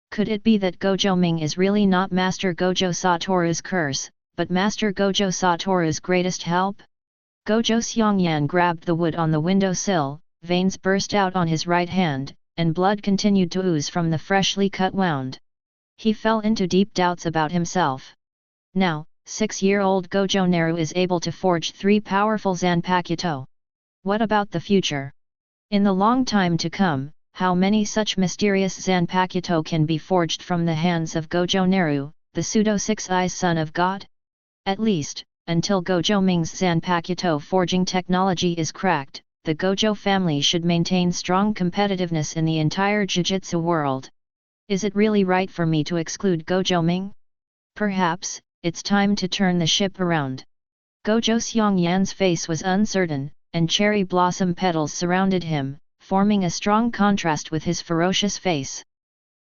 Could it be that Gojo Ming is really not Master Gojo Satoru's curse, but Master Gojo Satoru's greatest help? Gojo Seongyan grabbed the wood on the windowsill, veins burst out on his right hand, and blood continued to ooze from the freshly cut wound. He fell into deep doubts about himself. Now, 6-year-old Gojo Naru is able to forge 3 powerful Zanpakuto. What about the future? In the long time to come, how many such mysterious Zanpakuto can be forged from the hands of Gojo Naru, the pseudo 6 eyes son of God? At least, until Gojo Ming's Zanpakuto forging technology is cracked, the Gojo family should maintain strong competitiveness in the entire jujutsu world. Is it really right for me to exclude Gojo Ming? Perhaps, it's time to turn the ship around. Gojo Seongyan's face was uncertain, and cherry blossom petals surrounded him, forming a strong contrast with his ferocious face.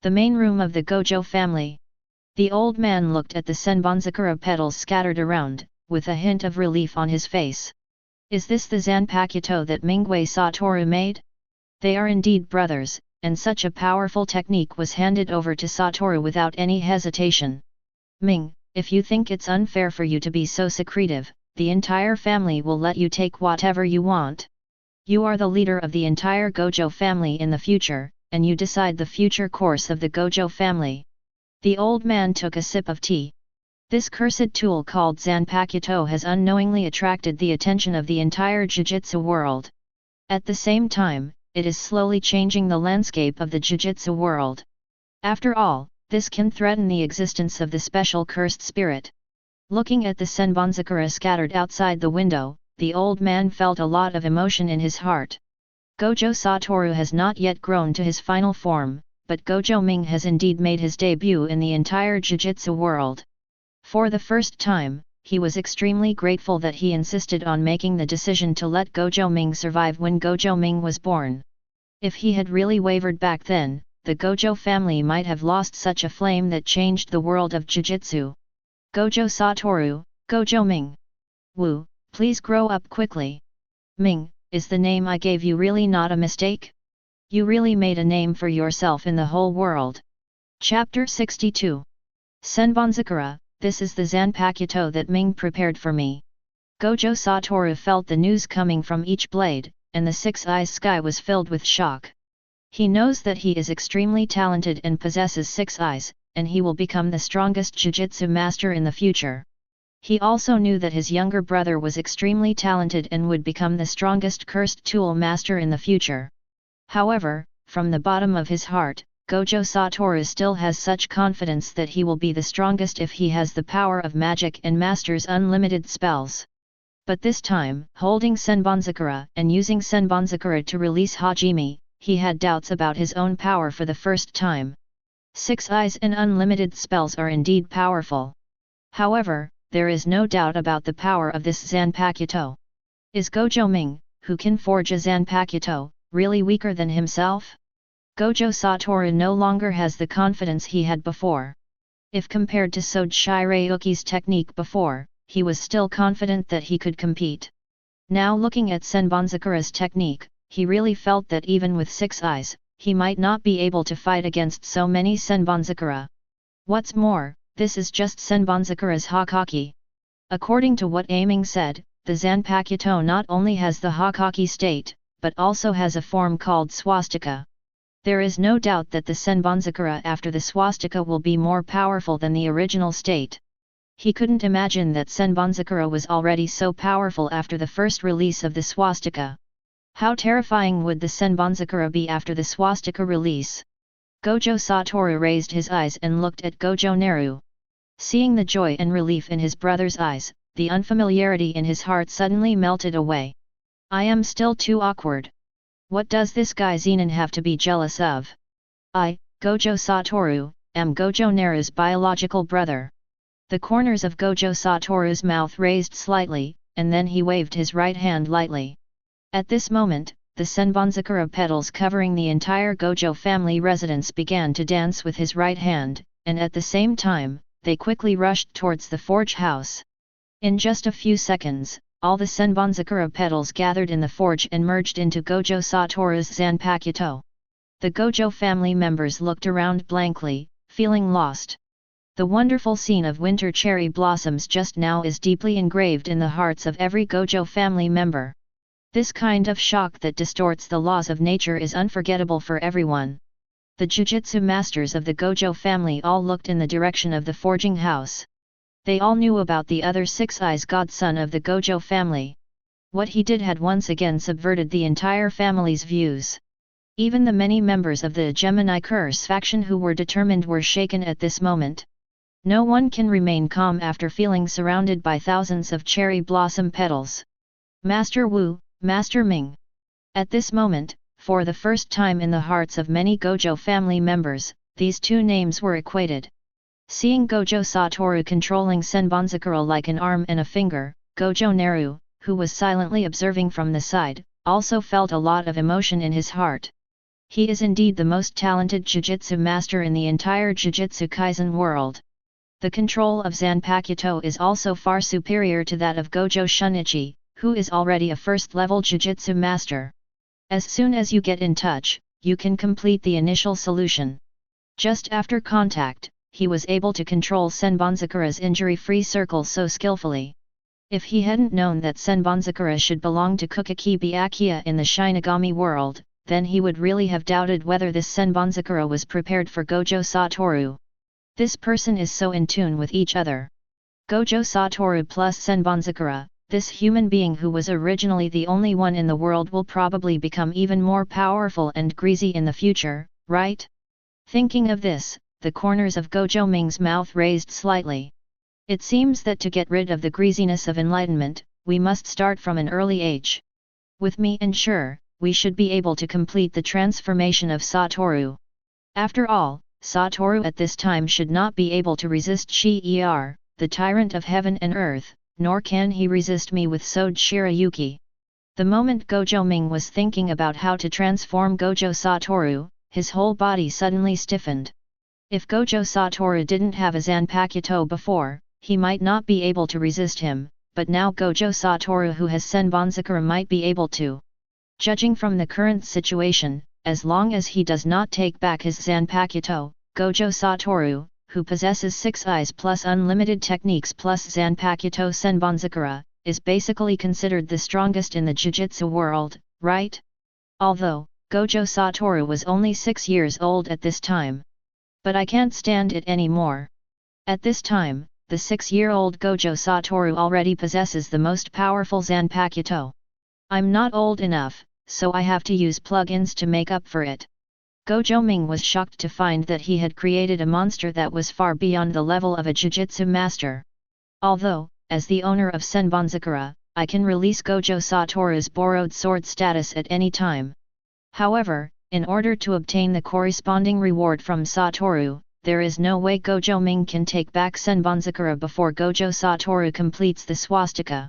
The main room of the Gojo family. The old man looked at the Senbonzakura petals scattered around, with a hint of relief on his face. Is this the Zanpakuto that Mingwei Satoru made? They are indeed brothers, and such a powerful technique was handed over to Satoru without any hesitation. Ming, if you think it's unfair for you to be so secretive, the entire family will let you take whatever you want. You are the leader of the entire Gojo family in the future, and you decide the future course of the Gojo family." The old man took a sip of tea. This cursed tool called Zanpakuto has unknowingly attracted the attention of the entire Jujutsu world. At the same time, it is slowly changing the landscape of the Jujutsu world. After all, this can threaten the existence of the special cursed spirit. Looking at the Senbonzakura scattered outside the window, the old man felt a lot of emotion in his heart. Gojo Satoru has not yet grown to his final form, but Gojo Ming has indeed made his debut in the entire Jujutsu world. For the first time, he was extremely grateful that he insisted on making the decision to let Gojo Ming survive when Gojo Ming was born. If he had really wavered back then, the Gojo family might have lost such a flame that changed the world of Jujutsu. Gojo Satoru, Gojo Ming. Wu, please grow up quickly. Ming, is the name I gave you really not a mistake? You really made a name for yourself in the whole world. Chapter 62. Senbonzakura, this is the Zanpakuto that Ming prepared for me. Gojo Satoru felt the news coming from each blade, and the six eyes sky was filled with shock. He knows that he is extremely talented and possesses six eyes, and he will become the strongest Jujutsu master in the future. He also knew that his younger brother was extremely talented and would become the strongest cursed tool master in the future. However, from the bottom of his heart, Gojo Satoru still has such confidence that he will be the strongest if he has the power of magic and masters unlimited spells. But this time, holding Senbonzakura and using Senbonzakura to release Hajime, he had doubts about his own power for the first time. Six eyes and unlimited spells are indeed powerful. However, there is no doubt about the power of this Zanpakuto. Is Gojo Ming, who can forge a Zanpakuto, really weaker than himself? Gojo Satoru no longer has the confidence he had before. If compared to Sode Shirayuki's technique before, he was still confident that he could compete. Now looking at Senbonzakura's technique, he really felt that even with six eyes, he might not be able to fight against so many Senbonzakura. What's more, this is just Senbonzakura's Hakaki. According to what Aming said, the Zanpakuto not only has the Hakaki state, but also has a form called swastika. There is no doubt that the Senbonzakura after the swastika will be more powerful than the original state. He couldn't imagine that Senbonzakura was already so powerful after the first release of the swastika. How terrifying would the Senbonzakura be after the swastika release? Gojo Satoru raised his eyes and looked at Gojo Naru. Seeing the joy and relief in his brother's eyes, the unfamiliarity in his heart suddenly melted away. I am still too awkward. What does this guy Zenan have to be jealous of? I, Gojo Satoru, am Gojo Naru's biological brother. The corners of Gojo Satoru's mouth raised slightly, and then he waved his right hand lightly. At this moment, the Senbonzakura petals covering the entire Gojo family residence began to dance with his right hand, and at the same time, they quickly rushed towards the forge house. In just a few seconds, all the Senbonzakura petals gathered in the forge and merged into Gojo Satoru's Zanpakuto. The Gojo family members looked around blankly, feeling lost. The wonderful scene of winter cherry blossoms just now is deeply engraved in the hearts of every Gojo family member. This kind of shock that distorts the laws of nature is unforgettable for everyone. The Jujutsu masters of the Gojo family all looked in the direction of the forging house. They all knew about the other Six Eyes godson of the Gojo family. What he did had once again subverted the entire family's views. Even the many members of the Gemini Curse faction who were determined were shaken at this moment. No one can remain calm after feeling surrounded by thousands of cherry blossom petals. Master Wu, Master Ming. At this moment, for the first time in the hearts of many Gojo family members, these two names were equated. Seeing Gojo Satoru controlling Senbonzakura like an arm and a finger, Gojo Naru, who was silently observing from the side, also felt a lot of emotion in his heart. He is indeed the most talented Jujutsu master in the entire Jujutsu Kaisen world. The control of Zanpakuto is also far superior to that of Gojo Shunichi, who is already a first-level Jujutsu master. As soon as you get in touch, you can complete the initial solution. Just after contact, he was able to control Senbonzakura's injury-free circle so skillfully. If he hadn't known that Senbonzakura should belong to Kukaki Byakuya in the Shinigami world, then he would really have doubted whether this Senbonzakura was prepared for Gojo Satoru. This person is so in tune with each other. Gojo Satoru plus Senbonzakura, this human being who was originally the only one in the world will probably become even more powerful and greasy in the future, right? Thinking of this, the corners of Gojo Ming's mouth raised slightly. It seems that to get rid of the greasiness of enlightenment, we must start from an early age. With me and sure, we should be able to complete the transformation of Satoru. After all, Satoru at this time should not be able to resist Shi-Er, the tyrant of heaven and earth, nor can he resist me with Sode Shirayuki. The moment Gojo Ming was thinking about how to transform Gojo Satoru, his whole body suddenly stiffened. If Gojo Satoru didn't have a Zanpakuto before, he might not be able to resist him, but now Gojo Satoru who has Senbonzakura might be able to. Judging from the current situation, as long as he does not take back his Zanpakuto, Gojo Satoru, who possesses 6 eyes plus unlimited techniques plus Zanpakuto Senbonzakura, is basically considered the strongest in the Jujutsu world, right? Although, Gojo Satoru was only 6 years old at this time. But I can't stand it anymore. At this time, the 6-year-old Gojo Satoru already possesses the most powerful Zanpakuto. I'm not old enough, so I have to use plugins to make up for it. Gojo Ming was shocked to find that he had created a monster that was far beyond the level of a Jujutsu master. Although, as the owner of Senbonzakura, I can release Gojo Satoru's borrowed sword status at any time. However, in order to obtain the corresponding reward from Satoru, there is no way Gojo Ming can take back Senbonzakura before Gojo Satoru completes the swastika.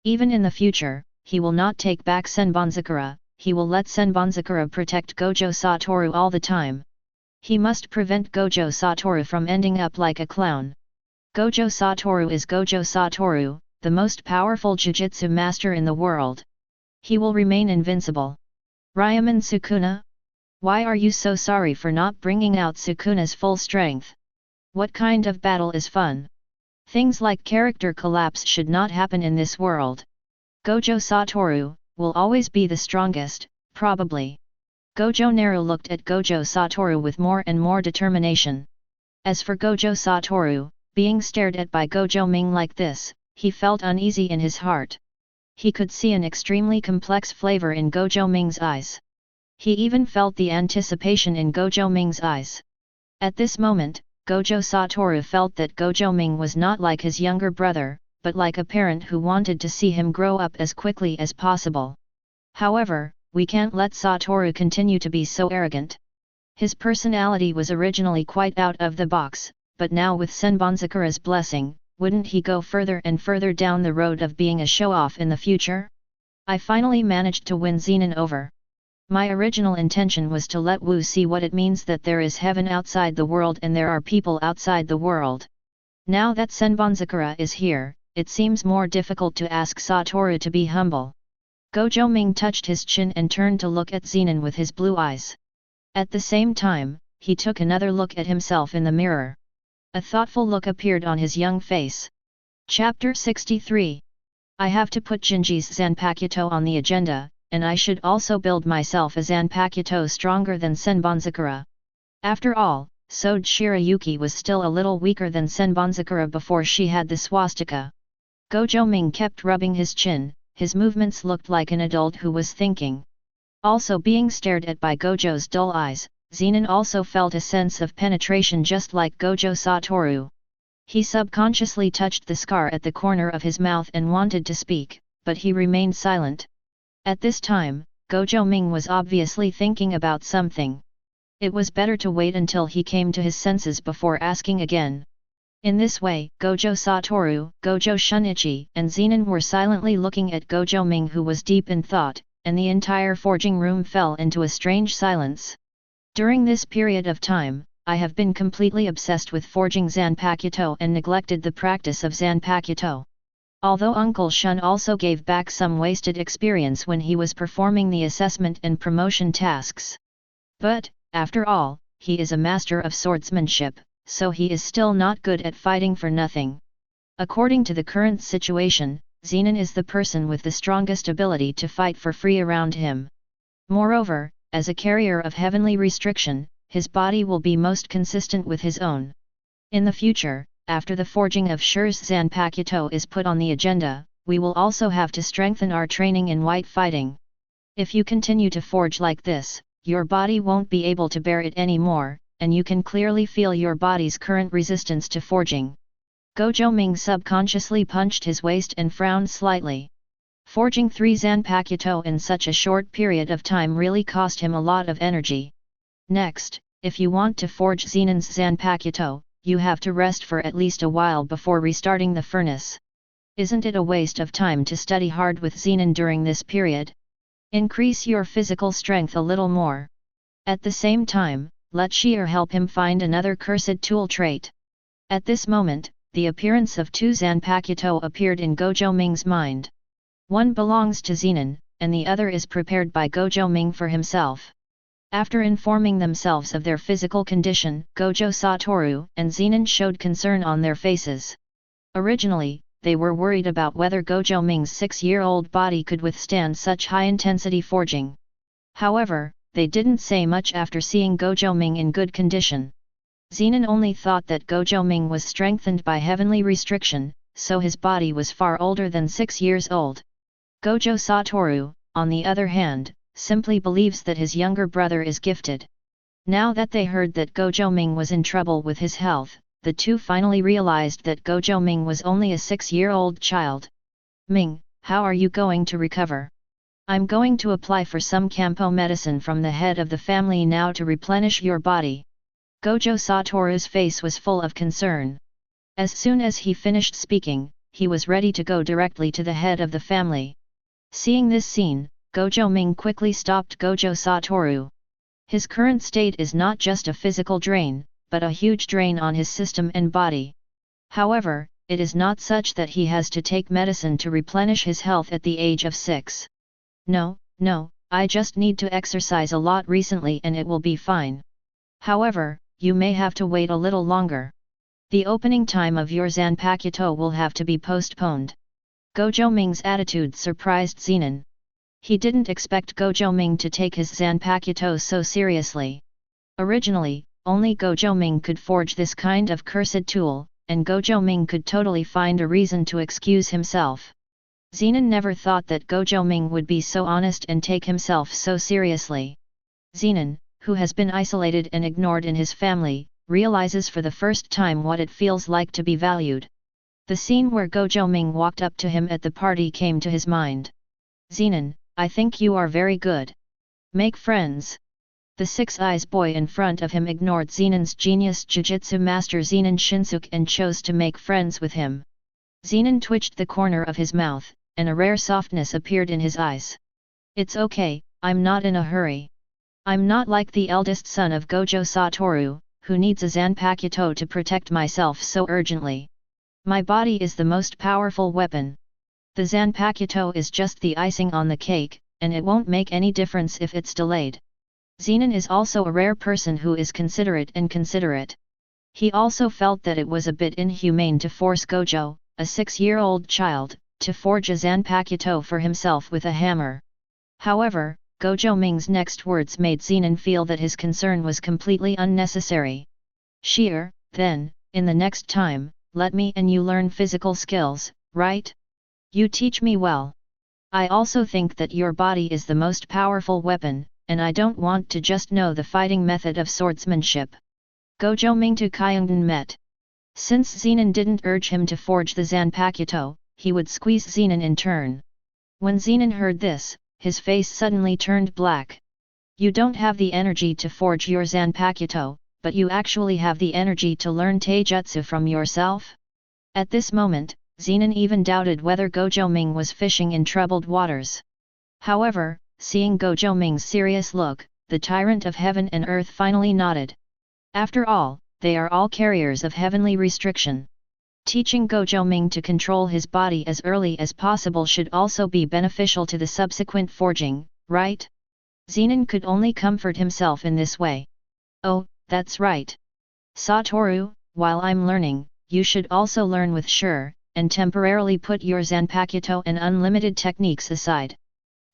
Even in the future, he will not take back Senbonzakura, he will let Senbonzakura protect Gojo Satoru all the time. He must prevent Gojo Satoru from ending up like a clown. Gojo Satoru is Gojo Satoru, the most powerful Jujutsu master in the world. He will remain invincible. Ryaman Sukuna? Why are you so sorry for not bringing out Sukuna's full strength? What kind of battle is fun? Things like character collapse should not happen in this world. Gojo Satoru will always be the strongest, probably. Gojo Naru looked at Gojo Satoru with more and more determination. As for Gojo Satoru, being stared at by Gojo Ming like this, he felt uneasy in his heart. He could see an extremely complex flavor in Gojo Ming's eyes. He even felt the anticipation in Gojo Ming's eyes. At this moment, Gojo Satoru felt that Gojo Ming was not like his younger brother, but like a parent who wanted to see him grow up as quickly as possible. However, we can't let Satoru continue to be so arrogant. His personality was originally quite out of the box, but now with Senbonzakura's blessing, wouldn't he go further and further down the road of being a show-off in the future? I finally managed to win Zenan over. My original intention was to let Wu see what it means that there is heaven outside the world and there are people outside the world. Now that Senbonzakura is here, it seems more difficult to ask Satoru to be humble. Gojo Ming touched his chin and turned to look at Zenan with his blue eyes. At the same time, he took another look at himself in the mirror. A thoughtful look appeared on his young face. Chapter 63. I have to put Jinji's Zanpakuto on the agenda, and I should also build myself a Zanpakuto stronger than Senbonzakura. After all, Sode Shirayuki was still a little weaker than Senbonzakura before she had the swastika. Gojo Ming kept rubbing his chin, his movements looked like an adult who was thinking. Also being stared at by Gojo's dull eyes, Zenan also felt a sense of penetration just like Gojo Satoru. He subconsciously touched the scar at the corner of his mouth and wanted to speak, but he remained silent. At this time, Gojo Ming was obviously thinking about something. It was better to wait until he came to his senses before asking again. In this way, Gojo Satoru, Gojo Shunichi, and Zenan were silently looking at Gojo Ming who was deep in thought, and the entire forging room fell into a strange silence. During this period of time, I have been completely obsessed with forging Zanpakuto and neglected the practice of Zanpakuto. Although Uncle Shun also gave back some wasted experience when he was performing the assessment and promotion tasks. But, after all, he is a master of swordsmanship, so he is still not good at fighting for nothing. According to the current situation, Zenan is the person with the strongest ability to fight for free around him. Moreover, as a carrier of heavenly restriction, his body will be most consistent with his own. In the future, after the forging of Shi's Zanpakuto is put on the agenda, we will also have to strengthen our training in white fighting. If you continue to forge like this, your body won't be able to bear it anymore, and you can clearly feel your body's current resistance to forging. Gojo Ming subconsciously punched his waist and frowned slightly. Forging 3 Zanpakuto in such a short period of time really cost him a lot of energy. Next, if you want to forge Zenan's Zanpakuto, you have to rest for at least a while before restarting the furnace. Isn't it a waste of time to study hard with Zenan during this period? Increase your physical strength a little more. At the same time, let Shi help him find another cursed tool trait. At this moment, the appearance of 2 Zanpakuto appeared in Gojo Ming's mind. One belongs to Zenan, and the other is prepared by Gojo Ming for himself. After informing themselves of their physical condition, Gojo Satoru and Zenan showed concern on their faces. Originally, they were worried about whether Gojo Ming's 6-year-old body could withstand such high-intensity forging. However, they didn't say much after seeing Gojo Ming in good condition. Zenan only thought that Gojo Ming was strengthened by heavenly restriction, so his body was far older than 6 years old. Gojo Satoru, on the other hand, simply believes that his younger brother is gifted. Now that they heard that Gojo Ming was in trouble with his health, the two finally realized that Gojo Ming was only a 6-year-old child. Ming, how are you going to recover? I'm going to apply for some Campo medicine from the head of the family now to replenish your body. Gojo Satoru's face was full of concern. As soon as he finished speaking, he was ready to go directly to the head of the family. Seeing this scene, Gojo Ming quickly stopped Gojo Satoru. His current state is not just a physical drain, but a huge drain on his system and body. However, it is not such that he has to take medicine to replenish his health at the age of 6. No, I just need to exercise a lot recently and it will be fine. However, you may have to wait a little longer. The opening time of your Zanpakuto will have to be postponed. Gojo Ming's attitude surprised Zenan. He didn't expect Gojo Ming to take his Zanpakuto so seriously. Originally, only Gojo Ming could forge this kind of cursed tool, and Gojo Ming could totally find a reason to excuse himself. Zenan never thought that Gojo Ming would be so honest and take himself so seriously. Zenan, who has been isolated and ignored in his family, realizes for the first time what it feels like to be valued. The scene where Gojo Ming walked up to him at the party came to his mind. Zenan, I think you are very good. Make friends. The 6-eyes boy in front of him ignored Zenan's genius Jujutsu master Zenan Shinsuke and chose to make friends with him. Zenan twitched the corner of his mouth, and a rare softness appeared in his eyes. It's okay, I'm not in a hurry. I'm not like the eldest son of Gojo Satoru, who needs a Zanpakuto to protect myself so urgently. My body is the most powerful weapon. The Zanpakuto is just the icing on the cake, and it won't make any difference if it's delayed. Zenan is also a rare person who is considerate and considerate. He also felt that it was a bit inhumane to force Gojo, a 6-year-old child, to forge a Zanpakuto for himself with a hammer. However, Gojo Ming's next words made Zenan feel that his concern was completely unnecessary. Sheer, then, in the next time, let me and you learn physical skills, right? You teach me well. I also think that your body is the most powerful weapon, and I don't want to just know the fighting method of swordsmanship. Gojo Ming to Kyungden met. Since Zenan didn't urge him to forge the Zanpakuto, he would squeeze Zenan in turn. When Zenan heard this, his face suddenly turned black. You don't have the energy to forge your Zanpakuto, but you actually have the energy to learn taijutsu from yourself? At this moment, Zenan even doubted whether Gojo Ming was fishing in troubled waters. However, seeing Gojo Ming's serious look, the tyrant of heaven and earth finally nodded. After all, they are all carriers of heavenly restriction. Teaching Gojo Ming to control his body as early as possible should also be beneficial to the subsequent forging, right? Zenan could only comfort himself in this way. Oh, that's right. Satoru, while I'm learning, you should also learn with Shi, and temporarily put your Zanpakuto and unlimited techniques aside.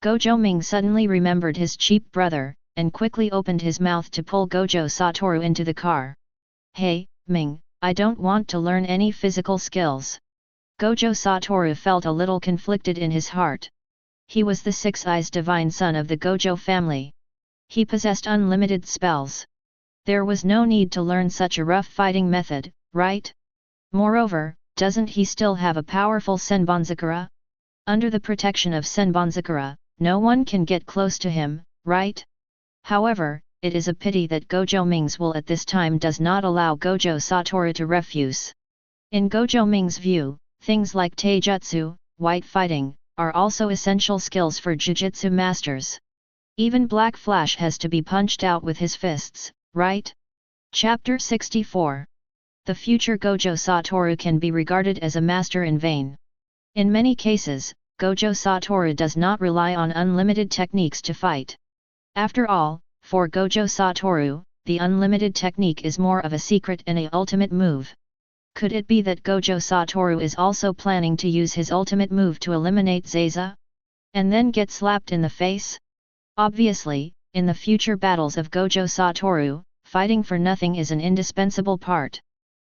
Gojo Ming suddenly remembered his cheap brother, and quickly opened his mouth to pull Gojo Satoru into the car. "Hey, Ming, I don't want to learn any physical skills." Gojo Satoru felt a little conflicted in his heart. He was the six-eyes divine son of the Gojo family. He possessed unlimited spells. There was no need to learn such a rough fighting method, right? Moreover, doesn't he still have a powerful Senbonzakura? Under the protection of Senbonzakura, no one can get close to him, right? However, it is a pity that Gojo Ming's will at this time does not allow Gojo Satoru to refuse. In Gojo Ming's view, things like taijutsu, white fighting, are also essential skills for jujutsu masters. Even Black Flash has to be punched out with his fists, right? Chapter 64. The future Gojo Satoru can be regarded as a master in vain. In many cases, Gojo Satoru does not rely on unlimited techniques to fight. After all, for Gojo Satoru, the unlimited technique is more of a secret and a ultimate move. Could it be that Gojo Satoru is also planning to use his ultimate move to eliminate Zaza? And then get slapped in the face? Obviously, in the future battles of Gojo Satoru, fighting for nothing is an indispensable part.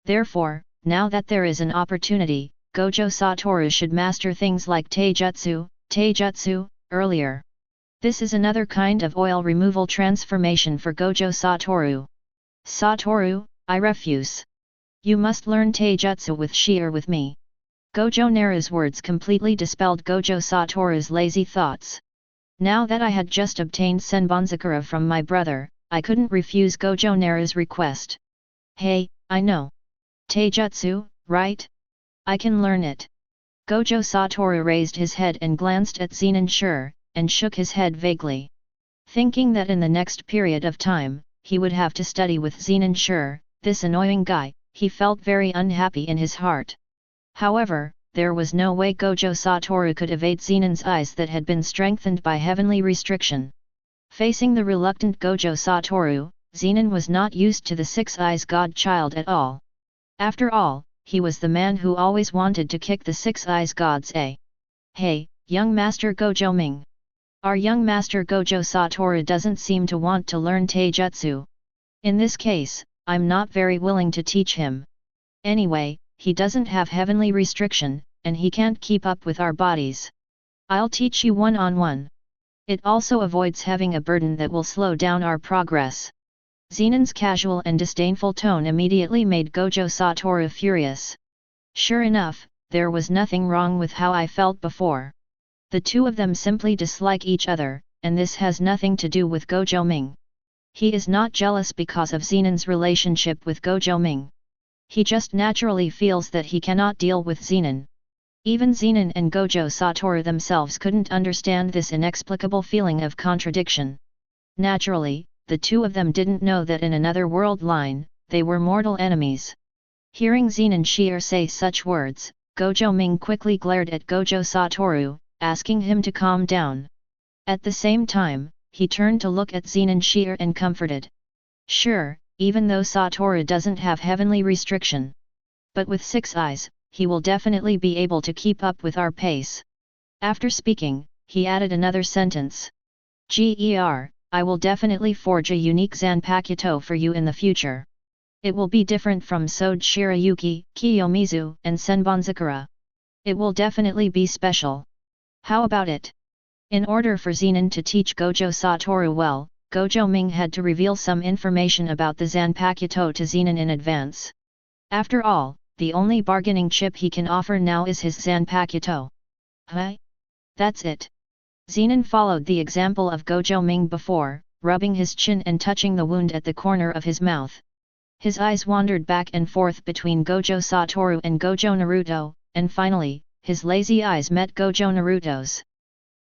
Therefore, now that there is an opportunity, Gojo Satoru should master things like taijutsu, earlier. This is another kind of oil removal transformation for Gojo Satoru. "Satoru, I refuse. You must learn taijutsu with sheer with me." Gojo Naru's words completely dispelled Gojo Satoru's lazy thoughts. Now that I had just obtained Senbonzakura from my brother, I couldn't refuse Gojo Naru's request. "Hey, I know taijutsu, right? I can learn it." Gojo Satoru raised his head and glanced at Zenan and shook his head vaguely. Thinking that in the next period of time, he would have to study with Zenan, this annoying guy, he felt very unhappy in his heart. However, there was no way Gojo Satoru could evade Zenan's eyes that had been strengthened by heavenly restriction. Facing the reluctant Gojo Satoru, Zenan was not used to the six-eyes godchild at all. After all, he was the man who always wanted to kick the six-eyes god's a. "Hey, young Master Gojo Ming. Our young Master Gojo Satoru doesn't seem to want to learn taijutsu. In this case, I'm not very willing to teach him. Anyway, he doesn't have heavenly restriction, and he can't keep up with our bodies. I'll teach you one-on-one. It also avoids having a burden that will slow down our progress." Zenan's casual and disdainful tone immediately made Gojo Satoru furious. Sure enough, there was nothing wrong with how I felt before. The two of them simply dislike each other, and this has nothing to do with Gojo Ming. He is not jealous because of Zenan's relationship with Gojo Ming. He just naturally feels that he cannot deal with Zenan. Even Zenan and Gojo Satoru themselves couldn't understand this inexplicable feeling of contradiction. Naturally, the two of them didn't know that in another world line, they were mortal enemies. Hearing Zenan say such words, Gojo Ming quickly glared at Gojo Satoru, asking him to calm down. At the same time, he turned to look at Zenan and comforted. "Sure, even though Satoru doesn't have heavenly restriction. But with six eyes, he will definitely be able to keep up with our pace." After speaking, he added another sentence. I will definitely forge a unique Zanpakuto for you in the future. It will be different from Sode Shirayuki, Kiyomizu, and Senbonzakura. It will definitely be special. How about it? In order for Zenan to teach Gojo Satoru well, Gojo Ming had to reveal some information about the Zanpakuto to Zenan in advance. After all, the only bargaining chip he can offer now is his Zanpakuto. Huh? That's it. Zenan followed the example of Gojo Ming before, rubbing his chin and touching the wound at the corner of his mouth. His eyes wandered back and forth between Gojo Satoru and Gojo Naruto, and finally, his lazy eyes met Gojo Naruto's.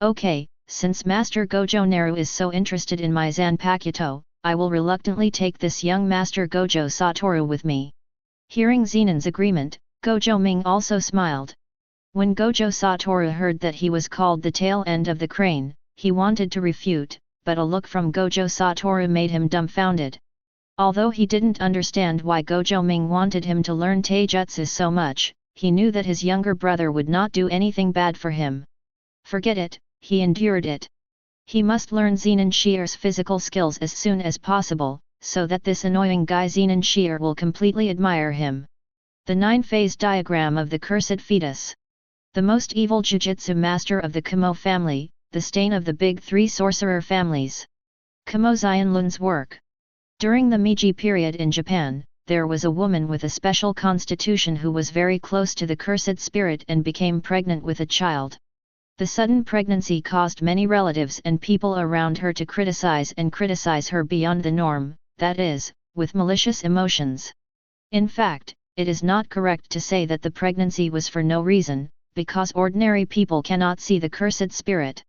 "Okay, since Master Gojo Naru is so interested in my Zanpakuto, I will reluctantly take this young Master Gojo Satoru with me." Hearing Zenan's agreement, Gojo Ming also smiled. When Gojo Satoru heard that he was called the tail end of the crane, he wanted to refute, but a look from Gojo Satoru made him dumbfounded. Although he didn't understand why Gojo Ming wanted him to learn taijutsu so much, he knew that his younger brother would not do anything bad for him. Forget it, he endured it. He must learn Zenan Shear's physical skills as soon as possible, so that this annoying guy Zenan Shear will completely admire him. The 9-phase diagram of the cursed fetus. The most evil Jujutsu master of the Kamo family, the stain of the big three sorcerer families. Kamo Xianlun's work. During the Meiji period in Japan, there was a woman with a special constitution who was very close to the cursed spirit and became pregnant with a child. The sudden pregnancy caused many relatives and people around her to criticize her beyond the norm, that is, with malicious emotions. In fact, it is not correct to say that the pregnancy was for no reason, because ordinary people cannot see the cursed spirit.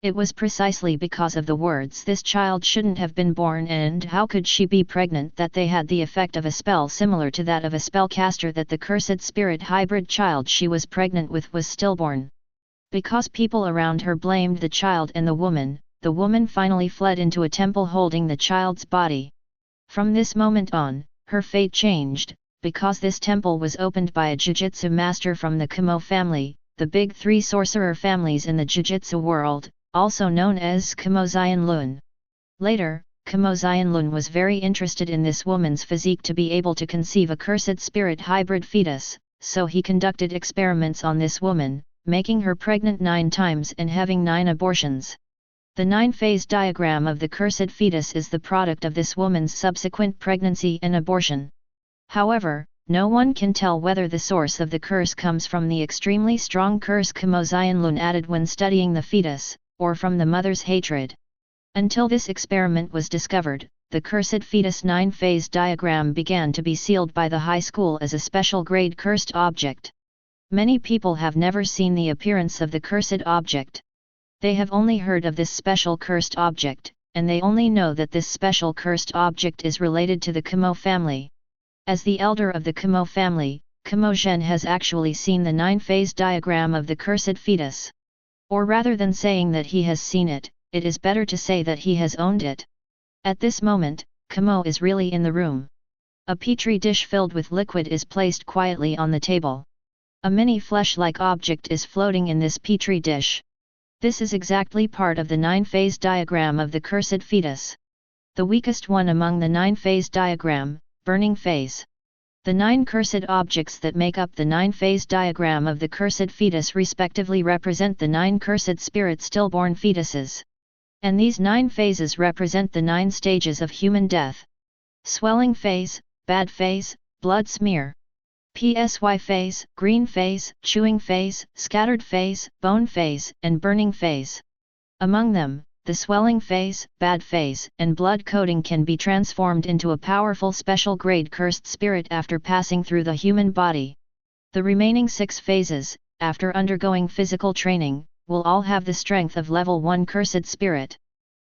It was precisely because of the words "this child shouldn't have been born" and "how could she be pregnant" that they had the effect of a spell similar to that of a spellcaster that the cursed spirit hybrid child she was pregnant with was stillborn. Because people around her blamed the child and the woman finally fled into a temple holding the child's body. From this moment on, her fate changed, because this temple was opened by a Jujutsu master from the Kamo family, the big three sorcerer families in the Jujutsu world, also known as Kamo Xianlun. Later, Kamo Xianlun was very interested in this woman's physique to be able to conceive a cursed spirit hybrid fetus, so he conducted experiments on this woman, making her pregnant 9 times and having 9 abortions. The 9-phase diagram of the cursed fetus is the product of this woman's subsequent pregnancy and abortion. However, no one can tell whether the source of the curse comes from the extremely strong curse Kamo Xianlun added when studying the fetus, or from the mother's hatred. Until this experiment was discovered, the cursed fetus 9-phase diagram began to be sealed by the high school as a special grade cursed object. Many people have never seen the appearance of the cursed object. They have only heard of this special cursed object, and they only know that this special cursed object is related to the Kamo family. As the elder of the Kamo family, Kamo Zhen has actually seen the 9-phase diagram of the cursed fetus. Or rather than saying that he has seen it, it is better to say that he has owned it. At this moment, Kamo is really in the room. A petri dish filled with liquid is placed quietly on the table. A mini flesh-like object is floating in this petri dish. This is exactly part of the 9-phase diagram of the cursed fetus. The weakest one among the 9-phase diagram, burning phase. The 9 cursed objects that make up the 9-phase diagram of the cursed fetus respectively represent the 9 cursed spirit stillborn fetuses. And these 9 phases represent the 9 stages of human death. Swelling phase, bad phase, blood smear. Psy phase, green phase, chewing phase, scattered phase, bone phase, and burning phase. Among them, the swelling phase, bad phase, and blood coating can be transformed into a powerful special grade cursed spirit after passing through the human body. The remaining 6 phases, after undergoing physical training, will all have the strength of level 1 cursed spirit.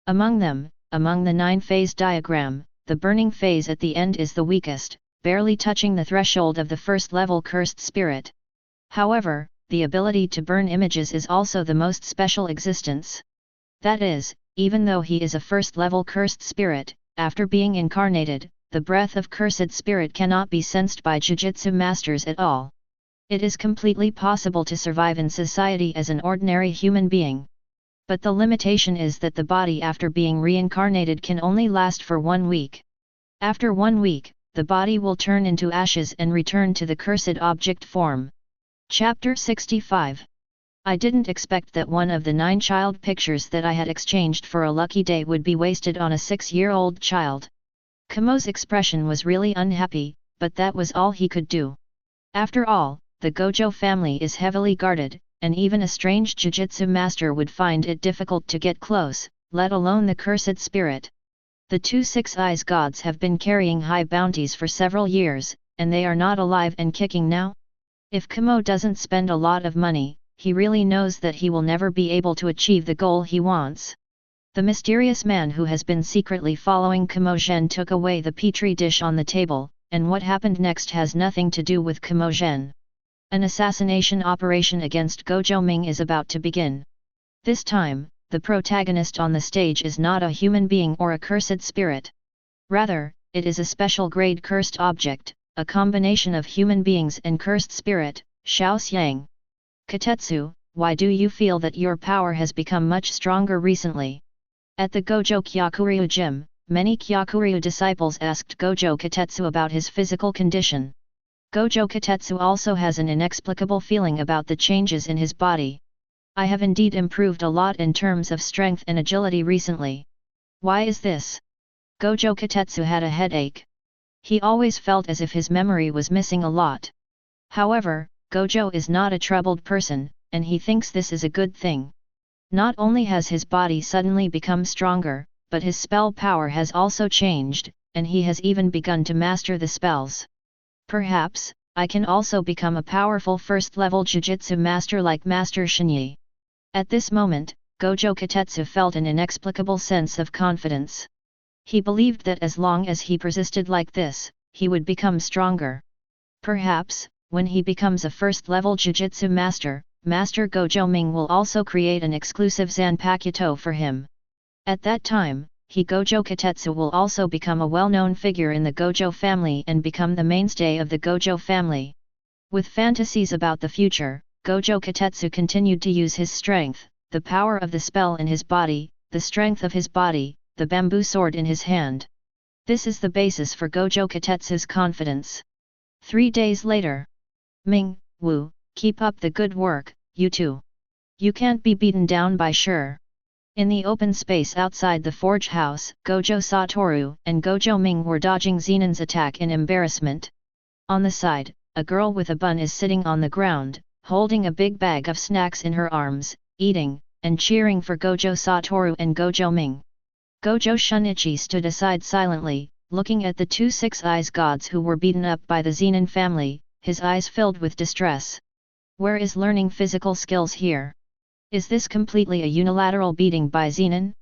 Among them, among the 9-phase diagram, the burning phase at the end is the weakest, barely touching the threshold of the first level cursed spirit. However, the ability to burn images is also the most special existence. That is, even though he is a first-level cursed spirit, after being incarnated, the breath of cursed spirit cannot be sensed by Jujutsu masters at all. It is completely possible to survive in society as an ordinary human being. But the limitation is that the body after being reincarnated can only last for 1 week. After 1 week, the body will turn into ashes and return to the cursed object form. Chapter 65. I didn't expect that one of the 9 child pictures that I had exchanged for a lucky day would be wasted on a 6-year-old child. Kamo's expression was really unhappy, but that was all he could do. After all, the Gojo family is heavily guarded, and even a strange Jujutsu master would find it difficult to get close, let alone the cursed spirit. The 2 Six Eyes gods have been carrying high bounties for several years, and they are not alive and kicking now? If Kamo doesn't spend a lot of money, he really knows that he will never be able to achieve the goal he wants. The mysterious man who has been secretly following Kamo Zhen took away the petri dish on the table, and what happened next has nothing to do with Kamo Zhen. An assassination operation against Gojo Ming is about to begin. This time, the protagonist on the stage is not a human being or a cursed spirit. Rather, it is a special grade cursed object, a combination of human beings and cursed spirit, Xiao Xiang. Katetsu, why do you feel that your power has become much stronger recently? At the Gojo Kyakuryu gym, many Kyakuryu disciples asked Gojo Katetsu about his physical condition. Gojo Katetsu also has an inexplicable feeling about the changes in his body. I have indeed improved a lot in terms of strength and agility recently. Why is this? Gojo Katetsu had a headache. He always felt as if his memory was missing a lot. However, Gojo is not a troubled person, and he thinks this is a good thing. Not only has his body suddenly become stronger, but his spell power has also changed, and he has even begun to master the spells. Perhaps, I can also become a powerful first-level Jujutsu master like Master Shini. At this moment, Gojo Katetsu felt an inexplicable sense of confidence. He believed that as long as he persisted like this, he would become stronger. Perhaps, when he becomes a first-level Jujutsu master, Master Gojo Ming will also create an exclusive Zanpakuto for him. At that time, Gojo Katetsu will also become a well-known figure in the Gojo family and become the mainstay of the Gojo family. With fantasies about the future, Gojo Katetsu continued to use his strength, the power of the spell in his body, the strength of his body, the bamboo sword in his hand. This is the basis for Gojo Katetsu's confidence. 3 days later. Ming, Wu, keep up the good work, you two. You can't be beaten down by sure. In the open space outside the forge house, Gojo Satoru and Gojo Ming were dodging Zenan's attack in embarrassment. On the side, a girl with a bun is sitting on the ground, holding a big bag of snacks in her arms, eating, and cheering for Gojo Satoru and Gojo Ming. Gojo Shunichi stood aside silently, looking at the two six-eyes gods who were beaten up by the Zenan family, his eyes filled with distress. Where is learning physical skills here? Is this completely a unilateral beating by Zenan?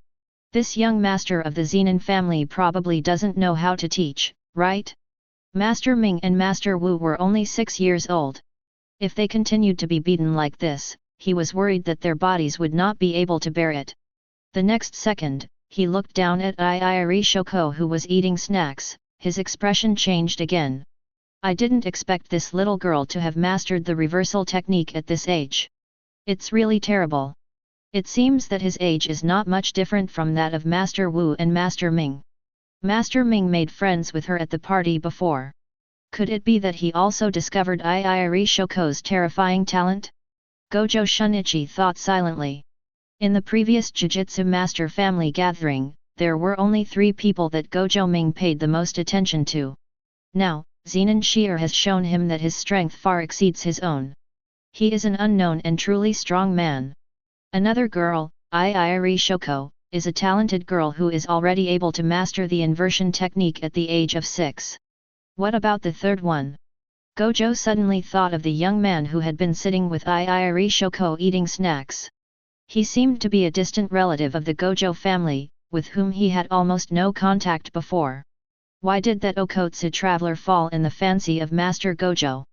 This young master of the Zenan family probably doesn't know how to teach, right? Master Ming and Master Wu were only 6 years old. If they continued to be beaten like this, he was worried that their bodies would not be able to bear it. The next second, he looked down at Iiri Shoko who was eating snacks, his expression changed again. I didn't expect this little girl to have mastered the reversal technique at this age. It's really terrible. It seems that his age is not much different from that of Master Wu and Master Ming. Master Ming made friends with her at the party before. Could it be that he also discovered Iiri Shoko's terrifying talent? Gojo Shunichi thought silently. In the previous Jujutsu Master family gathering, there were only 3 people that Gojo Ming paid the most attention to. Now, Zenan Shi'er has shown him that his strength far exceeds his own. He is an unknown and truly strong man. Another girl, Iiri Shoko, is a talented girl who is already able to master the inversion technique at the age of 6. What about the third one? Gojo suddenly thought of the young man who had been sitting with Iiri Shoko eating snacks. He seemed to be a distant relative of the Gojo family, with whom he had almost no contact before. Why did that Okotsu traveler fall in the fancy of Master Gojo?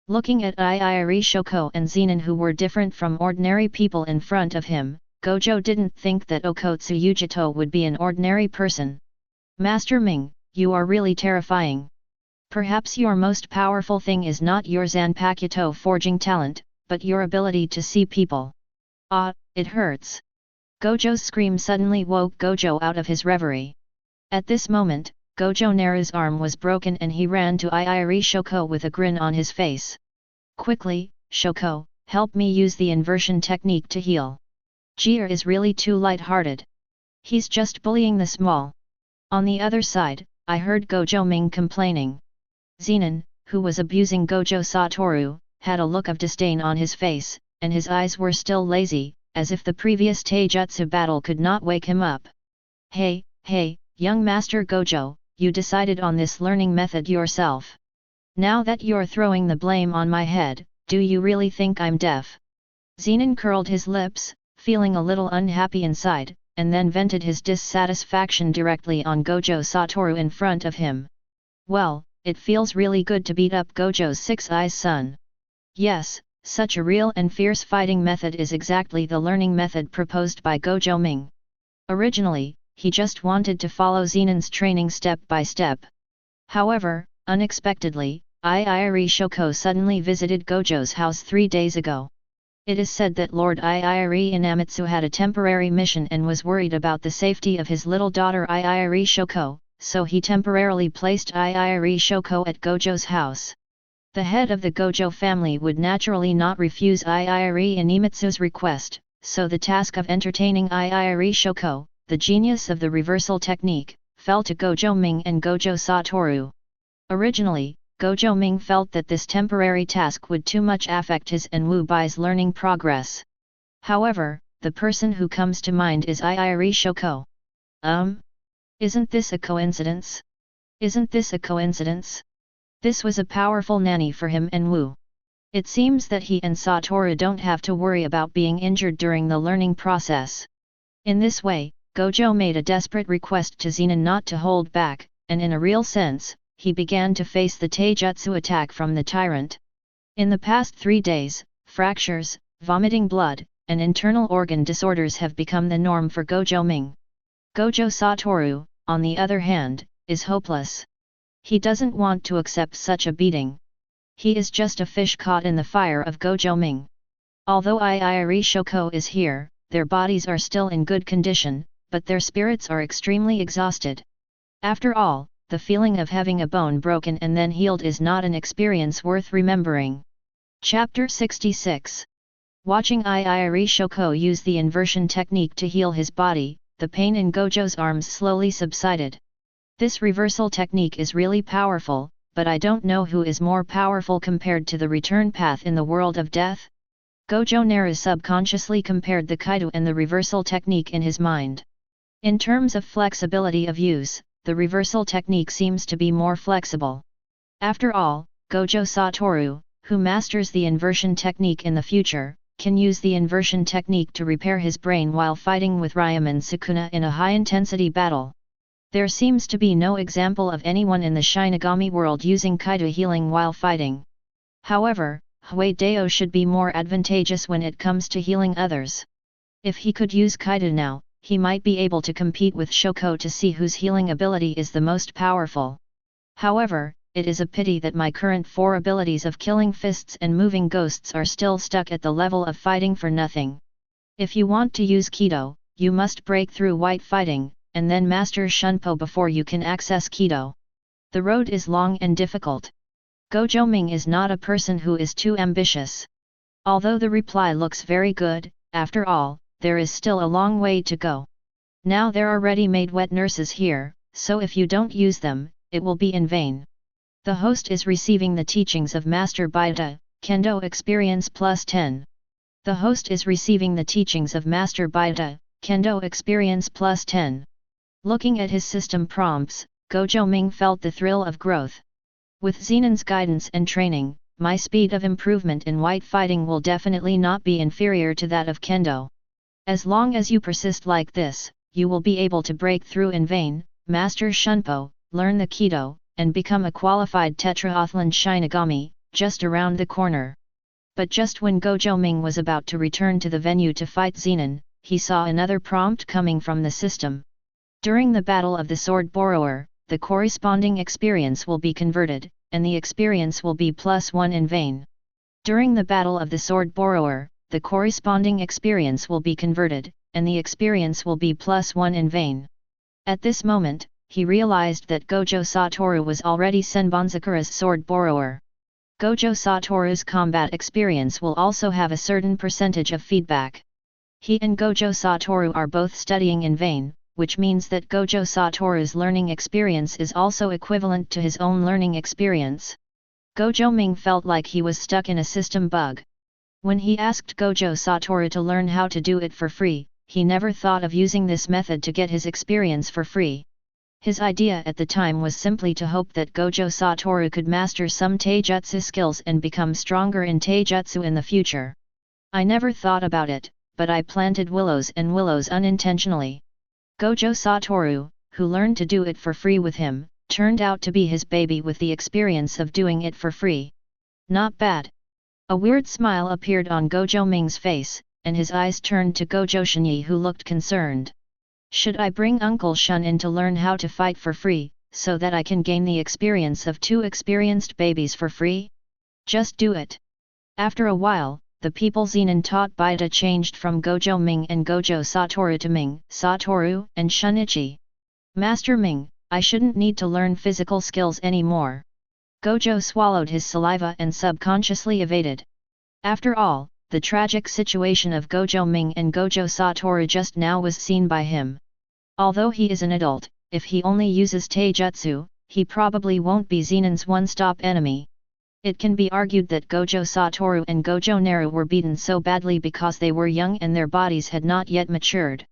Looking at Iiri Shoko and Zenan who were different from ordinary people in front of him, Gojo didn't think that Okotsu Yujito would be an ordinary person. Master Ming, you are really terrifying. Perhaps your most powerful thing is not your Zanpakuto forging talent, but your ability to see people. Ah, it hurts. Gojo's scream suddenly woke Gojo out of his reverie. At this moment, Gojo Naru's arm was broken and he ran to Iiri Shoko with a grin on his face. Quickly, Shoko, help me use the inversion technique to heal. Jier is really too light-hearted. He's just bullying the small. On the other side, I heard Gojo Ming complaining. Zenan, who was abusing Gojo Satoru, had a look of disdain on his face, and his eyes were still lazy, as if the previous Taijutsu battle could not wake him up. Hey, young Master Gojo, you decided on this learning method yourself. Now that you're throwing the blame on my head, do you really think I'm deaf? Zenan curled his lips, feeling a little unhappy inside, and then vented his dissatisfaction directly on Gojo Satoru in front of him. Well, it feels really good to beat up Gojo's six-eyes son. Yes, such a real and fierce fighting method is exactly the learning method proposed by Gojo Ming. Originally, he just wanted to follow Zenan's training step by step. However, unexpectedly, Iiri Shoko suddenly visited Gojo's house 3 days ago. It is said that Lord Iiri Inamitsu had a temporary mission and was worried about the safety of his little daughter Iiri Shoko, so he temporarily placed Iiri Shoko at Gojo's house. The head of the Gojo family would naturally not refuse Iiri Inamitsu's request, so the task of entertaining Iiri Shoko, the genius of the reversal technique, fell to Gojo Ming and Gojo Satoru. Originally, Gojo Ming felt that this temporary task would too much affect his and Wu Bai's learning progress. However, the person who comes to mind is Iiri Shoko. Isn't this a coincidence? Isn't this a coincidence? This was a powerful nanny for him and Wu. It seems that he and Satoru don't have to worry about being injured during the learning process. In this way, Gojo made a desperate request to Zenan not to hold back, and in a real sense, he began to face the taijutsu attack from the tyrant. In the past 3 days, fractures, vomiting blood, and internal organ disorders have become the norm for Gojo Ming. Gojo Satoru, on the other hand, is hopeless. He doesn't want to accept such a beating. He is just a fish caught in the fire of Gojo Ming. Although Iiri Shoko is here, their bodies are still in good condition, but their spirits are extremely exhausted. After all, the feeling of having a bone broken and then healed is not an experience worth remembering. Chapter 66. Watching Iiri Shoko use the inversion technique to heal his body, the pain in Gojo's arms slowly subsided. This reversal technique is really powerful, but I don't know who is more powerful compared to the return path in the world of death. Gojo Naru subconsciously compared the Kaido and the reversal technique in his mind. In terms of flexibility of use, the reversal technique seems to be more flexible. After all, Gojo Satoru, who masters the inversion technique in the future, can use the inversion technique to repair his brain while fighting with Ryuman Sukuna in a high-intensity battle. There seems to be no example of anyone in the Shinigami world using Kaido healing while fighting. However, Huideo should be more advantageous when it comes to healing others. If he could use Kaido now, he might be able to compete with Shoko to see whose healing ability is the most powerful. However, it is a pity that my current 4 abilities of killing fists and moving ghosts are still stuck at the level of fighting for nothing. If you want to use Kido, you must break through white fighting, and then master Shunpo before you can access Kido. The road is long and difficult. Gojo Ming is not a person who is too ambitious. Although the reply looks very good, after all, there is still a long way to go. Now there are ready-made wet nurses here, so if you don't use them, it will be in vain. The host is receiving the teachings of Master Baita, Kendo Experience plus 10. The host is receiving the teachings of Master Baita, Kendo Experience plus 10. Looking at his system prompts, Gojo Ming felt the thrill of growth. With Zenan's guidance and training, my speed of improvement in white fighting will definitely not be inferior to that of Kendo. As long as you persist like this, you will be able to break through in vain, master Shunpo, learn the Kido, and become a qualified Tetraathlon Shinigami, just around the corner. But just when Gojo Ming was about to return to the venue to fight Zenan, he saw another prompt coming from the system. During the Battle of the Sword Borrower, the corresponding experience will be converted, and the experience will be +1 in vain. During the Battle of the Sword Borrower, the corresponding experience will be converted, and the experience will be +1 in vain. At this moment, he realized that Gojo Satoru was already Senbonzakura's sword borrower. Gojo Satoru's combat experience will also have a certain percentage of feedback. He and Gojo Satoru are both studying in vain, which means that Gojo Satoru's learning experience is also equivalent to his own learning experience. Gojo Ming felt like he was stuck in a system bug. When he asked Gojo Satoru to learn how to do it for free, he never thought of using this method to get his experience for free. His idea at the time was simply to hope that Gojo Satoru could master some taijutsu skills and become stronger in taijutsu in the future. I never thought about it, but I planted willows and willows unintentionally. Gojo Satoru, who learned to do it for free with him, turned out to be his baby with the experience of doing it for free. Not bad. A weird smile appeared on Gojo Ming's face, and his eyes turned to Gojo Shini, who looked concerned. Should I bring Uncle Shun in to learn how to fight for free, so that I can gain the experience of 2 experienced babies for free? Just do it. After a while, the people Zenan taught Baita changed from Gojo Ming and Gojo Satoru to Ming, Satoru, and Shunichi. Master Ming, I shouldn't need to learn physical skills anymore. Gojo swallowed his saliva and subconsciously evaded. After all, the tragic situation of Gojo Ming and Gojo Satoru just now was seen by him. Although he is an adult, if he only uses taijutsu, he probably won't be Zenan's one-stop enemy. It can be argued that Gojo Satoru and Gojo Naru were beaten so badly because they were young and their bodies had not yet matured.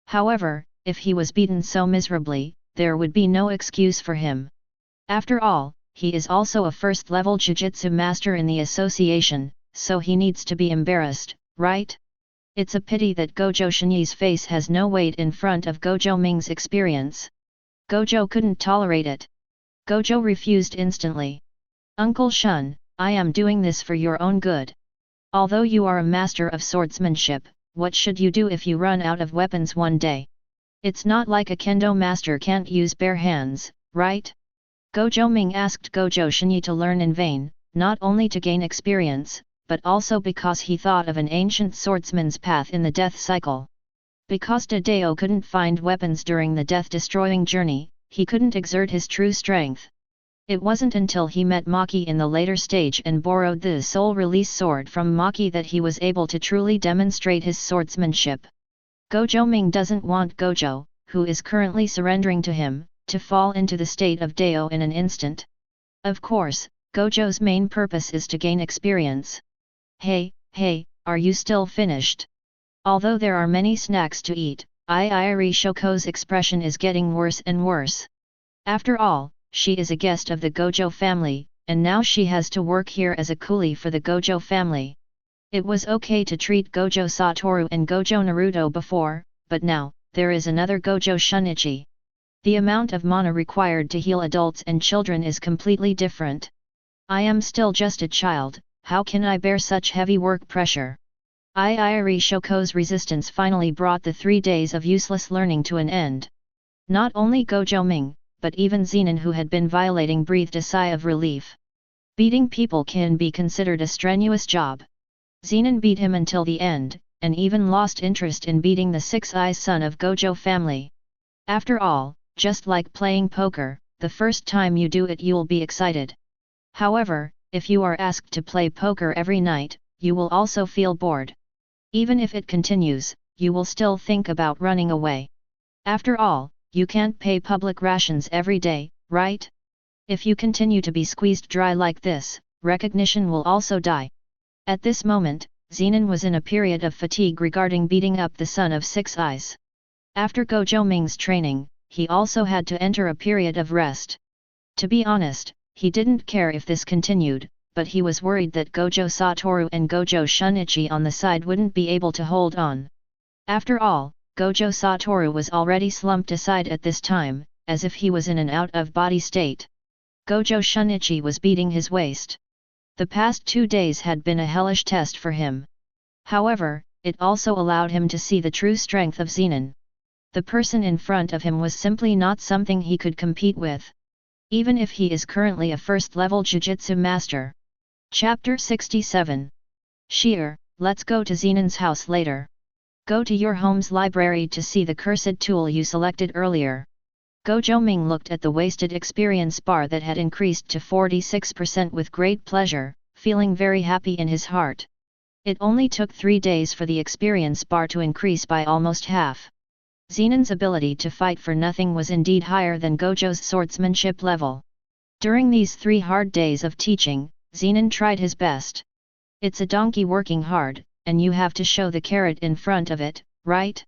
However, if he was beaten so miserably, there would be no excuse for him. After all, he is also a first-level Jujutsu master in the association, so he needs to be embarrassed, right? It's a pity that Gojo Shini's face has no weight in front of Gojo Ming's experience. Gojo couldn't tolerate it. Gojo refused instantly. Uncle Shun, I am doing this for your own good. Although you are a master of swordsmanship, what should you do if you run out of weapons one day? It's not like a kendo master can't use bare hands, right? Gojo Ming asked Gojo Shini to learn in vain, not only to gain experience, but also because he thought of an ancient swordsman's path in the death cycle. Because Tadeo couldn't find weapons during the death-destroying journey, he couldn't exert his true strength. It wasn't until he met Maki in the later stage and borrowed the soul-release sword from Maki that he was able to truly demonstrate his swordsmanship. Gojo Ming doesn't want Gojo, who is currently surrendering to him, to fall into the state of Deo in an instant. Of course, Gojo's main purpose is to gain experience. Hey, are you still finished? Although there are many snacks to eat, Iiri Shoko's expression is getting worse and worse. After all, she is a guest of the Gojo family, and now she has to work here as a coolie for the Gojo family. It was okay to treat Gojo Satoru and Gojo Naruto before, but now, there is another Gojo Shunichi. The amount of mana required to heal adults and children is completely different. I am still just a child, how can I bear such heavy work pressure? Iiri Shoko's resistance finally brought the 3 days of useless learning to an end. Not only Gojo Ming, but even Zenan, who had been violating, breathed a sigh of relief. Beating people can be considered a strenuous job. Zenan beat him until the end, and even lost interest in beating the six-eyes son of Gojo family. After all, just like playing poker, the first time you do it you'll be excited. However, if you are asked to play poker every night, you will also feel bored. Even if it continues, you will still think about running away. After all, you can't pay public rations every day, right? If you continue to be squeezed dry like this, recognition will also die. At this moment, Zenan was in a period of fatigue regarding beating up the son of Six Eyes. After Gojo Ming's training, he also had to enter a period of rest. To be honest, he didn't care if this continued, but he was worried that Gojo Satoru and Gojo Shunichi on the side wouldn't be able to hold on. After all, Gojo Satoru was already slumped aside at this time, as if he was in an out-of-body state. Gojo Shunichi was beating his waist. The past 2 days had been a hellish test for him. However, it also allowed him to see the true strength of Zenan. The person in front of him was simply not something he could compete with. Even if he is currently a first-level Jujutsu master. Chapter 67. Sheer, let's go to Zenan's house later. Go to your home's library to see the cursed tool you selected earlier. Gojo Ming looked at the wasted experience bar that had increased to 46% with great pleasure, feeling very happy in his heart. It only took 3 days for the experience bar to increase by almost half. Zenan's ability to fight for nothing was indeed higher than Gojo's swordsmanship level. During these 3 hard days of teaching, Zenan tried his best. It's a donkey working hard, and you have to show the carrot in front of it, right?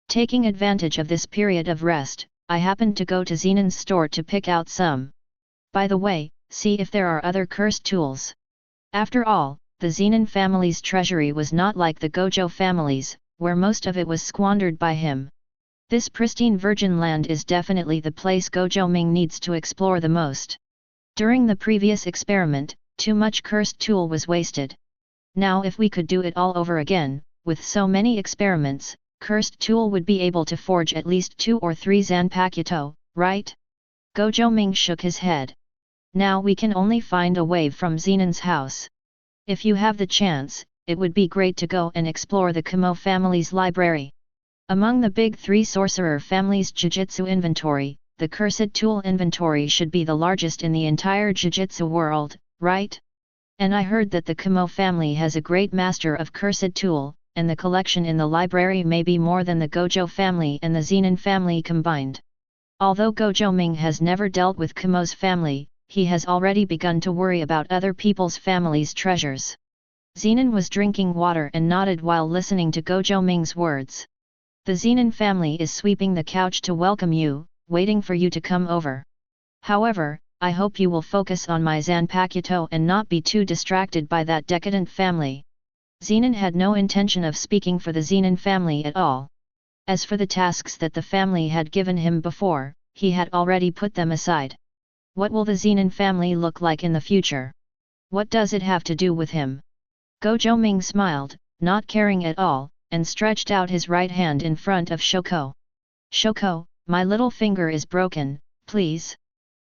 Taking advantage of this period of rest, I happened to go to Zenan's store to pick out some. By the way, see if there are other cursed tools. After all, the Zenan family's treasury was not like the Gojo family's, where most of it was squandered by him. This pristine virgin land is definitely the place Gojo Ming needs to explore the most. During the previous experiment, too much cursed tool was wasted. Now if we could do it all over again, with so many experiments, cursed tool would be able to forge at least 2 or 3 Zanpakuto, right? Gojo Ming shook his head. Now we can only find a way from Zenan's house. If you have the chance, it would be great to go and explore the Kumo family's library. Among the big three sorcerer families' jujutsu inventory, the cursed tool inventory should be the largest in the entire jujutsu world, right? And I heard that the Kumo family has a great master of cursed tool, and the collection in the library may be more than the Gojo family and the Zenan family combined. Although Gojo Ming has never dealt with Kumo's family, he has already begun to worry about other people's families' treasures. Zenan was drinking water and nodded while listening to Gojo Ming's words. The Zenan family is sweeping the couch to welcome you, waiting for you to come over. However, I hope you will focus on my Zanpakuto and not be too distracted by that decadent family. Zenan had no intention of speaking for the Zenan family at all. As for the tasks that the family had given him before, he had already put them aside. What will the Zenan family look like in the future? What does it have to do with him? Gojo Ming smiled, not caring at all, and stretched out his right hand in front of Shoko. Shoko, my little finger is broken, please.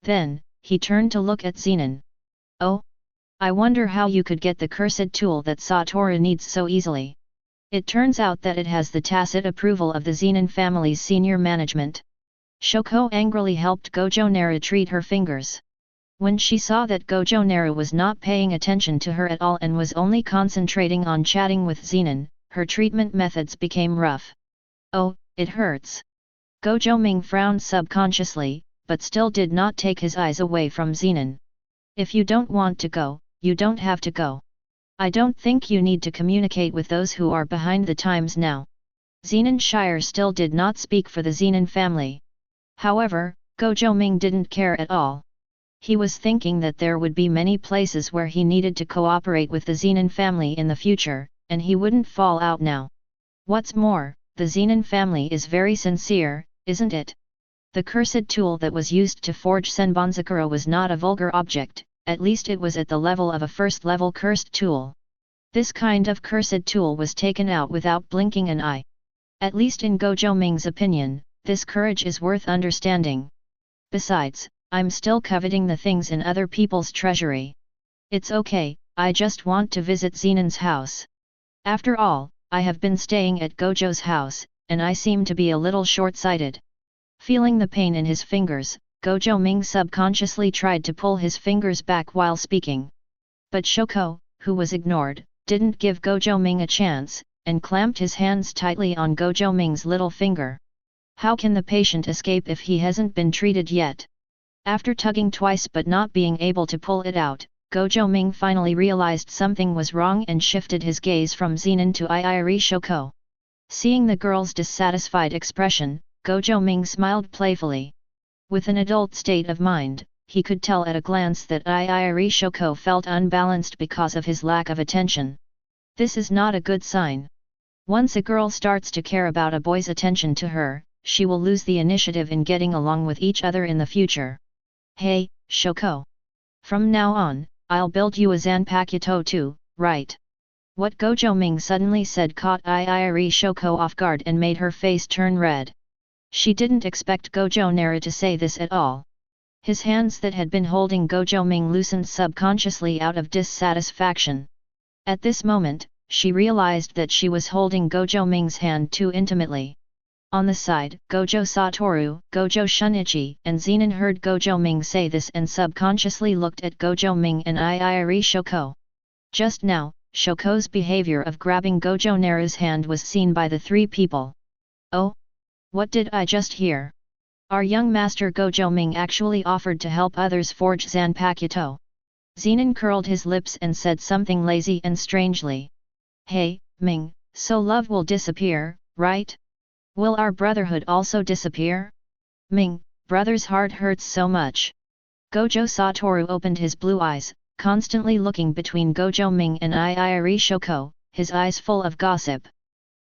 Then, he turned to look at Zenan. Oh? I wonder how you could get the cursed tool that Satoru needs so easily. It turns out that it has the tacit approval of the Zenan family's senior management. Shoko angrily helped Gojo Naru treat her fingers. When she saw that Gojo Naru was not paying attention to her at all and was only concentrating on chatting with Zenan, her treatment methods became rough. Oh, it hurts. Gojo Ming frowned subconsciously, but still did not take his eyes away from Zenan. If you don't want to go, you don't have to go. I don't think you need to communicate with those who are behind the times now. Zenan Shire still did not speak for the Zenan family. However, Gojo Ming didn't care at all. He was thinking that there would be many places where he needed to cooperate with the Zenan family in the future, and he wouldn't fall out now. What's more, the Zenan family is very sincere, isn't it? The cursed tool that was used to forge Senbonzakura was not a vulgar object, at least it was at the level of a first-level cursed tool. This kind of cursed tool was taken out without blinking an eye. At least in Gojo Ming's opinion, this courage is worth understanding. Besides, I'm still coveting the things in other people's treasury. It's okay, I just want to visit Zenan's house. After all, I have been staying at Gojo's house, and I seem to be a little short-sighted. Feeling the pain in his fingers, Gojo Ming subconsciously tried to pull his fingers back while speaking. But Shoko, who was ignored, didn't give Gojo Ming a chance, and clamped his hands tightly on Gojo Ming's little finger. How can the patient escape if he hasn't been treated yet? After tugging twice but not being able to pull it out, Gojo Ming finally realized something was wrong and shifted his gaze from Zenan to Iiri Shoko. Seeing the girl's dissatisfied expression, Gojo Ming smiled playfully. With an adult state of mind, he could tell at a glance that Iiri Shoko felt unbalanced because of his lack of attention. This is not a good sign. Once a girl starts to care about a boy's attention to her, she will lose the initiative in getting along with each other in the future. Hey, Shoko. From now on, I'll build you a Zanpakuto too, right? What Gojo Ming suddenly said caught Iiri Shoko off guard and made her face turn red. She didn't expect Gojo Naru to say this at all. His hands that had been holding Gojo Ming loosened subconsciously out of dissatisfaction. At this moment, she realized that she was holding Gojo Ming's hand too intimately. On the side, Gojo Satoru, Gojo Shinichi and Zenan heard Gojo Ming say this and subconsciously looked at Gojo Ming and Iiri Shoko. Just now, Shoko's behavior of grabbing Gojo Naru's hand was seen by the three people. Oh? What did I just hear? Our young master Gojo Ming actually offered to help others forge Zanpakuto. Zenan curled his lips and said something lazy and strangely. Hey, Ming, so love will disappear, right? Will our brotherhood also disappear? Ming, brother's heart hurts so much. Gojo Satoru opened his blue eyes, constantly looking between Gojo Ming and Iiri Shoko, his eyes full of gossip.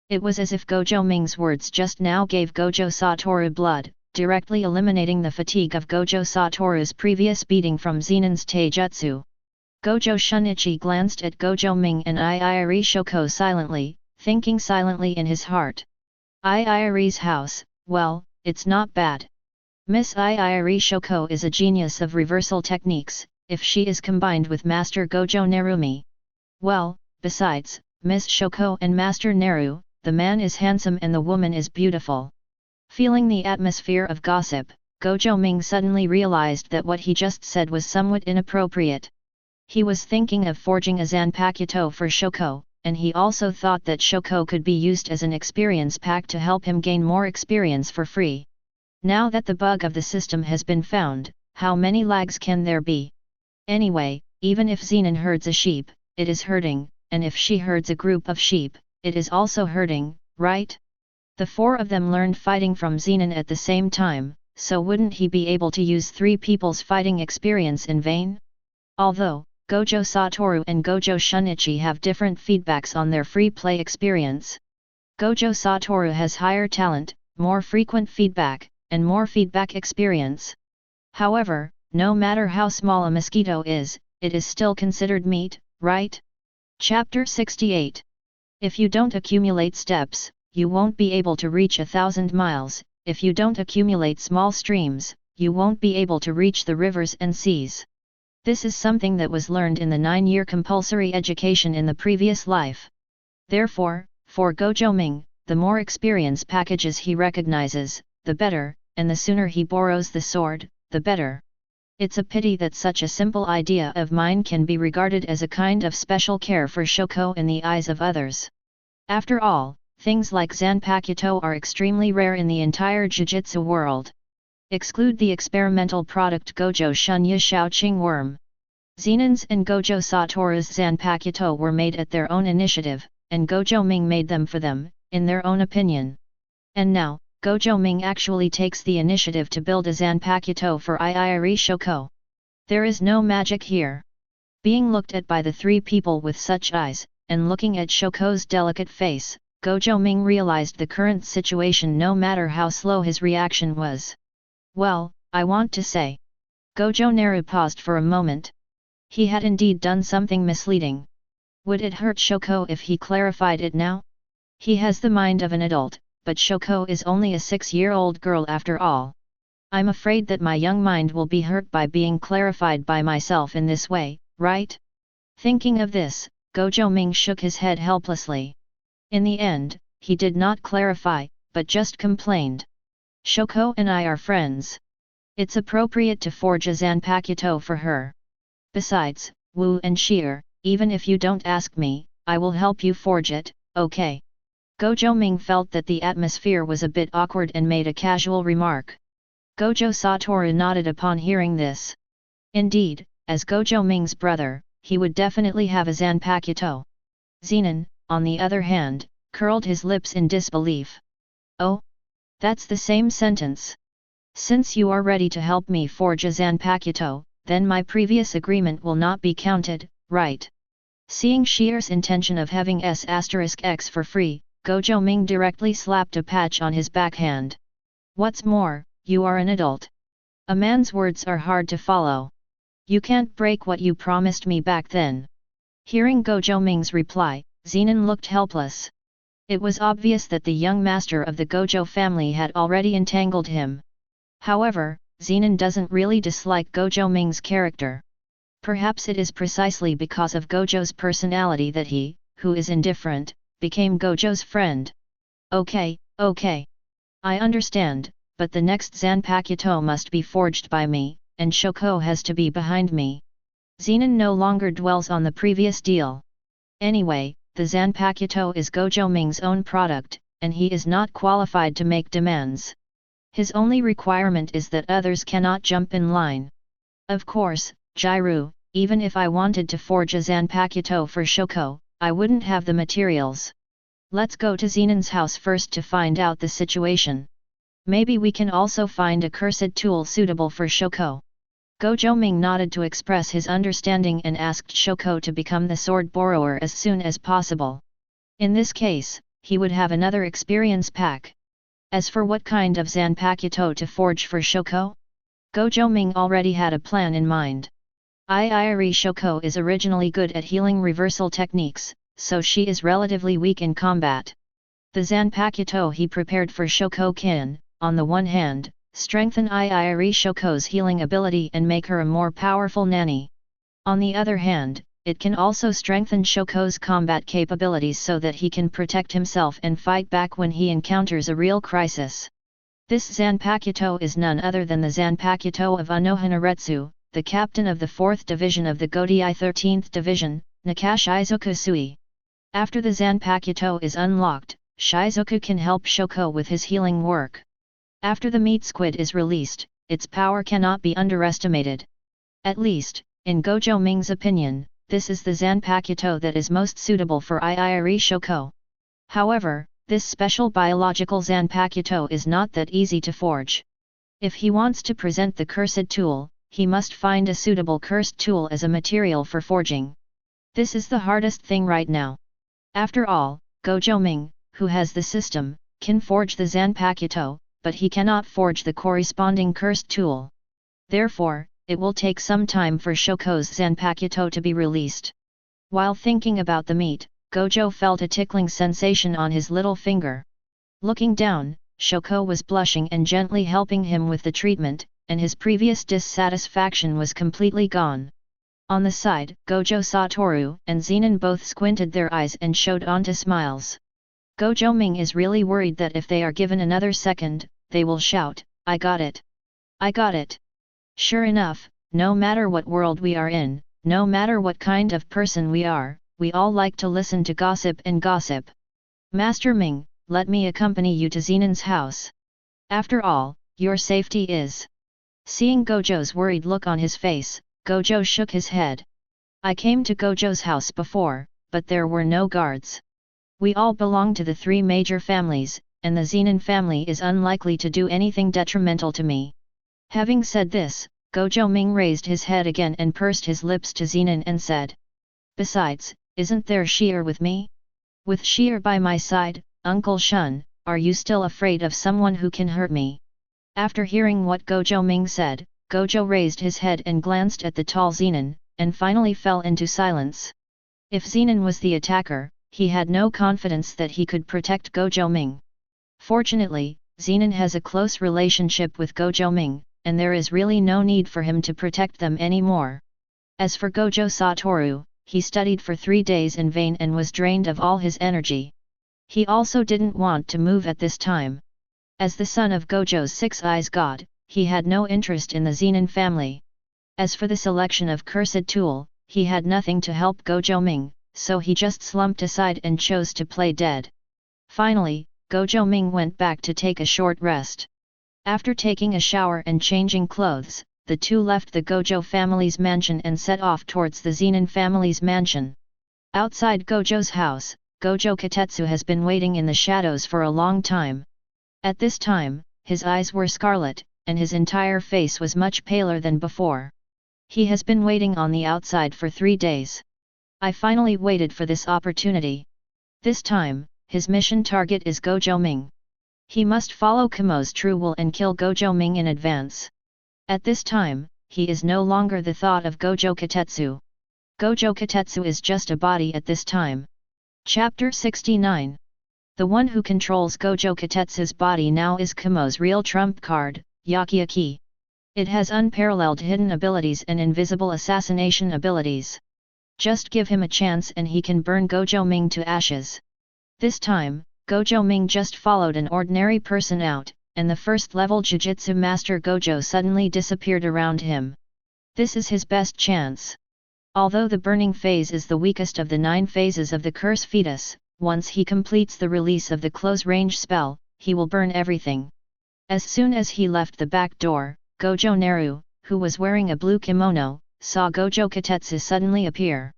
It was as if Gojo Ming's words just now gave Gojo Satoru blood, directly eliminating the fatigue of Gojo Satoru's previous beating from Zenan's taijutsu. Gojo Shinichi glanced at Gojo Ming and Iiri Shoko silently, thinking silently in his heart. Iiri's house, well, it's not bad. Miss Iiri Shoko is a genius of reversal techniques, if she is combined with Master Gojo Narumi. Well, besides, Miss Shoko and Master Naru, the man is handsome and the woman is beautiful. Feeling the atmosphere of gossip, Gojo Ming suddenly realized that what he just said was somewhat inappropriate. He was thinking of forging a Zanpakuto for Shoko, and he also thought that Shoko could be used as an experience pack to help him gain more experience for free. Now that the bug of the system has been found, how many lags can there be? Anyway, even if Zenan herds a sheep, it is herding, and if she herds a group of sheep, it is also herding, right? The four of them learned fighting from Zenan at the same time, so wouldn't he be able to use three people's fighting experience in vain? Although, Gojo Satoru and Gojo Shinichi have different feedbacks on their free play experience. Gojo Satoru has higher talent, more frequent feedback, and more feedback experience. However, no matter how small a mosquito is, it is still considered meat, right? Chapter 68. If you don't accumulate steps, you won't be able to reach 1,000 miles, if you don't accumulate small streams, you won't be able to reach the rivers and seas. This is something that was learned in the 9-year compulsory education in the previous life. Therefore, for Gojo Ming, the more experience packages he recognizes, the better, and the sooner he borrows the sword, the better. It's a pity that such a simple idea of mine can be regarded as a kind of special care for Shoko in the eyes of others. After all, things like Zanpakuto are extremely rare in the entire Jujutsu world. Exclude the experimental product Gojo Shunya Shaoqing Worm. Zenan's and Gojo Satoru's Zanpakuto were made at their own initiative, and Gojo Ming made them for them, in their own opinion. And now, Gojo Ming actually takes the initiative to build a Zanpakuto for Iiri Shoko. There is no magic here. Being looked at by the three people with such eyes, and looking at Shoko's delicate face, Gojo Ming realized the current situation no matter how slow his reaction was. Well, I want to say. Gojo Naru paused for a moment. He had indeed done something misleading. Would it hurt Shoko if he clarified it now? He has the mind of an adult, but Shoko is only a 6-year-old girl after all. I'm afraid that my young mind will be hurt by being clarified by myself in this way, right? Thinking of this, Gojo Ming shook his head helplessly. In the end, he did not clarify, but just complained. Shoko and I are friends. It's appropriate to forge a Zanpakuto for her. Besides, Wu and Sheer, even if you don't ask me, I will help you forge it, okay? Gojo Ming felt that the atmosphere was a bit awkward and made a casual remark. Gojo Satoru nodded upon hearing this. Indeed, as Gojo Ming's brother, he would definitely have a Zanpakuto. Zenan, on the other hand, curled his lips in disbelief. Oh? That's the same sentence. Since you are ready to help me forge a Zanpakuto, then my previous agreement will not be counted, right? Seeing Sheer's intention of having S*X for free, Gojo Ming directly slapped a patch on his backhand. What's more, you are an adult. A man's words are hard to follow. You can't break what you promised me back then. Hearing Gojo Ming's reply, Zenan looked helpless. It was obvious that the young master of the Gojo family had already entangled him. However, Zenan doesn't really dislike Gojo Ming's character. Perhaps it is precisely because of Gojo's personality that he, who is indifferent, became Gojo's friend. Okay. I understand, but the next Zanpakuto must be forged by me, and Shoko has to be behind me. Zenan no longer dwells on the previous deal. Anyway, the Zanpakuto is Gojo Ming's own product, and he is not qualified to make demands. His only requirement is that others cannot jump in line. Of course, Jiru, even if I wanted to forge a Zanpakuto for Shoko, I wouldn't have the materials. Let's go to Zenan's house first to find out the situation. Maybe we can also find a cursed tool suitable for Shoko. Gojo Ming nodded to express his understanding and asked Shoko to become the sword borrower as soon as possible. In this case, he would have another experience pack. As for what kind of Zanpakuto to forge for Shoko, Gojo Ming already had a plan in mind. Iiri Shoko is originally good at healing reversal techniques, so she is relatively weak in combat. The Zanpakuto he prepared for Shoko can, on the one hand, strengthen Iiri Shoko's healing ability and make her a more powerful nanny. On the other hand, it can also strengthen Shoko's combat capabilities so that he can protect himself and fight back when he encounters a real crisis. This Zanpakuto is none other than the Zanpakuto of Anohanaretsu, the captain of the 4th Division of the Godei 13th Division, Nakashizoku Sui. After the Zanpakuto is unlocked, Shizuku can help Shoko with his healing work. After the meat squid is released, its power cannot be underestimated. At least, in Gojo Ming's opinion, this is the Zanpakuto that is most suitable for Iiri Shoko. However, this special biological Zanpakuto is not that easy to forge. If he wants to present the cursed tool, he must find a suitable cursed tool as a material for forging. This is the hardest thing right now. After all, Gojo Ming, who has the system, can forge the Zanpakuto, but he cannot forge the corresponding cursed tool. Therefore, it will take some time for Shoko's Zanpakuto to be released. While thinking about the meat, Gojo felt a tickling sensation on his little finger. Looking down, Shoko was blushing and gently helping him with the treatment, and his previous dissatisfaction was completely gone. On the side, Gojo Satoru and Zenan both squinted their eyes and showed onto smiles. Gojo Ming is really worried that if they are given another second, they will shout, "I got it! I got it!" Sure enough, no matter what world we are in, no matter what kind of person we are, we all like to listen to gossip and gossip. Master Ming, let me accompany you to Zenan's house. After all, your safety is. Seeing Gojo's worried look on his face, Gojo shook his head. I came to Gojo's house before, but there were no guards. We all belong to the 3 major families, and the Zenan family is unlikely to do anything detrimental to me. Having said this, Gojo Ming raised his head again and pursed his lips to Zenan and said. Besides, isn't there Sheer with me? With Sheer by my side, Uncle Shun, are you still afraid of someone who can hurt me? After hearing what Gojo Ming said, Gojo raised his head and glanced at the tall Zenan, and finally fell into silence. If Zenan was the attacker, he had no confidence that he could protect Gojo Ming. Fortunately, Zenan has a close relationship with Gojo Ming, and there is really no need for him to protect them anymore. As for Gojo Satoru, he studied for 3 days in vain and was drained of all his energy. He also didn't want to move at this time. As the son of Gojo's 6 Eyes God, he had no interest in the Zenan family. As for the selection of cursed tool, he had nothing to help Gojo Ming, so he just slumped aside and chose to play dead. Finally, Gojo Ming went back to take a short rest. After taking a shower and changing clothes, the two left the Gojo family's mansion and set off towards the Zenan family's mansion. Outside Gojo's house, Gojo Katetsu has been waiting in the shadows for a long time. At this time, his eyes were scarlet, and his entire face was much paler than before. He has been waiting on the outside for 3 days. I finally waited for this opportunity. This time, his mission target is Gojo Ming. He must follow Kumo's true will and kill Gojo Ming in advance. At this time, he is no longer the thought of Gojo Katetsu. Gojo Katetsu is just a body at this time. Chapter 69. The one who controls Gojo Katetsu's body now is Kumo's real trump card, Yakiaki. It has unparalleled hidden abilities and invisible assassination abilities. Just give him a chance and he can burn Gojo Ming to ashes. This time, Gojo Ming just followed an ordinary person out, and the first-level Jujutsu Master Gojo suddenly disappeared around him. This is his best chance. Although the burning phase is the weakest of the 9 phases of the curse fetus, once he completes the release of the close-range spell, he will burn everything. As soon as he left the back door, Gojo Naru, who was wearing a blue kimono, saw Gojo Katetsu suddenly appear.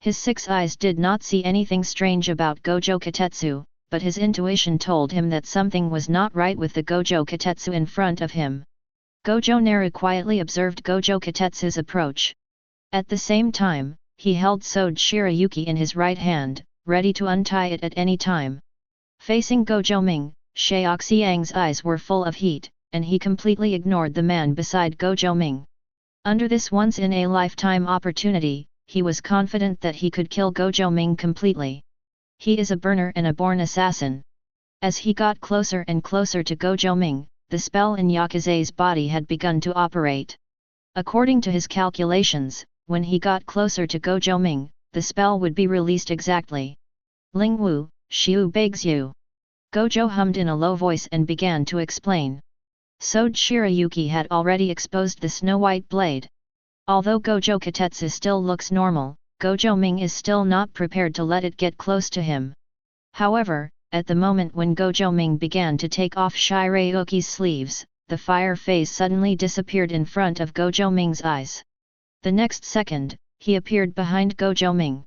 His 6 eyes did not see anything strange about Gojo Katetsu, but his intuition told him that something was not right with the Gojo Katetsu in front of him. Gojo Naru quietly observed Gojo Katetsu's approach. At the same time, he held Sode Shirayuki in his right hand, ready to untie it at any time. Facing Gojo Ming, Shaoxiang's eyes were full of heat, and he completely ignored the man beside Gojo Ming. Under this once-in-a-lifetime opportunity, he was confident that he could kill Gojo Ming completely. He is a burner and a born assassin. As he got closer and closer to Gojo Ming, the spell in Yakuza's body had begun to operate. According to his calculations, when he got closer to Gojo Ming, the spell would be released exactly. Ling Wu, Xiu begs you. Gojo hummed in a low voice and began to explain. Sode Shirayuki had already exposed the snow-white blade. Although Gojo Katetsu still looks normal, Gojo Ming is still not prepared to let it get close to him. However, at the moment when Gojo Ming began to take off Shirayuki's sleeves, the fire phase suddenly disappeared in front of Gojo Ming's eyes. The next second, he appeared behind Gojo Ming.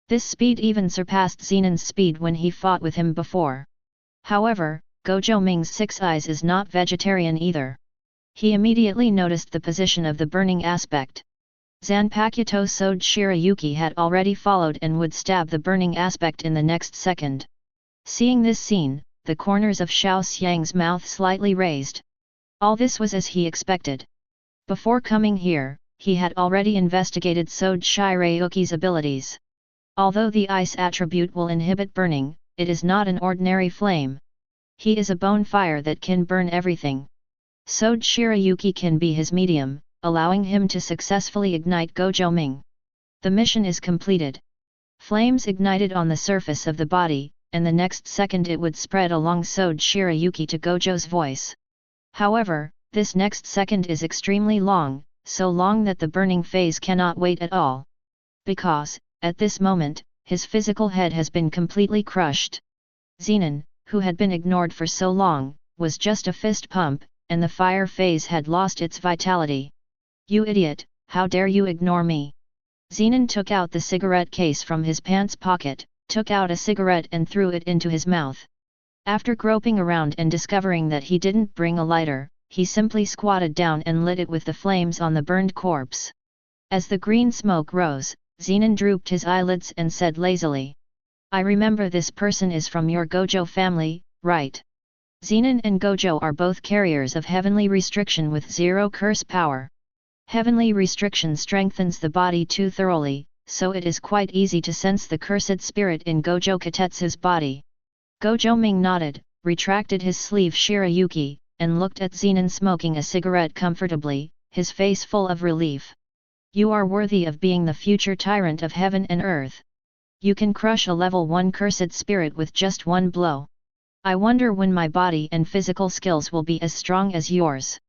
This speed even surpassed Zenan's speed when he fought with him before. However, Gojo Ming's six eyes is not vegetarian either. He immediately noticed the position of the burning aspect. Zanpakuto Sode Shirayuki had already followed and would stab the burning aspect in the next second. Seeing this scene, the corners of Xiao Xiang's mouth slightly raised. All this was as he expected. Before coming here, he had already investigated Sode Shirayuki's abilities. Although the ice attribute will inhibit burning, it is not an ordinary flame. He is a bone fire that can burn everything. Sode Shirayuki can be his medium, allowing him to successfully ignite Gojo Ming. The mission is completed. Flames ignited on the surface of the body, and the next second it would spread along Sode Shirayuki to Gojo's voice. However, this next second is extremely long, so long that the burning phase cannot wait at all. Because, at this moment, his physical head has been completely crushed. Zenan, who had been ignored for so long, was just a fist pump, and the fire phase had lost its vitality. You idiot, how dare you ignore me? Zenan took out the cigarette case from his pants pocket, took out a cigarette and threw it into his mouth. After groping around and discovering that he didn't bring a lighter, he simply squatted down and lit it with the flames on the burned corpse. As the green smoke rose, Zenan drooped his eyelids and said lazily, I remember this person is from your Gojo family, right? Zenan and Gojo are both carriers of heavenly restriction with zero curse power. Heavenly restriction strengthens the body too thoroughly, so it is quite easy to sense the cursed spirit in Gojo Katetsu's body. Gojo Ming nodded, retracted his sleeve Shirayuki, and looked at Zenan smoking a cigarette comfortably, his face full of relief. You are worthy of being the future tyrant of heaven and earth. You can crush a level 1 cursed spirit with just one blow. I wonder when my body and physical skills will be as strong as yours.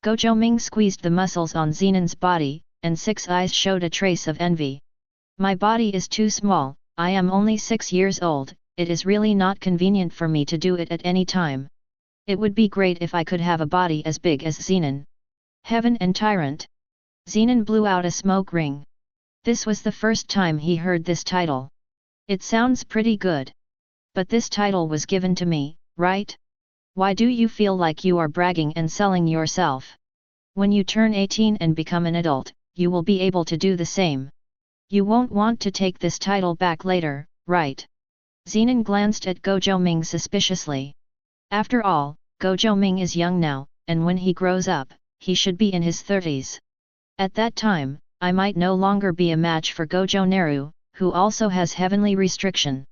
Gojo Ming squeezed the muscles on Zenan's body, and six eyes showed a trace of envy. My body is too small, I am only 6 years old, it is really not convenient for me to do it at any time. It would be great if I could have a body as big as Zenan. Heaven and Tyrant. Zenan blew out a smoke ring. This was the first time he heard this title. It sounds pretty good. But this title was given to me, right? Why do you feel like you are bragging and selling yourself? When you turn 18 and become an adult, you will be able to do the same. You won't want to take this title back later, right? Zenan glanced at Gojo Ming suspiciously. After all, Gojo Ming is young now, and when he grows up, he should be in his 30s. At that time, I might no longer be a match for Gojo Naru, who also has heavenly restriction.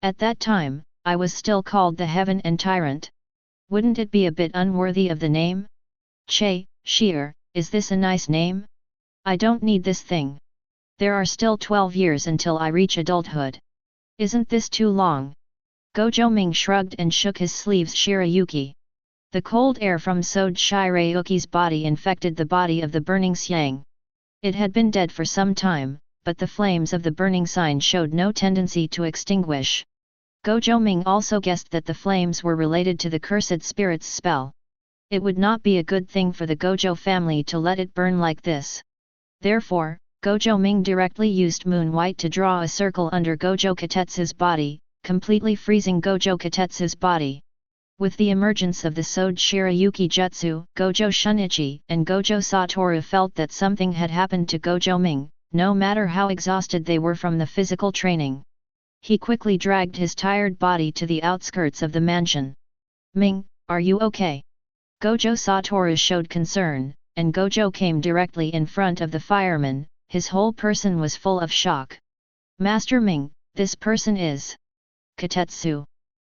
At that time, I was still called the Heaven and Tyrant. Wouldn't it be a bit unworthy of the name? Che, Sheer, is this a nice name? I don't need this thing. There are still 12 years until I reach adulthood. Isn't this too long? Gojo Ming shrugged and shook his sleeves Shirayuki. The cold air from Sode Shirayuki's body infected the body of the burning Xiang. It had been dead for some time, but the flames of the burning sign showed no tendency to extinguish. Gojo Ming also guessed that the flames were related to the cursed spirit's spell. It would not be a good thing for the Gojo family to let it burn like this. Therefore, Gojo Ming directly used Moon White to draw a circle under Gojo Katetsu's body, completely freezing Gojo Katetsu's body. With the emergence of the Sode Shirayuki Jutsu, Gojo Shunichi and Gojo Satoru felt that something had happened to Gojo Ming, no matter how exhausted they were from the physical training. He quickly dragged his tired body to the outskirts of the mansion. Ming, are you okay? Gojo Satoru showed concern, and Gojo came directly in front of the fireman, his whole person was full of shock. Master Ming, this person is Katetsu.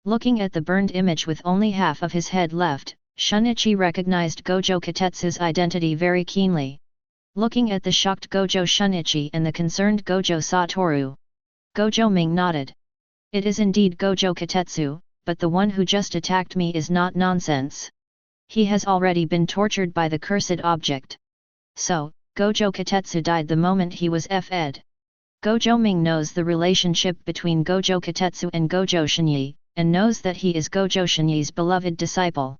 Looking at the burned image with only half of his head left, Shunichi recognized Gojo Katetsu's identity very keenly. Looking at the shocked Gojo Shinichi and the concerned Gojo Satoru, Gojo Ming nodded. It is indeed Gojo Katetsu, but the one who just attacked me is not nonsense. He has already been tortured by the cursed object. So, Gojo Katetsu died the moment he was fed. Gojo Ming knows the relationship between Gojo Katetsu and Gojo Shini, and knows that he is Gojo Shini's beloved disciple.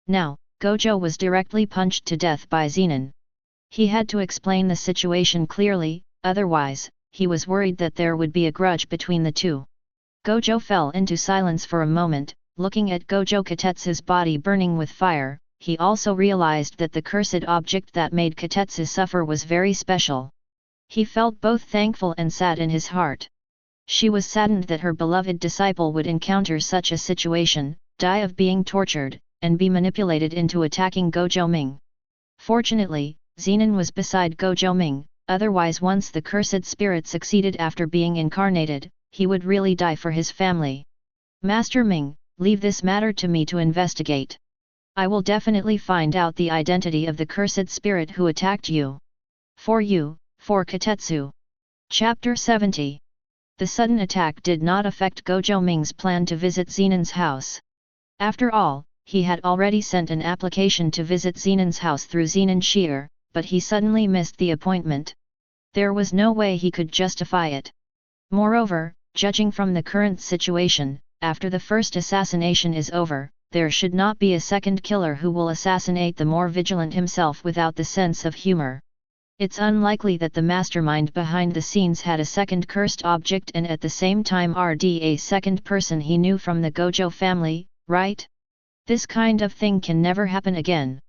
Now, Gojo was directly punched to death by Zenan. He had to explain the situation clearly, otherwise, he was worried that there would be a grudge between the two. Gojo fell into silence for a moment, looking at Gojo Katetsu's body burning with fire. He also realized that the cursed object that made Katetsu suffer was very special. He felt both thankful and sad in his heart. She was saddened that her beloved disciple would encounter such a situation, die of being tortured, and be manipulated into attacking Gojo Ming. Fortunately, Zenan was beside Gojo Ming, otherwise once the cursed spirit succeeded after being incarnated, he would really die for his family. Master Ming, leave this matter to me to investigate. I will definitely find out the identity of the cursed spirit who attacked you. For Katetsu. Chapter 70. The sudden attack did not affect Gojo Ming's plan to visit Zenan's house. After all, he had already sent an application to visit Zenan's house through Zenan Shear, but he suddenly missed the appointment. There was no way he could justify it. Moreover, judging from the current situation, after the first assassination is over, there should not be a second killer who will assassinate the more vigilant himself without the sense of humor. It's unlikely that the mastermind behind the scenes had a second cursed object and at the same time a second person he knew from the Gojo family, right? This kind of thing can never happen again.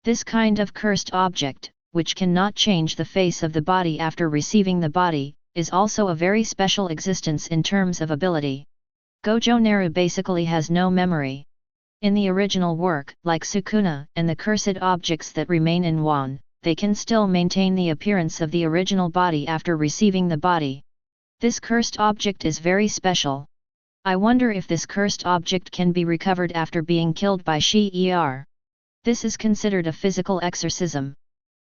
This kind of cursed object, which cannot change the face of the body after receiving the body, is also a very special existence in terms of ability. Gojo Naru basically has no memory. In the original work, like Sukuna and the cursed objects that remain in Wan, they can still maintain the appearance of the original body after receiving the body. This cursed object is very special. I wonder if this cursed object can be recovered after being killed by Shi-Er. This is considered a physical exorcism.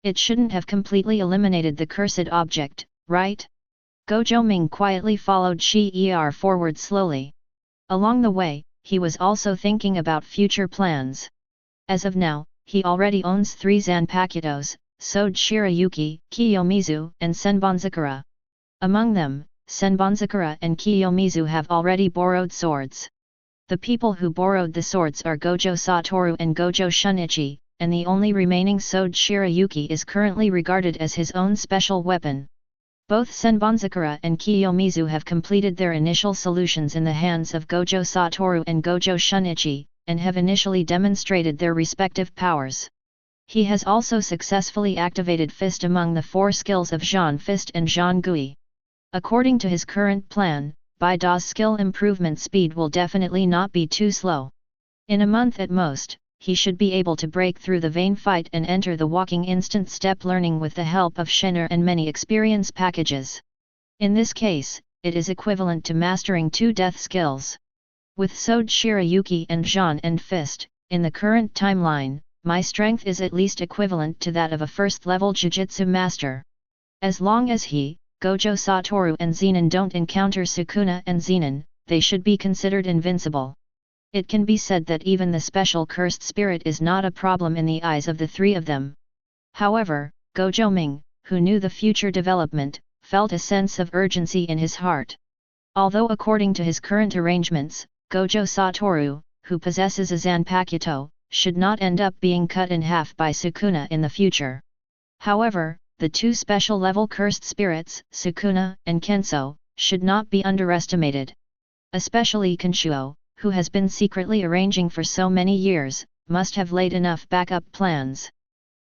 It shouldn't have completely eliminated the cursed object, right? Gojo Ming quietly followed Shi-Er forward slowly. Along the way, he was also thinking about future plans. As of now, he already owns 3 Zanpakutos, Sode Shirayuki, Kiyomizu, and Senbonzakura. Among them, Senbonzakura and Kiyomizu have already borrowed swords. The people who borrowed the swords are Gojo Satoru and Gojo Shinichi, and the only remaining Sode Shirayuki is currently regarded as his own special weapon. Both Senbonzakura and Kiyomizu have completed their initial solutions in the hands of Gojo Satoru and Gojo Shinichi, and have initially demonstrated their respective powers. He has also successfully activated Fist among the 4 skills of Jean Fist and Jean Gui. According to his current plan, Baida's skill improvement speed will definitely not be too slow. In a month at most, he should be able to break through the vain fight and enter the walking instant step learning with the help of Shinner and many experience packages. In this case, it is equivalent to mastering 2 death skills. With Sode Shirayuki and Jean and Fist, in the current timeline, my strength is at least equivalent to that of a first-level Jujutsu master. As long as Gojo Satoru and Zenan don't encounter Sukuna and Zenan, they should be considered invincible. It can be said that even the special cursed spirit is not a problem in the eyes of the 3 of them. However, Gojo Ming, who knew the future development, felt a sense of urgency in his heart. Although according to his current arrangements, Gojo Satoru, who possesses a Zanpakuto, should not end up being cut in half by Sukuna in the future. However, the 2 special-level cursed spirits, Sukuna and Kenso, should not be underestimated. Especially Kenshuo, who has been secretly arranging for so many years, must have laid enough backup plans.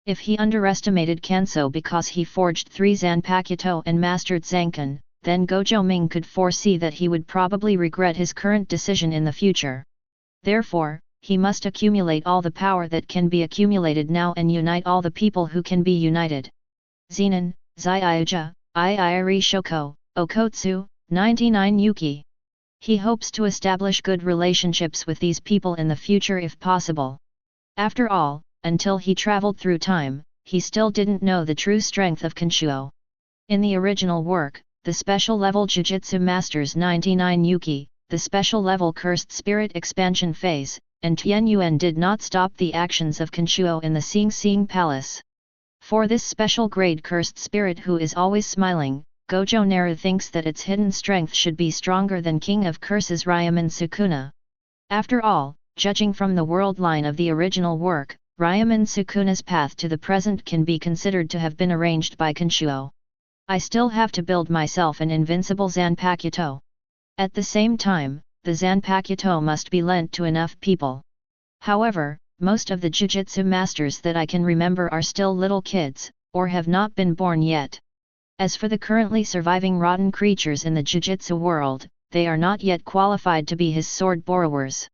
If he underestimated Kenso because he forged 3 Zanpakuto and mastered Zankan, then Gojo Ming could foresee that he would probably regret his current decision in the future. Therefore, he must accumulate all the power that can be accumulated now and unite all the people who can be united. Zenan, Zyuja, Iiri Shoko, Okotsu, 99 Yuki. He hopes to establish good relationships with these people in the future if possible. After all, until he traveled through time, he still didn't know the true strength of Kenshuo. In the original work, the special level Jujutsu Masters 99 Yuki, the special level Cursed Spirit expansion phase, and Tianyuan did not stop the actions of Kenshuo in the Sing Sing Palace. For this special grade Cursed Spirit who is always smiling, Gojo Naru thinks that its hidden strength should be stronger than King of Curses Ryaman Sukuna. After all, judging from the world line of the original work, Ryaman Sukuna's path to the present can be considered to have been arranged by Kenshuo. I still have to build myself an invincible Zanpakuto. At the same time, the Zanpakuto must be lent to enough people. However, most of the Jujutsu masters that I can remember are still little kids, or have not been born yet. As for the currently surviving rotten creatures in the Jujutsu world, they are not yet qualified to be his sword borrowers.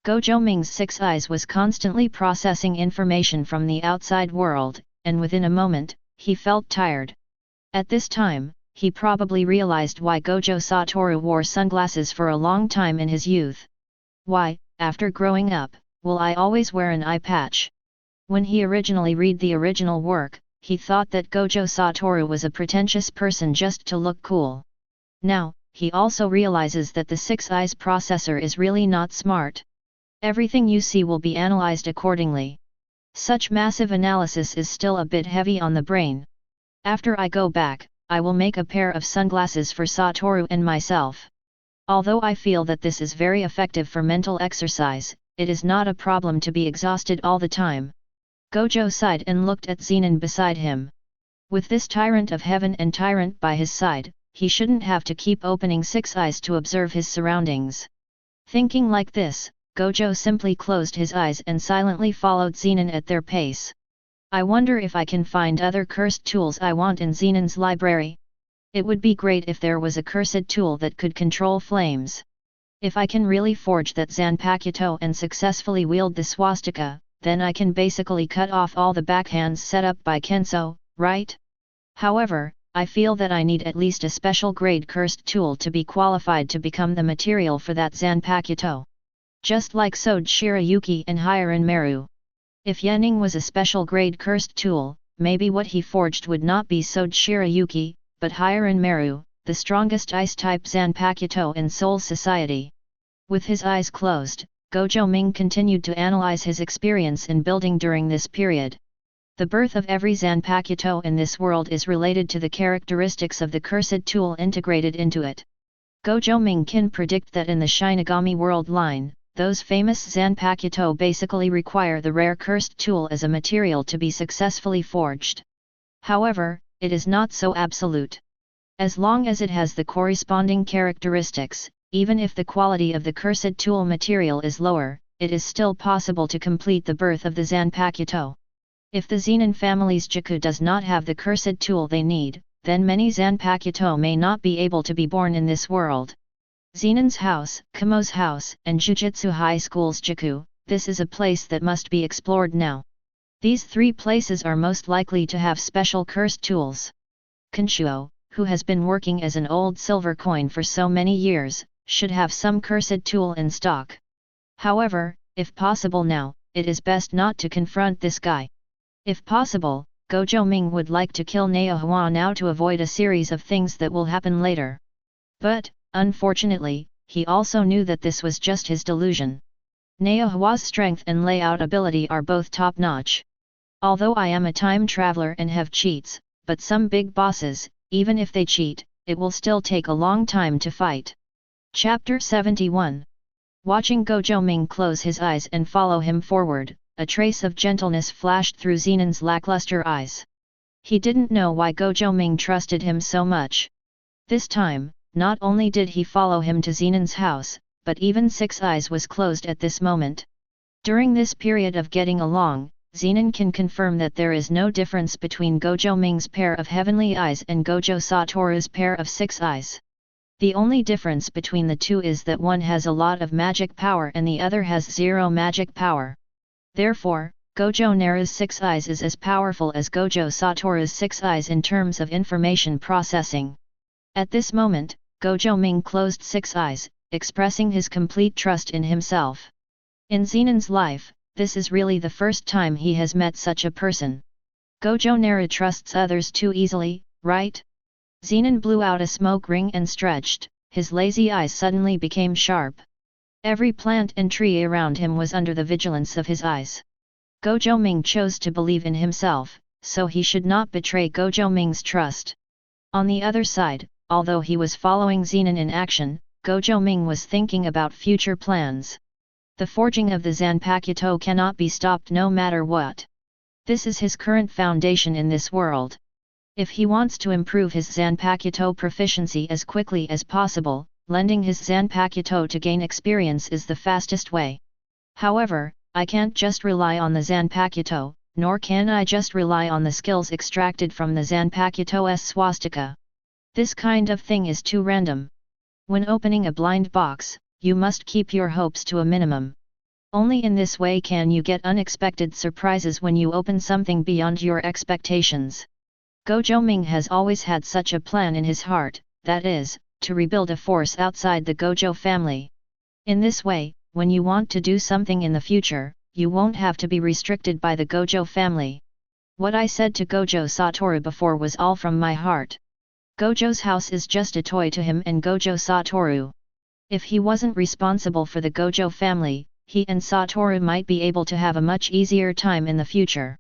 Gojo Ming's 6 eyes was constantly processing information from the outside world, and within a moment, he felt tired. At this time, he probably realized why Gojo Satoru wore sunglasses for a long time in his youth. Why, after growing up, will I always wear an eye patch? When he originally read the original work, he thought that Gojo Satoru was a pretentious person just to look cool. Now, he also realizes that the 6 eyes processor is really not smart. Everything you see will be analyzed accordingly. Such massive analysis is still a bit heavy on the brain. After I go back, I will make a pair of sunglasses for Satoru and myself. Although I feel that this is very effective for mental exercise, it is not a problem to be exhausted all the time. Gojo sighed and looked at Zenan beside him. With this tyrant of heaven and tyrant by his side, he shouldn't have to keep opening 6 eyes to observe his surroundings. Thinking like this, Gojo simply closed his eyes and silently followed Zenan at their pace. I wonder if I can find other cursed tools I want in Zenan's library. It would be great if there was a cursed tool that could control flames. If I can really forge that Zanpakuto and successfully wield the swastika, then I can basically cut off all the backhands set up by Kenso, right? However, I feel that I need at least a special grade cursed tool to be qualified to become the material for that Zanpakuto. Just like Sode Shirayuki and Hiren Meru. If Yening was a special grade cursed tool, maybe what he forged would not be Sode Shirayuki, but Hiren Meru, the strongest ice-type Zanpakuto in Soul Society. With his eyes closed, Gojo Ming continued to analyze his experience in building during this period. The birth of every Zanpakuto in this world is related to the characteristics of the cursed tool integrated into it. Gojo Ming can predict that in the Shinigami world line, those famous Zanpakuto basically require the rare cursed tool as a material to be successfully forged. However, it is not so absolute. As long as it has the corresponding characteristics, even if the quality of the cursed tool material is lower, it is still possible to complete the birth of the Zanpakuto. If the Zenan family's Jiku does not have the cursed tool they need, then many Zanpakuto may not be able to be born in this world. Zenan's house, Kumo's house, and Jujutsu High School's Jiku, this is a place that must be explored now. These 3 places are most likely to have special cursed tools. Kenshuo, who has been working as an old silver coin for so many years, should have some cursed tool in stock. However, if possible now, it is best not to confront this guy. If possible, Gojo Ming would like to kill Naohua now to avoid a series of things that will happen later. But, unfortunately, he also knew that this was just his delusion. Naohua's strength and layout ability are both top-notch. Although I am a time traveler and have cheats, but some big bosses, even if they cheat, it will still take a long time to fight. Chapter 71. Watching Gojo Ming close his eyes and follow him forward, a trace of gentleness flashed through Zenan's lackluster eyes. He didn't know why Gojo Ming trusted him so much. This time, not only did he follow him to Zenan's house, but even 6 eyes was closed at this moment. During this period of getting along, Zenan can confirm that there is no difference between Gojo Ming's pair of heavenly eyes and Gojo Satoru's pair of 6 eyes. The only difference between the two is that one has a lot of magic power and the other has 0 magic power. Therefore, Gojo Naru's 6 eyes is as powerful as Gojo Satoru's 6 eyes in terms of information processing. At this moment, Gojo Ming closed 6 eyes, expressing his complete trust in himself. In Zenan's life, this is really the first time he has met such a person. Gojo Naru trusts others too easily, right? Zenan blew out a smoke ring and stretched, his lazy eyes suddenly became sharp. Every plant and tree around him was under the vigilance of his eyes. Gojo Ming chose to believe in himself, so he should not betray Gojo Ming's trust. On the other side, although he was following Zenan in action, Gojo Ming was thinking about future plans. The forging of the Zanpakuto cannot be stopped no matter what. This is his current foundation in this world. If he wants to improve his Zanpakuto proficiency as quickly as possible, lending his Zanpakuto to gain experience is the fastest way. However, I can't just rely on the Zanpakuto, nor can I just rely on the skills extracted from the Zanpakuto's swastika. This kind of thing is too random. When opening a blind box, you must keep your hopes to a minimum. Only in this way can you get unexpected surprises when you open something beyond your expectations. Gojo Ming has always had such a plan in his heart, that is, to rebuild a force outside the Gojo family. In this way, when you want to do something in the future, you won't have to be restricted by the Gojo family. What I said to Gojo Satoru before was all from my heart. Gojo's house is just a toy to him and Gojo Satoru. If he wasn't responsible for the Gojo family, he and Satoru might be able to have a much easier time in the future.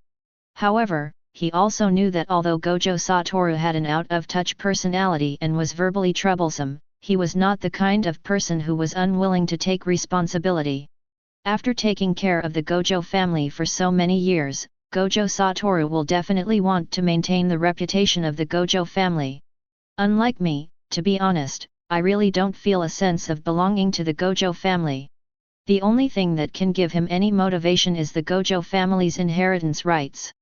However, he also knew that although Gojo Satoru had an out-of-touch personality and was verbally troublesome, he was not the kind of person who was unwilling to take responsibility. After taking care of the Gojo family for so many years, Gojo Satoru will definitely want to maintain the reputation of the Gojo family. Unlike me, to be honest, I really don't feel a sense of belonging to the Gojo family. The only thing that can give him any motivation is the Gojo family's inheritance rights.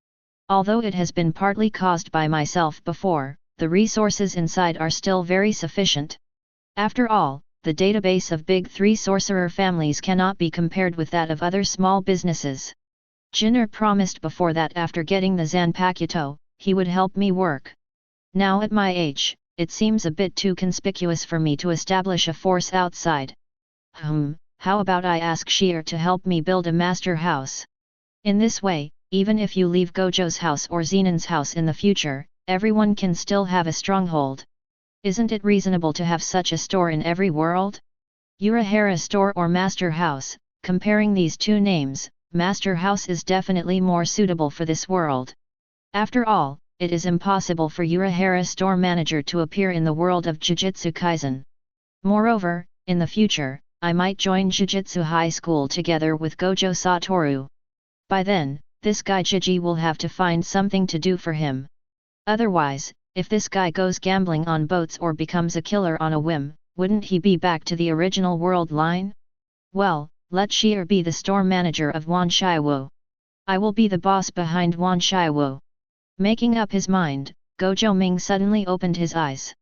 Although it has been partly caused by myself before, the resources inside are still very sufficient. After all, the database of big three sorcerer families cannot be compared with that of other small businesses. Jinner promised before that after getting the Zanpakuto, he would help me work. Now at my age, it seems a bit too conspicuous for me to establish a force outside. How about I ask Sheer to help me build a master house? In this way, even if you leave Gojo's house or Zenan's house in the future, everyone can still have a stronghold. Isn't it reasonable to have such a store in every world? Urahara store or master house, comparing these two names, master house is definitely more suitable for this world. After all, it is impossible for Urahara store manager to appear in the world of Jujutsu Kaisen. Moreover, in the future, I might join Jujutsu High School together with Gojo Satoru. By then, this guy Jiji will have to find something to do for him. Otherwise, if this guy goes gambling on boats or becomes a killer on a whim, wouldn't he be back to the original world line? Well, let Sheer be the store manager of Wan Shiwu. I will be the boss behind Wan Shiwu. Making up his mind, Gojo Ming suddenly opened his eyes.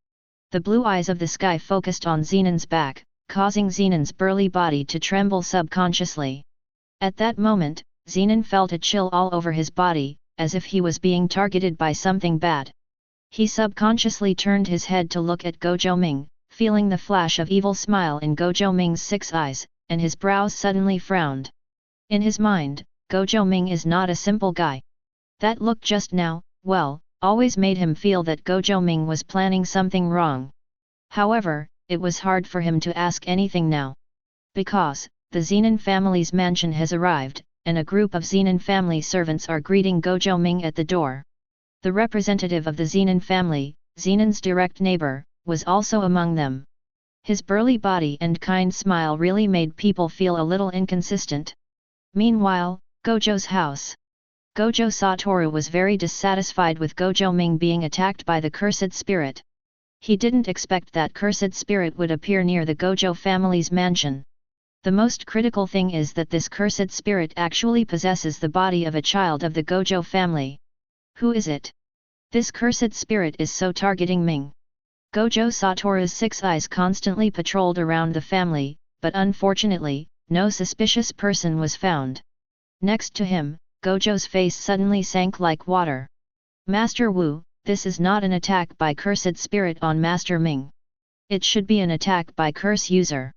The blue eyes of the sky focused on Zenan's back, causing Zenan's burly body to tremble subconsciously. At that moment, Zenan felt a chill all over his body, as if he was being targeted by something bad. He subconsciously turned his head to look at Gojo Ming, feeling the flash of evil smile in Gojo Ming's 6 eyes, and his brows suddenly frowned. In his mind, Gojo Ming is not a simple guy. That look just now, well, always made him feel that Gojo Ming was planning something wrong. However, it was hard for him to ask anything now. Because, the Zenan family's mansion has arrived, and a group of Zenan family servants are greeting Gojo Ming at the door. The representative of the Zenan family, Zenan's direct neighbor, was also among them. His burly body and kind smile really made people feel a little inconsistent. Meanwhile, Gojo's house. Gojo Satoru was very dissatisfied with Gojo Ming being attacked by the cursed spirit. He didn't expect that cursed spirit would appear near the Gojo family's mansion. The most critical thing is that this cursed spirit actually possesses the body of a child of the Gojo family. Who is it? This cursed spirit is so targeting Ming. Gojo Satoru's 6 eyes constantly patrolled around the family, but unfortunately, no suspicious person was found. Next to him, Gojo's face suddenly sank like water. Master Wu, this is not an attack by cursed spirit on Master Ming. It should be an attack by curse user.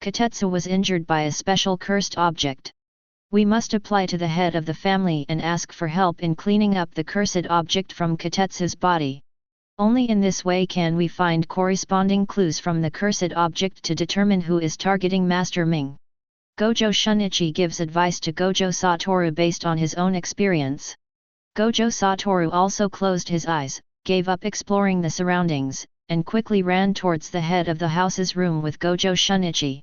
Katetsu was injured by a special cursed object. We must apply to the head of the family and ask for help in cleaning up the cursed object from Kotetsu's body. Only in this way can we find corresponding clues from the cursed object to determine who is targeting Master Ming. Gojo Shinichi gives advice to Gojo Satoru based on his own experience. Gojo Satoru also closed his eyes, gave up exploring the surroundings, and quickly ran towards the head of the house's room with Gojo Shinichi.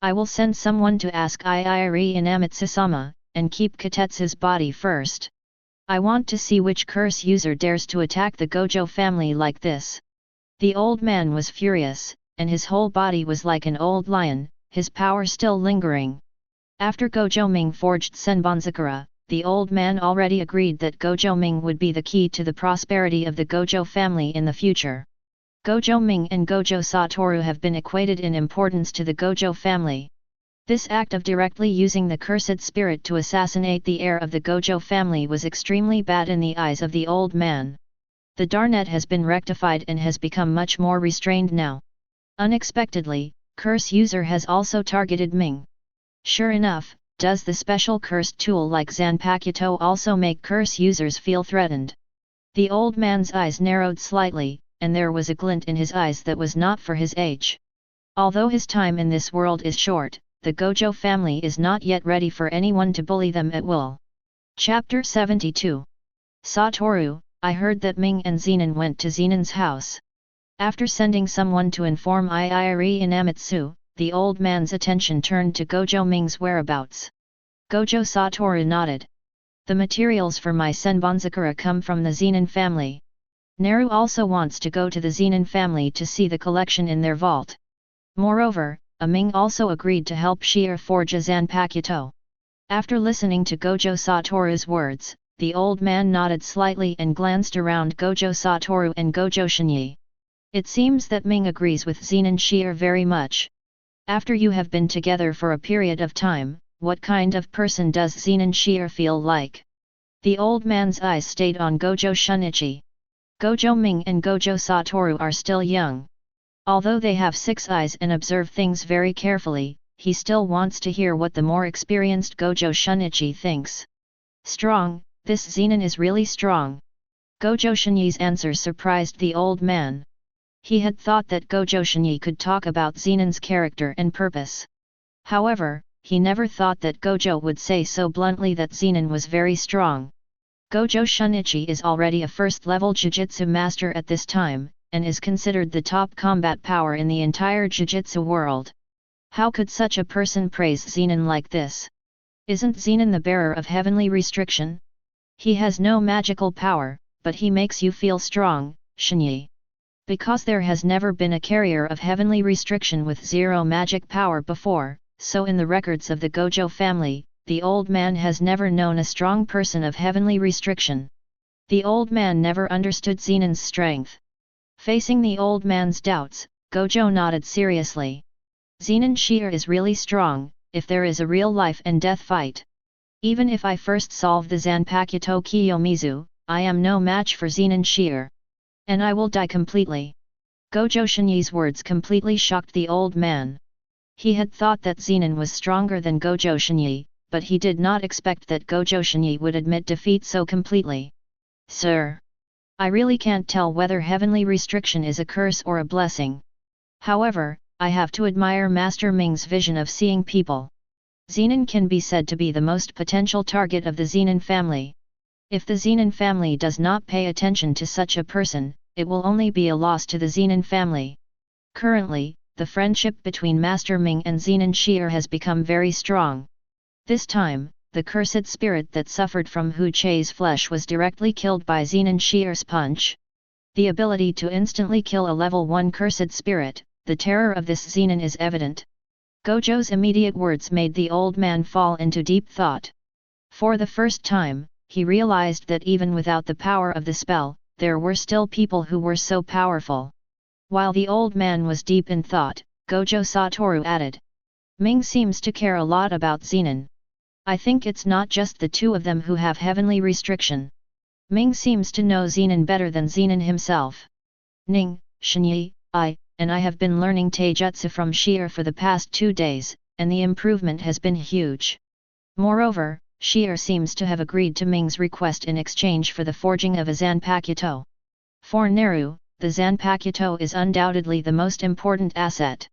I will send someone to ask Iiri Inamitsu-sama, and keep Kotetsu's body first. I want to see which curse user dares to attack the Gojo family like this. The old man was furious, and his whole body was like an old lion, his power still lingering. After Gojo Ming forged Senbonzakura, the old man already agreed that Gojo Ming would be the key to the prosperity of the Gojo family in the future. Gojo Ming and Gojo Satoru have been equated in importance to the Gojo family. This act of directly using the cursed spirit to assassinate the heir of the Gojo family was extremely bad in the eyes of the old man. The Darnet has been rectified and has become much more restrained now. Unexpectedly, curse user has also targeted Ming. Sure enough, does the special cursed tool like Zanpakuto also make curse users feel threatened? The old man's eyes narrowed slightly, and there was a glint in his eyes that was not for his age. Although his time in this world is short, the Gojo family is not yet ready for anyone to bully them at will. Chapter 72. Satoru, I heard that Ming and Zenan went to Zenan's house. After sending someone to inform Iiri Inamitsu, the old man's attention turned to Gojo Ming's whereabouts. Gojo Satoru nodded. The materials for my Senbonzakura come from the Zenan family. Naru also wants to go to the Zenan family to see the collection in their vault. Moreover, Ming also agreed to help Shir forge a Zanpakuto. After listening to Gojo Satoru's words, the old man nodded slightly and glanced around Gojo Satoru and Gojo Shini. It seems that Ming agrees with Zenan Shir very much. After you have been together for a period of time, what kind of person does Zenan Shir feel like? The old man's eyes stayed on Gojo Shinichi. Gojo Ming and Gojo Satoru are still young. Although they have 6 eyes and observe things very carefully, he still wants to hear what the more experienced Gojo Shinichi thinks. Strong, this Zenan is really strong. Gojo Shini's answer surprised the old man. He had thought that Gojo Shini could talk about Zenan's character and purpose. However, he never thought that Gojo would say so bluntly that Zenan was very strong. Gojo Shinichi is already a first-level Jujutsu master at this time, and is considered the top combat power in the entire Jujutsu world. How could such a person praise Zenan like this? Isn't Zenan the bearer of heavenly restriction? He has no magical power, but he makes you feel strong, Shinyi. Because there has never been a carrier of heavenly restriction with 0 magic power before, so in the records of the Gojo family, the old man has never known a strong person of heavenly restriction. The old man never understood Zenan's strength. Facing the old man's doubts, Gojo nodded seriously. Zenan Shir is really strong, if there is a real life and death fight. Even if I first solve the Zanpakuto Kiyomizu, I am no match for Zenan Shir. And I will die completely. Gojo Shini's words completely shocked the old man. He had thought that Zenan was stronger than Gojo Shini, but he did not expect that Gojo Shini would admit defeat so completely. Sir, I really can't tell whether heavenly restriction is a curse or a blessing. However, I have to admire Master Ming's vision of seeing people. Zenan can be said to be the most potential target of the Zenan family. If the Zenan family does not pay attention to such a person, it will only be a loss to the Zenan family. Currently, the friendship between Master Ming and Zenan Shir has become very strong. This time, the cursed spirit that suffered from Hu Che's flesh was directly killed by Zenan Shir's punch. The ability to instantly kill a level 1 cursed spirit, the terror of this Zenan is evident. Gojo's immediate words made the old man fall into deep thought. For the first time, he realized that even without the power of the spell, there were still people who were so powerful. While the old man was deep in thought, Gojo Satoru added, Ming seems to care a lot about Zenan. I think it's not just the 2 of them who have heavenly restriction. Ming seems to know Zenan better than Zenan himself. Ning, Shinyi, and I have been learning Taijutsu from Shir for the past 2 days, and the improvement has been huge. Moreover, Shier seems to have agreed to Ming's request in exchange for the forging of a Zanpakuto. For Naru, the Zanpakuto is undoubtedly the most important asset.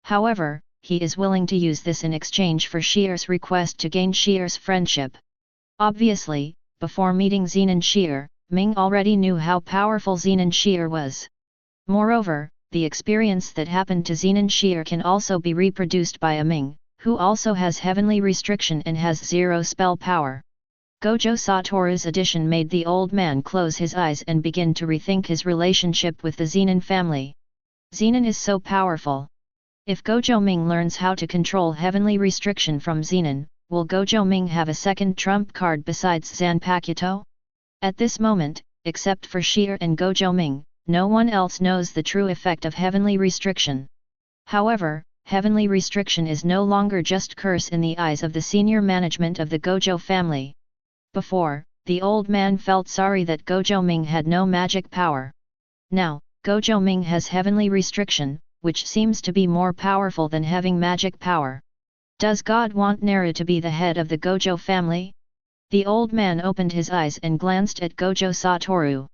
However, he is willing to use this in exchange for Shier's request to gain Shier's friendship. Obviously, before meeting Zenan Shier, Ming already knew how powerful Zenan Shier was. Moreover, the experience that happened to Zenan Shier can also be reproduced by a Ming, who also has heavenly restriction and has zero spell power. Gojo Satoru's addition made the old man close his eyes and begin to rethink his relationship with the Zenan family. Zenan is so powerful. If Gojo Ming learns how to control heavenly restriction from Zenan, will Gojo Ming have a second trump card besides Zanpakuto? At this moment, except for Shier and Gojo Ming, no one else knows the true effect of heavenly restriction. However, heavenly restriction is no longer just curse in the eyes of the senior management of the Gojo family. Before, the old man felt sorry that Gojo Ming had no magic power. Now, Gojo Ming has heavenly restriction, which seems to be more powerful than having magic power. Does God want Naru to be the head of the Gojo family? The old man opened his eyes and glanced at Gojo Satoru.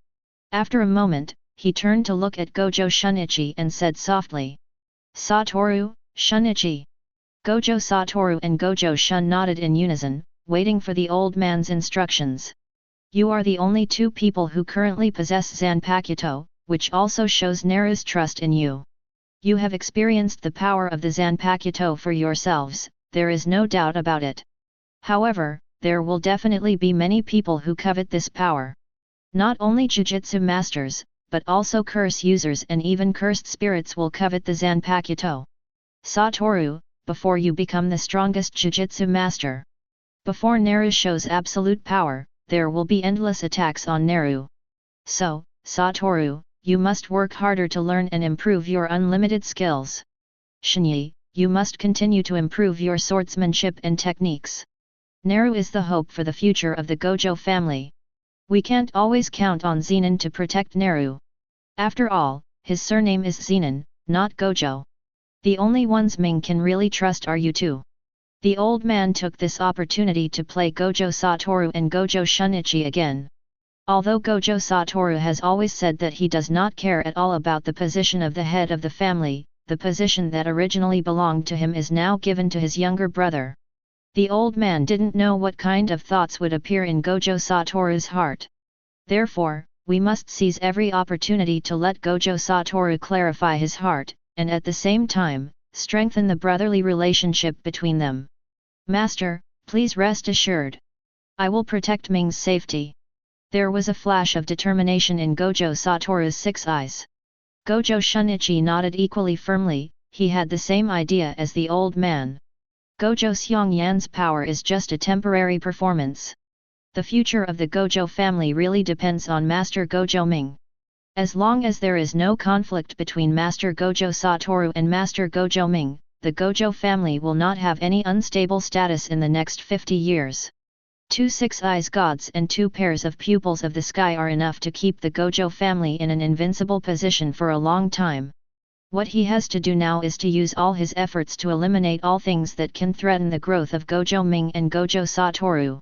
After a moment, he turned to look at Gojo Shunichi and said softly, "Satoru, Shunichi." Gojo Satoru and Gojo Shun nodded in unison, waiting for the old man's instructions. "You are the only two people who currently possess Zanpakuto, which also shows Naru's trust in you. You have experienced the power of the Zanpakuto for yourselves, there is no doubt about it. However, there will definitely be many people who covet this power. Not only Jujutsu masters, but also curse users and even cursed spirits will covet the Zanpakuto. Satoru, before you become the strongest Jujutsu master. Before Naru shows absolute power, there will be endless attacks on Naru. So, Satoru, you must work harder to learn and improve your unlimited skills. Shini, you must continue to improve your swordsmanship and techniques. Naru is the hope for the future of the Gojo family. We can't always count on Zenan to protect Naru. After all, his surname is Zenan, not Gojo. The only ones Ming can really trust are you two." The old man took this opportunity to play Gojo Satoru and Gojo Shunichi again. Although Gojo Satoru has always said that he does not care at all about the position of the head of the family, the position that originally belonged to him is now given to his younger brother. The old man didn't know what kind of thoughts would appear in Gojo Satoru's heart. Therefore, we must seize every opportunity to let Gojo Satoru clarify his heart, and at the same time, strengthen the brotherly relationship between them. "Master, please rest assured. I will protect Ming's safety." There was a flash of determination in Gojo Satoru's 6 eyes. Gojo Shunichi nodded equally firmly, he had the same idea as the old man. Gojo Xiongyan's power is just a temporary performance. The future of the Gojo family really depends on Master Gojo Ming. As long as there is no conflict between Master Gojo Satoru and Master Gojo Ming, the Gojo family will not have any unstable status in the next 50 years. 2 6-eyes gods and 2 pairs of pupils of the sky are enough to keep the Gojo family in an invincible position for a long time. What he has to do now is to use all his efforts to eliminate all things that can threaten the growth of Gojo Ming and Gojo Satoru.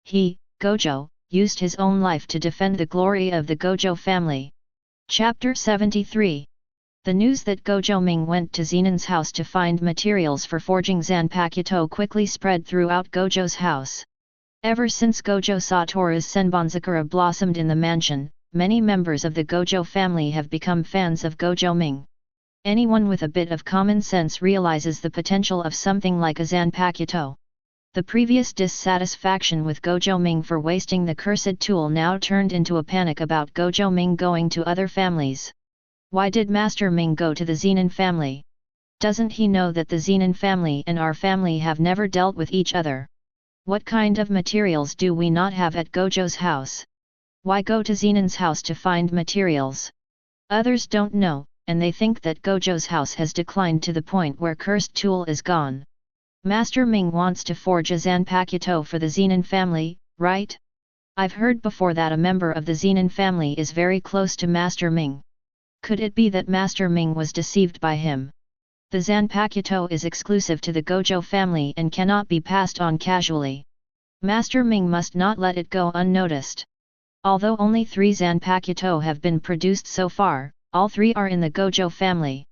He, Gojo, used his own life to defend the glory of the Gojo family. Chapter 73. The news that Gojo Ming went to Zenan's house to find materials for forging Zanpakuto quickly spread throughout Gojo's house. Ever since Gojo Satoru's Senbonzakura blossomed in the mansion, many members of the Gojo family have become fans of Gojo Ming. Anyone with a bit of common sense realizes the potential of something like a Zanpakuto. The previous dissatisfaction with Gojo Ming for wasting the cursed tool now turned into a panic about Gojo Ming going to other families. Why did Master Ming go to the Zenan family? Doesn't he know that the Zenan family and our family have never dealt with each other? What kind of materials do we not have at Gojo's house? Why go to Zenan's house to find materials? Others don't know, and they think that Gojo's house has declined to the point where cursed tool is gone. Master Ming wants to forge a Zanpakuto for the Zenan family, right? I've heard before that a member of the Zenan family is very close to Master Ming. Could it be that Master Ming was deceived by him? The Zanpakuto is exclusive to the Gojo family and cannot be passed on casually. Master Ming must not let it go unnoticed. Although only 3 Zanpakuto have been produced so far, all 3 are in the Gojo family.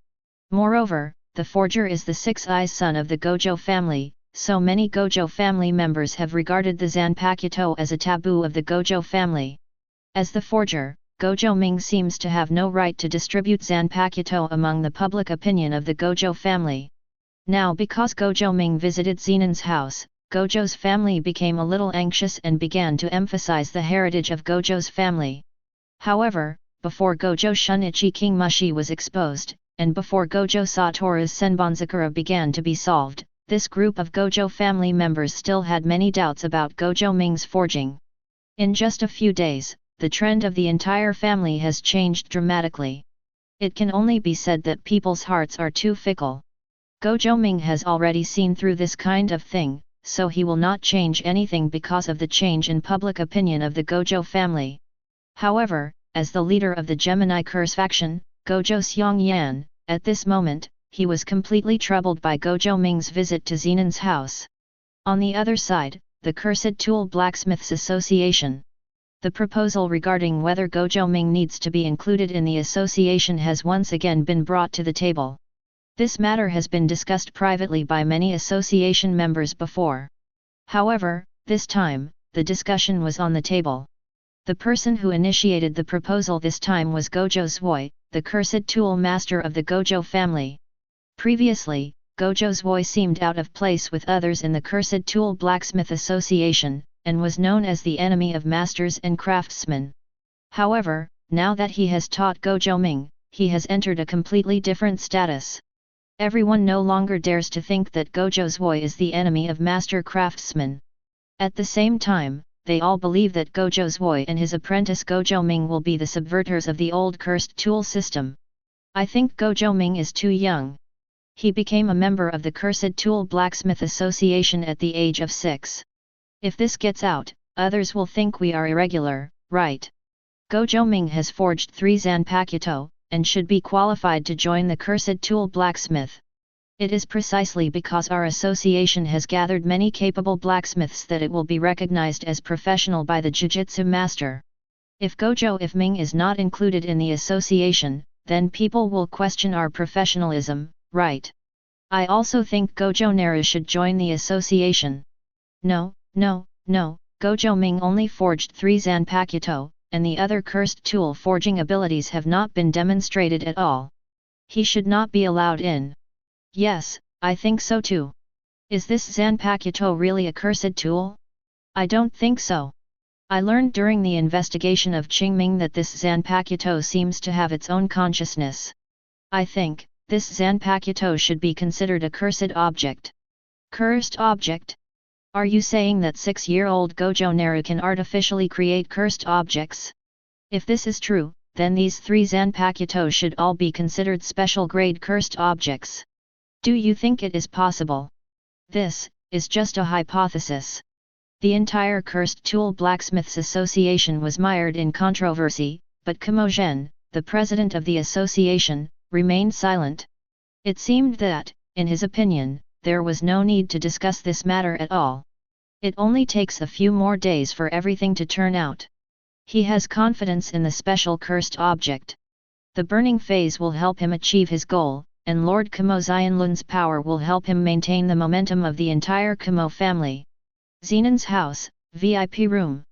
Moreover, the forger is the 6th son of the Gojo family, so many Gojo family members have regarded the Zanpakuto as a taboo of the Gojo family. As the forger, Gojo Ming seems to have no right to distribute Zanpakuto among the public opinion of the Gojo family. Now because Gojo Ming visited Zenan's house, Gojo's family became a little anxious and began to emphasize the heritage of Gojo's family. However, before Gojo Shunichi King Mushi was exposed, and before Gojo Satoru's Senbonzakura began to be solved, this group of Gojo family members still had many doubts about Gojo Ming's forging. In just a few days, the trend of the entire family has changed dramatically. It can only be said that people's hearts are too fickle. Gojo Ming has already seen through this kind of thing, so he will not change anything because of the change in public opinion of the Gojo family. However, as the leader of the Gemini Curse faction, Gojo Xiongyan, at this moment, he was completely troubled by Gojo Ming's visit to Zenan's house. On the other side, the Cursed Tool Blacksmiths Association. The proposal regarding whether Gojo Ming needs to be included in the association has once again been brought to the table. This matter has been discussed privately by many association members before. However, this time, the discussion was on the table. The person who initiated the proposal this time was Gojo Zwoi, the Cursed Tool Master of the Gojo family. Previously, Gojo Zwoi seemed out of place with others in the Cursed Tool Blacksmith Association, and was known as the enemy of masters and craftsmen. However, now that he has taught Gojo Ming, he has entered a completely different status. Everyone no longer dares to think that Gojo Zwoi is the enemy of master craftsmen. At the same time, they all believe that Gojo Zwoi and his apprentice Gojo Ming will be the subverters of the old cursed tool system. I think Gojo Ming is too young. He became a member of the Cursed Tool Blacksmith Association at the age of 6. If this gets out, others will think we are irregular, right? Gojo Ming has forged 3 Zanpakuto, and should be qualified to join the Cursed Tool Blacksmith. It is precisely because our association has gathered many capable blacksmiths that it will be recognized as professional by the Jujutsu Master. If Gojo Ming is not included in the association, then people will question our professionalism, right? I also think Gojo Naru should join the association. No, Gojo Ming only forged 3 Zanpakuto, and the other cursed tool forging abilities have not been demonstrated at all. He should not be allowed in. Yes, I think so too. Is this Zanpakuto really a cursed tool? I don't think so. I learned during the investigation of Qingming that this Zanpakuto seems to have its own consciousness. I think, this Zanpakuto should be considered a cursed object. Cursed object? Are you saying that 6-year-old Gojo Naru can artificially create cursed objects? If this is true, then these 3 Zanpakuto should all be considered special grade cursed objects. Do you think it is possible? This is just a hypothesis. The entire Cursed Tool Blacksmiths Association was mired in controversy, but Kamozhen, the president of the association, remained silent. It seemed that, in his opinion, there was no need to discuss this matter at all. It only takes a few more days for everything to turn out. He has confidence in the special cursed object. The burning phase will help him achieve his goal, and Lord Kamo Xianlun's power will help him maintain the momentum of the entire Kamo family. Zenan's house, VIP room.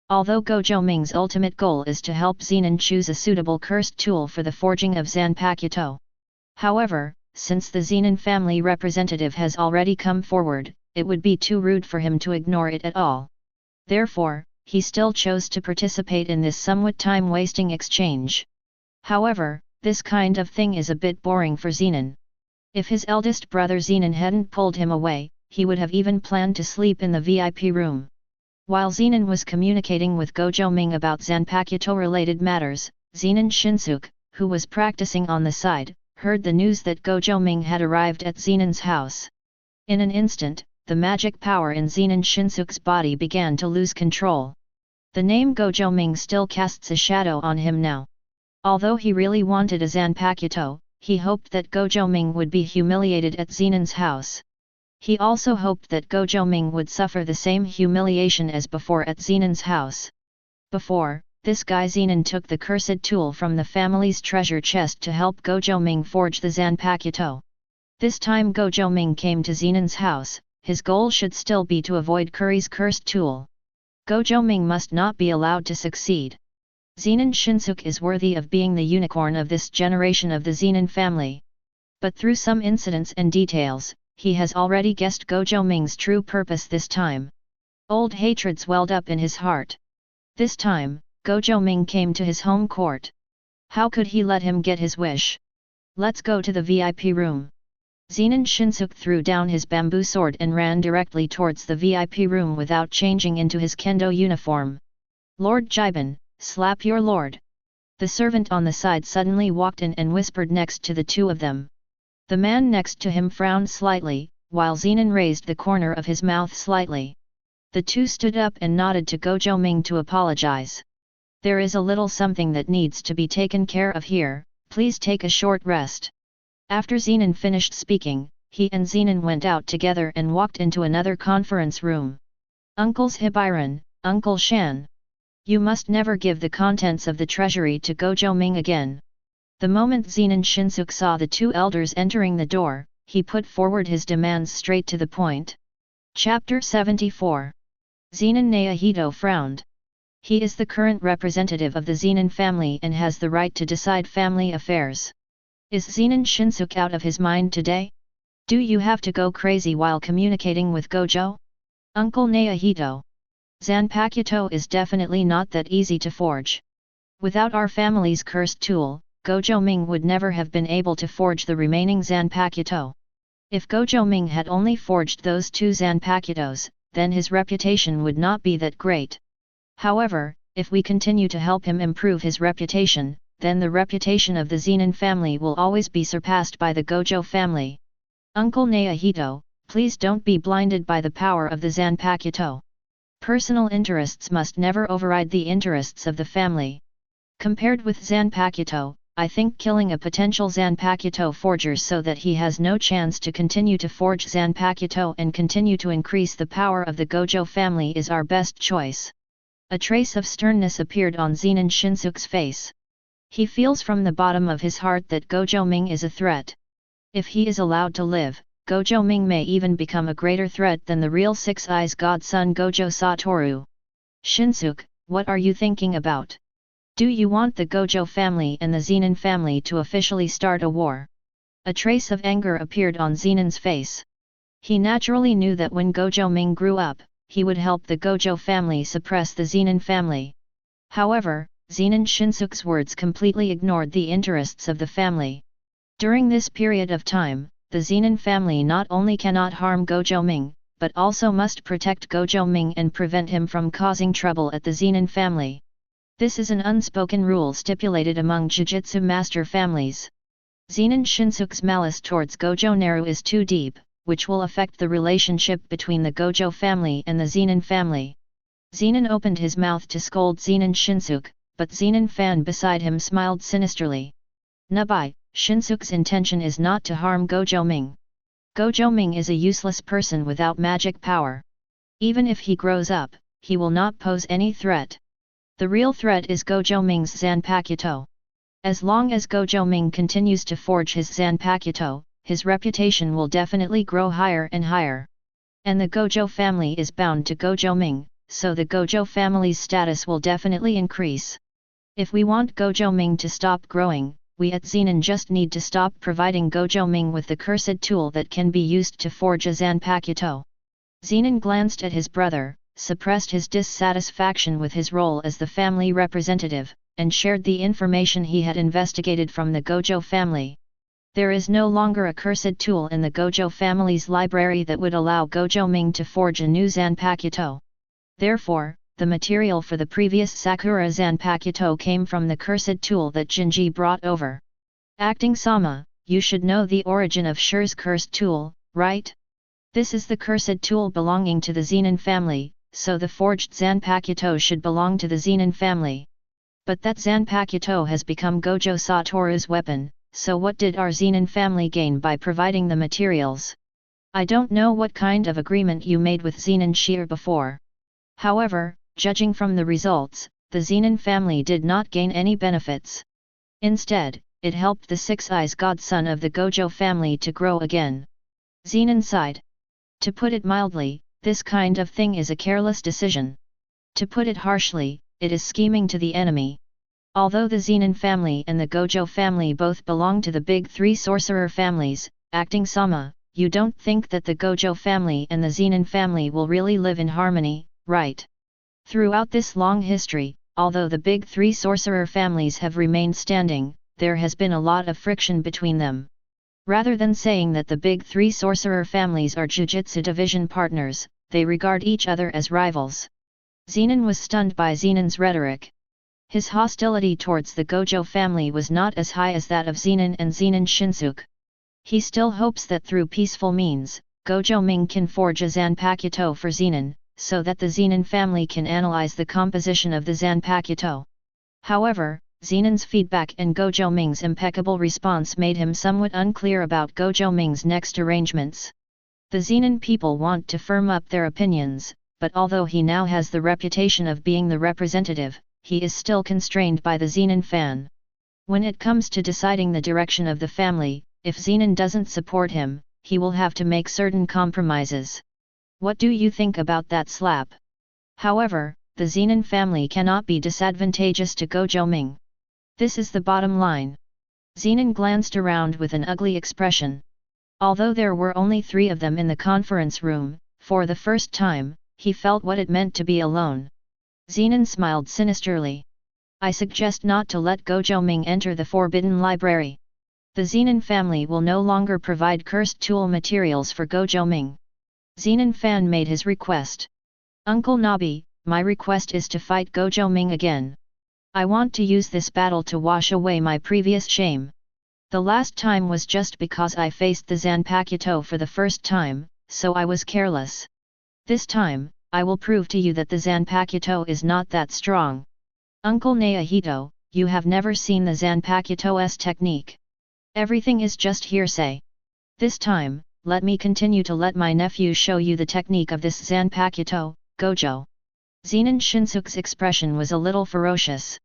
Although Gojo Ming's ultimate goal is to help Zenan choose a suitable cursed tool for the forging of Zanpakuto. However, since the Zenan family representative has already come forward, it would be too rude for him to ignore it at all. Therefore, he still chose to participate in this somewhat time-wasting exchange. However, this kind of thing is a bit boring for Zenan. If his eldest brother Zenan hadn't pulled him away, he would have even planned to sleep in the VIP room. While Zenan was communicating with Gojo Ming about Zanpakuto-related matters, Zenan Shinsuke, who was practicing on the side, heard the news that Gojo Ming had arrived at Zenan's house. In an instant, the magic power in Zenan Shinsuke's body began to lose control. The name Gojo Ming still casts a shadow on him now. Although he really wanted a Zanpakuto, he hoped that Gojo Ming would be humiliated at Zenan's house. He also hoped that Gojo Ming would suffer the same humiliation as before at Zenan's house. Before, this guy Zenan took the cursed tool from the family's treasure chest to help Gojo Ming forge the Zanpakuto. This time Gojo Ming came to Zenan's house, his goal should still be to avoid Curry's cursed tool. Gojo Ming must not be allowed to succeed. Zenan Shinsuke is worthy of being the unicorn of this generation of the Zenan family. But through some incidents and details, he has already guessed Gojo Ming's true purpose this time. Old hatreds welled up in his heart. This time, Gojo Ming came to his home court. How could he let him get his wish? Let's go to the VIP room. Zenan Shinsuke threw down his bamboo sword and ran directly towards the VIP room without changing into his kendo uniform. Lord Jiban, slap your lord. The servant on the side suddenly walked in and whispered next to the two of them. The man next to him frowned slightly, while Zenan raised the corner of his mouth slightly. The two stood up and nodded to Gojo Ming to apologize. There is a little something that needs to be taken care of here, please take a short rest. After Zenan finished speaking, he and Zenan went out together and walked into another conference room. Uncles Hibiran, Uncle Shan. You must never give the contents of the treasury to Gojo Ming again. The moment Zenan Shinsuke saw the two elders entering the door, he put forward his demands straight to the point. Chapter 74. Zenan Naohito frowned. He is the current representative of the Zenan family and has the right to decide family affairs. Is Zenan Shinsuke out of his mind today? Do you have to go crazy while communicating with Gojo? Uncle Naohito. Zanpakuto is definitely not that easy to forge. Without our family's cursed tool, Gojo Ming would never have been able to forge the remaining Zanpakuto. If Gojo Ming had only forged those two Zanpakutos, then his reputation would not be that great. However, if we continue to help him improve his reputation, then the reputation of the Zenan family will always be surpassed by the Gojo family. Uncle Naohito, please don't be blinded by the power of the Zanpakuto. Personal interests must never override the interests of the family. Compared with Zanpakuto, I think killing a potential Zanpakuto forger so that he has no chance to continue to forge Zanpakuto and continue to increase the power of the Gojo family is our best choice. A trace of sternness appeared on Zenan Shinsuke's face. He feels from the bottom of his heart that Gojo Ming is a threat. If he is allowed to live, Gojo Ming may even become a greater threat than the real Six Eyes Godson Gojo Satoru. Shinsuke, what are you thinking about? Do you want the Gojo family and the Zenan family to officially start a war? A trace of anger appeared on Zenan's face. He naturally knew that when Gojo Ming grew up, he would help the Gojo family suppress the Zenan family. However, Zenan Shinsuke's words completely ignored the interests of the family. During this period of time, the Zenan family not only cannot harm Gojo Ming, but also must protect Gojo Ming and prevent him from causing trouble at the Zenan family. This is an unspoken rule stipulated among Jujutsu master families. Zenan Shinsuke's malice towards Gojo Naru is too deep, which will affect the relationship between the Gojo family and the Zenan family. Zenan opened his mouth to scold Zenan Shinsuke, but Zenan fan beside him smiled sinisterly. Nabai, Shinsuke's intention is not to harm Gojo Ming. Gojo Ming is a useless person without magic power. Even if he grows up, he will not pose any threat. The real threat is Gojo Ming's Zanpakuto. As long as Gojo Ming continues to forge his Zanpakuto, his reputation will definitely grow higher and higher. And the Gojo family is bound to Gojo Ming, so the Gojo family's status will definitely increase. If we want Gojo Ming to stop growing, we at Zenan just need to stop providing Gojo Ming with the cursed tool that can be used to forge a Zanpakuto. Zenan glanced at his brother, suppressed his dissatisfaction with his role as the family representative, and shared the information he had investigated from the Gojo family. There is no longer a cursed tool in the Gojo family's library that would allow Gojo Ming to forge a new Zanpakuto. Therefore, the material for the previous Sakura Zanpakuto came from the cursed tool that Jinji brought over. Acting Sama, you should know the origin of Shi's cursed tool, right? This is the cursed tool belonging to the Zenan family, so the forged Zanpakuto should belong to the Zenan family. But that Zanpakuto has become Gojo Satoru's weapon, so what did our Zenan family gain by providing the materials? I don't know what kind of agreement you made with Zenan Shear before. However, judging from the results, the Zenan family did not gain any benefits. Instead, it helped the Six Eyes godson of the Gojo family to grow again. Zenan sighed. To put it mildly, this kind of thing is a careless decision. To put it harshly, it is scheming to the enemy. Although the Zenan family and the Gojo family both belong to the big three sorcerer families, acting sama, you don't think that the Gojo family and the Zenan family will really live in harmony, right? Throughout this long history, although the big three sorcerer families have remained standing, there has been a lot of friction between them. Rather than saying that the big three sorcerer families are Jujutsu division partners, they regard each other as rivals. Zenan was stunned by Zenan's rhetoric. His hostility towards the Gojo family was not as high as that of Zenan and Zenan Shinsuke. He still hopes that through peaceful means, Gojo Ming can forge a Zanpakuto for Zenan, so that the Zenan family can analyze the composition of the Zanpakuto. However, Zenan's feedback and Gojo Ming's impeccable response made him somewhat unclear about Gojo Ming's next arrangements. The Zenan people want to firm up their opinions, but although he now has the reputation of being the representative, he is still constrained by the Zenan fan. When it comes to deciding the direction of the family, if Zenan doesn't support him, he will have to make certain compromises. What do you think about that slap? However, the Zenan family cannot be disadvantageous to Gojo Ming. This is the bottom line. Zenan glanced around with an ugly expression. Although there were only 3 of them in the conference room, for the first time, he felt what it meant to be alone. Zenan smiled sinisterly. I suggest not to let Gojo Ming enter the Forbidden Library. The Zenan family will no longer provide cursed tool materials for Gojo Ming. Zenan fan made his request. Uncle Nabi, my request is to fight Gojo Ming again. I want to use this battle to wash away my previous shame. The last time was just because I faced the Zanpakuto for the first time, so I was careless. This time, I will prove to you that the Zanpakuto is not that strong. Uncle Naahito, you have never seen the Zanpakuto's technique. Everything is just hearsay. This time, let me continue to let my nephew show you the technique of this Zanpakuto, Gojo. Zenan Shinsuke's expression was a little ferocious.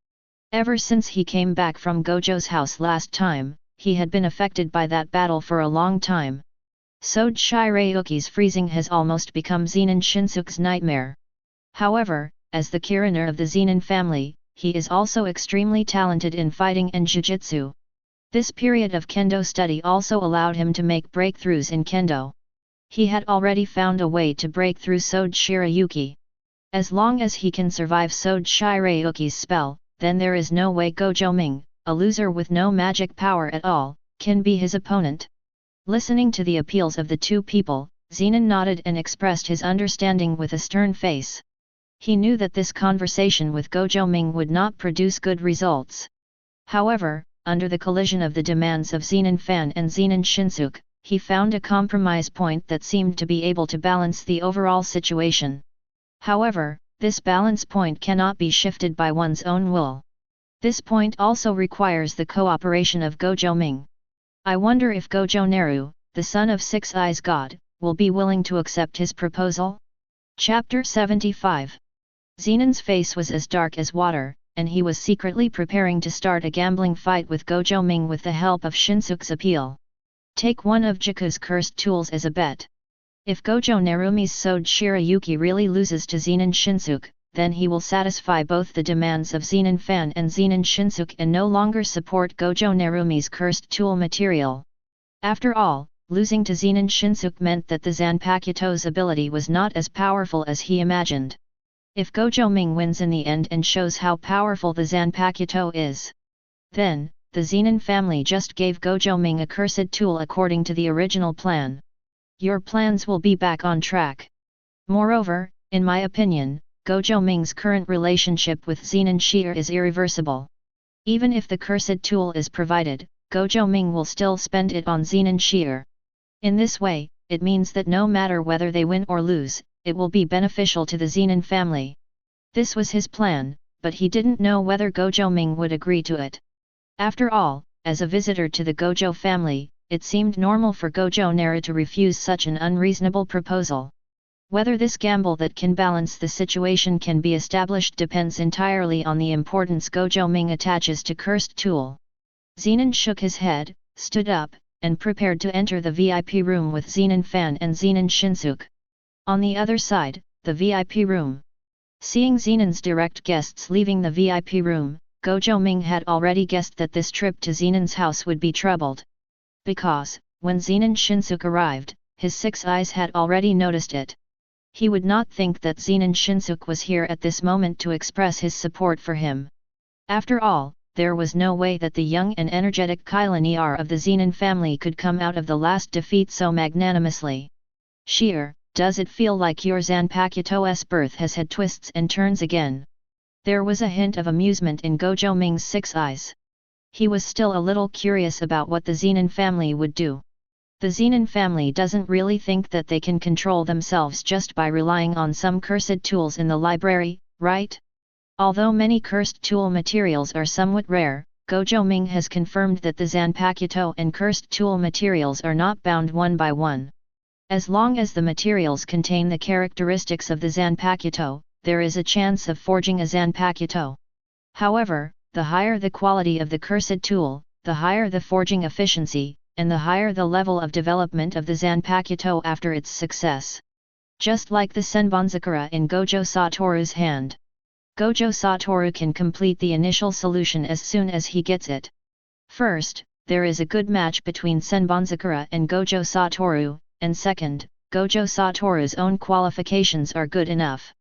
Ever since he came back from Gojo's house last time, he had been affected by that battle for a long time. Sode Shirayuki's freezing has almost become Zenan Shinsuke's nightmare. However, as the Kiraner of the Zenan family, he is also extremely talented in fighting and jujutsu. This period of kendo study also allowed him to make breakthroughs in kendo. He had already found a way to break through Sode Shirayuki. As long as he can survive Sode Shirayuki's spell, then there is no way Gojo Ming, a loser with no magic power at all, can be his opponent. Listening to the appeals of the 2 people, Zenan nodded and expressed his understanding with a stern face. He knew that this conversation with Gojo Ming would not produce good results. However, under the collision of the demands of Zenan fan and Zenan Shinsuke, he found a compromise point that seemed to be able to balance the overall situation. However, this balance point cannot be shifted by one's own will. This point also requires the cooperation of Gojo Ming. I wonder if Gojo Naru, the son of Six Eyes God, will be willing to accept his proposal? Chapter 75. Zenan's face was as dark as water, and he was secretly preparing to start a gambling fight with Gojo Ming with the help of Shinsuke's appeal. Take one of Jaku's cursed tools as a bet. If Gojo Narumi's Sode Shirayuki really loses to Zenan Shinsuke, then he will satisfy both the demands of Zenan fan and Zenan Shinsuke and no longer support Gojo Narumi's cursed tool material. After all, losing to Zenan Shinsuke meant that the Zanpakuto's ability was not as powerful as he imagined. If Gojo Ming wins in the end and shows how powerful the Zanpakuto is, then, the Zenan family just gave Gojo Ming a cursed tool according to the original plan. Your plans will be back on track. Moreover, in my opinion, Gojo Ming's current relationship with Zenan Shear is irreversible. Even if the cursed tool is provided, Gojo Ming will still spend it on Zenan Shear. In this way, it means that no matter whether they win or lose, it will be beneficial to the Zenan family. This was his plan, but he didn't know whether Gojo Ming would agree to it. After all, as a visitor to the Gojo family, it seemed normal for Gojo Naru to refuse such an unreasonable proposal. Whether this gamble that can balance the situation can be established depends entirely on the importance Gojo Ming attaches to cursed tool. Zenan shook his head, stood up, and prepared to enter the VIP room with Zenan Fan and Zenan Shinsuke. On the other side, the VIP room. Seeing Zenan's direct guests leaving the VIP room, Gojo Ming had already guessed that this trip to Zenan's house would be troubled. Because, when Zenan Shinsuke arrived, his 6 eyes had already noticed it. He would not think that Zenan Shinsuke was here at this moment to express his support for him. After all, there was no way that the young and energetic Kylaniar of the Zenan family could come out of the last defeat so magnanimously. Sheer, does it feel like your Zanpakuto's birth has had twists and turns again? There was a hint of amusement in Gojo Ming's 6 eyes. He was still a little curious about what the Zenan family would do. The Zenan family doesn't really think that they can control themselves just by relying on some cursed tools in the library, right? Although many cursed tool materials are somewhat rare, Gojo Ming has confirmed that the Zanpakuto and cursed tool materials are not bound one by one. As long as the materials contain the characteristics of the Zanpakuto, there is a chance of forging a Zanpakuto. However, the higher the quality of the cursed tool, the higher the forging efficiency, and the higher the level of development of the Zanpakuto after its success. Just like the Senbonzakura in Gojo Satoru's hand. Gojo Satoru can complete the initial solution as soon as he gets it. First, there is a good match between Senbonzakura and Gojo Satoru, and second, Gojo Satoru's own qualifications are good enough.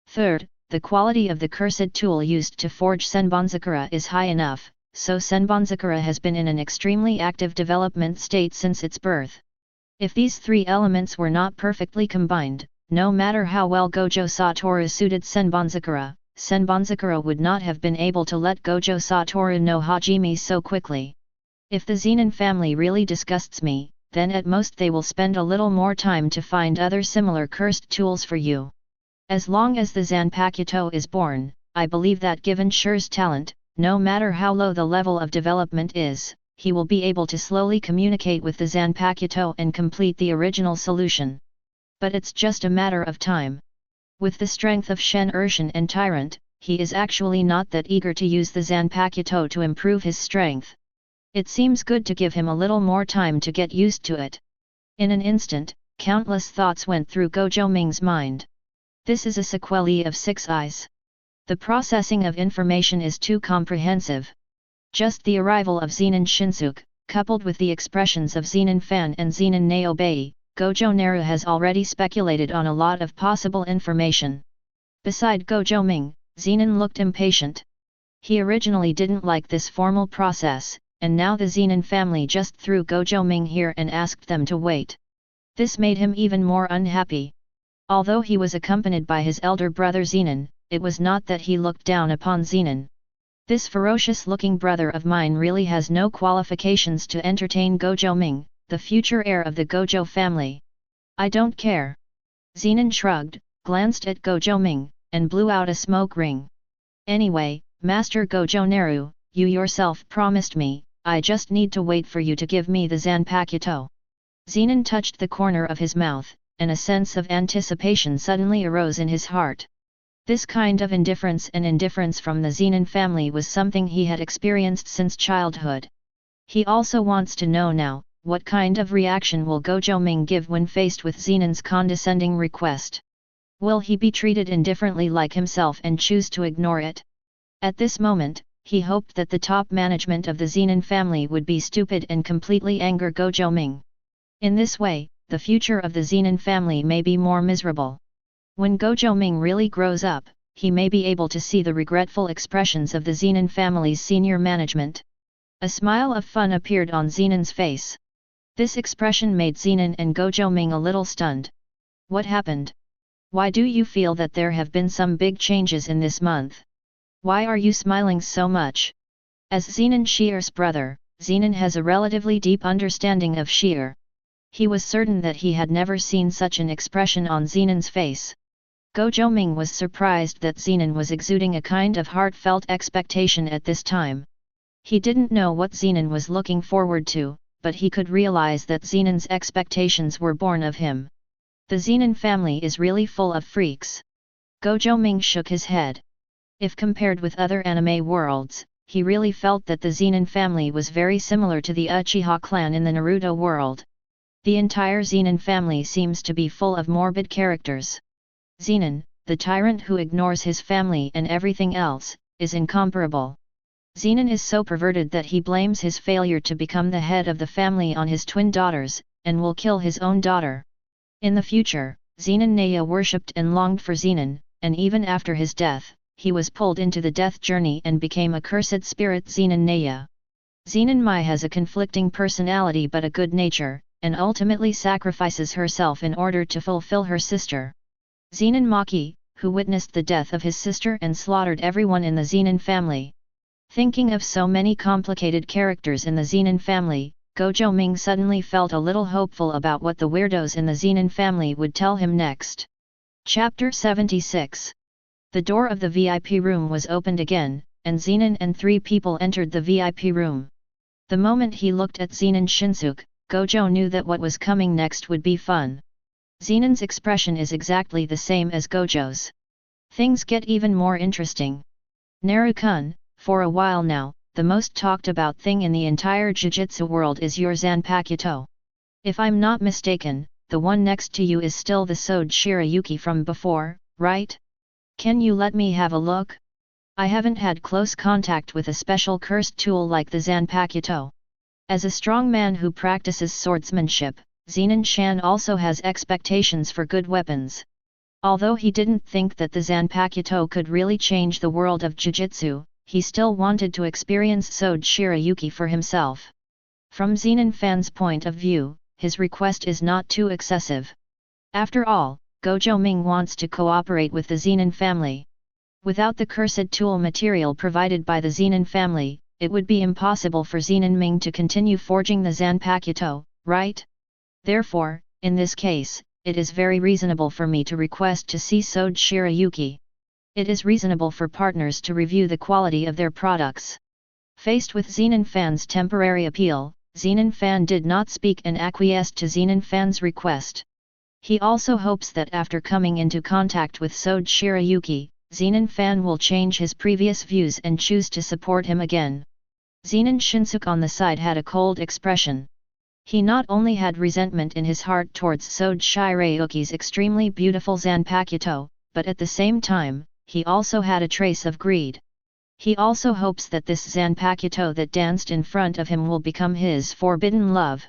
Third, the quality of the cursed tool used to forge Senbonzakura is high enough, so Senbonzakura has been in an extremely active development state since its birth. If these 3 elements were not perfectly combined, no matter how well Gojo Satoru suited Senbonzakura, Senbonzakura would not have been able to let Gojo Satoru no Hajime so quickly. If the Zenan family really disgusts me, then at most they will spend a little more time to find other similar cursed tools for you. As long as the Zanpakuto is born, I believe that given Shire's talent, no matter how low the level of development is, he will be able to slowly communicate with the Zanpakuto and complete the original solution. But it's just a matter of time. With the strength of Shen Urshan and Tyrant, he is actually not that eager to use the Zanpakuto to improve his strength. It seems good to give him a little more time to get used to it. In an instant, countless thoughts went through Gojo Ming's mind. This is a sequelae of 6 eyes. The processing of information is too comprehensive. Just the arrival of Zenan Shinsuke, coupled with the expressions of Zenan Fan and Zenan Naobei, Gojo Naru has already speculated on a lot of possible information. Beside Gojo Ming, Zenan looked impatient. He originally didn't like this formal process, and now the Zenan family just threw Gojo Ming here and asked them to wait. This made him even more unhappy. Although he was accompanied by his elder brother Zenan, it was not that he looked down upon Zenan. This ferocious-looking brother of mine really has no qualifications to entertain Gojo Ming, the future heir of the Gojo family. I don't care. Zenan shrugged, glanced at Gojo Ming, and blew out a smoke ring. Anyway, Master Gojo Naru, you yourself promised me, I just need to wait for you to give me the Zanpakuto. Zenan touched the corner of his mouth, and a sense of anticipation suddenly arose in his heart. This kind of indifference from the Zenan family was something he had experienced since childhood. He also wants to know now, what kind of reaction will Gojo Ming give when faced with Zenan's condescending request? Will he be treated indifferently like himself and choose to ignore it? At this moment, he hoped that the top management of the Zenan family would be stupid and completely anger Gojo Ming. In this way, the future of the Zenan family may be more miserable. When Gojo Ming really grows up, he may be able to see the regretful expressions of the Zenan family's senior management. A smile of fun appeared on Zenan's face. This expression made Zenan and Gojo Ming a little stunned. What happened? Why do you feel that there have been some big changes in this month? Why are you smiling so much? As Zenan Shear's brother, Zenan has a relatively deep understanding of Shear. He was certain that he had never seen such an expression on Zenan's face. Gojo Ming was surprised that Zenan was exuding a kind of heartfelt expectation at this time. He didn't know what Zenan was looking forward to, but he could realize that Zenan's expectations were born of him. The Zenan family is really full of freaks. Gojo Ming shook his head. If compared with other anime worlds, he really felt that the Zenan family was very similar to the Uchiha clan in the Naruto world. The entire Zenan family seems to be full of morbid characters. Zenan, the tyrant who ignores his family and everything else, is incomparable. Zenan is so perverted that he blames his failure to become the head of the family on his twin daughters, and will kill his own daughter. In the future, Zenan Naya worshipped and longed for Zenan, and even after his death, he was pulled into the death journey and became a cursed spirit Zenan Naya. Zenan Mai has a conflicting personality but a good nature, and ultimately sacrifices herself in order to fulfill her sister. Zenan Maki, who witnessed the death of his sister and slaughtered everyone in the Zenan family. Thinking of so many complicated characters in the Zenan family, Gojo Ming suddenly felt a little hopeful about what the weirdos in the Zenan family would tell him next. Chapter 76. The door of the VIP room was opened again, and Zenan and 3 people entered the VIP room. The moment he looked at Zenan Shinsuke, Gojo knew that what was coming next would be fun. Zenan's expression is exactly the same as Gojo's. Things get even more interesting. Naru-kun, for a while now, the most talked about thing in the entire Jujutsu world is your Zanpakuto. If I'm not mistaken, the one next to you is still the Sode Shirayuki from before, right? Can you let me have a look? I haven't had close contact with a special cursed tool like the Zanpakuto. As a strong man who practices swordsmanship, Zenan Shan also has expectations for good weapons. Although he didn't think that the Zanpakuto could really change the world of Jujutsu, he still wanted to experience Sode Shirayuki for himself. From Zenan fans' point of view, his request is not too excessive. After all, Gojo Ming wants to cooperate with the Zenan family. Without the cursed tool material provided by the Zenan family, it would be impossible for Zenan Ming to continue forging the Zanpakuto, right? Therefore, in this case, it is very reasonable for me to request to see Sode Shirayuki. It is reasonable for partners to review the quality of their products. Faced with Zenan fans' temporary appeal, Zenan fan did not speak and acquiesced to Zenan fan's request. He also hopes that after coming into contact with Sode Shirayuki, Zenan fan will change his previous views and choose to support him again. Zenan Shinsuke on the side had a cold expression. He not only had resentment in his heart towards Sode Shirayuki's extremely beautiful Zanpakuto, but at the same time, he also had a trace of greed. He also hopes that this Zanpakuto that danced in front of him will become his forbidden love.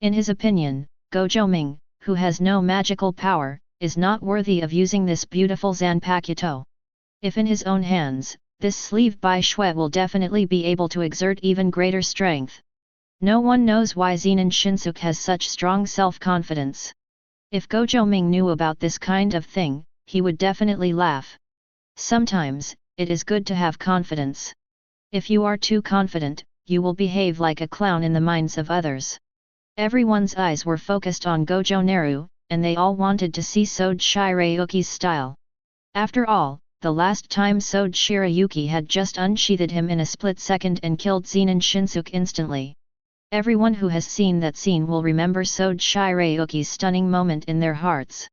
In his opinion, Gojo Ming, who has no magical power, is not worthy of using this beautiful Zanpakuto. If in his own hands, this sleeve by Shui will definitely be able to exert even greater strength. No one knows why Zenan Shinsuke has such strong self-confidence. If Gojo Ming knew about this kind of thing, he would definitely laugh. Sometimes, it is good to have confidence. If you are too confident, you will behave like a clown in the minds of others. Everyone's eyes were focused on Gojo Naru, and they all wanted to see Sode Shirayuki's style. After all, the last time Sode Shirayuki had just unsheathed him in a split second and killed Zenan Shinsuke instantly. Everyone who has seen that scene will remember Sode Shirayuki's stunning moment in their hearts.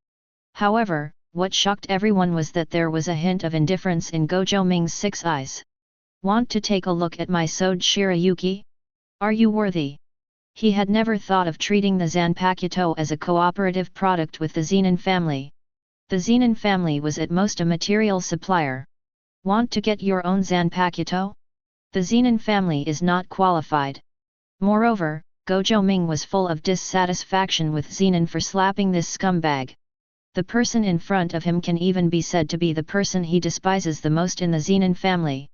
However, what shocked everyone was that there was a hint of indifference in Gojo Ming's 6 eyes. Want to take a look at my Sode Shirayuki? Are you worthy? He had never thought of treating the Zanpakuto as a cooperative product with the Zenan family. The Zenan family was at most a material supplier. Want to get your own Zanpakuto? The Zenan family is not qualified. Moreover, Gojo Ming was full of dissatisfaction with Zenan for slapping this scumbag. The person in front of him can even be said to be the person he despises the most in the Zenan family.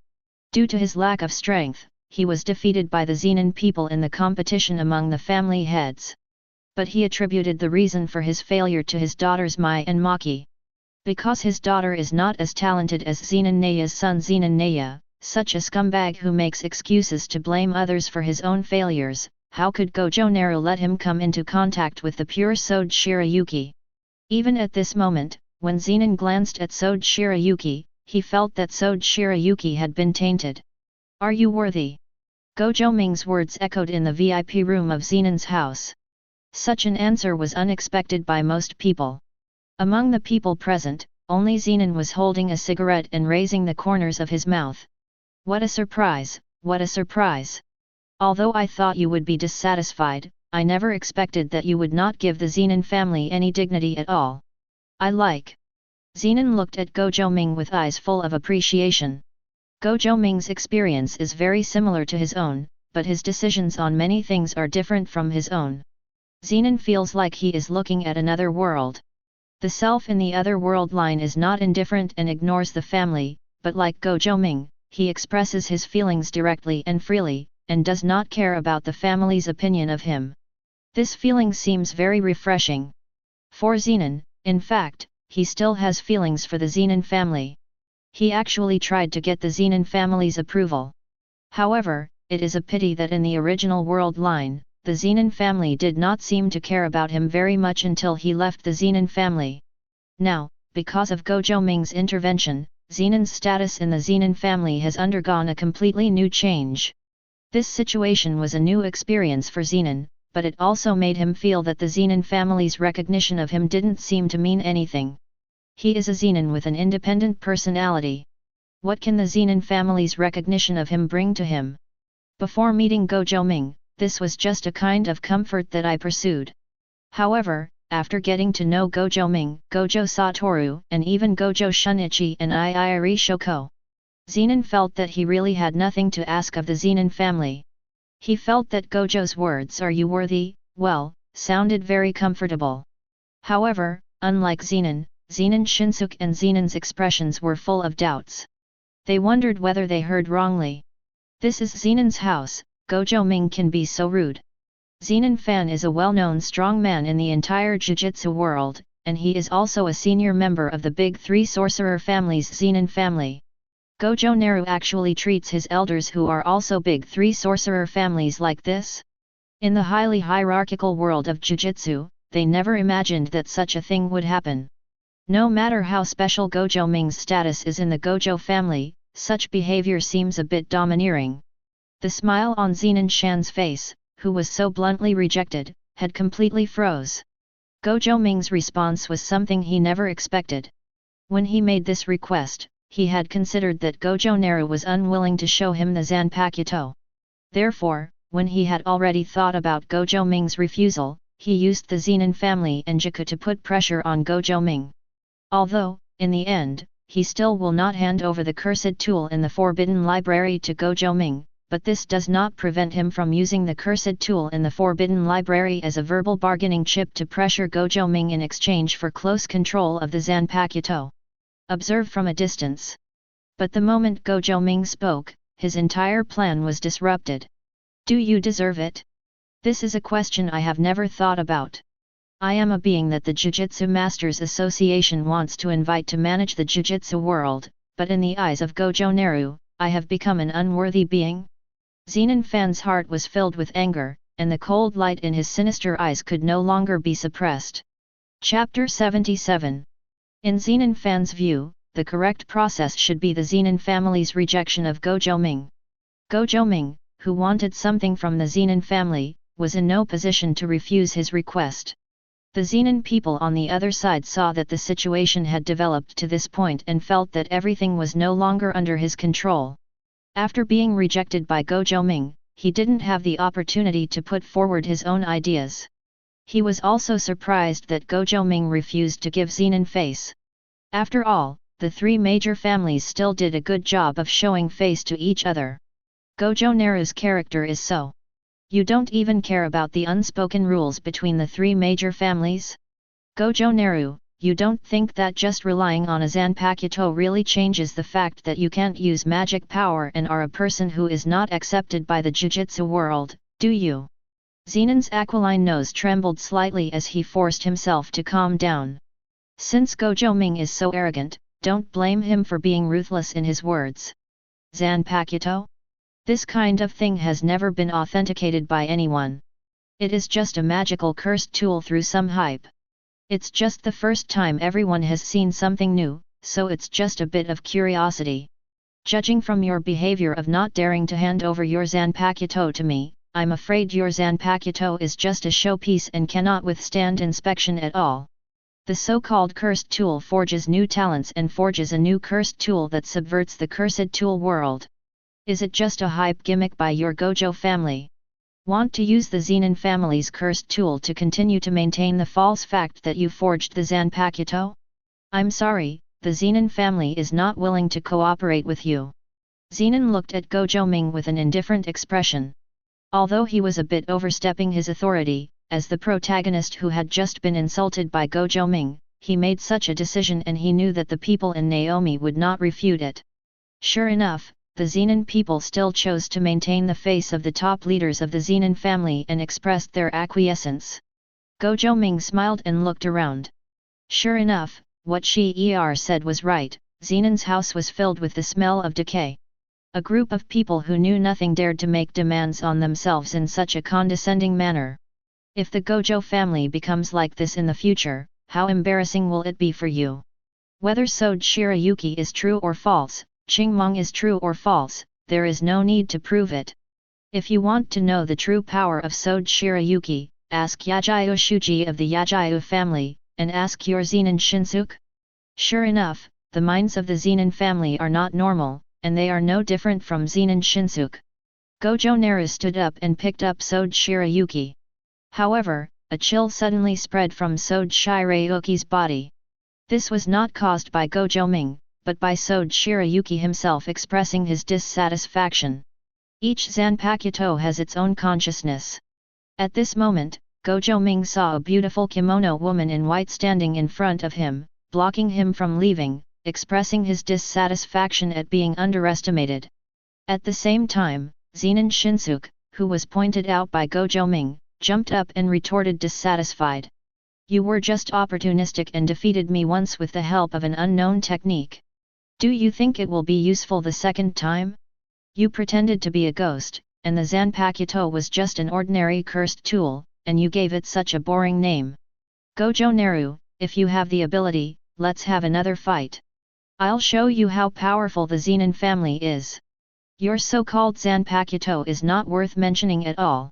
Due to his lack of strength, he was defeated by the Zenan people in the competition among the family heads. But he attributed the reason for his failure to his daughters Mai and Maki. Because his daughter is not as talented as Zenan Naya's son Zenan Naya, such a scumbag who makes excuses to blame others for his own failures, how could Gojo Naru let him come into contact with the pure Sode Shirayuki? Even at this moment, when Zenan glanced at Sode Shirayuki, he felt that Sode Shirayuki had been tainted. Are you worthy? Gojo Ming's words echoed in the VIP room of Zenan's house. Such an answer was unexpected by most people. Among the people present, only Zenan was holding a cigarette and raising the corners of his mouth. What a surprise, what a surprise! Although I thought you would be dissatisfied, I never expected that you would not give the Zenan family any dignity at all. I like. Zenan looked at Gojo Ming with eyes full of appreciation. Gojo Ming's experience is very similar to his own, but his decisions on many things are different from his own. Zenan feels like he is looking at another world. The self in the other world line is not indifferent and ignores the family, but like Gojo Ming, he expresses his feelings directly and freely, and does not care about the family's opinion of him. This feeling seems very refreshing. For Zenan, in fact, he still has feelings for the Zenan family. He actually tried to get the Zenan family's approval. However, it is a pity that in the original world line, the Zenan family did not seem to care about him very much until he left the Zenan family. Now, because of Gojo Ming's intervention, Zenan's status in the Zenan family has undergone a completely new change. This situation was a new experience for Zenan, but it also made him feel that the Zenan family's recognition of him didn't seem to mean anything. He is a Zenan with an independent personality. What can the Zenan family's recognition of him bring to him? Before meeting Gojo Ming, this was just a kind of comfort that I pursued. However, after getting to know Gojo Ming, Gojo Satoru, and even Gojo Shunichi and Iiri Shoko, Zenan felt that he really had nothing to ask of the Zenan family. He felt that Gojo's words "Are you worthy?" sounded very comfortable. However, unlike Zenan, Zenan Shinsuke and Zenan's expressions were full of doubts. They wondered whether they heard wrongly. This is Zenan's house, Gojo Ming can be so rude. Zenan Fan is a well-known strong man in the entire Jujutsu world, and he is also a senior member of the big three sorcerer family's Zenan family. Gojo Naru actually treats his elders who are also big three sorcerer families like this. In the highly hierarchical world of Jujutsu, they never imagined that such a thing would happen. No matter how special Gojo Ming's status is in the Gojo family, such behavior seems a bit domineering. The smile on Zenan Shan's face, who was so bluntly rejected, had completely froze. Gojo Ming's response was something he never expected. When he made this request, he had considered that Gojo Naru was unwilling to show him the Zanpakuto. Therefore, when he had already thought about Gojo Ming's refusal, he used the Zenan family and Jaku to put pressure on Gojo Ming. Although, in the end, he still will not hand over the cursed tool in the Forbidden Library to Gojo Ming, but this does not prevent him from using the cursed tool in the Forbidden Library as a verbal bargaining chip to pressure Gojo Ming in exchange for close control of the Zanpakuto. Observe from a distance. But the moment Gojo Ming spoke, his entire plan was disrupted. Do you deserve it? This is a question I have never thought about. I am a being that the Jujutsu Masters Association wants to invite to manage the Jujutsu world, but in the eyes of Gojo Naru, I have become an unworthy being? Zenan Fan's heart was filled with anger, and the cold light in his sinister eyes could no longer be suppressed. Chapter 77. In Zenan Fan's view, the correct process should be the Zenan family's rejection of Gojo Ming. Gojo Ming, who wanted something from the Zenan family, was in no position to refuse his request. The Zenan people on the other side saw that the situation had developed to this point and felt that everything was no longer under his control. After being rejected by Gojo Ming, he didn't have the opportunity to put forward his own ideas. He was also surprised that Gojo Ming refused to give Zenan face. After all, the three major families still did a good job of showing face to each other. Gojo Naru's character is so. You don't even care about the unspoken rules between the three major families? Gojo Naru, you don't think that just relying on a Zanpakuto really changes the fact that you can't use magic power and are a person who is not accepted by the Jujutsu world, do you? Zenan's aquiline nose trembled slightly as he forced himself to calm down. Since Gojo Ming is so arrogant, don't blame him for being ruthless in his words. Zanpakuto? This kind of thing has never been authenticated by anyone. It is just a magical cursed tool through some hype. It's just the first time everyone has seen something new, so it's just a bit of curiosity. Judging from your behavior of not daring to hand over your Zanpakuto to me, I'm afraid your Zanpakuto is just a showpiece and cannot withstand inspection at all. The so-called cursed tool forges new talents and forges a new cursed tool that subverts the cursed tool world. Is it just a hype gimmick by your Gojo family? Want to use the Zenan family's cursed tool to continue to maintain the false fact that you forged the Zanpakuto? I'm sorry, the Zenan family is not willing to cooperate with you. Zenan looked at Gojo Ming with an indifferent expression. Although he was a bit overstepping his authority, as the protagonist who had just been insulted by Gojo Ming, he made such a decision and he knew that the people in Naomi would not refute it. Sure enough, the Zenan people still chose to maintain the face of the top leaders of the Zenan family and expressed their acquiescence. Gojo Ming smiled and looked around. Sure enough, what Shi said was right, Zenan's house was filled with the smell of decay. A group of people who knew nothing dared to make demands on themselves in such a condescending manner. If the Gojo family becomes like this in the future, how embarrassing will it be for you? Whether Sode Shirayuki is true or false, Qingmong is true or false, there is no need to prove it. If you want to know the true power of Sode Shirayuki, ask Yajayu Shuji of the Yajayu family, and ask your Zenan Shinsuke. Sure enough, the minds of the Zenan family are not normal, and they are no different from Zenan Shinsuke. Gojo Naru stood up and picked up Sode Shirayuki. However, a chill suddenly spread from Sode Shirayuki's body. This was not caused by Gojo Ming, but by Sode Shirayuki himself expressing his dissatisfaction. Each Zanpakuto has its own consciousness. At this moment, Gojo Ming saw a beautiful kimono woman in white standing in front of him, blocking him from leaving, expressing his dissatisfaction at being underestimated. At the same time, Zenan Shinsuke, who was pointed out by Gojo Ming, jumped up and retorted dissatisfied. You were just opportunistic and defeated me once with the help of an unknown technique. Do you think it will be useful the second time? You pretended to be a ghost, and the Zanpakuto was just an ordinary cursed tool, and you gave it such a boring name. Gojo Naru, if you have the ability, let's have another fight. I'll show you how powerful the Zenan family is. Your so-called Zanpakuto is not worth mentioning at all.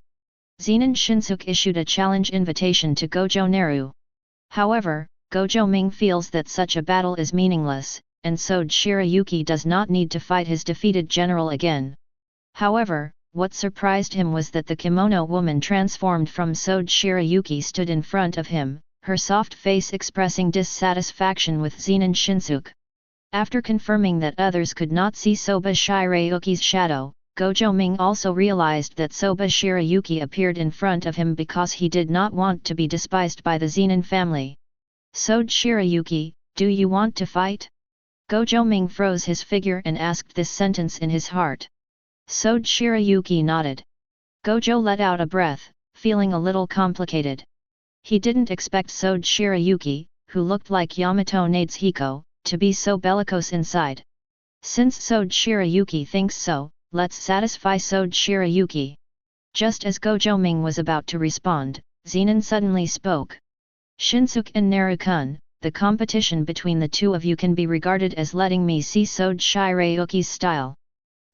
Zenan Shinsuke issued a challenge invitation to Gojo Naru. However, Gojo Ming feels that such a battle is meaningless, and Sode Shirayuki does not need to fight his defeated general again. However, what surprised him was that the kimono woman transformed from Sode Shirayuki stood in front of him, her soft face expressing dissatisfaction with Zenan Shinsuke. After confirming that others could not see Soba Shirayuki's shadow, Gojo Ming also realized that Soba Shirayuki appeared in front of him because he did not want to be despised by the Zenan family. Sode Shirayuki, do you want to fight? Gojo Ming froze his figure and asked this sentence in his heart. Sode Shirayuki nodded. Gojo let out a breath, feeling a little complicated. He didn't expect Sode Shirayuki, who looked like Yamato Nadeshiko, to be so bellicose inside. Since Sode Shirayuki thinks so, let's satisfy Sode Shirayuki. Just as Gojo Ming was about to respond, Zenan suddenly spoke. Shinsuke and Naru-kun, the competition between the two of you can be regarded as letting me see Sode Shirayuki's style.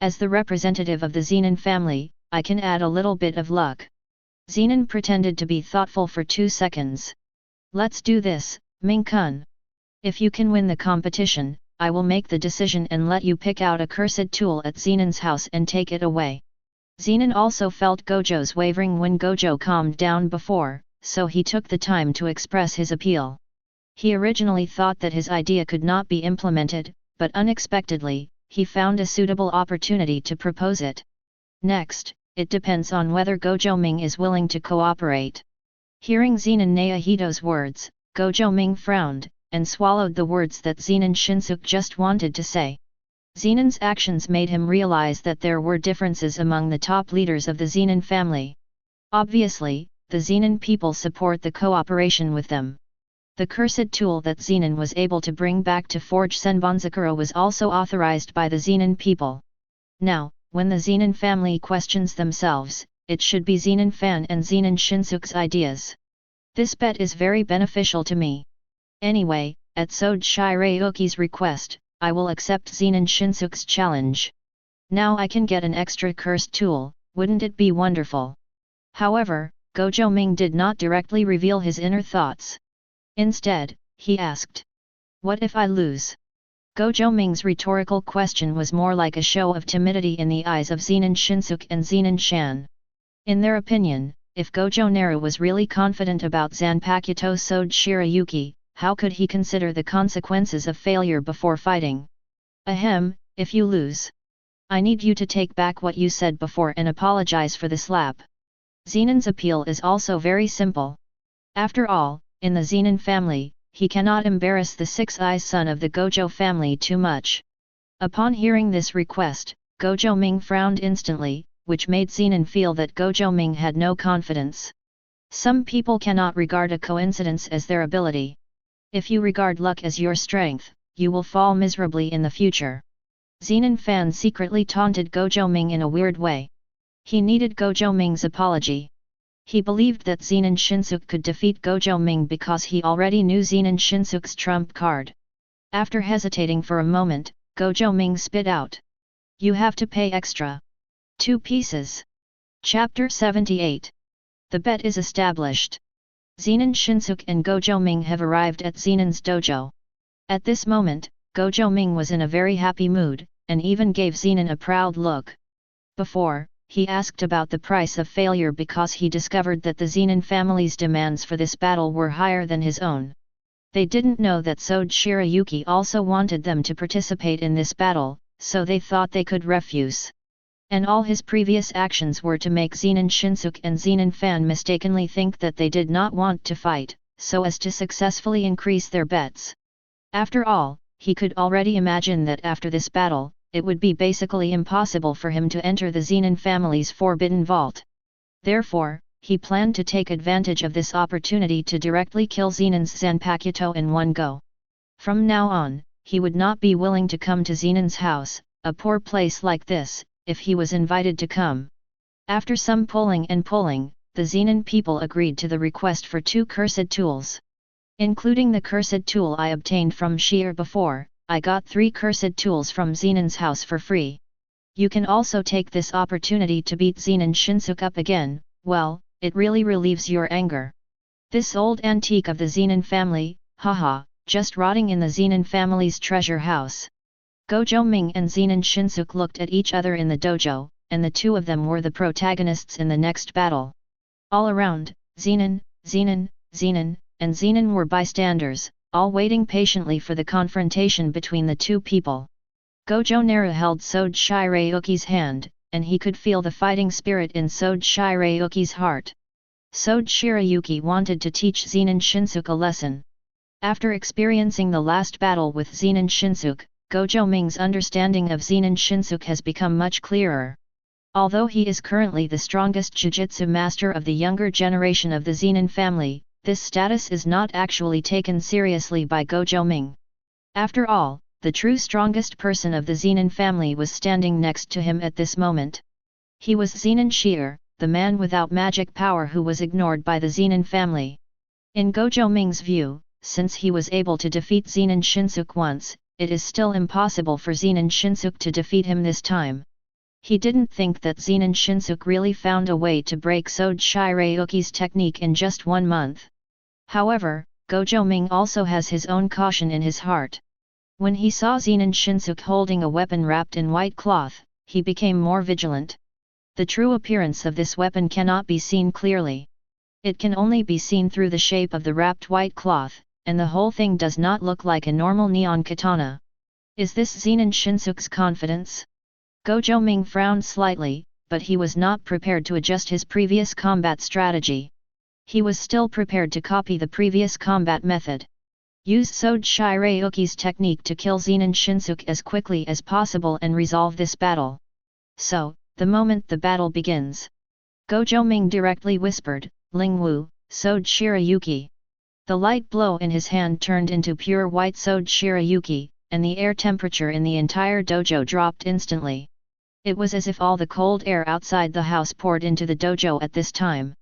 As the representative of the Zenan family, I can add a little bit of luck. Zenan pretended to be thoughtful for 2 seconds. Let's do this, Ming-kun. If you can win the competition, I will make the decision and let you pick out a cursed tool at Zenan's house and take it away. Zenan also felt Gojo's wavering when Gojo calmed down before, so he took the time to express his appeal. He originally thought that his idea could not be implemented, but unexpectedly, he found a suitable opportunity to propose it. Next, it depends on whether Gojo Ming is willing to cooperate. Hearing Zenan Nahito's words, Gojo Ming frowned, and swallowed the words that Zenan Shinsuke just wanted to say. Zenan's actions made him realize that there were differences among the top leaders of the Zenan family. Obviously, the Zenan people support the cooperation with them. The cursed tool that Zenan was able to bring back to forge Senbonzakura was also authorized by the Zenan people. Now, when the Zenan family questions themselves, it should be Zenan Fan and Zenan Shinsuke's ideas. This bet is very beneficial to me. Anyway, at Sode Shirayuki's request, I will accept Zenan Shinsuke's challenge. Now I can get an extra cursed tool, wouldn't it be wonderful? However, Gojo Ming did not directly reveal his inner thoughts. Instead, he asked, "What if I lose?" Gojo Ming's rhetorical question was more like a show of timidity in the eyes of Zenan Shinsuke and Zenan Shan. In their opinion, if Gojo Naru was really confident about Zanpakuto Sode Shirayuki, how could he consider the consequences of failure before fighting? Ahem, if you lose, I need you to take back what you said before and apologize for the slap. Zenan's appeal is also very simple. After all, in the Zenan family, he cannot embarrass the six-eyes son of the Gojo family too much. Upon hearing this request, Gojo Ming frowned instantly, which made Zenan feel that Gojo Ming had no confidence. Some people cannot regard a coincidence as their ability. If you regard luck as your strength, you will fall miserably in the future. Zenan fans secretly taunted Gojo Ming in a weird way. He needed Gojo Ming's apology. He believed that Zenan Shinsuke could defeat Gojo Ming because he already knew Zenan Shinsuke's trump card. After hesitating for a moment, Gojo Ming spit out, "You have to pay extra. 2 pieces. Chapter 78. The bet is established. Zenan Shinsuke and Gojo Ming have arrived at Zenan's dojo. At this moment, Gojo Ming was in a very happy mood, and even gave Zenan a proud look. Before, he asked about the price of failure because he discovered that the Zenan family's demands for this battle were higher than his own. They didn't know that Sode Shirayuki also wanted them to participate in this battle, so they thought they could refuse. And all his previous actions were to make Zenan Shinsuke and Zenan Fan mistakenly think that they did not want to fight, so as to successfully increase their bets. After all, he could already imagine that after this battle, it would be basically impossible for him to enter the Zenan family's forbidden vault. Therefore, he planned to take advantage of this opportunity to directly kill Zenan's Zanpakuto in one go. From now on, he would not be willing to come to Zenan's house, a poor place like this, if he was invited to come. After some pulling, the Zenan people agreed to the request for 2 cursed tools. Including the cursed tool I obtained from Sheer before, I got 3 cursed tools from Zenan's house for free. You can also take this opportunity to beat Zenan Shinsuke up again, well, it really relieves your anger. This old antique of the Zenan family, haha, just rotting in the Zenan family's treasure house. Gojo Ming and Zenan Shinsuke looked at each other in the dojo, and the two of them were the protagonists in the next battle. All around, Zenan, and Zenan were bystanders, all waiting patiently for the confrontation between the two people. Gojo Naru held Sode Shirayuki's hand, and he could feel the fighting spirit in Sode Shirayuki's heart. Sode Shirayuki wanted to teach Zenan Shinsuke a lesson. After experiencing the last battle with Zenan Shinsuke, Gojo Ming's understanding of Zenan Shinsuke has become much clearer. Although he is currently the strongest Jujutsu master of the younger generation of the Zenan family, this status is not actually taken seriously by Gojo Ming. After all, the true strongest person of the Zenan family was standing next to him at this moment. He was Zenan Sheer, the man without magic power who was ignored by the Zenan family. In Gojo Ming's view, since he was able to defeat Zenan Shinsuke once, it is still impossible for Zenan Shinsuke to defeat him this time. He didn't think that Zenan Shinsuke really found a way to break Sode Shirayuki's technique in just 1 month. However, Gojo Ming also has his own caution in his heart. When he saw Zenan Shinsuke holding a weapon wrapped in white cloth, he became more vigilant. The true appearance of this weapon cannot be seen clearly. It can only be seen through the shape of the wrapped white cloth, and the whole thing does not look like a normal neon katana. Is this Zenan Shinsuke's confidence? Gojo Ming frowned slightly, but he was not prepared to adjust his previous combat strategy. He was still prepared to copy the previous combat method. Use Sode Shirayuki's technique to kill Zenan Shinsuke as quickly as possible and resolve this battle. So, the moment the battle begins, Gojo Ming directly whispered, "Ling Wu, Sode Shirayuki." The light blow in his hand turned into pure white Sode Shirayuki, and the air temperature in the entire dojo dropped instantly. It was as if all the cold air outside the house poured into the dojo at this time.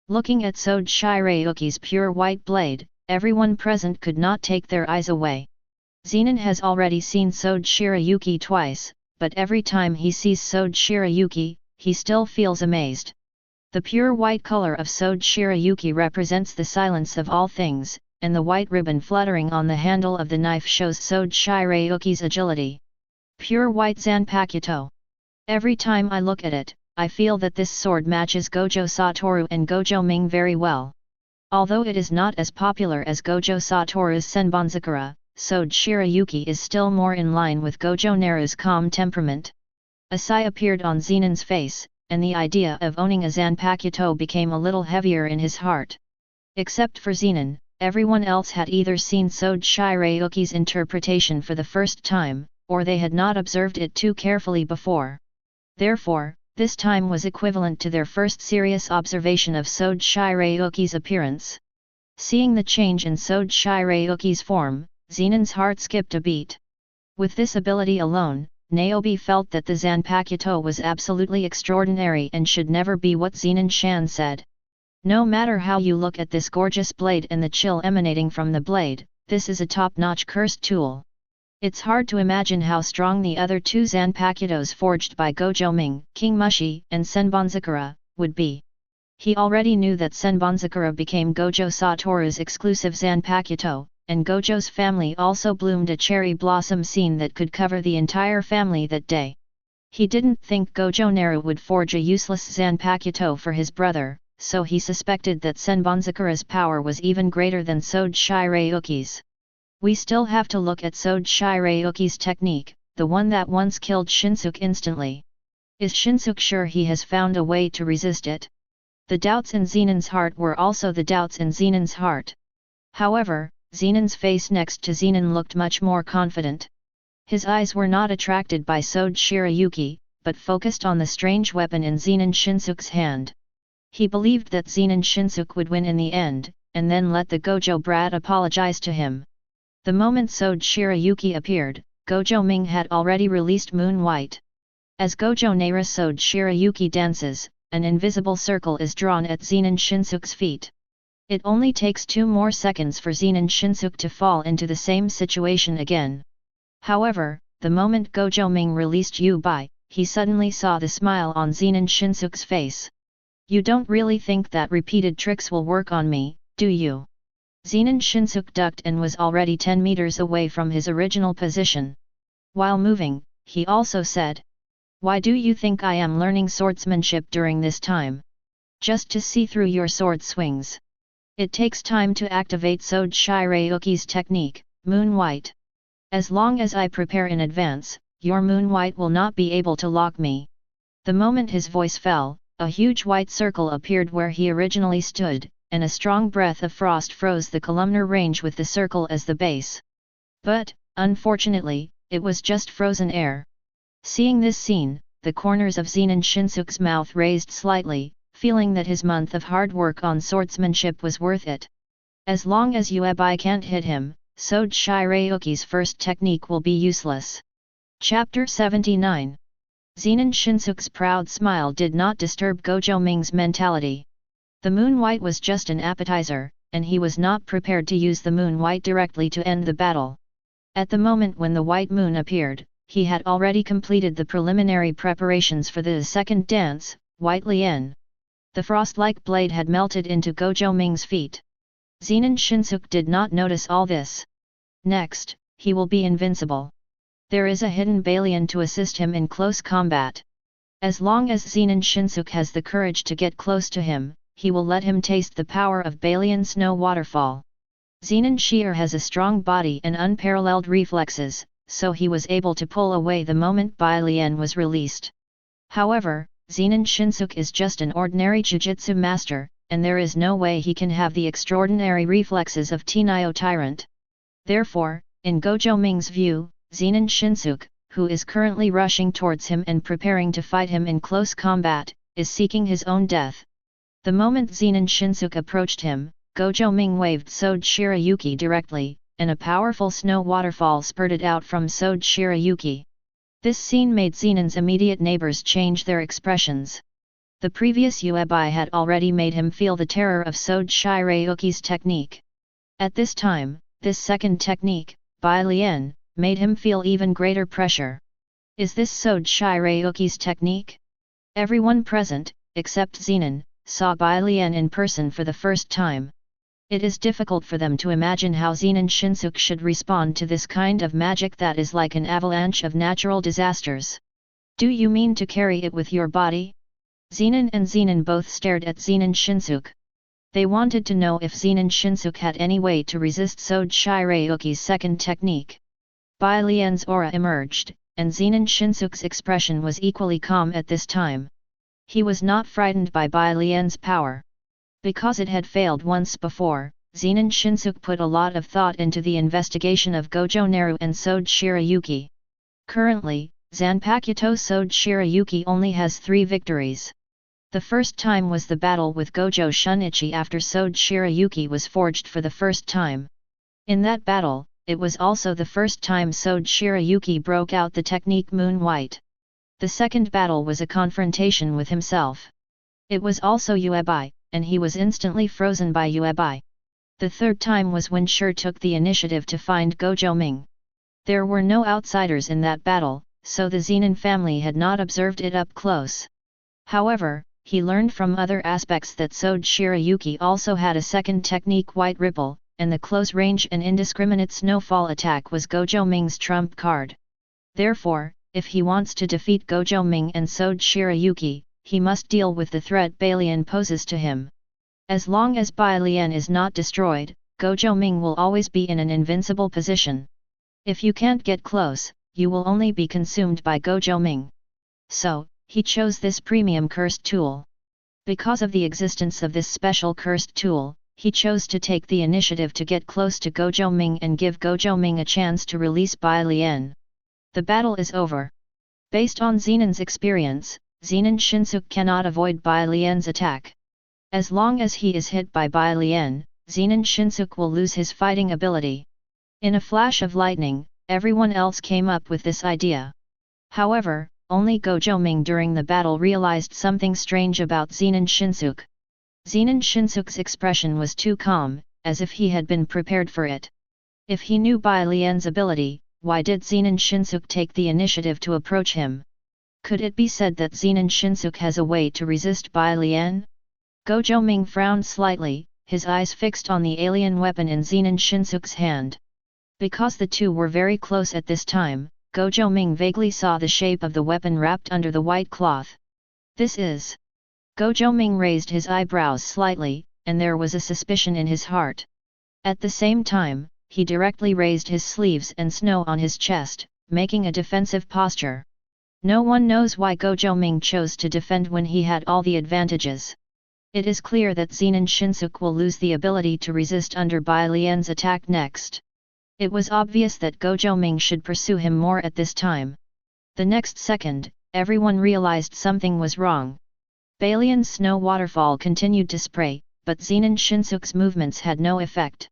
Looking at Sode Shirayuki's pure white blade, everyone present could not take their eyes away. Zenan has already seen Sode Shirayuki twice, but every time he sees Sode Shirayuki, he still feels amazed. The pure white color of Sode Shirayuki represents the silence of all things, and the white ribbon fluttering on the handle of the knife shows Sode Shirayuki's agility. Pure white Zanpakuto. Every time I look at it, I feel that this sword matches Gojo Satoru and Gojo Ming very well. Although it is not as popular as Gojo Satoru's Senbonzakura, Sode Shirayuki is still more in line with Gojo Naru's calm temperament. A sigh appeared on Zenan's face, and the idea of owning a Zanpakuto became a little heavier in his heart. Except for Zenan, everyone else had either seen Sode Shirayuki's interpretation for the first time, or they had not observed it too carefully before. Therefore, this time was equivalent to their first serious observation of Sode Shirayuki's appearance. Seeing the change in Sode Shirayuki's form, Zenan's heart skipped a beat. With this ability alone, Niobe felt that the Zanpakuto was absolutely extraordinary and should never be what Zenan-shan said. No matter how you look at this gorgeous blade and the chill emanating from the blade, this is a top-notch cursed tool. It's hard to imagine how strong the other two Zanpakutos forged by Gojo Ming, King Mushi, and Senbonzakura, would be. He already knew that Senbonzakura became Gojo Satoru's exclusive Zanpakuto, and Gojo's family also bloomed a cherry blossom scene that could cover the entire family that day. He didn't think Gojo Naru would forge a useless Zanpakuto for his brother, so he suspected that Senbonzakura's power was even greater than Sode Shirayuki's. We still have to look at Sode Shirayuki's technique, the one that once killed Shinsuke instantly. Is Shinsuke sure he has found a way to resist it? The doubts in Zenan's heart were also the doubts in Zenan's heart. However, Zenan's face next to Zenan looked much more confident. His eyes were not attracted by Sode Shirayuki, but focused on the strange weapon in Zenan Shinsuke's hand. He believed that Zenan Shinsuke would win in the end, and then let the Gojo brat apologize to him. The moment Sode Shirayuki appeared, Gojo Ming had already released Moon White. As Gojo Naru Sode Shirayuki dances, an invisible circle is drawn at Zenan Shinsuke's feet. It only takes 2 more seconds for Zenan Shinsuke to fall into the same situation again. However, the moment Gojo Ming released Yu-Bai, he suddenly saw the smile on Zenan Shinsuke's face. You don't really think that repeated tricks will work on me, do you? Zenan Shinsuke ducked and was already 10 meters away from his original position. While moving, he also said, "Why do you think I am learning swordsmanship during this time? Just to see through your sword swings. It takes time to activate Sode Shirayuki's technique, Moon White. As long as I prepare in advance, your Moon White will not be able to lock me." The moment his voice fell, a huge white circle appeared where he originally stood, and a strong breath of frost froze the columnar range with the circle as the base. But, unfortunately, it was just frozen air. Seeing this scene, the corners of Zenan Shinsuke's mouth raised slightly, feeling that his month of hard work on swordsmanship was worth it. As long as Yu-Bai can't hit him, Sode Shirayuki's first technique will be useless. Chapter 79. Zenan Shinsuke's proud smile did not disturb Gojo Ming's mentality. The Moon White was just an appetizer, and he was not prepared to use the Moon White directly to end the battle. At the moment when the White Moon appeared, he had already completed the preliminary preparations for the second dance, White Lien. The frost-like blade had melted into Gojo Ming's feet. Zenan Shinsuke did not notice all this. Next, he will be invincible. There is a hidden Balian to assist him in close combat. As long as Zenan Shinsuke has the courage to get close to him, he will let him taste the power of Balian Snow Waterfall. Zenan Shear has a strong body and unparalleled reflexes, so he was able to pull away the moment Balian was released. However, Zenan Shinsuke is just an ordinary Jujutsu master, and there is no way he can have the extraordinary reflexes of Tenyo Tyrant. Therefore, in Gojo Ming's view, Zenan Shinsuke, who is currently rushing towards him and preparing to fight him in close combat, is seeking his own death. The moment Zenan Shinsuke approached him, Gojo Ming waved Sode Shirayuki directly, and a powerful snow waterfall spurted out from Sode Shirayuki. This scene made Zenan's immediate neighbors change their expressions. The previous Yu-Bai had already made him feel the terror of Sode Shirayuki's technique. At this time, this second technique, Bai Lian, made him feel even greater pressure. Is this Sode Shirayuki's technique? Everyone present, except Zenan, saw Bai Lian in person for the first time. It is difficult for them to imagine how Zenan Shinsuke should respond to this kind of magic that is like an avalanche of natural disasters. Do you mean to carry it with your body? Zenan and Zenan both stared at Zenan Shinsuke. They wanted to know if Zenan Shinsuke had any way to resist Sode Shirayuki's second technique. Bai Lian's aura emerged, and Zenan Shinsuke's expression was equally calm at this time. He was not frightened by Bai Lian's power. Because it had failed once before, Zenan Shinsuke put a lot of thought into the investigation of Gojo Naru and Sode Shirayuki. Currently, Zanpakuto Sode Shirayuki only has 3 victories. The first time was the battle with Gojo Shunichi after Sode Shirayuki was forged for the first time. In that battle, it was also the first time Sode Shirayuki broke out the technique Moon White. The second battle was a confrontation with himself. It was also Yuebai, and he was instantly frozen by Yuebai. The third time was when Shur took the initiative to find Gojo Ming. There were no outsiders in that battle, so the Zenan family had not observed it up close. However, he learned from other aspects that Sode Shirayuki also had a second technique White Ripple, and the close-range and indiscriminate snowfall attack was Gojo Ming's trump card. Therefore, if he wants to defeat Gojo Ming and Sode Shirayuki, he must deal with the threat Bai Lian poses to him. As long as Bai Lian is not destroyed, Gojo Ming will always be in an invincible position. If you can't get close, you will only be consumed by Gojo Ming. So, he chose this premium cursed tool. Because of the existence of this special cursed tool, he chose to take the initiative to get close to Gojo Ming and give Gojo Ming a chance to release Bai Lian. The battle is over. Based on Zenan's experience, Zenan Shinsuke cannot avoid Bai Lian's attack. As long as he is hit by Bai Lian, Zenan Shinsuke will lose his fighting ability. In a flash of lightning, everyone else came up with this idea. However, only Gojo Ming during the battle realized something strange about Zenan Shinsuke. Zenan Shinsuke's expression was too calm, as if he had been prepared for it. If he knew Bai Lian's ability, why did Zenan Shinsuke take the initiative to approach him? Could it be said that Zenan Shinsuke has a way to resist Bai Lian? Gojo Ming frowned slightly, his eyes fixed on the alien weapon in Zenan Shinsuke's hand. Because the two were very close at this time, Gojo Ming vaguely saw the shape of the weapon wrapped under the white cloth. This is... Gojo Ming raised his eyebrows slightly, and there was a suspicion in his heart. At the same time, he directly raised his sleeves and snow on his chest, making a defensive posture. No one knows why Gojo Ming chose to defend when he had all the advantages. It is clear that Zenan Shinsuke will lose the ability to resist under Bai Lian's attack next. It was obvious that Gojo Ming should pursue him more at this time. The next second, everyone realized something was wrong. Bai Lian's snow waterfall continued to spray, but Zenan Shinsuke's movements had no effect.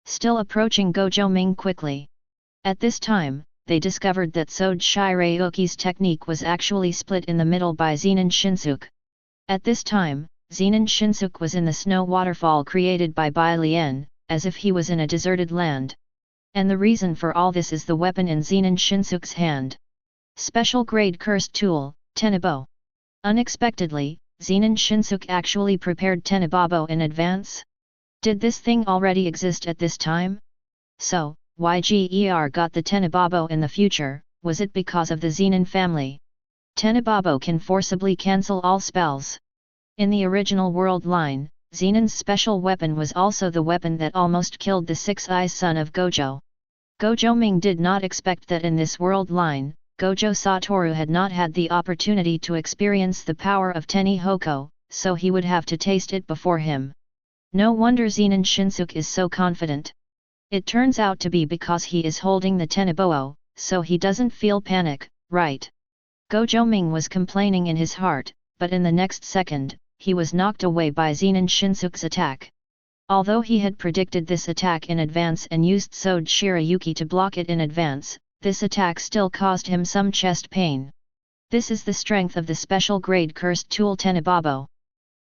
Still approaching Gojo Ming quickly. At this time, they discovered that Sode Shirayuki's technique was actually split in the middle by Zenan Shinsuke. At this time, Zenan Shinsuke was in the snow waterfall created by Bai Lian, as if he was in a deserted land. And the reason for all this is the weapon in Zenan Shinsuke's hand. Special grade cursed tool, Tenebo. Unexpectedly, Zenan Shinsuke actually prepared Tenebabo in advance? Did this thing already exist at this time? So, why Ger got the Tenebabo in the future? Was it because of the Zenan family? Tenebabo can forcibly cancel all spells. In the original world line, Zenan's special weapon was also the weapon that almost killed the Six-Eyes son of Gojo. Gojo Ming did not expect that in this world line, Gojo Satoru had not had the opportunity to experience the power of Teni Hoko, so he would have to taste it before him. No wonder Zenan Shinsuke is so confident. It turns out to be because he is holding the Teneboo, so he doesn't feel panic, right? Gojo Ming was complaining in his heart, but in the next second, he was knocked away by Zenan Shinsuke's attack. Although he had predicted this attack in advance and used Sode Shirayuki to block it in advance, this attack still caused him some chest pain. This is the strength of the special grade cursed tool Tenebabo.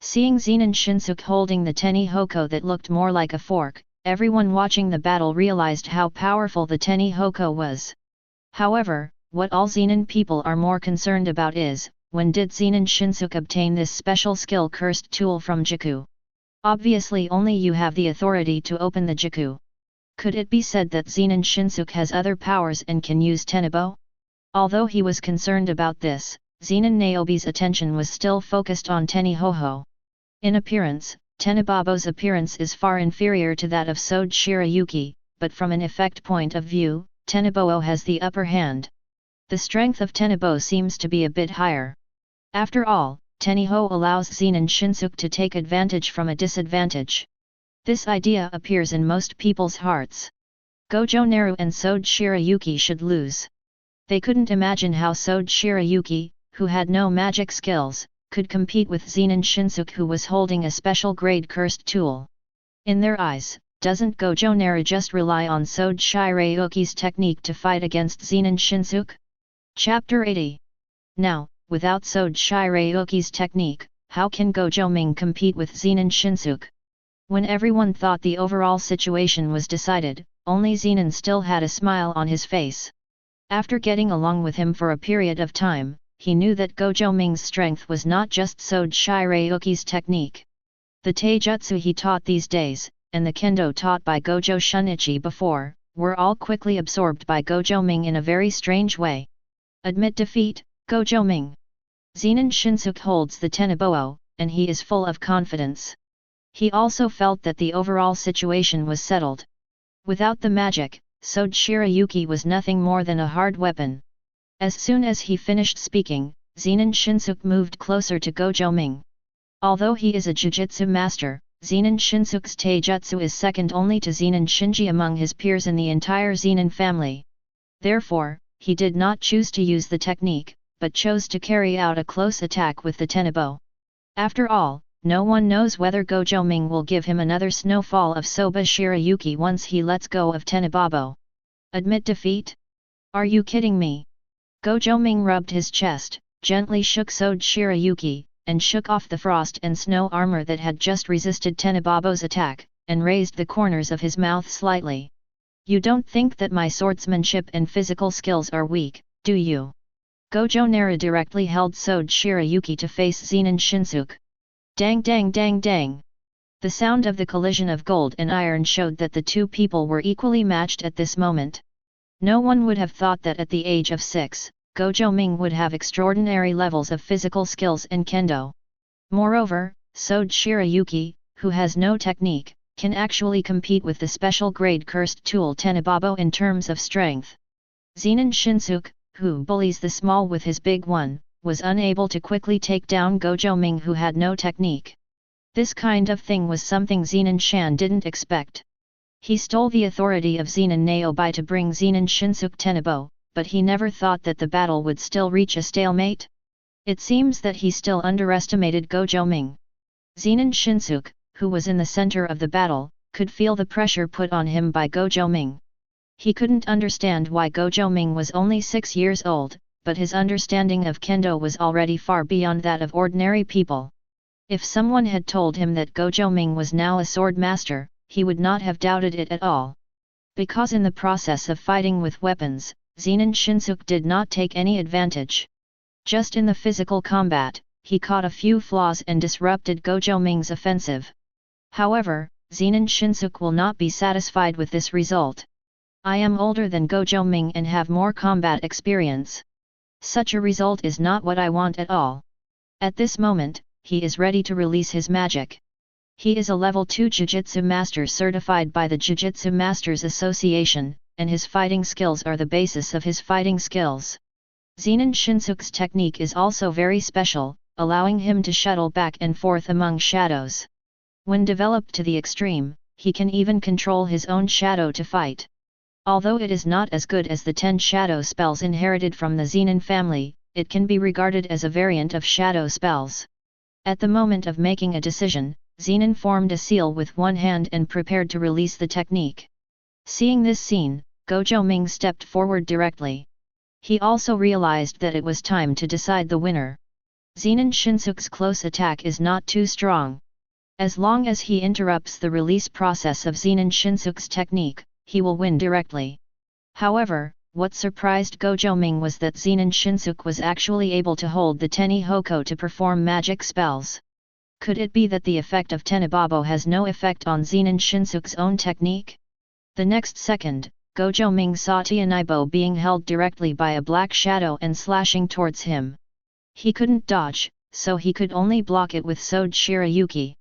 Seeing Zenan Shinsuke holding the Teni Hoko that looked more like a fork, Everyone watching the battle realized how powerful the Teni Hoko was. However, what all Zenan people are more concerned about is, when did Zenan Shinsuke obtain this special skill cursed tool from Jiku? Obviously only you have the authority to open the Jiku. Could it be said that Zenan Shinsuke has other powers and can use Tenebo? Although he was concerned about this, Zenan Naobi's attention was still focused on Tenihoho. In appearance, Tenibabo's appearance is far inferior to that of Sode Shirayuki, but from an effect point of view, Tenebo has the upper hand. The strength of Tenebo seems to be a bit higher. After all, Teniho allows Zenan Shinsuke to take advantage from a disadvantage. This idea appears in most people's hearts. Gojo Naru and Sode Shirayuki should lose. They couldn't imagine how Sode Shirayuki, who had no magic skills, could compete with Zenan Shinsuke who was holding a special grade cursed tool. In their eyes, doesn't Gojo Naru just rely on Sode Shirayuki's technique to fight against Zenan Shinsuke? Chapter 80. Now, without Sode Shirayuki's technique, how can Gojo Ming compete with Zenan Shinsuke? When everyone thought the overall situation was decided, only Zenan still had a smile on his face. After getting along with him for a period of time, he knew that Gojo Ming's strength was not just Sode Shirayuki's technique. The taijutsu he taught these days, and the kendo taught by Gojo Shunichi before, were all quickly absorbed by Gojo Ming in a very strange way. Admit defeat, Gojo Ming. Zenan Shinsuke holds the Tenebo, and he is full of confidence. He also felt that the overall situation was settled. Without the magic, Sode Shirayuki was nothing more than a hard weapon. As soon as he finished speaking, Zenan Shinsuke moved closer to Gojo Ming. Although he is a jujutsu master, Zenan Shinsuke's taijutsu is second only to Zenan Shinji among his peers in the entire Zenan family. Therefore, he did not choose to use the technique, but chose to carry out a close attack with the Tenebo. After all, no one knows whether Gojo Ming will give him another snowfall of Soba Shirayuki once he lets go of Tenebabo. Admit defeat? Are you kidding me? Gojo Ming rubbed his chest, gently shook Sode Shirayuki, and shook off the frost and snow armor that had just resisted Tenebabo's attack, and raised the corners of his mouth slightly. You don't think that my swordsmanship and physical skills are weak, do you? Gojo Naru directly held Sode Shirayuki to face Zenan Shinsuke. Dang dang dang dang! The sound of the collision of gold and iron showed that the two people were equally matched at this moment. No one would have thought that at the age of 6, Gojo Ming would have extraordinary levels of physical skills and kendo. Moreover, Sode Shirayuki, who has no technique, can actually compete with the special grade cursed tool Tenebabo in terms of strength. Zenan Shinsuke, who bullies the small with his big one, was unable to quickly take down Gojo Ming who had no technique. This kind of thing was something Zenan Shan didn't expect. He stole the authority of Zenan Naobi to bring Zenan Shinsuke Tenebo, but he never thought that the battle would still reach a stalemate. It seems that he still underestimated Gojo Ming. Zenan Shinsuke, who was in the center of the battle, could feel the pressure put on him by Gojo Ming. He couldn't understand why Gojo Ming was only 6 years old, but his understanding of kendo was already far beyond that of ordinary people. If someone had told him that Gojo Ming was now a sword master, he would not have doubted it at all. Because in the process of fighting with weapons, Zenan Shinsuke did not take any advantage. Just in the physical combat, he caught a few flaws and disrupted Gojo Ming's offensive. However, Zenan Shinsuke will not be satisfied with this result. I am older than Gojo Ming and have more combat experience. Such a result is not what I want at all. At this moment, he is ready to release his magic. He is a level 2 Jujutsu Master certified by the Jujutsu Masters Association, and his fighting skills are the basis of his fighting skills. Zenan Shinsuke's technique is also very special, allowing him to shuttle back and forth among shadows. When developed to the extreme, he can even control his own shadow to fight. Although it is not as good as the 10 shadow spells inherited from the Zenan family, it can be regarded as a variant of shadow spells. At the moment of making a decision, Zenan formed a seal with one hand and prepared to release the technique. Seeing this scene, Gojo Ming stepped forward directly. He also realized that it was time to decide the winner. Zenan Shinsuke's close attack is not too strong. As long as he interrupts the release process of Zenan Shinsuke's technique, he will win directly. However, what surprised Gojo Ming was that Zenan Shinsuke was actually able to hold the Teni Hoko to perform magic spells. Could it be that the effect of Tenebabo has no effect on Zenan Shinsuke's own technique? The next second, Gojo Ming saw Tianibo being held directly by a black shadow and slashing towards him. He couldn't dodge, so he could only block it with Sode Shirayuki.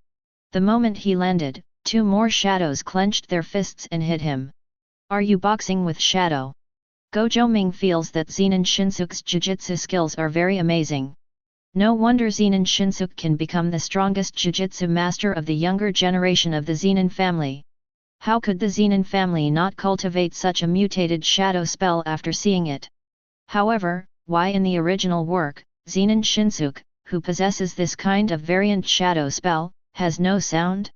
The moment he landed, two more shadows clenched their fists and hit him. Are you boxing with shadow? Gojo Ming feels that Zenan Shinsuke's jujutsu skills are very amazing. No wonder Zenan Shinsuke can become the strongest jujutsu master of the younger generation of the Zenan family. How could the Zenan family not cultivate such a mutated shadow spell after seeing it? However, why in the original work, Zenan Shinsuke, who possesses this kind of variant shadow spell, has no sound?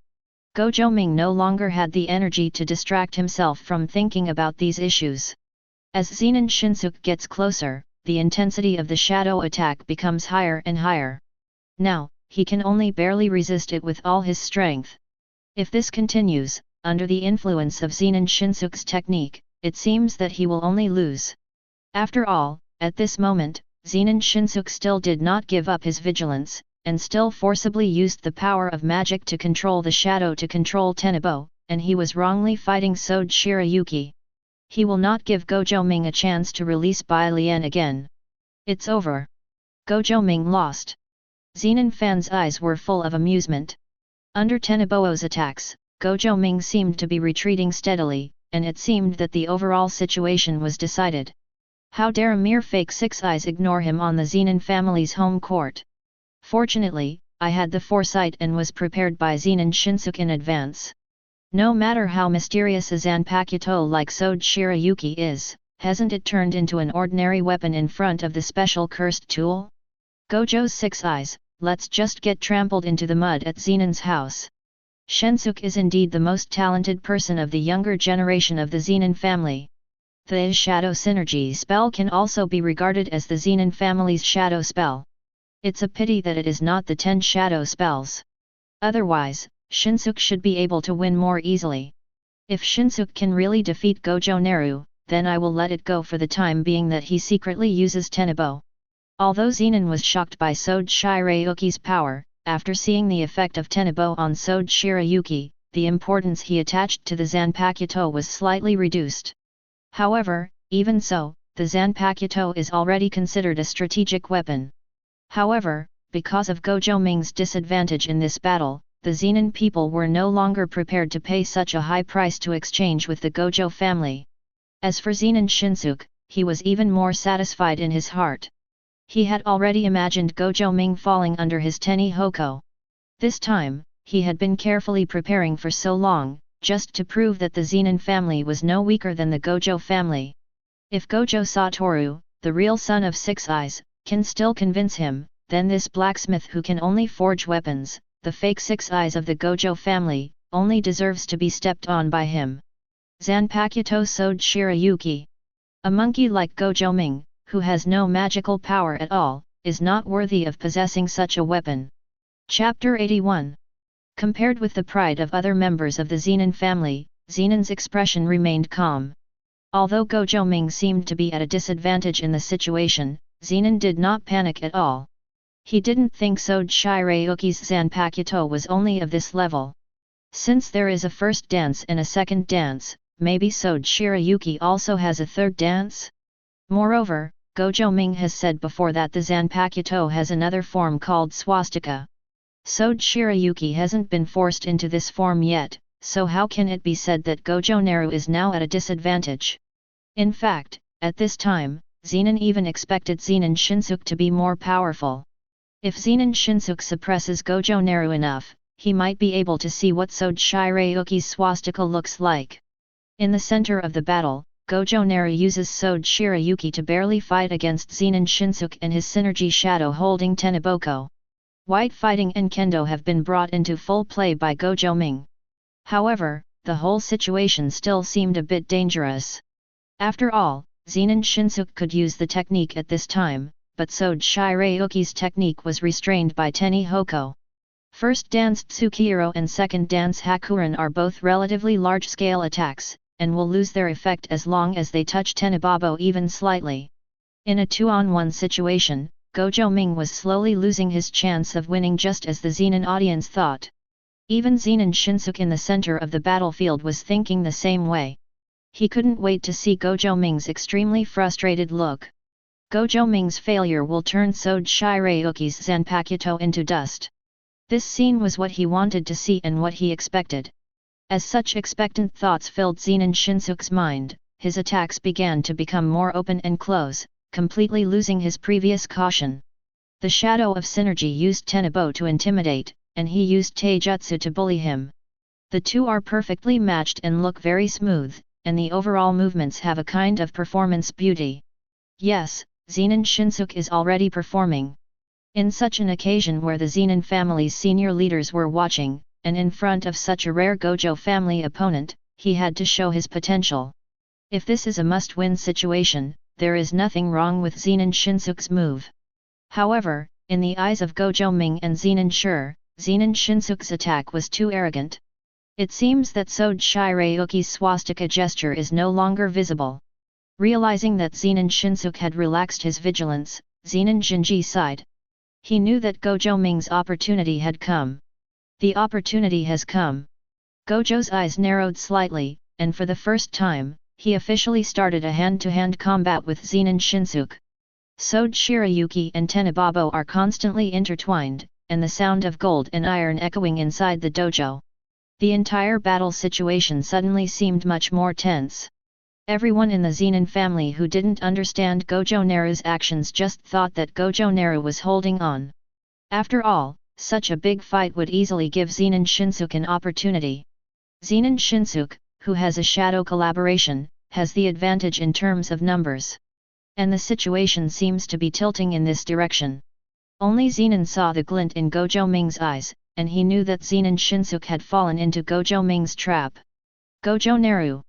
Gojo Ming no longer had the energy to distract himself from thinking about these issues. As Zenan Shinsuke gets closer, the intensity of the shadow attack becomes higher and higher. Now, he can only barely resist it with all his strength. If this continues, under the influence of Zenan Shinsuke's technique, it seems that he will only lose. After all, at this moment, Zenan Shinsuke still did not give up his vigilance, and still forcibly used the power of magic to control the shadow to control Tenebo, and he was wrongly fighting Sode Shirayuki. He will not give Gojo Ming a chance to release Bai Lian again. It's over. Gojo Ming lost. Zenan fans' eyes were full of amusement. Under Tenebo's attacks, Gojo Ming seemed to be retreating steadily, and it seemed that the overall situation was decided. How dare a mere fake Six Eyes ignore him on the Zenan family's home court? Fortunately, I had the foresight and was prepared by Zenan Shinsuke in advance. No matter how mysterious a Zanpakuto like Sode Shirayuki is, hasn't it turned into an ordinary weapon in front of the special cursed tool? Gojo's Six Eyes, let's just get trampled into the mud at Zenan's house. Shinsuke is indeed the most talented person of the younger generation of the Zenan family. The shadow synergy spell can also be regarded as the Zenan family's shadow spell. It's a pity that it is not the 10 shadow spells. Otherwise, Shinsuke should be able to win more easily. If Shinsuke can really defeat Gojo Naru, then I will let it go for the time being that he secretly uses Tenebo. Although Zenan was shocked by Sode Shirayuki's power, after seeing the effect of Tenebo on Sode Shirayuki, the importance he attached to the Zanpakuto was slightly reduced. However, even so, the Zanpakuto is already considered a strategic weapon. However, because of Gojo Ming's disadvantage in this battle, the Zenan people were no longer prepared to pay such a high price to exchange with the Gojo family. As for Zenan Shinsuke, he was even more satisfied in his heart. He had already imagined Gojo Ming falling under his Teni Hoko. This time, he had been carefully preparing for so long, just to prove that the Zenan family was no weaker than the Gojo family. If Gojo Satoru, the real son of Six Eyes, can still convince him, then this blacksmith who can only forge weapons, the fake Six Eyes of the Gojo family, only deserves to be stepped on by him. Zanpakuto Sode Shirayuki. A monkey like Gojo Ming, who has no magical power at all, is not worthy of possessing such a weapon. Chapter 81. Compared with the pride of other members of the Zenan family, Zenan's expression remained calm. Although Gojo Ming seemed to be at a disadvantage in the situation, Zenan did not panic at all. He didn't think Sode Shirayuki's Zanpakuto was only of this level. Since there is a first dance and a second dance, maybe Sode Shirayuki also has a third dance? Moreover, Gojo Ming has said before that the Zanpakuto has another form called swastika. Sode Shirayuki hasn't been forced into this form yet, so how can it be said that Gojo Naru is now at a disadvantage? In fact, at this time, Zenan even expected Zenan Shinsuke to be more powerful. If Zenan Shinsuke suppresses Gojo Naru enough, he might be able to see what Sode Shirayuki's swastika looks like. In the center of the battle, Gojo Naru uses Sode Shirayuki to barely fight against Zenan Shinsuke and his synergy shadow holding Teneboko. White fighting and kendo have been brought into full play by Gojo Ming. However, the whole situation still seemed a bit dangerous. After all, Zenan Shinsuke could use the technique at this time, but Sode Shirayuki's technique was restrained by Teni Hoko. First dance Tsukihiro and second dance Hakuren are both relatively large-scale attacks, and will lose their effect as long as they touch Tenebabo even slightly. In a 2-on-1 situation, Gojo Ming was slowly losing his chance of winning just as the Zenan audience thought. Even Zenan Shinsuke in the center of the battlefield was thinking the same way. He couldn't wait to see Gojo Ming's extremely frustrated look. Gojo Ming's failure will turn Sode Shirayuki's Zanpakuto into dust. This scene was what he wanted to see and what he expected. As such expectant thoughts filled Zenan Shinsuke's mind, his attacks began to become more open and close, completely losing his previous caution. The Shadow of Synergy used Tenebo to intimidate, and he used Taijutsu to bully him. The two are perfectly matched and look very smooth, and the overall movements have a kind of performance beauty. Yes, Zenan Shinsuke is already performing. In such an occasion where the Zenan family's senior leaders were watching, and in front of such a rare Gojo family opponent, he had to show his potential. If this is a must-win situation, there is nothing wrong with Zenan Shinsuke's move. However, in the eyes of Gojo Ming and Zenan Shinsuke's attack was too arrogant. It seems that Sode Shirayuki's swastika gesture is no longer visible. Realizing that Zenan Shinsuke had relaxed his vigilance, Zenan Jinji sighed. He knew that Gojo Ming's opportunity had come. The opportunity has come. Gojo's eyes narrowed slightly, and for the first time, he officially started a hand-to-hand combat with Zenan Shinsuke. Sode Shirayuki and Tenebabo are constantly intertwined, and the sound of gold and iron echoing inside the dojo. The entire battle situation suddenly seemed much more tense. Everyone in the Zenan family who didn't understand Gojo Naru's actions just thought that Gojo Naru was holding on. After all, such a big fight would easily give Zenan Shinsuke an opportunity. Zenan Shinsuke, who has a shadow collaboration, has the advantage in terms of numbers. And the situation seems to be tilting in this direction. Only Zenan saw the glint in Gojo Ming's eyes, and he knew that Zenan Shinsuke had fallen into Gojo Ming's trap. Gojo Naru!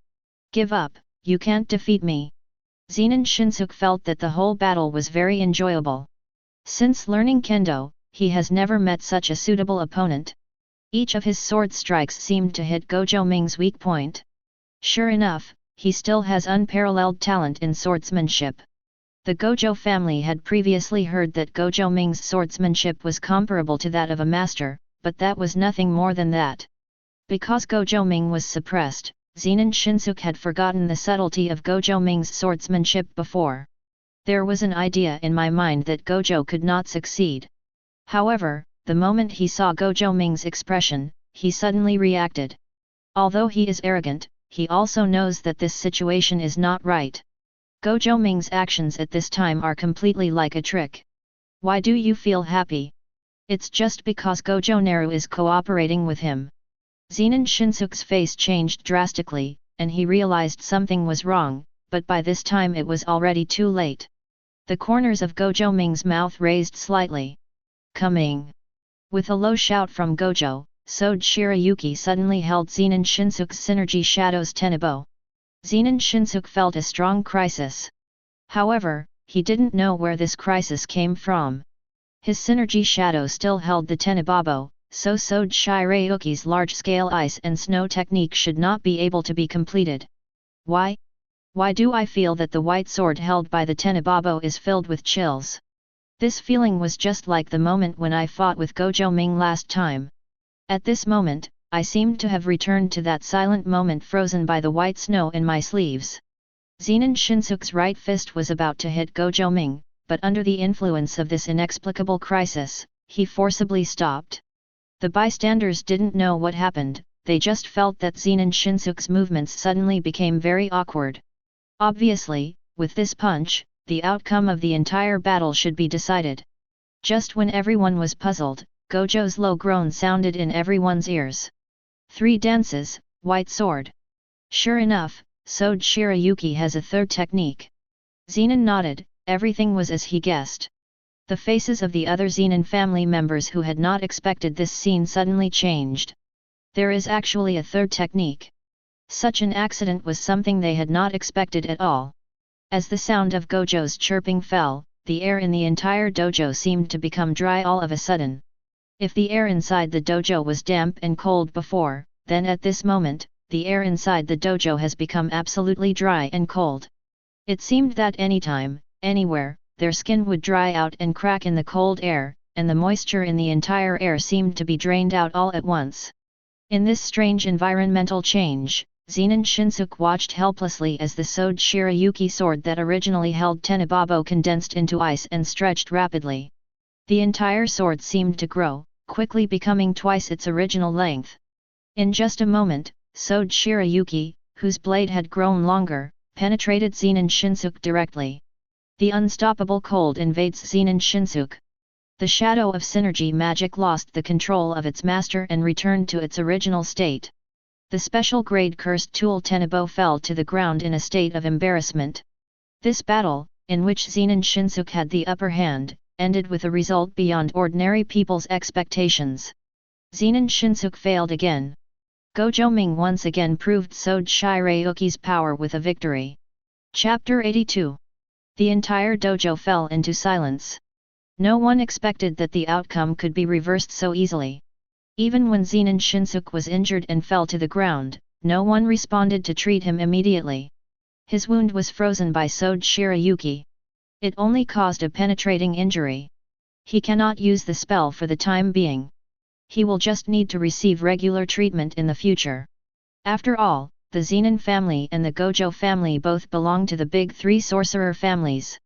Give up, you can't defeat me. Zenan Shinsuke felt that the whole battle was very enjoyable. Since learning Kendo, he has never met such a suitable opponent. Each of his sword strikes seemed to hit Gojo Ming's weak point. Sure enough, he still has unparalleled talent in swordsmanship. The Gojo family had previously heard that Gojo Ming's swordsmanship was comparable to that of a master, but that was nothing more than that. Because Gojo Ming was suppressed, Zenan Shinsuke had forgotten the subtlety of Gojo Ming's swordsmanship before. There was an idea in my mind that Gojo could not succeed. However, the moment he saw Gojo Ming's expression, he suddenly reacted. Although he is arrogant, he also knows that this situation is not right. Gojo Ming's actions at this time are completely like a trick. Why do you feel happy? It's just because Gojo Naru is cooperating with him. Zenan Shinsuke's face changed drastically, and he realized something was wrong, but by this time it was already too late. The corners of Gojo Ming's mouth raised slightly. Coming! With a low shout from Gojo, Sode Shirayuki suddenly held Zenan Shinsuke's Synergy Shadow's Tenebo. Zenan Shinsuke felt a strong crisis. However, he didn't know where this crisis came from. His Synergy Shadow still held the Tenebabo, so Sode Shirayuki's large-scale ice and snow technique should not be able to be completed. Why? Why do I feel that the white sword held by the Tenebabo is filled with chills? This feeling was just like the moment when I fought with Gojo Ming last time. At this moment, I seemed to have returned to that silent moment frozen by the white snow in my sleeves. Zenan Shinsuke's right fist was about to hit Gojo Ming, but under the influence of this inexplicable crisis, he forcibly stopped. The bystanders didn't know what happened, they just felt that Zenan Shinsuke's movements suddenly became very awkward. Obviously, with this punch, the outcome of the entire battle should be decided. Just when everyone was puzzled, Gojo's low groan sounded in everyone's ears. 3 dances, white sword. Sure enough, Sode Shirayuki has a third technique. Zenan nodded, everything was as he guessed. The faces of the other Zenan family members who had not expected this scene suddenly changed. There is actually a third technique. Such an accident was something they had not expected at all. As the sound of Gojo's chirping fell, the air in the entire dojo seemed to become dry all of a sudden. If the air inside the dojo was damp and cold before, then at this moment, the air inside the dojo has become absolutely dry and cold. It seemed that anytime, anywhere, their skin would dry out and crack in the cold air, and the moisture in the entire air seemed to be drained out all at once. In this strange environmental change, Zenan Shinsuke watched helplessly as the Sode Shirayuki sword that originally held Tenababo condensed into ice and stretched rapidly. The entire sword seemed to grow, quickly becoming twice its original length. In just a moment, Sode Shirayuki, whose blade had grown longer, penetrated Zenan Shinsuke directly. The unstoppable cold invades Zenan Shinsuke. The shadow of synergy magic lost the control of its master and returned to its original state. The special grade cursed tool Tenabo fell to the ground in a state of embarrassment. This battle, in which Zenan Shinsuke had the upper hand, ended with a result beyond ordinary people's expectations. Zenan Shinsuke failed again. Gojo Ming once again proved Sode Shirayuki's power with a victory. Chapter 82. The entire dojo fell into silence. No one expected that the outcome could be reversed so easily. Even when Zenan Shinsuke was injured and fell to the ground, no one responded to treat him immediately. His wound was frozen by Sode Shirayuki. It only caused a penetrating injury. He cannot use the spell for the time being. He will just need to receive regular treatment in the future. After all, the Zenan family and the Gojo family both belong to the big three sorcerer families.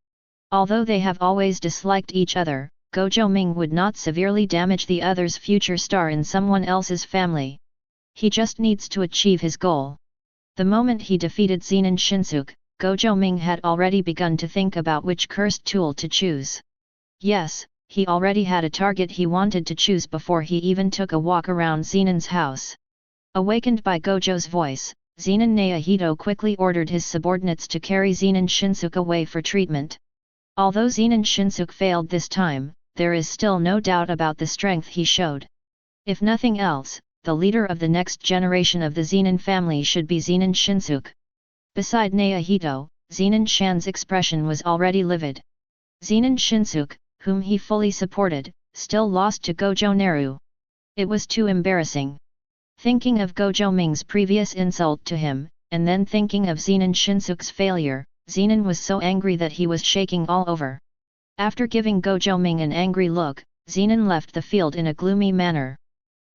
Although they have always disliked each other, Gojo Ming would not severely damage the other's future star in someone else's family. He just needs to achieve his goal. The moment he defeated Zenan Shinsuke, Gojo Ming had already begun to think about which cursed tool to choose. Yes, he already had a target he wanted to choose before he even took a walk around Zenan's house. Awakened by Gojo's voice, Zenan Naohito quickly ordered his subordinates to carry Zenan Shinsuke away for treatment. Although Zenan Shinsuke failed this time, there is still no doubt about the strength he showed. If nothing else, the leader of the next generation of the Zenan family should be Zenan Shinsuke. Beside Naohito, Zenan Shan's expression was already livid. Zenan Shinsuke, whom he fully supported, still lost to Gojo Naru. It was too embarrassing. Thinking of Gojo Ming's previous insult to him, and then thinking of Zenan Shinsuke's failure, Zenan was so angry that he was shaking all over. After giving Gojo Ming an angry look, Zenan left the field in a gloomy manner.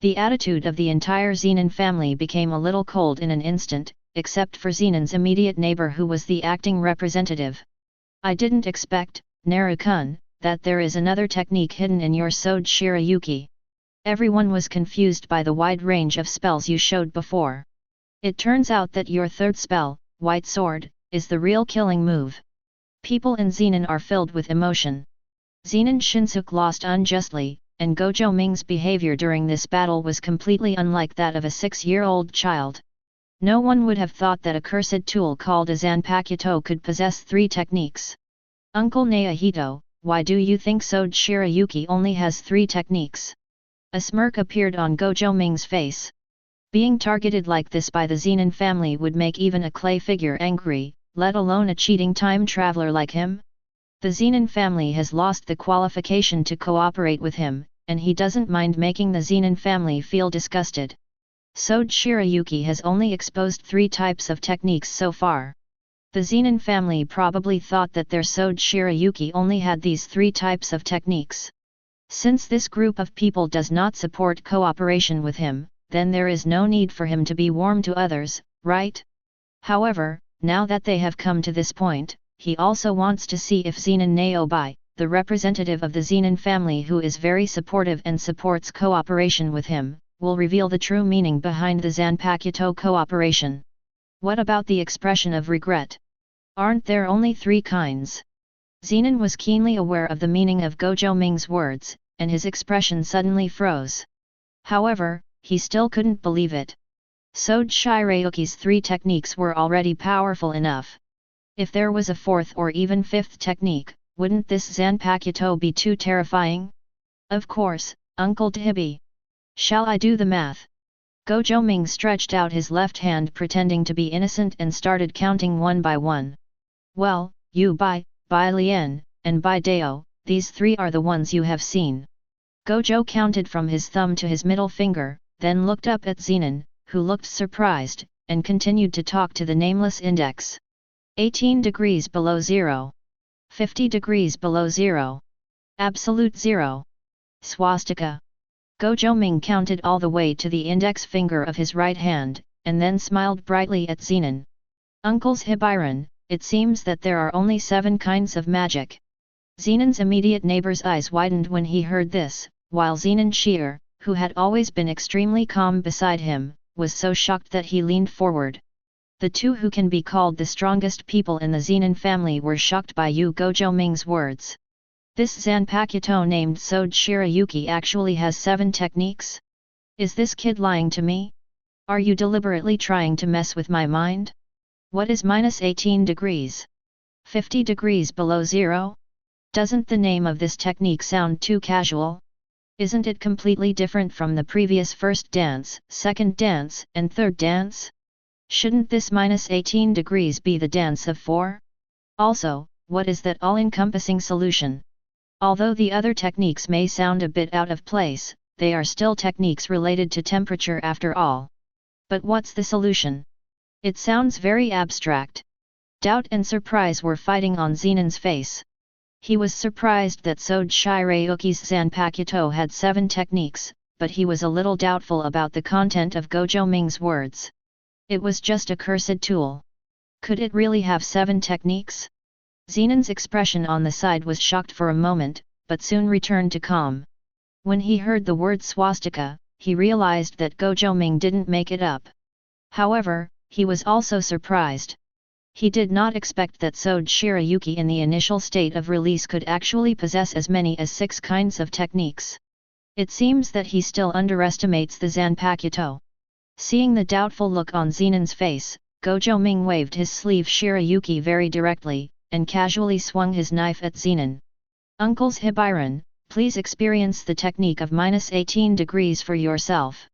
The attitude of the entire Zenan family became a little cold in an instant, except for Zenan's immediate neighbor who was the acting representative. I didn't expect, Naru-kun, that there is another technique hidden in your Sode Shirayuki. Everyone was confused by the wide range of spells you showed before. It turns out that your third spell, White Sword, is the real killing move. People in Zenan are filled with emotion. Zenan Shinsuke lost unjustly, and Gojo Ming's behavior during this battle was completely unlike that of a 6-year-old child. No one would have thought that a cursed tool called a Zanpakuto could possess 3 techniques. Uncle Naohito, why do you think Sode Shirayuki only has 3 techniques? A smirk appeared on Gojo Ming's face. Being targeted like this by the Zenan family would make even a clay figure angry, let alone a cheating time traveler like him. The Zenan family has lost the qualification to cooperate with him, and he doesn't mind making the Zenan family feel disgusted. Sode Shirayuki has only exposed 3 types of techniques so far. The Zenan family probably thought that their Sode Shirayuki only had these 3 types of techniques. Since this group of people does not support cooperation with him, then there is no need for him to be warm to others, right? However, now that they have come to this point, he also wants to see if Zenan Naobi, the representative of the Zenan family who is very supportive and supports cooperation with him, will reveal the true meaning behind the Zanpakuto cooperation. What about the expression of regret? Aren't there only 3 kinds? Zenan was keenly aware of the meaning of Gojo Ming's words, and his expression suddenly froze. However, he still couldn't believe it. Sode Shirayuki's 3 techniques were already powerful enough. If there was a 4th or even 5th technique, wouldn't this Zanpakuto be too terrifying? Of course, Uncle Tibi. Shall I do the math? Gojo Ming stretched out his left hand pretending to be innocent and started counting one by one. Well, you Bai Lien, and Bai Dao, these 3 are the ones you have seen. Gojo counted from his thumb to his middle finger, then looked up at Zenan, who looked surprised, and continued to talk to the nameless index. 18 degrees below zero. 50 degrees below zero. Absolute zero. Swastika. Gojo Ming counted all the way to the index finger of his right hand, and then smiled brightly at Zenan. Uncle's Hibiran, it seems that there are only 7 kinds of magic. Zenan's immediate neighbor's eyes widened when he heard this, while Zenan Shear, who had always been extremely calm beside him, was so shocked that he leaned forward. The two who can be called the strongest people in the Zenan family were shocked by Gojo Ming's words. This Zanpakuto named Sode Shirayuki actually has 7 techniques? Is this kid lying to me? Are you deliberately trying to mess with my mind? What is minus 18 degrees? 50 degrees below zero? Doesn't the name of this technique sound too casual? Isn't it completely different from the previous first dance, second dance, and third dance? Shouldn't this minus 18 degrees be the dance of 4? Also, what is that all-encompassing solution? Although the other techniques may sound a bit out of place, they are still techniques related to temperature after all. But what's the solution? It sounds very abstract. Doubt and surprise were fighting on Zenan's face. He was surprised that Sode Shirayuki's Zanpakuto had 7 techniques, but he was a little doubtful about the content of Gojo Ming's words. It was just a cursed tool. Could it really have 7 techniques? Zenan's expression on the side was shocked for a moment, but soon returned to calm. When he heard the word swastika, he realized that Gojo Ming didn't make it up. However, he was also surprised. He did not expect that Sode Shirayuki in the initial state of release could actually possess as many as 6 kinds of techniques. It seems that he still underestimates the Zanpakuto. Seeing the doubtful look on Zenan's face, Gojo Ming waved his sleeve Shirayuki very directly, and casually swung his knife at Zenan. Uncle's Hibiran, please experience the technique of minus 18 degrees for yourself.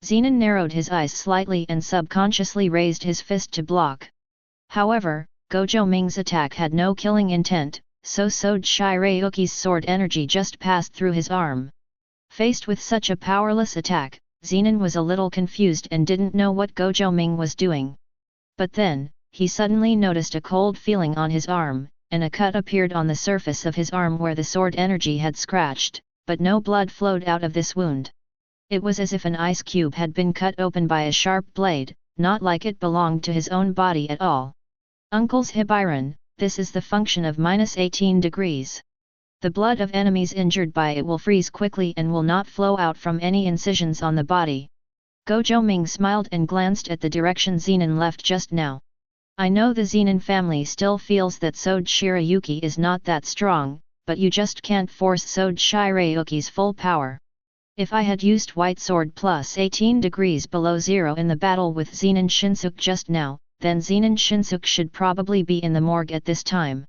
Zenan narrowed his eyes slightly and subconsciously raised his fist to block. However, Gojo Ming's attack had no killing intent, so Sode Shirayuki's sword energy just passed through his arm. Faced with such a powerless attack, Zenan was a little confused and didn't know what Gojo Ming was doing. But then, he suddenly noticed a cold feeling on his arm, and a cut appeared on the surface of his arm where the sword energy had scratched, but no blood flowed out of this wound. It was as if an ice cube had been cut open by a sharp blade, not like it belonged to his own body at all. Uncle's Hibiran, this is the function of minus 18 degrees. The blood of enemies injured by it will freeze quickly and will not flow out from any incisions on the body. Gojo Ming smiled and glanced at the direction Zenan left just now. I know the Zenan family still feels that Sode Shirayuki is not that strong, but you just can't force Sode Shirayuki's full power. If I had used White Sword plus 18 degrees below zero in the battle with Zenan Shinsuke just now, then Zenan Shinsuke should probably be in the morgue at this time.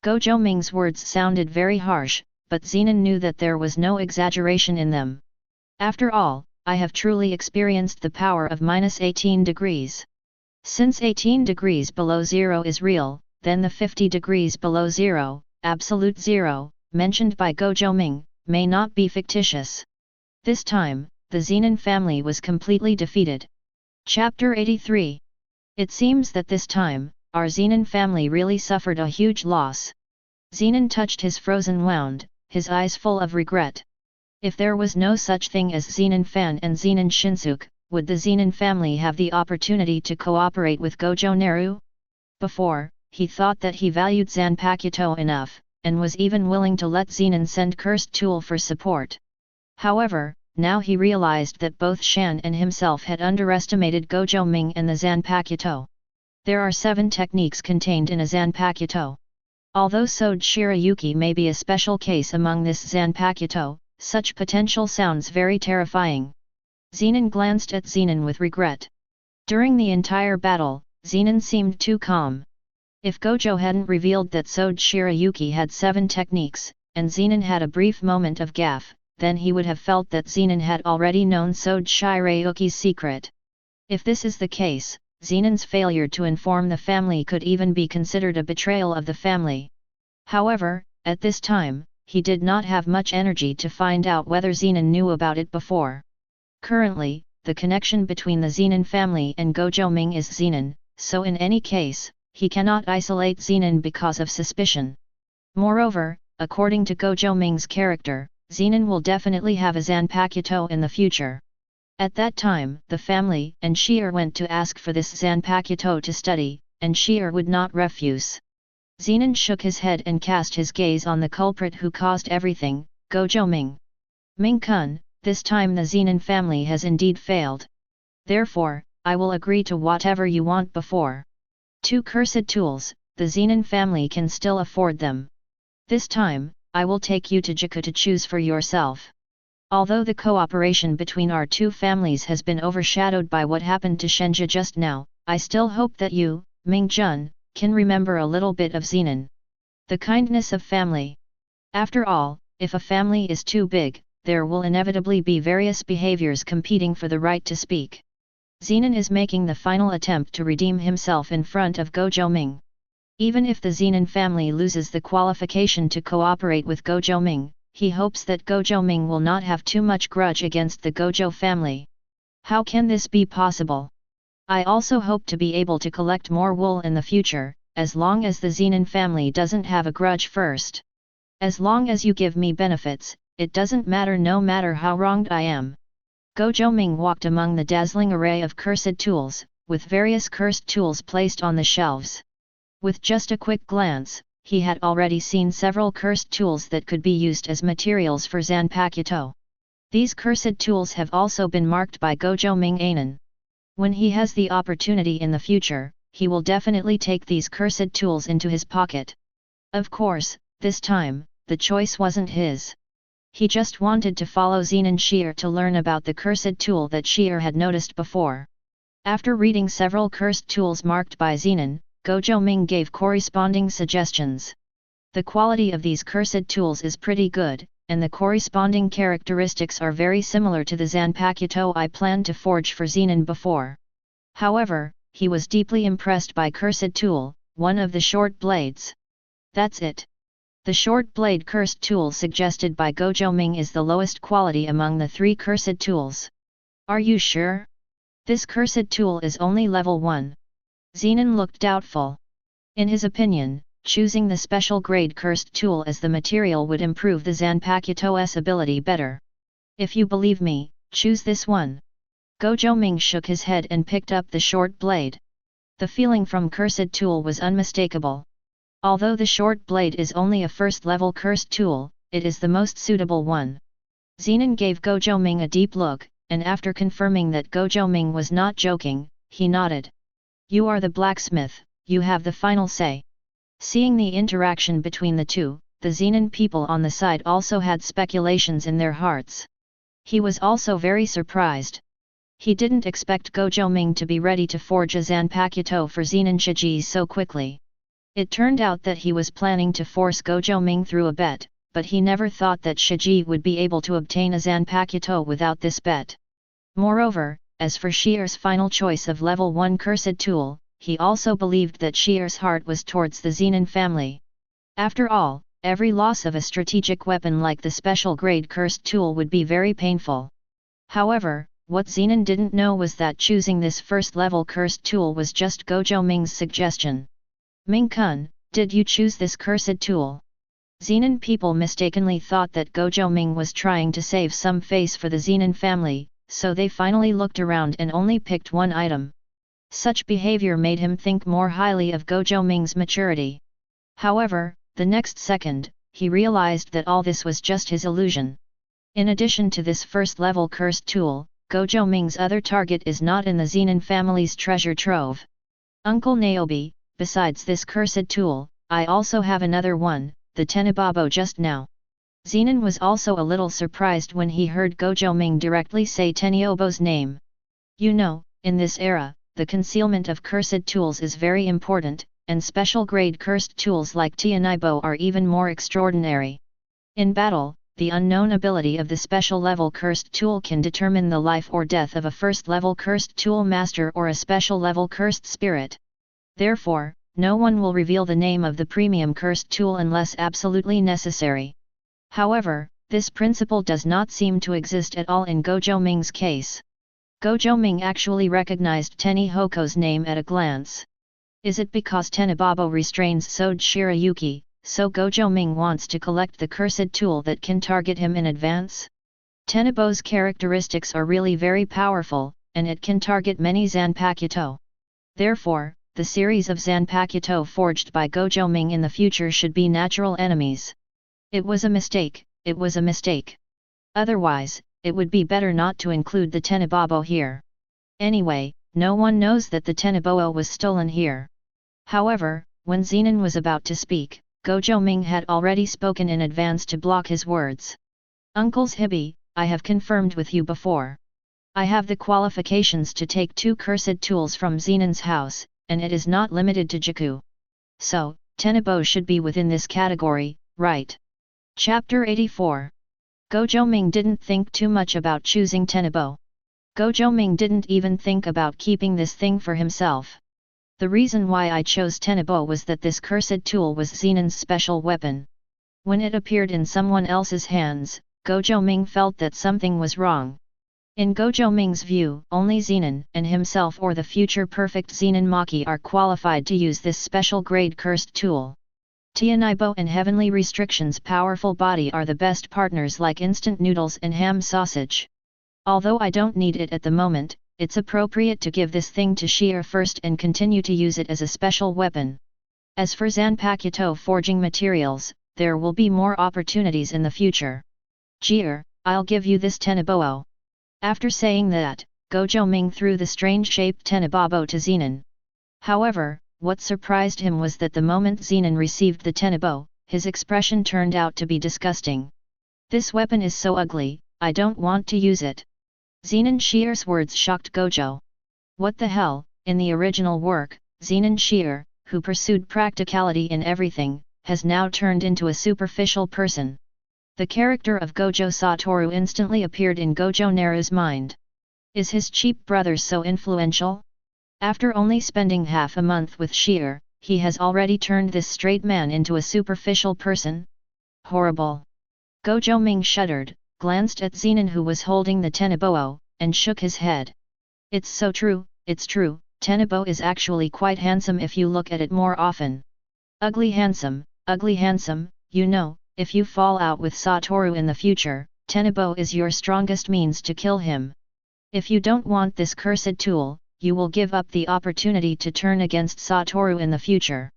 Gojo Ming's words sounded very harsh, but Zenan knew that there was no exaggeration in them. After all, I have truly experienced the power of minus 18 degrees. Since 18 degrees below zero is real, then the 50 degrees below zero, absolute zero, mentioned by Gojo Ming, may not be fictitious. This time, the Zenan family was completely defeated. Chapter 83. It seems that this time, our Zenan family really suffered a huge loss. Zenan touched his frozen wound, his eyes full of regret. If there was no such thing as Zenan Fan and Zenan Shinsuke, would the Zenan family have the opportunity to cooperate with Gojo Naru? Before, he thought that he valued Zanpakuto enough, and was even willing to let Zenan send Cursed Tool for support. However, now he realized that both Shan and himself had underestimated Gojo Ming and the Zanpakuto. There are 7 techniques contained in a Zanpakuto. Although Sode Shirayuki may be a special case among this Zanpakuto, such potential sounds very terrifying. Zenan glanced at Zenan with regret. During the entire battle, Zenan seemed too calm. If Gojo hadn't revealed that Sode Shirayuki had 7 techniques, and Zenan had a brief moment of gaffe, then he would have felt that Zenan had already known Sode Shirayuki's secret. If this is the case, Zenan's failure to inform the family could even be considered a betrayal of the family. However, at this time, he did not have much energy to find out whether Zenan knew about it before. Currently, the connection between the Zenan family and Gojo Ming is Zenan, so in any case, he cannot isolate Zenan because of suspicion. Moreover, according to Gojo Ming's character, Zenan will definitely have a Zanpakuto in the future. At that time, the family and Shier went to ask for this Zanpakuto to study, and Shier would not refuse. Zenan shook his head and cast his gaze on the culprit who caused everything, Gojo Ming. Ming-kun, this time the Zenan family has indeed failed. Therefore, I will agree to whatever you want before. 2 cursed tools, the Zenan family can still afford them. This time, I will take you to Jakku to choose for yourself. Although the cooperation between our 2 families has been overshadowed by what happened to Shenja just now, I still hope that you, Ming-jun, can remember a little bit of Zenan. The kindness of family. After all, if a family is too big, there will inevitably be various behaviors competing for the right to speak. Zenan is making the final attempt to redeem himself in front of Gojo Ming. Even if the Zenan family loses the qualification to cooperate with Gojo Ming, he hopes that Gojo Ming will not have too much grudge against the Gojo family. How can this be possible? I also hope to be able to collect more wool in the future, as long as the Zenan family doesn't have a grudge first. As long as you give me benefits, it doesn't matter no matter how wronged I am. Gojo Ming walked among the dazzling array of cursed tools, with various cursed tools placed on the shelves. With just a quick glance, he had already seen several cursed tools that could be used as materials for Zanpakuto. These cursed tools have also been marked by Gojo Ming Anan. When he has the opportunity in the future, he will definitely take these cursed tools into his pocket. Of course, this time, the choice wasn't his. He just wanted to follow Zenan Shier to learn about the cursed tool that Shier had noticed before. After reading several cursed tools marked by Zenan, Gojo Ming gave corresponding suggestions. The quality of these cursed tools is pretty good, and the corresponding characteristics are very similar to the Zanpakuto I planned to forge for Zenan before. However, he was deeply impressed by cursed tool, one of the short blades. That's it. The short blade cursed tool suggested by Gojo Ming is the lowest quality among the 3 cursed tools. Are you sure? This cursed tool is only level 1. Zenan looked doubtful. In his opinion, choosing the special grade cursed tool as the material would improve the Zanpakuto's ability better. If you believe me, choose this one. Gojo Ming shook his head and picked up the short blade. The feeling from cursed tool was unmistakable. Although the short blade is only a first-level cursed tool, it is the most suitable one. Zenan gave Gojo Ming a deep look, and after confirming that Gojo Ming was not joking, he nodded. You are the blacksmith, you have the final say. Seeing the interaction between the two, the Zenan people on the side also had speculations in their hearts. He was also very surprised. He didn't expect Gojo Ming to be ready to forge a Zanpakuto for Zenan Shiji so quickly. It turned out that he was planning to force Gojo Ming through a bet, but he never thought that Shiji would be able to obtain a Zanpakuto without this bet. Moreover, as for Shier's final choice of level 1 cursed tool, he also believed that Shier's heart was towards the Zenan family. After all, every loss of a strategic weapon like the special grade cursed tool would be very painful. However, what Zenan didn't know was that choosing this first level cursed tool was just Gojo Ming's suggestion. Ming-kun, did you choose this cursed tool? Zenan people mistakenly thought that Gojo Ming was trying to save some face for the Zenan family, so they finally looked around and only picked one item. Such behavior made him think more highly of Gojo Ming's maturity. However, the next second, he realized that all this was just his illusion. In addition to this first-level cursed tool, Gojo Ming's other target is not in the Zenan family's treasure trove. Uncle Naobi, besides this cursed tool, I also have another one, the Tenababo just now. Zenan was also a little surprised when he heard Gojo Ming directly say Teniobo's name. You know, in this era, the concealment of cursed tools is very important, and special grade cursed tools like Tianibo are even more extraordinary. In battle, the unknown ability of the special level cursed tool can determine the life or death of a first level cursed tool master or a special level cursed spirit. Therefore, no one will reveal the name of the premium cursed tool unless absolutely necessary. However, this principle does not seem to exist at all in Gojo Ming's case. Gojo Ming actually recognized Tenihoko's name at a glance. Is it because Tenebabo restrains Sode Shirayuki, so Gojo Ming wants to collect the cursed tool that can target him in advance? Tenebo's characteristics are really very powerful, and it can target many Zanpakuto. Therefore, the series of Zanpakuto forged by Gojo Ming in the future should be natural enemies. It was a mistake, it was a mistake. Otherwise, it would be better not to include the Tenebabo here. Anyway, no one knows that the Tenebao was stolen here. However, when Zenan was about to speak, Gojo Ming had already spoken in advance to block his words. Uncles Hibi, I have confirmed with you before. I have the qualifications to take 2 cursed tools from Zenan's house, and it is not limited to Jiku. So, Tenebo should be within this category, right? Chapter 84. Gojo Ming didn't think too much about choosing Tenebo. Gojo Ming didn't even think about keeping this thing for himself. The reason why I chose Tenebo was that this cursed tool was Zenan's special weapon. When it appeared in someone else's hands, Gojo Ming felt that something was wrong. In Gojo Ming's view, only Zenan and himself or the future perfect Zenan Maki are qualified to use this special grade cursed tool. Tianibo and Heavenly Restriction's powerful body are the best partners like instant noodles and ham sausage. Although I don't need it at the moment, it's appropriate to give this thing to Sheer first and continue to use it as a special weapon. As for Zanpakuto forging materials, there will be more opportunities in the future. Sheer, I'll give you this Teneboo. After saying that, Gojo Ming threw the strange-shaped Tenebabo to Zenan. However, what surprised him was that the moment Zenan received the Tenebo, his expression turned out to be disgusting. This weapon is so ugly, I don't want to use it. Zenan Sheer's words shocked Gojo. What the hell, in the original work, Zenan Sheer, who pursued practicality in everything, has now turned into a superficial person. The character of Gojo Satoru instantly appeared in Gojo Naru's mind. Is his cheap brother so influential? After only spending half a month with Sheer, he has already turned this straight man into a superficial person? Horrible. Gojo Ming shuddered, glanced at Zenan who was holding the Tenebo, and shook his head. It's so true, it's true, Tenebo is actually quite handsome if you look at it more often. Ugly handsome, you know, if you fall out with Satoru in the future, Tenebo is your strongest means to kill him. If you don't want this cursed tool, you will give up the opportunity to turn against Satoru in the future.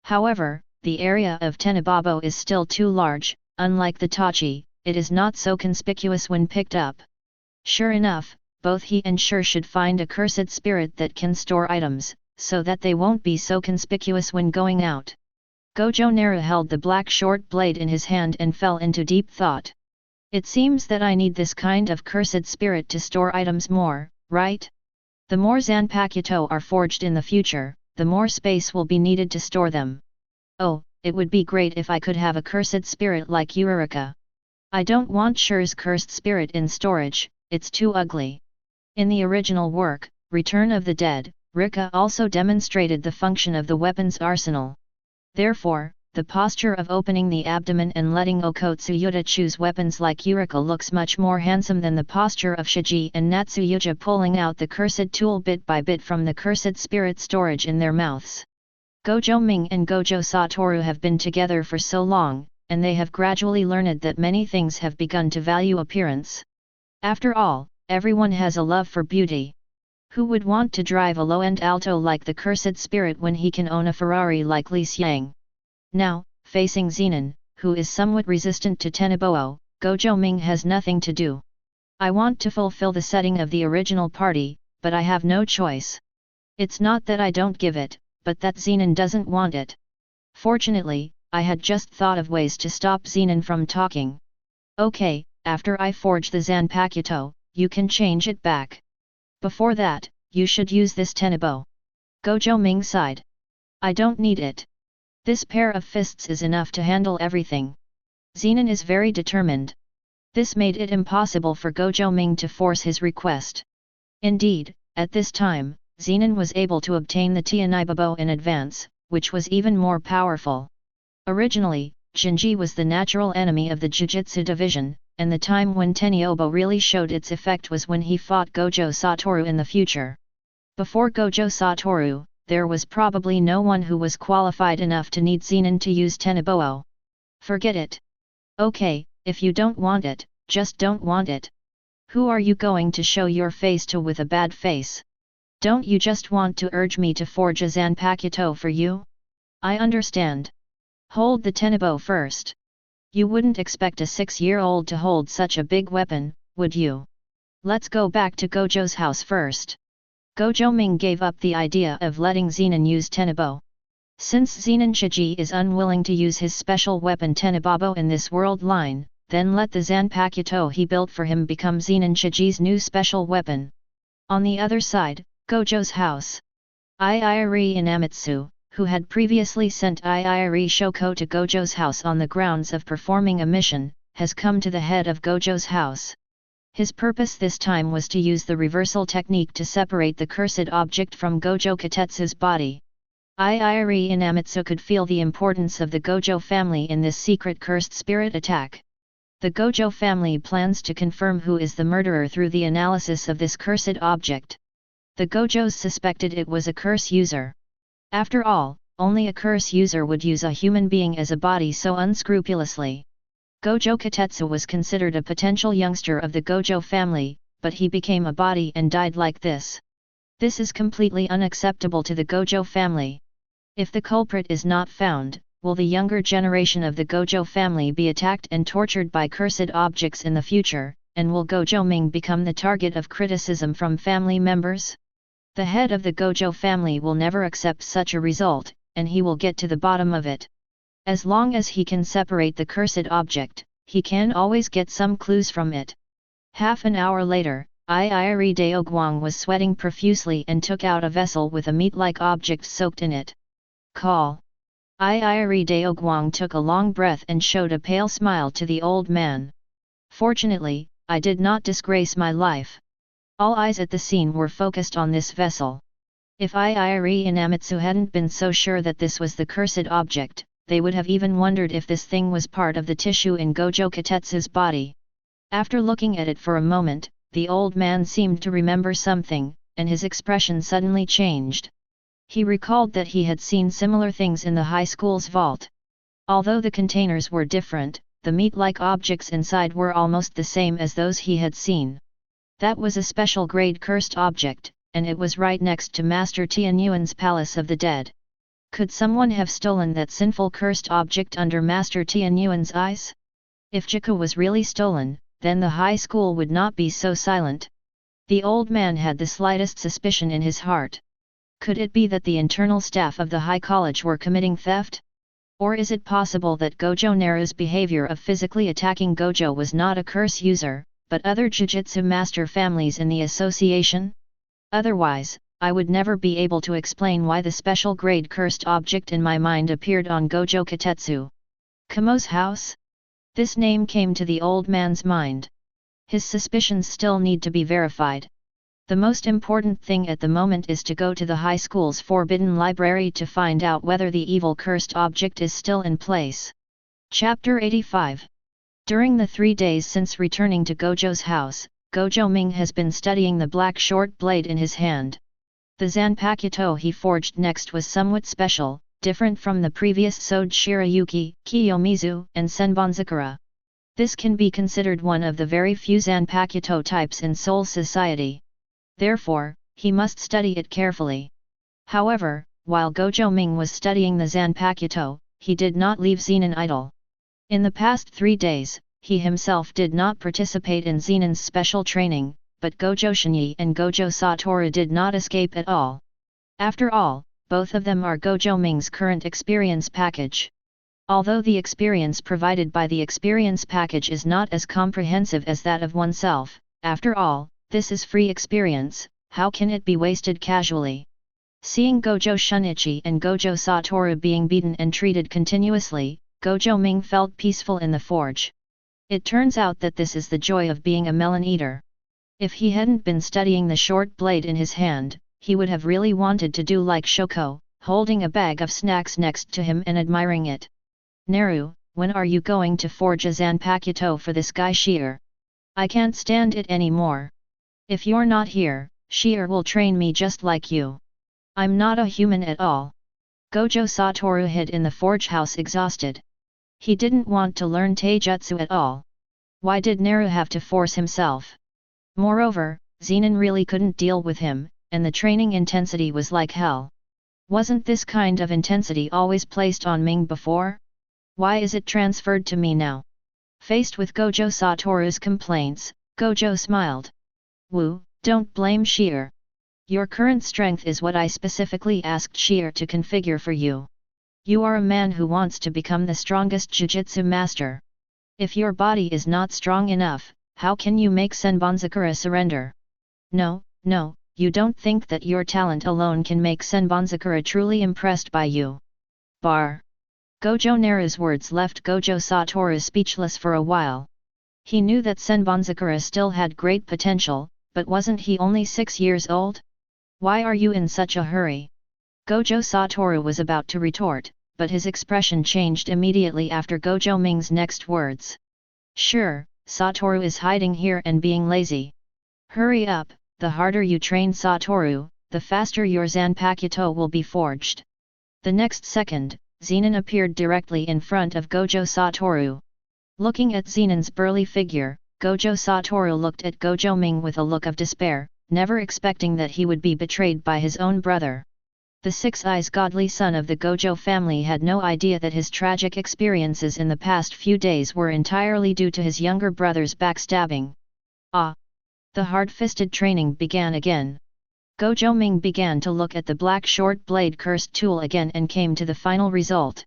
However, the area of Tenebabo is still too large, unlike the Tachi, it is not so conspicuous when picked up. Sure enough, both he and Sure should find a cursed spirit that can store items, so that they won't be so conspicuous when going out. Gojo Naru held the black short blade in his hand and fell into deep thought. It seems that I need this kind of cursed spirit to store items more, right? The more Zanpakuto are forged in the future, the more space will be needed to store them. Oh, it would be great if I could have a cursed spirit like Eureka. I don't want Shure's cursed spirit in storage, it's too ugly. In the original work, Return of the Dead, Rika also demonstrated the function of the weapon's arsenal. Therefore, the posture of opening the abdomen and letting Okotsuyuta choose weapons like Eureka looks much more handsome than the posture of Shiji and Natsuyuja pulling out the cursed tool bit by bit from the cursed spirit storage in their mouths. Gojo Ming and Gojo Satoru have been together for so long, and they have gradually learned that many things have begun to value appearance. After all, everyone has a love for beauty. Who would want to drive a low-end Alto like the cursed spirit when he can own a Ferrari like Li Xiang? Now, facing Zenan, who is somewhat resistant to Tenebo, Gojo Ming has nothing to do. I want to fulfill the setting of the original party, but I have no choice. It's not that I don't give it, but that Zenan doesn't want it. Fortunately, I had just thought of ways to stop Zenan from talking. Okay, after I forge the Zanpakuto, you can change it back. Before that, you should use this Tenebo. Gojo Ming sighed. I don't need it. This pair of fists is enough to handle everything. Zenan is very determined. This made it impossible for Gojo Ming to force his request. Indeed, at this time, Zenan was able to obtain the Tianibabo in advance, which was even more powerful. Originally, Jinji was the natural enemy of the Jujutsu division, and the time when Tenyobo really showed its effect was when he fought Gojo Satoru in the future. Before Gojo Satoru, there was probably no one who was qualified enough to need Zenan to use Teneboo. Forget it. Okay, if you don't want it, just don't want it. Who are you going to show your face to with a bad face? Don't you just want to urge me to forge a Zanpakuto for you? I understand. Hold the Tenebo first. You wouldn't expect a 6-year-old to hold such a big weapon, would you? Let's go back to Gojo's house first. Gojo Ming gave up the idea of letting Zenan use Tenebo. Since Zenan Shiji is unwilling to use his special weapon Tenebobo in this world line, then let the Zanpakuto he built for him become Zenan Shiji's new special weapon. On the other side, Gojo's house. Iiri Inamitsu, who had previously sent Iiri Shoko to Gojo's house on the grounds of performing a mission, has come to the head of Gojo's house. His purpose this time was to use the reversal technique to separate the cursed object from Gojo Katetsu's body. Iiri Inamitsu could feel the importance of the Gojo family in this secret cursed spirit attack. The Gojo family plans to confirm who is the murderer through the analysis of this cursed object. The Gojos suspected it was a curse user. After all, only a curse user would use a human being as a body so unscrupulously. Gojo Katetsu was considered a potential youngster of the Gojo family, but he became a body and died like this. This is completely unacceptable to the Gojo family. If the culprit is not found, will the younger generation of the Gojo family be attacked and tortured by cursed objects in the future, and will Gojo Ming become the target of criticism from family members? The head of the Gojo family will never accept such a result, and he will get to the bottom of it. As long as he can separate the cursed object, he can always get some clues from it. Half an hour later, Iiri Daoguang was sweating profusely and took out a vessel with a meat-like object soaked in it. Call. Iiri Daoguang took a long breath and showed a pale smile to the old man. Fortunately, I did not disgrace my life. All eyes at the scene were focused on this vessel. If Iiri Inamitsu hadn't been so sure that this was the cursed object, they would have even wondered if this thing was part of the tissue in Gojo Katetsu's body. After looking at it for a moment, the old man seemed to remember something, and his expression suddenly changed. He recalled that he had seen similar things in the high school's vault. Although the containers were different, the meat-like objects inside were almost the same as those he had seen. That was a special grade cursed object, and it was right next to Master Tianyuan's Palace of the Dead. Could someone have stolen that sinful cursed object under Master Tianyuan's eyes? If Jiku was really stolen, then the high school would not be so silent. The old man had the slightest suspicion in his heart. Could it be that the internal staff of the high college were committing theft? Or is it possible that Gojo Naru's behavior of physically attacking Gojo was not a curse user, but other Jujutsu master families in the association? Otherwise, I would never be able to explain why the special grade cursed object in my mind appeared on Gojo Katetsu. Kamo's house? This name came to the old man's mind. His suspicions still need to be verified. The most important thing at the moment is to go to the high school's forbidden library to find out whether the evil cursed object is still in place. Chapter 85. During the 3 days since returning to Gojo's house, Gojo Ming has been studying the black short blade in his hand. The Zanpakuto he forged next was somewhat special, different from the previous Sode Shirayuki, Kiyomizu, and Senbonzakura. This can be considered one of the very few Zanpakuto types in Soul Society. Therefore, he must study it carefully. However, while Gojo Ming was studying the Zanpakuto, he did not leave Zenan idle. In the past 3 days, he himself did not participate in Zenan's special training, but Gojo Shini and Gojo Satoru did not escape at all. After all, both of them are Gojo Ming's current experience package. Although the experience provided by the experience package is not as comprehensive as that of oneself, after all, this is free experience, how can it be wasted casually? Seeing Gojo Shunichi and Gojo Satoru being beaten and treated continuously, Gojo Ming felt peaceful in the forge. It turns out that this is the joy of being a melon eater. If he hadn't been studying the short blade in his hand, he would have really wanted to do like Shoko, holding a bag of snacks next to him and admiring it. Naru, when are you going to forge a Zanpakuto for this guy Sheer? I can't stand it anymore. If you're not here, Sheer will train me just like you. I'm not a human at all. Gojo Satoru hid in the forge house exhausted. He didn't want to learn taijutsu at all. Why did Naru have to force himself? Moreover, Zenan really couldn't deal with him, and the training intensity was like hell. Wasn't this kind of intensity always placed on Ming before? Why is it transferred to me now? Faced with Gojo Satoru's complaints, Gojo smiled. Woo, don't blame Sheer. Your current strength is what I specifically asked Sheer to configure for you. You are a man who wants to become the strongest Jujutsu master. If your body is not strong enough, how can you make Senbonzakura surrender? No, you don't think that your talent alone can make Senbonzakura truly impressed by you. Bar. Gojo Naru's words left Gojo Satoru speechless for a while. He knew that Senbonzakura still had great potential, but wasn't he only 6 years old? Why are you in such a hurry? Gojo Satoru was about to retort, but his expression changed immediately after Gojo Ming's next words. Sure, Satoru is hiding here and being lazy. Hurry up, the harder you train Satoru, the faster your Zanpakuto will be forged. The next second, Zenan appeared directly in front of Gojo Satoru. Looking at Zenan's burly figure, Gojo Satoru looked at Gojo Ming with a look of despair, never expecting that he would be betrayed by his own brother. The six-eyes godly son of the Gojo family had no idea that his tragic experiences in the past few days were entirely due to his younger brother's backstabbing. Ah! The hard-fisted training began again. Gojo Ming began to look at the black short blade cursed tool again and came to the final result.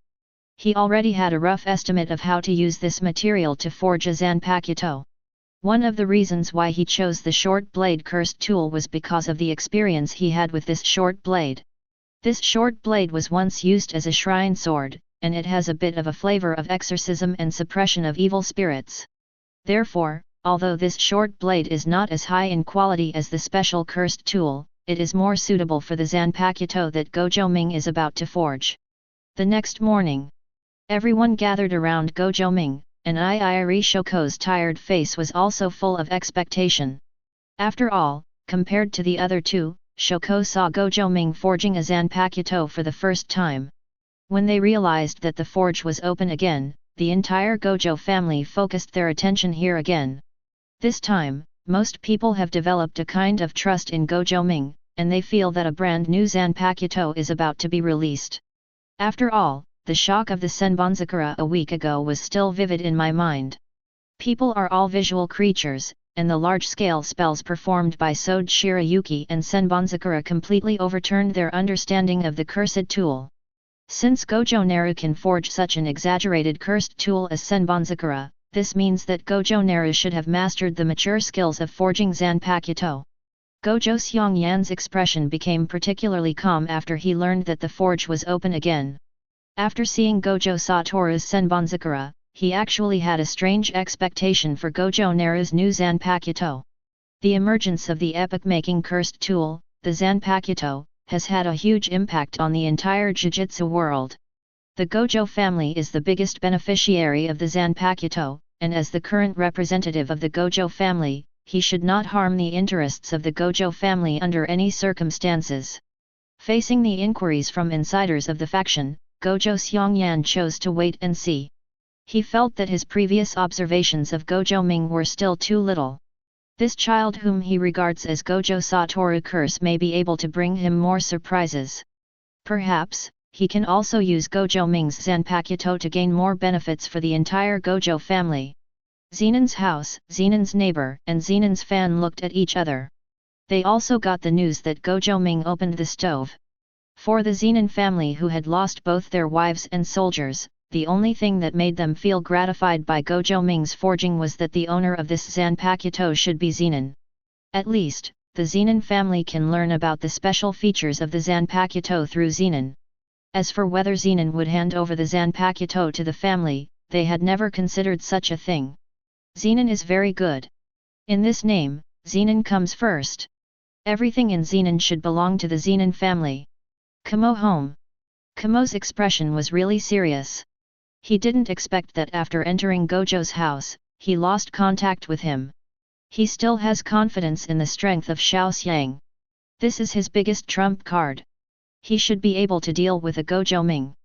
He already had a rough estimate of how to use this material to forge a Zanpakuto. One of the reasons why he chose the short blade cursed tool was because of the experience he had with this short blade. This short blade was once used as a shrine sword, and it has a bit of a flavor of exorcism and suppression of evil spirits. Therefore, although this short blade is not as high in quality as the special cursed tool, it is more suitable for the Zanpakuto that Gojo Ming is about to forge. The next morning, everyone gathered around Gojo Ming, and Iiri Shoko's tired face was also full of expectation. After all, compared to the other two, Shoko saw Gojo Ming forging a Zanpakuto for the first time. When they realized that the forge was open again, the entire Gojo family focused their attention here again. This time, most people have developed a kind of trust in Gojo Ming, and they feel that a brand new Zanpakuto is about to be released. After all, the shock of the Senbonzakura a week ago was still vivid in my mind. People are all visual creatures, and the large-scale spells performed by Sode Shirayuki and Senbonzakura completely overturned their understanding of the cursed tool. Since Gojo Naru can forge such an exaggerated cursed tool as Senbonzakura, this means that Gojo Naru should have mastered the mature skills of forging Zanpakuto. Gojo Xiongyan's expression became particularly calm after he learned that the forge was open again. After seeing Gojo Satoru's Senbonzakura, he actually had a strange expectation for Gojo Naru's new Zanpakuto. The emergence of the epoch-making cursed tool, the Zanpakuto, has had a huge impact on the entire Jujutsu world. The Gojo family is the biggest beneficiary of the Zanpakuto, and as the current representative of the Gojo family, he should not harm the interests of the Gojo family under any circumstances. Facing the inquiries from insiders of the faction, Gojo Xiongyan chose to wait and see. He felt that his previous observations of Gojo Ming were still too little. This child whom he regards as Gojo Satoru curse may be able to bring him more surprises. Perhaps, he can also use Gojo Ming's Zanpakuto to gain more benefits for the entire Gojo family. Zenan's house, Zenan's neighbor, and Zenan's fan looked at each other. They also got the news that Gojo Ming opened the stove. For the Zenan family who had lost both their wives and soldiers, the only thing that made them feel gratified by Gojo Ming's forging was that the owner of this Zanpakuto should be Zenan. At least, the Zenan family can learn about the special features of the Zanpakuto through Zenan. As for whether Zenan would hand over the Zanpakuto to the family, they had never considered such a thing. Zenan is very good. In this name, Zenan comes first. Everything in Zenan should belong to the Zenan family. Kamo home. Kamo's expression was really serious. He didn't expect that after entering Gojo's house, he lost contact with him. He still has confidence in the strength of Xiao Xiang. This is his biggest trump card. He should be able to deal with a Gojo Ming.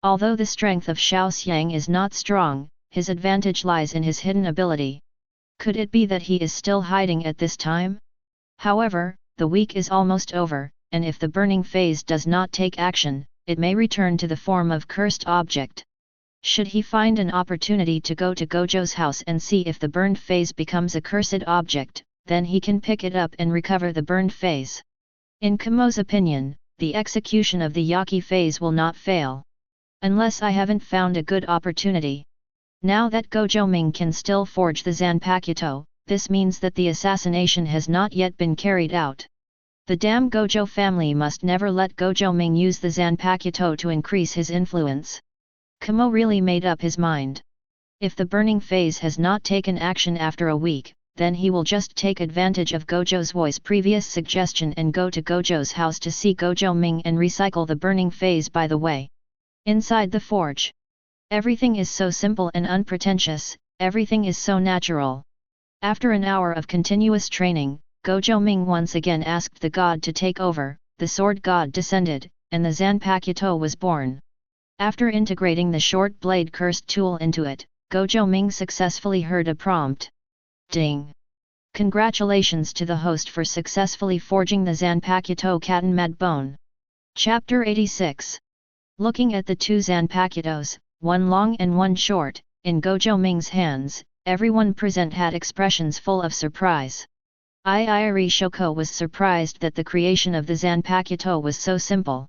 Although the strength of Xiao Xiang is not strong, his advantage lies in his hidden ability. Could it be that he is still hiding at this time? However, the week is almost over, and if the burning phase does not take action, it may return to the form of cursed object. Should he find an opportunity to go to Gojo's house and see if the burned phase becomes a cursed object, then he can pick it up and recover the burned phase. In Kumo's opinion, the execution of the Yaki phase will not fail. Unless I haven't found a good opportunity. Now that Gojo Ming can still forge the Zanpakuto, this means that the assassination has not yet been carried out. The damn Gojo family must never let Gojo Ming use the Zanpakuto to increase his influence. Kumo really made up his mind. If the burning phase has not taken action after a week, then he will just take advantage of Gojo's voice previous suggestion and go to Gojo's house to see Gojo Ming and recycle the burning phase by the way. Inside the forge. Everything is so simple and unpretentious, everything is so natural. After an hour of continuous training, Gojo Ming once again asked the god to take over, the sword god descended, and the Zanpakuto was born. After integrating the short blade cursed tool into it, Gojo Ming successfully heard a prompt. Ding! Congratulations to the host for successfully forging the Zanpakuto Katan Mad Bone. Chapter 86. Looking at the two Zanpakutos, one long and one short, in Gojo Ming's hands, everyone present had expressions full of surprise. Iiri Shoko was surprised that the creation of the Zanpakuto was so simple.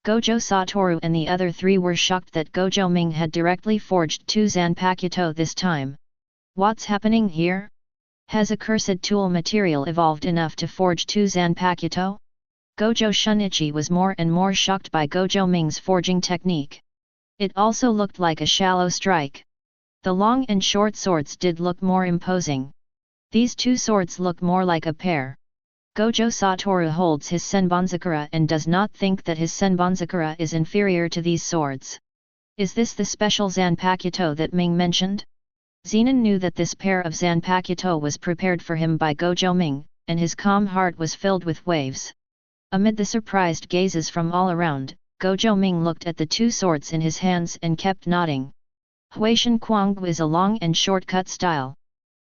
Gojo Satoru and the other three were shocked that Gojo Ming had directly forged two Zanpakuto this time. What's happening here? Has a cursed tool material evolved enough to forge two Zanpakuto? Gojo Shunichi was more and more shocked by Gojo Ming's forging technique. It also looked like a shallow strike. The long and short swords did look more imposing. These two swords look more like a pair. Gojo Satoru holds his Senbonzakura and does not think that his Senbonzakura is inferior to these swords. Is this the special Zanpakuto that Ming mentioned? Zenan knew that this pair of Zanpakuto was prepared for him by Gojo Ming, and his calm heart was filled with waves. Amid the surprised gazes from all around, Gojo Ming looked at the two swords in his hands and kept nodding. Huishan Kuanggu is a long and short-cut style.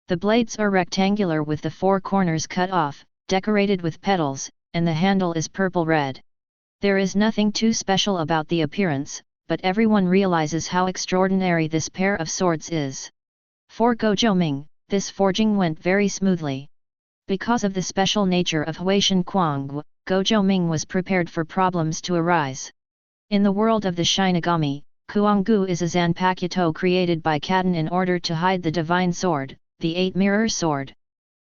The blades are rectangular with the four corners cut off, decorated with petals, and the handle is purple-red. There is nothing too special about the appearance, but everyone realizes how extraordinary this pair of swords is. For Gojo Ming, this forging went very smoothly. Because of the special nature of Huishan Kuanggu, Gojo Ming was prepared for problems to arise. In the world of the Shinigami, Kuanggu is a Zanpakuto created by Katan in order to hide the divine sword, the eight-mirror sword.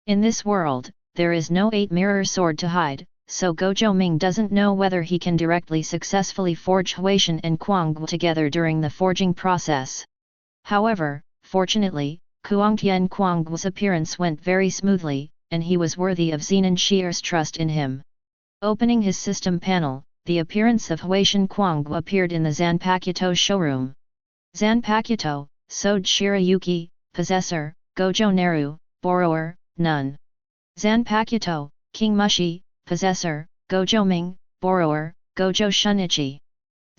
In this world, there is no eight-mirror sword to hide, so Gojo Ming doesn't know whether he can directly successfully forge Huishan and Kuanggu together during the forging process. However, fortunately, Kuangtian Kuanggu's appearance went very smoothly, and he was worthy of Zenan Shier's trust in him. Opening his system panel, the appearance of Huishan Kuanggu appeared in the Zanpakuto showroom. Zanpakuto, Sode Shirayuki, Possessor, Gojo Naru, Borrower, None. Zanpakuto, King Mushi, Possessor, Gojo Ming, Borrower, Gojo Shunichi.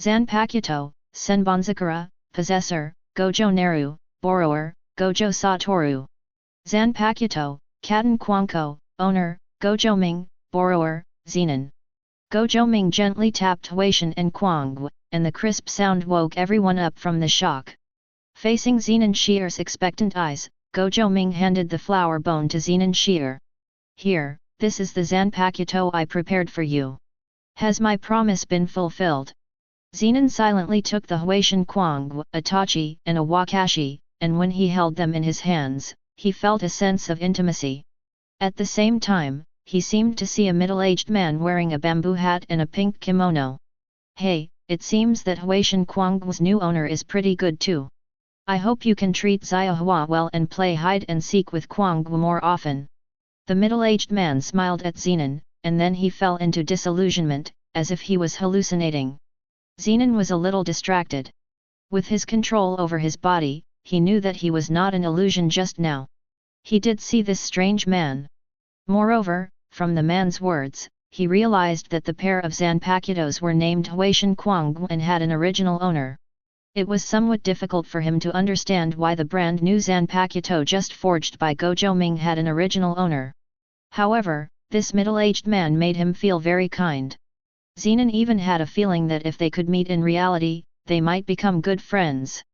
Zanpakuto, Senbonzakura, Possessor, Gojo Naru, Borrower, Gojo Satoru. Zanpakuto, Katan Kuangko, Owner, Gojo Ming, Borrower, Zenan. Gojo Ming gently tapped Huishan and Kuanggu, and the crisp sound woke everyone up from the shock. Facing Zenan Shier's expectant eyes, Gojo Ming handed the flower bone to Zenan Shier. Here, this is the Zanpakuto I prepared for you. Has my promise been fulfilled? Zenan silently took the Huishan Kuanggu, a tachi and a wakashi, and when he held them in his hands, he felt a sense of intimacy. At the same time, he seemed to see a middle-aged man wearing a bamboo hat and a pink kimono. Hey, it seems that Huishan Kuanggu's new owner is pretty good too. I hope you can treat Xiahua well and play hide-and-seek with Kuanggu more often. The middle-aged man smiled at Zenan, and then he fell into disillusionment, as if he was hallucinating. Zenan was a little distracted. With his control over his body, he knew that he was not an illusion just now. He did see this strange man. Moreover, from the man's words, he realized that the pair of Zanpakutos were named Huishan Kuangwu and had an original owner. It was somewhat difficult for him to understand why the brand new Zanpakuto just forged by Gojo Ming had an original owner. However, this middle-aged man made him feel very kind. Zenan even had a feeling that if they could meet in reality, they might become good friends.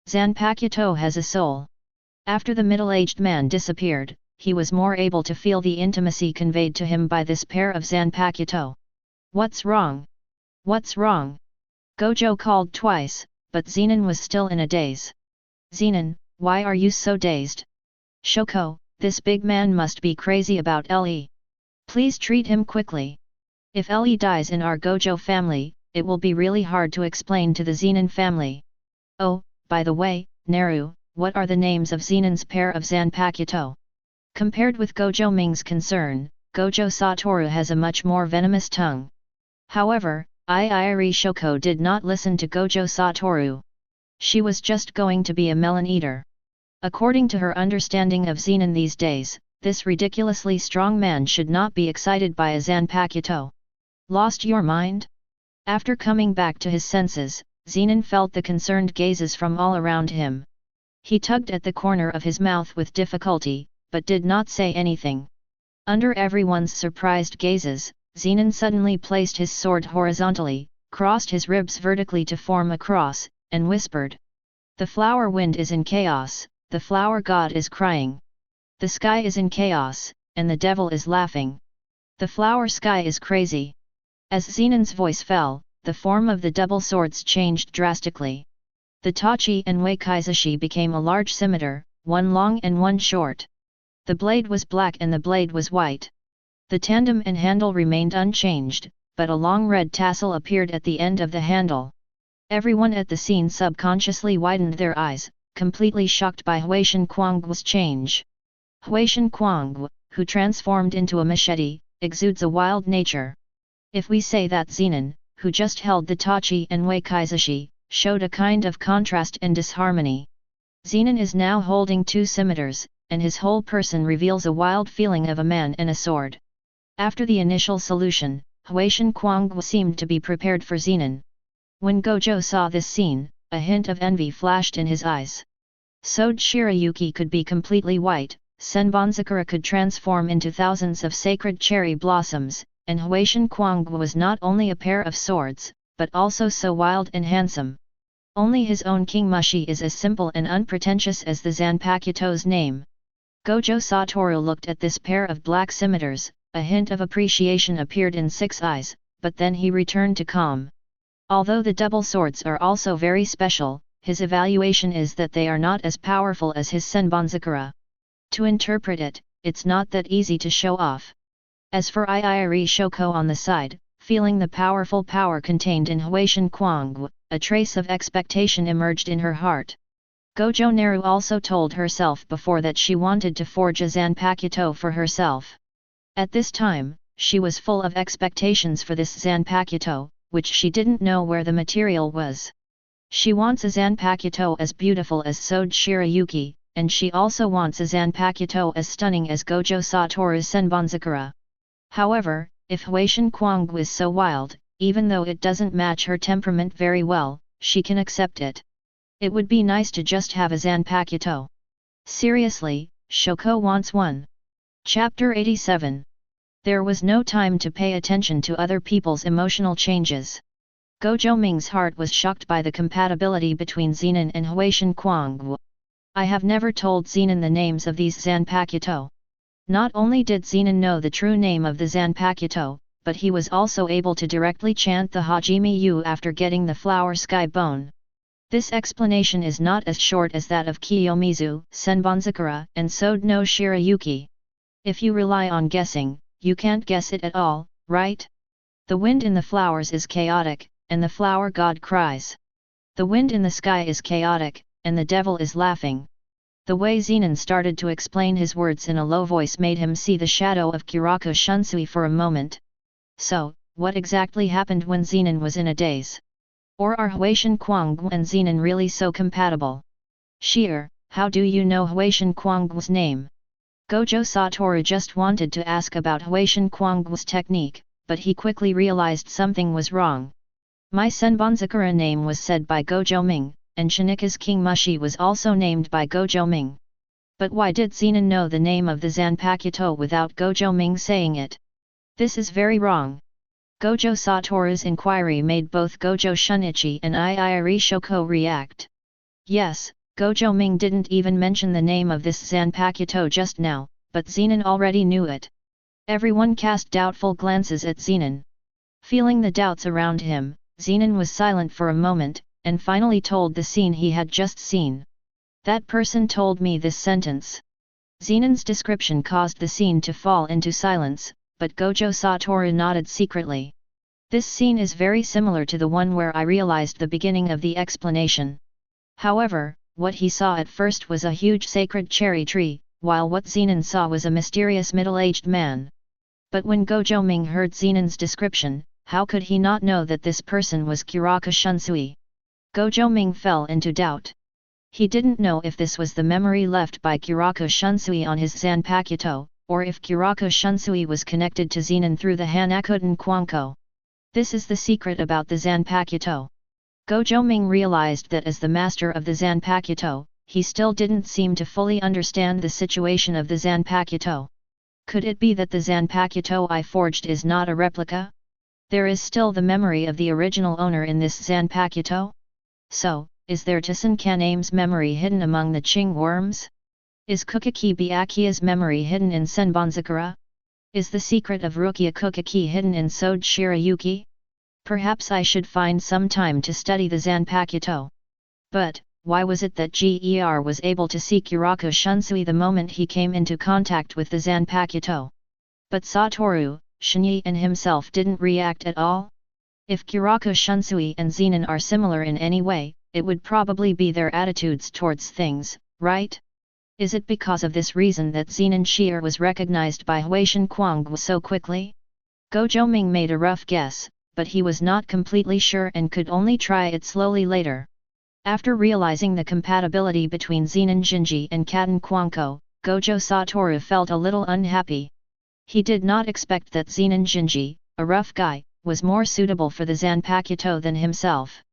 Zanpakuto has a soul. After the middle-aged man disappeared, he was more able to feel the intimacy conveyed to him by this pair of Zanpakuto. What's wrong? What's wrong? Gojo called twice, but Zenan was still in a daze. Zenan, why are you so dazed? Shoko, this big man must be crazy about Le. Please treat him quickly. If Le dies in our Gojo family, it will be really hard to explain to the Zenan family. Oh, by the way, Naru, what are the names of Zenan's pair of Zanpakuto? Compared with Gojo Ming's concern, Gojo Satoru has a much more venomous tongue. However, Iiri Shoko did not listen to Gojo Satoru. She was just going to be a melon eater. According to her understanding of Zenan these days, this ridiculously strong man should not be excited by a Zanpakuto. Lost your mind? After coming back to his senses, Zenan felt the concerned gazes from all around him. He tugged at the corner of his mouth with difficulty, but did not say anything. Under everyone's surprised gazes, Zenan suddenly placed his sword horizontally, crossed his ribs vertically to form a cross, and whispered. The flower wind is in chaos, the flower god is crying. The sky is in chaos, and the devil is laughing. The flower sky is crazy. As Zenan's voice fell, the form of the double swords changed drastically. The Tachi and Wakaizashi became a large scimitar, one long and one short. The blade was black and the blade was white. The tandem and handle remained unchanged, but a long red tassel appeared at the end of the handle. Everyone at the scene subconsciously widened their eyes, completely shocked by Huishan Kuangwu's change. Huishan Kuangwu, who transformed into a machete, exudes a wild nature. If we say that Zenan, who just held the Tachi and Wakaizashi, showed a kind of contrast and disharmony. Zenan is now holding two scimitars, and his whole person reveals a wild feeling of a man and a sword. After the initial solution, Huishan Kuangwu seemed to be prepared for Zenan. When Gojo saw this scene, a hint of envy flashed in his eyes. Sode Shirayuki could be completely white, Senbonzakura could transform into thousands of sacred cherry blossoms, and Huishan Kuangwu was not only a pair of swords, but also so wild and handsome. Only his own King Mushi is as simple and unpretentious as the Zanpakuto's name. Gojo Satoru looked at this pair of black scimitars, a hint of appreciation appeared in Six Eyes, but then he returned to calm. Although the double swords are also very special, his evaluation is that they are not as powerful as his Senbonzakura. To interpret it, it's not that easy to show off. As for Iiri Shoko on the side, feeling the powerful power contained in Huishan Kuangwu, a trace of expectation emerged in her heart. Gojo Naru also told herself before that she wanted to forge a Zanpakuto for herself. At this time, she was full of expectations for this Zanpakuto, which she didn't know where the material was. She wants a Zanpakuto as beautiful as Sode Shirayuki, and she also wants a Zanpakuto as stunning as Gojo Satoru's Senbonzakura. However, if Huishan Kuangwu is so wild, even though it doesn't match her temperament very well, she can accept it. It would be nice to just have a Zanpakuto. Seriously, Shoko wants one. Chapter 87. There was no time to pay attention to other people's emotional changes. Gojo Ming's heart was shocked by the compatibility between Zenan and Huishan Kuangwu. I have never told Zenan the names of these Zanpakuto. Not only did Zenan know the true name of the Zanpakuto, but he was also able to directly chant the Hajime Yu after getting the flower sky bone. This explanation is not as short as that of Kiyomizu, Senbonzakura, and Sode no Shirayuki. If you rely on guessing, you can't guess it at all, right? The wind in the flowers is chaotic, and the flower god cries. The wind in the sky is chaotic, and the devil is laughing. The way Zenan started to explain his words in a low voice made him see the shadow of Kiraku Shunsui for a moment. So, what exactly happened when Zenan was in a daze? Or are Huishan Kuangwu and Zenan really so compatible? Sheer, how do you know Huishan Kuangwu's name? Gojo Satoru just wanted to ask about Huishan Kuangwu's technique, but he quickly realized something was wrong. My Senbonzakura name was said by Gojo Ming, and Shinika's King Mushi was also named by Gojo Ming. But why did Zenan know the name of the Zanpakuto without Gojo Ming saying it? This is very wrong. Gojo Satoru's inquiry made both Gojo Shunichi and Iiri Shoko react. Yes, Gojo Ming didn't even mention the name of this Zanpakuto just now, but Zenan already knew it. Everyone cast doubtful glances at Zenan. Feeling the doubts around him, Zenan was silent for a moment, and finally told the scene he had just seen. That person told me this sentence. Zenan's description caused the scene to fall into silence, but Gojo Satoru nodded secretly. This scene is very similar to the one where I realized the beginning of the explanation. However, what he saw at first was a huge sacred cherry tree, while what Zenan saw was a mysterious middle-aged man. But when Gojo Ming heard Zenan's description, how could he not know that this person was Kuraka Shunsui? Gojo Ming fell into doubt. He didn't know if this was the memory left by Kuraka Shunsui on his Zanpakuto, or if Kuraka Shunsui was connected to Zenan through the Hanakuten Kwanko. This is the secret about the Zanpakuto. Gojo Ming realized that as the master of the Zanpakuto, he still didn't seem to fully understand the situation of the Zanpakuto. Could it be that the Zanpakuto I forged is not a replica? There is still the memory of the original owner in this Zanpakuto? So, is there Taisen Kaname's memory hidden among the Qing worms? Is Kukaki Byakuya's memory hidden in Senbonzakura? Is the secret of Rukia Kukaki hidden in Sode Shirayuki? Perhaps I should find some time to study the Zanpakuto. But, why was it that GER was able to see Kuraka Shunsui the moment he came into contact with the Zanpakuto? But Satoru, Shinyi and himself didn't react at all? If Kuraka Shunsui and Zenan are similar in any way, it would probably be their attitudes towards things, right? Is it because of this reason that Zenan Sheer was recognized by Huishan Kuangwu so quickly? Gojo Ming made a rough guess, but he was not completely sure and could only try it slowly later. After realizing the compatibility between Zenan Jinji and Katen Kwanko, Gojo Satoru felt a little unhappy. He did not expect that Zenan Jinji, a rough guy, was more suitable for the Zanpakuto than himself.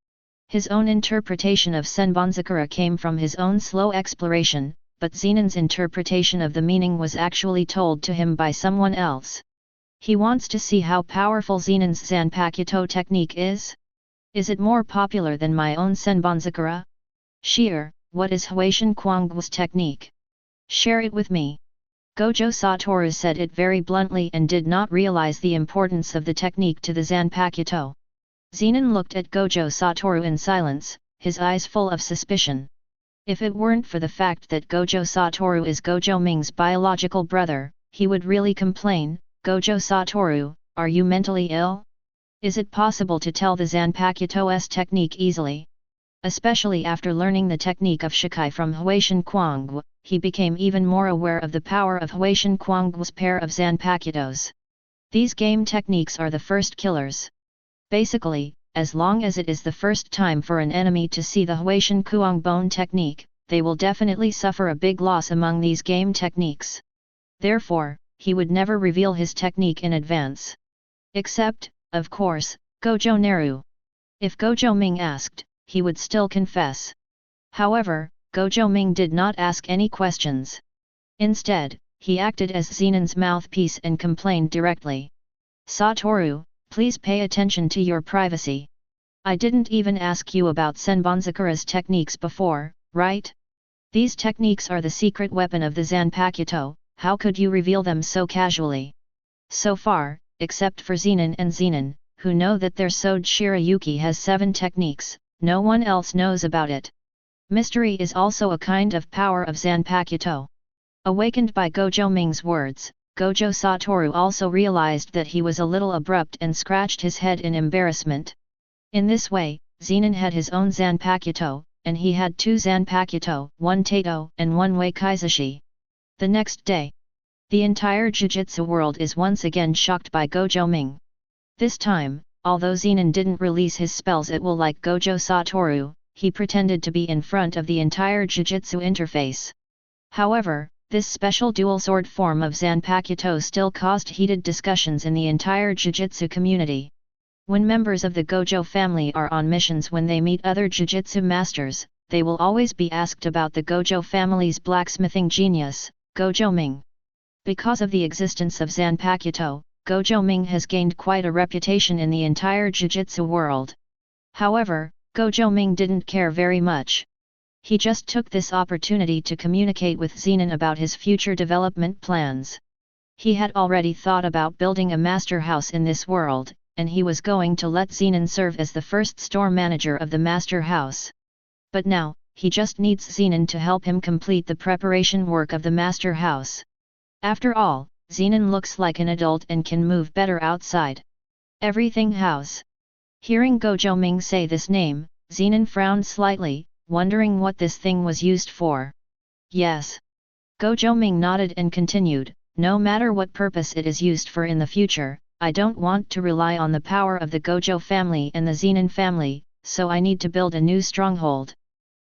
His own interpretation of Senbonzakura came from his own slow exploration, but Zenan's interpretation of the meaning was actually told to him by someone else. He wants to see how powerful Zenan's Zanpakuto technique is? Is it more popular than my own Senbonzakura? Sheer, what is Huishan Kuangwu's technique? Share it with me. Gojo Satoru said it very bluntly and did not realize the importance of the technique to the Zanpakuto. Zenan looked at Gojo Satoru in silence, his eyes full of suspicion. If it weren't for the fact that Gojo Satoru is Gojo Ming's biological brother, he would really complain. Gojo Satoru, are you mentally ill? Is it possible to tell the Zanpakuto's technique easily? Especially after learning the technique of Shikai from Huishan Kuangwu, he became even more aware of the power of Huishan Kuangwu's pair of Zanpakutos. These game techniques are the first killers. Basically, as long as it is the first time for an enemy to see the Huishan Kuangbone technique, they will definitely suffer a big loss among these game techniques. Therefore, he would never reveal his technique in advance. Except, of course, Gojo Naru. If Gojo Ming asked, he would still confess. However, Gojo Ming did not ask any questions. Instead, he acted as Zenan's mouthpiece and complained directly. Satoru, please pay attention to your privacy. I didn't even ask you about Senbonzakura's techniques before, right? These techniques are the secret weapon of the Zanpakuto, how could you reveal them so casually? So far, except for Zenan and Zenan, who know that their Sode Shirayuki has 7 techniques, no one else knows about it. Mystery is also a kind of power of Zanpakuto. Awakened by Gojo Ming's words, Gojo Satoru also realized that he was a little abrupt and scratched his head in embarrassment. In this way, Zenan had his own Zanpakuto, and he had 2 Zanpakuto, 1 Tato and 1 Waikaizashi. The next day, the entire Jujutsu world is once again shocked by Gojo Ming. This time, although Zenan didn't release his spells at will like Gojo Satoru, he pretended to be in front of the entire Jujutsu interface. However, this special dual sword form of Zanpakuto still caused heated discussions in the entire Jujutsu community. When members of the Gojo family are on missions when they meet other Jujutsu masters, they will always be asked about the Gojo family's blacksmithing genius, Gojo Ming. Because of the existence of Zanpakuto, Gojo Ming has gained quite a reputation in the entire Jujutsu world. However, Gojo Ming didn't care very much. He just took this opportunity to communicate with Zenan about his future development plans. He had already thought about building a master house in this world, and he was going to let Zenan serve as the first store manager of the master house. But now, he just needs Zenan to help him complete the preparation work of the master house. After all, Zenan looks like an adult and can move better outside. Everything house. Hearing Gojo Ming say this name, Zenan frowned slightly, wondering what this thing was used for. Yes. Gojo Ming nodded and continued, no matter what purpose it is used for in the future, I don't want to rely on the power of the Gojo family and the Zenan family, so I need to build a new stronghold.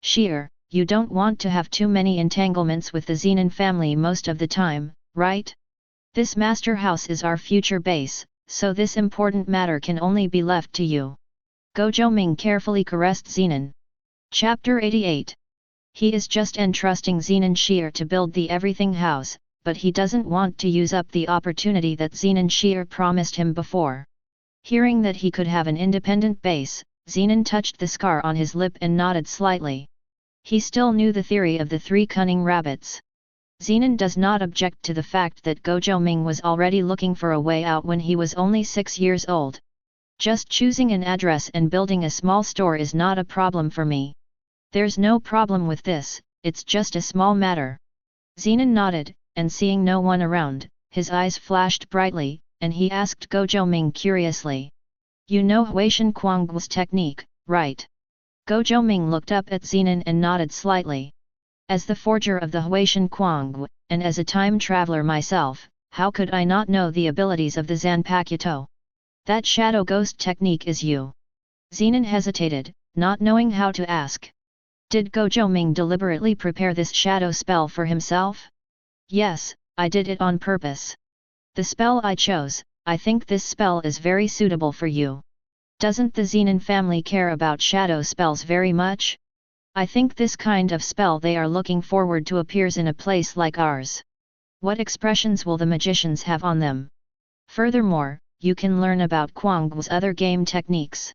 Sheer, you don't want to have too many entanglements with the Zenan family most of the time, right? This master house is our future base, so this important matter can only be left to you. Gojo Ming carefully caressed Zenan. Chapter 88. He is just entrusting Zenan Sheer to build the everything house, but he doesn't want to use up the opportunity that Zenan Sheer promised him before. Hearing that he could have an independent base, Zenan touched the scar on his lip and nodded slightly. He still knew the theory of the three cunning rabbits. Zenan does not object to the fact that Gojo Ming was already looking for a way out when he was only 6 years old. Just choosing an address and building a small store is not a problem for me. There's no problem with this, it's just a small matter. Zenan nodded, and seeing no one around, his eyes flashed brightly, and he asked Gojo Ming curiously. You know Huishan Kuang's technique, right? Gojo Ming looked up at Zenan and nodded slightly. As the forger of the Huishan Kuang, and as a time traveler myself, how could I not know the abilities of the Zanpakuto? That shadow ghost technique is you. Zenan hesitated, not knowing how to ask. Did Gojo Ming deliberately prepare this shadow spell for himself? Yes, I did it on purpose. The spell I chose, I think this spell is very suitable for you. Doesn't the Zenan family care about shadow spells very much? I think this kind of spell they are looking forward to appears in a place like ours. What expressions will the magicians have on them? Furthermore, you can learn about Kuang's other game techniques.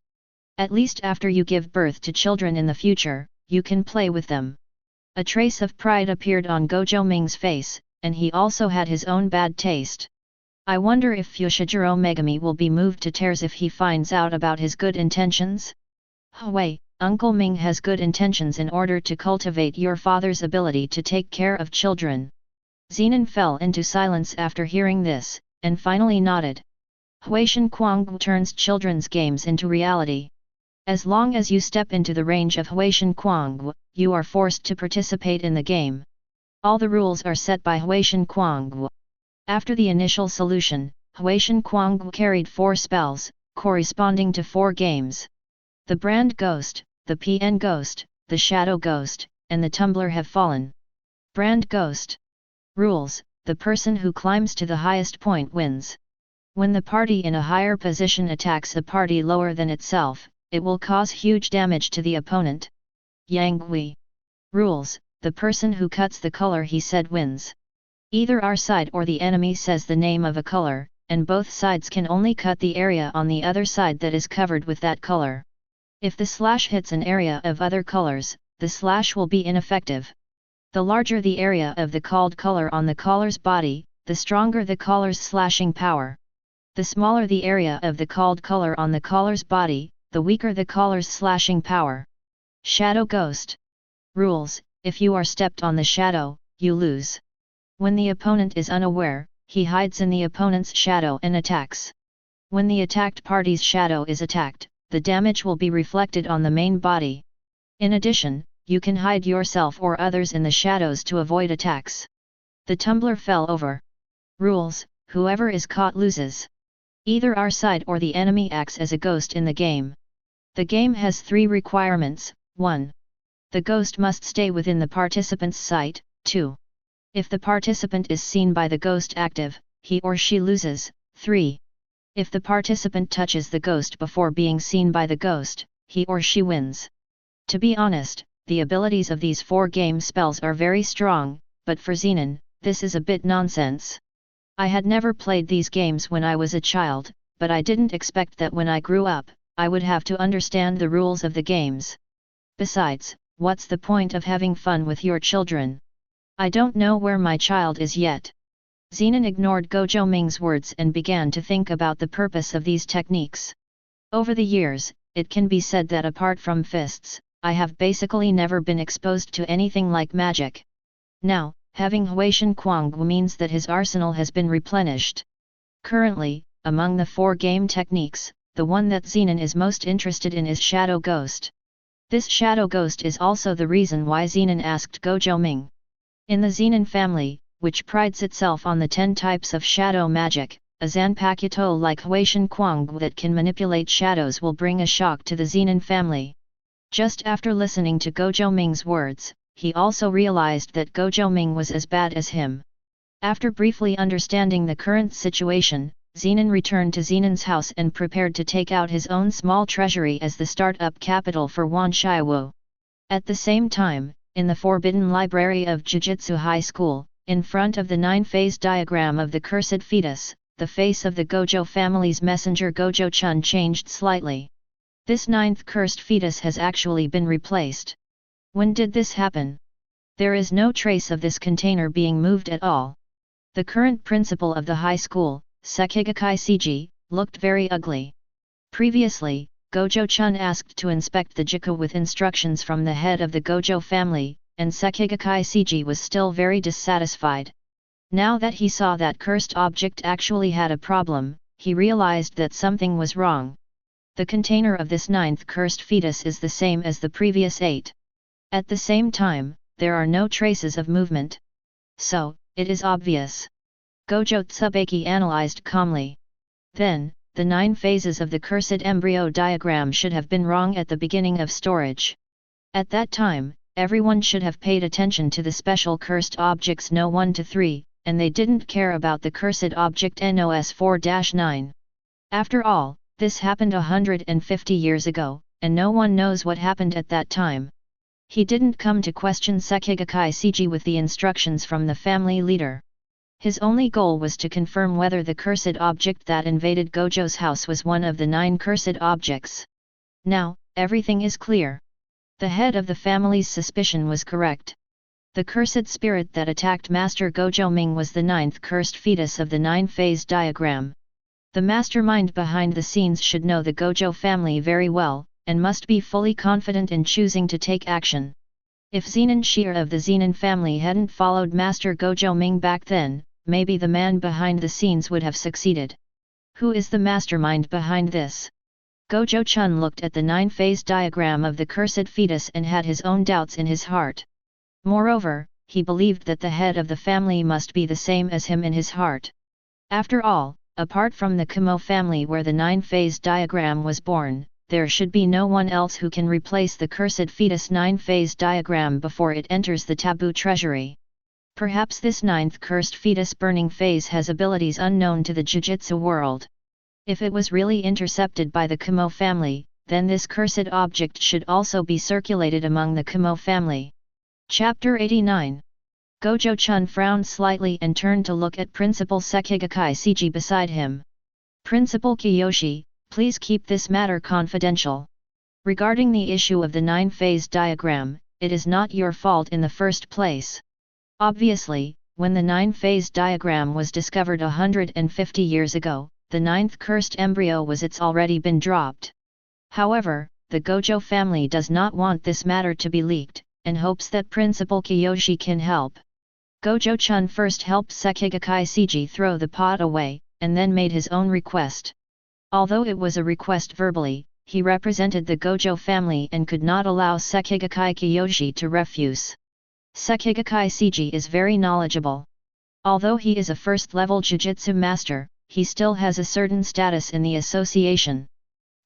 At least after you give birth to children in the future, you can play with them. A trace of pride appeared on Gojo Ming's face, and he also had his own bad taste. I wonder if Fushiguro Megami will be moved to tears if he finds out about his good intentions? Wei, Uncle Ming has good intentions in order to cultivate your father's ability to take care of children. Zenan fell into silence after hearing this, and finally nodded. Huishan Kuang turns children's games into reality. As long as you step into the range of Huishan Kuang, you are forced to participate in the game. All the rules are set by Huishan Kuang. After the initial solution, Huishan Kuang carried 4 spells, corresponding to 4 games. The Brand Ghost, the PN Ghost, the Shadow Ghost, and the Tumbler have fallen. Brand Ghost. Rules: the person who climbs to the highest point wins. When the party in a higher position attacks a party lower than itself, it will cause huge damage to the opponent. Yangui. Rules: the person who cuts the color he said wins. Either our side or the enemy says the name of a color, and both sides can only cut the area on the other side that is covered with that color. If the slash hits an area of other colors, the slash will be ineffective. The larger the area of the called color on the caller's body, the stronger the caller's slashing power. The smaller the area of the called color on the caller's body, the weaker the caller's slashing power. Shadow Ghost. Rules: if you are stepped on the shadow, you lose. When the opponent is unaware, he hides in the opponent's shadow and attacks. When the attacked party's shadow is attacked, the damage will be reflected on the main body. In addition, you can hide yourself or others in the shadows to avoid attacks. The tumbler fell over. Rules: whoever is caught loses. Either our side or the enemy acts as a ghost in the game. The game has 3 requirements. 1. The ghost must stay within the participant's sight. 2. If the participant is seen by the ghost active, he or she loses. 3. If the participant touches the ghost before being seen by the ghost, he or she wins. To be honest, the abilities of these 4 game spells are very strong, but for Zenan, this is a bit nonsense. I had never played these games when I was a child, but I didn't expect that when I grew up, I would have to understand the rules of the games. Besides, what's the point of having fun with your children? I don't know where my child is yet. Zenan ignored Gojo Ming's words and began to think about the purpose of these techniques. Over the years, it can be said that apart from fists, I have basically never been exposed to anything like magic. Now, having Huaishan Quanggu means that his arsenal has been replenished. Currently, among the 4 game techniques, the one that Zenan is most interested in is Shadow Ghost. This Shadow Ghost is also the reason why Zenan asked Gojo Ming. In the Zenan family, which prides itself on the 10 types of shadow magic, a Zanpakuto like Huaishan Quanggu that can manipulate shadows will bring a shock to the Zenan family. Just after listening to Gojo Ming's words, he also realized that Gojo Ming was as bad as him. After briefly understanding the current situation, Zenan returned to Zenan's house and prepared to take out his own small treasury as the start-up capital for Wanshiwo. At the same time, in the Forbidden Library of Jujutsu High School, in front of the 9-phase diagram of the cursed fetus, the face of the Gojo family's messenger Gojo Chun changed slightly. This 9th cursed fetus has actually been replaced. When did this happen? There is no trace of this container being moved at all. The current principal of the high school, Sekigakai Seiji, looked very ugly. Previously, Gojo Chun asked to inspect the Jiku with instructions from the head of the Gojo family, and Sekigakai Seiji was still very dissatisfied. Now that he saw that cursed object actually had a problem, he realized that something was wrong. The container of this 9th cursed fetus is the same as the previous 8. At the same time, there are no traces of movement. So, it is obvious. Gojo Tsubaki analyzed calmly. Then, the 9 phases of the cursed embryo diagram should have been wrong at the beginning of storage. At that time, everyone should have paid attention to the special cursed objects No 1 to 3, and they didn't care about the cursed object NOS 4-9. After all, this happened 150 years ago, and no one knows what happened at that time. He didn't come to question Sekigakai Seiji with the instructions from the family leader. His only goal was to confirm whether the cursed object that invaded Gojo's house was one of the 9 cursed objects. Now, everything is clear. The head of the family's suspicion was correct. The cursed spirit that attacked Master Gojo Ming was the 9th cursed fetus of the 9-phase diagram. The mastermind behind the scenes should know the Gojo family very well, and must be fully confident in choosing to take action. If Zenan Shir of the Zenan family hadn't followed Master Gojo Ming back then, maybe the man behind the scenes would have succeeded. Who is the mastermind behind this? Gojo Chun looked at the 9-phase diagram of the cursed fetus and had his own doubts in his heart. Moreover, he believed that the head of the family must be the same as him in his heart. After all, apart from the Kamo family where the 9-phase diagram was born, there should be no one else who can replace the cursed fetus 9-phase diagram before it enters the taboo treasury. Perhaps this 9th cursed fetus burning phase has abilities unknown to the Jujutsu world. If it was really intercepted by the Kamo family, then this cursed object should also be circulated among the Kamo family. Chapter 89. Gojo Chun frowned slightly and turned to look at Principal Sekigakai Seiji beside him. Principal Kiyoshi, please keep this matter confidential. Regarding the issue of the 9-phase diagram, it is not your fault in the first place. Obviously, when the 9-phase diagram was discovered 150 years ago, the 9th cursed embryo was already been dropped. However, the Gojo family does not want this matter to be leaked, and hopes that Principal Kiyoshi can help. Gojo Chun first helped Sekigakai Seiji throw the pot away, and then made his own request. Although it was a request verbally, he represented the Gojo family and could not allow Sekigakai Kiyoshi to refuse. Sekigakai Seiji is very knowledgeable. Although he is a first-level Jujutsu master, he still has a certain status in the association.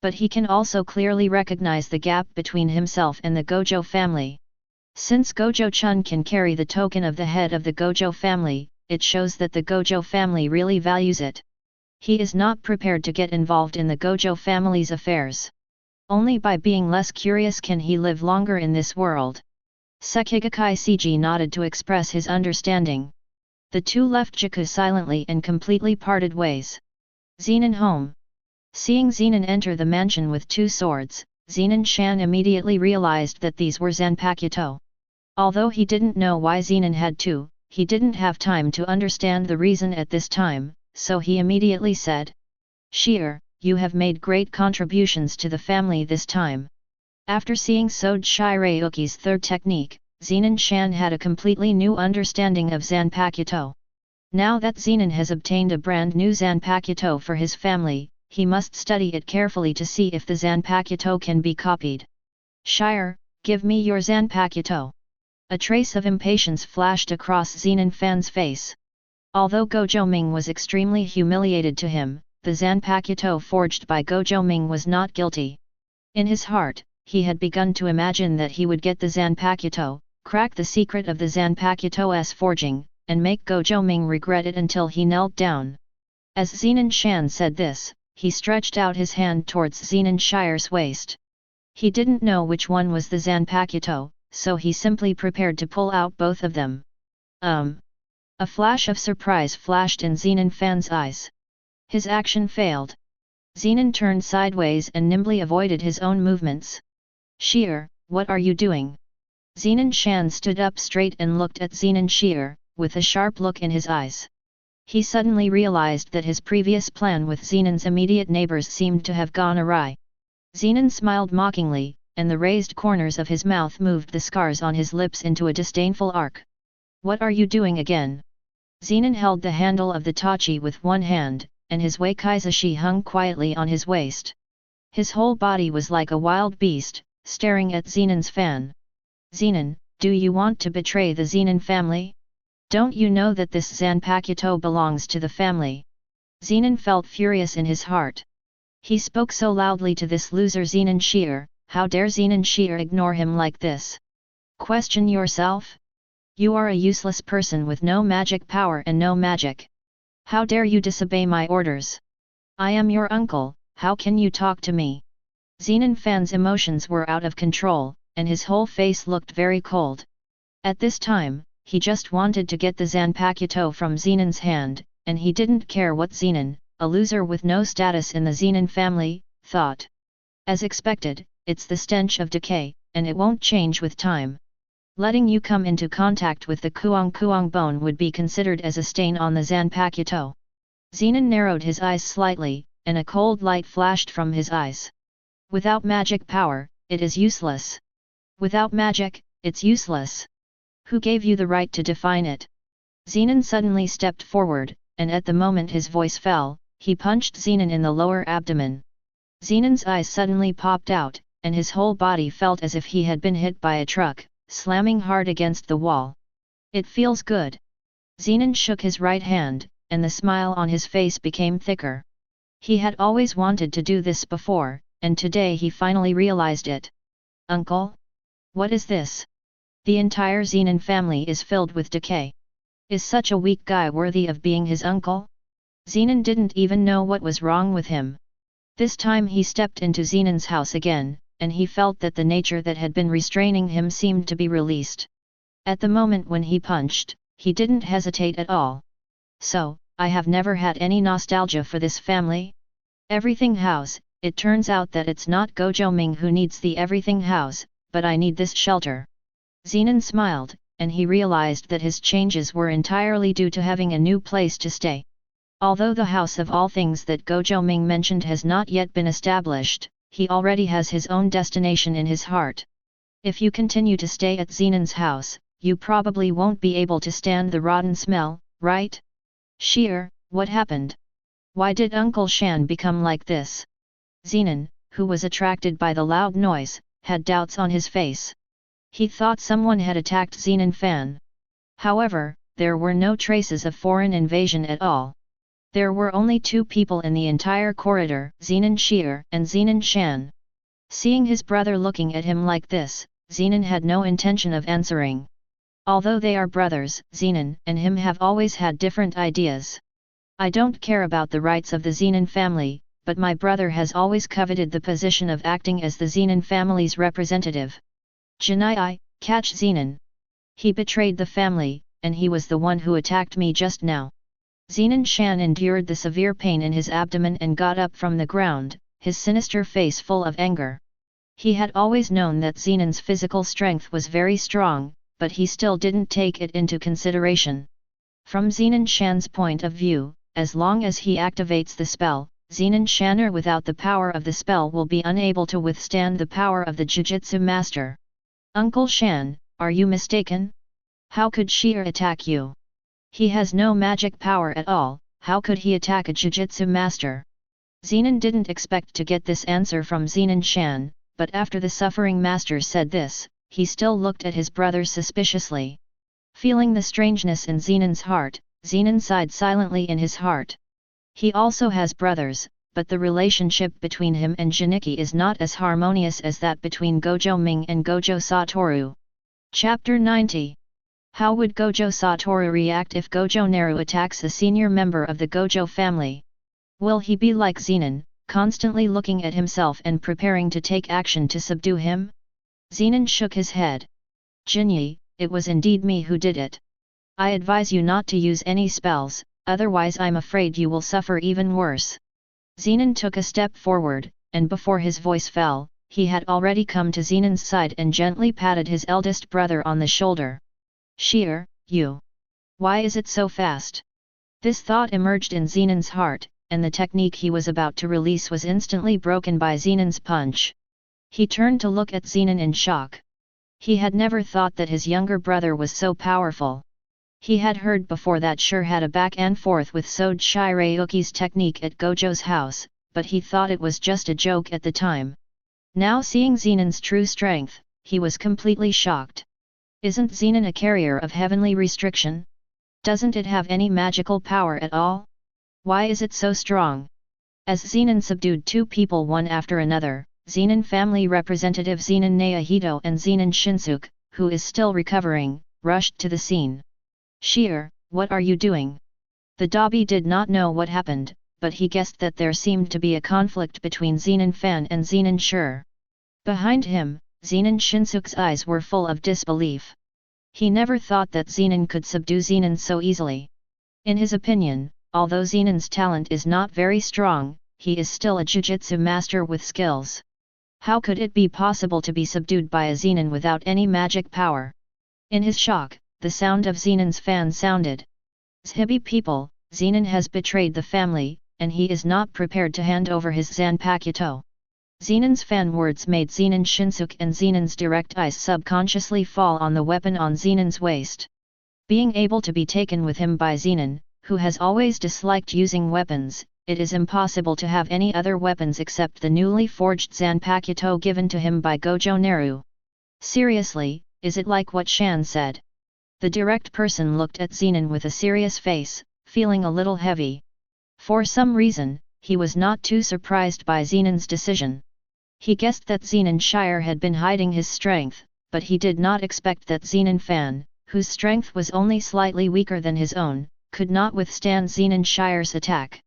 But he can also clearly recognize the gap between himself and the Gojo family. Since Gojo-chun can carry the token of the head of the Gojo family, it shows that the Gojo family really values it. He is not prepared to get involved in the Gojo family's affairs. Only by being less curious can he live longer in this world. Sekigakai Cg nodded to express his understanding. The two left Jiku silently and completely parted ways. Zenan home. Seeing Zenan enter the mansion with two swords, Zenan-shan immediately realized that these were Zanpakuto. Although he didn't know why Zenan had two, he didn't have time to understand the reason at this time, so he immediately said, "Sheer, you have made great contributions to the family this time." After seeing Sode Shirayuki's third technique, Zenan-shan had a completely new understanding of Zanpakuto. Now that Zenan has obtained a brand new Zanpakuto for his family, he must study it carefully to see if the Zanpakuto can be copied. "Shire, give me your Zanpakuto." A trace of impatience flashed across Zenan-fan's face. Although Gojo Ming was extremely humiliated to him, the Zanpakuto forged by Gojo Ming was not guilty. In his heart, he had begun to imagine that he would get the Zanpakuto, crack the secret of the Zanpakuto's forging, and make Gojo Ming regret it until he knelt down. As Zenan-shan said this, he stretched out his hand towards Zenan-shire's waist. He didn't know which one was the Zanpakuto, so he simply prepared to pull out both of them. A flash of surprise flashed in Zenan-fan's eyes. His action failed. Zenan turned sideways and nimbly avoided his own movements. "Sheer, what are you doing?" Zenan-shan stood up straight and looked at Zenan-sheer, with a sharp look in his eyes. He suddenly realized that his previous plan with Zenan's immediate neighbors seemed to have gone awry. Zenan smiled mockingly, and the raised corners of his mouth moved the scars on his lips into a disdainful arc. "What are you doing again?" Zenan held the handle of the tachi with one hand, and his wakaizashi hung quietly on his waist. His whole body was like a wild beast, staring at Zenan's fan. "Zenan, do you want to betray the Zenan family? Don't you know that this Zanpakuto belongs to the family?" Zenan felt furious in his heart. He spoke so loudly to this loser Zenan-sheer. How dare Zenan-sheer ignore him like this? Question yourself? You are a useless person with no magic power and no magic. How dare you disobey my orders? I am your uncle, how can you talk to me? Zenan-fan's emotions were out of control, and his whole face looked very cold. At this time, he just wanted to get the Zanpakuto from Zenan's hand, and he didn't care what Zenan, a loser with no status in the Zenan family, thought. As expected, it's the stench of decay, and it won't change with time. Letting you come into contact with the Kuang bone would be considered as a stain on the Zanpakuto. Zenan narrowed his eyes slightly, and a cold light flashed from his eyes. Without magic power, it is useless. Without magic, it's useless. Who gave you the right to define it? Zenan suddenly stepped forward, and at the moment his voice fell, he punched Zenan in the lower abdomen. Zenan's eyes suddenly popped out, and his whole body felt as if he had been hit by a truck, slamming hard against the wall. It feels good. Zenan shook his right hand, and the smile on his face became thicker. He had always wanted to do this before, and today he finally realized it. "Uncle? What is this? The entire Zenan family is filled with decay. Is such a weak guy worthy of being his uncle?" Zenan didn't even know what was wrong with him. This time he stepped into Zenan's house again, and he felt that the nature that had been restraining him seemed to be released. At the moment when he punched, he didn't hesitate at all. "So, I have never had any nostalgia for this family? Everything house, it turns out that it's not Gojo Ming who needs the everything house, but I need this shelter." Zenan smiled, and he realized that his changes were entirely due to having a new place to stay. Although the house of all things that Gojo Ming mentioned has not yet been established, he already has his own destination in his heart. If you continue to stay at Zenan's house, you probably won't be able to stand the rotten smell, right? "Sheer, what happened? Why did Uncle Shan become like this?" Zenan, who was attracted by the loud noise, had doubts on his face. He thought someone had attacked Zenan fan. However, there were no traces of foreign invasion at all. There were only two people in the entire corridor, Zenan Shear and Zenan Shan. Seeing his brother looking at him like this, Zenan had no intention of answering. Although they are brothers, Zenan and him have always had different ideas. I don't care about the rights of the Zenan family, but my brother has always coveted the position of acting as the Zenan family's representative. Janai, catch Zenan. He betrayed the family, and he was the one who attacked me just now. Zenan Shan endured the severe pain in his abdomen and got up from the ground, his sinister face full of anger. He had always known that Zenan's physical strength was very strong, but he still didn't take it into consideration. From Zenan Shan's point of view, as long as he activates the spell, Zenan Shanner without the power of the spell will be unable to withstand the power of the Jujutsu Master. Uncle Shan, are you mistaken? How could Shear attack you? He has no magic power at all, how could he attack a Jujutsu Master? Zenan didn't expect to get this answer from Zenan Shan, but after the suffering master said this, he still looked at his brother suspiciously. Feeling the strangeness in Zenan's heart, Zenan sighed silently in his heart. He also has brothers, but the relationship between him and Janiki is not as harmonious as that between Gojo Ming and Gojo Satoru. Chapter 90. How would Gojo Satoru react if Gojo Naru attacks a senior member of the Gojo family? Will he be like Zenan, constantly looking at himself and preparing to take action to subdue him? Zenan shook his head. Jinyi, it was indeed me who did it. I advise you not to use any spells, otherwise I'm afraid you will suffer even worse. Zenan took a step forward, and before his voice fell, he had already come to Zenan's side and gently patted his eldest brother on the shoulder. Shear, you. Why is it so fast? This thought emerged in Zenan's heart, and the technique he was about to release was instantly broken by Zenan's punch. He turned to look at Zenan in shock. He had never thought that his younger brother was so powerful. He had heard before that Shur had a back and forth with Sode Shirayuki's technique at Gojo's house, but he thought it was just a joke at the time. Now seeing Zenan's true strength, he was completely shocked. Isn't Zenan a carrier of heavenly restriction? Doesn't it have any magical power at all? Why is it so strong? As Zenan subdued two people one after another, Zenan family representative Zenan Naohito and Zenan Shinsuke, who is still recovering, rushed to the scene. Shear, what are you doing? The Dabi did not know what happened, but he guessed that there seemed to be a conflict between Zenan Fan and Zenan Shur. Behind him, Zenan Shinsuke's eyes were full of disbelief. He never thought that Zenan could subdue Zenan so easily. In his opinion, although Zenan's talent is not very strong, he is still a Jujutsu master with skills. How could it be possible to be subdued by a Zenan without any magic power? In his shock, the sound of Zenan's fan sounded. Zhibi people, Zenan has betrayed the family, and he is not prepared to hand over his Zanpakuto. Zenan's fan words made Zenan Shinsuke and Zenan's direct eyes subconsciously fall on the weapon on Zenan's waist. Being able to be taken with him by Zenan, who has always disliked using weapons, it is impossible to have any other weapons except the newly forged Zanpakuto given to him by Gojo Naru. Seriously, is it like what Shan said? The direct person looked at Zenan with a serious face, feeling a little heavy. For some reason, he was not too surprised by Zenan's decision. He guessed that Zenan Shire had been hiding his strength, but he did not expect that Zenan Fan, whose strength was only slightly weaker than his own, could not withstand Zenan Shire's attack.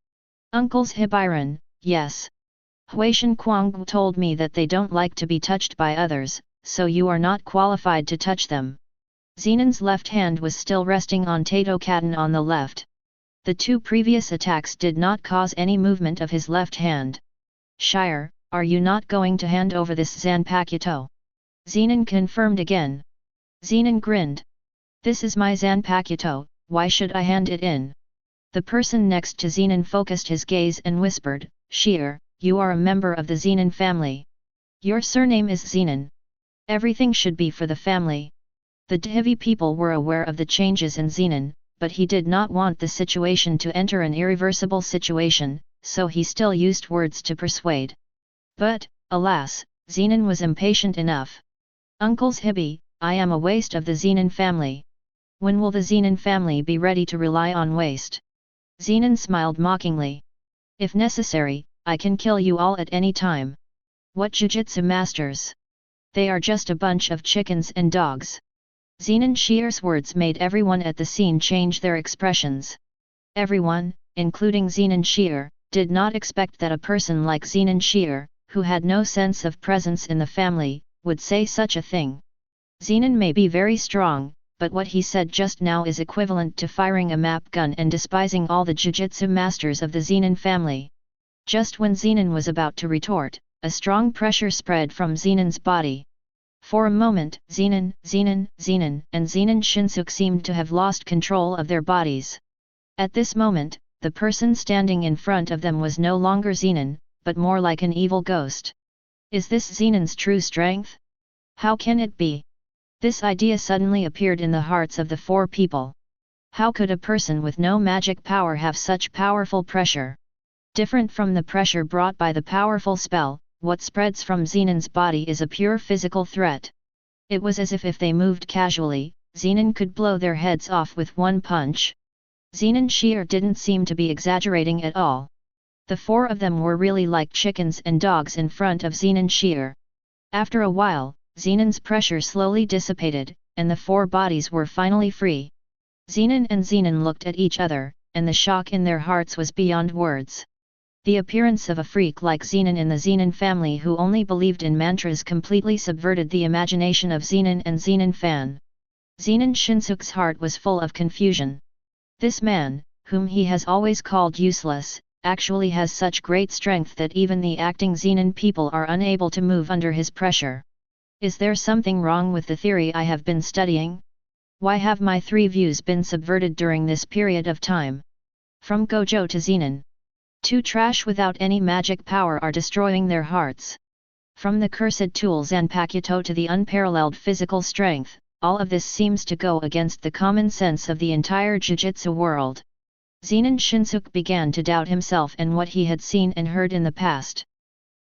Uncles Hibiran, yes. Huishan Kuang told me that they don't like to be touched by others, so you are not qualified to touch them. Zenan's left hand was still resting on Tato Katan on the left. The two previous attacks did not cause any movement of his left hand. Shire, are you not going to hand over this Zanpakuto? Zenan confirmed again. Zenan grinned. This is my Zanpakuto, why should I hand it in? The person next to Zenan focused his gaze and whispered, Shear, you are a member of the Zenan family. Your surname is Zenan. Everything should be for the family. The Dhevi people were aware of the changes in Zenan, but he did not want the situation to enter an irreversible situation, so he still used words to persuade. But, alas, Zenan was impatient enough. Uncles Hibi, I am a waste of the Zenan family. When will the Zenan family be ready to rely on waste? Zenan smiled mockingly. If necessary, I can kill you all at any time. What jujutsu masters? They are just a bunch of chickens and dogs. Zenan Shier's words made everyone at the scene change their expressions. Everyone, including Zenan Shier, did not expect that a person like Zenan Shier, who had no sense of presence in the family, would say such a thing. Zenan may be very strong, but what he said just now is equivalent to firing a map gun and despising all the jujutsu masters of the Zenan family. Just when Zenan was about to retort, a strong pressure spread from Zenan's body. For a moment, Zenan, and Zenan Shinsuke seemed to have lost control of their bodies. At this moment, the person standing in front of them was no longer Zenan, but more like an evil ghost. Is this Zenan's true strength? How can it be? This idea suddenly appeared in the hearts of the four people. How could a person with no magic power have such powerful pressure? Different from the pressure brought by the powerful spell, what spreads from Zenan's body is a pure physical threat. It was as if they moved casually, Zenan could blow their heads off with one punch. Zenan Shier didn't seem to be exaggerating at all. The four of them were really like chickens and dogs in front of Zenan Shier. After a while, Zenan's pressure slowly dissipated, and the four bodies were finally free. Zenan and Zenan looked at each other, and the shock in their hearts was beyond words. The appearance of a freak like Zenan in the Zenan family who only believed in mantras completely subverted the imagination of Zenan and Zenan fan. Zenan Shinsuke's heart was full of confusion. This man, whom he has always called useless, actually has such great strength that even the acting Zenan people are unable to move under his pressure. Is there something wrong with the theory I have been studying? Why have my three views been subverted during this period of time? From Gojo to Zenan. Two trash without any magic power are destroying their hearts. From the cursed tool Zanpakuto to the unparalleled physical strength, all of this seems to go against the common sense of the entire jujutsu world. Zenan Shinsuke began to doubt himself and what he had seen and heard in the past.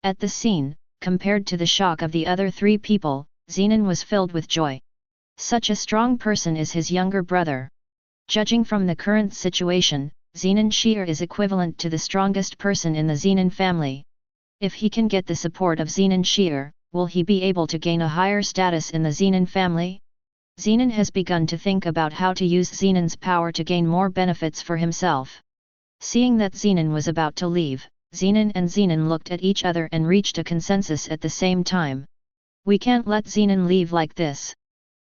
At the scene, compared to the shock of the other three people, Zenan was filled with joy. Such a strong person is his younger brother. Judging from the current situation, Zenan Shier is equivalent to the strongest person in the Zenan family. If he can get the support of Zenan Shier, will he be able to gain a higher status in the Zenan family? Zenan has begun to think about how to use Zenan's power to gain more benefits for himself. Seeing that Zenan was about to leave, Zenan and Zenan looked at each other and reached a consensus at the same time. We can't let Zenan leave like this.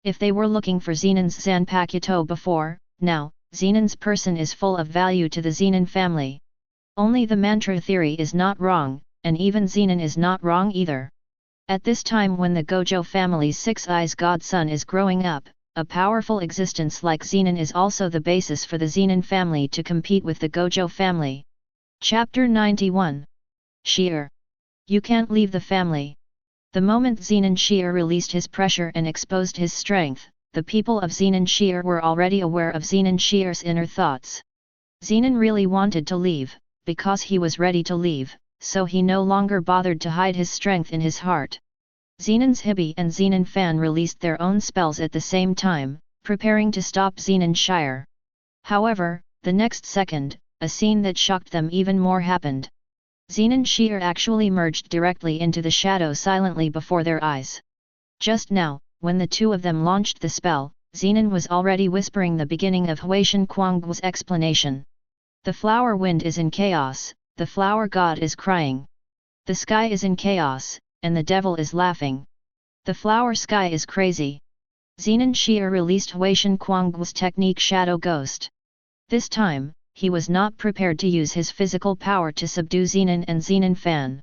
If they were looking for Zenan's Zanpakuto before, now, Zenan's person is full of value to the Zenan family. Only the mantra theory is not wrong, and even Zenan is not wrong either. At this time when the Gojo family's Six Eyes godson is growing up, a powerful existence like Zenan is also the basis for the Zenan family to compete with the Gojo family. Chapter 91. Shier. You can't leave the family. The moment Zenan Shier released his pressure and exposed his strength, the people of Zenan Shier were already aware of Zenan Shier's inner thoughts. Zenan really wanted to leave, because he was ready to leave, so he no longer bothered to hide his strength in his heart. Zenan's Hibi and Zenan fan released their own spells at the same time, preparing to stop Zenan Shier. However, the next second, a scene that shocked them even more happened. Zenan Shier actually merged directly into the shadow silently before their eyes. Just now, when the two of them launched the spell, Zenan was already whispering the beginning of Huishan Kuanggu's explanation. The flower wind is in chaos, the flower god is crying. The sky is in chaos, and the devil is laughing. The flower sky is crazy. Zenan Shier released Huishan Kuanggu's technique Shadow Ghost. This time, he was not prepared to use his physical power to subdue Zenan and Zenan fan.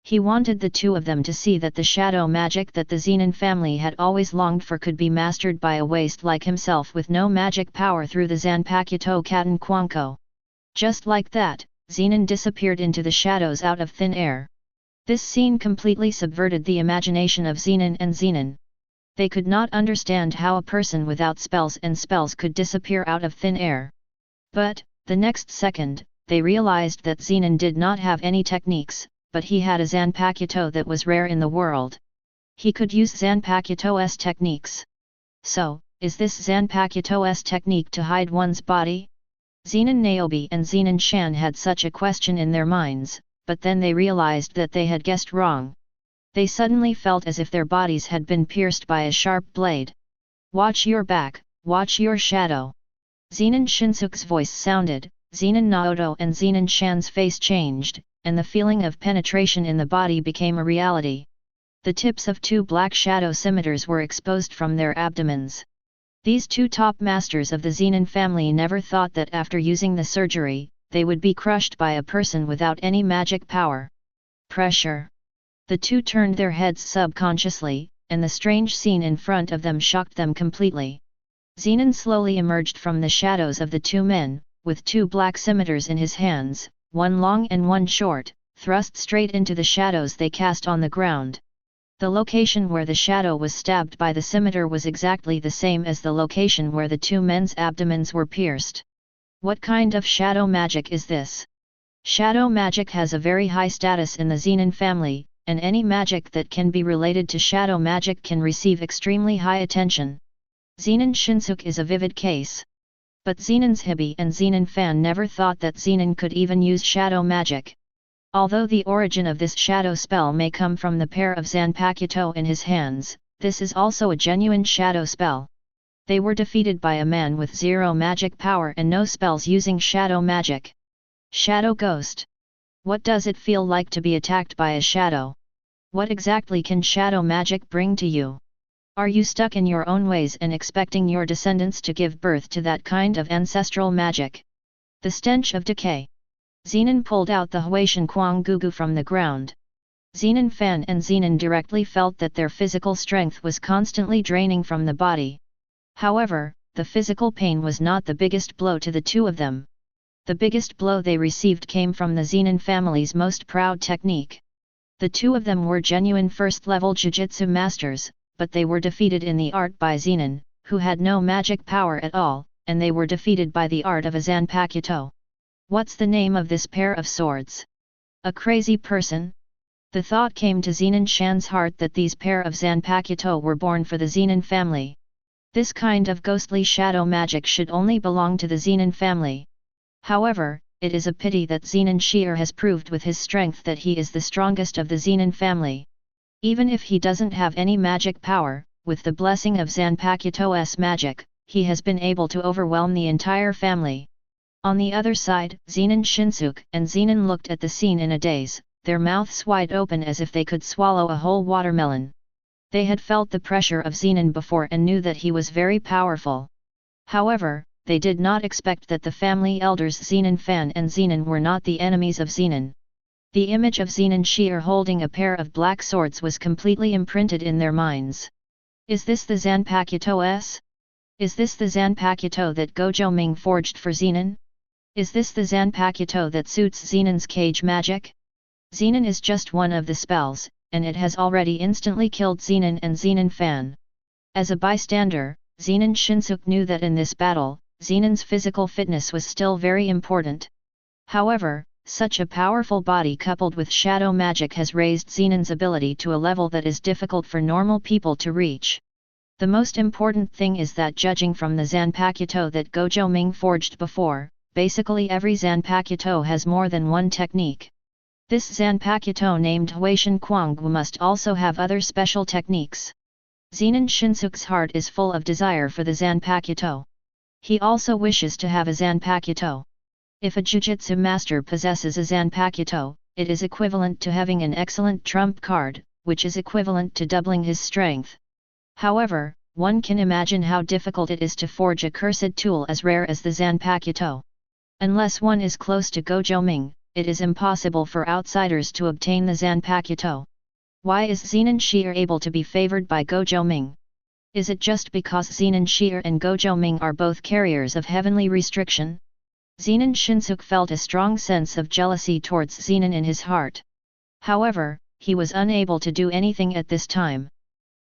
He wanted the two of them to see that the shadow magic that the Zenan family had always longed for could be mastered by a waste like himself with no magic power through the Zanpakuto Katan Quanko. Just like that, Zenan disappeared into the shadows out of thin air. This scene completely subverted the imagination of Zenan and Zenan. They could not understand how a person without spells and spells could disappear out of thin air. But, the next second, they realized that Zenan did not have any techniques, but he had a Zanpakuto that was rare in the world. He could use Zanpakuto's techniques. So, is this Zanpakuto's technique to hide one's body? Zenan Niobe and Zenan Shan had such a question in their minds, but then they realized that they had guessed wrong. They suddenly felt as if their bodies had been pierced by a sharp blade. "Watch your back, watch your shadow." Zenan Shinsuk's voice sounded, Zenan Naoto and Zenan Shan's face changed, and the feeling of penetration in the body became a reality. The tips of two black shadow scimitars were exposed from their abdomens. These two top masters of the Zenan family never thought that after using the surgery, they would be crushed by a person without any magic power. Pressure. The two turned their heads subconsciously, and the strange scene in front of them shocked them completely. Zenan slowly emerged from the shadows of the two men, with two black scimitars in his hands, one long and one short, thrust straight into the shadows they cast on the ground. The location where the shadow was stabbed by the scimitar was exactly the same as the location where the two men's abdomens were pierced. What kind of shadow magic is this? Shadow magic has a very high status in the Zenan family, and any magic that can be related to shadow magic can receive extremely high attention. Zenan Shinsuk is a vivid case. But Zenan's Hibi and Zenan Fan never thought that Zenan could even use shadow magic. Although the origin of this shadow spell may come from the pair of Zanpakuto in his hands, this is also a genuine shadow spell. They were defeated by a man with zero magic power and no spells using shadow magic. Shadow Ghost. What does it feel like to be attacked by a shadow? What exactly can shadow magic bring to you? Are you stuck in your own ways and expecting your descendants to give birth to that kind of ancestral magic? The stench of decay. Zenan pulled out the Huaishan Kuang Gugu from the ground. Zenan Fan and Zenan directly felt that their physical strength was constantly draining from the body. However, the physical pain was not the biggest blow to the two of them. The biggest blow they received came from the Zenan family's most proud technique. The two of them were genuine first-level Jujutsu masters, but they were defeated in the art by Zenan, who had no magic power at all, and they were defeated by the art of a Zanpakuto. What's the name of this pair of swords? A crazy person? The thought came to Zenan Shan's heart that these pair of Zanpakuto were born for the Zenan family. This kind of ghostly shadow magic should only belong to the Zenan family. However, it is a pity that Zenan Shi'er has proved with his strength that he is the strongest of the Zenan family. Even if he doesn't have any magic power, with the blessing of Zanpakuto's magic, he has been able to overwhelm the entire family. On the other side, Zenan Shinsuk and Zenan looked at the scene in a daze, their mouths wide open as if they could swallow a whole watermelon. They had felt the pressure of Zenan before and knew that he was very powerful. However, they did not expect that the family elders Zenan Fan and Zenan were not the enemies of Zenan. The image of Zenan Shi'er holding a pair of black swords was completely imprinted in their minds. Is this the Zanpakuto? Is this the Zanpakuto that Gojo Ming forged for Zenan? Is this the Zanpakuto that suits Zenan's cage magic? Zenan is just one of the spells, and it has already instantly killed Zenan and Zenan Fan. As a bystander, Zenan Shinsuk knew that in this battle, Zenan's physical fitness was still very important. However, such a powerful body coupled with shadow magic has raised Zenan's ability to a level that is difficult for normal people to reach. The most important thing is that judging from the Zanpakuto that Gojo Ming forged before, basically every Zanpakuto has more than one technique. This Zanpakuto named Huaishan Kuangwu must also have other special techniques. Zenan Shinsuk's heart is full of desire for the Zanpakuto. He also wishes to have a Zanpakuto. If a Jujutsu master possesses a Zanpakuto, it is equivalent to having an excellent trump card, which is equivalent to doubling his strength. However, one can imagine how difficult it is to forge a cursed tool as rare as the Zanpakuto. Unless one is close to Gojo Ming, it is impossible for outsiders to obtain the Zanpakuto. Why is Zenan Shi'er able to be favored by Gojo Ming? Is it just because Zenan Shi'er and Gojo Ming are both carriers of heavenly restriction? Zenan Shinsuk felt a strong sense of jealousy towards Zenan in his heart. However, he was unable to do anything at this time.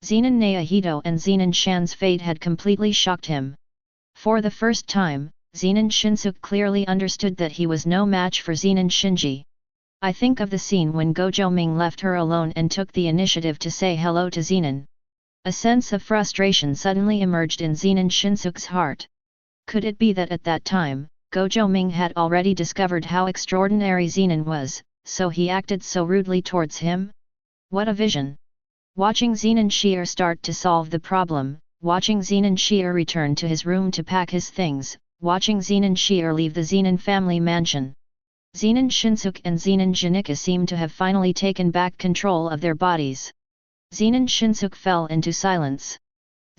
Zenan Naohito and Zenan Shan's fate had completely shocked him. For the first time, Zenan Shinsuk clearly understood that he was no match for Zenan Shinji. I think of the scene when Gojo Ming left her alone and took the initiative to say hello to Zenan. A sense of frustration suddenly emerged in Zenan Shinsuk's heart. Could it be that at that time, Gojo Ming had already discovered how extraordinary Zenan was, so he acted so rudely towards him? What a vision! Watching Zenan Shear start to solve the problem, watching Zenan Shear return to his room to pack his things, watching Zenan Shear leave the Zenan family mansion. Zenan Shinsuke and Zenan Janika seemed to have finally taken back control of their bodies. Zenan Shinsuke fell into silence.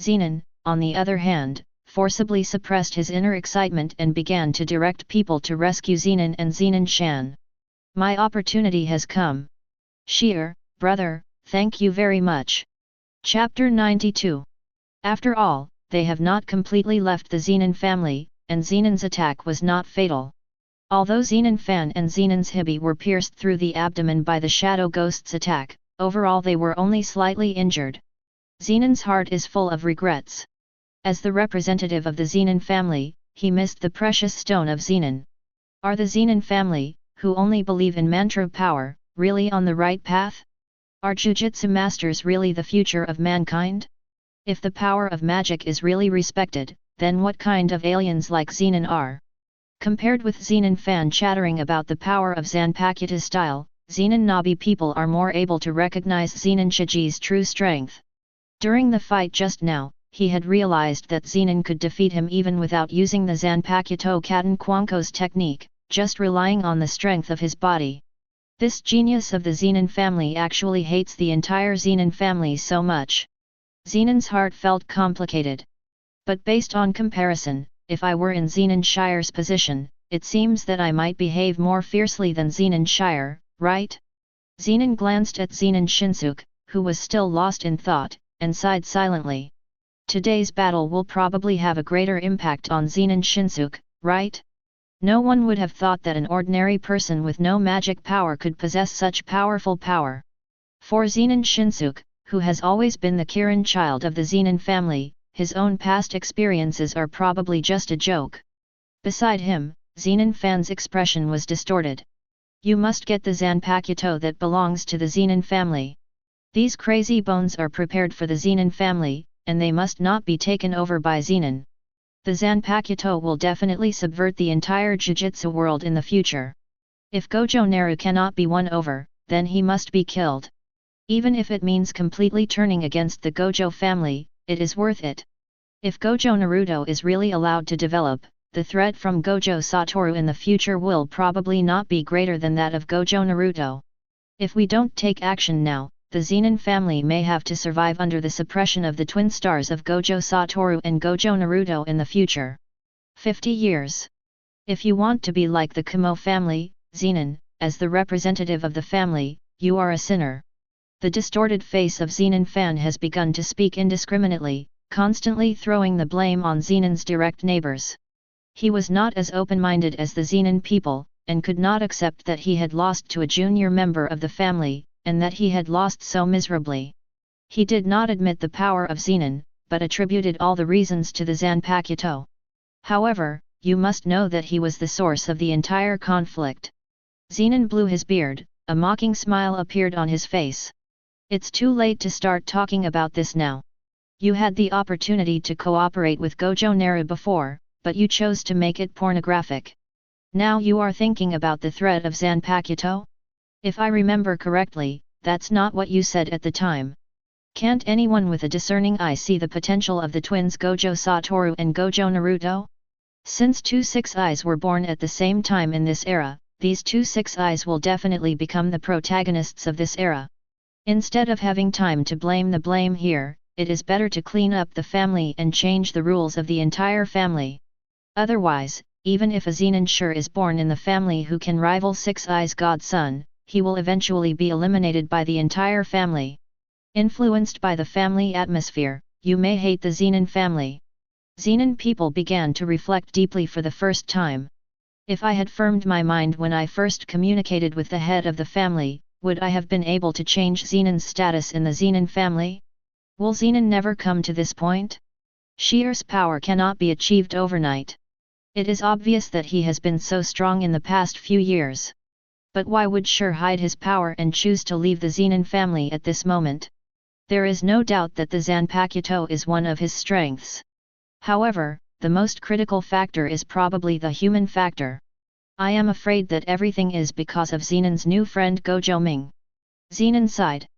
Zenan, on the other hand, forcibly suppressed his inner excitement and began to direct people to rescue Zenan and Zenan Shan. My opportunity has come. Shear, brother, thank you very much. Chapter 92. After all, they have not completely left the Zenan family, and Zenan's attack was not fatal. Although Zenan Fan and Zenan's Hibi were pierced through the abdomen by the Shadow Ghost's attack, overall they were only slightly injured. Zenan's heart is full of regrets. As the representative of the Zenan family, he missed the precious stone of Zenan. Are the Zenan family, who only believe in mantra power, really on the right path? Are Jujutsu masters really the future of mankind? If the power of magic is really respected, then what kind of aliens like Zenan are? Compared with Zenan Fan chattering about the power of Zanpakuto style, Zenan Nabi people are more able to recognize Zenan Shiji's true strength. During the fight just now, he had realized that Zenan could defeat him even without using the Zanpakuto Katan Kwanko's technique, just relying on the strength of his body. This genius of the Zenan family actually hates the entire Zenan family so much. Zenan's heart felt complicated. But based on comparison, if I were in Zenan Shire's position, it seems that I might behave more fiercely than Zenan Shire, right? Zenan glanced at Zenan Shinsuke, who was still lost in thought, and sighed silently. Today's battle will probably have a greater impact on Zenan Shinsuke, right? No one would have thought that an ordinary person with no magic power could possess such powerful power. For Zenan Shinsuke, who has always been the Kirin child of the Zenan family, his own past experiences are probably just a joke. Beside him, Zenan Fan's expression was distorted. You must get the Zanpakuto that belongs to the Zenan family. These crazy bones are prepared for the Zenan family, and they must not be taken over by Zenan. The Zanpakuto will definitely subvert the entire Jujutsu world in the future. If Gojo Naru cannot be won over, then he must be killed. Even if it means completely turning against the Gojo family, it is worth it. If Gojo Naruto is really allowed to develop, the threat from Gojo Satoru in the future will probably not be greater than that of Gojo Naruto. If we don't take action now, the Zenan family may have to survive under the suppression of the twin stars of Gojo Satoru and Gojo Naruto in the future. 50 years. If you want to be like the Kumo family, Zenan, as the representative of the family, you are a sinner. The distorted face of Zenan Fan has begun to speak indiscriminately, constantly throwing the blame on Zenan's direct neighbors. He was not as open-minded as the Zenan people, and could not accept that he had lost to a junior member of the family, and that he had lost so miserably. He did not admit the power of Zenan, but attributed all the reasons to the Zanpakuto. However, you must know that he was the source of the entire conflict. Zenan blew his beard, a mocking smile appeared on his face. It's too late to start talking about this now. You had the opportunity to cooperate with Gojo Naru before, but you chose to make it pornographic. Now you are thinking about the threat of Zanpakuto? If I remember correctly, that's not what you said at the time. Can't anyone with a discerning eye see the potential of the twins Gojo Satoru and Gojo Naruto? Since two Six Eyes were born at the same time in this era, these two Six Eyes will definitely become the protagonists of this era. Instead of having time to blame the blame here, it is better to clean up the family and change the rules of the entire family. Otherwise, even if a Zenan Shur is born in the family who can rival Six Eyes Godson, he will eventually be eliminated by the entire family. Influenced by the family atmosphere, you may hate the Zenan family. Zenan people began to reflect deeply for the first time. If I had firmed my mind when I first communicated with the head of the family, would I have been able to change Zenan's status in the Zenan family? Will Zenan never come to this point? Shear's power cannot be achieved overnight. It is obvious that he has been so strong in the past few years. But why would Shur hide his power and choose to leave the Zenan family at this moment? There is no doubt that the Zanpakuto is one of his strengths. However, the most critical factor is probably the human factor. I am afraid that everything is because of Zenan's new friend Gojo Ming. Zenan sighed.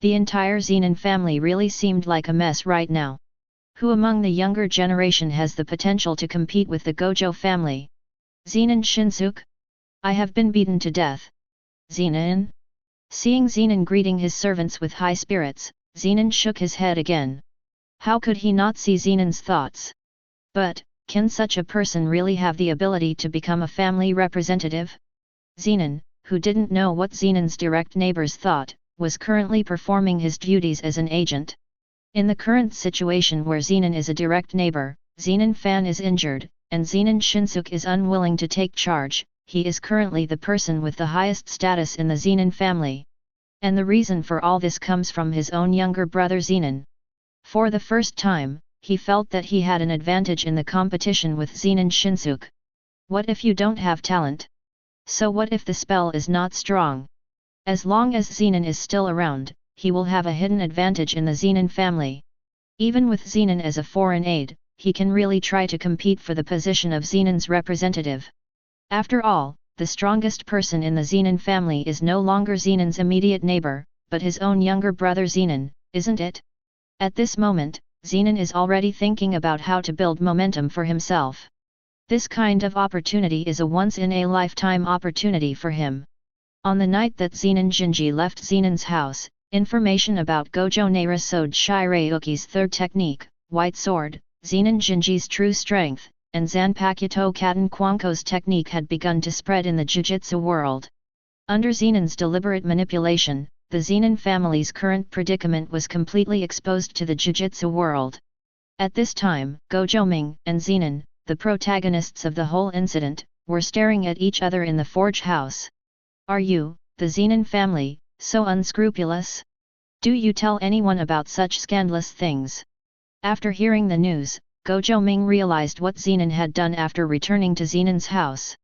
The entire Zenan family really seemed like a mess right now. Who among the younger generation has the potential to compete with the Gojo family? Zenan Shinsuke? I have been beaten to death. Zenan? Seeing Zenan greeting his servants with high spirits, Zenan shook his head again. How could he not see Zenan's thoughts? But, can such a person really have the ability to become a family representative? Zenan, who didn't know what Zenan's direct neighbors thought, was currently performing his duties as an agent. In the current situation where Zenan is a direct neighbor, Zenan Fan is injured, and Zenan Shinsuke is unwilling to take charge, he is currently the person with the highest status in the Zenan family. And the reason for all this comes from his own younger brother Zenan. For the first time, he felt that he had an advantage in the competition with Zenan Shinsuke. What if you don't have talent? So what if the spell is not strong? As long as Zenan is still around, he will have a hidden advantage in the Zenan family. Even with Zenan as a foreign aide, he can really try to compete for the position of Zenan's representative. After all, the strongest person in the Zenan family is no longer Zenan's immediate neighbor, but his own younger brother Zenan, isn't it? At this moment, Zenan is already thinking about how to build momentum for himself. This kind of opportunity is a once-in-a-lifetime opportunity for him. On the night that Zenan Jinji left Zenan's house, information about Gojo Naru Sode Shirayuki's third technique, White Sword, Zenan Jinji's true strength, and Zanpakuto Katan Kwanko's technique had begun to spread in the Jujutsu world. Under Zenan's deliberate manipulation, the Zenan family's current predicament was completely exposed to the Jujutsu world. At this time, Gojo Ming and Zenan, the protagonists of the whole incident, were staring at each other in the forge house. Are you, the Zenan family, so unscrupulous? Do you tell anyone about such scandalous things? After hearing the news, Gojo Ming realized what Zenan had done after returning to Zenan's house.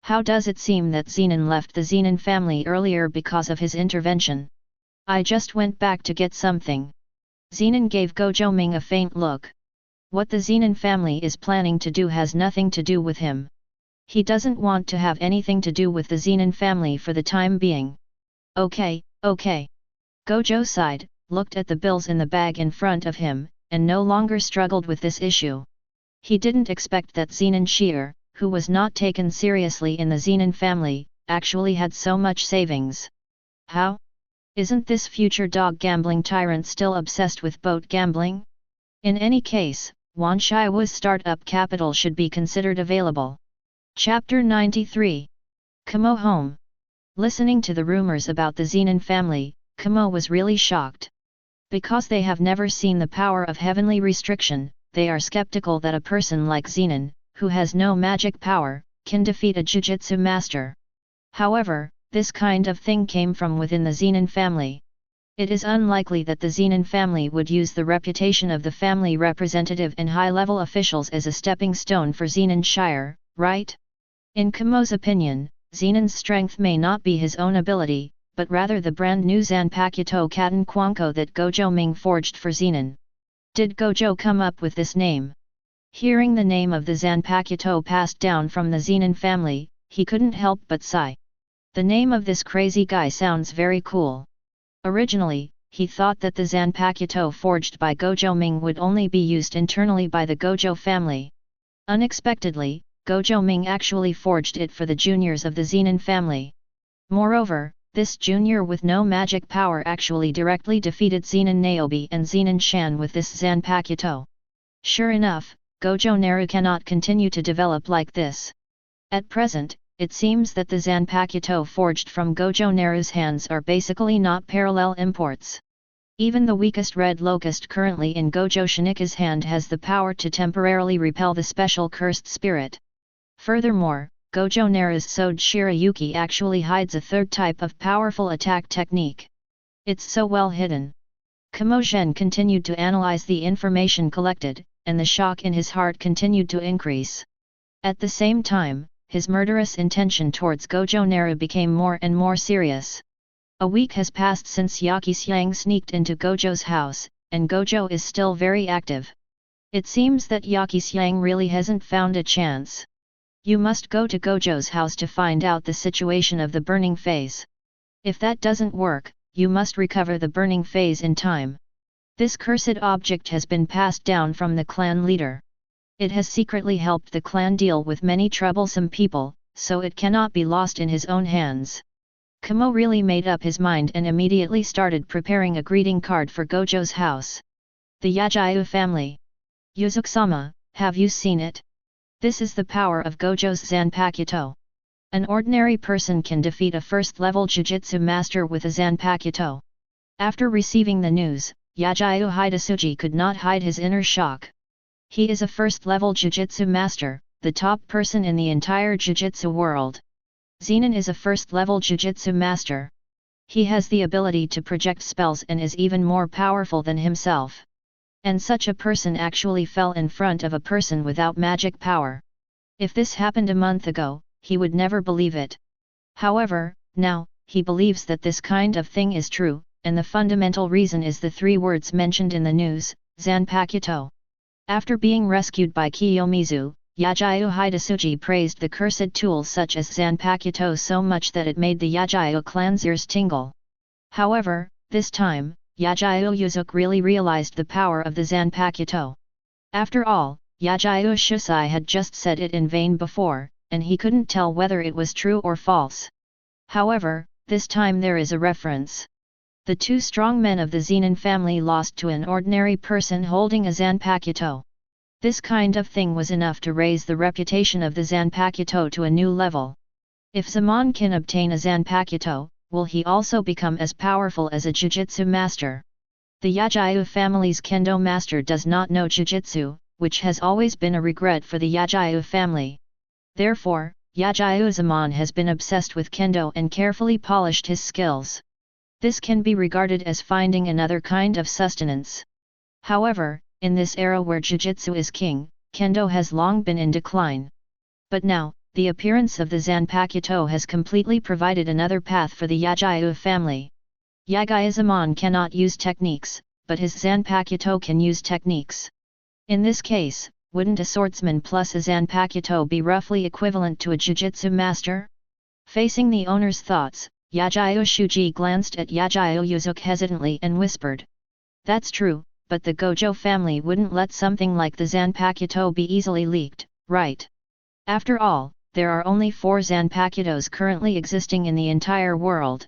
How does it seem that Zenan left the Zenan family earlier because of his intervention? I just went back to get something. Zenan gave Gojo Ming a faint look. What the Zenan family is planning to do has nothing to do with him. He doesn't want to have anything to do with the Zenan family for the time being. Okay. Gojo sighed, looked at the bills in the bag in front of him, and no longer struggled with this issue. He didn't expect that Zenan Shear, who was not taken seriously in the Zenan family, actually had so much savings. How? Isn't this future dog gambling tyrant still obsessed with boat gambling? In any case, Wan Shiwa's startup capital should be considered available. Chapter 93. Kamo home. Listening to the rumors about the Zenan family, Kamo was really shocked. Because they have never seen the power of heavenly restriction, they are skeptical that a person like Zenan, who has no magic power, can defeat a Jujutsu master. However, this kind of thing came from within the Zenan family. It is unlikely that the Zenan family would use the reputation of the family representative and high-level officials as a stepping stone for Zenan Shire, right? In Kamo's opinion, Zenan's strength may not be his own ability, but rather the brand new Zanpakuto Katan Kwanko that Gojo Ming forged for Zenan. Did Gojo come up with this name? Hearing the name of the Zanpakuto passed down from the Zenan family, he couldn't help but sigh. The name of this crazy guy sounds very cool. Originally, he thought that the Zanpakuto forged by Gojo Ming would only be used internally by the Gojo family. Unexpectedly, Gojo Ming actually forged it for the juniors of the Zenan family. Moreover, this junior with no magic power actually directly defeated Zenan Naobi and Zenan Shan with this Zanpakuto. Sure enough, Gojo Naru cannot continue to develop like this. At present, it seems that the Zanpakuto forged from Gojo Naru's hands are basically not parallel imports. Even the weakest red locust currently in Gojo Shinika's hand has the power to temporarily repel the special cursed spirit. Furthermore, Gojo Naru's Sode Shirayuki actually hides a third type of powerful attack technique. It's so well hidden. Kamo Zhen continued to analyze the information collected, and the shock in his heart continued to increase. At the same time, his murderous intention towards Gojo Naru became more and more serious. A week has passed since Yaki Xiang sneaked into Gojo's house, and Gojo is still very active. It seems that Yakisyang really hasn't found a chance. You must go to Gojo's house to find out the situation of the burning phase. If that doesn't work, you must recover the burning phase in time. This cursed object has been passed down from the clan leader. It has secretly helped the clan deal with many troublesome people, so it cannot be lost in his own hands. Kamo really made up his mind and immediately started preparing a greeting card for Gojo's house. The Yajayu family. Yuzuki-sama, have you seen it? This is the power of Gojo's Zanpakuto. An ordinary person can defeat a first-level Jujutsu master with a Zanpakuto. After receiving the news, Yajayu Hidetsuji could not hide his inner shock. He is a first-level Jujutsu master, the top person in the entire Jujutsu world. Zenan is a first-level Jujutsu master. He has the ability to project spells and is even more powerful than himself. And such a person actually fell in front of a person without magic power. If this happened a month ago, he would never believe it. However, now, he believes that this kind of thing is true, and the fundamental reason is the 3 words mentioned in the news, Zanpakuto. After being rescued by Kiyomizu, Yajayu Hidetsuji praised the cursed tool such as Zanpakuto so much that it made the Yajayu clan's ears tingle. However, this time, Yajayu Yuzuki really realized the power of the Zanpakuto. After all, Yajayu Shusai had just said it in vain before, and he couldn't tell whether it was true or false. However, this time there is a reference. The 2 strong men of the Zenan family lost to an ordinary person holding a Zanpakuto. This kind of thing was enough to raise the reputation of the Zanpakuto to a new level. If Zenan can obtain a Zanpakuto, will he also become as powerful as a Jujutsu master? The Yajayu family's Kendo master does not know Jujutsu, which has always been a regret for the Yajayu family. Therefore, Yajayu Zenan has been obsessed with Kendo and carefully polished his skills. This can be regarded as finding another kind of sustenance. However, in this era where Jujutsu is king, Kendo has long been in decline. But now, the appearance of the Zanpakuto has completely provided another path for the Yajayu family. Yajayu Zenan cannot use techniques, but his Zanpakuto can use techniques. In this case, wouldn't a swordsman plus a Zanpakuto be roughly equivalent to a Jujutsu master? Facing the owner's thoughts, Yajayu Shuji glanced at Yajayu Yuzuki hesitantly and whispered. That's true, but the Gojo family wouldn't let something like the Zanpakuto be easily leaked, right? After all, there are only 4 Zanpakutos currently existing in the entire world.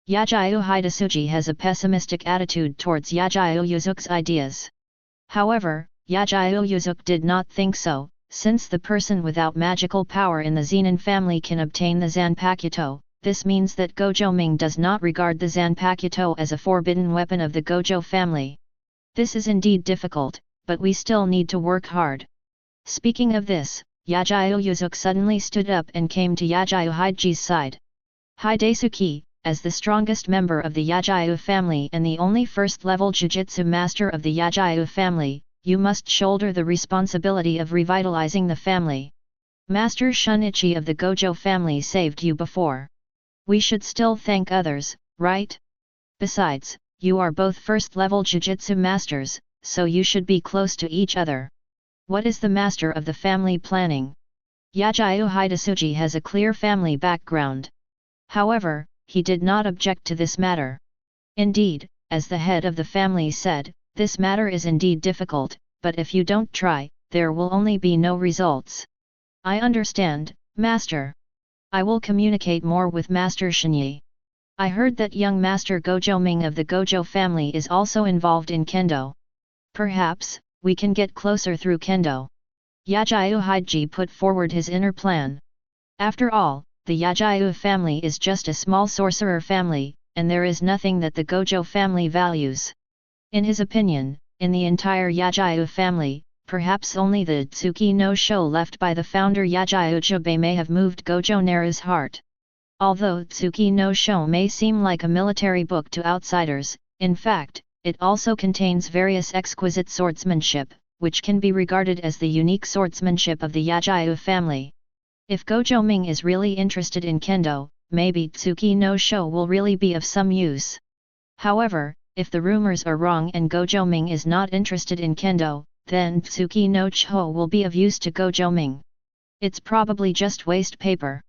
Yajayu Hidetsuji has a pessimistic attitude towards Yajayu Yuzuki's ideas. However, Yajayu Yuzuki did not think so, since the person without magical power in the Zenan family can obtain the Zanpakuto. This means that Gojo Ming does not regard the Zanpakuto as a forbidden weapon of the Gojo family. This is indeed difficult, but we still need to work hard. Speaking of this, Yajayu Yuzuki suddenly stood up and came to Yajayu Hideji's side. Hidetsuki, as the strongest member of the Yajayu family and the only first-level Jujutsu master of the Yajayu family, you must shoulder the responsibility of revitalizing the family. Master Shunichi of the Gojo family saved you before. We should still thank others, right? Besides, you are both first-level Jujutsu masters, so you should be close to each other. What is the master of the family planning? Yajayu Hidetsuji has a clear family background. However, he did not object to this matter. Indeed, as the head of the family said, this matter is indeed difficult, but if you don't try, there will only be no results. I understand, Master. I will communicate more with Master Shinyi. I heard that young Master Gojo Ming of the Gojo family is also involved in Kendo. Perhaps, we can get closer through Kendo. Yajayu Hideji put forward his inner plan. After all, the Yajayu family is just a small sorcerer family, and there is nothing that the Gojo family values. In his opinion, in the entire Yajayu family, perhaps only the Tsuki no Sho left by the founder Yajayu Jubei may have moved Gojo Naru's heart. Although Tsuki no Sho may seem like a military book to outsiders, in fact, it also contains various exquisite swordsmanship, which can be regarded as the unique swordsmanship of the Yajayu family. If Gojo Ming is really interested in Kendo, maybe Tsuki no Sho will really be of some use. However, if the rumors are wrong and Gojo Ming is not interested in Kendo, then Tsuki no Chiho will be of use to Gojo Ming. It's probably just waste paper.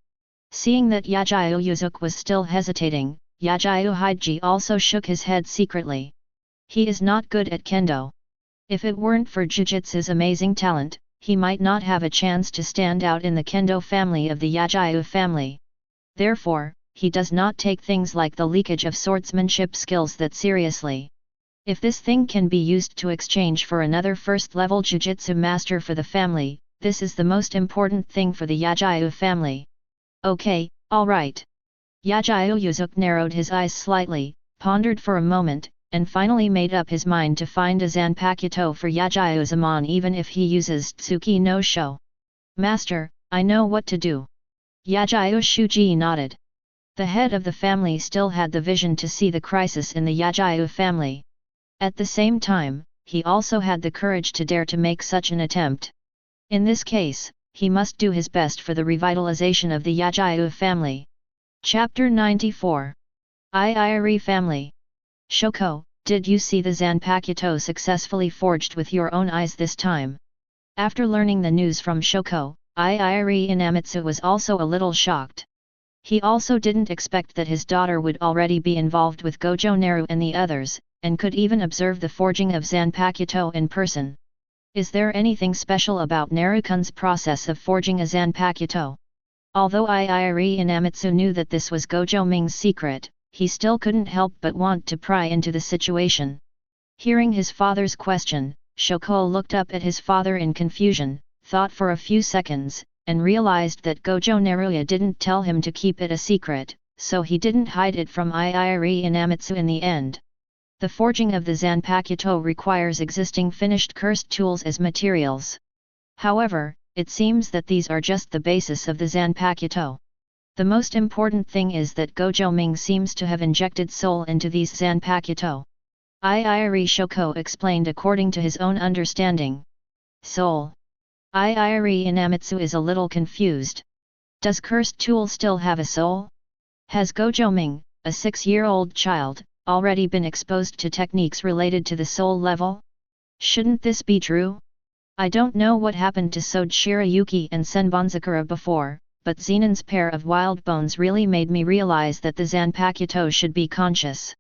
Seeing that Yajayu Yuzuki was still hesitating, Yajayu Haiji also shook his head secretly. He is not good at kendo. If it weren't for Jujutsu's amazing talent, he might not have a chance to stand out in the kendo family of the Yajayu family. Therefore, he does not take things like the leakage of swordsmanship skills that seriously. If this thing can be used to exchange for another first-level Jujutsu master for the family, this is the most important thing for the Yajayu family. Okay, alright. Yajayu Yuzuki narrowed his eyes slightly, pondered for a moment, and finally made up his mind to find a Zanpakuto for Yajayu Zaman even if he uses Tsuki no Sho. Master, I know what to do. Yajayu Shuji nodded. The head of the family still had the vision to see the crisis in the Yajayu family. At the same time, he also had the courage to dare to make such an attempt. In this case, he must do his best for the revitalization of the Yajayu family. Chapter 94. Iiri Family. Shoko, did you see the Zanpakuto successfully forged with your own eyes this time? After learning the news from Shoko, Iiri Inamitsu was also a little shocked. He also didn't expect that his daughter would already be involved with Gojo Naru and the others, and could even observe the forging of Zanpakuto in person. Is there anything special about Naru-kun's process of forging a Zanpakuto? Although Iiri Inamitsu knew that this was Gojo Ming's secret, he still couldn't help but want to pry into the situation. Hearing his father's question, Shoko looked up at his father in confusion, thought for a few seconds, and realized that Gojo Naruya didn't tell him to keep it a secret, so he didn't hide it from Iiri Inamitsu in the end. The forging of the Zanpakuto requires existing finished cursed tools as materials. However, it seems that these are just the basis of the Zanpakuto. The most important thing is that Gojo Ming seems to have injected soul into these Zanpakuto. Iiri Shoko explained according to his own understanding. Soul. Iiri Inamitsu is a little confused. Does cursed tool still have a soul? Has Gojo Ming, a 6-year-old child, already been exposed to techniques related to the soul level? Shouldn't this be true? I don't know what happened to Sode Shirayuki and Senbonzakura before, but Zenan's pair of wild bones really made me realize that the Zanpakuto should be conscious.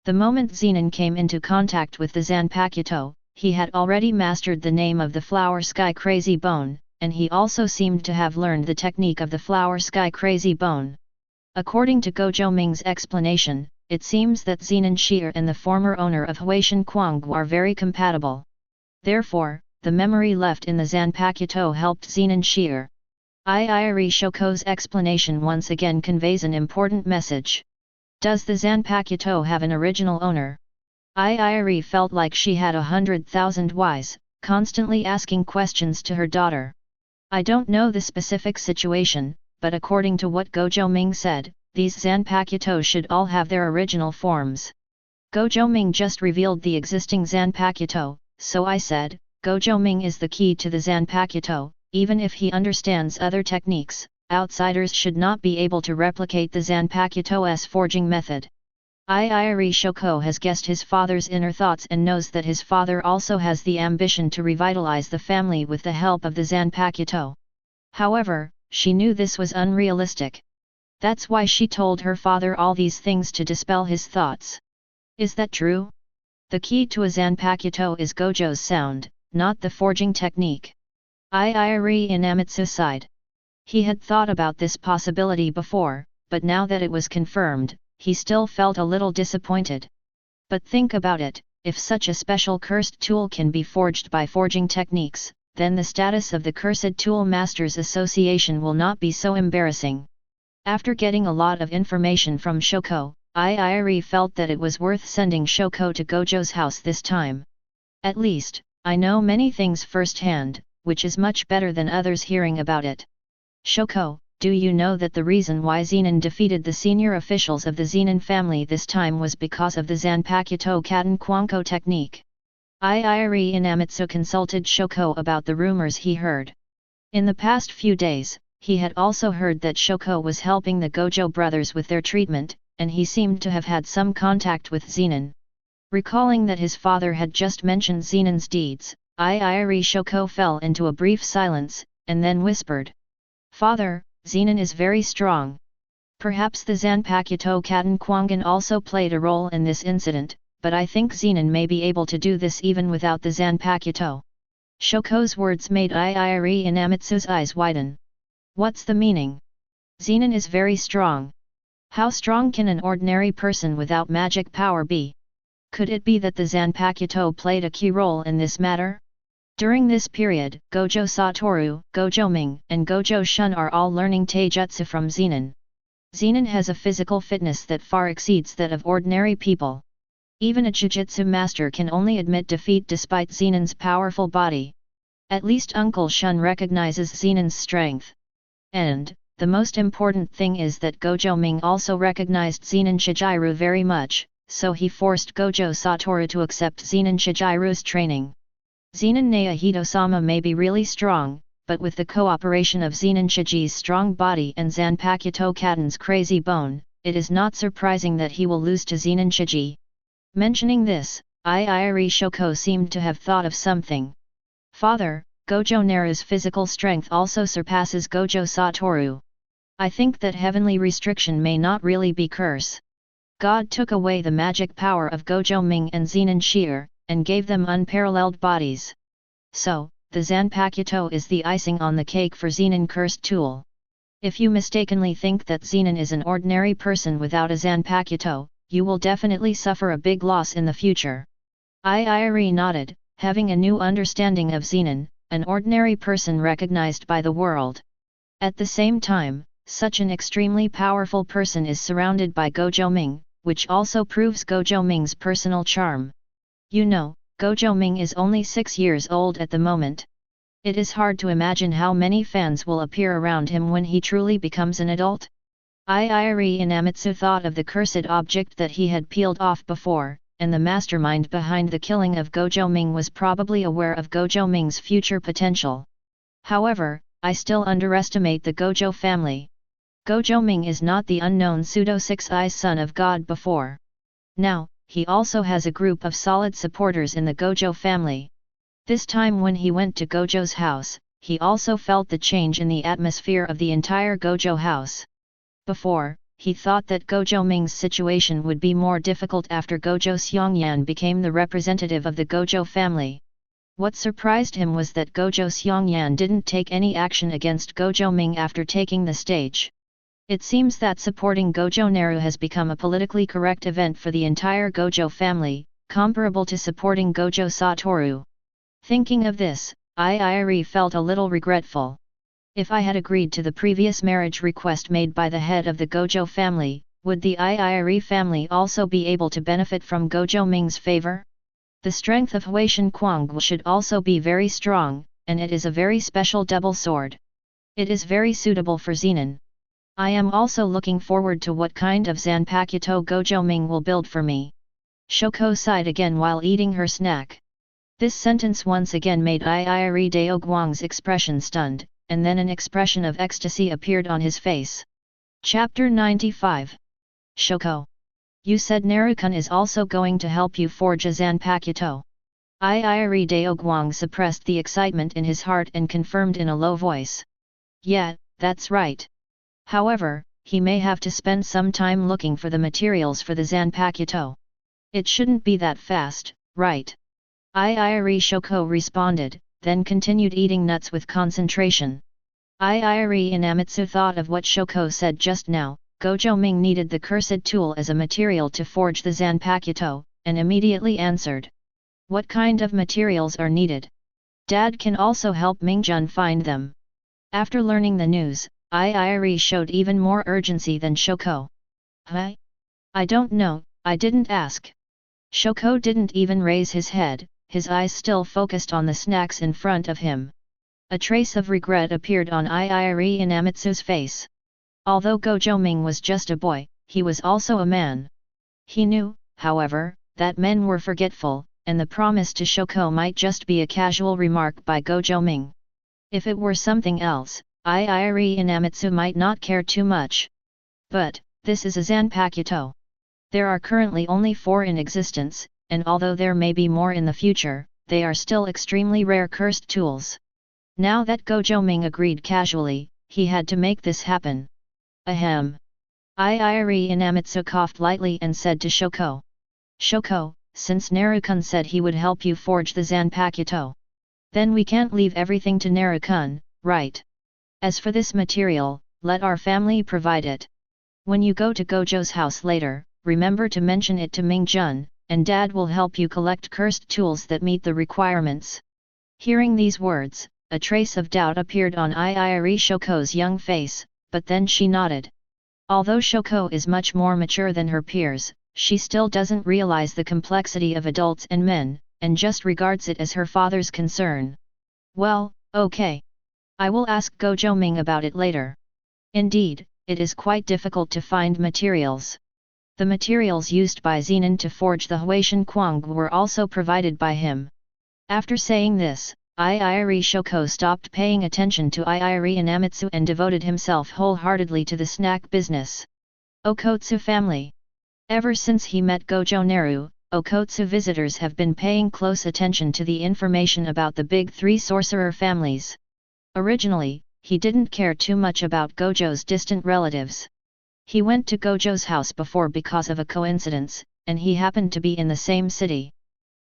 The moment Zenan came into contact with the Zanpakuto, he had already mastered the name of the Flower Sky Crazy Bone, and he also seemed to have learned the technique of the Flower Sky Crazy Bone. According to Gojo Ming's explanation, it seems that Zenan Shir and the former owner of Huaishan Quanggu are very compatible. Therefore, the memory left in the Zanpakuto helped Zenan Shir. Iiri Shoko's explanation once again conveys an important message. Does the Zanpakuto have an original owner? Iiri felt like she had 100,000 whys, constantly asking questions to her daughter. I don't know the specific situation, but according to what Gojo Ming said, these Zanpakuto should all have their original forms. Gojo Ming just revealed the existing Zanpakuto, so I said, Gojo Ming is the key to the Zanpakuto. Even if he understands other techniques, outsiders should not be able to replicate the Zanpakuto's forging method. Iiri Shoko has guessed his father's inner thoughts and knows that his father also has the ambition to revitalize the family with the help of the Zanpakuto. However, she knew this was unrealistic. That's why she told her father all these things to dispel his thoughts. Is that true? The key to a Zanpakuto is Gojo's sound, not the forging technique. Iiri Inamitsu sighed. He had thought about this possibility before, but now that it was confirmed, he still felt a little disappointed. But think about it, if such a special cursed tool can be forged by forging techniques, then the status of the Cursed Tool Masters Association will not be so embarrassing. After getting a lot of information from Shoko, Iiri felt that it was worth sending Shoko to Gojo's house this time. At least, I know many things firsthand, which is much better than others hearing about it. Shoko, do you know that the reason why Zenan defeated the senior officials of the Zenan family this time was because of the Zanpakuto Katan Kwanko technique? Iiri Inamitsu consulted Shoko about the rumors he heard. In the past few days, he had also heard that Shoko was helping the Gojo brothers with their treatment, and he seemed to have had some contact with Zenan. Recalling that his father had just mentioned Zenan's deeds, Iiri Shoko fell into a brief silence, and then whispered. Father, Zenan is very strong. Perhaps the Zanpakuto Katan Kwangan also played a role in this incident, but I think Zenan may be able to do this even without the Zanpakuto. Shoko's words made Iiri Inamitsu's eyes widen. What's the meaning? Zenan is very strong. How strong can an ordinary person without magic power be? Could it be that the Zanpakuto played a key role in this matter? During this period, Gojo Satoru, Gojo Ming, and Gojo Shun are all learning taijutsu from Zenan. Zenan has a physical fitness that far exceeds that of ordinary people. Even a jujutsu master can only admit defeat despite Zenan's powerful body. At least Uncle Shun recognizes Zenan's strength. And, the most important thing is that Gojo Ming also recognized Zenan Shijiru very much, so he forced Gojo Satoru to accept Zenan Shijiru's training. Zenan Naahito-sama may be really strong, but with the cooperation of Zenan Shiji's strong body and Zanpakuto Katan's crazy bone, it is not surprising that he will lose to Zenan Shiji. Mentioning this, Iiri Shoko seemed to have thought of something. Father, Gojo Naru's physical strength also surpasses Gojo Satoru. I think that heavenly restriction may not really be curse. God took away the magic power of Gojo Ming and Zenan Shi'er, and gave them unparalleled bodies. So, the Zanpakuto is the icing on the cake for Zenan cursed tool. If you mistakenly think that Zenan is an ordinary person without a Zanpakuto, you will definitely suffer a big loss in the future. Iiri nodded, having a new understanding of Zenan, an ordinary person recognized by the world. At the same time, such an extremely powerful person is surrounded by Gojo Ming, which also proves Gojo Ming's personal charm. You know, Gojo Ming is only 6 years old at the moment. It is hard to imagine how many fans will appear around him when he truly becomes an adult. Iiri Inamitsu thought of the cursed object that he had peeled off before, and the mastermind behind the killing of Gojo Ming was probably aware of Gojo Ming's future potential. However, I still underestimate the Gojo family. Gojo Ming is not the unknown pseudo-six-eyes son of God before. Now, he also has a group of solid supporters in the Gojo family. This time when he went to Gojo's house, he also felt the change in the atmosphere of the entire Gojo house. Before, he thought that Gojo Ming's situation would be more difficult after Gojo Seongyan became the representative of the Gojo family. What surprised him was that Gojo Seongyan didn't take any action against Gojo Ming after taking the stage. It seems that supporting Gojo Naru has become a politically correct event for the entire Gojo family, comparable to supporting Gojo Satoru. Thinking of this, Iiri felt a little regretful. If I had agreed to the previous marriage request made by the head of the Gojo family, would the Iiri family also be able to benefit from Gojo Ming's favor? The strength of Huishan Quang should also be very strong, and it is a very special double sword. It is very suitable for Zenan. I am also looking forward to what kind of Zanpakuto Gojo Ming will build for me. Shoko sighed again while eating her snack. This sentence once again made Iiri Daoguang's expression stunned, and then an expression of ecstasy appeared on his face. Chapter 95. Shoko. You said Narukun is also going to help you forge a Zanpakuto. Iiri Daoguang suppressed the excitement in his heart and confirmed in a low voice. Yeah, that's right. However, he may have to spend some time looking for the materials for the Zanpakuto. It shouldn't be that fast, right? Iiri Shoko responded, then continued eating nuts with concentration. Iiri Inamitsu thought of what Shoko said just now. Gojo Ming needed the cursed tool as a material to forge the Zanpakuto, and immediately answered. What kind of materials are needed? Dad can also help Mingjun find them. After learning the news, Iiri showed even more urgency than Shoko. Huh? I don't know, I didn't ask. Shoko didn't even raise his head, his eyes still focused on the snacks in front of him. A trace of regret appeared on Iiri Inamitsu's face. Although Gojo Ming was just a boy, he was also a man. He knew, however, that men were forgetful, and the promise to Shoko might just be a casual remark by Gojo Ming. If it were something else, Iiri Inamitsu might not care too much. But, this is a Zanpakuto. There are currently only 4 in existence, and although there may be more in the future, they are still extremely rare cursed tools. Now that Gojo Ming agreed casually, he had to make this happen. Ahem. Iiri Inamitsu coughed lightly and said to Shoko. Shoko, since Naru-kun said he would help you forge the Zanpakuto, then we can't leave everything to Naru-kun, right? As for this material, let our family provide it. When you go to Gojo's house later, remember to mention it to Ming-jun, and Dad will help you collect cursed tools that meet the requirements. Hearing these words, a trace of doubt appeared on Iiri Shoko's young face, but then she nodded. Although Shoko is much more mature than her peers, she still doesn't realize the complexity of adults and men, and just regards it as her father's concern. Well, okay. I will ask Gojo Ming about it later. Indeed, it is quite difficult to find materials. The materials used by Zenan to forge the Huaishan Kuang were also provided by him. After saying this, Iiri Shoko stopped paying attention to Iiri Inamitsu and devoted himself wholeheartedly to the snack business. Okotsu family. Ever since he met Gojo Naru, Okotsu visitors have been paying close attention to the information about the big three sorcerer families. Originally, he didn't care too much about Gojo's distant relatives. He went to Gojo's house before because of a coincidence, and he happened to be in the same city.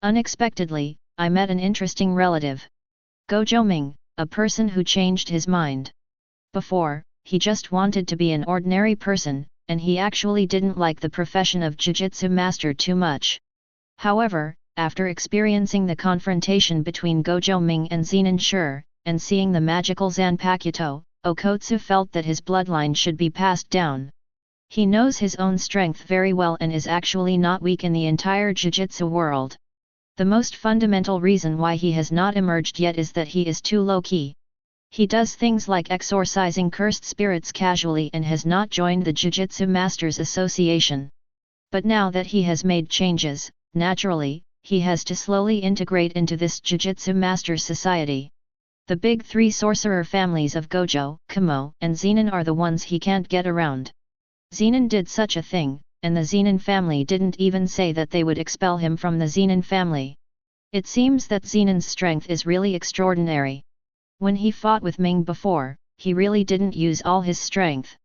Unexpectedly, I met an interesting relative. Gojo Ming, a person who changed his mind. Before, he just wanted to be an ordinary person, and he actually didn't like the profession of Jujutsu master too much. However, after experiencing the confrontation between Gojo Ming and Zenan Shi, and seeing the magical Zanpakuto, Okotsu felt that his bloodline should be passed down. He knows his own strength very well and is actually not weak in the entire Jujutsu world. The most fundamental reason why he has not emerged yet is that he is too low-key. He does things like exorcising cursed spirits casually and has not joined the Jujutsu Masters Association. But now that he has made changes, naturally, he has to slowly integrate into this Jujutsu Masters society. The big three sorcerer families of Gojo, Kamo, and Zenan are the ones he can't get around. Zenan did such a thing, and the Zenan family didn't even say that they would expel him from the Zenan family. It seems that Zenan's strength is really extraordinary. When he fought with Ming before, he really didn't use all his strength.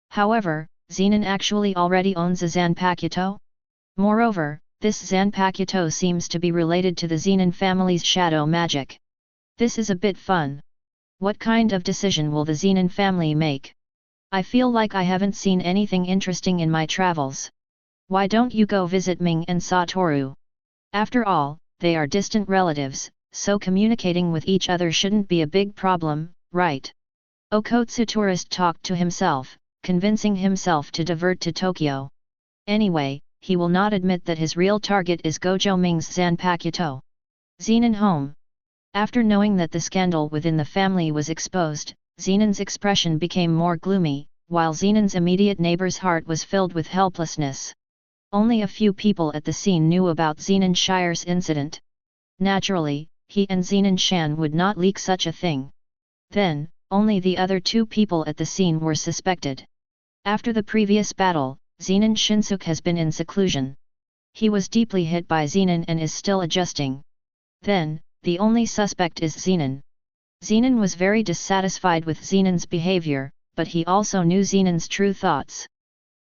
However, Zenan actually already owns a Zanpakuto. Moreover, this Zanpakuto seems to be related to the Zenan family's shadow magic. This is a bit fun. What kind of decision will the Zenan family make? I feel like I haven't seen anything interesting in my travels. Why don't you go visit Ming and Satoru? After all, they are distant relatives, so communicating with each other shouldn't be a big problem, right? Okotsu tourist talked to himself, convincing himself to divert to Tokyo. Anyway, he will not admit that his real target is Gojo Ming's Zanpakuto. Zenan home. After knowing that the scandal within the family was exposed, Zenan's expression became more gloomy, while Zenan's immediate neighbor's heart was filled with helplessness. Only a few people at the scene knew about Zenan Shire's incident. Naturally, he and Zenan Shan would not leak such a thing. Then, only the other two people at the scene were suspected. After the previous battle, Zenan Shinsuke has been in seclusion. He was deeply hit by Zenan and is still adjusting. Then, the only suspect is Zenan. Zenan was very dissatisfied with Zenan's behavior, but he also knew Zenan's true thoughts.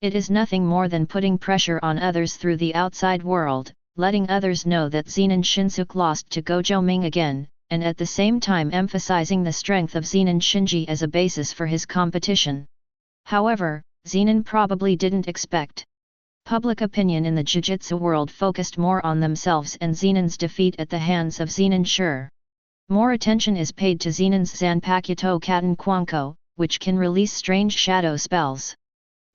It is nothing more than putting pressure on others through the outside world, letting others know that Zenan Shinsuke lost to Gojo Ming again, and at the same time emphasizing the strength of Zenan Shinji as a basis for his competition. However, Zenan probably didn't expect. Public opinion in the Jujutsu world focused more on themselves and Zenan's defeat at the hands of Zenan Shi. More attention is paid to Zenan's Zanpakuto Katan Kwanko, which can release strange shadow spells.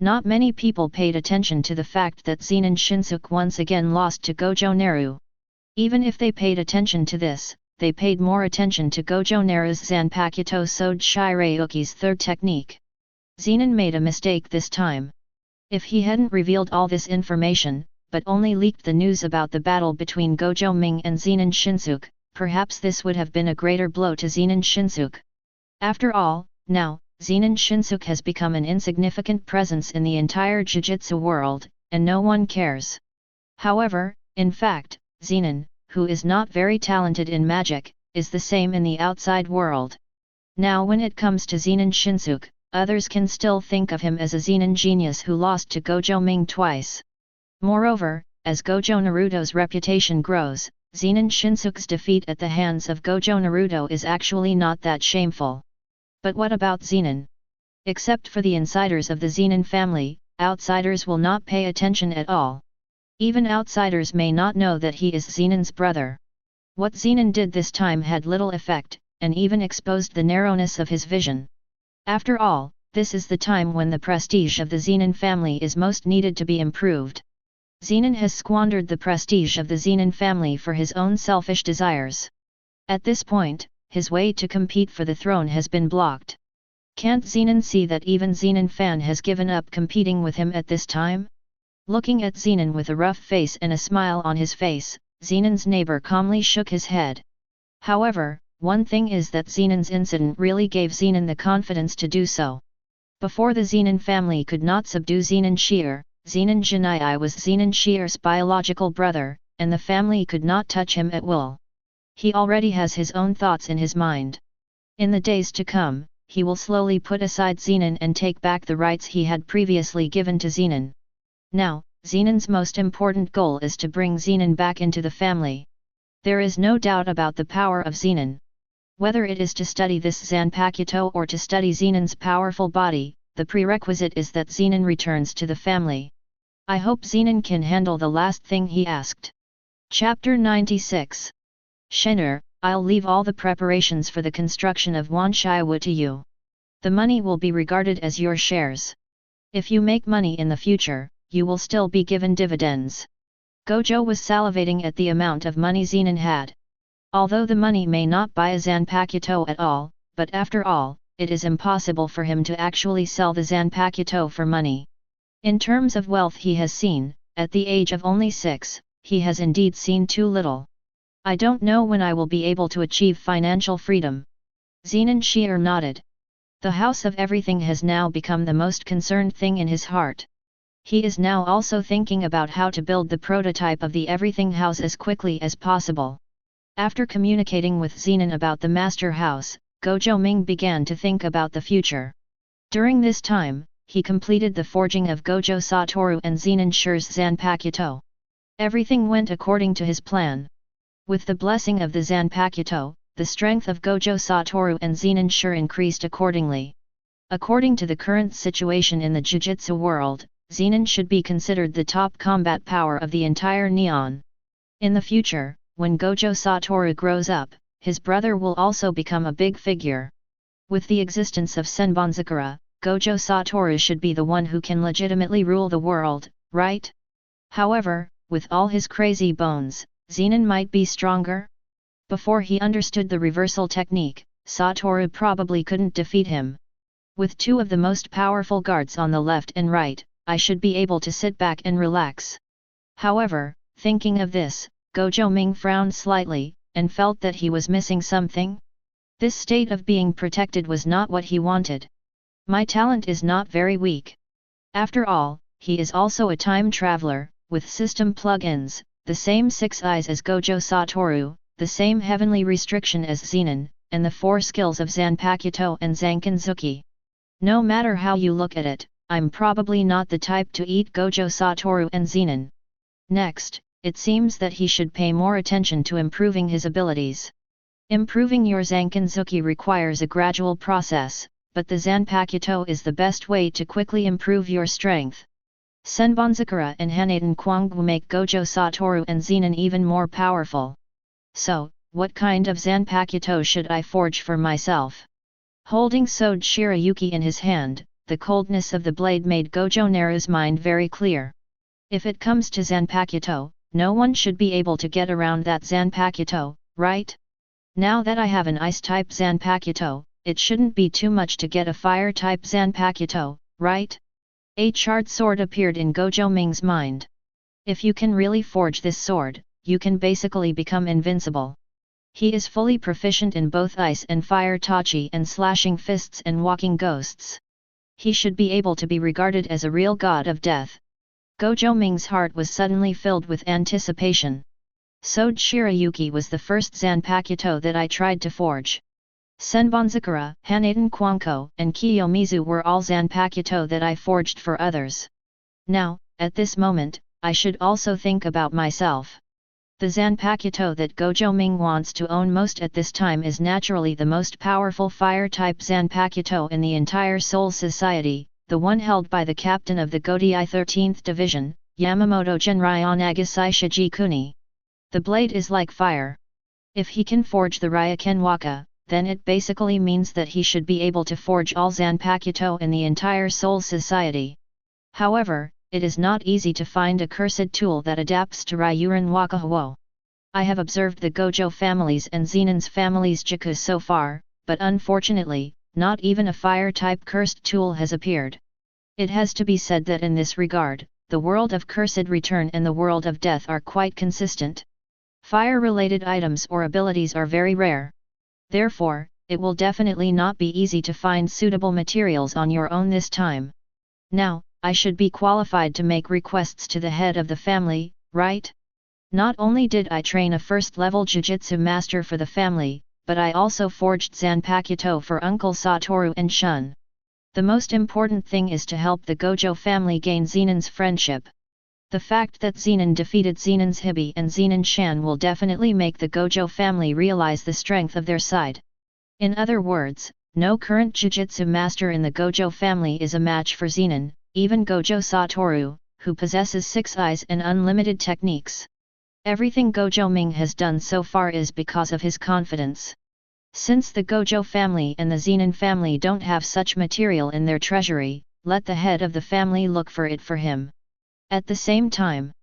Not many people paid attention to the fact that Zenan Shinsuke once again lost to Gojo Naru. Even if they paid attention to this, they paid more attention to Gojo Naru's Zanpakuto Sode Shirayuki's third technique. Zenan made a mistake this time. If he hadn't revealed all this information, but only leaked the news about the battle between Gojo Ming and Zenan Shinsuke, perhaps this would have been a greater blow to Zenan Shinsuke. After all, now, Zenan Shinsuke has become an insignificant presence in the entire Jujutsu world, and no one cares. However, in fact, Zenan, who is not very talented in magic, is the same in the outside world. Now when it comes to Zenan Shinsuke, others can still think of him as a Zenan genius who lost to Gojo Ming twice. Moreover, as Gojo Naruto's reputation grows, Zenan Shinsuke's defeat at the hands of Gojo Naruto is actually not that shameful. But what about Zenan? Except for the insiders of the Zenan family, outsiders will not pay attention at all. Even outsiders may not know that he is Zenan's brother. What Zenan did this time had little effect, and even exposed the narrowness of his vision. After all, this is the time when the prestige of the Zenan family is most needed to be improved. Zenan has squandered the prestige of the Zenan family for his own selfish desires. At this point, his way to compete for the throne has been blocked. Can't Zenan see that even Zenan fan has given up competing with him at this time? Looking at Zenan with a rough face and a smile on his face, Zenan's neighbor calmly shook his head. However, one thing is that Zenan's incident really gave Zenan the confidence to do so. Before the Zenan family could not subdue Zenan Shear, Zenan Jinai was Zenan Shear's biological brother, and the family could not touch him at will. He already has his own thoughts in his mind. In the days to come, he will slowly put aside Zenan and take back the rights he had previously given to Zenan. Now, Zenan's most important goal is to bring Zenan back into the family. There is no doubt about the power of Zenan. Whether it is to study this Zanpakuto or to study Zenan's powerful body, the prerequisite is that Zenan returns to the family. I hope Zenan can handle the last thing he asked. Chapter 96. Shen'er, I'll leave all the preparations for the construction of Wanshaiwu to you. The money will be regarded as your shares. If you make money in the future, you will still be given dividends. Gojo was salivating at the amount of money Zenan had. Although the money may not buy a Zanpakuto at all, but after all, it is impossible for him to actually sell the Zanpakuto for money. In terms of wealth he has seen, at the age of only 6, he has indeed seen too little. I don't know when I will be able to achieve financial freedom. Zenan Shear nodded. The House of Everything has now become the most concerned thing in his heart. He is now also thinking about how to build the prototype of the Everything House as quickly as possible. After communicating with Zenan about the Master House, Gojo Ming began to think about the future. During this time, he completed the forging of Gojo Satoru and Zenan Shear's Zanpakuto. Everything went according to his plan. With the blessing of the Zanpakuto, the strength of Gojo Satoru and Zenan Shear increased accordingly. According to the current situation in the Jujutsu world, Zenan should be considered the top combat power of the entire Neon. In the future, when Gojo Satoru grows up, his brother will also become a big figure. With the existence of Senbonzakura, Gojo Satoru should be the one who can legitimately rule the world, right? However, with all his crazy bones, Zenan might be stronger? Before he understood the reversal technique, Satoru probably couldn't defeat him. With two of the most powerful guards on the left and right, I should be able to sit back and relax. However, thinking of this, Gojo Ming frowned slightly, and felt that he was missing something. This state of being protected was not what he wanted. My talent is not very weak. After all, he is also a time traveler, with system plugins, the same 6 eyes as Gojo Satoru, the same heavenly restriction as Zenan, and the 4 skills of Zanpakuto and Zankinzuki. No matter how you look at it, I'm probably not the type to eat Gojo Satoru and Zenan. Next, it seems that he should pay more attention to improving his abilities. Improving your Zankinzuki requires a gradual process, but the Zanpakuto is the best way to quickly improve your strength. Senbonzakura and Hanaten Kwangwu make Gojo Satoru and Zenan even more powerful. So, what kind of Zanpakuto should I forge for myself? Holding Sode Shirayuki in his hand, the coldness of the blade made Gojo Naru's mind very clear. If it comes to Zanpakuto, no one should be able to get around that Zanpakuto, right? Now that I have an ice-type Zanpakuto, it shouldn't be too much to get a fire-type Zanpakuto, right? A charred sword appeared in Gojo Ming's mind. If you can really forge this sword, you can basically become invincible. He is fully proficient in both ice and fire tachi and slashing fists and walking ghosts. He should be able to be regarded as a real god of death. Gojo Ming's heart was suddenly filled with anticipation. Sode Shirayuki was the first Zanpakuto that I tried to forge. Senbonzakura, Hanaten Kwanko, and Kiyomizu were all Zanpakuto that I forged for others. Now, at this moment, I should also think about myself. The Zanpakuto that Gojo Ming wants to own most at this time is naturally the most powerful fire-type Zanpakuto in the entire Soul Society, the one held by the captain of the Godai 13th Division, Yamamoto Genryon Agasai Shiji Kuni. The blade is like fire. If he can forge the Ryoken Waka, then it basically means that he should be able to forge all Zanpakuto in the entire Soul Society. However, it is not easy to find a cursed tool that adapts to Ryuren Wakahuo. I have observed the Gojo families and Zenan's family's Jikus so far, but unfortunately, not even a fire-type cursed tool has appeared. It has to be said that in this regard, the world of Cursed Return and the world of Death are quite consistent. Fire-related items or abilities are very rare. Therefore, it will definitely not be easy to find suitable materials on your own this time. Now, I should be qualified to make requests to the head of the family, right? Not only did I train a first-level Jujutsu master for the family, but I also forged Zanpakuto for Uncle Satoru and Shun. The most important thing is to help the Gojo family gain Zenan's friendship. The fact that Zenan defeated Zenan's Hibi and Zenan Shan will definitely make the Gojo family realize the strength of their side. In other words, no current Jujutsu master in the Gojo family is a match for Zenan, even Gojo Satoru, who possesses 6 eyes and unlimited techniques. Everything Gojo Ming has done so far is because of his confidence. Since the Gojo family and the Zenan family don't have such material in their treasury, let the head of the family look for it for him. At the same time,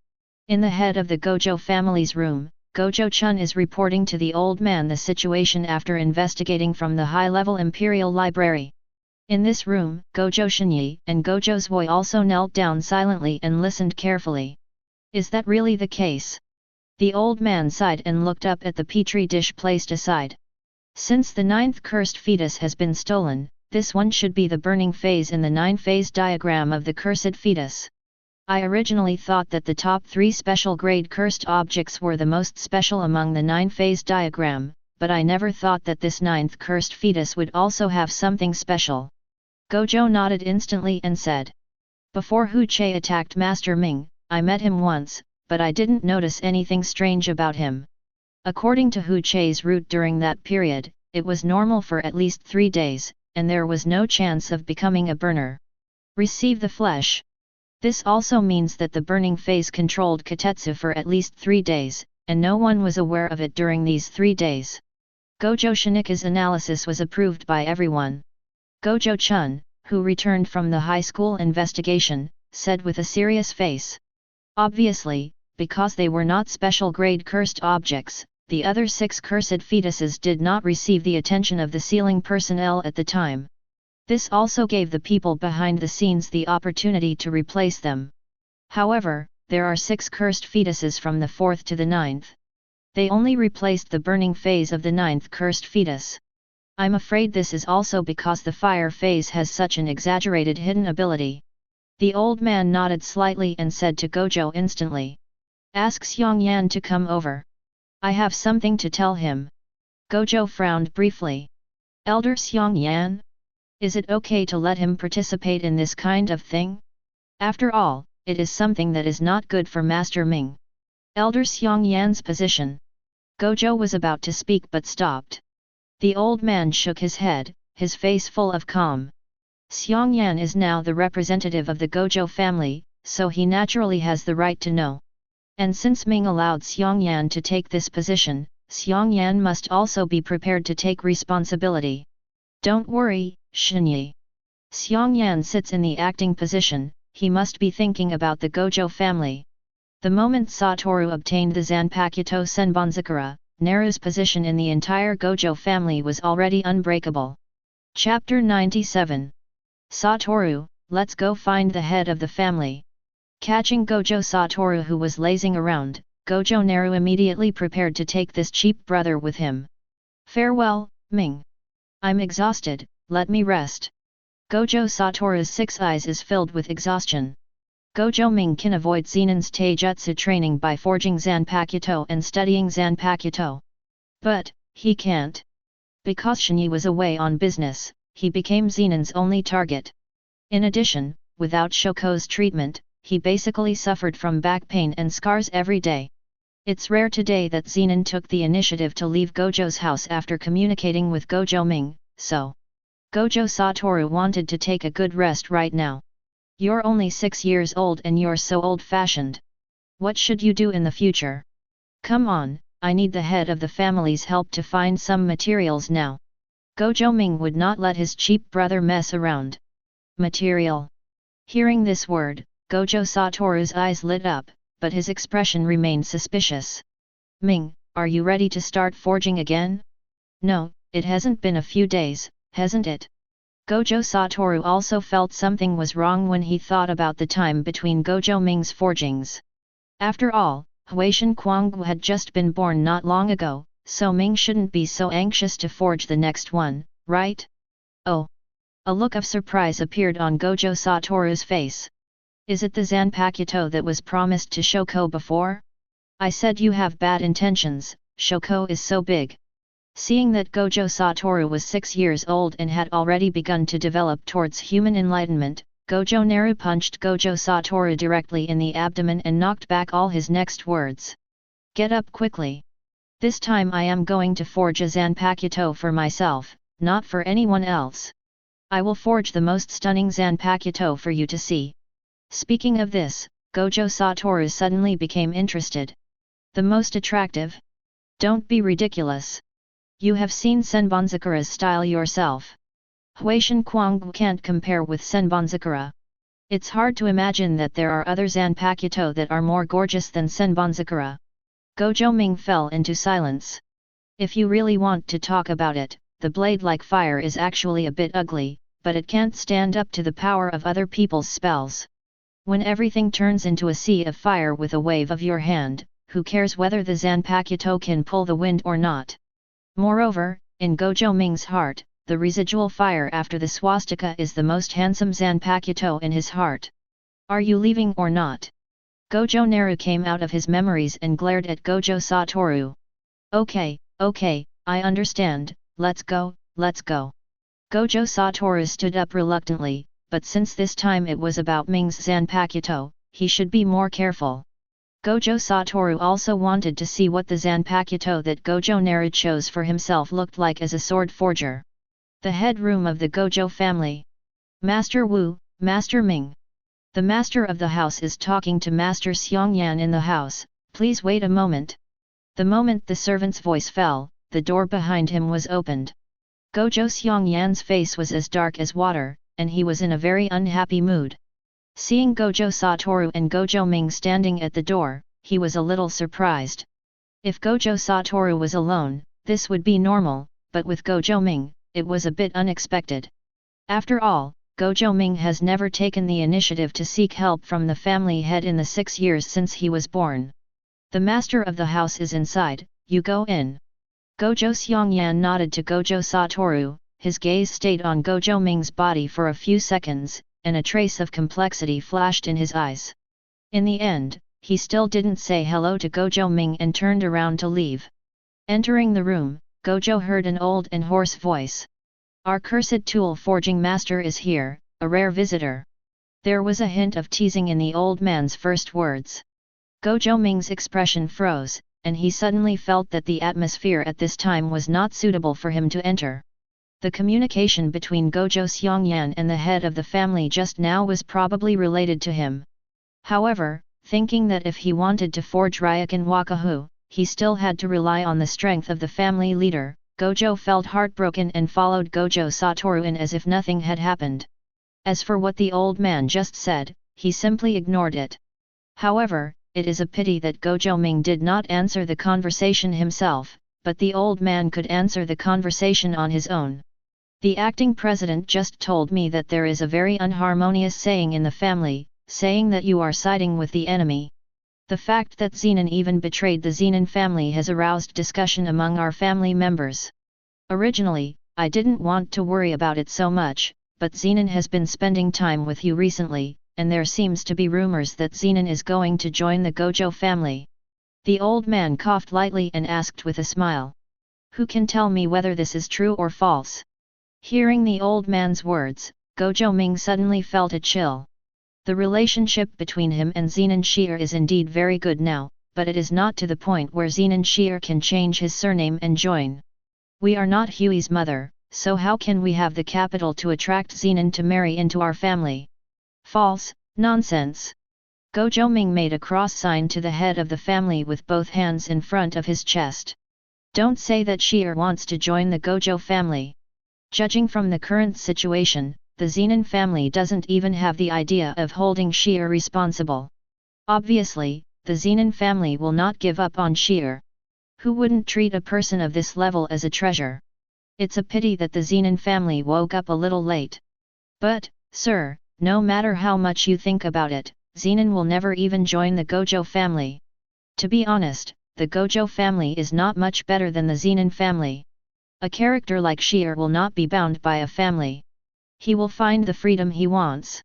in the head of the Gojo family's room, Gojo Chun is reporting to the old man the situation after investigating from the high-level Imperial Library. In this room, Gojo Shini and Gojo Zwoi also knelt down silently and listened carefully. Is that really the case? The old man sighed and looked up at the petri dish placed aside. Since the 9th cursed fetus has been stolen, this one should be the burning phase in the 9-phase diagram of the cursed fetus. I originally thought that the top 3 special grade cursed objects were the most special among the 9-phase diagram, but I never thought that this 9th cursed fetus would also have something special. Gojo nodded instantly and said, "Before Hu Che attacked Master Ming, I met him once, but I didn't notice anything strange about him. According to Hu Che's route during that period, it was normal for at least 3 days, and there was no chance of becoming a burner. Receive the flesh." This also means that the burning phase controlled Katetsu for at least 3 days, and no one was aware of it during these 3 days. Gojo Shinika's analysis was approved by everyone. Gojo Chun, who returned from the high school investigation, said with a serious face. Obviously, because they were not special grade cursed objects, the other 6 cursed fetuses did not receive the attention of the sealing personnel at the time. This also gave the people behind the scenes the opportunity to replace them. However, there are 6 cursed fetuses from the 4th to the 9th. They only replaced the burning phase of the 9th cursed fetus. I'm afraid this is also because the fire phase has such an exaggerated hidden ability. The old man nodded slightly and said to Gojo instantly, "Ask Xiongyan to come over. I have something to tell him." Gojo frowned briefly. "Elder Xiongyan? Is it okay to let him participate in this kind of thing? After all, it is something that is not good for Master Ming. Elder Xiongyan's position." Gojo was about to speak but stopped. The old man shook his head, his face full of calm. Xiongyan is now the representative of the Gojo family, so he naturally has the right to know. And since Ming allowed Xiongyan to take this position, Xiongyan must also be prepared to take responsibility. Don't worry, Shinyi. Xiongyan sits in the acting position, he must be thinking about the Gojo family. The moment Satoru obtained the Zanpakuto Senbonzakura, Naru's position in the entire Gojo family was already unbreakable. Chapter 97. Satoru, let's go find the head of the family. Catching Gojo Satoru who was lazing around, Gojo Naru immediately prepared to take this cheap brother with him. Farewell, Ming. I'm exhausted, let me rest. Gojo Satoru's 6 eyes is filled with exhaustion. Gojo Ming can avoid Zenan's taijutsu training by forging Zanpakuto and studying Zanpakuto. But, he can't. Because Shini was away on business, he became Zenan's only target. In addition, without Shoko's treatment, he basically suffered from back pain and scars every day. It's rare today that Zenan took the initiative to leave Gojo's house after communicating with Gojo Ming, so Gojo Satoru wanted to take a good rest right now. You're only 6 years old and you're so old-fashioned. What should you do in the future? Come on, I need the head of the family's help to find some materials now. Gojo Ming would not let his cheap brother mess around. Material. Hearing this word, Gojo Satoru's eyes lit up, but his expression remained suspicious. Ming, are you ready to start forging again? No, it hasn't been a few days, hasn't it? Gojo Satoru also felt something was wrong when he thought about the time between Gojo Ming's forgings. After all, Huaishan Kuanggu had just been born not long ago, so Ming shouldn't be so anxious to forge the next one, right? Oh! A look of surprise appeared on Gojo Satoru's face. Is it the Zanpakuto that was promised to Shoko before? I said you have bad intentions, Shoko is so big. Seeing that Gojo Satoru was 6 years old and had already begun to develop towards human enlightenment, Gojo Naru punched Gojo Satoru directly in the abdomen and knocked back all his next words. Get up quickly. This time I am going to forge a Zanpakuto for myself, not for anyone else. I will forge the most stunning Zanpakuto for you to see. Speaking of this, Gojo Satoru suddenly became interested. The most attractive? Don't be ridiculous. You have seen Senbonzakura's style yourself. Huaishan Kuanggu can't compare with Senbonzakura. It's hard to imagine that there are other Zanpakuto that are more gorgeous than Senbonzakura. Gojo Ming fell into silence. If you really want to talk about it, the blade like fire is actually a bit ugly, but it can't stand up to the power of other people's spells. When everything turns into a sea of fire with a wave of your hand, who cares whether the Zanpakuto can pull the wind or not? Moreover, in Gojo Ming's heart, the residual fire after the swastika is the most handsome Zanpakuto in his heart. Are you leaving or not? Gojo Naru came out of his memories and glared at Gojo Satoru. Okay, I understand, let's go, let's go. Gojo Satoru stood up reluctantly, but since this time it was about Ming's Zanpakuto, he should be more careful. Gojo Satoru also wanted to see what the Zanpakuto that Gojo Naru chose for himself looked like as a sword forger. The head room of the Gojo family. Master Wu, Master Ming. The master of the house is talking to Master Xiangyan in the house, please wait a moment. The moment the servant's voice fell, the door behind him was opened. Gojo Xiangyan's face was as dark as water, and he was in a very unhappy mood. Seeing Gojo Satoru and Gojo Ming standing at the door, he was a little surprised. If Gojo Satoru was alone, this would be normal, but with Gojo Ming, it was a bit unexpected. After all, Gojo Ming has never taken the initiative to seek help from the family head in the 6 years since he was born. The master of the house is inside, you go in. Gojo Xiangyan nodded to Gojo Satoru, his gaze stayed on Gojo Ming's body for a few seconds, and a trace of complexity flashed in his eyes. In the end, he still didn't say hello to Gojo Ming and turned around to leave. Entering the room, Gojo heard an old and hoarse voice. Our cursed tool forging master is here, a rare visitor. There was a hint of teasing in the old man's first words. Gojo Ming's expression froze, and he suddenly felt that the atmosphere at this time was not suitable for him to enter. The communication between Gojo Xiangyan and the head of the family just now was probably related to him. However, thinking that if he wanted to forge Ryokan Wakahu, he still had to rely on the strength of the family leader, Gojo felt heartbroken and followed Gojo Satoru in as if nothing had happened. As for what the old man just said, he simply ignored it. However, it is a pity that Gojo Ming did not answer the conversation himself, but the old man could answer the conversation on his own. The acting president just told me that there is a very unharmonious saying in the family, saying that you are siding with the enemy. The fact that Zenan even betrayed the Zenan family has aroused discussion among our family members. Originally, I didn't want to worry about it so much, but Zenan has been spending time with you recently, and there seems to be rumors that Zenan is going to join the Gojo family. The old man coughed lightly and asked with a smile. Who can tell me whether this is true or false? Hearing the old man's words, Gojo Ming suddenly felt a chill. The relationship between him and Zenan Shear is indeed very good now, but it is not to the point where Zenan Shear can change his surname and join. We are not Huey's mother, so how can we have the capital to attract Zenan to marry into our family? False, nonsense. Gojo Ming made a cross sign to the head of the family with both hands in front of his chest. Don't say that Shear wants to join the Gojo family. Judging from the current situation, the Zenan family doesn't even have the idea of holding Shear responsible. Obviously, the Zenan family will not give up on Shear. Who wouldn't treat a person of this level as a treasure? It's a pity that the Zenan family woke up a little late. But, sir, no matter how much you think about it, Zenan will never even join the Gojo family. To be honest, the Gojo family is not much better than the Zenan family. A character like Shear will not be bound by a family. He will find the freedom he wants.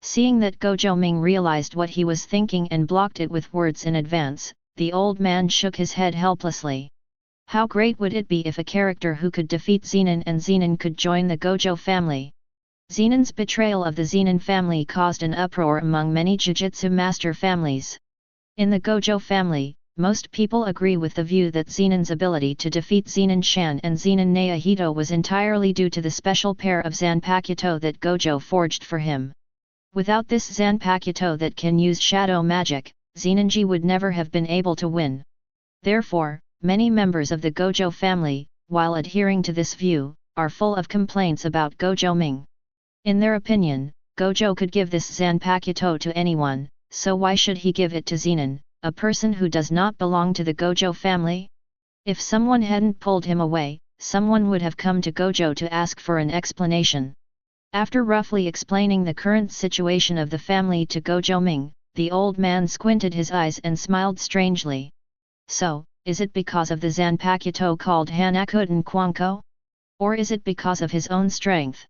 Seeing that Gojo Ming realized what he was thinking and blocked it with words in advance, the old man shook his head helplessly. How great would it be if a character who could defeat Zenan and Zenan could join the Gojo family? Zenan's betrayal of the Zenan family caused an uproar among many Jujutsu master families. In the Gojo family, most people agree with the view that Zenan's ability to defeat Zenan Shan and Zenan Naohito was entirely due to the special pair of Zanpakuto that Gojo forged for him. Without this Zanpakuto that can use shadow magic, Zenanji would never have been able to win. Therefore, many members of the Gojo family, while adhering to this view, are full of complaints about Gojo Ming. In their opinion, Gojo could give this Zanpakuto to anyone, so why should he give it to Zenan, a person who does not belong to the Gojo family? If someone hadn't pulled him away, someone would have come to Gojo to ask for an explanation. After roughly explaining the current situation of the family to Gojo Ming, the old man squinted his eyes and smiled strangely. So, is it because of the Zanpakuto called Hanakuten Kwanko? Or is it because of his own strength?